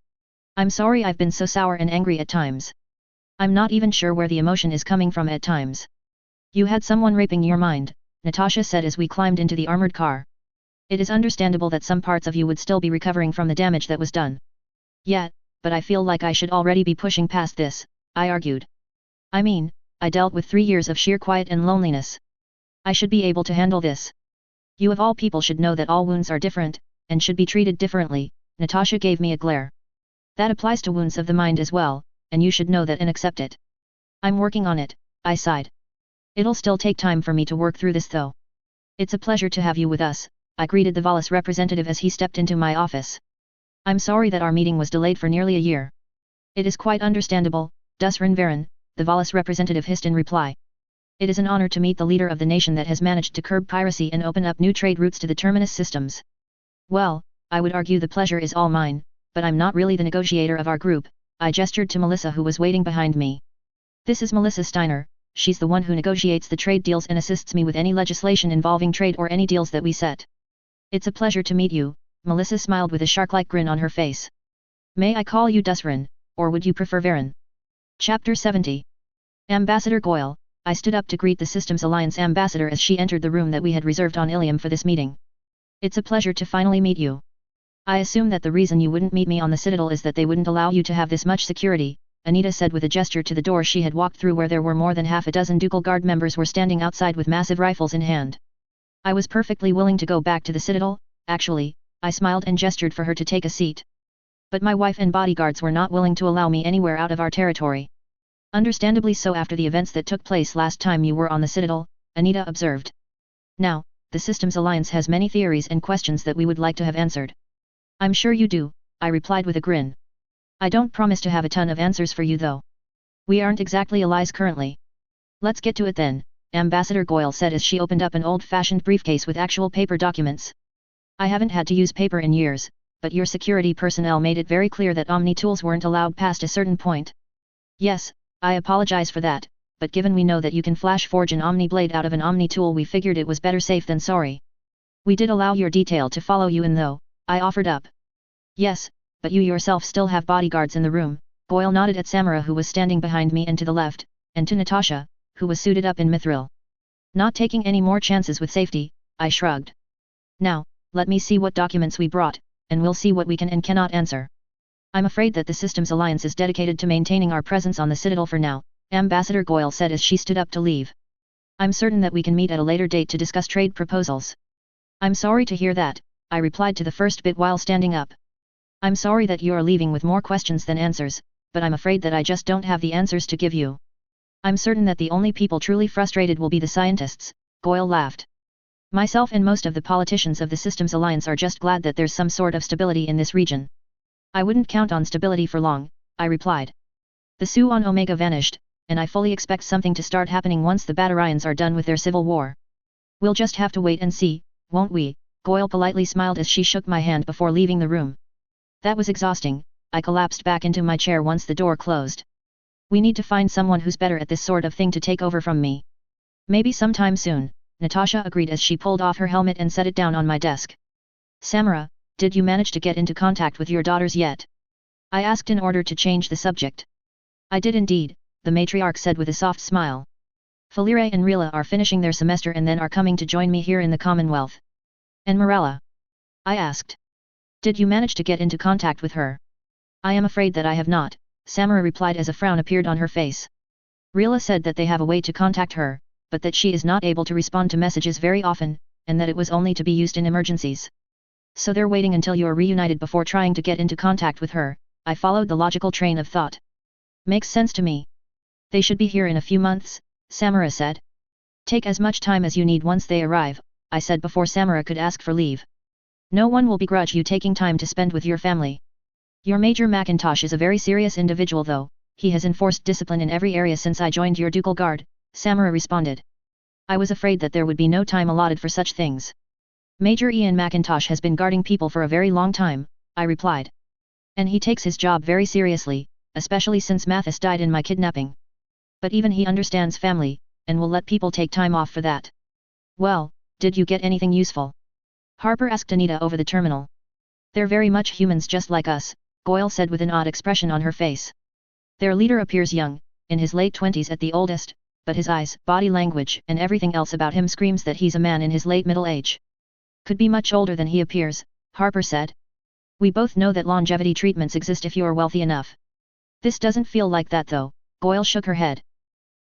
I'm sorry I've been so sour and angry at times. I'm not even sure where the emotion is coming from at times. You had someone raping your mind, Natasha said as we climbed into the armored car. It is understandable that some parts of you would still be recovering from the damage that was done. Yeah, but I feel like I should already be pushing past this, I argued. I mean, I dealt with 3 years of sheer quiet and loneliness. I should be able to handle this. You of all people should know that all wounds are different, and should be treated differently, Natasha gave me a glare. That applies to wounds of the mind as well, and you should know that and accept it. I'm working on it, I sighed. It'll still take time for me to work through this though. It's a pleasure to have you with us, I greeted the Valis representative as he stepped into my office. I'm sorry that our meeting was delayed for nearly a year. It is quite understandable, Dusrin Varin, the Valis representative hissed in reply. It is an honor to meet the leader of the nation that has managed to curb piracy and open up new trade routes to the Terminus systems. Well, I would argue the pleasure is all mine, but I'm not really the negotiator of our group, I gestured to Melissa who was waiting behind me. This is Melissa Steiner, she's the one who negotiates the trade deals and assists me with any legislation involving trade or any deals that we set. It's a pleasure to meet you, Melissa smiled with a shark-like grin on her face. May I call you Dusrin, or would you prefer Varin? Chapter 70. Ambassador Goyle, I stood up to greet the Systems Alliance ambassador as she entered the room that we had reserved on Ilium for this meeting. It's a pleasure to finally meet you. I assume that the reason you wouldn't meet me on the Citadel is that they wouldn't allow you to have this much security, Anita said with a gesture to the door she had walked through where there were more than half a dozen Ducal Guard members were standing outside with massive rifles in hand. I was perfectly willing to go back to the Citadel, actually, I smiled and gestured for her to take a seat. But my wife and bodyguards were not willing to allow me anywhere out of our territory. Understandably so after the events that took place last time you were on the Citadel, Anita observed. Now, the Systems Alliance has many theories and questions that we would like to have answered. I'm sure you do, I replied with a grin. I don't promise to have a ton of answers for you though. We aren't exactly allies currently. Let's get to it then, Ambassador Goyle said as she opened up an old-fashioned briefcase with actual paper documents. I haven't had to use paper in years, but your security personnel made it very clear that Omni tools weren't allowed past a certain point. Yes, I apologize for that, but given we know that you can flash forge an Omni blade out of an Omni tool we figured it was better safe than sorry. We did allow your detail to follow you in though, I offered up. Yes, but you yourself still have bodyguards in the room, Goyle nodded at Samara who was standing behind me and to the left, and to Natasha, who was suited up in mithril. Not taking any more chances with safety, I shrugged. Now, let me see what documents we brought, and we'll see what we can and cannot answer. I'm afraid that the Systems Alliance is dedicated to maintaining our presence on the Citadel for now, Ambassador Goyle said as she stood up to leave. I'm certain that we can meet at a later date to discuss trade proposals. I'm sorry to hear that, I replied to the first bit while standing up. I'm sorry that you are leaving with more questions than answers, but I'm afraid that I just don't have the answers to give you. I'm certain that the only people truly frustrated will be the scientists, Goyle laughed. Myself and most of the politicians of the Systems Alliance are just glad that there's some sort of stability in this region. I wouldn't count on stability for long, I replied. The Sioux on Omega vanished, and I fully expect something to start happening once the Batarians are done with their civil war. We'll just have to wait and see, won't we? Goyle politely smiled as she shook my hand before leaving the room. That was exhausting, I collapsed back into my chair once the door closed. We need to find someone who's better at this sort of thing to take over from me. Maybe sometime soon, Natasha agreed as she pulled off her helmet and set it down on my desk. Samara, did you manage to get into contact with your daughters yet? I asked in order to change the subject. I did indeed, the matriarch said with a soft smile. Falire and Rila are finishing their semester and then are coming to join me here in the Commonwealth. And Morella? I asked. Did you manage to get into contact with her? I am afraid that I have not, Samara replied as a frown appeared on her face. Rila said that they have a way to contact her, but that she is not able to respond to messages very often, and that it was only to be used in emergencies. So they're waiting until you are reunited before trying to get into contact with her, I followed the logical train of thought. Makes sense to me. They should be here in a few months, Samara said. Take as much time as you need once they arrive, I said before Samara could ask for leave. No one will begrudge you taking time to spend with your family. Your Major Macintosh is a very serious individual though, he has enforced discipline in every area since I joined your ducal guard, Samara responded. I was afraid that there would be no time allotted for such things. Major Ian Macintosh has been guarding people for a very long time, I replied. And he takes his job very seriously, especially since Mathis died in my kidnapping. But even he understands family, and will let people take time off for that. Well, did you get anything useful? Harper asked Anita over the terminal. They're very much humans just like us, Goyle said with an odd expression on her face. Their leader appears young, in his late 20s at the oldest, but his eyes, body language and everything else about him screams that he's a man in his late middle age. Could be much older than he appears, Harper said. We both know that longevity treatments exist if you're wealthy enough. This doesn't feel like that though, Goyle shook her head.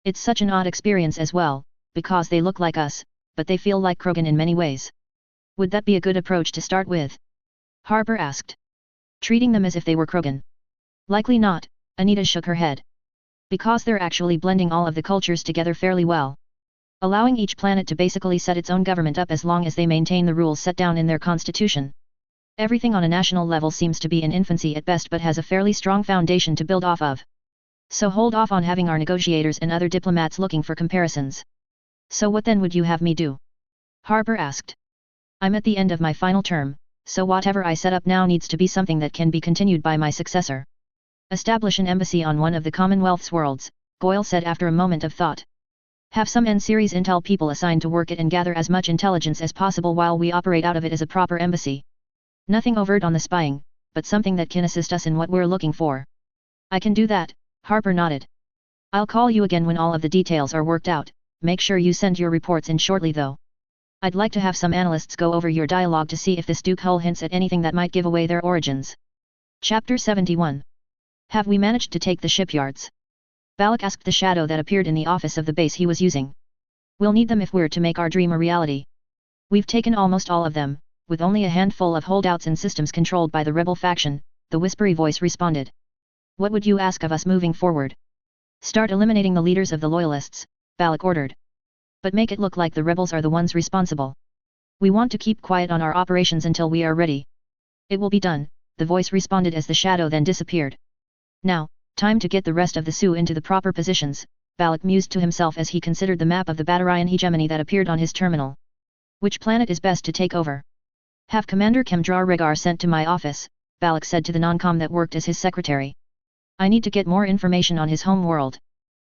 It's such an odd experience as well, because they look like us, but they feel like Krogan in many ways. Would that be a good approach to start with? Harper asked. Treating them as if they were Krogan. Likely not, Anita shook her head. Because they're actually blending all of the cultures together fairly well. Allowing each planet to basically set its own government up as long as they maintain the rules set down in their constitution. Everything on a national level seems to be in infancy at best but has a fairly strong foundation to build off of. So hold off on having our negotiators and other diplomats looking for comparisons. So what then would you have me do? Harper asked. I'm at the end of my final term, so whatever I set up now needs to be something that can be continued by my successor. Establish an embassy on one of the Commonwealth's worlds, Goyle said after a moment of thought. Have some N-series intel people assigned to work it and gather as much intelligence as possible while we operate out of it as a proper embassy. Nothing overt on the spying, but something that can assist us in what we're looking for. I can do that, Harper nodded. I'll call you again when all of the details are worked out, make sure you send your reports in shortly though. I'd like to have some analysts go over your dialogue to see if this Duke Hull hints at anything that might give away their origins. Chapter 71. Have we managed to take the shipyards? Balak asked the shadow that appeared in the office of the base he was using. We'll need them if we're to make our dream a reality. We've taken almost all of them, with only a handful of holdouts and systems controlled by the rebel faction, the whispery voice responded. What would you ask of us moving forward? Start eliminating the leaders of the loyalists, Balak ordered. But make it look like the rebels are the ones responsible. We want to keep quiet on our operations until we are ready. It will be done, the voice responded as the shadow then disappeared. Now, time to get the rest of the Sioux into the proper positions, Balak mused to himself as he considered the map of the Batarian hegemony that appeared on his terminal. Which planet is best to take over? Have Commander Kemdrar Regar sent to my office, Balak said to the non-com that worked as his secretary. I need to get more information on his home world.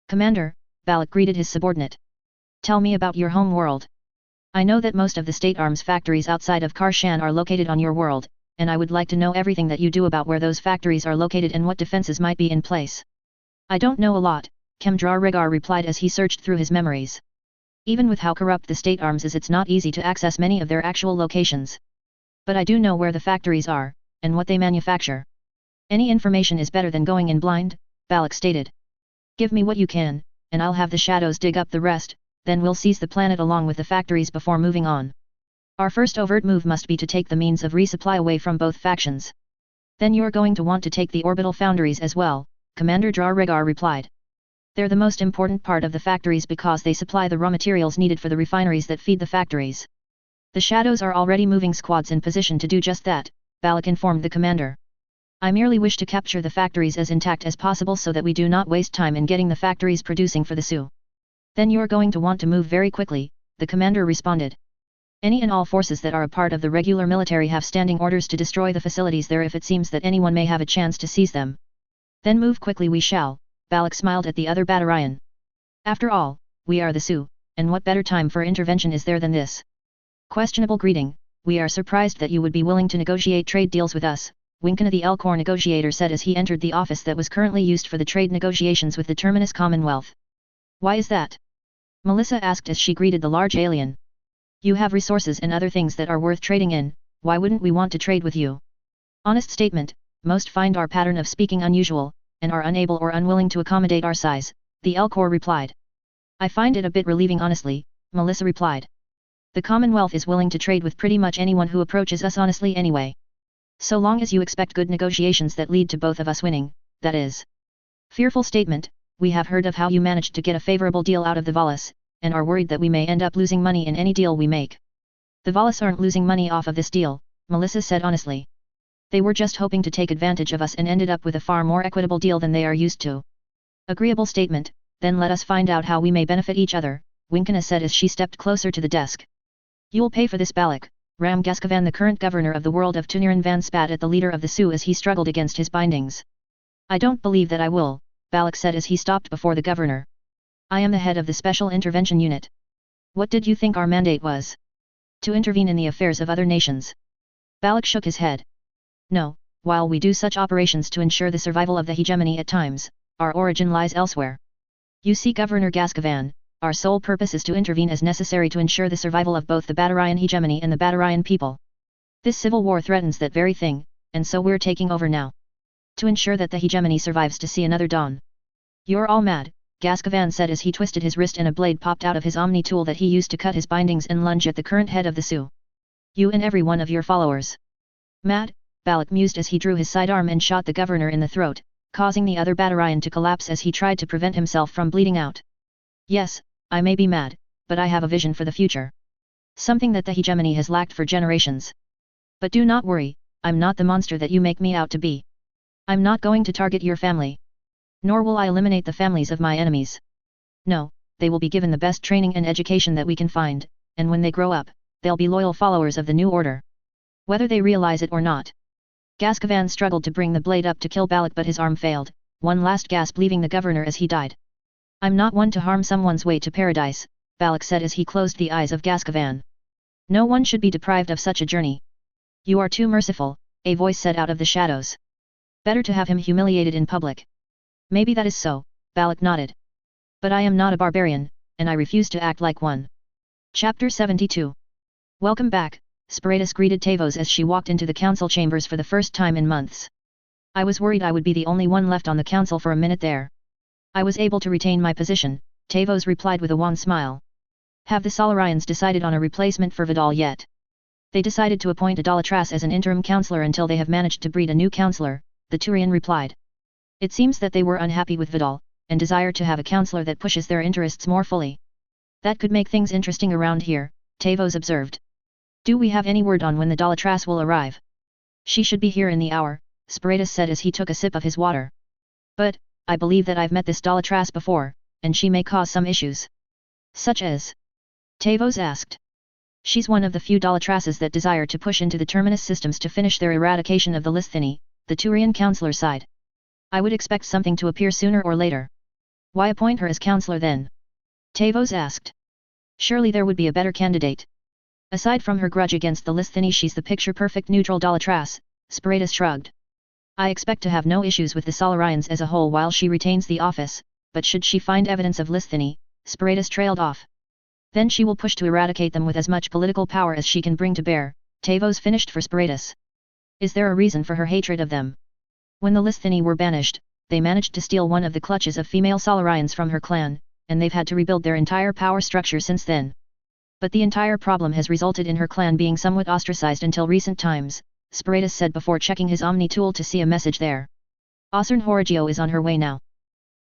Commander, Balak greeted his subordinate. Tell me about your home world. I know that most of the state arms factories outside of Karshan are located on your world, and I would like to know everything that you do about where those factories are located and what defenses might be in place. I don't know a lot, Kemdrar Regar replied as he searched through his memories. Even with how corrupt the state arms is, it's not easy to access many of their actual locations. But I do know where the factories are, and what they manufacture. Any information is better than going in blind, Balak stated. Give me what you can, and I'll have the shadows dig up the rest, then we'll seize the planet along with the factories before moving on. Our first overt move must be to take the means of resupply away from both factions. Then you're going to want to take the orbital foundries as well, Commander Drar Regar replied. They're the most important part of the factories because they supply the raw materials needed for the refineries that feed the factories. The shadows are already moving squads in position to do just that, Balak informed the commander. I merely wish to capture the factories as intact as possible so that we do not waste time in getting the factories producing for the Sioux. Then you're going to want to move very quickly, the commander responded. Any and all forces that are a part of the regular military have standing orders to destroy the facilities there if it seems that anyone may have a chance to seize them. Then move quickly we shall, Balak smiled at the other Batarian. After all, we are the Sioux, and what better time for intervention is there than this? Questionable greeting, we are surprised that you would be willing to negotiate trade deals with us, Winkana the Elcor negotiator said as he entered the office that was currently used for the trade negotiations with the Terminus Commonwealth. Why is that? Melissa asked as she greeted the large alien. You have resources and other things that are worth trading in, why wouldn't we want to trade with you? Honest statement, most find our pattern of speaking unusual, and are unable or unwilling to accommodate our size, the Elcor replied. I find it a bit relieving honestly, Melissa replied. The Commonwealth is willing to trade with pretty much anyone who approaches us honestly anyway. So long as you expect good negotiations that lead to both of us winning, that is. Fearful statement, we have heard of how you managed to get a favorable deal out of the Valis, and are worried that we may end up losing money in any deal we make. The Valis aren't losing money off of this deal, Melissa said honestly. They were just hoping to take advantage of us and ended up with a far more equitable deal than they are used to. Agreeable statement, then let us find out how we may benefit each other, Winkana said as she stepped closer to the desk. You'll pay for this, Balak, Ram Gaskavan, the current governor of the world of Tuniran Van, spat at the leader of the Sioux as he struggled against his bindings. I don't believe that I will, Balak said as he stopped before the governor. I am the head of the Special Intervention Unit. What did you think our mandate was? To intervene in the affairs of other nations. Balak shook his head. No, while we do such operations to ensure the survival of the hegemony at times, our origin lies elsewhere. You see, Governor Gaskavan, our sole purpose is to intervene as necessary to ensure the survival of both the Battarian hegemony and the Battarian people. This civil war threatens that very thing, and so we're taking over now. To ensure that the hegemony survives to see another dawn. You're all mad, Gaskavan said as he twisted his wrist and a blade popped out of his Omni tool that he used to cut his bindings and lunge at the current head of the Sioux. You and every one of your followers. Mad? Balak mused as he drew his sidearm and shot the governor in the throat, causing the other Battarian to collapse as he tried to prevent himself from bleeding out. Yes, I may be mad, but I have a vision for the future. Something that the hegemony has lacked for generations. But do not worry, I'm not the monster that you make me out to be. I'm not going to target your family. Nor will I eliminate the families of my enemies. No, they will be given the best training and education that we can find, and when they grow up, they'll be loyal followers of the new order. Whether they realize it or not. Gaskavan struggled to bring the blade up to kill Balak, but his arm failed, one last gasp leaving the governor as he died. I'm not one to harm someone's way to paradise, Balak said as he closed the eyes of Gaskavan. No one should be deprived of such a journey. You are too merciful, a voice said out of the shadows. Better to have him humiliated in public. Maybe that is so, Balak nodded. But I am not a barbarian, and I refuse to act like one. Chapter 72. Welcome back, Spiritus greeted Tavos as she walked into the council chambers for the first time in months. I was worried I would be the only one left on the council for a minute there. I was able to retain my position, Tavos replied with a wan smile. Have the Solarians decided on a replacement for Vidal yet? They decided to appoint Idolatras as an interim counselor until they have managed to breed a new counselor, the Turian replied. It seems that they were unhappy with Vidal, and desire to have a counselor that pushes their interests more fully. That could make things interesting around here, Tavos observed. Do we have any word on when the Idolatras will arrive? She should be here in the hour, Spiritus said as he took a sip of his water. But, I believe that I've met this Idolatras before, and she may cause some issues. Such as? Tavos asked. She's one of the few Idolatrases that desire to push into the Terminus systems to finish their eradication of the Listhini, the Turian counselor sighed. I would expect something to appear sooner or later. Why appoint her as counselor then? Tavos asked. Surely there would be a better candidate. Aside from her grudge against the Listhini, she's the picture-perfect neutral Idolatras, Spiritus shrugged. I expect to have no issues with the Solarians as a whole while she retains the office, but should she find evidence of Listhini, Spiritus trailed off. Then she will push to eradicate them with as much political power as she can bring to bear, Tavos finished for Spiritus. Is there a reason for her hatred of them? When the Listhini were banished, they managed to steal one of the clutches of female Solarians from her clan, and they've had to rebuild their entire power structure since then. But the entire problem has resulted in her clan being somewhat ostracized until recent times, Spiritus said before checking his Omni tool to see a message there. Osern Horigio is on her way now.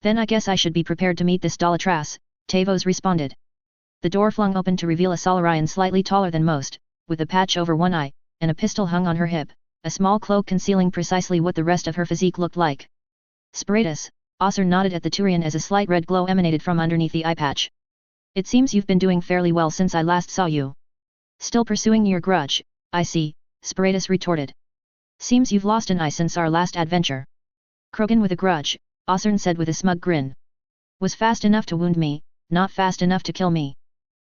Then I guess I should be prepared to meet this Idolatras, Tavos responded. The door flung open to reveal a Solarian slightly taller than most, with a patch over one eye, and a pistol hung on her hip, a small cloak concealing precisely what the rest of her physique looked like. Spiritus, Osern nodded at the Turian as a slight red glow emanated from underneath the eye patch. It seems you've been doing fairly well since I last saw you. Still pursuing your grudge, I see, Spiritus retorted. Seems you've lost an eye since our last adventure. Krogan with a grudge, Osern said with a smug grin. Was fast enough to wound me, not fast enough to kill me.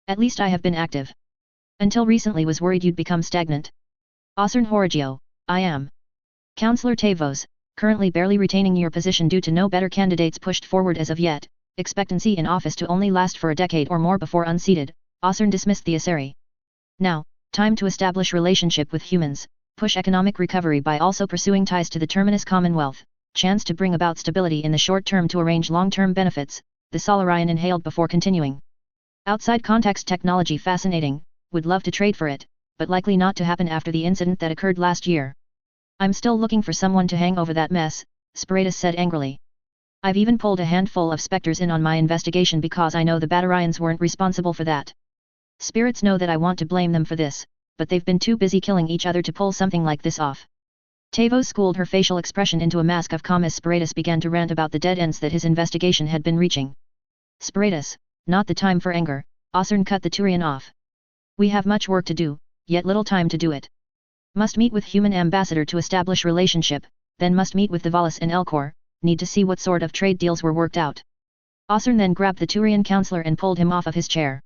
At least I have been active. Until recently was worried you'd become stagnant. Osern Horigio, I am. Counselor Tavos, currently barely retaining your position due to no better candidates pushed forward as of yet, expectancy in office to only last for a decade or more before unseated, Osern dismissed the Aseri. Now, time to establish relationship with humans, push economic recovery by also pursuing ties to the Terminus Commonwealth, chance to bring about stability in the short term to arrange long-term benefits, the Solarian inhaled before continuing. Outside context technology fascinating, would love to trade for it, but likely not to happen after the incident that occurred last year. I'm still looking for someone to hang over that mess, Spiritus said angrily. I've even pulled a handful of specters in on my investigation because I know the Batarians weren't responsible for that. Spirits know that I want to blame them for this, but they've been too busy killing each other to pull something like this off. Tavo schooled her facial expression into a mask of calm as Spiritus began to rant about the dead ends that his investigation had been reaching. Spiritus, not the time for anger, Osern cut the Turian off. We have much work to do, yet little time to do it. Must meet with human ambassador to establish relationship, then must meet with the Valis and Elcor, need to see what sort of trade deals were worked out. Osern then grabbed the Turian counselor and pulled him off of his chair.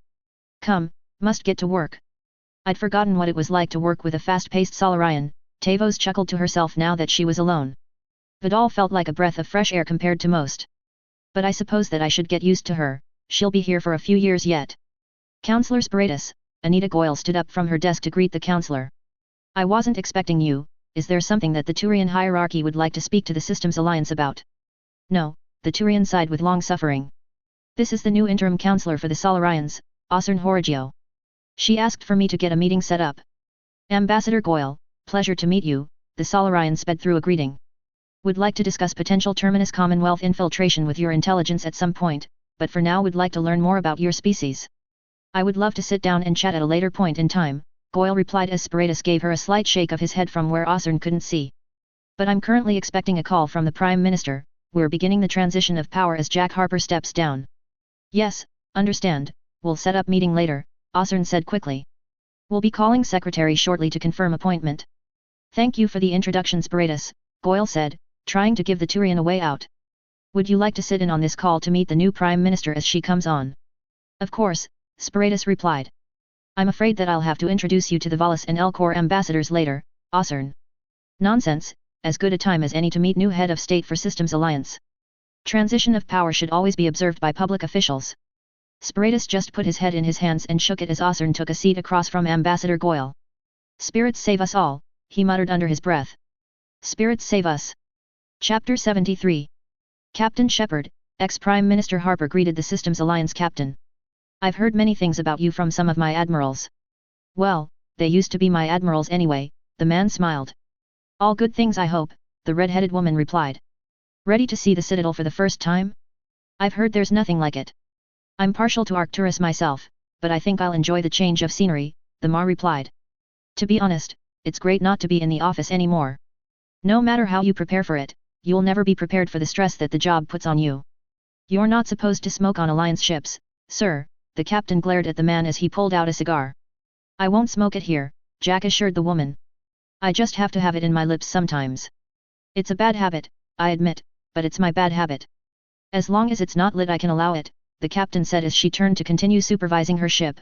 Come, must get to work. I'd forgotten what it was like to work with a fast-paced Solarian, Tavos chuckled to herself now that she was alone. Vidal felt like a breath of fresh air compared to most. But I suppose that I should get used to her, she'll be here for a few years yet. Counselor Spiritus, Anita Goyle stood up from her desk to greet the counselor. I wasn't expecting you, is there something that the Turian hierarchy would like to speak to the Systems Alliance about? No, the Turian sighed with long suffering. This is the new interim counselor for the Solarians, Osern Horigio. She asked for me to get a meeting set up. Ambassador Goyle, pleasure to meet you, the Solarian sped through a greeting. Would like to discuss potential Terminus Commonwealth infiltration with your intelligence at some point, but for now would like to learn more about your species. I would love to sit down and chat at a later point in time, Goyle replied as Spiritus gave her a slight shake of his head from where Osern couldn't see. But I'm currently expecting a call from the Prime Minister, we're beginning the transition of power as Jack Harper steps down. Yes, understand, we'll set up meeting later, Osern said quickly. We'll be calling Secretary shortly to confirm appointment. Thank you for the introduction Spiritus, Goyle said, trying to give the Turian a way out. Would you like to sit in on this call to meet the new Prime Minister as she comes on? Of course, Spiritus replied. I'm afraid that I'll have to introduce you to the Valis and Elcor ambassadors later, Osern. Nonsense, as good a time as any to meet new head of state for Systems Alliance. Transition of power should always be observed by public officials. Spiritus just put his head in his hands and shook it as Osern took a seat across from Ambassador Goyle. Spirits save us all, he muttered under his breath. Spirits save us. Chapter 73. Captain Shepard, ex-Prime Minister Harper greeted the Systems Alliance captain. I've heard many things about you from some of my admirals. Well, they used to be my admirals anyway, the man smiled. All good things I hope, the red-headed woman replied. Ready to see the Citadel for the first time? I've heard there's nothing like it. I'm partial to Arcturus myself, but I think I'll enjoy the change of scenery, the Ma replied. To be honest, it's great not to be in the office anymore. No matter how you prepare for it, you'll never be prepared for the stress that the job puts on you. You're not supposed to smoke on Alliance ships, sir, the captain glared at the man as he pulled out a cigar. I won't smoke it here, Jack assured the woman. I just have to have it in my lips sometimes. It's a bad habit, I admit, but it's my bad habit. As long as it's not lit I can allow it, the captain said as she turned to continue supervising her ship.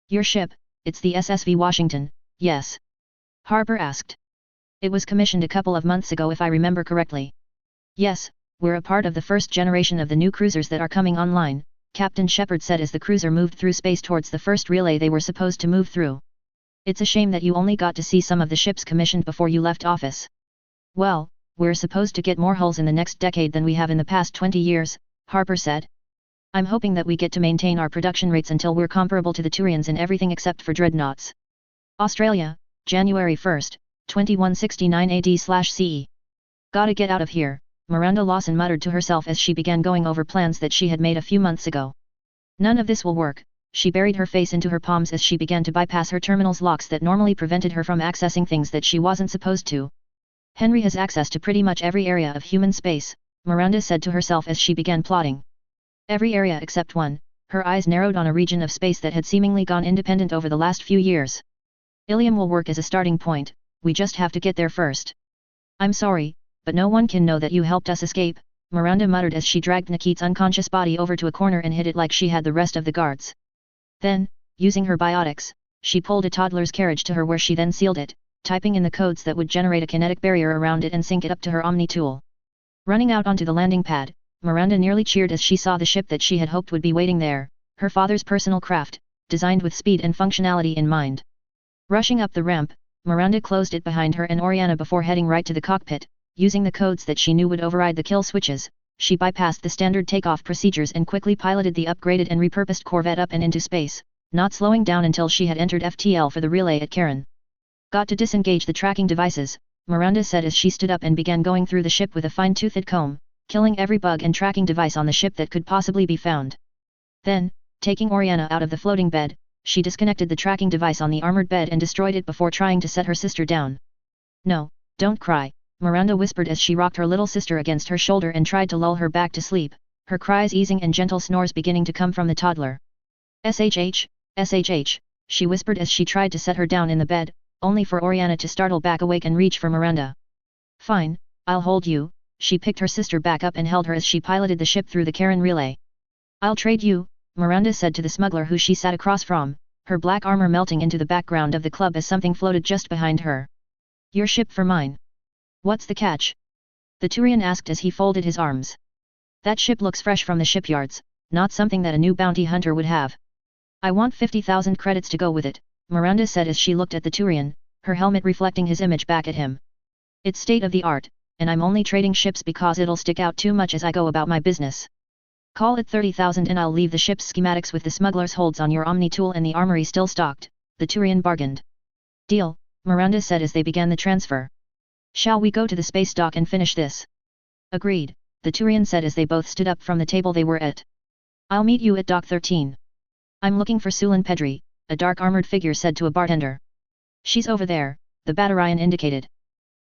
Your ship, it's the SSV Washington, yes? Harper asked. It was commissioned a couple of months ago if I remember correctly. Yes, we're a part of the first generation of the new cruisers that are coming online, Captain Shepard said as the cruiser moved through space towards the first relay they were supposed to move through. It's a shame that you only got to see some of the ships commissioned before you left office. Well, we're supposed to get more hulls in the next decade than we have in the past 20 years, Harper said. I'm hoping that we get to maintain our production rates until we're comparable to the Turians in everything except for dreadnoughts. Australia, January 1, 2169 AD/CE. Gotta get out of here, Miranda Lawson muttered to herself as she began going over plans that she had made a few months ago. None of this will work, she buried her face into her palms as she began to bypass her terminal's locks that normally prevented her from accessing things that she wasn't supposed to. Henry has access to pretty much every area of human space, Miranda said to herself as she began plotting. Every area except one, her eyes narrowed on a region of space that had seemingly gone independent over the last few years. Ilium will work as a starting point, we just have to get there first. I'm sorry, but no one can know that you helped us escape, Miranda muttered as she dragged Nikit's unconscious body over to a corner and hid it like she had the rest of the guards. Then, using her biotics, she pulled a toddler's carriage to her where she then sealed it, typing in the codes that would generate a kinetic barrier around it and sync it up to her Omni tool. Running out onto the landing pad, Miranda nearly cheered as she saw the ship that she had hoped would be waiting there, her father's personal craft, designed with speed and functionality in mind. Rushing up the ramp, Miranda closed it behind her and Oriana before heading right to the cockpit. Using the codes that she knew would override the kill switches, she bypassed the standard takeoff procedures and quickly piloted the upgraded and repurposed Corvette up and into space, not slowing down until she had entered FTL for the relay at Karen. Got to disengage the tracking devices, Miranda said as she stood up and began going through the ship with a fine-toothed comb, killing every bug and tracking device on the ship that could possibly be found. Then, taking Oriana out of the floating bed, she disconnected the tracking device on the armored bed and destroyed it before trying to set her sister down. "No, don't cry," Miranda whispered as she rocked her little sister against her shoulder and tried to lull her back to sleep, her cries easing and gentle snores beginning to come from the toddler. "SHH, SHH, she whispered as she tried to set her down in the bed, only for Oriana to startle back awake and reach for Miranda. "Fine, I'll hold you," she picked her sister back up and held her as she piloted the ship through the Karen relay. "I'll trade you," Miranda said to the smuggler who she sat across from, her black armor melting into the background of the club as something floated just behind her. "Your ship for mine." "What's the catch?" the Turian asked as he folded his arms. "That ship looks fresh from the shipyards, not something that a new bounty hunter would have." "I want 50,000 credits to go with it," Miranda said as she looked at the Turian, her helmet reflecting his image back at him. "It's state of the art, and I'm only trading ships because it'll stick out too much as I go about my business. Call it 30,000 and I'll leave the ship's schematics with the smuggler's holds on your Omni tool and the armory still stocked," the Turian bargained. "Deal," Miranda said as they began the transfer. "Shall we go to the space dock and finish this?" "Agreed," the Turian said as they both stood up from the table they were at. "I'll meet you at Dock 13. "I'm looking for Sulin Pedri," a dark armored figure said to a bartender. "She's over there," the Batarian indicated.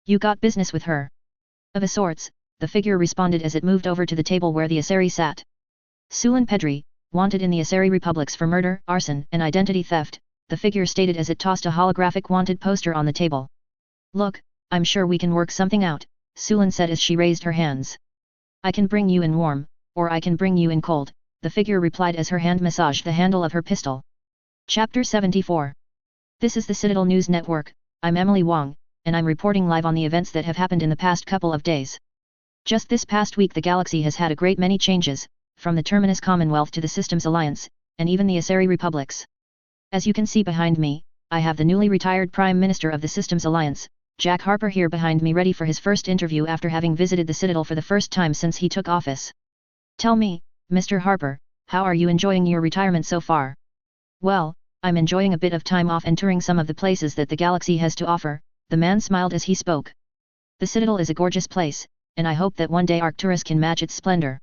"You got business with her?" "Of a sorts," the figure responded as it moved over to the table where the Asari sat. "Sulin Pedri, wanted in the Asari Republics for murder, arson and identity theft," the figure stated as it tossed a holographic wanted poster on the table. "Look, I'm sure we can work something out," Sulin said as she raised her hands. "I can bring you in warm, or I can bring you in cold," the figure replied as her hand massaged the handle of her pistol. Chapter 74. This is the Citadel News Network. I'm Emily Wong, and I'm reporting live on the events that have happened in the past couple of days. Just this past week the galaxy has had a great many changes, from the Terminus Commonwealth to the Systems Alliance, and even the Asari Republics. As you can see behind me, I have the newly retired Prime Minister of the Systems Alliance, Jack Harper, here behind me ready for his first interview after having visited the Citadel for the first time since he took office. "Tell me, Mr. Harper, how are you enjoying your retirement so far?" "Well, I'm enjoying a bit of time off and touring some of the places that the galaxy has to offer," the man smiled as he spoke. "The Citadel is a gorgeous place, and I hope that one day Arcturus can match its splendor.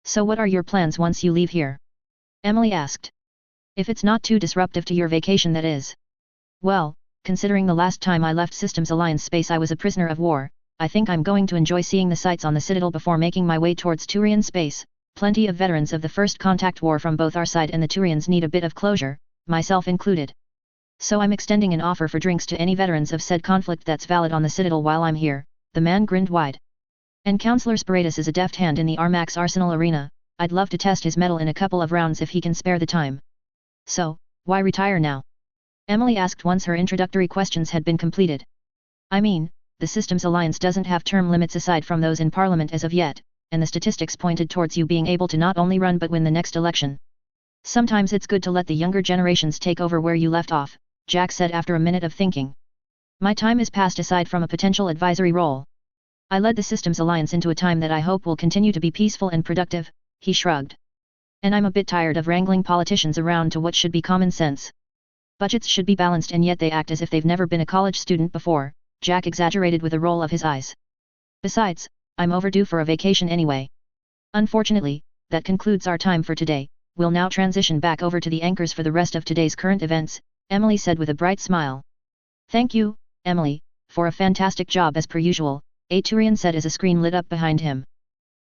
So what are your plans once you leave here?" Emily asked. "If it's not too disruptive to your vacation, that is." "Well, considering the last time I left Systems Alliance space I was a prisoner of war, I think I'm going to enjoy seeing the sights on the Citadel before making my way towards Turian space. Plenty of veterans of the First Contact War from both our side and the Turians need a bit of closure, myself included. So I'm extending an offer for drinks to any veterans of said conflict that's valid on the Citadel while I'm here," the man grinned wide. "And Councillor Sparatus is a deft hand in the Armax Arsenal arena, I'd love to test his mettle in a couple of rounds if he can spare the time." "So, why retire now?" Emily asked once her introductory questions had been completed. "I mean, the Systems Alliance doesn't have term limits aside from those in Parliament as of yet, and the statistics pointed towards you being able to not only run but win the next election. Sometimes it's good to let the younger generations take over where you left off," Jack said after a minute of thinking. "My time is past aside from a potential advisory role. I led the Systems Alliance into a time that I hope will continue to be peaceful and productive," he shrugged. "And I'm a bit tired of wrangling politicians around to what should be common sense. Budgets should be balanced and yet they act as if they've never been a college student before," Jack exaggerated with a roll of his eyes. "Besides, I'm overdue for a vacation anyway. Unfortunately, that concludes our time for today. We'll now transition back over to the anchors for the rest of today's current events," Emily said with a bright smile. "Thank you, Emily, for a fantastic job as per usual," a Turian said as a screen lit up behind him.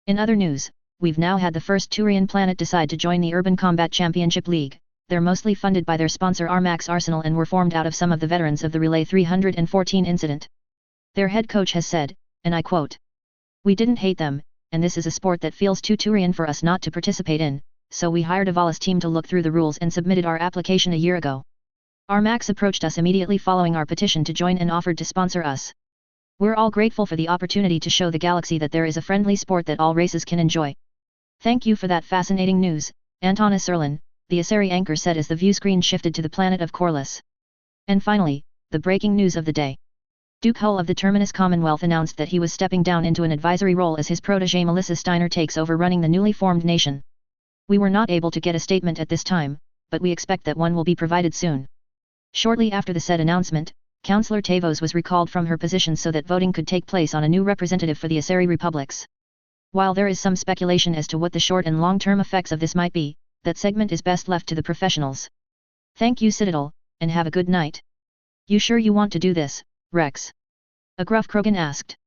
In other news, we've now had the first Turian planet decide to join the Urban Combat Championship League. They're mostly funded by their sponsor Armax Arsenal and were formed out of some of the veterans of the Relay 314 incident. Their head coach has said, and I quote, "We didn't hate them, and this is a sport that feels too Turian for us not to participate in, so we hired a Valis team to look through the rules and submitted our application a year ago. Armax approached us immediately following our petition to join and offered to sponsor us. We're all grateful for the opportunity to show the galaxy that there is a friendly sport that all races can enjoy." "Thank you for that fascinating news, Antona Serlin," the Asari anchor said as the view screen shifted to the planet of Corliss. And finally, the breaking news of the day. Duke Hull of the Terminus Commonwealth announced that he was stepping down into an advisory role as his protégé Melissa Steiner takes over running the newly formed nation. "We were not able to get a statement at this time, but we expect that one will be provided soon." Shortly after the said announcement, Councillor Tavos was recalled from her position so that voting could take place on a new representative for the Asari Republics. While there is some speculation as to what the short and long-term effects of this might be, that segment is best left to the professionals. Thank you Citadel, and have a good night. You sure you want to do this, Rex? A gruff Krogan asked.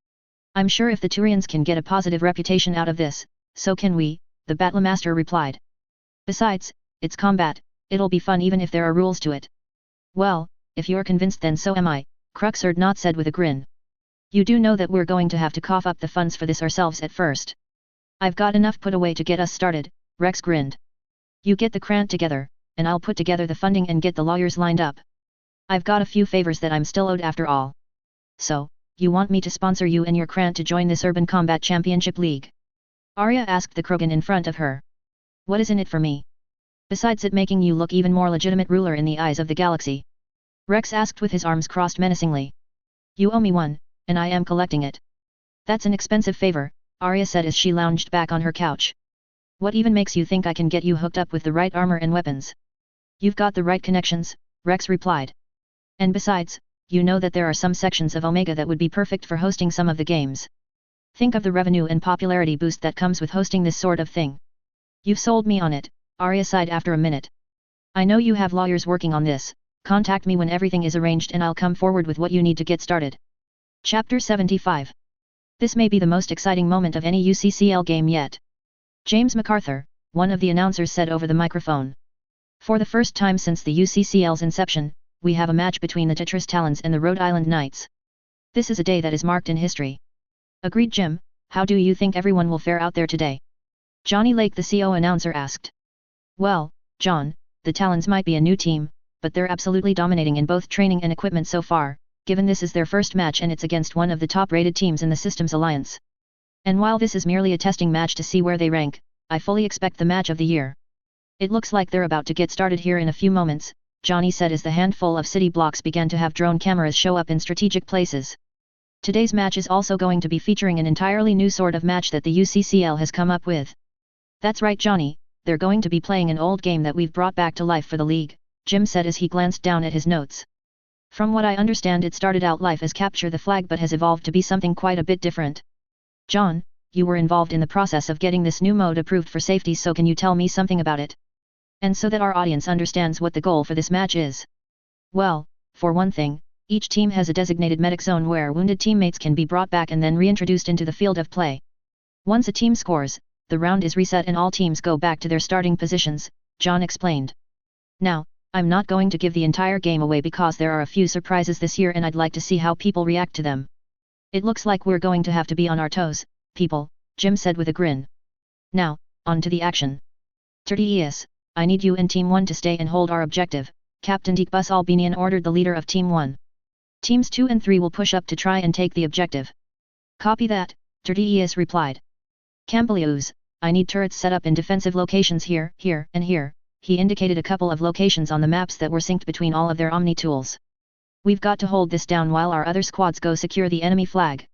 I'm sure if the Turians can get a positive reputation out of this, so can we, the Battlemaster replied. Besides, it's combat, it'll be fun even if there are rules to it. Well, if you're convinced then so am I, Cruxardnot said with a grin. You do know that we're going to have to cough up the funds for this ourselves at first. I've got enough put away to get us started, Rex grinned. You get the Krant together, and I'll put together the funding and get the lawyers lined up. I've got a few favors that I'm still owed after all. So, you want me to sponsor you and your Krant to join this Urban Combat Championship League? Arya asked the Krogan in front of her. What is in it for me? Besides it making you look even more legitimate ruler in the eyes of the galaxy? Rex asked with his arms crossed menacingly. You owe me one, and I am collecting it. That's an expensive favor, Arya said as she lounged back on her couch. What even makes you think I can get you hooked up with the right armor and weapons? You've got the right connections, Rex replied. And besides, you know that there are some sections of Omega that would be perfect for hosting some of the games. Think of the revenue and popularity boost that comes with hosting this sort of thing. You've sold me on it, Arya sighed after a minute. I know you have lawyers working on this, contact me when everything is arranged and I'll come forward with what you need to get started. Chapter 75. This may be the most exciting moment of any UCCL game yet. James MacArthur, one of the announcers said over the microphone. For the first time since the UCCL's inception, we have a match between the Tetris Talons and the Rhode Island Knights. This is a day that is marked in history. Agreed Jim, how do you think everyone will fare out there today? Johnny Lake the CO announcer asked. Well, John, the Talons might be a new team, but they're absolutely dominating in both training and equipment so far, given this is their first match and it's against one of the top-rated teams in the Systems Alliance. And while this is merely a testing match to see where they rank, I fully expect the match of the year. It looks like they're about to get started here in a few moments, Johnny said as the handful of city blocks began to have drone cameras show up in strategic places. Today's match is also going to be featuring an entirely new sort of match that the UCCL has come up with. That's right Johnny, they're going to be playing an old game that we've brought back to life for the league, Jim said as he glanced down at his notes. From what I understand it started out life as Capture the Flag but has evolved to be something quite a bit different. John, you were involved in the process of getting this new mode approved for safety, so can you tell me something about it? And so that our audience understands what the goal for this match is. Well, for one thing, each team has a designated medic zone where wounded teammates can be brought back and then reintroduced into the field of play. Once a team scores, the round is reset and all teams go back to their starting positions, John explained. Now, I'm not going to give the entire game away because there are a few surprises this year and I'd like to see how people react to them. It looks like we're going to have to be on our toes, people, Jim said with a grin. Now, on to the action. Tertius, I need you and Team 1 to stay and hold our objective, Captain Dekbus Albanian ordered the leader of Team 1. Teams 2 and 3 will push up to try and take the objective. Copy that, Tertius replied. Cambilius, I need turrets set up in defensive locations here, here, and here. He indicated a couple of locations on the maps that were synced between all of their Omni tools. We've got to hold this down while our other squads go secure the enemy flag.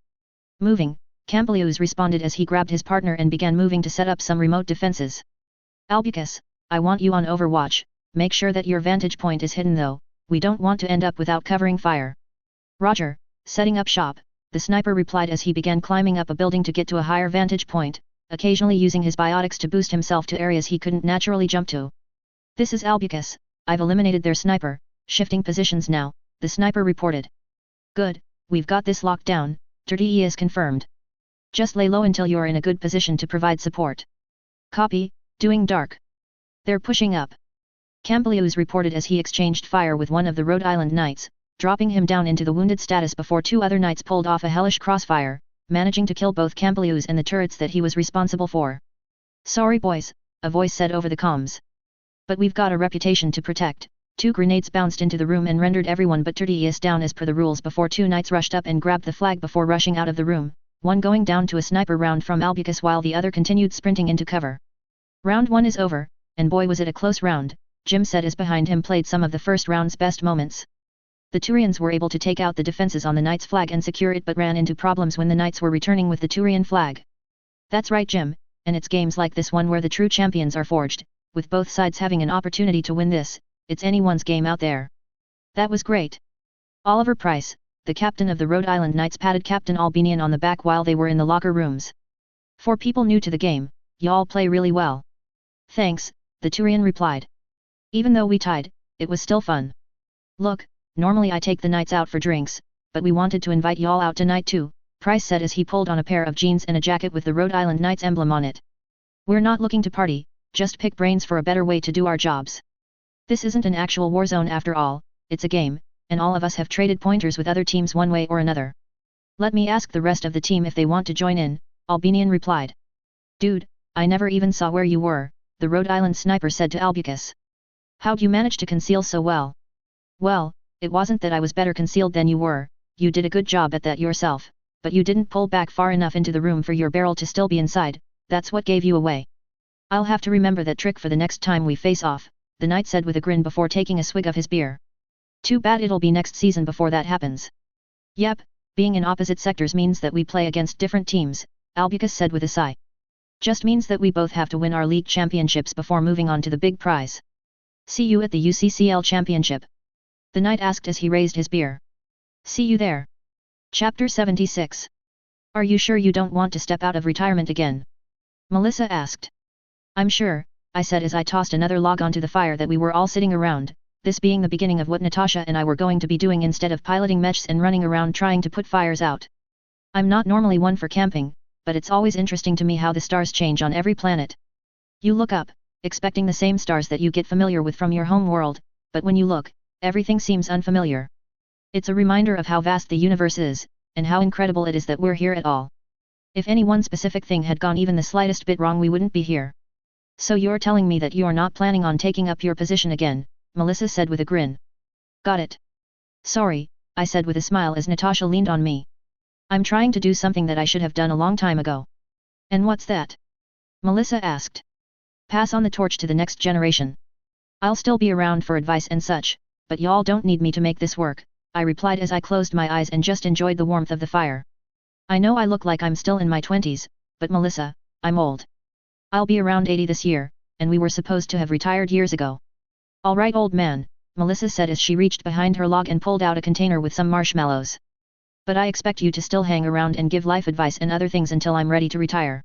Moving, Cambilius responded as he grabbed his partner and began moving to set up some remote defenses. Albucus, I want you on Overwatch, make sure that your vantage point is hidden though, we don't want to end up without covering fire. Roger, setting up shop, the sniper replied as he began climbing up a building to get to a higher vantage point, occasionally using his biotics to boost himself to areas he couldn't naturally jump to. This is Albucus, I've eliminated their sniper, shifting positions now, the sniper reported. Good, we've got this locked down, Tertius confirmed. Just lay low until you're in a good position to provide support. Copy, doing dark. They're pushing up. Cambilius reported as he exchanged fire with one of the Rhode Island Knights, dropping him down into the wounded status before two other knights pulled off a hellish crossfire, managing to kill both Cambilius and the turrets that he was responsible for. Sorry boys, a voice said over the comms. But we've got a reputation to protect. Two grenades bounced into the room and rendered everyone but Tertius down as per the rules before two knights rushed up and grabbed the flag before rushing out of the room, one going down to a sniper round from Albucus while the other continued sprinting into cover. Round 1 is over, and boy was it a close round, Jim said as behind him played some of the first round's best moments. The Turians were able to take out the defenses on the Knights' flag and secure it but ran into problems when the Knights were returning with the Turian flag. That's right Jim, and it's games like this one where the true champions are forged, with both sides having an opportunity to win this. It's anyone's game out there. That was great. Oliver Price, the captain of the Rhode Island Knights, patted Captain Albanian on the back while they were in the locker rooms. For people new to the game, y'all play really well. Thanks, the Turian replied. Even though we tied, it was still fun. Look, normally I take the nights out for drinks, but we wanted to invite y'all out tonight too, Price said as he pulled on a pair of jeans and a jacket with the Rhode Island Knights emblem on it. We're not looking to party, just pick brains for a better way to do our jobs. This isn't an actual war zone after all, it's a game, and all of us have traded pointers with other teams one way or another. Let me ask the rest of the team if they want to join in, Albanian replied. Dude, I never even saw where you were, the Rhode Island sniper said to Albucus. How'd you manage to conceal so well? Well, it wasn't that I was better concealed than you were, you did a good job at that yourself, but you didn't pull back far enough into the room for your barrel to still be inside, that's what gave you away. I'll have to remember that trick for the next time we face off, the knight said with a grin before taking a swig of his beer. Too bad it'll be next season before that happens. Yep, being in opposite sectors means that we play against different teams, Albucus said with a sigh. Just means that we both have to win our league championships before moving on to the big prize. See you at the UCCL championship. The knight asked as he raised his beer. See you there. Chapter 76. Are you sure you don't want to step out of retirement again? Melissa asked. I'm sure, I said as I tossed another log onto the fire that we were all sitting around, this being the beginning of what Natasha and I were going to be doing instead of piloting mechs and running around trying to put fires out. I'm not normally one for camping, but it's always interesting to me how the stars change on every planet. You look up, expecting the same stars that you get familiar with from your home world, but when you look, everything seems unfamiliar. It's a reminder of how vast the universe is, and how incredible it is that we're here at all. If any one specific thing had gone even the slightest bit wrong, we wouldn't be here. So you're telling me that you're not planning on taking up your position again, Melissa said with a grin. Got it. Sorry, I said with a smile as Natasha leaned on me. I'm trying to do something that I should have done a long time ago. And what's that? Melissa asked. Pass on the torch to the next generation. I'll still be around for advice and such, but y'all don't need me to make this work, I replied as I closed my eyes and just enjoyed the warmth of the fire. I know I look like I'm still in my 20s, but Melissa, I'm old. I'll be around 80 this year, and we were supposed to have retired years ago. All right, old man, Melissa said as she reached behind her log and pulled out a container with some marshmallows. But I expect you to still hang around and give life advice and other things until I'm ready to retire.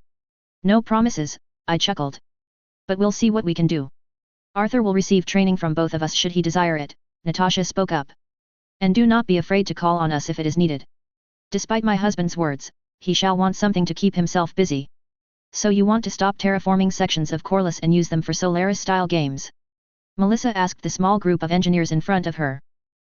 No promises, I chuckled. But we'll see what we can do. Arthur will receive training from both of us should he desire it, Natasha spoke up. And do not be afraid to call on us if it is needed. Despite my husband's words, he shall want something to keep himself busy. So you want to stop terraforming sections of Corliss and use them for Solaris-style games? Melissa asked the small group of engineers in front of her.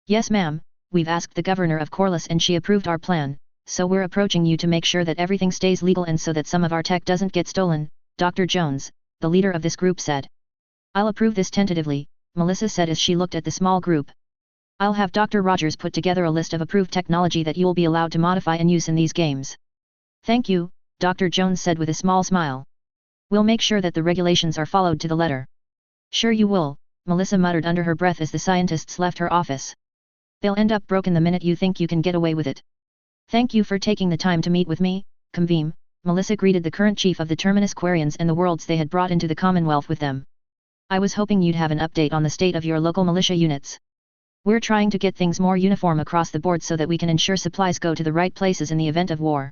Yes ma'am, we've asked the governor of Corliss and she approved our plan, so we're approaching you to make sure that everything stays legal and so that some of our tech doesn't get stolen, Dr. Jones, the leader of this group said. I'll approve this tentatively, Melissa said as she looked at the small group. I'll have Dr. Rogers put together a list of approved technology that you'll be allowed to modify and use in these games. Thank you, Dr. Jones said with a small smile. We'll make sure that the regulations are followed to the letter. Sure you will, Melissa muttered under her breath as the scientists left her office. They'll end up broken the minute you think you can get away with it. Thank you for taking the time to meet with me, Conveem, Melissa greeted the current chief of the Terminus Quarians and the worlds they had brought into the Commonwealth with them. I was hoping you'd have an update on the state of your local militia units. We're trying to get things more uniform across the board so that we can ensure supplies go to the right places in the event of war.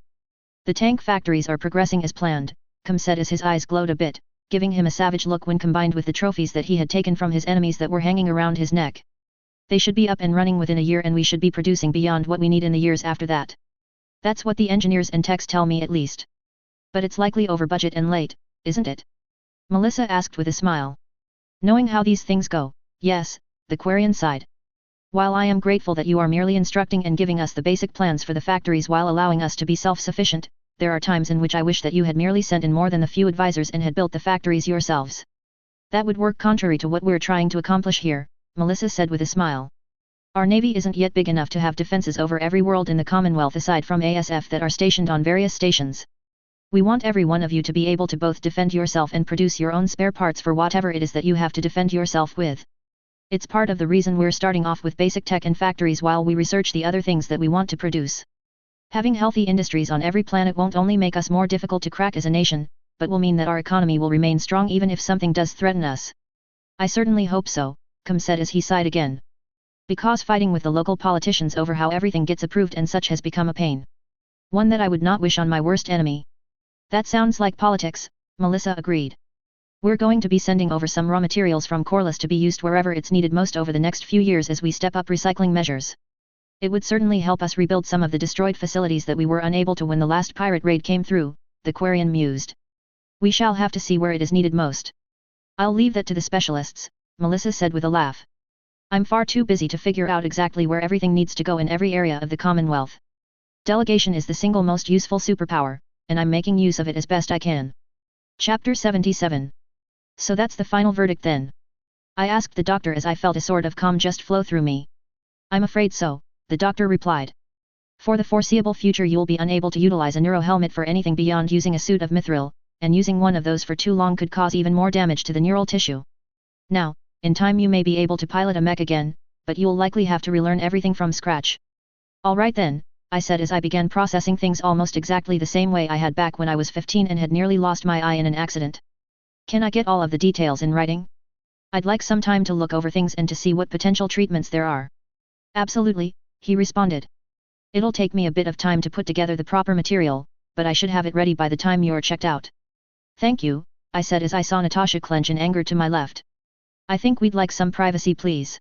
The tank factories are progressing as planned, Com said as his eyes glowed a bit, giving him a savage look when combined with the trophies that he had taken from his enemies that were hanging around his neck. They should be up and running within a year and we should be producing beyond what we need in the years after that. That's what the engineers and techs tell me at least. But it's likely over budget and late, isn't it? Melissa asked with a smile. Knowing how these things go, yes, the Quarian sighed. While I am grateful that you are merely instructing and giving us the basic plans for the factories while allowing us to be self-sufficient, there are times in which I wish that you had merely sent in more than the few advisors and had built the factories yourselves. That would work contrary to what we're trying to accomplish here, Melissa said with a smile. Our navy isn't yet big enough to have defenses over every world in the Commonwealth aside from ASF that are stationed on various stations. We want every one of you to be able to both defend yourself and produce your own spare parts for whatever it is that you have to defend yourself with. It's part of the reason we're starting off with basic tech and factories while we research the other things that we want to produce. Having healthy industries on every planet won't only make us more difficult to crack as a nation, but will mean that our economy will remain strong even if something does threaten us. I certainly hope so, Com said as he sighed again. Because fighting with the local politicians over how everything gets approved and such has become a pain. One that I would not wish on my worst enemy. That sounds like politics, Melissa agreed. We're going to be sending over some raw materials from Corliss to be used wherever it's needed most over the next few years as we step up recycling measures. It would certainly help us rebuild some of the destroyed facilities that we were unable to when the last pirate raid came through, the Quarian mused. We shall have to see where it is needed most. I'll leave that to the specialists, Melissa said with a laugh. I'm far too busy to figure out exactly where everything needs to go in every area of the Commonwealth. Delegation is the single most useful superpower, and I'm making use of it as best I can. Chapter 77. So that's the final verdict then? I asked the doctor as I felt a sort of calm just flow through me. I'm afraid so, the doctor replied. For the foreseeable future you'll be unable to utilize a neurohelmet for anything beyond using a suit of mithril, and using one of those for too long could cause even more damage to the neural tissue. Now, in time you may be able to pilot a mech again, but you'll likely have to relearn everything from scratch. Alright then, I said as I began processing things almost exactly the same way I had back when I was 15 and had nearly lost my eye in an accident. Can I get all of the details in writing? I'd like some time to look over things and to see what potential treatments there are. Absolutely, he responded. It'll take me a bit of time to put together the proper material, but I should have it ready by the time you're checked out. Thank you, I said as I saw Natasha clench in anger to my left. I think we'd like some privacy please.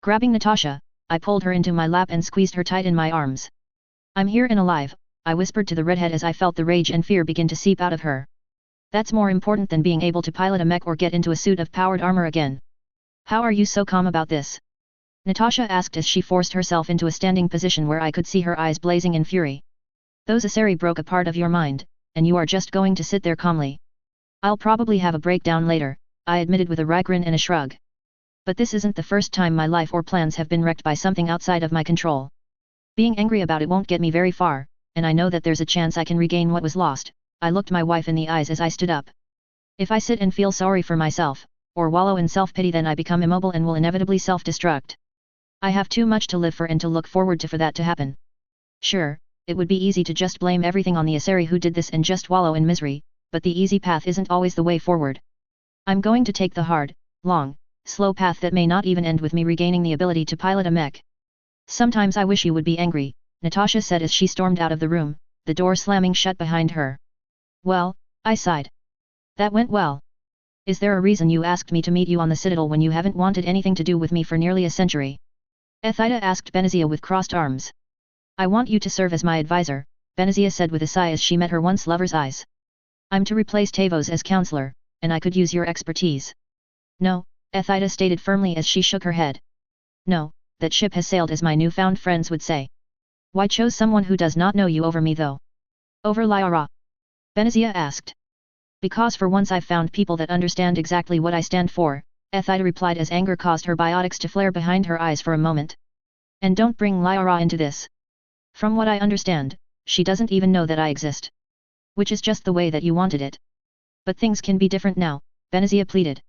Grabbing Natasha, I pulled her into my lap and squeezed her tight in my arms. I'm here and alive, I whispered to the redhead as I felt the rage and fear begin to seep out of her. That's more important than being able to pilot a mech or get into a suit of powered armor again. How are you so calm about this? Natasha asked as she forced herself into a standing position where I could see her eyes blazing in fury. Those Asari broke a part of your mind, and you are just going to sit there calmly. I'll probably have a breakdown later, I admitted with a wry grin and a shrug. But this isn't the first time my life or plans have been wrecked by something outside of my control. Being angry about it won't get me very far, and I know that there's a chance I can regain what was lost. I looked my wife in the eyes as I stood up. If I sit and feel sorry for myself, or wallow in self-pity, then I become immobile and will inevitably self-destruct. I have too much to live for and to look forward to for that to happen. Sure, it would be easy to just blame everything on the Asari who did this and just wallow in misery, but the easy path isn't always the way forward. I'm going to take the hard, long, slow path that may not even end with me regaining the ability to pilot a mech. Sometimes I wish you would be angry, Natasha said as she stormed out of the room, the door slamming shut behind her. Well, I sighed. That went well. Is there a reason you asked me to meet you on the Citadel when you haven't wanted anything to do with me for nearly a century? Ethida asked Benazia with crossed arms. I want you to serve as my advisor, Benazia said with a sigh as she met her once lover's eyes. I'm to replace Tavos as counselor, and I could use your expertise. No, Ethida stated firmly as she shook her head. No, that ship has sailed, as my newfound friends would say. Why chose someone who does not know you over me though? Over Lyra? Benazia asked. Because for once I've found people that understand exactly what I stand for, Ethida replied as anger caused her biotics to flare behind her eyes for a moment. And don't bring Lyra into this. From what I understand, she doesn't even know that I exist. Which is just the way that you wanted it. But things can be different now, Benazia pleaded.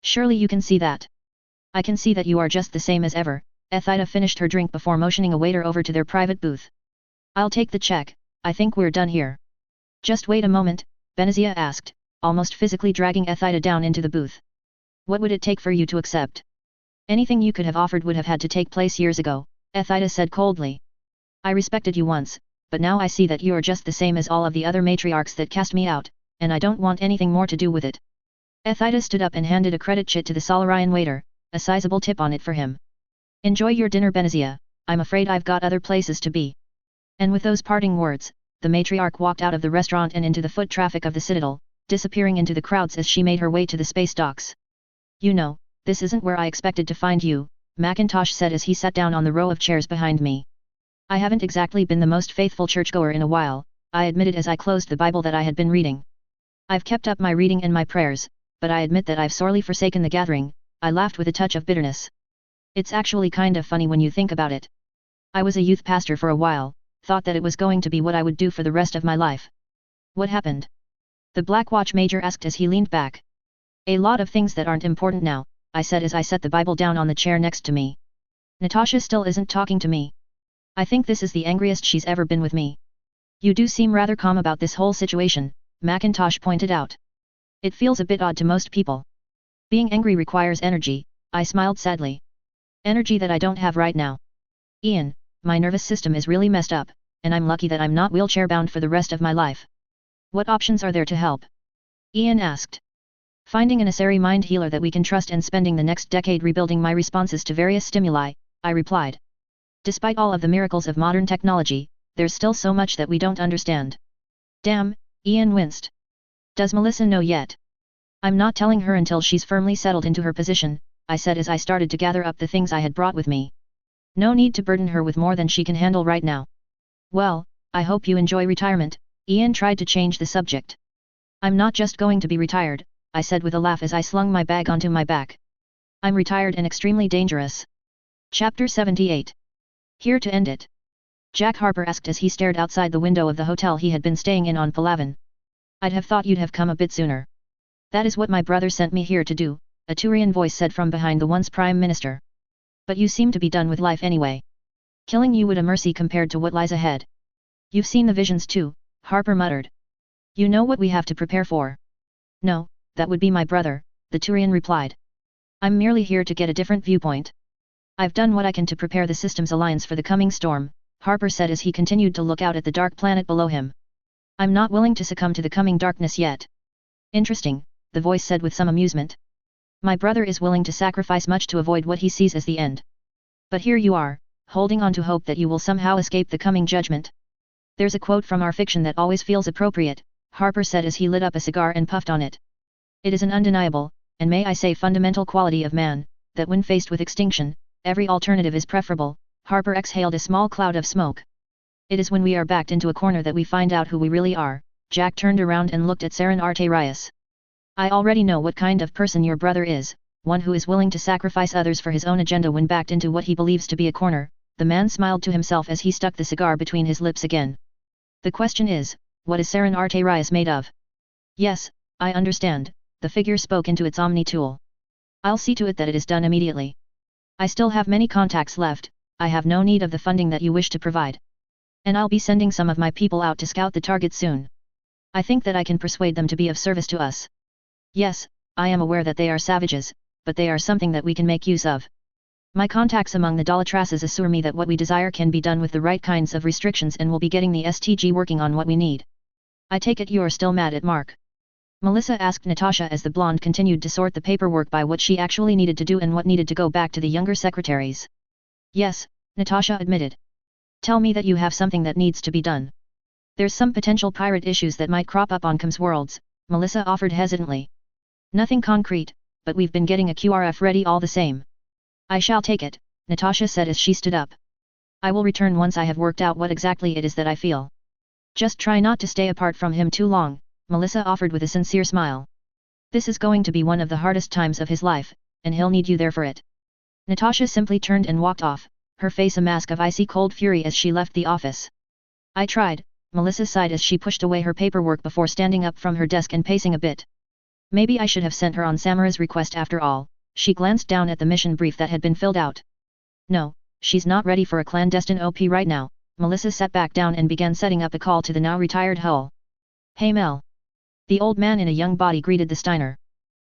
Surely you can see that. I can see that you are just the same as ever. Ethida finished her drink before motioning a waiter over to their private booth. I'll take the check, I think we're done here. Just wait a moment, Benazia asked, almost physically dragging Ethida down into the booth. What would it take for you to accept? Anything you could have offered would have had to take place years ago, Ethida said coldly. I respected you once, but now I see that you are just the same as all of the other matriarchs that cast me out, and I don't want anything more to do with it. Ethida stood up and handed a credit chit to the Solarian waiter, a sizable tip on it for him. Enjoy your dinner, Benazia, I'm afraid I've got other places to be. And with those parting words, the matriarch walked out of the restaurant and into the foot traffic of the Citadel, disappearing into the crowds as she made her way to the space docks. You know, this isn't where I expected to find you, Macintosh said as he sat down on the row of chairs behind me. I haven't exactly been the most faithful churchgoer in a while, I admitted as I closed the Bible that I had been reading. I've kept up my reading and my prayers, but I admit that I've sorely forsaken the gathering, I laughed with a touch of bitterness. It's actually kind of funny when you think about it. I was a youth pastor for a while, thought that it was going to be what I would do for the rest of my life. What happened? The Black Watch Major asked as he leaned back. A lot of things that aren't important now, I said as I set the Bible down on the chair next to me. Natasha still isn't talking to me. I think this is the angriest she's ever been with me. You do seem rather calm about this whole situation, Macintosh pointed out. It feels a bit odd to most people. Being angry requires energy, I smiled sadly. Energy that I don't have right now. Ian, my nervous system is really messed up, and I'm lucky that I'm not wheelchair bound for the rest of my life. What options are there to help? Ian asked. Finding an Asari mind healer that we can trust and spending the next decade rebuilding my responses to various stimuli, I replied. Despite all of the miracles of modern technology, there's still so much that we don't understand. Damn, Ian winced. Does Melissa know yet? I'm not telling her until she's firmly settled into her position, I said as I started to gather up the things I had brought with me. No need to burden her with more than she can handle right now. Well, I hope you enjoy retirement, Ian tried to change the subject. I'm not just going to be retired, I said with a laugh as I slung my bag onto my back. I'm retired and extremely dangerous. Chapter 78. Here to end it. Jack Harper asked as he stared outside the window of the hotel he had been staying in on Palawan. I'd have thought you'd have come a bit sooner. That is what my brother sent me here to do, a Turian voice said from behind the once Prime Minister. But you seem to be done with life anyway. Killing you would a mercy compared to what lies ahead. You've seen the visions too, Harper muttered. You know what we have to prepare for. No, that would be my brother, the Turian replied. I'm merely here to get a different viewpoint. I've done what I can to prepare the system's alliance for the coming storm, Harper said as he continued to look out at the dark planet below him. I'm not willing to succumb to the coming darkness yet. Interesting, the voice said with some amusement. My brother is willing to sacrifice much to avoid what he sees as the end. But here you are, holding on to hope that you will somehow escape the coming judgment. There's a quote from our fiction that always feels appropriate, Harper said as he lit up a cigar and puffed on it. It is an undeniable, and may I say fundamental quality of man, that when faced with extinction, every alternative is preferable. Harper exhaled a small cloud of smoke. It is when we are backed into a corner that we find out who we really are. Jack turned around and looked at Saren Arterias. I already know what kind of person your brother is, one who is willing to sacrifice others for his own agenda when backed into what he believes to be a corner. The man smiled to himself as he stuck the cigar between his lips again. The question is, what is Saren Arterias made of? Yes, I understand, the figure spoke into its Omni tool. I'll see to it that it is done immediately. I still have many contacts left, I have no need of the funding that you wish to provide. And I'll be sending some of my people out to scout the target soon. I think that I can persuade them to be of service to us. Yes, I am aware that they are savages, but they are something that we can make use of. My contacts among the Dalatrases assure me that what we desire can be done with the right kinds of restrictions and we'll be getting the STG working on what we need. I take it you're still mad at Mark? Melissa asked Natasha as the blonde continued to sort the paperwork by what she actually needed to do and what needed to go back to the younger secretaries. Yes, Natasha admitted. Tell me that you have something that needs to be done. There's some potential pirate issues that might crop up on Com's Worlds, Melissa offered hesitantly. Nothing concrete, but we've been getting a QRF ready all the same. I shall take it, Natasha said as she stood up. I will return once I have worked out what exactly it is that I feel. Just try not to stay apart from him too long, Melissa offered with a sincere smile. This is going to be one of the hardest times of his life, and he'll need you there for it. Natasha simply turned and walked off, her face a mask of icy cold fury as she left the office. I tried, Melissa sighed as she pushed away her paperwork before standing up from her desk and pacing a bit. Maybe I should have sent her on Samara's request after all. She glanced down at the mission brief that had been filled out. No, she's not ready for a clandestine OP right now. Melissa sat back down and began setting up a call to the now retired Hull. Hey Mel. The old man in a young body greeted the Steiner.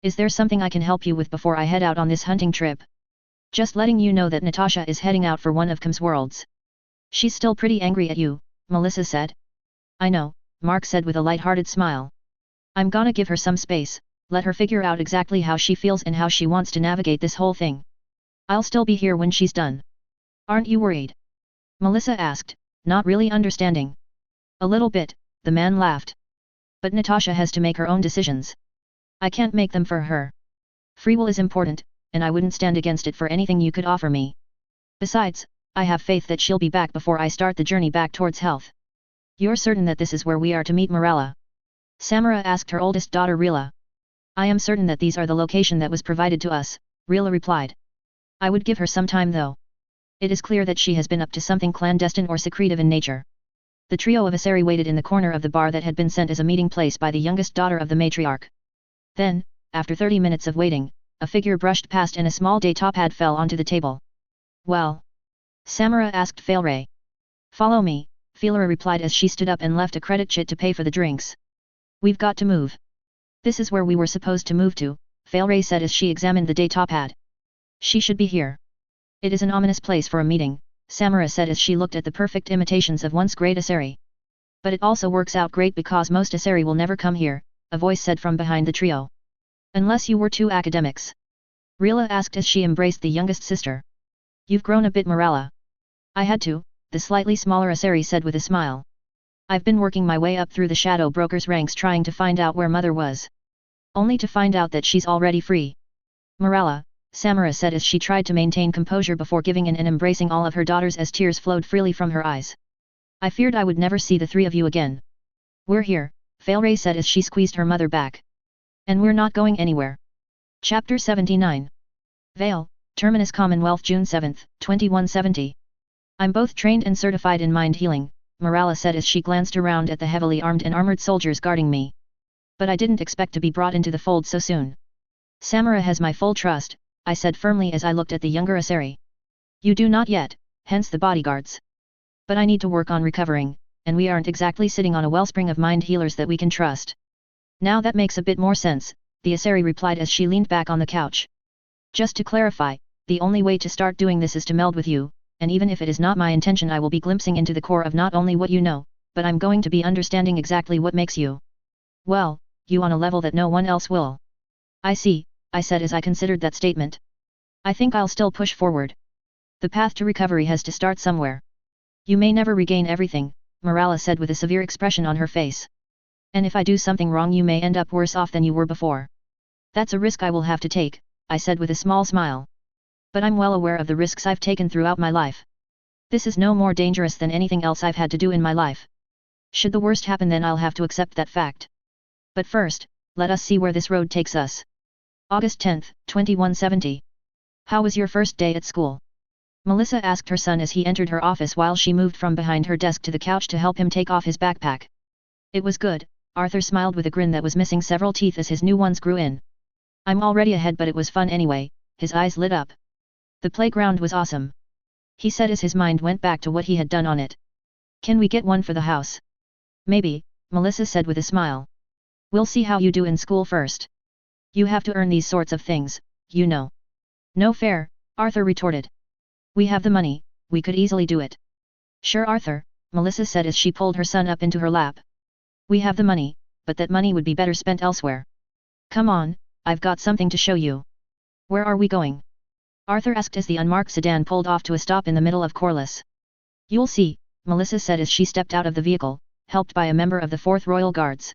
Is there something I can help you with before I head out on this hunting trip? Just letting you know that Natasha is heading out for one of Com's Worlds. She's still pretty angry at you, Melissa said. I know, Mark said with a light-hearted smile. I'm gonna give her some space, let her figure out exactly how she feels and how she wants to navigate this whole thing. I'll still be here when she's done. Aren't you worried? Melissa asked, not really understanding. A little bit, the man laughed. But Natasha has to make her own decisions. I can't make them for her. Free will is important, and I wouldn't stand against it for anything you could offer me. Besides, I have faith that she'll be back before I start the journey back towards health. You're certain that this is where we are to meet Morella? Samara asked her oldest daughter Rila. I am certain that these are the location that was provided to us, Rila replied. I would give her some time though. It is clear that she has been up to something clandestine or secretive in nature. The trio of Asari waited in the corner of the bar that had been sent as a meeting place by the youngest daughter of the matriarch. Then, after 30 minutes of waiting, a figure brushed past and a small day-top pad fell onto the table. Well? Samara asked Failray. Follow me, Feelera replied as she stood up and left a credit chit to pay for the drinks. We've got to move. This is where we were supposed to move to, Failray said as she examined the day-top pad. She should be here. It is an ominous place for a meeting, Samara said as she looked at the perfect imitations of once great Asari. But it also works out great because most Asari will never come here, a voice said from behind the trio. Unless you were two academics. Rila asked as she embraced the youngest sister. You've grown a bit, Morala. I had to, the slightly smaller Asari said with a smile. I've been working my way up through the shadow broker's ranks trying to find out where mother was. Only to find out that she's already free. Morala, Samara said as she tried to maintain composure before giving in and embracing all of her daughters as tears flowed freely from her eyes. I feared I would never see the three of you again. We're here, Failray said as she squeezed her mother back. And we're not going anywhere. Chapter 79. Vale, Terminus Commonwealth, June 7, 2170. I'm both trained and certified in mind healing, Morala said as she glanced around at the heavily armed and armored soldiers guarding me. But I didn't expect to be brought into the fold so soon. Samara has my full trust, I said firmly as I looked at the younger Asari. You do not yet, hence the bodyguards. But I need to work on recovering, and we aren't exactly sitting on a wellspring of mind healers that we can trust. Now that makes a bit more sense, the Asari replied as she leaned back on the couch. Just to clarify, the only way to start doing this is to meld with you, and even if it is not my intention I will be glimpsing into the core of not only what you know, but I'm going to be understanding exactly what makes you. Well, you on a level that no one else will. I see, I said as I considered that statement. I think I'll still push forward. The path to recovery has to start somewhere. You may never regain everything, Morala said with a severe expression on her face. And if I do something wrong you may end up worse off than you were before. That's a risk I will have to take, I said with a small smile. But I'm well aware of the risks I've taken throughout my life. This is no more dangerous than anything else I've had to do in my life. Should the worst happen then I'll have to accept that fact. But first, let us see where this road takes us. August 10, 2170. How was your first day at school? Melissa asked her son as he entered her office while she moved from behind her desk to the couch to help him take off his backpack. It was good, Arthur smiled with a grin that was missing several teeth as his new ones grew in. I'm already ahead but it was fun anyway, his eyes lit up. The playground was awesome. He said as his mind went back to what he had done on it. Can we get one for the house? Maybe, Melissa said with a smile. We'll see how you do in school first. You have to earn these sorts of things, you know. No fair, Arthur retorted. We have the money, we could easily do it. Sure Arthur, Melissa said as she pulled her son up into her lap. We have the money, but that money would be better spent elsewhere. Come on, I've got something to show you. Where are we going? Arthur asked as the unmarked sedan pulled off to a stop in the middle of Corliss. You'll see, Melissa said as she stepped out of the vehicle, helped by a member of the 4th Royal Guards.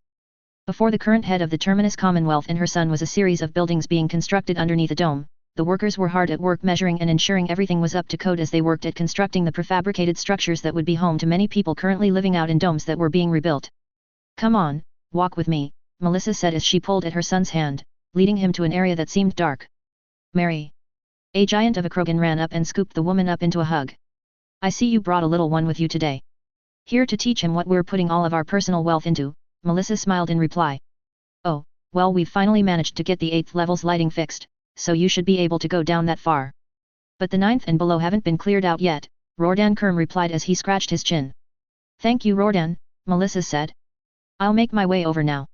Before the current head of the Terminus Commonwealth and her son was a series of buildings being constructed underneath a dome. The workers were hard at work measuring and ensuring everything was up to code as they worked at constructing the prefabricated structures that would be home to many people currently living out in domes that were being rebuilt. Come on, walk with me, Melissa said as she pulled at her son's hand, leading him to an area that seemed dark. Mary. A giant of a Krogan ran up and scooped the woman up into a hug. I see you brought a little one with you today. Here to teach him what we're putting all of our personal wealth into, Melissa smiled in reply. Oh, well we've finally managed to get the 8th level's lighting fixed, so you should be able to go down that far. But the 9th and below haven't been cleared out yet, Rordan Kerm replied as he scratched his chin. Thank you Rordan, Melissa said. I'll make my way over now.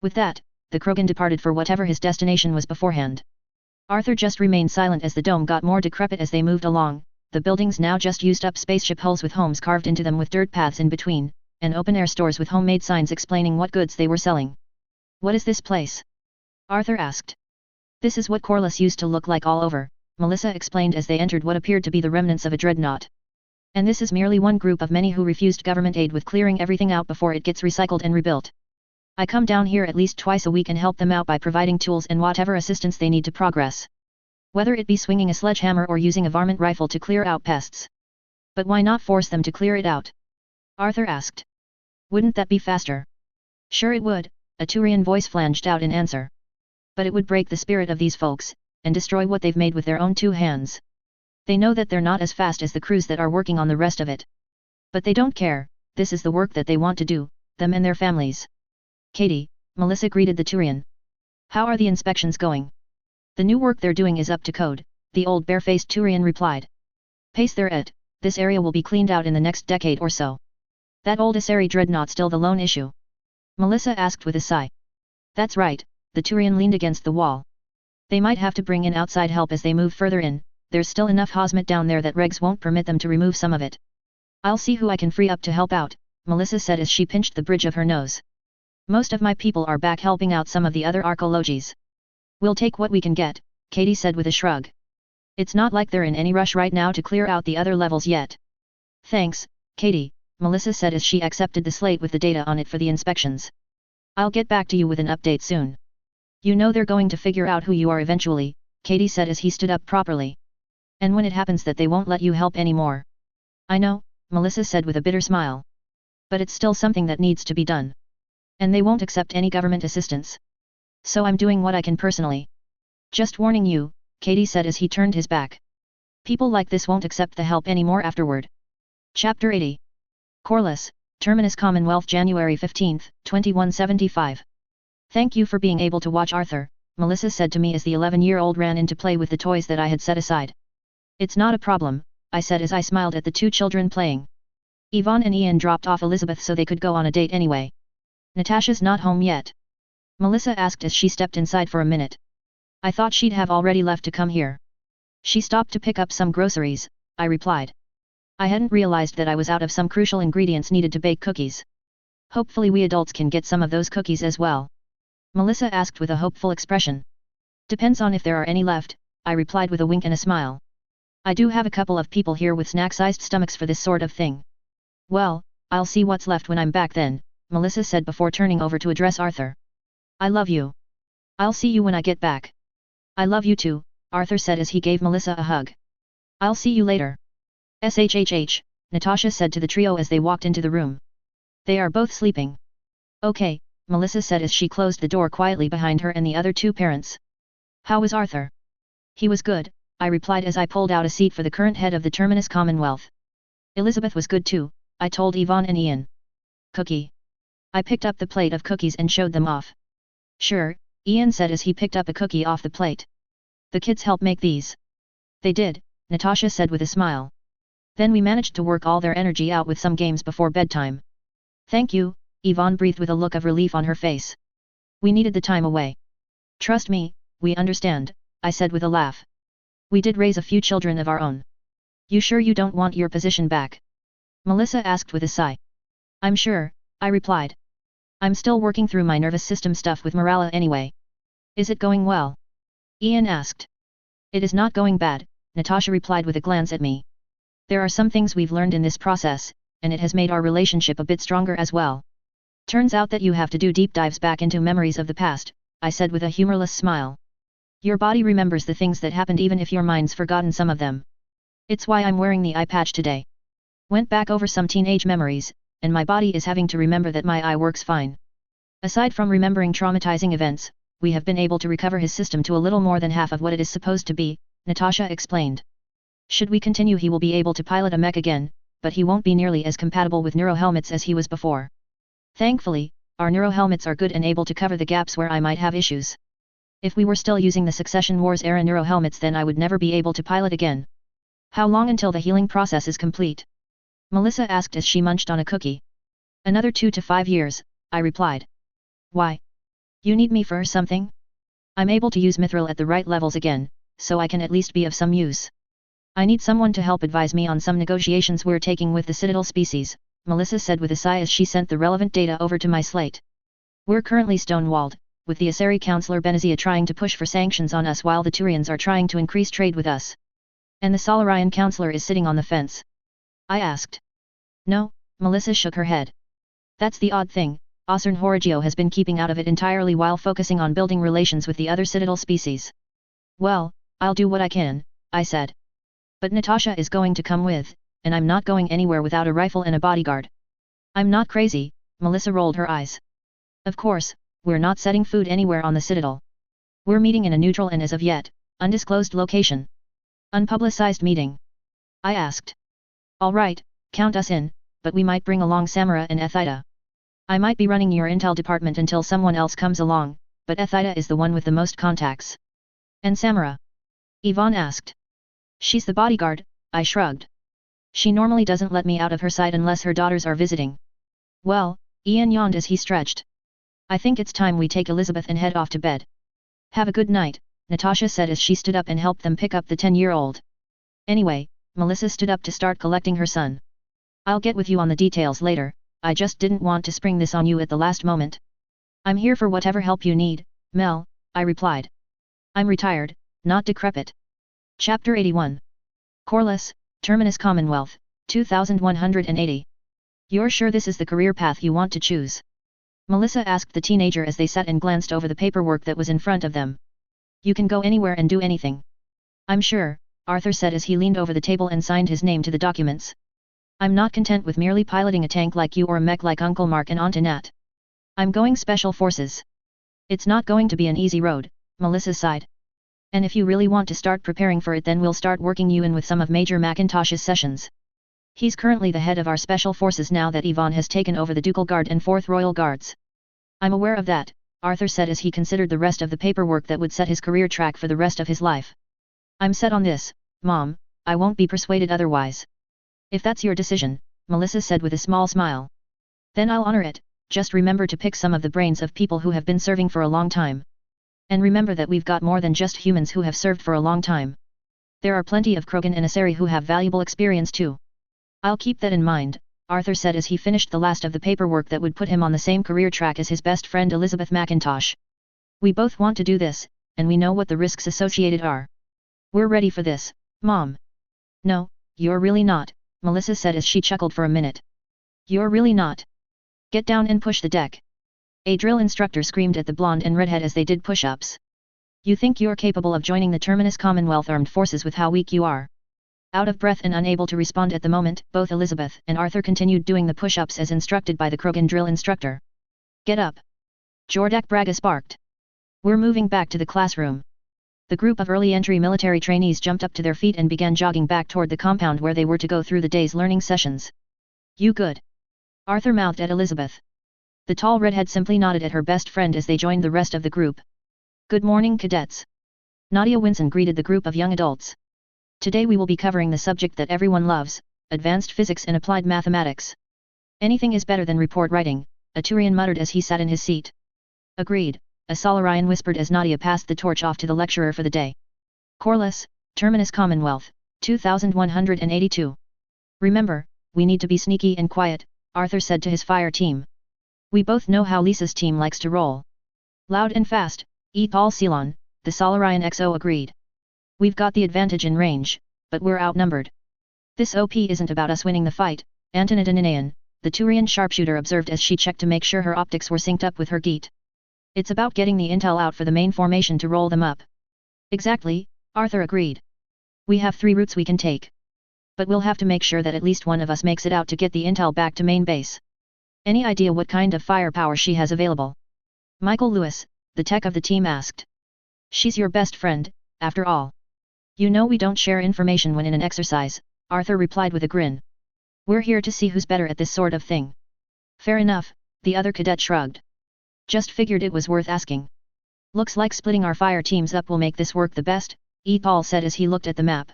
With that, the Krogan departed for whatever his destination was beforehand. Arthur just remained silent as the dome got more decrepit as they moved along. The buildings now just used up spaceship hulls with homes carved into them with dirt paths in between, and open-air stores with homemade signs explaining what goods they were selling. What is this place? Arthur asked. This is what Corliss used to look like all over, Melissa explained as they entered what appeared to be the remnants of a dreadnought. And this is merely one group of many who refused government aid with clearing everything out before it gets recycled and rebuilt. I come down here at least twice a week and help them out by providing tools and whatever assistance they need to progress. Whether it be swinging a sledgehammer or using a varmint rifle to clear out pests. But why not force them to clear it out? Arthur asked. Wouldn't that be faster? Sure it would, a Turian voice flanged out in answer. But it would break the spirit of these folks, and destroy what they've made with their own 2 hands. They know that they're not as fast as the crews that are working on the rest of it. But they don't care, this is the work that they want to do, them and their families. Katie, Melissa greeted the Turian. How are the inspections going? The new work they're doing is up to code, the old bare-faced Turian replied. Pace they're at, this area will be cleaned out in the next decade or so. That old Asari dreadnought still the lone issue? Melissa asked with a sigh. That's right, the Turian leaned against the wall. They might have to bring in outside help as they move further in, there's still enough hazmat down there that regs won't permit them to remove some of it. I'll see who I can free up to help out, Melissa said as she pinched the bridge of her nose. Most of my people are back helping out some of the other archaeologies. We'll take what we can get, Katie said with a shrug. It's not like they're in any rush right now to clear out the other levels yet. Thanks, Katie, Melissa said as she accepted the slate with the data on it for the inspections. I'll get back to you with an update soon. You know they're going to figure out who you are eventually, Katie said as he stood up properly. And when it happens that they won't let you help anymore. I know, Melissa said with a bitter smile. But it's still something that needs to be done. And they won't accept any government assistance. So I'm doing what I can personally. Just warning you, Katie said as he turned his back. People like this won't accept the help anymore afterward. Chapter 80. Corliss, Terminus Commonwealth January 15, 2175. Thank you for being able to watch Arthur, Melissa said to me as the 11-year-old ran in to play with the toys that I had set aside. It's not a problem, I said as I smiled at the two children playing. Yvonne and Ian dropped off Elizabeth so they could go on a date anyway. Natasha's not home yet? Melissa asked as she stepped inside for a minute. I thought she'd have already left to come here. She stopped to pick up some groceries, I replied. I hadn't realized that I was out of some crucial ingredients needed to bake cookies. Hopefully we adults can get some of those cookies as well. Melissa asked with a hopeful expression. Depends on if there are any left, I replied with a wink and a smile. I do have a couple of people here with snack-sized stomachs for this sort of thing. Well, I'll see what's left when I'm back then, Melissa said before turning over to address Arthur. I love you. I'll see you when I get back. I love you too, Arthur said as he gave Melissa a hug. I'll see you later. SHHH, Natasha said to the trio as they walked into the room. They are both sleeping. Okay, Melissa said as she closed the door quietly behind her and the other two parents. How was Arthur? He was good, I replied as I pulled out a seat for the current head of the Terminus Commonwealth. Elizabeth was good too, I told Yvonne and Ian. Cookie. I picked up the plate of cookies and showed them off. Sure, Ian said as he picked up a cookie off the plate. The kids helped make these. They did, Natasha said with a smile. Then we managed to work all their energy out with some games before bedtime. Thank you, Yvonne breathed with a look of relief on her face. We needed the time away. Trust me, we understand, I said with a laugh. We did raise a few children of our own. You sure you don't want your position back? Melissa asked with a sigh. I'm sure, I replied. I'm still working through my nervous system stuff with Morala anyway. Is it going well? Ian asked. It is not going bad, Natasha replied with a glance at me. There are some things we've learned in this process, and it has made our relationship a bit stronger as well. Turns out that you have to do deep dives back into memories of the past, I said with a humorless smile. Your body remembers the things that happened even if your mind's forgotten some of them. It's why I'm wearing the eye patch today. Went back over some teenage memories, and my body is having to remember that my eye works fine. Aside from remembering traumatizing events, we have been able to recover his system to a little more than half of what it is supposed to be, Natasha explained. Should we continue he will be able to pilot a mech again, but he won't be nearly as compatible with neurohelmets as he was before. Thankfully, our neurohelmets are good and able to cover the gaps where I might have issues. If we were still using the Succession Wars era neurohelmets then I would never be able to pilot again. How long until the healing process is complete? Melissa asked as she munched on a cookie. Another 2 to 5 years, I replied. Why? You need me for something? I'm able to use mithril at the right levels again, so I can at least be of some use. I need someone to help advise me on some negotiations we're taking with the Citadel species, Melissa said with a sigh as she sent the relevant data over to my slate. We're currently stonewalled, with the Asari Councillor Benazia trying to push for sanctions on us while the Turians are trying to increase trade with us. And the Solarian Councillor is sitting on the fence. I asked. No, Melissa shook her head. That's the odd thing, Osern Horigio has been keeping out of it entirely while focusing on building relations with the other Citadel species. Well, I'll do what I can, I said. But Natasha is going to come with, and I'm not going anywhere without a rifle and a bodyguard. I'm not crazy, Melissa rolled her eyes. Of course, we're not setting food anywhere on the Citadel. We're meeting in a neutral and as of yet, undisclosed location. Unpublicized meeting. I asked. All right, count us in, but we might bring along Samara and Ethida. I might be running your intel department until someone else comes along, but Ethida is the one with the most contacts. And Samara? Yvonne asked. She's the bodyguard, I shrugged. She normally doesn't let me out of her sight unless her daughters are visiting. Well, Ian yawned as he stretched. I think it's time we take Elizabeth and head off to bed. Have a good night, Natasha said as she stood up and helped them pick up the 10-year-old. Anyway, Melissa stood up to start collecting her son. I'll get with you on the details later, I just didn't want to spring this on you at the last moment. I'm here for whatever help you need, Mel, I replied. I'm retired, not decrepit. Chapter 81. Corliss, Terminus Commonwealth, 2180. You're sure this is the career path you want to choose? Melissa asked the teenager as they sat and glanced over the paperwork that was in front of them. You can go anywhere and do anything. I'm sure, Arthur said as he leaned over the table and signed his name to the documents. I'm not content with merely piloting a tank like you or a mech like Uncle Mark and Aunt Annette. I'm going Special Forces. It's not going to be an easy road, Melissa sighed. And if you really want to start preparing for it, then we'll start working you in with some of Major McIntosh's sessions. He's currently the head of our Special Forces now that Yvonne has taken over the Ducal Guard and 4th Royal Guards. I'm aware of that, Arthur said as he considered the rest of the paperwork that would set his career track for the rest of his life. I'm set on this, Mom, I won't be persuaded otherwise. If that's your decision, Melissa said with a small smile. Then I'll honor it, just remember to pick some of the brains of people who have been serving for a long time. And remember that we've got more than just humans who have served for a long time. There are plenty of Krogan and Asari who have valuable experience too. I'll keep that in mind, Arthur said as he finished the last of the paperwork that would put him on the same career track as his best friend Elizabeth McIntosh. We both want to do this, and we know what the risks associated are. We're ready for this, Mom. No, you're really not, Melissa said as she chuckled for a minute. You're really not. Get down and push the deck. A drill instructor screamed at the blonde and redhead as they did push-ups. You think you're capable of joining the Terminus Commonwealth Armed Forces with how weak you are? Out of breath and unable to respond at the moment, both Elizabeth and Arthur continued doing the push-ups as instructed by the Krogan drill instructor. Get up! Jordak Braga barked. We're moving back to the classroom. The group of early entry military trainees jumped up to their feet and began jogging back toward the compound where they were to go through the day's learning sessions. You good? Arthur mouthed at Elizabeth. The tall redhead simply nodded at her best friend as they joined the rest of the group. Good morning, cadets. Nadia Winson greeted the group of young adults. Today we will be covering the subject that everyone loves, advanced physics and applied mathematics. Anything is better than report writing, a Turian muttered as he sat in his seat. Agreed, a Solarian whispered as Nadia passed the torch off to the lecturer for the day. Corliss, Terminus Commonwealth, 2182. Remember, we need to be sneaky and quiet, Arthur said to his fire team. We both know how Lisa's team likes to roll. Loud and fast, eat all Ceylon, the Solarian XO agreed. We've got the advantage in range, but we're outnumbered. This OP isn't about us winning the fight, Antonetta Ninayan, the Turian sharpshooter observed as she checked to make sure her optics were synced up with her geet. It's about getting the intel out for the main formation to roll them up. Exactly, Arthur agreed. We have 3 routes we can take. But we'll have to make sure that at least one of us makes it out to get the intel back to main base. Any idea what kind of firepower she has available? Michael Lewis, the tech of the team asked. She's your best friend, after all. You know we don't share information when in an exercise, Arthur replied with a grin. We're here to see who's better at this sort of thing. Fair enough, the other cadet shrugged. Just figured it was worth asking. Looks like splitting our fire teams up will make this work the best, Paul said as he looked at the map.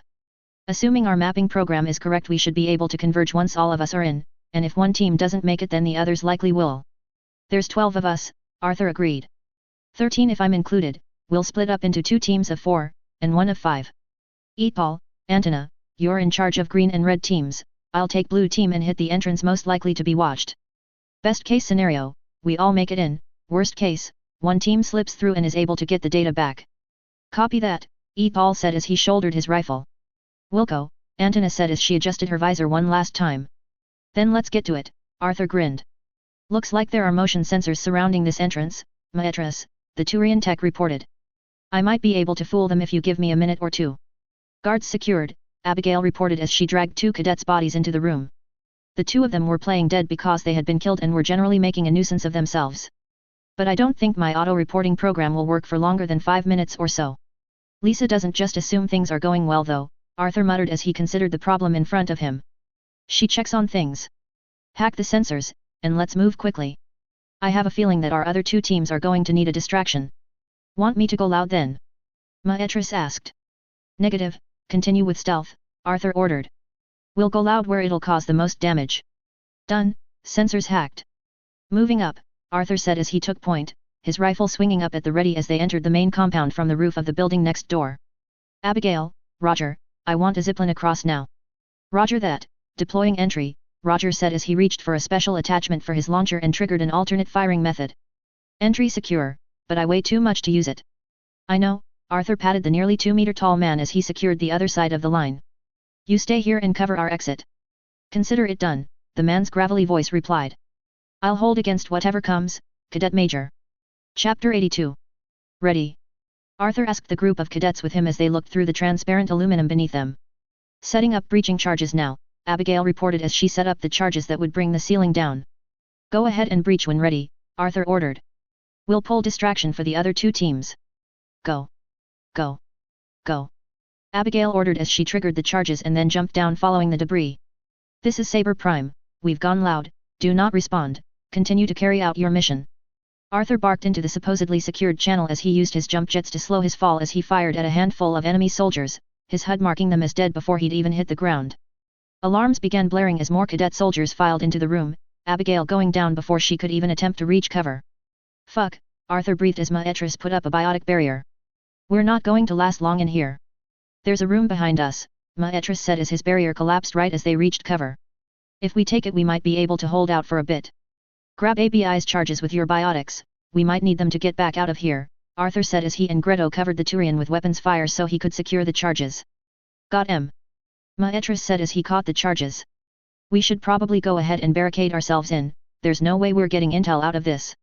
Assuming our mapping program is correct, we should be able to converge once all of us are in, and if one team doesn't make it then the others likely will. There's 12 of us, Arthur agreed. 13 if I'm included, we'll split up into 2 teams of 4, and 1 of 5. Paul, Antona, you're in charge of green and red teams, I'll take blue team and hit the entrance most likely to be watched. Best case scenario, we all make it in, worst case, one team slips through and is able to get the data back. Copy that, Paul said as he shouldered his rifle. Wilco, Antona said as she adjusted her visor one last time. Then let's get to it, Arthur grinned. Looks like there are motion sensors surrounding this entrance, Maetras, the Turian tech reported. I might be able to fool them if you give me a minute or 2. Guards secured, Abigail reported as she dragged 2 cadets' bodies into the room. The 2 of them were playing dead because they had been killed and were generally making a nuisance of themselves. But I don't think my auto-reporting program will work for longer than 5 minutes or so. Lisa doesn't just assume things are going well though, Arthur muttered as he considered the problem in front of him. She checks on things. Hack the sensors, and let's move quickly. I have a feeling that our other 2 teams are going to need a distraction. Want me to go loud then? Maetras asked. Negative, continue with stealth, Arthur ordered. We'll go loud where it'll cause the most damage. Done, sensors hacked. Moving up, Arthur said as he took point, his rifle swinging up at the ready as they entered the main compound from the roof of the building next door. Abigail, Roger, I want a zipline across now. Roger that, deploying entry, Roger said as he reached for a special attachment for his launcher and triggered an alternate firing method. Entry secure, but I weigh too much to use it. I know, Arthur patted the nearly 2-meter tall man as he secured the other side of the line. You stay here and cover our exit. Consider it done, the man's gravelly voice replied. I'll hold against whatever comes, Cadet Major. Chapter 82. Ready? Arthur asked the group of cadets with him as they looked through the transparent aluminum beneath them. Setting up breaching charges now, Abigail reported as she set up the charges that would bring the ceiling down. Go ahead and breach when ready, Arthur ordered. We'll pull distraction for the other 2 teams. Go. Go. Go. Abigail ordered as she triggered the charges and then jumped down following the debris. This is Saber Prime, we've gone loud, do not respond, continue to carry out your mission. Arthur barked into the supposedly secured channel as he used his jump jets to slow his fall as he fired at a handful of enemy soldiers, his HUD marking them as dead before he'd even hit the ground. Alarms began blaring as more cadet soldiers filed into the room, Abigail going down before she could even attempt to reach cover. Fuck, Arthur breathed as MassEffect put up a biotic barrier. We're not going to last long in here. There's a room behind us, MassEffect said as his barrier collapsed right as they reached cover. If we take it we might be able to hold out for a bit. Grab ABI's charges with your biotics, we might need them to get back out of here, Arthur said as he and Greto covered the Turian with weapons fire so he could secure the charges. Got him. MassEffect said as he caught the charges. We should probably go ahead and barricade ourselves in, there's no way we're getting intel out of this.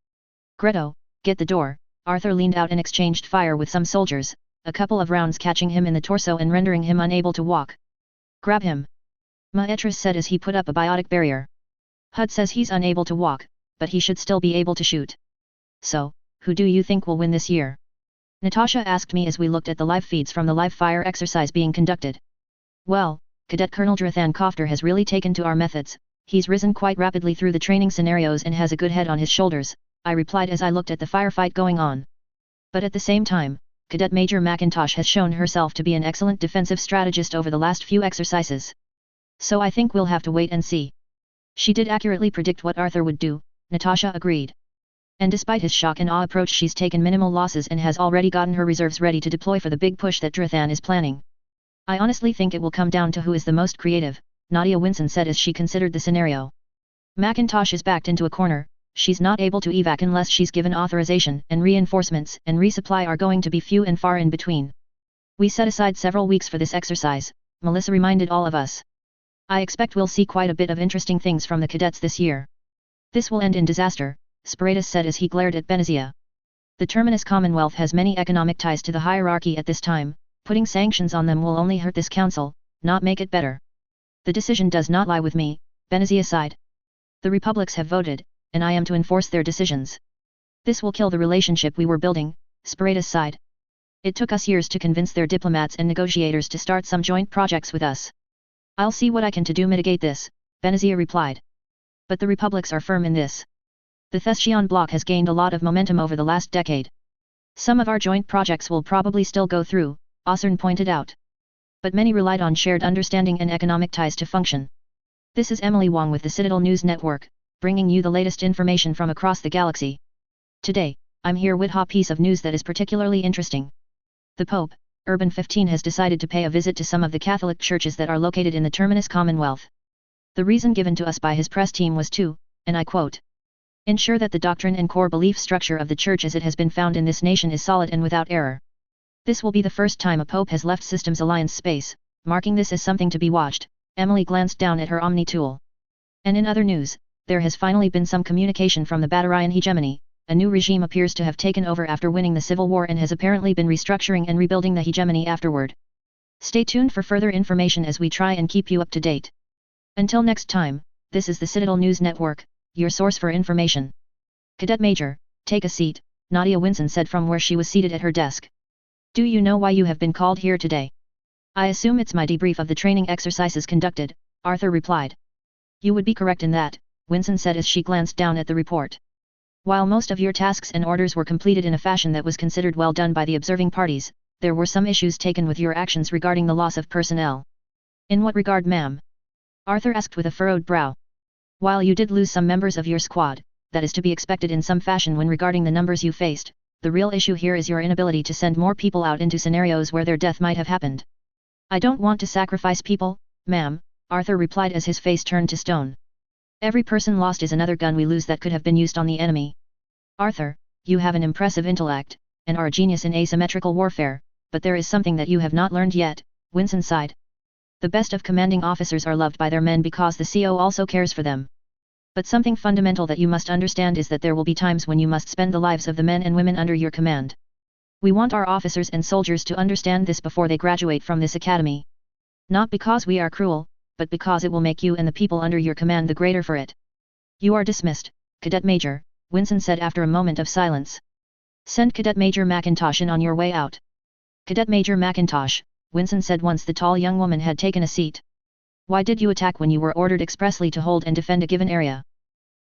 Greto, get the door, Arthur leaned out and exchanged fire with some soldiers, a couple of rounds catching him in the torso and rendering him unable to walk. Grab him. MassEffect said as he put up a biotic barrier. HUD says he's unable to walk, but he should still be able to shoot. So, who do you think will win this year? Natasha asked me as we looked at the live feeds from the live fire exercise being conducted. Well, Cadet Colonel Drathan Kofter has really taken to our methods, he's risen quite rapidly through the training scenarios and has a good head on his shoulders, I replied as I looked at the firefight going on. But at the same time, Cadet Major McIntosh has shown herself to be an excellent defensive strategist over the last few exercises. So I think we'll have to wait and see. She did accurately predict what Arthur would do, Natasha agreed. And despite his shock and awe approach she's taken minimal losses and has already gotten her reserves ready to deploy for the big push that Drathan is planning. I honestly think it will come down to who is the most creative, Nadia Winson said as she considered the scenario. McIntosh is backed into a corner, she's not able to evac unless she's given authorization, and reinforcements and resupply are going to be few and far in between. We set aside several weeks for this exercise, Melissa reminded all of us. I expect we'll see quite a bit of interesting things from the cadets this year. This will end in disaster, Sparatus said as he glared at Benazia. The Terminus Commonwealth has many economic ties to the hierarchy at this time, putting sanctions on them will only hurt this council, not make it better. The decision does not lie with me, Benazia sighed. The republics have voted, and I am to enforce their decisions. This will kill the relationship we were building, Sparatus sighed. It took us years to convince their diplomats and negotiators to start some joint projects with us. I'll see what I can to mitigate this, Benazia replied. But the republics are firm in this. The Theschion bloc has gained a lot of momentum over the last decade. Some of our joint projects will probably still go through, Osern pointed out. But many relied on shared understanding and economic ties to function. This is Emily Wong with the Citadel News Network, bringing you the latest information from across the galaxy. Today, I'm here with a piece of news that is particularly interesting. The Pope, Urban 15 has decided to pay a visit to some of the Catholic churches that are located in the Terminus Commonwealth. The reason given to us by his press team was to, and I quote, ensure that the doctrine and core belief structure of the Church as it has been found in this nation is solid and without error. This will be the first time a Pope has left Systems Alliance space, marking this as something to be watched. Emily glanced down at her Omni tool. And in other news, there has finally been some communication from the Batarian hegemony. A new regime appears to have taken over after winning the civil war and has apparently been restructuring and rebuilding the hegemony afterward. Stay tuned for further information as we try and keep you up to date. Until next time, this is the Citadel News Network, your source for information. Cadet Major, take a seat, Nadia Winson said from where she was seated at her desk. Do you know why you have been called here today? I assume it's my debrief of the training exercises conducted, Arthur replied. You would be correct in that, Winson said as she glanced down at the report. While most of your tasks and orders were completed in a fashion that was considered well done by the observing parties, there were some issues taken with your actions regarding the loss of personnel. In what regard, ma'am? Arthur asked with a furrowed brow. While you did lose some members of your squad, that is to be expected in some fashion when regarding the numbers you faced, the real issue here is your inability to send more people out into scenarios where their death might have happened. I don't want to sacrifice people, ma'am, Arthur replied as his face turned to stone. Every person lost is another gun we lose that could have been used on the enemy. Arthur, you have an impressive intellect, and are a genius in asymmetrical warfare, but there is something that you have not learned yet, Winston sighed. The best of commanding officers are loved by their men because the CO also cares for them. But something fundamental that you must understand is that there will be times when you must spend the lives of the men and women under your command. We want our officers and soldiers to understand this before they graduate from this academy. Not because we are cruel, but because it will make you and the people under your command the greater for it. You are dismissed, Cadet Major, Winston said after a moment of silence. Send Cadet Major McIntosh in on your way out. Cadet Major McIntosh, Winston said once the tall young woman had taken a seat. Why did you attack when you were ordered expressly to hold and defend a given area?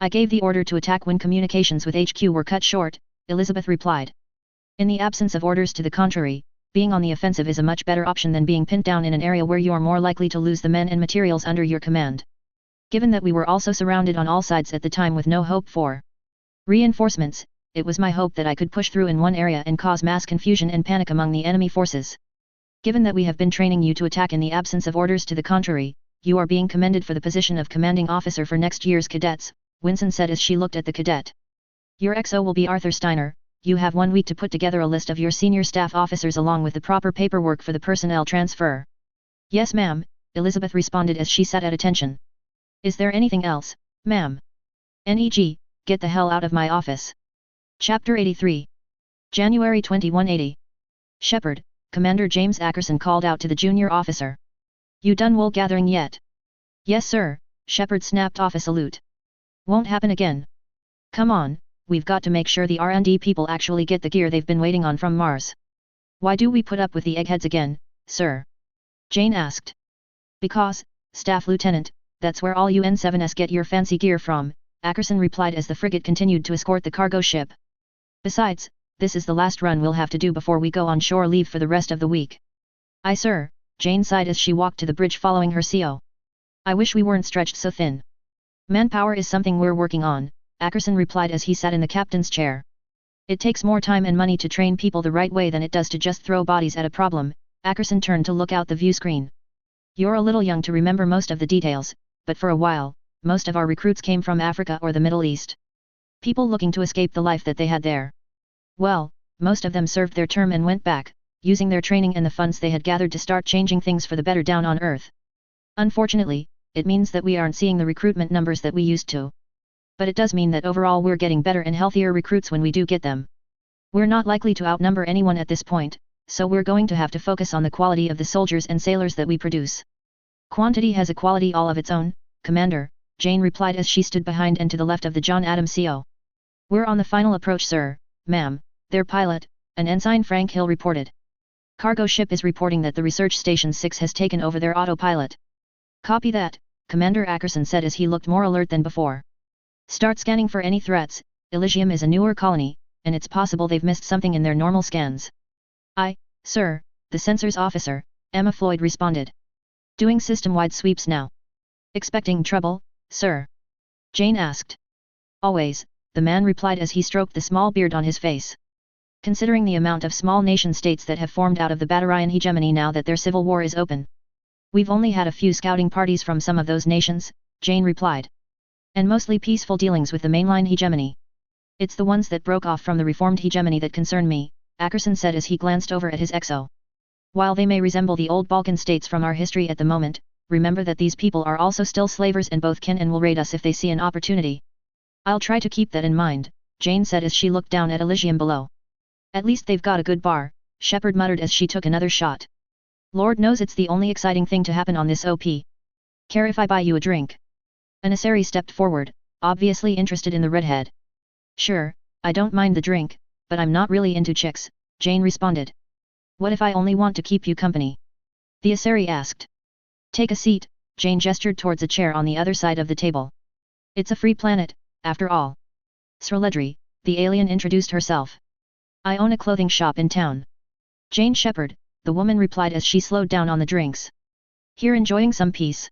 I gave the order to attack when communications with HQ were cut short, Elizabeth replied. In the absence of orders to the contrary, being on the offensive is a much better option than being pinned down in an area where you are more likely to lose the men and materials under your command. Given that we were also surrounded on all sides at the time with no hope for reinforcements, it was my hope that I could push through in one area and cause mass confusion and panic among the enemy forces. Given that we have been training you to attack in the absence of orders to the contrary, you are being commended for the position of commanding officer for next year's cadets, Winston said as she looked at the cadet. Your XO will be Arthur Steiner. You have 1 week to put together a list of your senior staff officers along with the proper paperwork for the personnel transfer. Yes ma'am, Elizabeth responded as she sat at attention. Is there anything else, ma'am? NEG, get the hell out of my office. Chapter 83. January 2180. Shepard, Commander James Ackerson called out to the junior officer. You done wool gathering yet? Yes sir, Shepard snapped off a salute. Won't happen again. Come on. We've got to make sure the R&D people actually get the gear they've been waiting on from Mars. Why do we put up with the eggheads again, sir? Jane asked. Because, Staff Lieutenant, that's where all you N7s get your fancy gear from, Ackerson replied as the frigate continued to escort the cargo ship. Besides, this is the last run we'll have to do before we go on shore leave for the rest of the week. Aye sir, Jane sighed as she walked to the bridge following her CO. I wish we weren't stretched so thin. Manpower is something we're working on, Ackerson replied as he sat in the captain's chair. It takes more time and money to train people the right way than it does to just throw bodies at a problem. Ackerson turned to look out the view screen. You're a little young to remember most of the details, but for a while, most of our recruits came from Africa or the Middle East. People looking to escape the life that they had there. Well, most of them served their term and went back, using their training and the funds they had gathered to start changing things for the better down on Earth. Unfortunately, it means that we aren't seeing the recruitment numbers that we used to. But it does mean that overall we're getting better and healthier recruits when we do get them. We're not likely to outnumber anyone at this point, so we're going to have to focus on the quality of the soldiers and sailors that we produce. Quantity has a quality all of its own, Commander, Jane replied as she stood behind and to the left of the John Adams CO. We're on the final approach sir, ma'am, their pilot, an ensign Frank Hill reported. Cargo ship is reporting that the research station 6 has taken over their autopilot. Copy that, Commander Ackerson said as he looked more alert than before. Start scanning for any threats. Elysium is a newer colony, and it's possible they've missed something in their normal scans. Aye, sir, the sensors officer, Emma Floyd responded. Doing system-wide sweeps now. Expecting trouble, sir? Jane asked. Always, the man replied as he stroked the small beard on his face. Considering the amount of small nation-states that have formed out of the Batarian hegemony now that their civil war is open. We've only had a few scouting parties from some of those nations, Jane replied. And mostly peaceful dealings with the mainline hegemony. It's the ones that broke off from the reformed hegemony that concern me, Ackerson said as he glanced over at his XO. While they may resemble the old Balkan states from our history at the moment, remember that these people are also still slavers and both can and will raid us if they see an opportunity. I'll try to keep that in mind, Jane said as she looked down at Elysium below. At least they've got a good bar, Shepard muttered as she took another shot. Lord knows it's the only exciting thing to happen on this OP. Care if I buy you a drink? An Asari stepped forward, obviously interested in the redhead. Sure, I don't mind the drink, but I'm not really into chicks, Jane responded. What if I only want to keep you company? The Asari asked. Take a seat, Jane gestured towards a chair on the other side of the table. It's a free planet, after all. Sraledri, the alien introduced herself. I own a clothing shop in town. Jane Shepard, the woman replied as she slowed down on the drinks. Here enjoying some peace.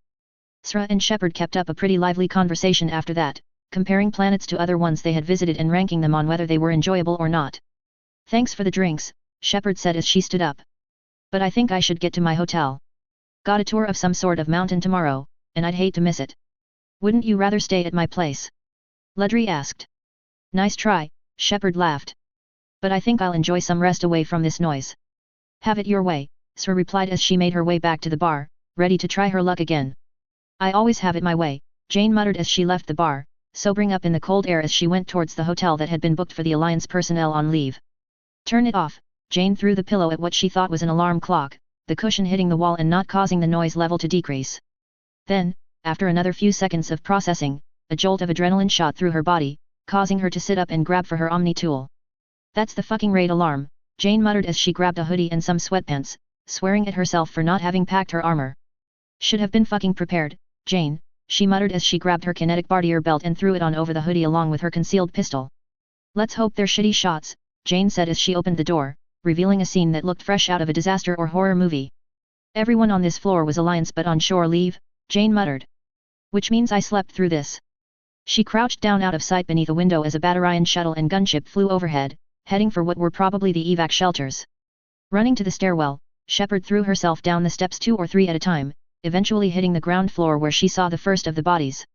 Sra and Shepard kept up a pretty lively conversation after that, comparing planets to other ones they had visited and ranking them on whether they were enjoyable or not. Thanks for the drinks, Shepard said as she stood up. But I think I should get to my hotel. Got a tour of some sort of mountain tomorrow, and I'd hate to miss it. Wouldn't you rather stay at my place? Ledry asked. Nice try, Shepard laughed. But I think I'll enjoy some rest away from this noise. Have it your way, Sir replied as she made her way back to the bar, ready to try her luck again. I always have it my way, Jane muttered as she left the bar, sobering up in the cold air as she went towards the hotel that had been booked for the Alliance personnel on leave. Turn it off, Jane threw the pillow at what she thought was an alarm clock, the cushion hitting the wall and not causing the noise level to decrease. Then, after another few seconds of processing, a jolt of adrenaline shot through her body, causing her to sit up and grab for her Omni tool. That's the fucking raid alarm, Jane muttered as she grabbed a hoodie and some sweatpants, swearing at herself for not having packed her armor. Should have been fucking prepared, Jane, she muttered as she grabbed her kinetic bartier belt and threw it on over the hoodie along with her concealed pistol. Let's hope they're shitty shots, Jane said as she opened the door, revealing a scene that looked fresh out of a disaster or horror movie. Everyone on this floor was Alliance but on shore leave, Jane muttered. Which means I slept through this. She crouched down out of sight beneath a window as a Battarian shuttle and gunship flew overhead, heading for what were probably the evac shelters. Running to the stairwell, Shepard threw herself down the steps 2 or 3 at a time, eventually hitting the ground floor where she saw the first of the bodies.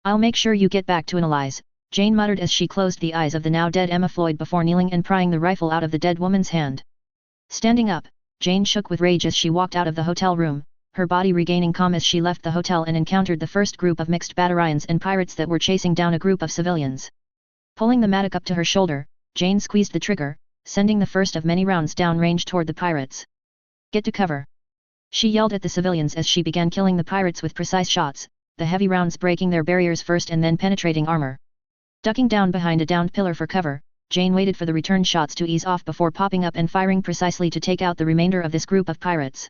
I'll make sure you get back to analyze, Jane muttered as she closed the eyes of the now dead Emma Floyd before kneeling and prying the rifle out of the dead woman's hand. Standing up, Jane shook with rage as she walked out of the hotel room, her body regaining calm as she left the hotel and encountered the first group of mixed Battarians and pirates that were chasing down a group of civilians. Pulling the mattock up to her shoulder, Jane squeezed the trigger, sending the first of many rounds downrange toward the pirates. Get to cover! She yelled at the civilians as she began killing the pirates with precise shots, the heavy rounds breaking their barriers first and then penetrating armor. Ducking down behind a downed pillar for cover, Jane waited for the return shots to ease off before popping up and firing precisely to take out the remainder of this group of pirates.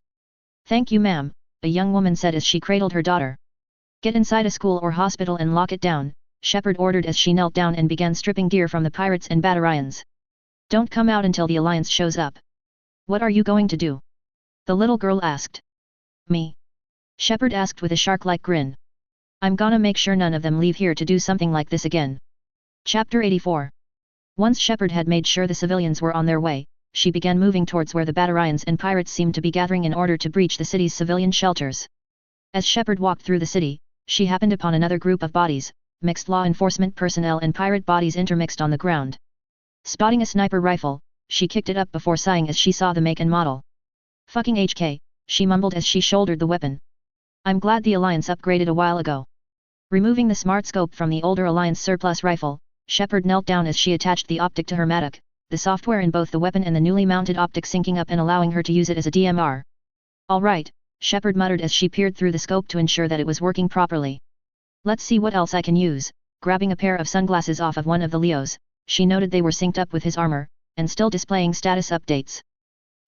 Thank you ma'am, a young woman said as she cradled her daughter. Get inside a school or hospital and lock it down, Shepard ordered as she knelt down and began stripping gear from the pirates and Battarians. Don't come out until the Alliance shows up. What are you going to do? The little girl asked. Me? Shepard asked with a shark-like grin. I'm gonna make sure none of them leave here to do something like this again. Chapter 84. Once Shepard had made sure the civilians were on their way, she began moving towards where the Battarians and pirates seemed to be gathering in order to breach the city's civilian shelters. As Shepard walked through the city, she happened upon another group of bodies, mixed law enforcement personnel and pirate bodies intermixed on the ground. Spotting a sniper rifle, she kicked it up before sighing as she saw the make and model. Fucking HK, she mumbled as she shouldered the weapon. I'm glad the Alliance upgraded a while ago. Removing the smart scope from the older Alliance surplus rifle, Shepard knelt down as she attached the optic to her mattock, the software in both the weapon and the newly mounted optic syncing up and allowing her to use it as a DMR. Alright, Shepard muttered as she peered through the scope to ensure that it was working properly. Let's see what else I can use. Grabbing a pair of sunglasses off of one of the Leos, she noted they were synced up with his armor, and still displaying status updates.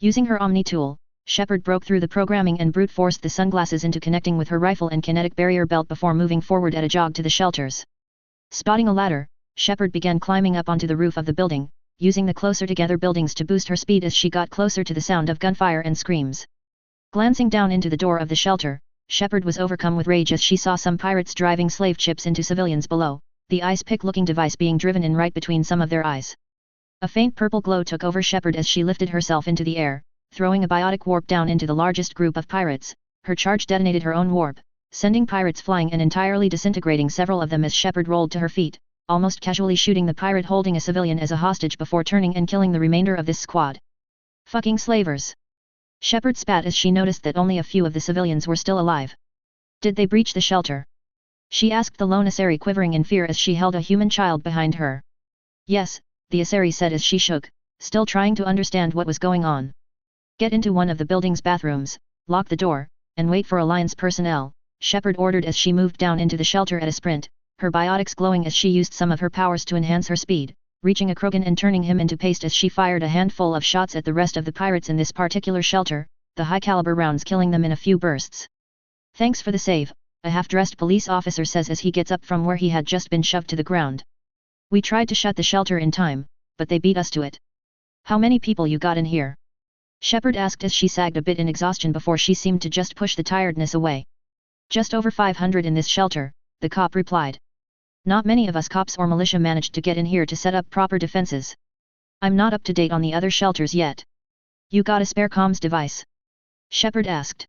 Using her Omni tool, Shepard broke through the programming and brute forced the sunglasses into connecting with her rifle and kinetic barrier belt before moving forward at a jog to the shelters. Spotting a ladder, Shepard began climbing up onto the roof of the building, using the closer together buildings to boost her speed as she got closer to the sound of gunfire and screams. Glancing down into the door of the shelter, Shepard was overcome with rage as she saw some pirates driving slave ships into civilians below, the ice pick-looking device being driven in right between some of their eyes. A faint purple glow took over Shepard as she lifted herself into the air, throwing a biotic warp down into the largest group of pirates. Her charge detonated her own warp, sending pirates flying and entirely disintegrating several of them as Shepard rolled to her feet, almost casually shooting the pirate holding a civilian as a hostage before turning and killing the remainder of this squad. Fucking slavers! Shepard spat as she noticed that only a few of the civilians were still alive. Did they breach the shelter? She asked the lone Asari, quivering in fear as she held a human child behind her. Yes, the Asari said as she shook, still trying to understand what was going on. Get into one of the building's bathrooms, lock the door, and wait for Alliance personnel, Shepard ordered as she moved down into the shelter at a sprint, her biotics glowing as she used some of her powers to enhance her speed, reaching a Krogan and turning him into paste as she fired a handful of shots at the rest of the pirates in this particular shelter, the high-caliber rounds killing them in a few bursts. Thanks for the save, a half-dressed police officer says as he gets up from where he had just been shoved to the ground. We tried to shut the shelter in time, but they beat us to it. How many people you got in here? Shepard asked as she sagged a bit in exhaustion before she seemed to just push the tiredness away. Just over 500 in this shelter, the cop replied. Not many of us cops or militia managed to get in here to set up proper defenses. I'm not up to date on the other shelters yet. You got a spare comms device? Shepard asked.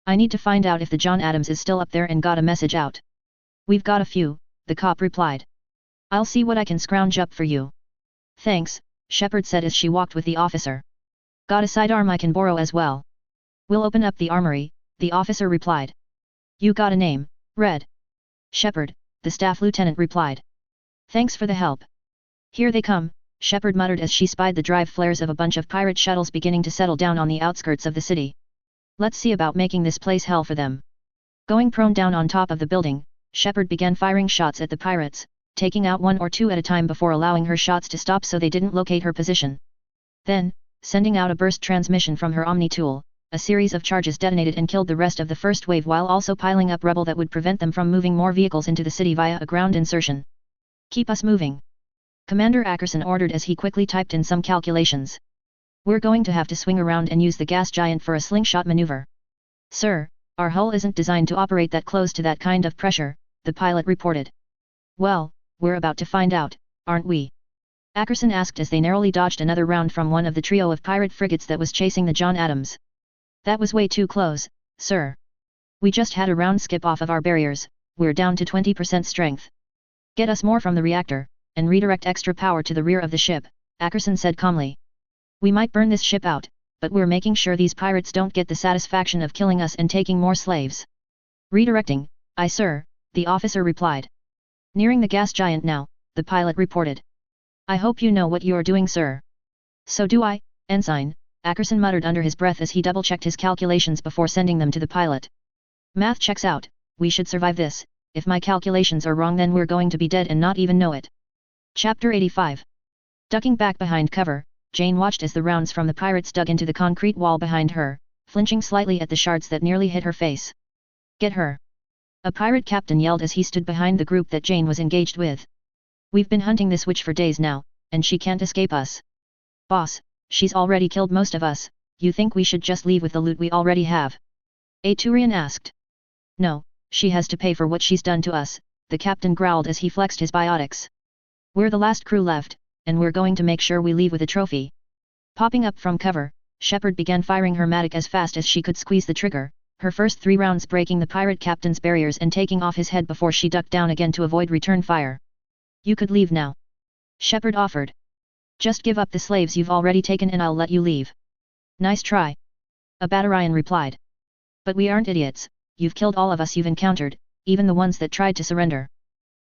I need to find out if the John Adams is still up there and got a message out. We've got a few, the cop replied. I'll see what I can scrounge up for you. Thanks, Shepard said as she walked with the officer. Got a sidearm I can borrow as well. We'll open up the armory, the officer replied. You got a name, Red? Shepard, the staff lieutenant replied. Thanks for the help. Here they come, Shepard muttered as she spied the drive flares of a bunch of pirate shuttles beginning to settle down on the outskirts of the city. Let's see about making this place hell for them. Going prone down on top of the building, Shepard began firing shots at the pirates, taking out one or two at a time before allowing her shots to stop so they didn't locate her position. Then, sending out a burst transmission from her Omni tool, a series of charges detonated and killed the rest of the first wave while also piling up rubble that would prevent them from moving more vehicles into the city via a ground insertion. Keep us moving. Commander Ackerson ordered as he quickly typed in some calculations. We're going to have to swing around and use the gas giant for a slingshot maneuver. Sir, our hull isn't designed to operate that close to that kind of pressure, the pilot reported. Well, we're about to find out, aren't we? Ackerson asked as they narrowly dodged another round from one of the trio of pirate frigates that was chasing the John Adams. That was way too close, sir. We just had a round skip off of our barriers, we're down to 20% strength. Get us more from the reactor, and redirect extra power to the rear of the ship, Ackerson said calmly. We might burn this ship out, but we're making sure these pirates don't get the satisfaction of killing us and taking more slaves. Redirecting, aye sir, the officer replied. Nearing the gas giant now, the pilot reported. I hope you know what you're doing, sir. So do I, Ensign, Ackerson muttered under his breath as he double-checked his calculations before sending them to the pilot. Math checks out, we should survive this. If my calculations are wrong then we're going to be dead and not even know it. Chapter 85. Ducking back behind cover, Jane watched as the rounds from the pirates dug into the concrete wall behind her, flinching slightly at the shards that nearly hit her face. Get her! A pirate captain yelled as he stood behind the group that Jane was engaged with. We've been hunting this witch for days now, and she can't escape us. Boss, she's already killed most of us, you think we should just leave with the loot we already have? A Turian asked. No, she has to pay for what she's done to us, the captain growled as he flexed his biotics. We're the last crew left, and we're going to make sure we leave with a trophy. Popping up from cover, Shepard began firing her matic as fast as she could squeeze the trigger, her first 3 rounds breaking the pirate captain's barriers and taking off his head before she ducked down again to avoid return fire. You could leave now. Shepard offered. Just give up the slaves you've already taken and I'll let you leave. Nice try. A Batarian replied. But we aren't idiots, you've killed all of us you've encountered, even the ones that tried to surrender.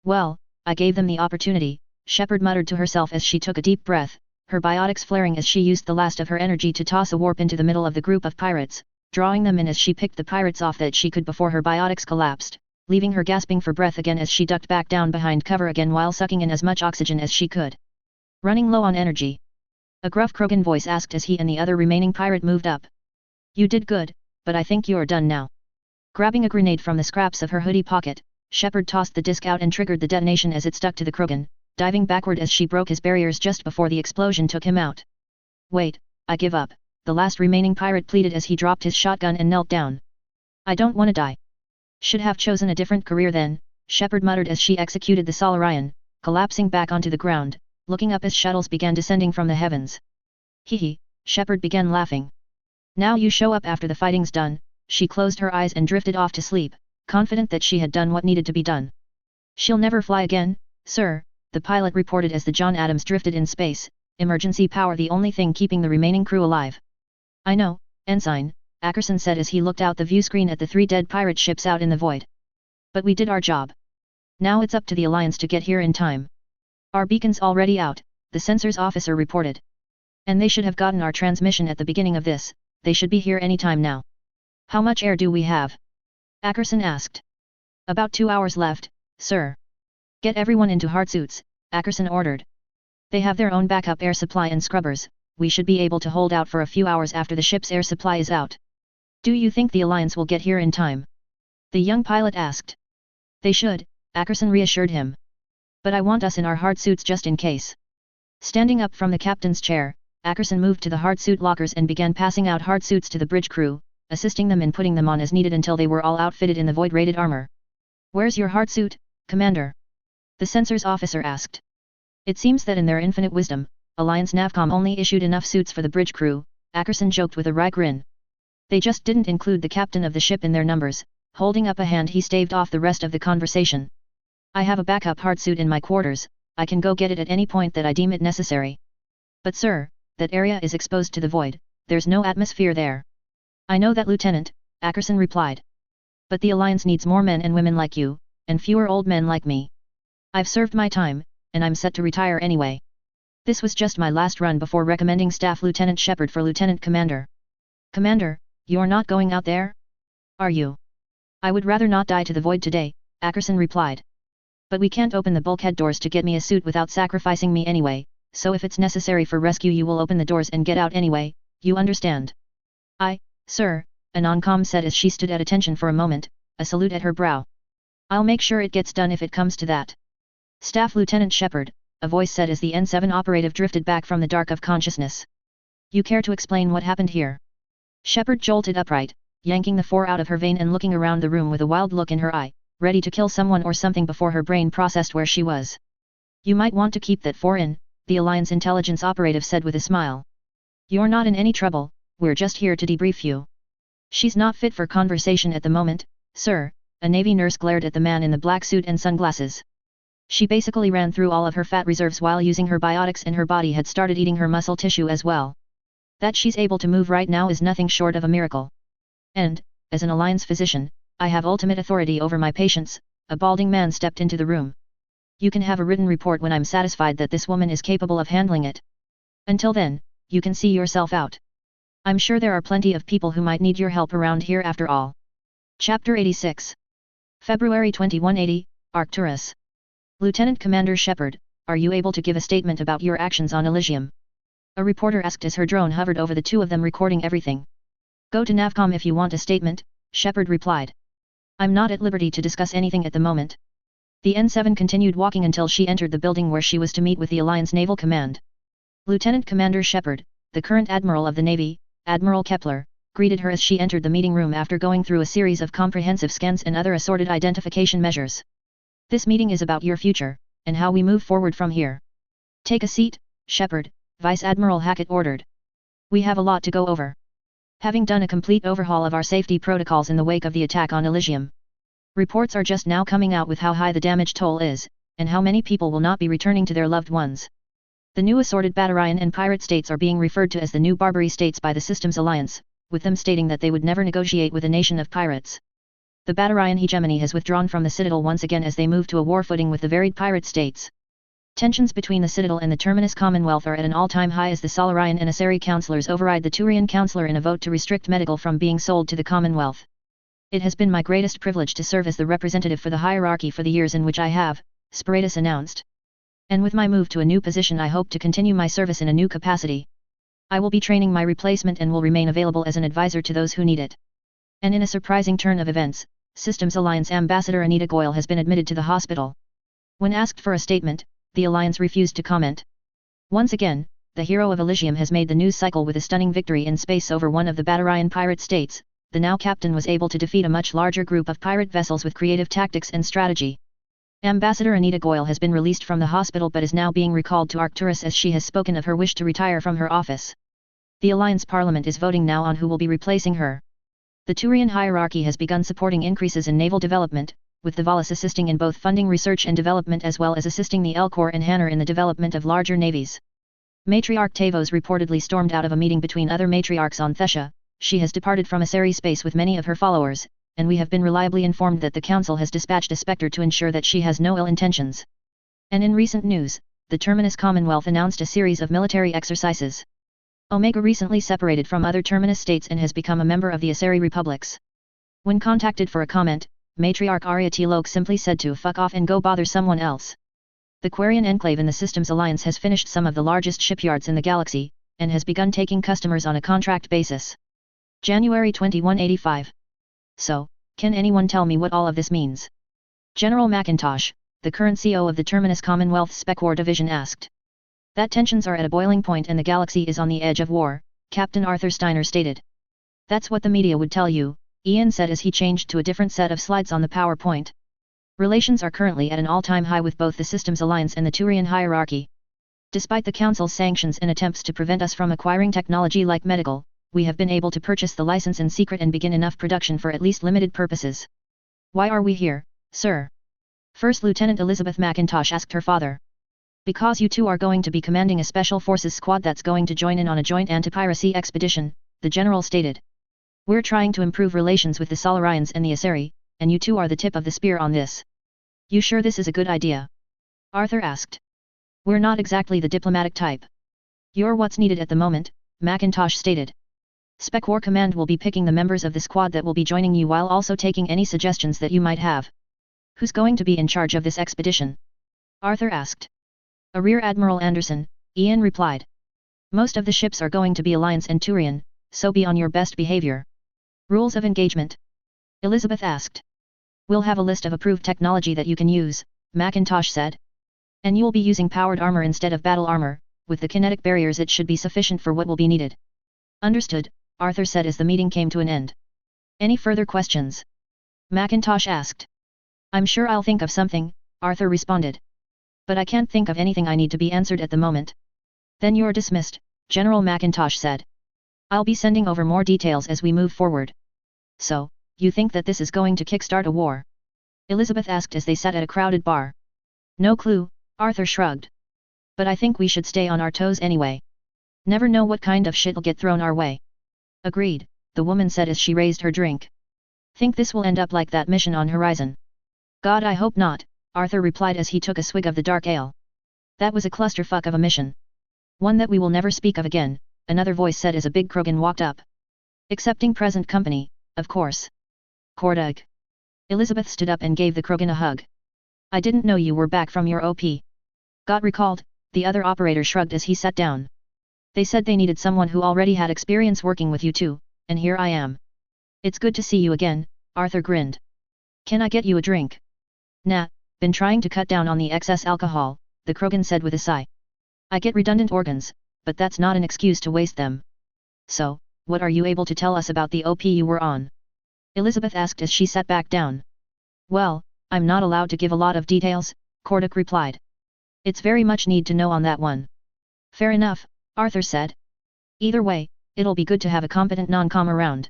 Well, I gave them the opportunity, Shepard muttered to herself as she took a deep breath, her biotics flaring as she used the last of her energy to toss a warp into the middle of the group of pirates, drawing them in as she picked the pirates off that she could before her biotics collapsed, leaving her gasping for breath again as she ducked back down behind cover again while sucking in as much oxygen as she could. Running low on energy. A gruff Krogan voice asked as he and the other remaining pirate moved up. You did good, but I think you're done now. Grabbing a grenade from the scraps of her hoodie pocket, Shepard tossed the disc out and triggered the detonation as it stuck to the Krogan, diving backward as she broke his barriers just before the explosion took him out. Wait, I give up, the last remaining pirate pleaded as he dropped his shotgun and knelt down. I don't want to die. Should have chosen a different career then, Shepard muttered as she executed the Solarian, collapsing back onto the ground, looking up as shuttles began descending from the heavens. Hee, Shepard began laughing. Now you show up after the fighting's done, she closed her eyes and drifted off to sleep, confident that she had done what needed to be done. She'll never fly again, sir, the pilot reported as the John Adams drifted in space, emergency power the only thing keeping the remaining crew alive. I know, Ensign, Ackerson said as he looked out the viewscreen at the 3 dead pirate ships out in the void. But we did our job. Now it's up to the Alliance to get here in time. Our beacon's already out, the sensors officer reported. And they should have gotten our transmission at the beginning of this, they should be here any time now. How much air do we have? Ackerson asked. About 2 hours left, sir. Get everyone into hard suits, Ackerson ordered. They have their own backup air supply and scrubbers, we should be able to hold out for a few hours after the ship's air supply is out. Do you think the Alliance will get here in time? The young pilot asked. They should, Ackerson reassured him. But I want us in our hard suits just in case. Standing up from the captain's chair, Ackerson moved to the hard suit lockers and began passing out hard suits to the bridge crew, assisting them in putting them on as needed until they were all outfitted in the void-rated armor. Where's your hard suit, Commander? The sensors officer asked. It seems that in their infinite wisdom, Alliance Navcom only issued enough suits for the bridge crew, Ackerson joked with a wry grin. They just didn't include the captain of the ship in their numbers, holding up a hand he staved off the rest of the conversation. I have a backup hard suit in my quarters, I can go get it at any point that I deem it necessary. But sir, that area is exposed to the void, there's no atmosphere there. I know that, Lieutenant, Ackerson replied. But the Alliance needs more men and women like you, and fewer old men like me. I've served my time, and I'm set to retire anyway. This was just my last run before recommending Staff Lieutenant Shepard for Lieutenant Commander. Commander, you're not going out there? Are you? I would rather not die to the void today, Ackerson replied. But we can't open the bulkhead doors to get me a suit without sacrificing me anyway, so if it's necessary for rescue you will open the doors and get out anyway, you understand? Sir, a non-com said as she stood at attention for a moment, a salute at her brow. I'll make sure it gets done if it comes to that. Staff Lieutenant Shepard, a voice said as the N7 operative drifted back from the dark of consciousness. You care to explain what happened here? Shepard jolted upright, yanking the 4 out of her vein and looking around the room with a wild look in her eye, ready to kill someone or something before her brain processed where she was. You might want to keep that 4 in, the Alliance intelligence operative said with a smile. You're not in any trouble, we're just here to debrief you. She's not fit for conversation at the moment, sir, a Navy nurse glared at the man in the black suit and sunglasses. She basically ran through all of her fat reserves while using her biotics and her body had started eating her muscle tissue as well. That she's able to move right now is nothing short of a miracle. And, as an Alliance physician, I have ultimate authority over my patients, a balding man stepped into the room. You can have a written report when I'm satisfied that this woman is capable of handling it. Until then, you can see yourself out. I'm sure there are plenty of people who might need your help around here after all. Chapter 86. February 2180, Arcturus. Lieutenant Commander Shepard, are you able to give a statement about your actions on Elysium? A reporter asked as her drone hovered over the two of them recording everything. Go to Navcom if you want a statement, Shepard replied. I'm not at liberty to discuss anything at the moment. The N7 continued walking until she entered the building where she was to meet with the Alliance Naval Command. Lieutenant Commander Shepard, the current Admiral of the Navy, Admiral Kepler, greeted her as she entered the meeting room after going through a series of comprehensive scans and other assorted identification measures. This meeting is about your future, and how we move forward from here. Take a seat, Shepard, Vice Admiral Hackett ordered. We have a lot to go over. Having done a complete overhaul of our safety protocols in the wake of the attack on Elysium. Reports are just now coming out with how high the damage toll is, and how many people will not be returning to their loved ones. The new assorted Batarian and pirate states are being referred to as the new Barbary states by the Systems Alliance, with them stating that they would never negotiate with a nation of pirates. The Batarian hegemony has withdrawn from the Citadel once again as they move to a war footing with the varied pirate states. Tensions between the Citadel and the Terminus Commonwealth are at an all-time high as the Solarian and Asari councillors override the Turian councillor in a vote to restrict medical from being sold to the Commonwealth. It has been my greatest privilege to serve as the representative for the hierarchy for the years in which I have, Spiritus announced. And with my move to a new position I hope to continue my service in a new capacity. I will be training my replacement and will remain available as an advisor to those who need it. And in a surprising turn of events, Systems Alliance Ambassador Anita Goyle has been admitted to the hospital. When asked for a statement, the Alliance refused to comment. Once again, the hero of Elysium has made the news cycle with a stunning victory in space over one of the Batarian pirate states. The now captain was able to defeat a much larger group of pirate vessels with creative tactics and strategy. Ambassador Anita Goyle has been released from the hospital but is now being recalled to Arcturus as she has spoken of her wish to retire from her office. The Alliance Parliament is voting now on who will be replacing her. The Turian hierarchy has begun supporting increases in naval development, with the Volus assisting in both funding research and development as well as assisting the Elcor and Hanner in the development of larger navies. Matriarch Tavos reportedly stormed out of a meeting between other matriarchs on Thessia. She has departed from Asari space with many of her followers, and we have been reliably informed that the Council has dispatched a Spectre to ensure that she has no ill intentions. And in recent news, the Terminus Commonwealth announced a series of military exercises. Omega recently separated from other Terminus states and has become a member of the Asari Republics. When contacted for a comment, Matriarch Arya T. simply said to fuck off and go bother someone else. The Quarian Enclave in the Systems Alliance has finished some of the largest shipyards in the galaxy, and has begun taking customers on a contract basis. January 2185. So, can anyone tell me what all of this means? General McIntosh, the current CO of the Terminus Commonwealth Spec War Division asked. That tensions are at a boiling point and the galaxy is on the edge of war, Captain Arthur Steiner stated. That's what the media would tell you, Ian said as he changed to a different set of slides on the PowerPoint. Relations are currently at an all-time high with both the Systems Alliance and the Turian hierarchy. Despite the Council's sanctions and attempts to prevent us from acquiring technology like medical, we have been able to purchase the license in secret and begin enough production for at least limited purposes. Why are we here, sir? First Lieutenant Elizabeth McIntosh asked her father. Because you two are going to be commanding a special forces squad that's going to join in on a joint anti-piracy expedition, the general stated. We're trying to improve relations with the Solarians and the Asari, and you two are the tip of the spear on this. You sure this is a good idea? Arthur asked. We're not exactly the diplomatic type. You're what's needed at the moment, McIntosh stated. Spec War Command will be picking the members of the squad that will be joining you while also taking any suggestions that you might have. Who's going to be in charge of this expedition? Arthur asked. A Rear Admiral Anderson, Ian replied. Most of the ships are going to be Alliance and Turian, so be on your best behavior. Rules of engagement? Elizabeth asked. We'll have a list of approved technology that you can use, McIntosh said. And you'll be using powered armor instead of battle armor, with the kinetic barriers it should be sufficient for what will be needed. Understood, Arthur said as the meeting came to an end. Any further questions? McIntosh asked. I'm sure I'll think of something, Arthur responded. But I can't think of anything I need to be answered at the moment. Then you're dismissed, General McIntosh said. I'll be sending over more details as we move forward. So, you think that this is going to kickstart a war? Elizabeth asked as they sat at a crowded bar. No clue, Arthur shrugged. But I think we should stay on our toes anyway. Never know what kind of shit'll get thrown our way. Agreed, the woman said as she raised her drink. Think this will end up like that mission on Horizon? God, I hope not, Arthur replied as he took a swig of the dark ale. That was a clusterfuck of a mission. One that we will never speak of again, another voice said as a big Krogan walked up. Accepting present company, of course. Kordug. Elizabeth stood up and gave the Krogan a hug. I didn't know you were back from your OP. Got recalled, the other operator shrugged as he sat down. They said they needed someone who already had experience working with you two, and here I am. It's good to see you again, Arthur grinned. Can I get you a drink? Nah, been trying to cut down on the excess alcohol, the Krogan said with a sigh. I get redundant organs, but that's not an excuse to waste them. So, what are you able to tell us about the OP you were on? Elizabeth asked as she sat back down. Well, I'm not allowed to give a lot of details, Korduk replied. It's very much need to know on that one. Fair enough, Arthur said. Either way, it'll be good to have a competent non-com around.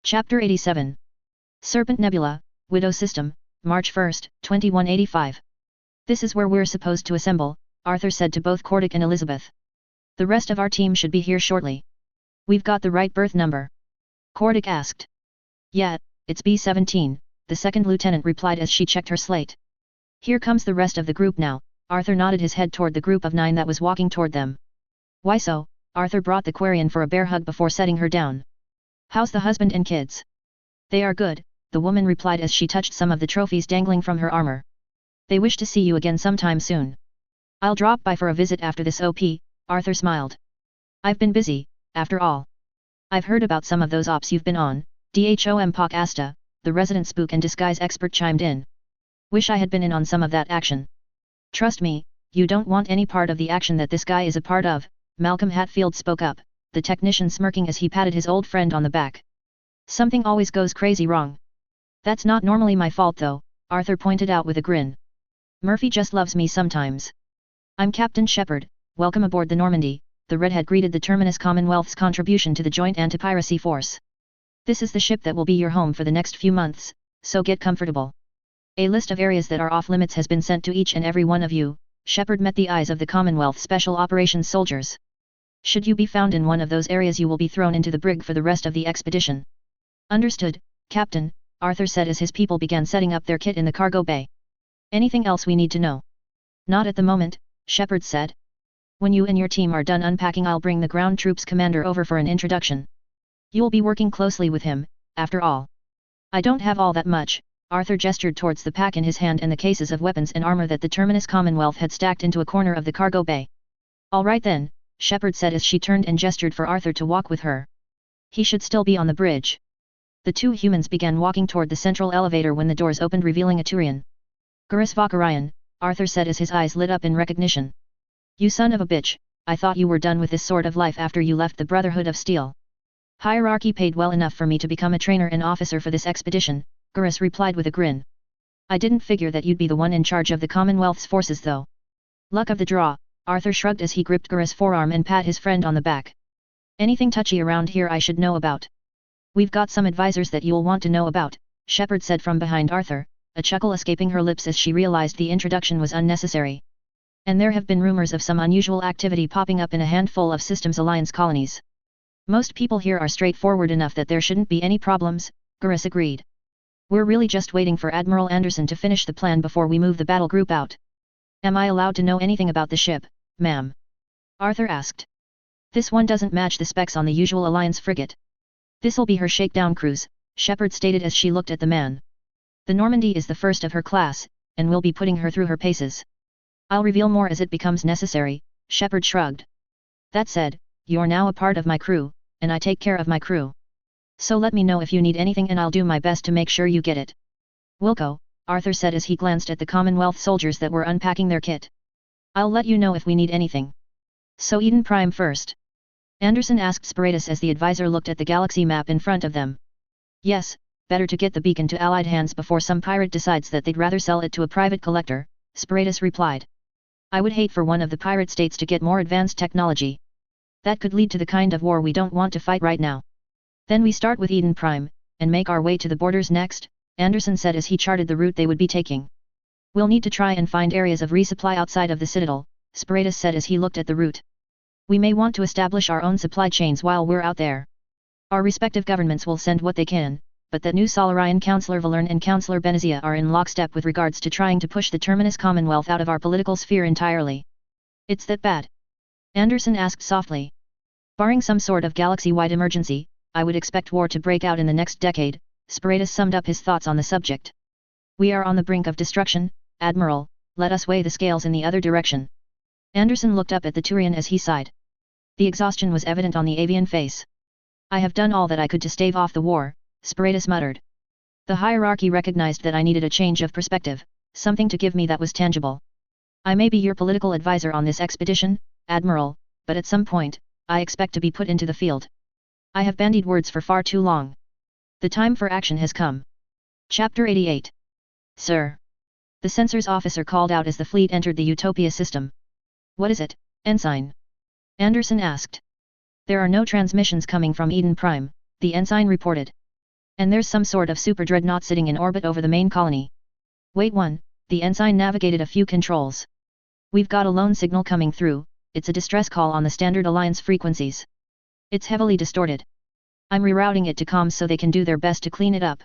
Chapter 87. Serpent Nebula, Widow System, March 1, 2185. This is where we're supposed to assemble, Arthur said to both Korduk and Elizabeth. The rest of our team should be here shortly. We've got the right berth number? Korduk asked. Yeah, it's B-17, the second lieutenant replied as she checked her slate. Here comes the rest of the group now, Arthur nodded his head toward the group of 9 that was walking toward them. Why so? Arthur brought the Quarian for a bear hug before setting her down. How's the husband and kids? They are good, the woman replied as she touched some of the trophies dangling from her armor. They wish to see you again sometime soon. I'll drop by for a visit after this OP, Arthur smiled. I've been busy, after all. I've heard about some of those ops you've been on, Dhom Pak Asta, the resident spook and disguise expert chimed in. Wish I had been in on some of that action. Trust me, you don't want any part of the action that this guy is a part of, Malcolm Hatfield spoke up, the technician smirking as he patted his old friend on the back. Something always goes crazy wrong. That's not normally my fault though, Arthur pointed out with a grin. Murphy just loves me sometimes. I'm Captain Shepard, welcome aboard the Normandy, the redhead greeted the Terminus Commonwealth's contribution to the Joint Anti-Piracy Force. This is the ship that will be your home for the next few months, so get comfortable. A list of areas that are off limits has been sent to each and every one of you. Shepard met the eyes of the Commonwealth Special Operations soldiers. Should you be found in one of those areas you will be thrown into the brig for the rest of the expedition. Understood, Captain, Arthur said as his people began setting up their kit in the cargo bay. Anything else we need to know? Not at the moment, Shepard said. When you and your team are done unpacking I'll bring the ground troops commander over for an introduction. You'll be working closely with him, after all. I don't have all that much, Arthur gestured towards the pack in his hand and the cases of weapons and armor that the Terminus Commonwealth had stacked into a corner of the cargo bay. All right then, Shepard said as she turned and gestured for Arthur to walk with her. He should still be on the bridge. The two humans began walking toward the central elevator when the doors opened revealing a Turian. Gurus Vakarian, Arthur said as his eyes lit up in recognition. You son of a bitch, I thought you were done with this sort of life after you left the Brotherhood of Steel. Hierarchy paid well enough for me to become a trainer and officer for this expedition, Gurus replied with a grin. I didn't figure that you'd be the one in charge of the Commonwealth's forces though. Luck of the draw, Arthur shrugged as he gripped Gurus' forearm and pat his friend on the back. Anything touchy around here I should know about? We've got some advisors that you'll want to know about, Shepard said from behind Arthur, a chuckle escaping her lips as she realized the introduction was unnecessary. And there have been rumors of some unusual activity popping up in a handful of Systems Alliance colonies. Most people here are straightforward enough that there shouldn't be any problems, Gurus agreed. We're really just waiting for Admiral Anderson to finish the plan before we move the battle group out. Am I allowed to know anything about the ship, ma'am? Arthur asked. This one doesn't match the specs on the usual Alliance frigate. This'll be her shakedown cruise, Shepard stated as she looked at the man. The Normandy is the first of her class, and we'll be putting her through her paces. I'll reveal more as it becomes necessary, Shepard shrugged. That said, you're now a part of my crew, and I take care of my crew. So let me know if you need anything and I'll do my best to make sure you get it. Wilco, Arthur said as he glanced at the Commonwealth soldiers that were unpacking their kit. I'll let you know if we need anything. So Eden Prime first? Anderson asked Spiritus as the advisor looked at the galaxy map in front of them. Yes, better to get the beacon to Allied hands before some pirate decides that they'd rather sell it to a private collector, Spiritus replied. I would hate for one of the pirate states to get more advanced technology. That could lead to the kind of war we don't want to fight right now. Then we start with Eden Prime, and make our way to the borders next, Anderson said as he charted the route they would be taking. We'll need to try and find areas of resupply outside of the Citadel, Spiritus said as he looked at the route. We may want to establish our own supply chains while we're out there. Our respective governments will send what they can, but that new Solarian Councillor Valerne and Councillor Benezia are in lockstep with regards to trying to push the Terminus Commonwealth out of our political sphere entirely. It's that bad? Anderson asked softly. Barring some sort of galaxy-wide emergency, I would expect war to break out in the next decade, Spiritus summed up his thoughts on the subject. We are on the brink of destruction, Admiral, let us weigh the scales in the other direction. Anderson looked up at the Turian as he sighed. The exhaustion was evident on the avian face. I have done all that I could to stave off the war, Spiritus muttered. The hierarchy recognized that I needed a change of perspective, something to give me that was tangible. I may be your political advisor on this expedition, Admiral, but at some point, I expect to be put into the field. I have bandied words for far too long. The time for action has come. Chapter 88. Sir. The sensors officer called out as the fleet entered the Utopia system. What is it, Ensign? Anderson asked. There are no transmissions coming from Eden Prime, the Ensign reported. And there's some sort of super dreadnought sitting in orbit over the main colony. Wait one, the Ensign navigated a few controls. We've got a lone signal coming through, it's a distress call on the standard Alliance frequencies. It's heavily distorted. I'm rerouting it to comms so they can do their best to clean it up.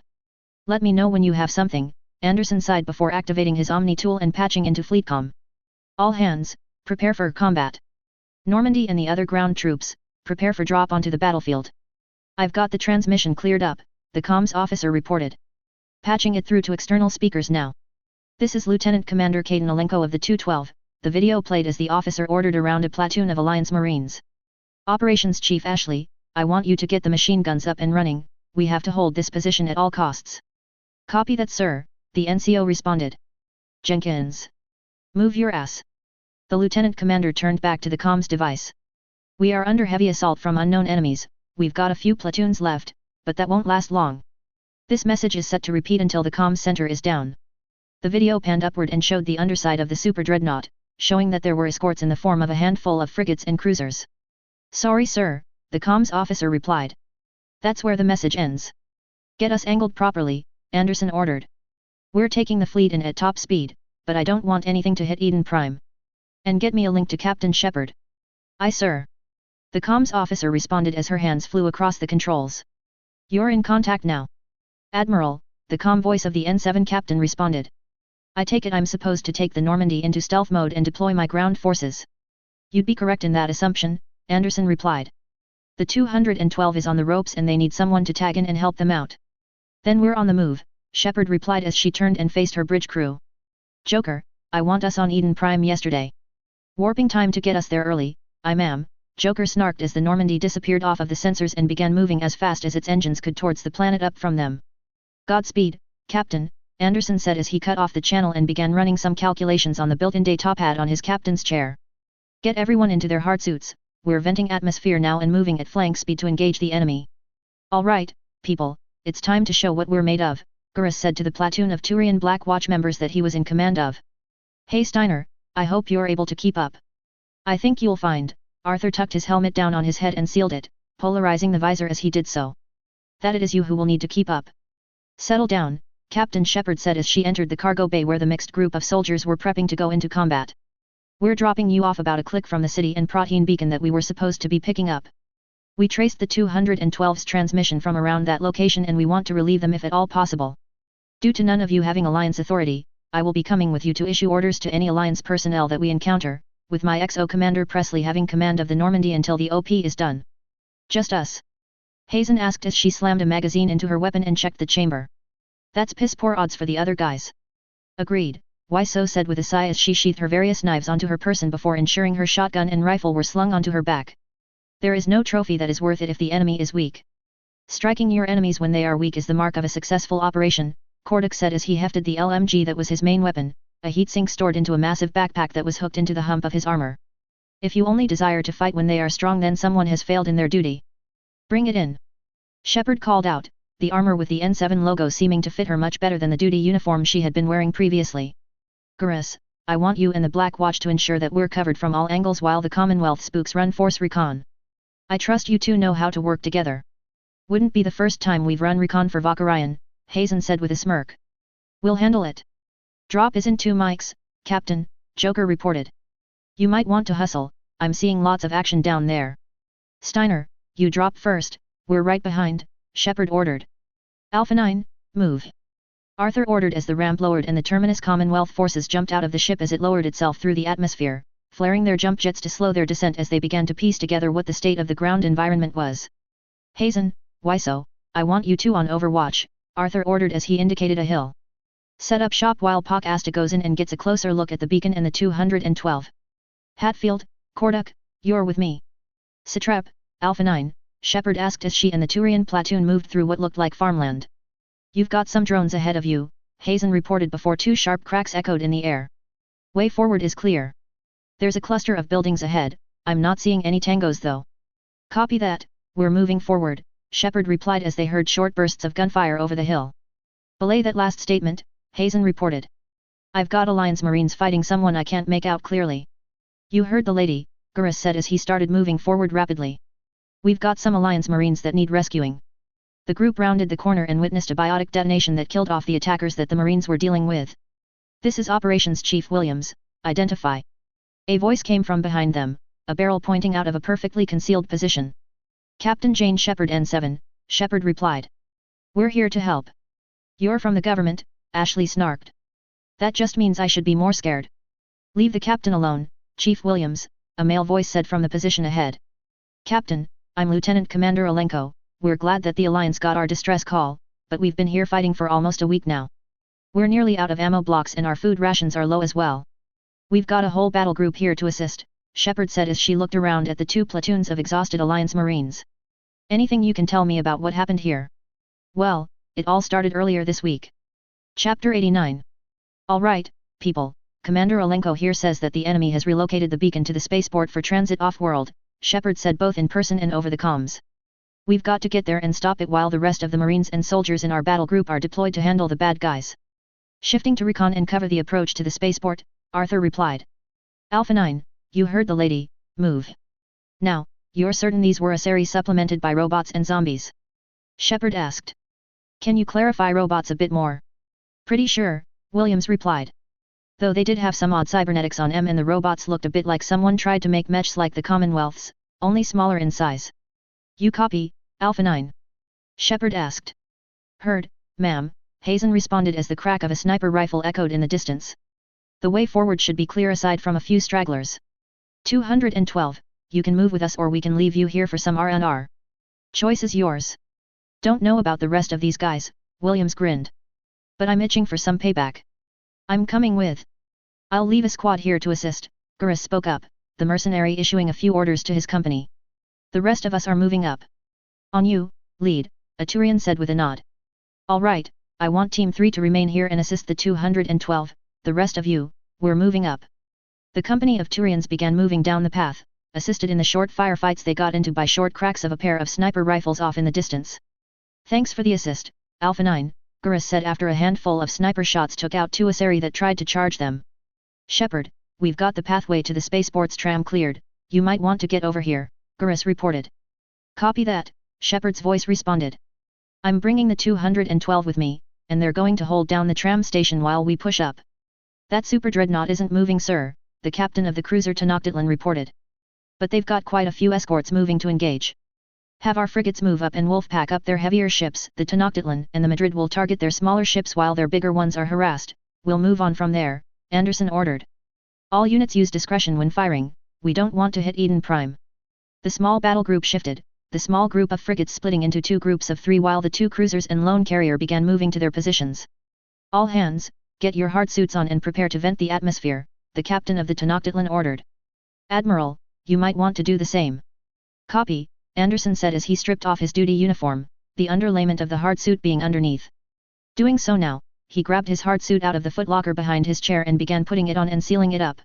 Let me know when you have something, Anderson sighed before activating his Omni tool and patching into FleetComm. All hands, prepare for combat. Normandy and the other ground troops, prepare for drop onto the battlefield. I've got the transmission cleared up, the comms officer reported. Patching it through to external speakers now. This is Lieutenant Commander Caden Alenko of the 212, the video played as the officer ordered around a platoon of Alliance Marines. Operations Chief Ashley, I want you to get the machine guns up and running, we have to hold this position at all costs. Copy that, sir, the NCO responded. Jenkins. Move your ass. The lieutenant commander turned back to the comms device. We are under heavy assault from unknown enemies, we've got a few platoons left, but that won't last long. This message is set to repeat until the comms center is down. The video panned upward and showed the underside of the super dreadnought, showing that there were escorts in the form of a handful of frigates and cruisers. Sorry sir, the comms officer replied. That's where the message ends. Get us angled properly, Anderson ordered. We're taking the fleet in at top speed, but I don't want anything to hit Eden Prime. And get me a link to Captain Shepard. Aye sir. The comms officer responded as her hands flew across the controls. You're in contact now. Admiral, the comm voice of the N7 captain responded. I take it I'm supposed to take the Normandy into stealth mode and deploy my ground forces. You'd be correct in that assumption, Anderson replied. The 212 is on the ropes and they need someone to tag in and help them out. Then we're on the move, Shepard replied as she turned and faced her bridge crew. Joker, I want us on Eden Prime yesterday. Warping time to get us there early, I ma'am, Joker snarked as the Normandy disappeared off of the sensors and began moving as fast as its engines could towards the planet up from them. Godspeed, Captain, Anderson said as he cut off the channel and began running some calculations on the built-in data pad on his captain's chair. Get everyone into their hard suits, we're venting atmosphere now and moving at flank speed to engage the enemy. All right, people, it's time to show what we're made of, Gurus said to the platoon of Turian Black Watch members that he was in command of. Hey Steiner, I hope you're able to keep up. I think you'll find, Arthur tucked his helmet down on his head and sealed it, polarizing the visor as he did so. That it is you who will need to keep up. Settle down, Captain Shepard said as she entered the cargo bay where the mixed group of soldiers were prepping to go into combat. We're dropping you off about a click from the city and protein beacon that we were supposed to be picking up. We traced the 212's transmission from around that location and we want to relieve them if at all possible. Due to none of you having Alliance authority, I will be coming with you to issue orders to any Alliance personnel that we encounter, with my XO Commander Presley having command of the Normandy until the OP is done. Just us? Hazen asked as she slammed a magazine into her weapon and checked the chamber. That's piss poor odds for the other guys. Agreed, Wiseau said with a sigh as she sheathed her various knives onto her person before ensuring her shotgun and rifle were slung onto her back. There is no trophy that is worth it if the enemy is weak. Striking your enemies when they are weak is the mark of a successful operation, Kordak said as he hefted the LMG that was his main weapon, a heatsink stored into a massive backpack that was hooked into the hump of his armor. If you only desire to fight when they are strong, then someone has failed in their duty. Bring it in. Shepard called out, the armor with the N7 logo seeming to fit her much better than the duty uniform she had been wearing previously. Garrus, I want you and the Black Watch to ensure that we're covered from all angles while the Commonwealth spooks run force recon. I trust you two know how to work together. Wouldn't be the first time we've run recon for Vakarian, Hazen said with a smirk. We'll handle it. Drop is in 2 mics, Captain, Joker reported. You might want to hustle, I'm seeing lots of action down there. Steiner, you drop first, we're right behind, Shepard ordered. Alpha 9, move. Arthur ordered as the ramp lowered and the Terminus Commonwealth forces jumped out of the ship as it lowered itself through the atmosphere, flaring their jump jets to slow their descent as they began to piece together what the state of the ground environment was. Hazen, Wiseau, I want you two on overwatch, Arthur ordered as he indicated a hill. Set up shop while Pak Asta goes in and gets a closer look at the beacon and the 212. Hatfield, Kordak, you're with me. Satrap, Alpha 9, Shepard asked as she and the Turian platoon moved through what looked like farmland. You've got some drones ahead of you, Hazen reported before 2 sharp cracks echoed in the air. Way forward is clear. There's a cluster of buildings ahead, I'm not seeing any tangos though. Copy that, we're moving forward, Shepard replied as they heard short bursts of gunfire over the hill. Belay that last statement, Hazen reported. I've got Alliance Marines fighting someone I can't make out clearly. You heard the lady, Garrus said as he started moving forward rapidly. We've got some Alliance Marines that need rescuing. The group rounded the corner and witnessed a biotic detonation that killed off the attackers that the Marines were dealing with. This is Operations Chief Williams, identify. A voice came from behind them, a barrel pointing out of a perfectly concealed position. Captain Jane Shepard N7, Shepard replied. We're here to help. You're from the government, Ashley snarked. That just means I should be more scared. Leave the captain alone, Chief Williams, a male voice said from the position ahead. Captain, I'm Lieutenant Commander Alenko, we're glad that the Alliance got our distress call, but we've been here fighting for almost a week now. We're nearly out of ammo blocks and our food rations are low as well. We've got a whole battle group here to assist, Shepard said as she looked around at the 2 platoons of exhausted Alliance Marines. Anything you can tell me about what happened here? Well, it all started earlier this week. Chapter 89. Alright, people, Commander Alenko here says that the enemy has relocated the beacon to the spaceport for transit off-world, Shepard said both in person and over the comms. We've got to get there and stop it while the rest of the Marines and soldiers in our battle group are deployed to handle the bad guys. Shifting to recon and cover the approach to the spaceport, Arthur replied. Alpha 9, you heard the lady, move. Now, you're certain these were Asari supplemented by robots and zombies? Shepard asked. Can you clarify robots a bit more? Pretty sure, Williams replied. Though they did have some odd cybernetics on them and the robots looked a bit like someone tried to make mechs like the Commonwealth's, only smaller in size. You copy, Alpha 9? Shepard asked. Heard, ma'am, Hazen responded as the crack of a sniper rifle echoed in the distance. The way forward should be clear aside from a few stragglers. 212, you can move with us or we can leave you here for some R&R. Choice is yours. Don't know about the rest of these guys, Williams grinned. But I'm itching for some payback. I'm coming with. I'll leave a squad here to assist, Garrus spoke up, the mercenary issuing a few orders to his company. The rest of us are moving up. On you, lead, a Turian said with a nod. All right, I want Team 3 to remain here and assist the 212, the rest of you, we're moving up. The company of Turians began moving down the path, assisted in the short firefights they got into by short cracks of a pair of sniper rifles off in the distance. Thanks for the assist, Alpha 9, Garrus said after a handful of sniper shots took out 2 Asari that tried to charge them. Shepard, we've got the pathway to the spaceport's tram cleared, you might want to get over here, Garrus reported. Copy that, Shepard's voice responded. I'm bringing the 212 with me, and they're going to hold down the tram station while we push up. That super dreadnought isn't moving, sir, the captain of the cruiser Tenochtitlan reported. But they've got quite a few escorts moving to engage. Have our frigates move up and Wolfpack up their heavier ships. The Tenochtitlan and the Madrid will target their smaller ships while their bigger ones are harassed. We'll move on from there, Anderson ordered. All units use discretion when firing, we don't want to hit Eden Prime. The small battle group shifted, the small group of frigates splitting into 2 groups of 3 while the 2 cruisers and lone carrier began moving to their positions. All hands, get your hard suits on and prepare to vent the atmosphere, the captain of the Tenochtitlan ordered. Admiral, you might want to do the same. Copy, Anderson said as he stripped off his duty uniform, the underlayment of the hard suit being underneath. Doing so now, he grabbed his hard suit out of the footlocker behind his chair and began putting it on and sealing it up.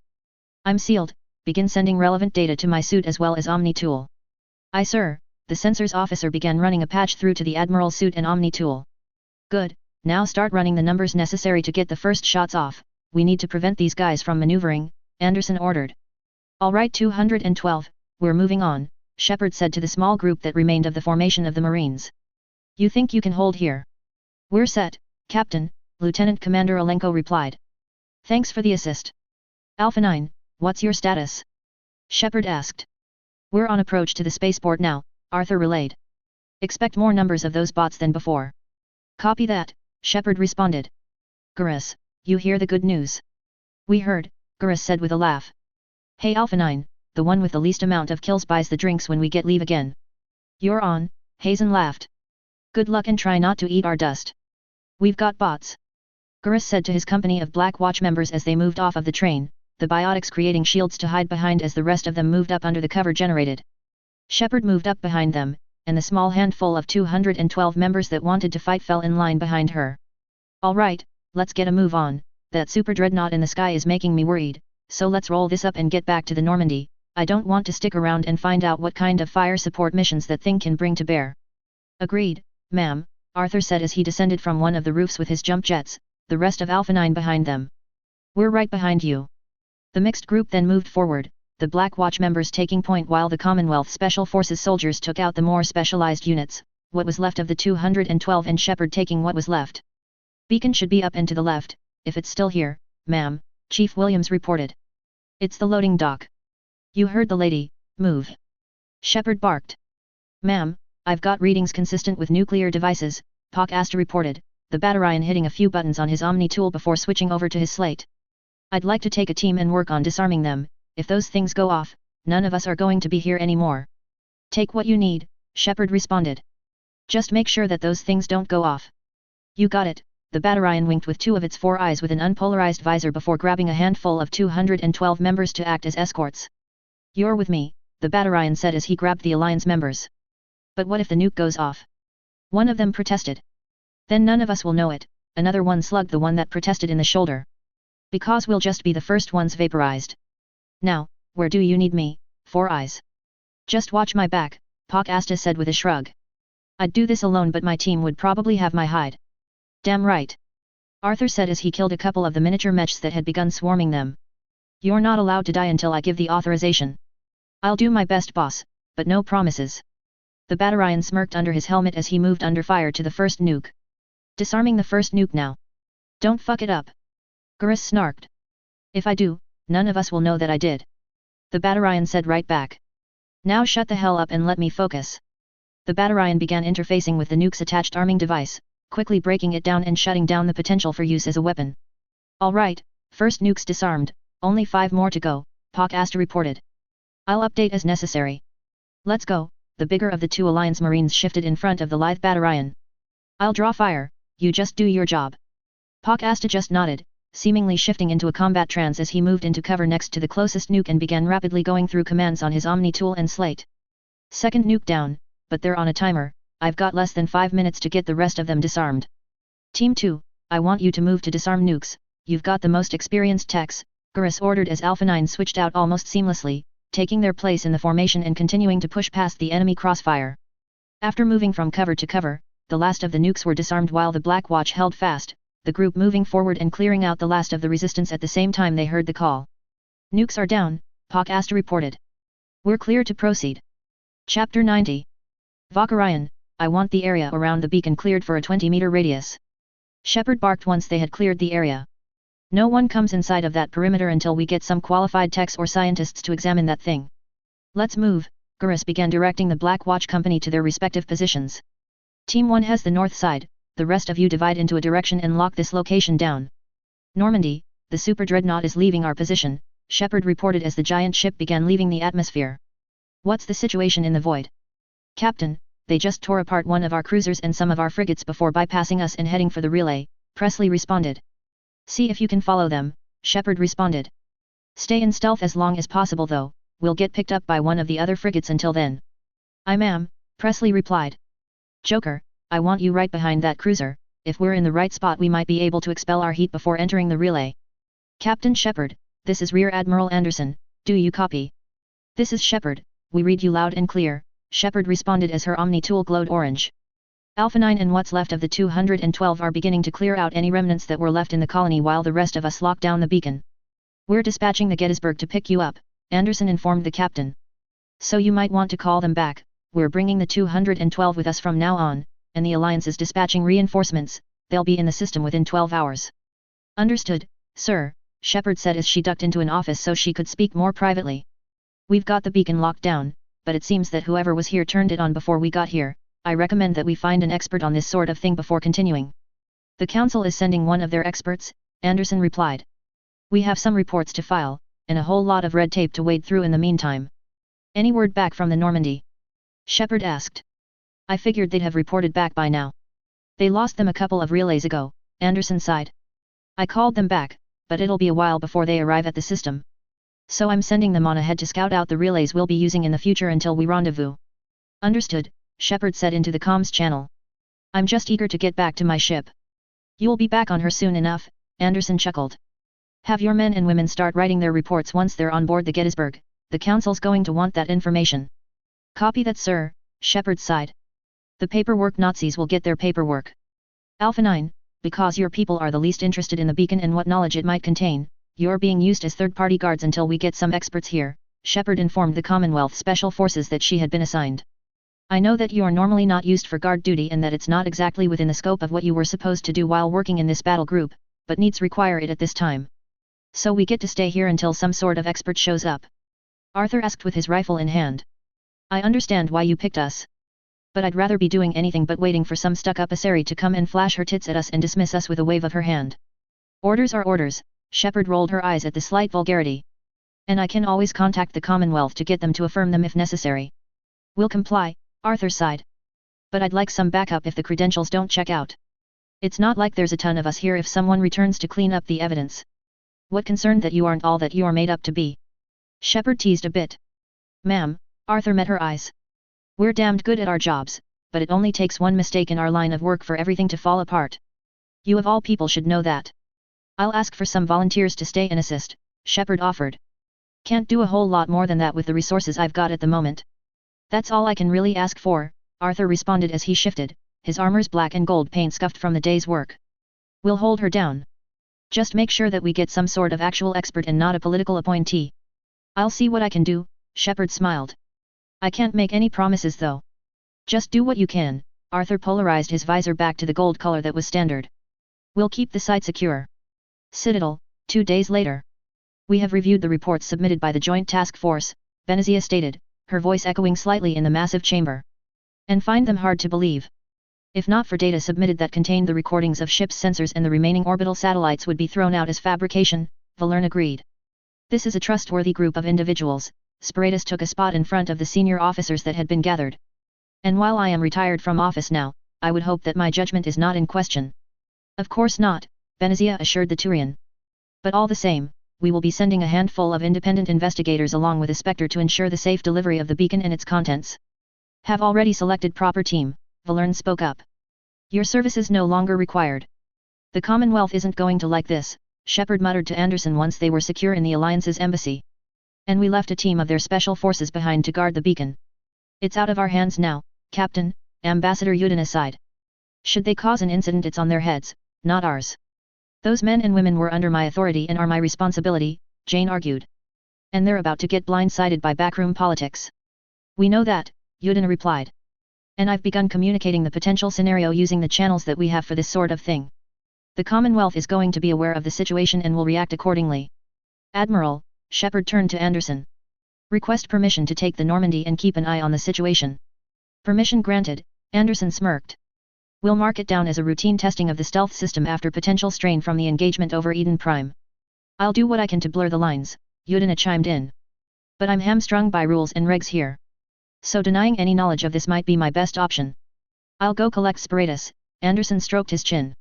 I'm sealed, begin sending relevant data to my suit as well as Omni tool. Aye sir, the sensors officer began running a patch through to the Admiral suit and Omni tool. Good, now start running the numbers necessary to get the first shots off, we need to prevent these guys from maneuvering, Anderson ordered. Alright 212, we're moving on, Shepard said to the small group that remained of the formation of the Marines. You think you can hold here? We're set, Captain, Lieutenant Commander Alenko replied. Thanks for the assist. Alpha 9, what's your status? Shepard asked. We're on approach to the spaceport now, Arthur relayed. Expect more numbers of those bots than before. Copy that, Shepard responded. Garrus, you hear the good news? We heard, Garrus said with a laugh. Hey Alpha 9, the one with the least amount of kills buys the drinks when we get leave again. You're on, Hazen laughed. Good luck and try not to eat our dust. We've got bots. Garrus said to his company of Black Watch members as they moved off of the train, the biotics creating shields to hide behind as the rest of them moved up under the cover generated. Shepard moved up behind them, and the small handful of 212 members that wanted to fight fell in line behind her. Alright, let's get a move on, that super dreadnought in the sky is making me worried, so let's roll this up and get back to the Normandy. I don't want to stick around and find out what kind of fire support missions that thing can bring to bear. Agreed, ma'am, Arthur said as he descended from one of the roofs with his jump jets, the rest of Alpha 9 behind them. We're right behind you. The mixed group then moved forward, the Black Watch members taking point while the Commonwealth Special Forces soldiers took out the more specialized units, what was left of the 212 and Shepard taking what was left. Beacon should be up and to the left, if it's still here, ma'am, Chief Williams reported. It's the loading dock. You heard the lady, move. Shepard barked. Ma'am, I've got readings consistent with nuclear devices, Pak Asta reported, the Batarian hitting a few buttons on his Omni tool before switching over to his slate. I'd like to take a team and work on disarming them, if those things go off, none of us are going to be here anymore. Take what you need, Shepard responded. Just make sure that those things don't go off. You got it, the Batarian winked with 2 of its 4 eyes with an unpolarized visor before grabbing a handful of 212 members to act as escorts. You're with me, the Batarian said as he grabbed the Alliance members. But what if the nuke goes off? One of them protested. Then none of us will know it, another one slugged the one that protested in the shoulder. Because we'll just be the first ones vaporized. Now, where do you need me, 4 eyes? Just watch my back, Pak Asta said with a shrug. I'd do this alone but my team would probably have my hide. Damn right. Arthur said as he killed a couple of the miniature mechs that had begun swarming them. You're not allowed to die until I give the authorization. I'll do my best boss, but no promises. The Batarian smirked under his helmet as he moved under fire to the first nuke. Disarming the first nuke now. Don't fuck it up. Garrus snarked. If I do, none of us will know that I did. The Batarian said right back. Now shut the hell up and let me focus. The Batarian began interfacing with the nuke's attached arming device, quickly breaking it down and shutting down the potential for use as a weapon. Alright, first nuke's disarmed, only 5 more to go, Pak Asta reported. I'll update as necessary. Let's go, the bigger of the 2 Alliance Marines shifted in front of the lithe Batarian. I'll draw fire, you just do your job. Pak Asta just nodded, seemingly shifting into a combat trance as he moved into cover next to the closest nuke and began rapidly going through commands on his Omni tool and slate. Second nuke down, but they're on a timer, I've got less than 5 minutes to get the rest of them disarmed. Team 2, I want you to move to disarm nukes, you've got the most experienced techs, Garrus ordered as Alpha 9 switched out almost seamlessly, taking their place in the formation and continuing to push past the enemy crossfire. After moving from cover to cover, the last of the nukes were disarmed while the Black Watch held fast, the group moving forward and clearing out the last of the resistance at the same time they heard the call. Nukes are down, Pak Asta reported. We're clear to proceed. Chapter 90. Vakarian, I want the area around the beacon cleared for a 20-meter radius. Shepard barked once they had cleared the area. No one comes inside of that perimeter until we get some qualified techs or scientists to examine that thing. Let's move. Gurus began directing the Black Watch Company to their respective positions. Team 1 has the north side, the rest of you divide into a direction and lock this location down. Normandy, the super dreadnought is leaving our position, Shepard reported as the giant ship began leaving the atmosphere. What's the situation in the void? Captain, they just tore apart one of our cruisers and some of our frigates before bypassing us and heading for the relay, Presley responded. See if you can follow them, Shepard responded. Stay in stealth as long as possible though, we'll get picked up by one of the other frigates until then. I ma'am, Presley replied. Joker, I want you right behind that cruiser, if we're in the right spot we might be able to expel our heat before entering the relay. Captain Shepard, this is Rear Admiral Anderson, do you copy? This is Shepard, we read you loud and clear, Shepard responded as her Omni tool glowed orange. Alpha 9 and what's left of the 212 are beginning to clear out any remnants that were left in the colony while the rest of us lock down the beacon. We're dispatching the Gettysburg to pick you up, Anderson informed the captain. So you might want to call them back, we're bringing the 212 with us from now on, and the Alliance is dispatching reinforcements, they'll be in the system within 12 hours. Understood, sir, Shepard said as she ducked into an office so she could speak more privately. We've got the beacon locked down, but it seems that whoever was here turned it on before we got here. I recommend that we find an expert on this sort of thing before continuing. The Council is sending one of their experts, Anderson replied. We have some reports to file, and a whole lot of red tape to wade through in the meantime. Any word back from the Normandy? Shepard asked. I figured they'd have reported back by now. They lost them a couple of relays ago, Anderson sighed. I called them back, but it'll be a while before they arrive at the system. So I'm sending them on ahead to scout out the relays we'll be using in the future until we rendezvous. Understood, Shepard said into the comms channel. I'm just eager to get back to my ship. You'll be back on her soon enough, Anderson chuckled. Have your men and women start writing their reports once they're on board the Gettysburg, the Council's going to want that information. Copy that sir, Shepard sighed. The paperwork Nazis will get their paperwork. Alpha 9, because your people are the least interested in the beacon and what knowledge it might contain, you're being used as third-party guards until we get some experts here, Shepard informed the Commonwealth Special Forces that she had been assigned. I know that you are normally not used for guard duty and that it's not exactly within the scope of what you were supposed to do while working in this battle group, but needs require it at this time. So we get to stay here until some sort of expert shows up. Arthur asked with his rifle in hand. I understand why you picked us. But I'd rather be doing anything but waiting for some stuck-up Asari to come and flash her tits at us and dismiss us with a wave of her hand. Orders are orders, Shepard rolled her eyes at the slight vulgarity. And I can always contact the Commonwealth to get them to affirm them if necessary. We'll comply, Arthur sighed. But I'd like some backup if the credentials don't check out. It's not like there's a ton of us here if someone returns to clean up the evidence. What concerned that you aren't all that you are made up to be? Shepard teased a bit. Ma'am, Arthur met her eyes. We're damned good at our jobs, but it only takes one mistake in our line of work for everything to fall apart. You of all people should know that. I'll ask for some volunteers to stay and assist, Shepard offered. Can't do a whole lot more than that with the resources I've got at the moment. That's all I can really ask for, Arthur responded as he shifted, his armor's black and gold paint scuffed from the day's work. We'll hold her down. Just make sure that we get some sort of actual expert and not a political appointee. I'll see what I can do, Shepard smiled. I can't make any promises though. Just do what you can, Arthur polarized his visor back to the gold color that was standard. We'll keep the site secure. Citadel, 2 days later. We have reviewed the reports submitted by the Joint Task Force, Benazia stated, her voice echoing slightly in the massive chamber. And find them hard to believe. If not for data submitted that contained the recordings of ship's sensors and the remaining orbital satellites would be thrown out as fabrication, Valerne agreed. This is a trustworthy group of individuals, Sparatus took a spot in front of the senior officers that had been gathered. And while I am retired from office now, I would hope that my judgment is not in question. Of course not, Benazia assured the Turian. But all the same, we will be sending a handful of independent investigators along with a Spectre to ensure the safe delivery of the beacon and its contents. Have already selected proper team, Valerne spoke up. Your services no longer required. The Commonwealth isn't going to like this, Shepard muttered to Anderson once they were secure in the Alliance's embassy. And we left a team of their special forces behind to guard the beacon. It's out of our hands now, Captain, Ambassador Yudin aside. Should they cause an incident it's on their heads, not ours. Those men and women were under my authority and are my responsibility, Jane argued. And they're about to get blindsided by backroom politics. We know that, Yudin replied. And I've begun communicating the potential scenario using the channels that we have for this sort of thing. The Commonwealth is going to be aware of the situation and will react accordingly. Admiral, Shepard turned to Anderson. Request permission to take the Normandy and keep an eye on the situation. Permission granted, Anderson smirked. We'll mark it down as a routine testing of the stealth system after potential strain from the engagement over Eden Prime. I'll do what I can to blur the lines, Yudina chimed in. But I'm hamstrung by rules and regs here. So denying any knowledge of this might be my best option. I'll go collect Spiritus, Anderson stroked his chin.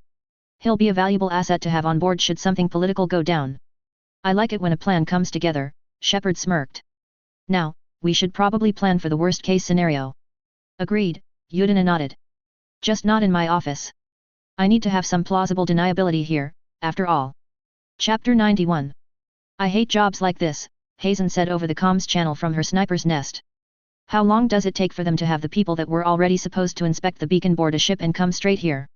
He'll be a valuable asset to have on board should something political go down. I like it when a plan comes together, Shepard smirked. Now, we should probably plan for the worst-case scenario. Agreed, Yudina nodded. Just not in my office. I need to have some plausible deniability here, after all. Chapter 91. I hate jobs like this, Hazen said over the comms channel from her sniper's nest. How long does it take for them to have the people that were already supposed to inspect the beacon board a ship and come straight here?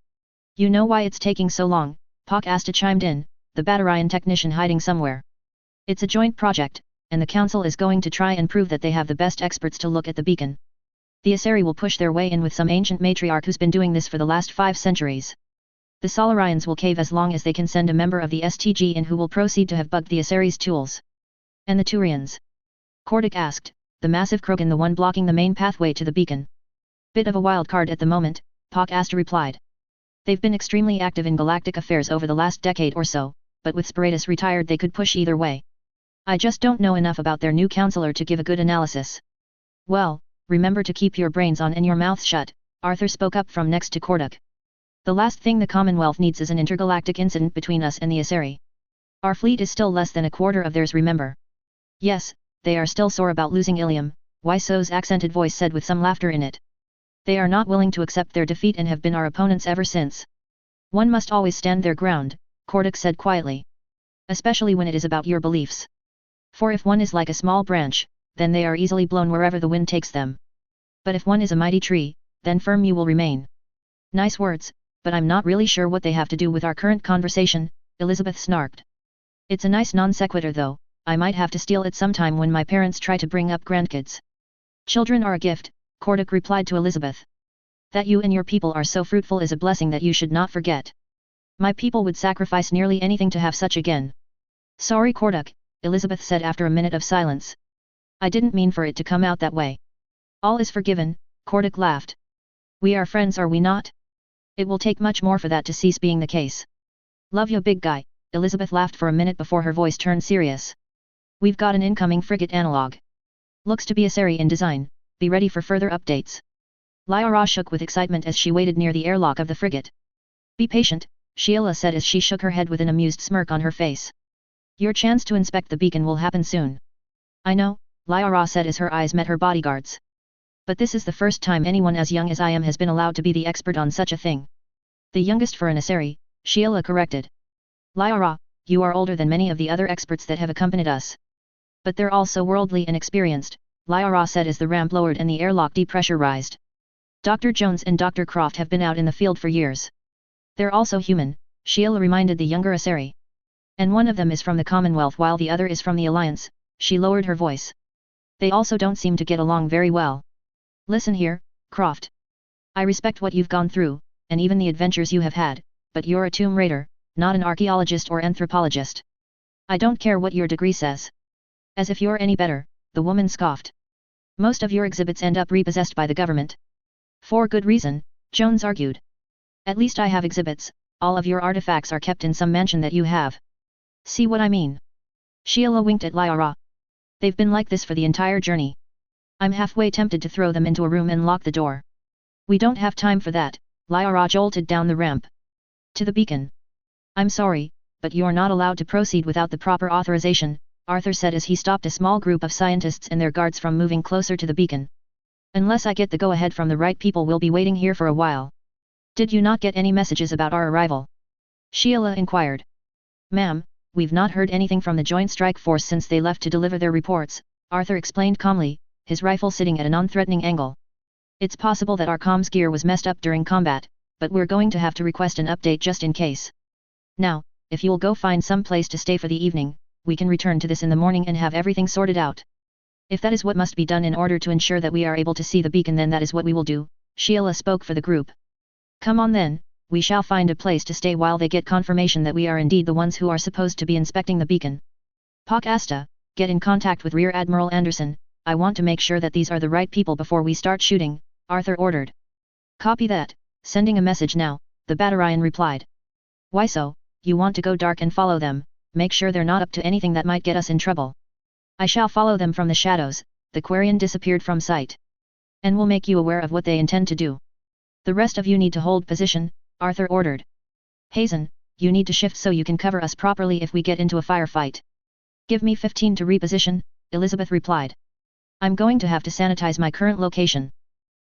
You know why it's taking so long, Pak Asta chimed in, the Batarian technician hiding somewhere. It's a joint project, and the Council is going to try and prove that they have the best experts to look at the beacon. The Asari will push their way in with some ancient matriarch who's been doing this for the last 5 centuries. The Solarians will cave as long as they can send a member of the STG in who will proceed to have bugged the Asari's tools. And the Turians? Kordic asked, the massive Krogan the one blocking the main pathway to the beacon. Bit of a wild card at the moment, Pak Asta replied. They've been extremely active in galactic affairs over the last decade or so, but with Spiritus retired they could push either way. I just don't know enough about their new counselor to give a good analysis. Well, remember to keep your brains on and your mouth shut, Arthur spoke up from next to Kordic. The last thing the Commonwealth needs is an intergalactic incident between us and the Asari. Our fleet is still less than a quarter of theirs, remember. Yes, they are still sore about losing Ilium, Wyso's accented voice said with some laughter in it. They are not willing to accept their defeat and have been our opponents ever since. One must always stand their ground, Kordic said quietly. Especially when it is about your beliefs. For if one is like a small branch, then they are easily blown wherever the wind takes them. But if one is a mighty tree, then firm you will remain. Nice words, but I'm not really sure what they have to do with our current conversation, Elizabeth snarked. It's a nice non sequitur though, I might have to steal it sometime when my parents try to bring up grandkids. Children are a gift, Kordic replied to Elizabeth. That you and your people are so fruitful is a blessing that you should not forget. My people would sacrifice nearly anything to have such again. Sorry Kordic, Elizabeth said after a minute of silence. I didn't mean for it to come out that way. All is forgiven, Kordic laughed. We are friends, are we not? It will take much more for that to cease being the case. Love you big guy, Elizabeth laughed for a minute before her voice turned serious. We've got an incoming frigate analog. Looks to be Asari in design, be ready for further updates. Lyra shook with excitement as she waited near the airlock of the frigate. Be patient, Sheila said as she shook her head with an amused smirk on her face. Your chance to inspect the beacon will happen soon. I know, Lyra said as her eyes met her bodyguards. But this is the first time anyone as young as I am has been allowed to be the expert on such a thing. The youngest for an Asari, Sheila corrected. Lyra, you are older than many of the other experts that have accompanied us. But they're all so worldly and experienced, Lyra said as the ramp lowered and the airlock depressurized. Dr. Jones and Dr. Croft have been out in the field for years. They're also human, Sheila reminded the younger Asari. And one of them is from the Commonwealth while the other is from the Alliance, she lowered her voice. They also don't seem to get along very well. Listen here, Croft. I respect what you've gone through, and even the adventures you have had, but you're a tomb raider, not an archaeologist or anthropologist. I don't care what your degree says. As if you're any better, the woman scoffed. Most of your exhibits end up repossessed by the government. For good reason, Jones argued. At least I have exhibits, all of your artifacts are kept in some mansion that you have. See what I mean? Sheila winked at Lyra. They've been like this for the entire journey. I'm halfway tempted to throw them into a room and lock the door. We don't have time for that, Lyra jolted down the ramp. To the beacon. I'm sorry, but you're not allowed to proceed without the proper authorization, Arthur said as he stopped a small group of scientists and their guards from moving closer to the beacon. Unless I get the go-ahead from the right people, we'll be waiting here for a while. Did you not get any messages about our arrival? Sheila inquired. Ma'am, we've not heard anything from the Joint Strike Force since they left to deliver their reports, Arthur explained calmly, his rifle sitting at a non-threatening angle. It's possible that our comms gear was messed up during combat, but we're going to have to request an update just in case. Now, if you'll go find some place to stay for the evening, we can return to this in the morning and have everything sorted out. If that is what must be done in order to ensure that we are able to see the beacon, then that is what we will do, Sheila spoke for the group. Come on then, we shall find a place to stay while they get confirmation that we are indeed the ones who are supposed to be inspecting the beacon. Pak Asta, get in contact with Rear Admiral Anderson, I want to make sure that these are the right people before we start shooting, Arthur ordered. Copy that, sending a message now, the Batarian replied. Why so? You want to go dark and follow them, make sure they're not up to anything that might get us in trouble. I shall follow them from the shadows, the Quarian disappeared from sight. And will make you aware of what they intend to do. The rest of you need to hold position, Arthur ordered. Hazen, you need to shift so you can cover us properly if we get into a firefight. Give me 15 to reposition, Elizabeth replied. I'm going to have to sanitize my current location.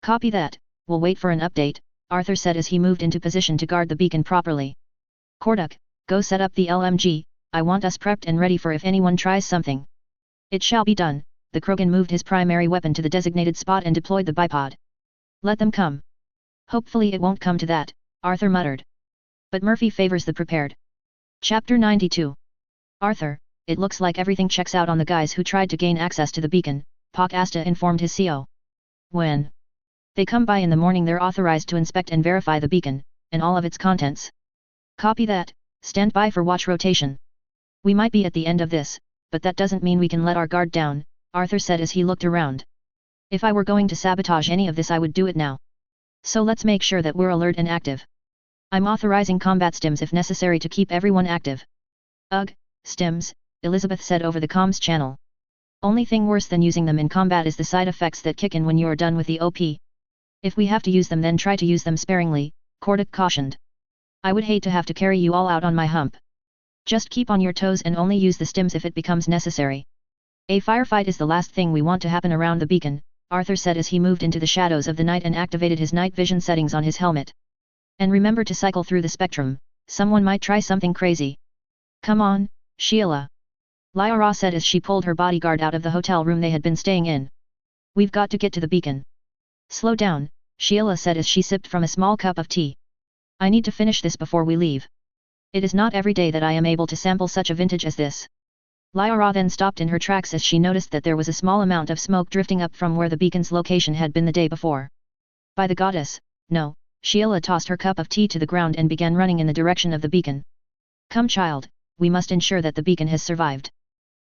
Copy that, we'll wait for an update, Arthur said as he moved into position to guard the beacon properly. Korduk, go set up the LMG, I want us prepped and ready for if anyone tries something. It shall be done, the Krogan moved his primary weapon to the designated spot and deployed the bipod. Let them come. Hopefully it won't come to that, Arthur muttered. But Murphy favors the prepared. Chapter 92. Arthur, it looks like everything checks out on the guys who tried to gain access to the beacon, Pak Asta informed his CO. When they come by in the morning they're authorized to inspect and verify the beacon, and all of its contents. Copy that, stand by for watch rotation. We might be at the end of this, but that doesn't mean we can let our guard down, Arthur said as he looked around. If I were going to sabotage any of this I would do it now. So let's make sure that we're alert and active. I'm authorizing combat stims if necessary to keep everyone active. Ugh, stims, Elizabeth said over the comms channel. Only thing worse than using them in combat is the side effects that kick in when you are done with the OP. If we have to use them then try to use them sparingly, Korduk cautioned. I would hate to have to carry you all out on my hump. Just keep on your toes and only use the stims if it becomes necessary. A firefight is the last thing we want to happen around the beacon, Arthur said as he moved into the shadows of the night and activated his night vision settings on his helmet. And remember to cycle through the spectrum, someone might try something crazy. Come on, Sheila. Lyra said as she pulled her bodyguard out of the hotel room they had been staying in. We've got to get to the beacon. Slow down, Sheila said as she sipped from a small cup of tea. I need to finish this before we leave. It is not every day that I am able to sample such a vintage as this. Lyra then stopped in her tracks as she noticed that there was a small amount of smoke drifting up from where the beacon's location had been the day before. By the goddess, no, Sheila tossed her cup of tea to the ground and began running in the direction of the beacon. Come child, we must ensure that the beacon has survived.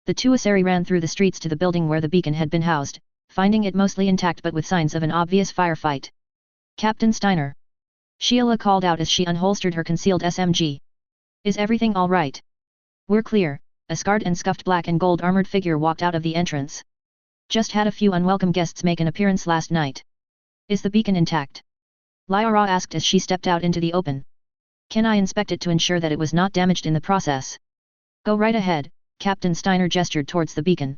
The two Asari ran through the streets to the building where the beacon had been housed, finding it mostly intact but with signs of an obvious firefight. Captain Steiner. Sheila called out as she unholstered her concealed SMG. Is everything all right? We're clear, a scarred and scuffed black and gold armored figure walked out of the entrance. Just had a few unwelcome guests make an appearance last night. Is the beacon intact? Lyra asked as she stepped out into the open. Can I inspect it to ensure that it was not damaged in the process? Go right ahead, Captain Steiner gestured towards the beacon.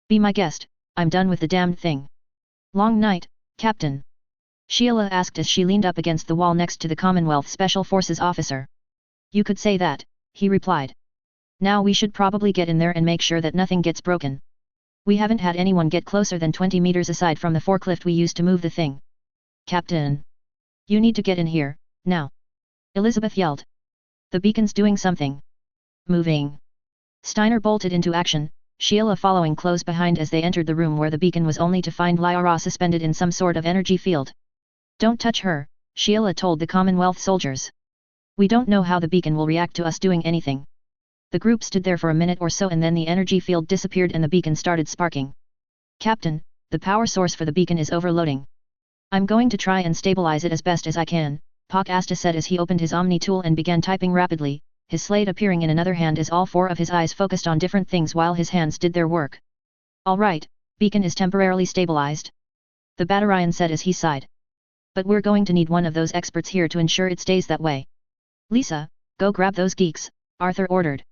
Be my guest, I'm done with the damned thing. Long night, Captain. Sheila asked as she leaned up against the wall next to the Commonwealth Special Forces officer. You could say that, he replied. Now we should probably get in there and make sure that nothing gets broken. We haven't had anyone get closer than 20 meters aside from the forklift we used to move the thing. Captain. You need to get in here, now. Elizabeth yelled. The beacon's doing something. Moving. Steiner bolted into action, Sheila following close behind as they entered the room where the beacon was only to find Lyra suspended in some sort of energy field. Don't touch her, Sheila told the Commonwealth soldiers. We don't know how the beacon will react to us doing anything. The group stood there for a minute or so and then the energy field disappeared and the beacon started sparking. Captain, the power source for the beacon is overloading. I'm going to try and stabilize it as best as I can, Pak Asta said as he opened his Omni tool and began typing rapidly, his slate appearing in another hand as all four of his eyes focused on different things while his hands did their work. All right, beacon is temporarily stabilized. The Batarian said as he sighed. But we're going to need one of those experts here to ensure it stays that way. Lisa, go grab those geeks, Arthur ordered.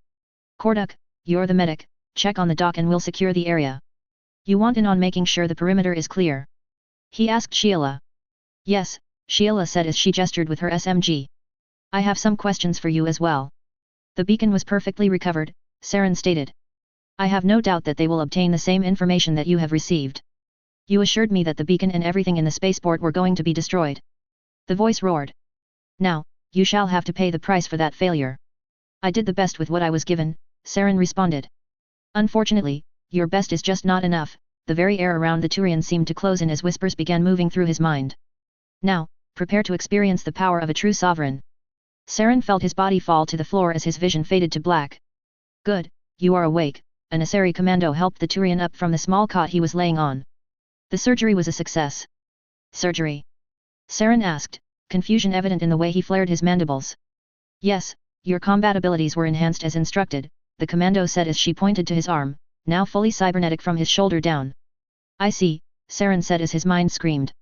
Korduk, you're the medic, check on the dock and we'll secure the area. You want in on making sure the perimeter is clear? He asked Sheila. Yes, Sheila said as she gestured with her SMG. I have some questions for you as well. The beacon was perfectly recovered, Saren stated. I have no doubt that they will obtain the same information that you have received. You assured me that the beacon and everything in the spaceport were going to be destroyed. The voice roared. Now, you shall have to pay the price for that failure. I did the best with what I was given, Saren responded. Unfortunately, your best is just not enough. The very air around the Turian seemed to close in as whispers began moving through his mind. Now, prepare to experience the power of a true sovereign. Saren felt his body fall to the floor as his vision faded to black. Good, you are awake, an Asari commando helped the Turian up from the small cot he was laying on. The surgery was a success. Surgery? Saren asked, confusion evident in the way he flared his mandibles. Yes, your combat abilities were enhanced as instructed, the commando said as she pointed to his arm, now fully cybernetic from his shoulder down. I see, Saren said as his mind screamed.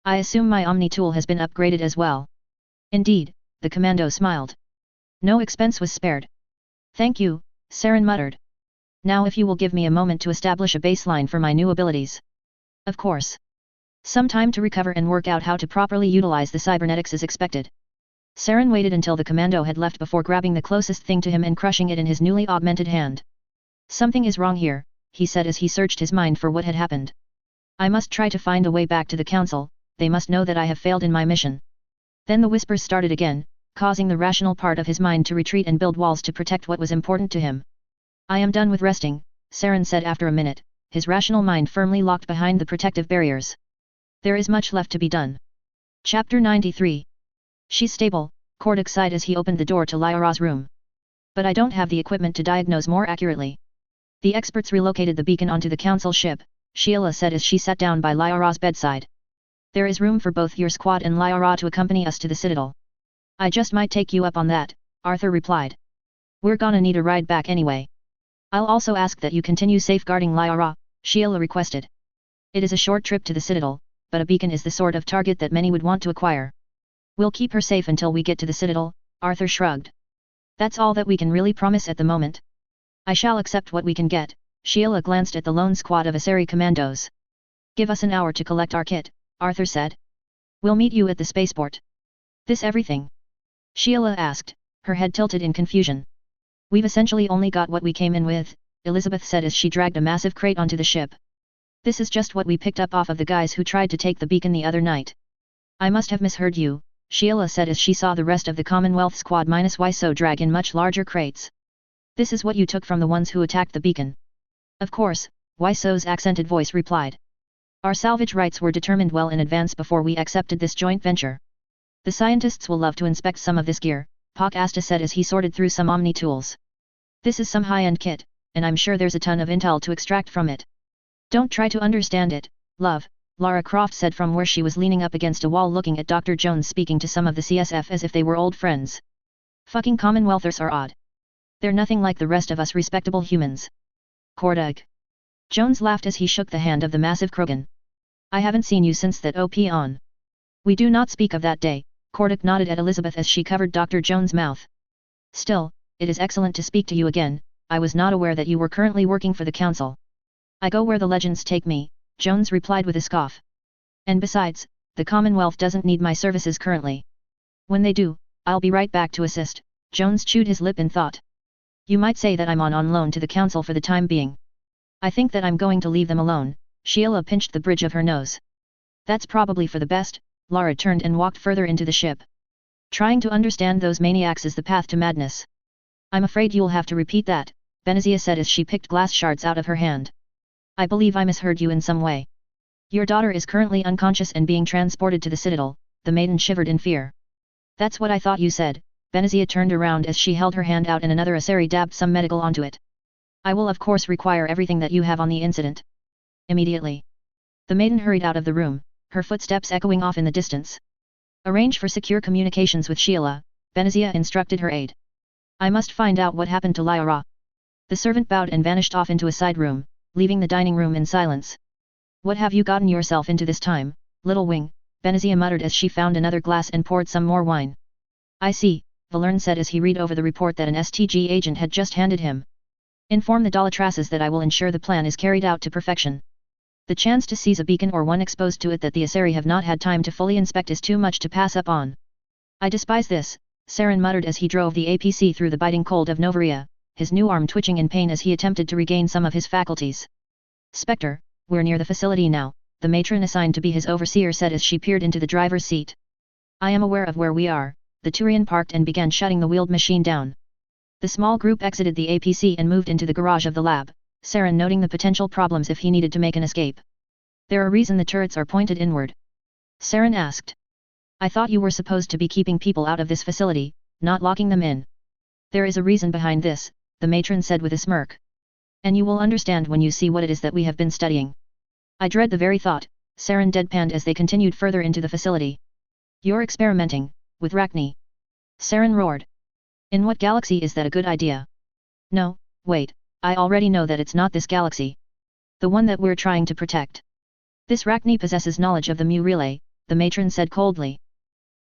I assume my Omni tool has been upgraded as well. Indeed, the commando smiled. No expense was spared. Thank you, Saren muttered. Now if you will give me a moment to establish a baseline for my new abilities. Of course. Some time to recover and work out how to properly utilize the cybernetics is expected. Saren waited until the commando had left before grabbing the closest thing to him and crushing it in his newly augmented hand. Something is wrong here, he said as he searched his mind for what had happened. I must try to find a way back to the council, they must know that I have failed in my mission. Then the whispers started again, causing the rational part of his mind to retreat and build walls to protect what was important to him. I am done with resting, Saren said after a minute, his rational mind firmly locked behind the protective barriers. There is much left to be done. Chapter 93. She's stable, Kordak sighed as he opened the door to Lyra's room. But I don't have the equipment to diagnose more accurately. The experts relocated the beacon onto the council ship, Sheila said as she sat down by Lyra's bedside. There is room for both your squad and Lyra to accompany us to the Citadel. I just might take you up on that, Arthur replied. We're gonna need a ride back anyway. I'll also ask that you continue safeguarding Lyra, Sheila requested. It is a short trip to the Citadel, but a beacon is the sort of target that many would want to acquire. We'll keep her safe until we get to the Citadel, Arthur shrugged. That's all that we can really promise at the moment. I shall accept what we can get, Sheila glanced at the lone squad of Asari commandos. Give us an hour to collect our kit, Arthur said. We'll meet you at the spaceport. This everything? Sheila asked, her head tilted in confusion. We've essentially only got what we came in with, Elizabeth said as she dragged a massive crate onto the ship. This is just what we picked up off of the guys who tried to take the beacon the other night. I must have misheard you, Sheila said as she saw the rest of the Commonwealth squad minus Wyso drag in much larger crates. This is what you took from the ones who attacked the beacon. Of course, Wyso's accented voice replied. Our salvage rights were determined well in advance before we accepted this joint venture. The scientists will love to inspect some of this gear, Pak Asta said as he sorted through some Omni tools. This is some high-end kit, and I'm sure there's a ton of intel to extract from it. Don't try to understand it, love, Lara Croft said from where she was leaning up against a wall looking at Dr. Jones speaking to some of the CSF as if they were old friends. Fucking Commonwealthers are odd. They're nothing like the rest of us respectable humans. Kordak. Jones laughed as he shook the hand of the massive Krogan. I haven't seen you since that OP on. We do not speak of that day, Kordak nodded at Elizabeth as she covered Dr. Jones' mouth. Still, it is excellent to speak to you again, I was not aware that you were currently working for the council. I go where the legends take me, Jones replied with a scoff. And besides, the Commonwealth doesn't need my services currently. When they do, I'll be right back to assist, Jones chewed his lip in thought. You might say that I'm on loan to the council for the time being. I think that I'm going to leave them alone, Sheila pinched the bridge of her nose. That's probably for the best, Lara turned and walked further into the ship. Trying to understand those maniacs is the path to madness. I'm afraid you'll have to repeat that, Benazia said as she picked glass shards out of her hand. I believe I misheard you in some way. Your daughter is currently unconscious and being transported to the Citadel, the maiden shivered in fear. That's what I thought you said, Benazia turned around as she held her hand out and another Asari dabbed some medical onto it. I will of course require everything that you have on the incident. Immediately. The maiden hurried out of the room, her footsteps echoing off in the distance. Arrange for secure communications with Sheila, Benazia instructed her aide. I must find out what happened to Lyra. The servant bowed and vanished off into a side room, leaving the dining room in silence. What have you gotten yourself into this time, little wing, Benazia muttered as she found another glass and poured some more wine. I see, Valerne said as he read over the report that an STG agent had just handed him. Inform the Dolatrases that I will ensure the plan is carried out to perfection. The chance to seize a beacon or one exposed to it that the Asari have not had time to fully inspect is too much to pass up on. I despise this, Saren muttered as he drove the APC through the biting cold of Novaria, his new arm twitching in pain as he attempted to regain some of his faculties. Spectre, we're near the facility now, the matron assigned to be his overseer said as she peered into the driver's seat. I am aware of where we are, the Turian parked and began shutting the wheeled machine down. The small group exited the APC and moved into the garage of the lab, Saren noting the potential problems if he needed to make an escape. There a reason the turrets are pointed inward? Saren asked. I thought you were supposed to be keeping people out of this facility, not locking them in. There is a reason behind this, the matron said with a smirk. And you will understand when you see what it is that we have been studying. I dread the very thought, Saren deadpanned as they continued further into the facility. You're experimenting, with Rachni. Saren roared. In what galaxy is that a good idea? No, wait, I already know that it's not this galaxy. The one that we're trying to protect. This Rachni possesses knowledge of the Mu relay, the matron said coldly.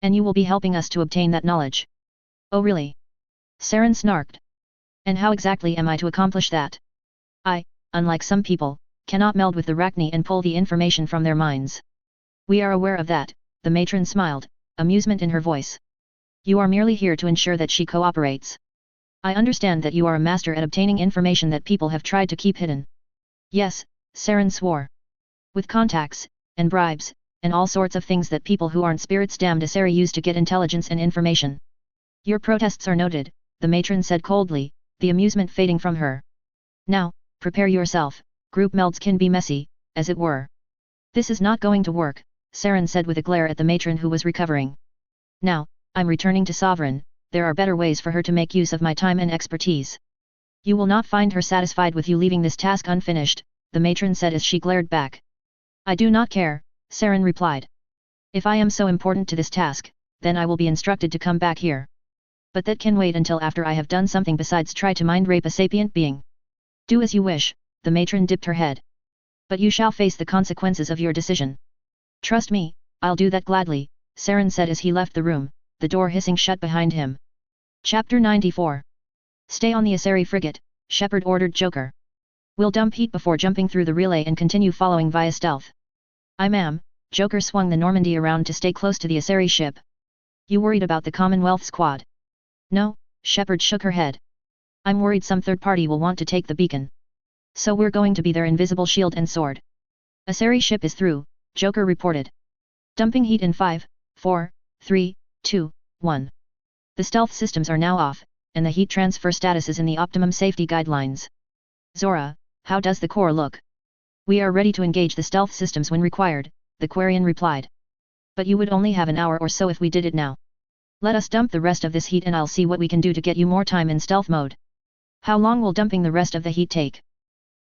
And you will be helping us to obtain that knowledge. Oh really? Saren snarked. And how exactly am I to accomplish that? I, unlike some people, cannot meld with the Rachni and pull the information from their minds. We are aware of that, the matron smiled, amusement in her voice. You are merely here to ensure that she cooperates. I understand that you are a master at obtaining information that people have tried to keep hidden. Yes, Saren swore. With contacts, and bribes, and all sorts of things that people who aren't spirits damned Asari use to get intelligence and information. Your protests are noted, the matron said coldly, the amusement fading from her. Now, prepare yourself, group melds can be messy, as it were. This is not going to work, Saren said with a glare at the matron who was recovering. Now, I'm returning to Sovereign, there are better ways for her to make use of my time and expertise. You will not find her satisfied with you leaving this task unfinished, the matron said as she glared back. I do not care, Saren replied. If I am so important to this task, then I will be instructed to come back here. But that can wait until after I have done something besides try to mind rape a sapient being. Do as you wish, the matron dipped her head. But you shall face the consequences of your decision. Trust me, I'll do that gladly, Saren said as he left the room, the door hissing shut behind him. Chapter 94. Stay on the Asari frigate, Shepard ordered Joker. We'll dump heat before jumping through the relay and continue following via stealth. Aye ma'am, Joker swung the Normandy around to stay close to the Asari ship. You worried about the Commonwealth squad? No, Shepard shook her head. I'm worried some third party will want to take the beacon. So we're going to be their invisible shield and sword. Asari ship is through, Joker reported. Dumping heat in 5, 4, 3, 2, 1. The stealth systems are now off, and the heat transfer status is in the optimum safety guidelines. Zora, how does the core look? We are ready to engage the stealth systems when required, the Quarian replied. But you would only have an hour or so if we did it now. Let us dump the rest of this heat and I'll see what we can do to get you more time in stealth mode. How long will dumping the rest of the heat take?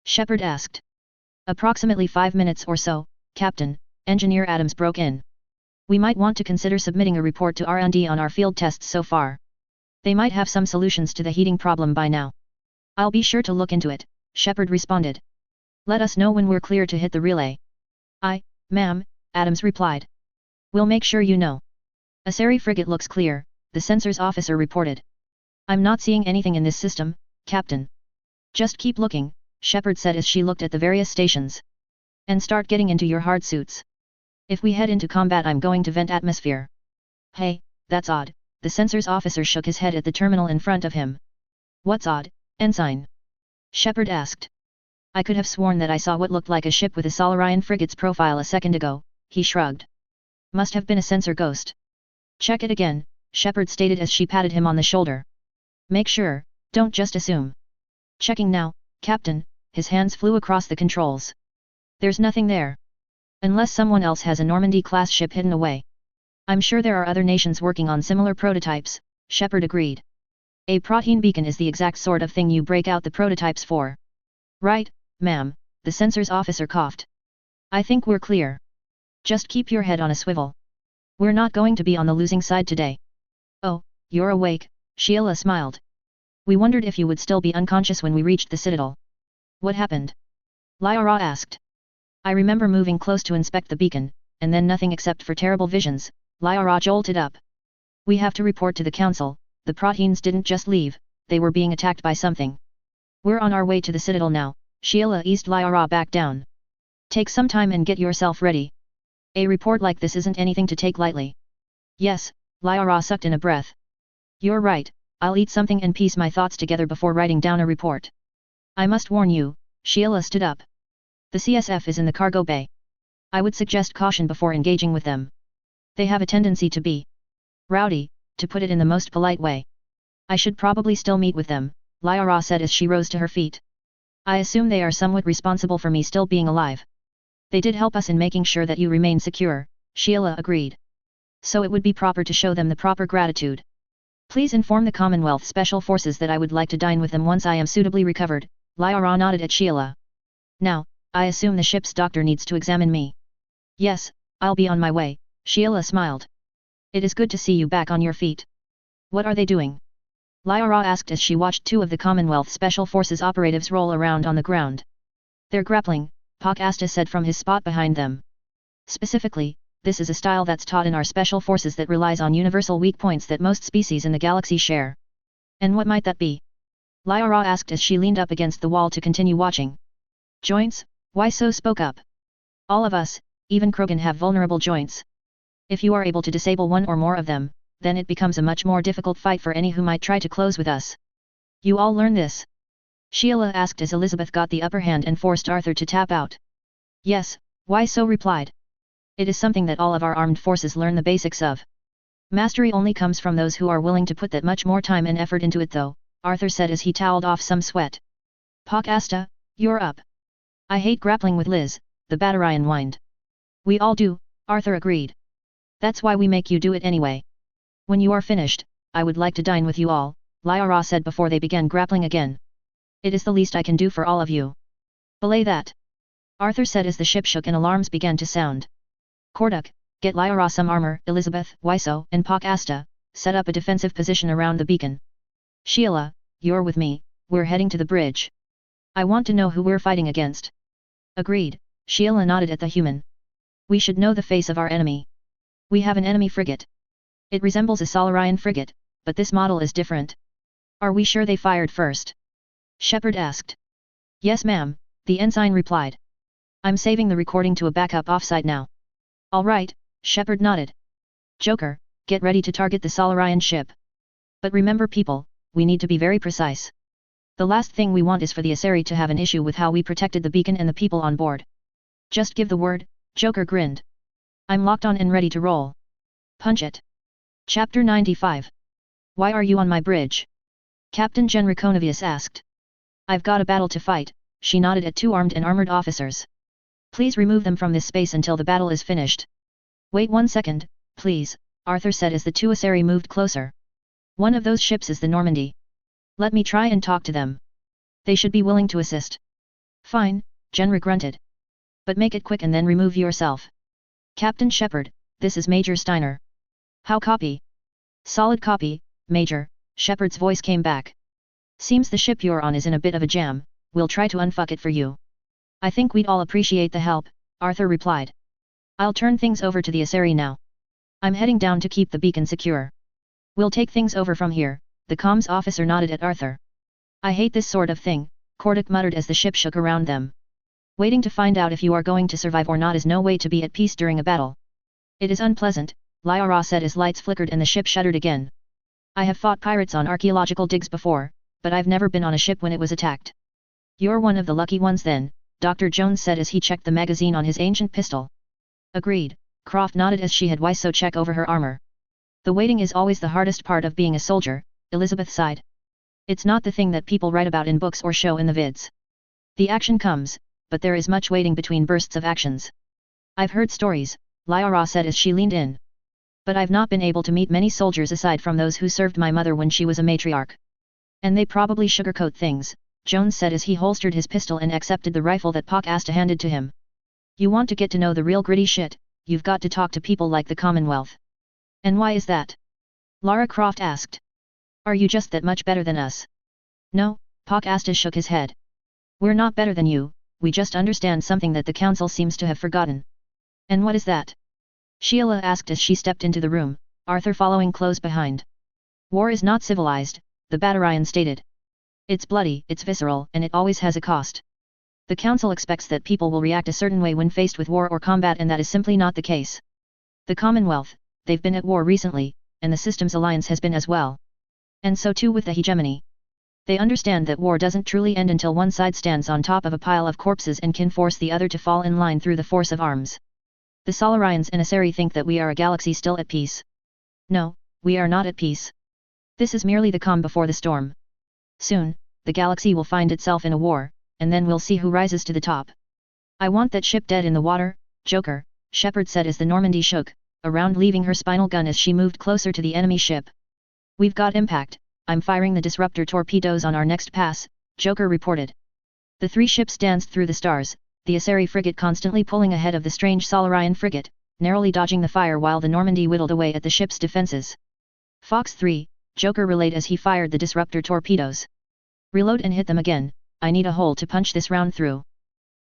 Shepard asked. Approximately 5 minutes or so, Captain, Engineer Adams broke in. We might want to consider submitting a report to R&D on our field tests so far. They might have some solutions to the heating problem by now. I'll be sure to look into it, Shepard responded. Let us know when we're clear to hit the relay. Aye, ma'am, Adams replied. We'll make sure you know. Asari frigate looks clear, the sensors officer reported. I'm not seeing anything in this system, Captain. Just keep looking, Shepard said as she looked at the various stations. And start getting into your hard suits. If we head into combat I'm going to vent atmosphere. Hey, that's odd, the sensors officer shook his head at the terminal in front of him. What's odd, Ensign? Shepard asked. I could have sworn that I saw what looked like a ship with a Solarian frigate's profile a second ago, he shrugged. Must have been a sensor ghost. Check it again, Shepard stated as she patted him on the shoulder. Make sure, don't just assume. Checking now, Captain, his hands flew across the controls. There's nothing there. Unless someone else has a Normandy-class ship hidden away. I'm sure there are other nations working on similar prototypes, Shepard agreed. A protein beacon is the exact sort of thing you break out the prototypes for. Right, ma'am, the sensors officer coughed. I think we're clear. Just keep your head on a swivel. We're not going to be on the losing side today. Oh, you're awake, Sheila smiled. We wondered if you would still be unconscious when we reached the Citadel. What happened? Lyra asked. I remember moving close to inspect the beacon, and then nothing except for terrible visions, Lyra jolted up. We have to report to the council, the proteins didn't just leave, they were being attacked by something. We're on our way to the Citadel now, Sheila eased Lyra back down. Take some time and get yourself ready. A report like this isn't anything to take lightly. Yes, Lyra sucked in a breath. You're right, I'll eat something and piece my thoughts together before writing down a report. I must warn you, Sheila stood up. The CSF is in the cargo bay. I would suggest caution before engaging with them. They have a tendency to be rowdy, to put it in the most polite way. I should probably still meet with them, Lyra said as she rose to her feet. I assume they are somewhat responsible for me still being alive. They did help us in making sure that you remain secure, Sheila agreed. So it would be proper to show them the proper gratitude. Please inform the Commonwealth Special Forces that I would like to dine with them once I am suitably recovered. Lyra nodded at Sheila. Now, I assume the ship's doctor needs to examine me. Yes, I'll be on my way, Sheila smiled. It is good to see you back on your feet. What are they doing? Lyra asked as she watched two of the Commonwealth Special Forces operatives roll around on the ground. They're grappling, Pak Asta said from his spot behind them. Specifically, this is a style that's taught in our special forces that relies on universal weak points that most species in the galaxy share. And what might that be? Lyra asked as she leaned up against the wall to continue watching. Joints, Wyso spoke up. All of us, even Krogan, have vulnerable joints. If you are able to disable one or more of them, then it becomes a much more difficult fight for any who might try to close with us. You all learn this? Sheila asked as Elizabeth got the upper hand and forced Arthur to tap out. Yes, Wyso replied. It is something that all of our armed forces learn the basics of. Mastery only comes from those who are willing to put that much more time and effort into it though, Arthur said as he toweled off some sweat. Pak Asta, you're up. I hate grappling with Liz, the Batarian whined. We all do, Arthur agreed. That's why we make you do it anyway. When you are finished, I would like to dine with you all, Lyra said before they began grappling again. It is the least I can do for all of you. Belay that. Arthur said as the ship shook and alarms began to sound. Korduk, get Lyra some armor. Elizabeth, Wyso, and Pak Asta, set up a defensive position around the beacon. Sheila, you're with me, we're heading to the bridge. I want to know who we're fighting against. Agreed, Sheila nodded at the human. We should know the face of our enemy. We have an enemy frigate. It resembles a Solarian frigate, but this model is different. Are we sure they fired first? Shepard asked. Yes ma'am, the ensign replied. I'm saving the recording to a backup offsite now. All right, Shepard nodded. Joker, get ready to target the Solarian ship. But remember people, we need to be very precise. The last thing we want is for the Asari to have an issue with how we protected the beacon and the people on board. Just give the word, Joker grinned. I'm locked on and ready to roll. Punch it. Chapter 95. Why are you on my bridge? Captain Genrikonovius asked. I've got a battle to fight, she nodded at two armed and armored officers. Please remove them from this space until the battle is finished. Wait 1 second, please, Arthur said as the two Asari moved closer. One of those ships is the Normandy. Let me try and talk to them. They should be willing to assist. Fine, Genrik grunted. But make it quick and then remove yourself. Captain Shepard, this is Major Steiner. How copy? Solid copy, Major, Shepard's voice came back. Seems the ship you're on is in a bit of a jam, we'll try to unfuck it for you. I think we'd all appreciate the help, Arthur replied. I'll turn things over to the Asari now. I'm heading down to keep the beacon secure. We'll take things over from here, the comms officer nodded at Arthur. I hate this sort of thing, Korduk muttered as the ship shook around them. Waiting to find out if you are going to survive or not is no way to be at peace during a battle. It is unpleasant, Lyra said as lights flickered and the ship shuddered again. I have fought pirates on archaeological digs before, but I've never been on a ship when it was attacked. You're one of the lucky ones then, Dr. Jones said as he checked the magazine on his ancient pistol. Agreed, Croft nodded as she had Wyso check over her armor. The waiting is always the hardest part of being a soldier, Elizabeth sighed. It's not the thing that people write about in books or show in the vids. The action comes, but there is much waiting between bursts of actions. I've heard stories, Lyra said as she leaned in. But I've not been able to meet many soldiers aside from those who served my mother when she was a matriarch. And they probably sugarcoat things, Jones said as he holstered his pistol and accepted the rifle that Pak Asta handed to him. You want to get to know the real gritty shit, you've got to talk to people like the Commonwealth. And why is that? Lara Croft asked. Are you just that much better than us? No, Pak Asta shook his head. We're not better than you, we just understand something that the Council seems to have forgotten. And what is that? Sheila asked as she stepped into the room, Arthur following close behind. War is not civilized, the Batarian stated. It's bloody, it's visceral, and it always has a cost. The Council expects that people will react a certain way when faced with war or combat, and that is simply not the case. The Commonwealth, they've been at war recently, and the Systems Alliance has been as well. And so too with the hegemony. They understand that war doesn't truly end until one side stands on top of a pile of corpses and can force the other to fall in line through the force of arms. The Solarians and Asari think that we are a galaxy still at peace. No, we are not at peace. This is merely the calm before the storm. Soon, the galaxy will find itself in a war, and then we'll see who rises to the top. I want that ship dead in the water, Joker, Shepard said as the Normandy shook, around leaving her spinal gun as she moved closer to the enemy ship. We've got impact, I'm firing the disruptor torpedoes on our next pass, Joker reported. The three ships danced through the stars, the Asari frigate constantly pulling ahead of the strange Solarian frigate, narrowly dodging the fire while the Normandy whittled away at the ship's defenses. Fox 3, Joker relayed as he fired the disruptor torpedoes. Reload and hit them again, I need a hole to punch this round through.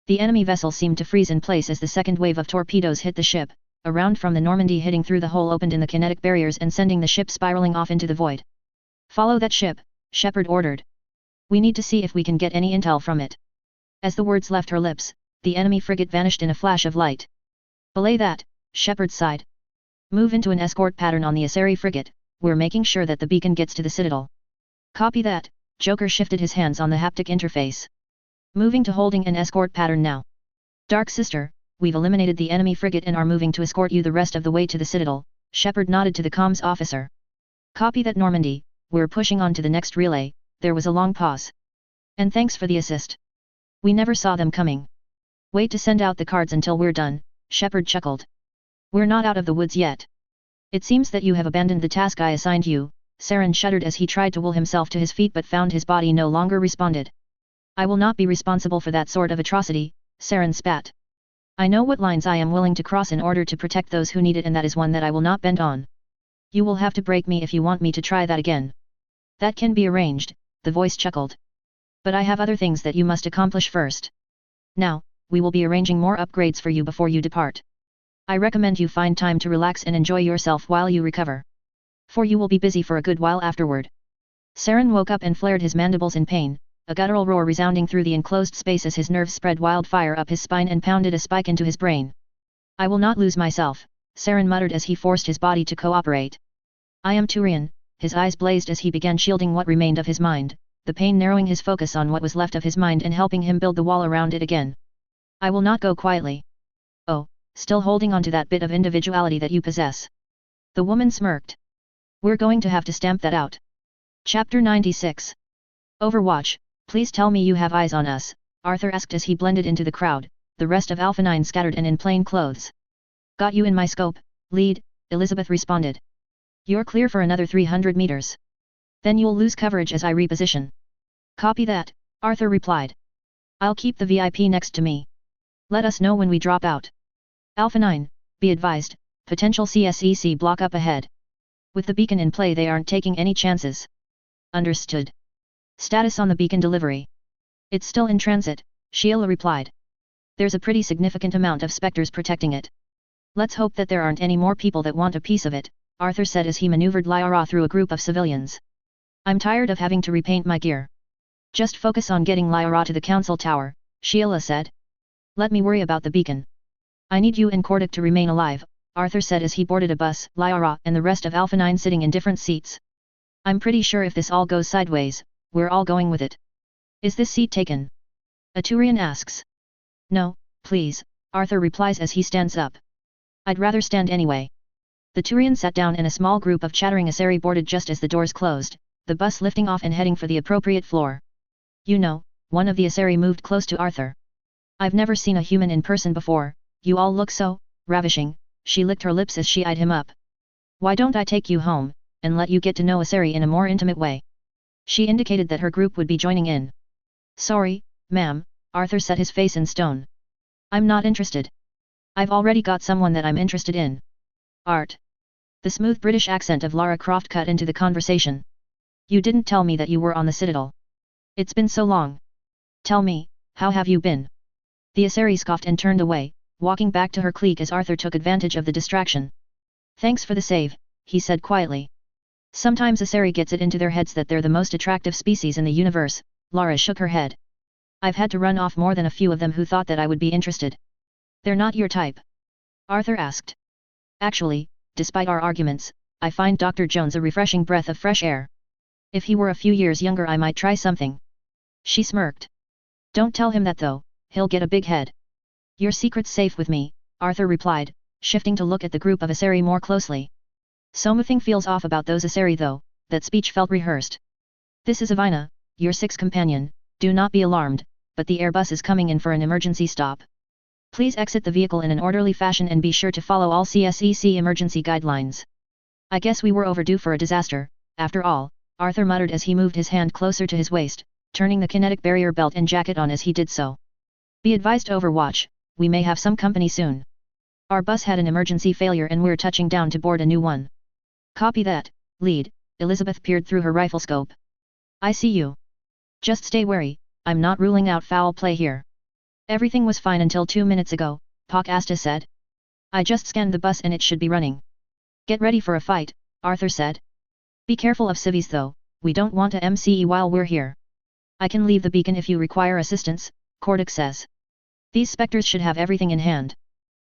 The enemy vessel seemed to freeze in place as the second wave of torpedoes hit the ship, a round from the Normandy hitting through the hole opened in the kinetic barriers and sending the ship spiraling off into the void. Follow that ship, Shepard ordered. We need to see if we can get any intel from it. As the words left her lips, the enemy frigate vanished in a flash of light. Belay that, Shepard sighed. Move into an escort pattern on the Asari frigate, we're making sure that the beacon gets to the Citadel. Copy that, Joker shifted his hands on the haptic interface. Moving to holding an escort pattern now. Dark Sister, we've eliminated the enemy frigate and are moving to escort you the rest of the way to the Citadel, Shepard nodded to the comms officer. Copy that Normandy, we're pushing on to the next relay, there was a long pause. And thanks for the assist. We never saw them coming. Wait to send out the cards until we're done, Shepard chuckled. We're not out of the woods yet. It seems that you have abandoned the task I assigned you, Saren shuddered as he tried to will himself to his feet but found his body no longer responded. I will not be responsible for that sort of atrocity, Saren spat. I know what lines I am willing to cross in order to protect those who need it and that is one that I will not bend on. You will have to break me if you want me to try that again. That can be arranged, the voice chuckled. But I have other things that you must accomplish first. Now, we will be arranging more upgrades for you before you depart. I recommend you find time to relax and enjoy yourself while you recover. For you will be busy for a good while afterward. Saren woke up and flared his mandibles in pain, a guttural roar resounding through the enclosed space as his nerves spread wildfire up his spine and pounded a spike into his brain. I will not lose myself, Saren muttered as he forced his body to cooperate. I am Turian, his eyes blazed as he began shielding what remained of his mind, the pain narrowing his focus on what was left of his mind and helping him build the wall around it again. I will not go quietly. Oh, still holding on to that bit of individuality that you possess. The woman smirked. We're going to have to stamp that out. Chapter 96. Overwatch, please tell me you have eyes on us, Arthur asked as he blended into the crowd, the rest of Alpha 9 scattered and in plain clothes. Got you in my scope, lead, Elizabeth responded. You're clear for another 300 meters. Then you'll lose coverage as I reposition. Copy that, Arthur replied. I'll keep the VIP next to me. Let us know when we drop out. Alpha 9, be advised, potential CSEC block up ahead. With the beacon in play they aren't taking any chances. Understood. Status on the beacon delivery. It's still in transit, Sheila replied. There's a pretty significant amount of specters protecting it. Let's hope that there aren't any more people that want a piece of it, Arthur said as he maneuvered Lyra through a group of civilians. I'm tired of having to repaint my gear. Just focus on getting Lyra to the council tower, Sheila said. Let me worry about the beacon. I need you and Cordic to remain alive, Arthur said as he boarded a bus, Lyra and the rest of Alpha 9 sitting in different seats. I'm pretty sure if this all goes sideways, we're all going with it. Is this seat taken? A Turian asks. No, please, Arthur replies as he stands up. I'd rather stand anyway. The Turian sat down and a small group of chattering Asari boarded just as the doors closed, the bus lifting off and heading for the appropriate floor. You know, one of the Asari moved close to Arthur. I've never seen a human in person before, you all look so ravishing, she licked her lips as she eyed him up. Why don't I take you home, and let you get to know Asari in a more intimate way? She indicated that her group would be joining in. Sorry, ma'am, Arthur set his face in stone. I'm not interested. I've already got someone that I'm interested in. Art. The smooth British accent of Lara Croft cut into the conversation. You didn't tell me that you were on the Citadel. It's been so long. Tell me, how have you been? The Asari scoffed and turned away, walking back to her clique as Arthur took advantage of the distraction. Thanks for the save, he said quietly. Sometimes Asari gets it into their heads that they're the most attractive species in the universe, Lara shook her head. I've had to run off more than a few of them who thought that I would be interested. They're not your type? Arthur asked. Actually, despite our arguments, I find Dr. Jones a refreshing breath of fresh air. If he were a few years younger I might try something. She smirked. Don't tell him that though, he'll get a big head. Your secret's safe with me, Arthur replied, shifting to look at the group of Asari more closely. Something feels off about those Asari though, that speech felt rehearsed. This is Avina, your sixth companion, do not be alarmed, but the Airbus is coming in for an emergency stop. Please exit the vehicle in an orderly fashion and be sure to follow all CSEC emergency guidelines. I guess we were overdue for a disaster, After all, Arthur muttered as he moved his hand closer to his waist, turning the kinetic barrier belt and jacket on as he did so. Be advised, Overwatch, we may have some company soon. Our bus had an emergency failure and we're touching down to board a new one. Copy that, lead. Elizabeth peered through her rifle scope. I see you. Just stay wary, I'm not ruling out foul play here. Everything was fine until 2 minutes ago, Asta said. I just scanned the bus and it should be running. Get ready for a fight, Arthur said. Be careful of civvies though, we don't want a MCE while we're here. I can leave the beacon if you require assistance, Cordic says. These specters should have everything in hand.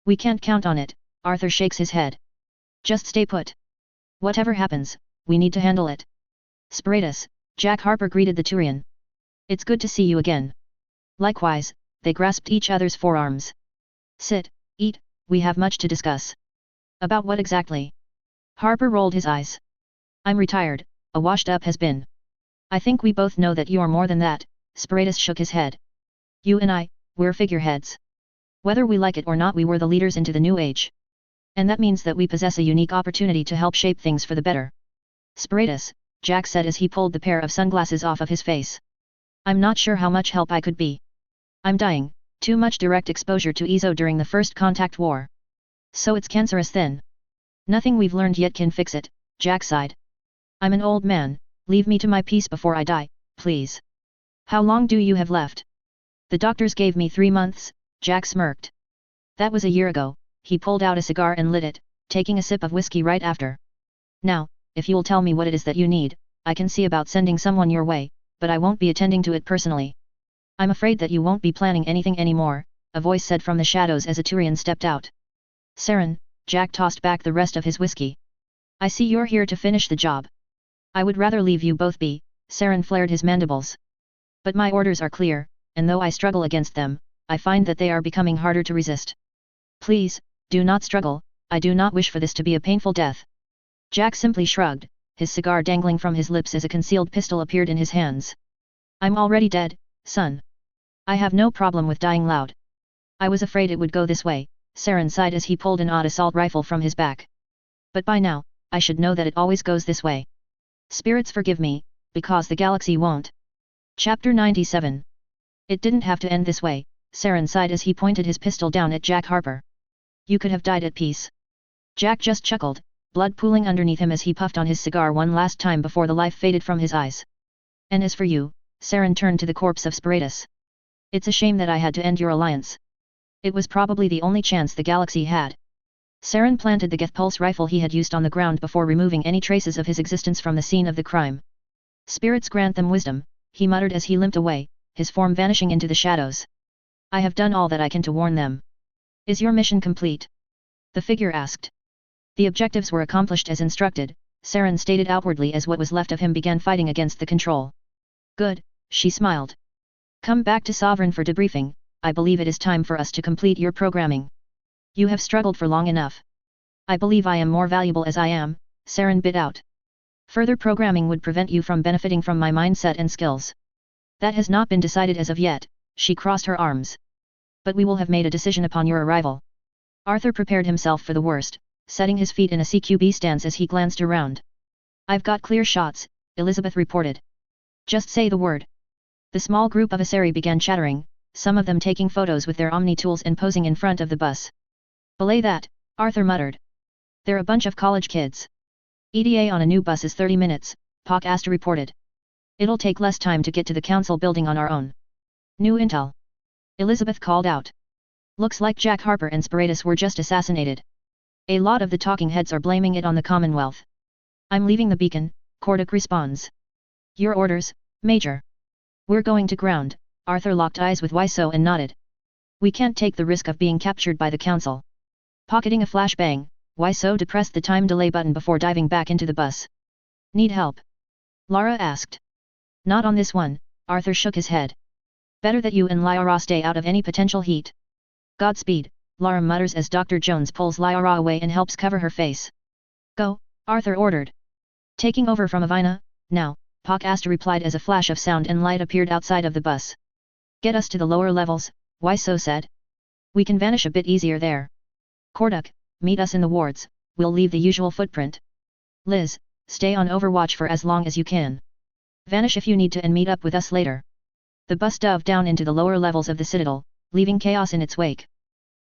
We can't count on it, Arthur shakes his head. Just stay put. Whatever happens, we need to handle it. Spiritus, Jack Harper greeted the Turian. It's good to see you again. Likewise, they grasped each other's forearms. Sit, eat, we have much to discuss. About what exactly? Harper rolled his eyes. I'm retired, a washed-up has-been. I think we both know that you're more than that, Spiritus shook his head. You and I, we're figureheads. Whether we like it or not, we were the leaders into the new age. And that means that we possess a unique opportunity to help shape things for the better. Spiritus, Jack said as he pulled the pair of sunglasses off of his face. I'm not sure how much help I could be. I'm dying, too much direct exposure to EZO during the first contact war. So it's cancerous then. Nothing we've learned yet can fix it, Jack sighed. I'm an old man, leave me to my peace before I die, please. How long do you have left? The doctors gave me 3 months, Jack smirked. That was a year ago. He pulled out a cigar and lit it, taking a sip of whiskey right after. Now, if you'll tell me what it is that you need, I can see about sending someone your way, but I won't be attending to it personally. I'm afraid that you won't be planning anything anymore, a voice said from the shadows as a Turian stepped out. Saren, Jack tossed back the rest of his whiskey. I see you're here to finish the job. I would rather leave you both be, Saren flared his mandibles. But my orders are clear, and though I struggle against them, I find that they are becoming harder to resist. Please, do not struggle, I do not wish for this to be a painful death. Jack simply shrugged, his cigar dangling from his lips as a concealed pistol appeared in his hands. I'm already dead, son. I have no problem with dying loud. I was afraid it would go this way, Saren sighed as he pulled an odd assault rifle from his back. But by now, I should know that it always goes this way. Spirits forgive me, because the galaxy won't. Chapter 97. It didn't have to end this way, Saren sighed as he pointed his pistol down at Jack Harper. You could have died at peace. Jack just chuckled, blood pooling underneath him as he puffed on his cigar one last time before the life faded from his eyes. And as for you, Saren turned to the corpse of Spiritus. It's a shame that I had to end your alliance. It was probably the only chance the galaxy had. Saren planted the Geth pulse rifle he had used on the ground before removing any traces of his existence from the scene of the crime. Spirits grant them wisdom, he muttered as he limped away, his form vanishing into the shadows. I have done all that I can to warn them. Is your mission complete? The figure asked. The objectives were accomplished as instructed, Saren stated outwardly as what was left of him began fighting against the control. Good, she smiled. Come back to Sovereign for debriefing, I believe it is time for us to complete your programming. You have struggled for long enough. I believe I am more valuable as I am, Saren bit out. Further programming would prevent you from benefiting from my mindset and skills. That has not been decided as of yet, she crossed her arms. But we will have made a decision upon your arrival. Arthur prepared himself for the worst, setting his feet in a CQB stance as he glanced around. I've got clear shots, Elizabeth reported. Just say the word. The small group of Asari began chattering, some of them taking photos with their Omni tools and posing in front of the bus. Belay that, Arthur muttered. They're a bunch of college kids. ETA on a new bus is 30 minutes, Asta reported. It'll take less time to get to the council building on our own. New intel. Elizabeth called out. Looks like Jack Harper and Spiritus were just assassinated. A lot of the talking heads are blaming it on the Commonwealth. I'm leaving the beacon, Cordic responds. Your orders, Major. We're going to ground, Arthur locked eyes with Wiseau and nodded. We can't take the risk of being captured by the council. Pocketing a flashbang, Wiseau depressed the time delay button before diving back into the bus. Need help? Lara asked. Not on this one, Arthur shook his head. Better that you and Lyra stay out of any potential heat. Godspeed, Lara mutters as Dr. Jones pulls Lyra away and helps cover her face. Go, Arthur ordered. Taking over from Avina, now, Asta replied as a flash of sound and light appeared outside of the bus. Get us to the lower levels, Wiseau said. We can vanish a bit easier there. Corduc, meet us in the wards, we'll leave the usual footprint. Liz, Stay on overwatch for as long as you can. Vanish if you need to and meet up with us later. The bus dove down into the lower levels of the citadel, leaving chaos in its wake.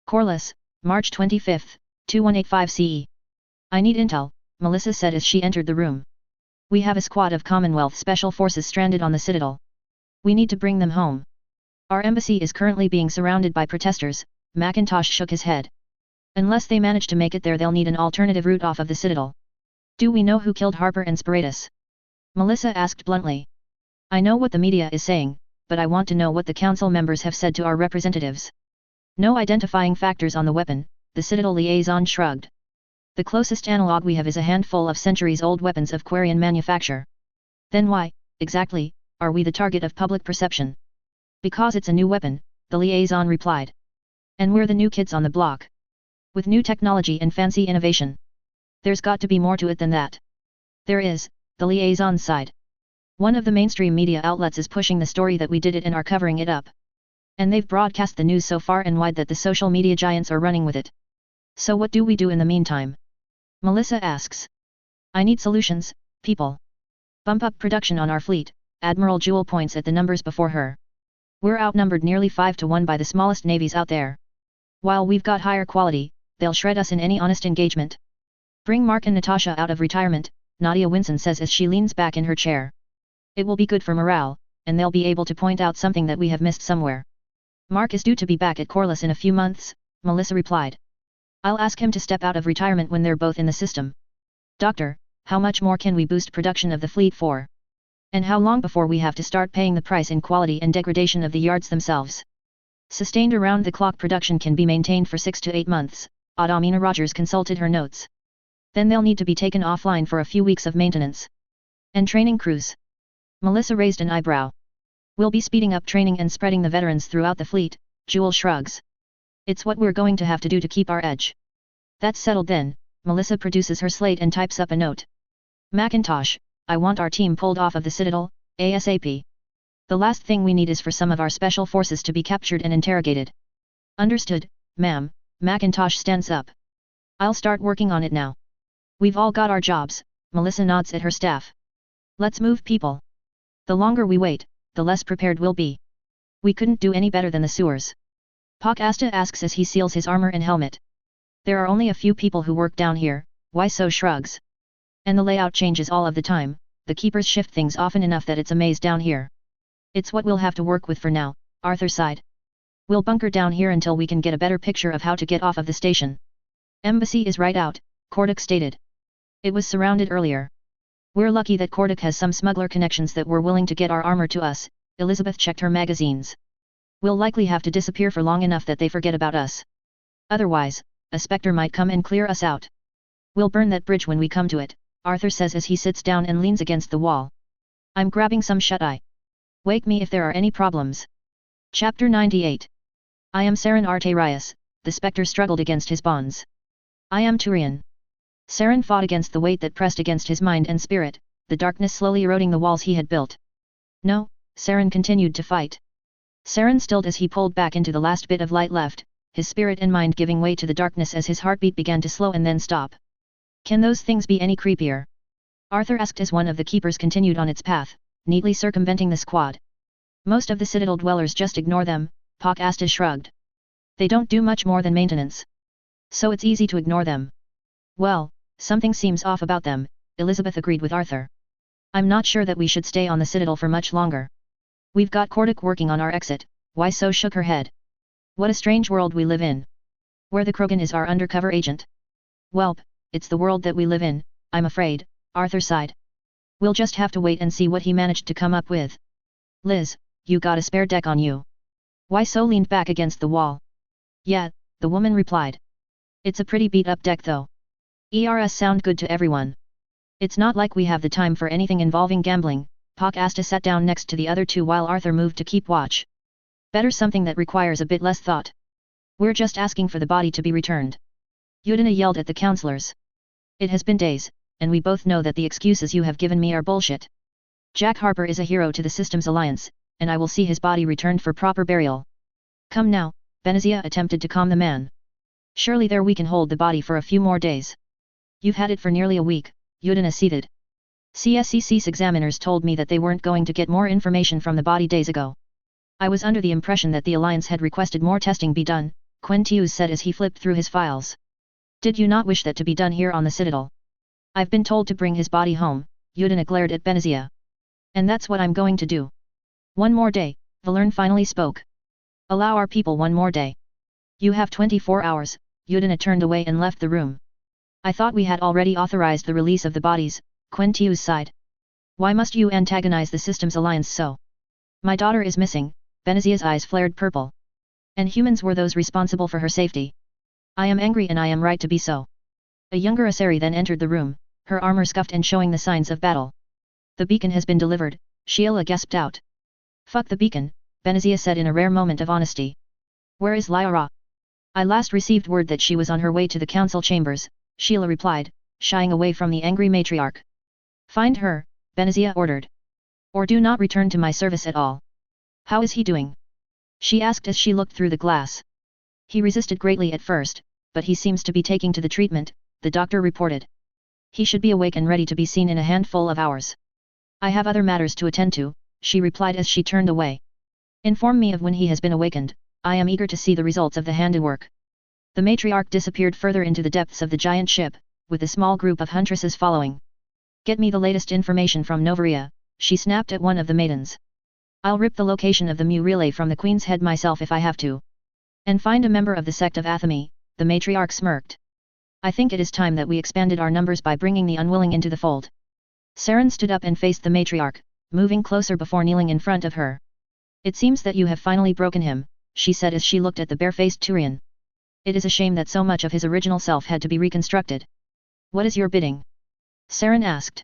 Corliss, March 25, 2185 CE. I need intel, Melissa said as she entered the room. We have a squad of Commonwealth Special Forces stranded on the citadel. We need to bring them home. Our embassy is currently being surrounded by protesters. Macintosh shook his head. Unless they manage to make it there, they'll need an alternative route off of the citadel. Do we know who killed Harper and Spiratus? Melissa asked bluntly. I know what the media is saying, but I want to know what the council members have said to our representatives. No identifying factors on the weapon, the Citadel liaison shrugged. The closest analog we have is a handful of centuries-old weapons of Quarian manufacture. Then why, exactly, are we the target of public perception? Because it's a new weapon, the liaison replied. And we're the new kids on the block. With new technology and fancy innovation. There's got to be more to it than that. There is, the liaison sighed. One of the mainstream media outlets is pushing the story that we did it and are covering it up. And they've broadcast the news so far and wide that the social media giants are running with it. So what do we do in the meantime? Melissa asks. I need solutions, people. Bump up production on our fleet, Admiral Jewel points at the numbers before her. We're outnumbered nearly 5 to 1 by the smallest navies out there. While we've got higher quality, they'll shred us in any honest engagement. Bring Mark and Natasha out of retirement, Nadia Winson says as she leans back in her chair. It will be good for morale, and they'll be able to point out something that we have missed somewhere. Mark is due to be back at Corliss in a few months, Melissa replied. I'll ask him to step out of retirement when they're both in the system. Doctor, how much more can we boost production of the fleet for? And how long before we have to start paying the price in quality and degradation of the yards themselves? Sustained around-the-clock production can be maintained for 6 to 8 months, Adamina Rogers consulted her notes. Then they'll need to be taken offline for a few weeks of maintenance. And training crews. Melissa raised an eyebrow. We'll be speeding up training and spreading the veterans throughout the fleet, Jewel shrugs. It's what we're going to have to do to keep our edge. That's settled then, Melissa produces her slate and types up a note. Macintosh, I want our team pulled off of the Citadel, ASAP. The last thing we need is for some of our special forces to be captured and interrogated. Understood, ma'am, Macintosh stands up. I'll start working on it now. We've all got our jobs, Melissa nods at her staff. Let's move people. The longer we wait, the less prepared we'll be. We couldn't do any better than the sewers. Pak Asta asks as he seals his armor and helmet. There are only a few people who work down here, why so shrugs. And the layout changes all of the time, the keepers shift things often enough that it's a maze down here. It's what we'll have to work with for now, Arthur sighed. We'll bunker down here until we can get a better picture of how to get off of the station. Embassy is right out, Korduk stated. It was surrounded earlier. We're lucky that Korduk has some smuggler connections that were willing to get our armor to us, Elizabeth checked her magazines. We'll likely have to disappear for long enough that they forget about us. Otherwise, a specter might come and clear us out. We'll burn that bridge when we come to it, Arthur says as he sits down and leans against the wall. I'm grabbing some shut-eye. Wake me if there are any problems. Chapter 98. I am Saren Arterias, the specter struggled against his bonds. I am Turian. Saren fought against the weight that pressed against his mind and spirit, the darkness slowly eroding the walls he had built. No, Saren continued to fight. Saren stilled as he pulled back into the last bit of light left, his spirit and mind giving way to the darkness as his heartbeat began to slow and then stop. Can those things be any creepier? Arthur asked as one of the keepers continued on its path, neatly circumventing the squad. Most of the Citadel dwellers just ignore them, Pak Asta shrugged. They don't do much more than maintenance. So it's easy to ignore them. Well, something seems off about them, Elizabeth agreed with Arthur. I'm not sure that we should stay on the Citadel for much longer. We've got Korduk working on our exit, why so shook her head. What a strange world we live in. Where the Krogan is our undercover agent. Welp, it's the world that we live in, I'm afraid, Arthur sighed. We'll just have to wait and see what he managed to come up with. Liz, you got a spare deck on you. Why so leaned back against the wall. Yeah, the woman replied. It's a pretty beat up deck though. ERS sound good to everyone. It's not like we have the time for anything involving gambling, Pak Asta sat down next to the other two while Arthur moved to keep watch. Better something that requires a bit less thought. We're just asking for the body to be returned. Yudina yelled at the counselors. It has been days, and we both know that the excuses you have given me are bullshit. Jack Harper is a hero to the Systems Alliance, and I will see his body returned for proper burial. Come now, Benazia attempted to calm the man. Surely there we can hold the body for a few more days. You've had it for nearly a week, Yudina seethed. CSCC's examiners told me that they weren't going to get more information from the body days ago. I was under the impression that the Alliance had requested more testing be done, Quentius said as he flipped through his files. Did you not wish that to be done here on the Citadel? I've been told to bring his body home, Udina glared at Benazia. And that's what I'm going to do. One more day, Valerne finally spoke. Allow our people one more day. You have 24 hours, Udina turned away and left the room. I thought we had already authorized the release of the bodies, Quentius sighed. Why must you antagonize the Systems Alliance so? My daughter is missing, Benazia's eyes flared purple. And humans were those responsible for her safety. I am angry and I am right to be so. A younger Asari then entered the room, her armor scuffed and showing the signs of battle. The beacon has been delivered, Sheila gasped out. Fuck the beacon, Benazia said in a rare moment of honesty. Where is Lyra? I last received word that she was on her way to the council chambers, Sheila replied, shying away from the angry matriarch. Find her, Benazia ordered. Or do not return to my service at all. How is he doing? She asked as she looked through the glass. He resisted greatly at first, but he seems to be taking to the treatment, the doctor reported. He should be awake and ready to be seen in a handful of hours. I have other matters to attend to, she replied as she turned away. Inform me of when he has been awakened, I am eager to see the results of the handiwork. The matriarch disappeared further into the depths of the giant ship, with a small group of huntresses following. Get me the latest information from Novaria, she snapped at one of the maidens. I'll rip the location of the Mu relay from the Queen's head myself if I have to. And find a member of the sect of Athame, the matriarch smirked. I think it is time that we expanded our numbers by bringing the unwilling into the fold. Saren stood up and faced the matriarch, moving closer before kneeling in front of her. It seems that you have finally broken him, she said as she looked at the bare-faced Turian. It is a shame that so much of his original self had to be reconstructed. What is your bidding? Saren asked.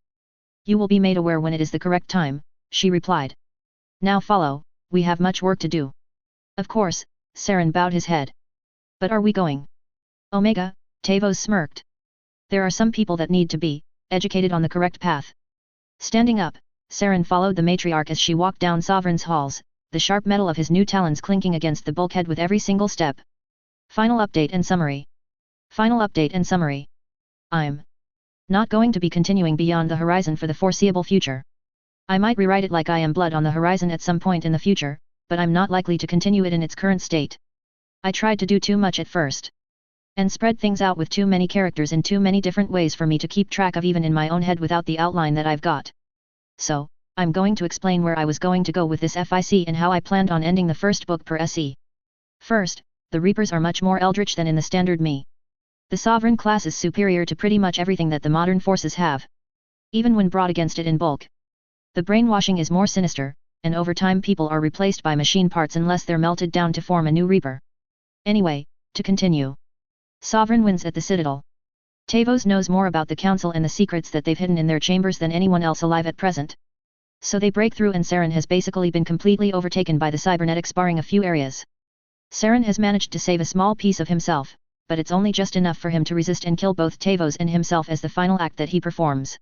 You will be made aware when it is the correct time, she replied. Now follow, we have much work to do. Of course, Saren bowed his head. But are we going? Omega, Tavos smirked. There are some people that need to be educated on the correct path. Standing up, Saren followed the matriarch as she walked down Sovereign's halls, the sharp metal of his new talons clinking against the bulkhead with every single step. Final update and summary. Final update and summary. I'm not going to be continuing beyond the horizon for the foreseeable future. I might rewrite it like I am blood on the horizon at some point in the future, but I'm not likely to continue it in its current state. I tried to do too much at first. And spread things out with too many characters in too many different ways for me to keep track of even in my own head without the outline that I've got. So, I'm going to explain where I was going to go with this FIC and how I planned on ending the first book per SE. First, the Reapers are much more eldritch than in the standard me. The Sovereign class is superior to pretty much everything that the modern forces have. Even when brought against it in bulk. The brainwashing is more sinister, and over time people are replaced by machine parts unless they're melted down to form a new Reaper. Anyway, to continue. Sovereign wins at the Citadel. Tavos knows more about the Council and the secrets that they've hidden in their chambers than anyone else alive at present. So they break through and Saren has basically been completely overtaken by the cybernetics barring a few areas. Saren has managed to save a small piece of himself, but it's only just enough for him to resist and kill both Tavos and himself as the final act that he performs.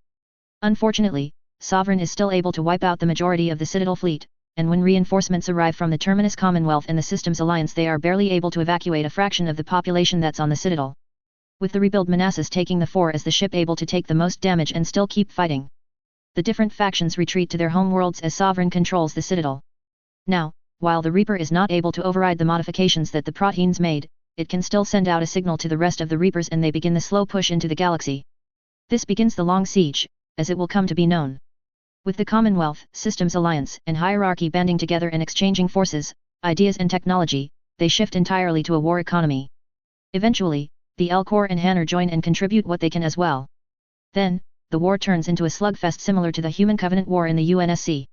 Unfortunately, Sovereign is still able to wipe out the majority of the Citadel fleet, and when reinforcements arrive from the Terminus Commonwealth and the Systems Alliance they are barely able to evacuate a fraction of the population that's on the Citadel. With the rebuild Manassas taking the fore as the ship able to take the most damage and still keep fighting. The different factions retreat to their home worlds as Sovereign controls the Citadel. Now, while the Reaper is not able to override the modifications that the Proteans made, it can still send out a signal to the rest of the Reapers and they begin the slow push into the galaxy. This begins the Long Siege, as it will come to be known. With the Commonwealth, Systems Alliance, and Hierarchy banding together and exchanging forces, ideas and technology, they shift entirely to a war economy. Eventually, the Elcor and Hanner join and contribute what they can as well. Then, the war turns into a slugfest similar to the Human Covenant War in the UNSC.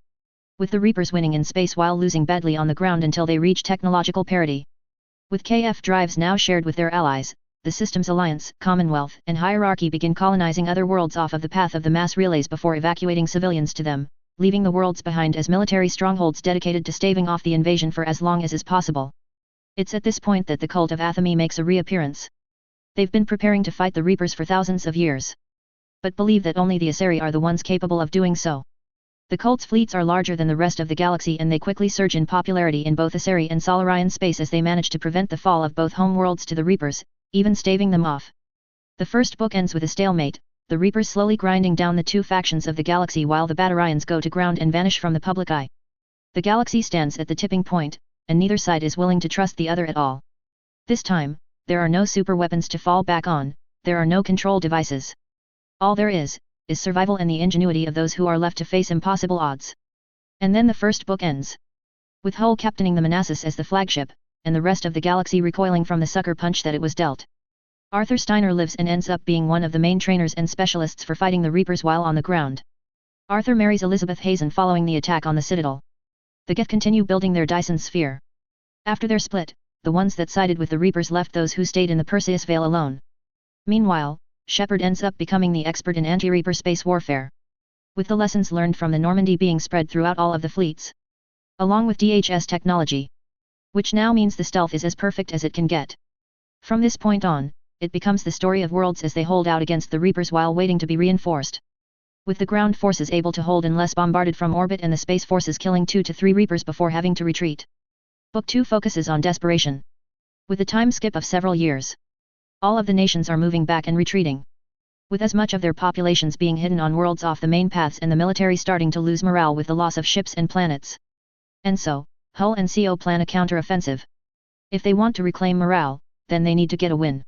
With the Reapers winning in space while losing badly on the ground until they reach technological parity. With KF drives now shared with their allies, the Systems Alliance, Commonwealth, and Hierarchy begin colonizing other worlds off of the path of the mass relays before evacuating civilians to them, leaving the worlds behind as military strongholds dedicated to staving off the invasion for as long as is possible. It's at this point that the cult of Athame makes a reappearance. They've been preparing to fight the Reapers for thousands of years. But believe that only the Asari are the ones capable of doing so. The cult's fleets are larger than the rest of the galaxy and they quickly surge in popularity in both Asari and Solarian space as they manage to prevent the fall of both homeworlds to the Reapers, even staving them off. The first book ends with a stalemate, the Reapers slowly grinding down the two factions of the galaxy while the Batarians go to ground and vanish from the public eye. The galaxy stands at the tipping point, and neither side is willing to trust the other at all. This time, there are no super weapons to fall back on, there are no control devices. All there is survival and the ingenuity of those who are left to face impossible odds. And then the first book ends. With Hull captaining the Manassas as the flagship, and the rest of the galaxy recoiling from the sucker punch that it was dealt. Arthur Steiner lives and ends up being one of the main trainers and specialists for fighting the Reapers while on the ground. Arthur marries Elizabeth Hazen following the attack on the Citadel. The Geth continue building their Dyson sphere. After their split, the ones that sided with the Reapers left those who stayed in the Perseus Vale alone. Meanwhile, Shepard ends up becoming the expert in anti-Reaper space warfare. With the lessons learned from the Normandy being spread throughout all of the fleets. Along with DHS technology. Which now means the stealth is as perfect as it can get. From this point on, it becomes the story of worlds as they hold out against the Reapers while waiting to be reinforced. With the ground forces able to hold unless bombarded from orbit and the space forces killing 2 to 3 Reapers before having to retreat. Book 2 focuses on desperation. With a time skip of several years. All of the nations are moving back and retreating. With as much of their populations being hidden on worlds off the main paths and the military starting to lose morale with the loss of ships and planets. And so, Hull and CO plan a counter-offensive. If they want to reclaim morale, then they need to get a win.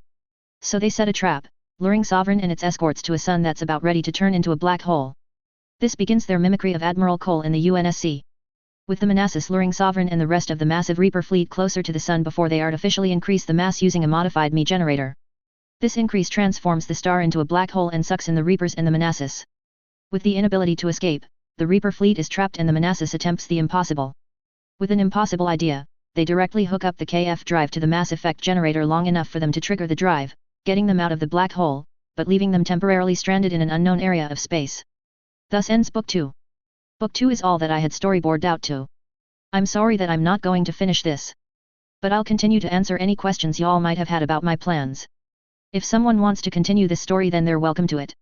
So they set a trap, luring Sovereign and its escorts to a sun that's about ready to turn into a black hole. This begins their mimicry of Admiral Cole in the UNSC. With the Manassas luring Sovereign and the rest of the massive Reaper fleet closer to the sun before they artificially increase the mass using a modified Me generator. This increase transforms the star into a black hole and sucks in the Reapers and the Manassas. With the inability to escape, the Reaper fleet is trapped and the Manassas attempts the impossible. With an impossible idea, they directly hook up the KF drive to the MassEffect generator long enough for them to trigger the drive, getting them out of the black hole, but leaving them temporarily stranded in an unknown area of space. Thus ends Book 2. Book 2 is all that I had storyboarded out to. I'm sorry that I'm not going to finish this. But I'll continue to answer any questions y'all might have had about my plans. If someone wants to continue this story then they're welcome to it.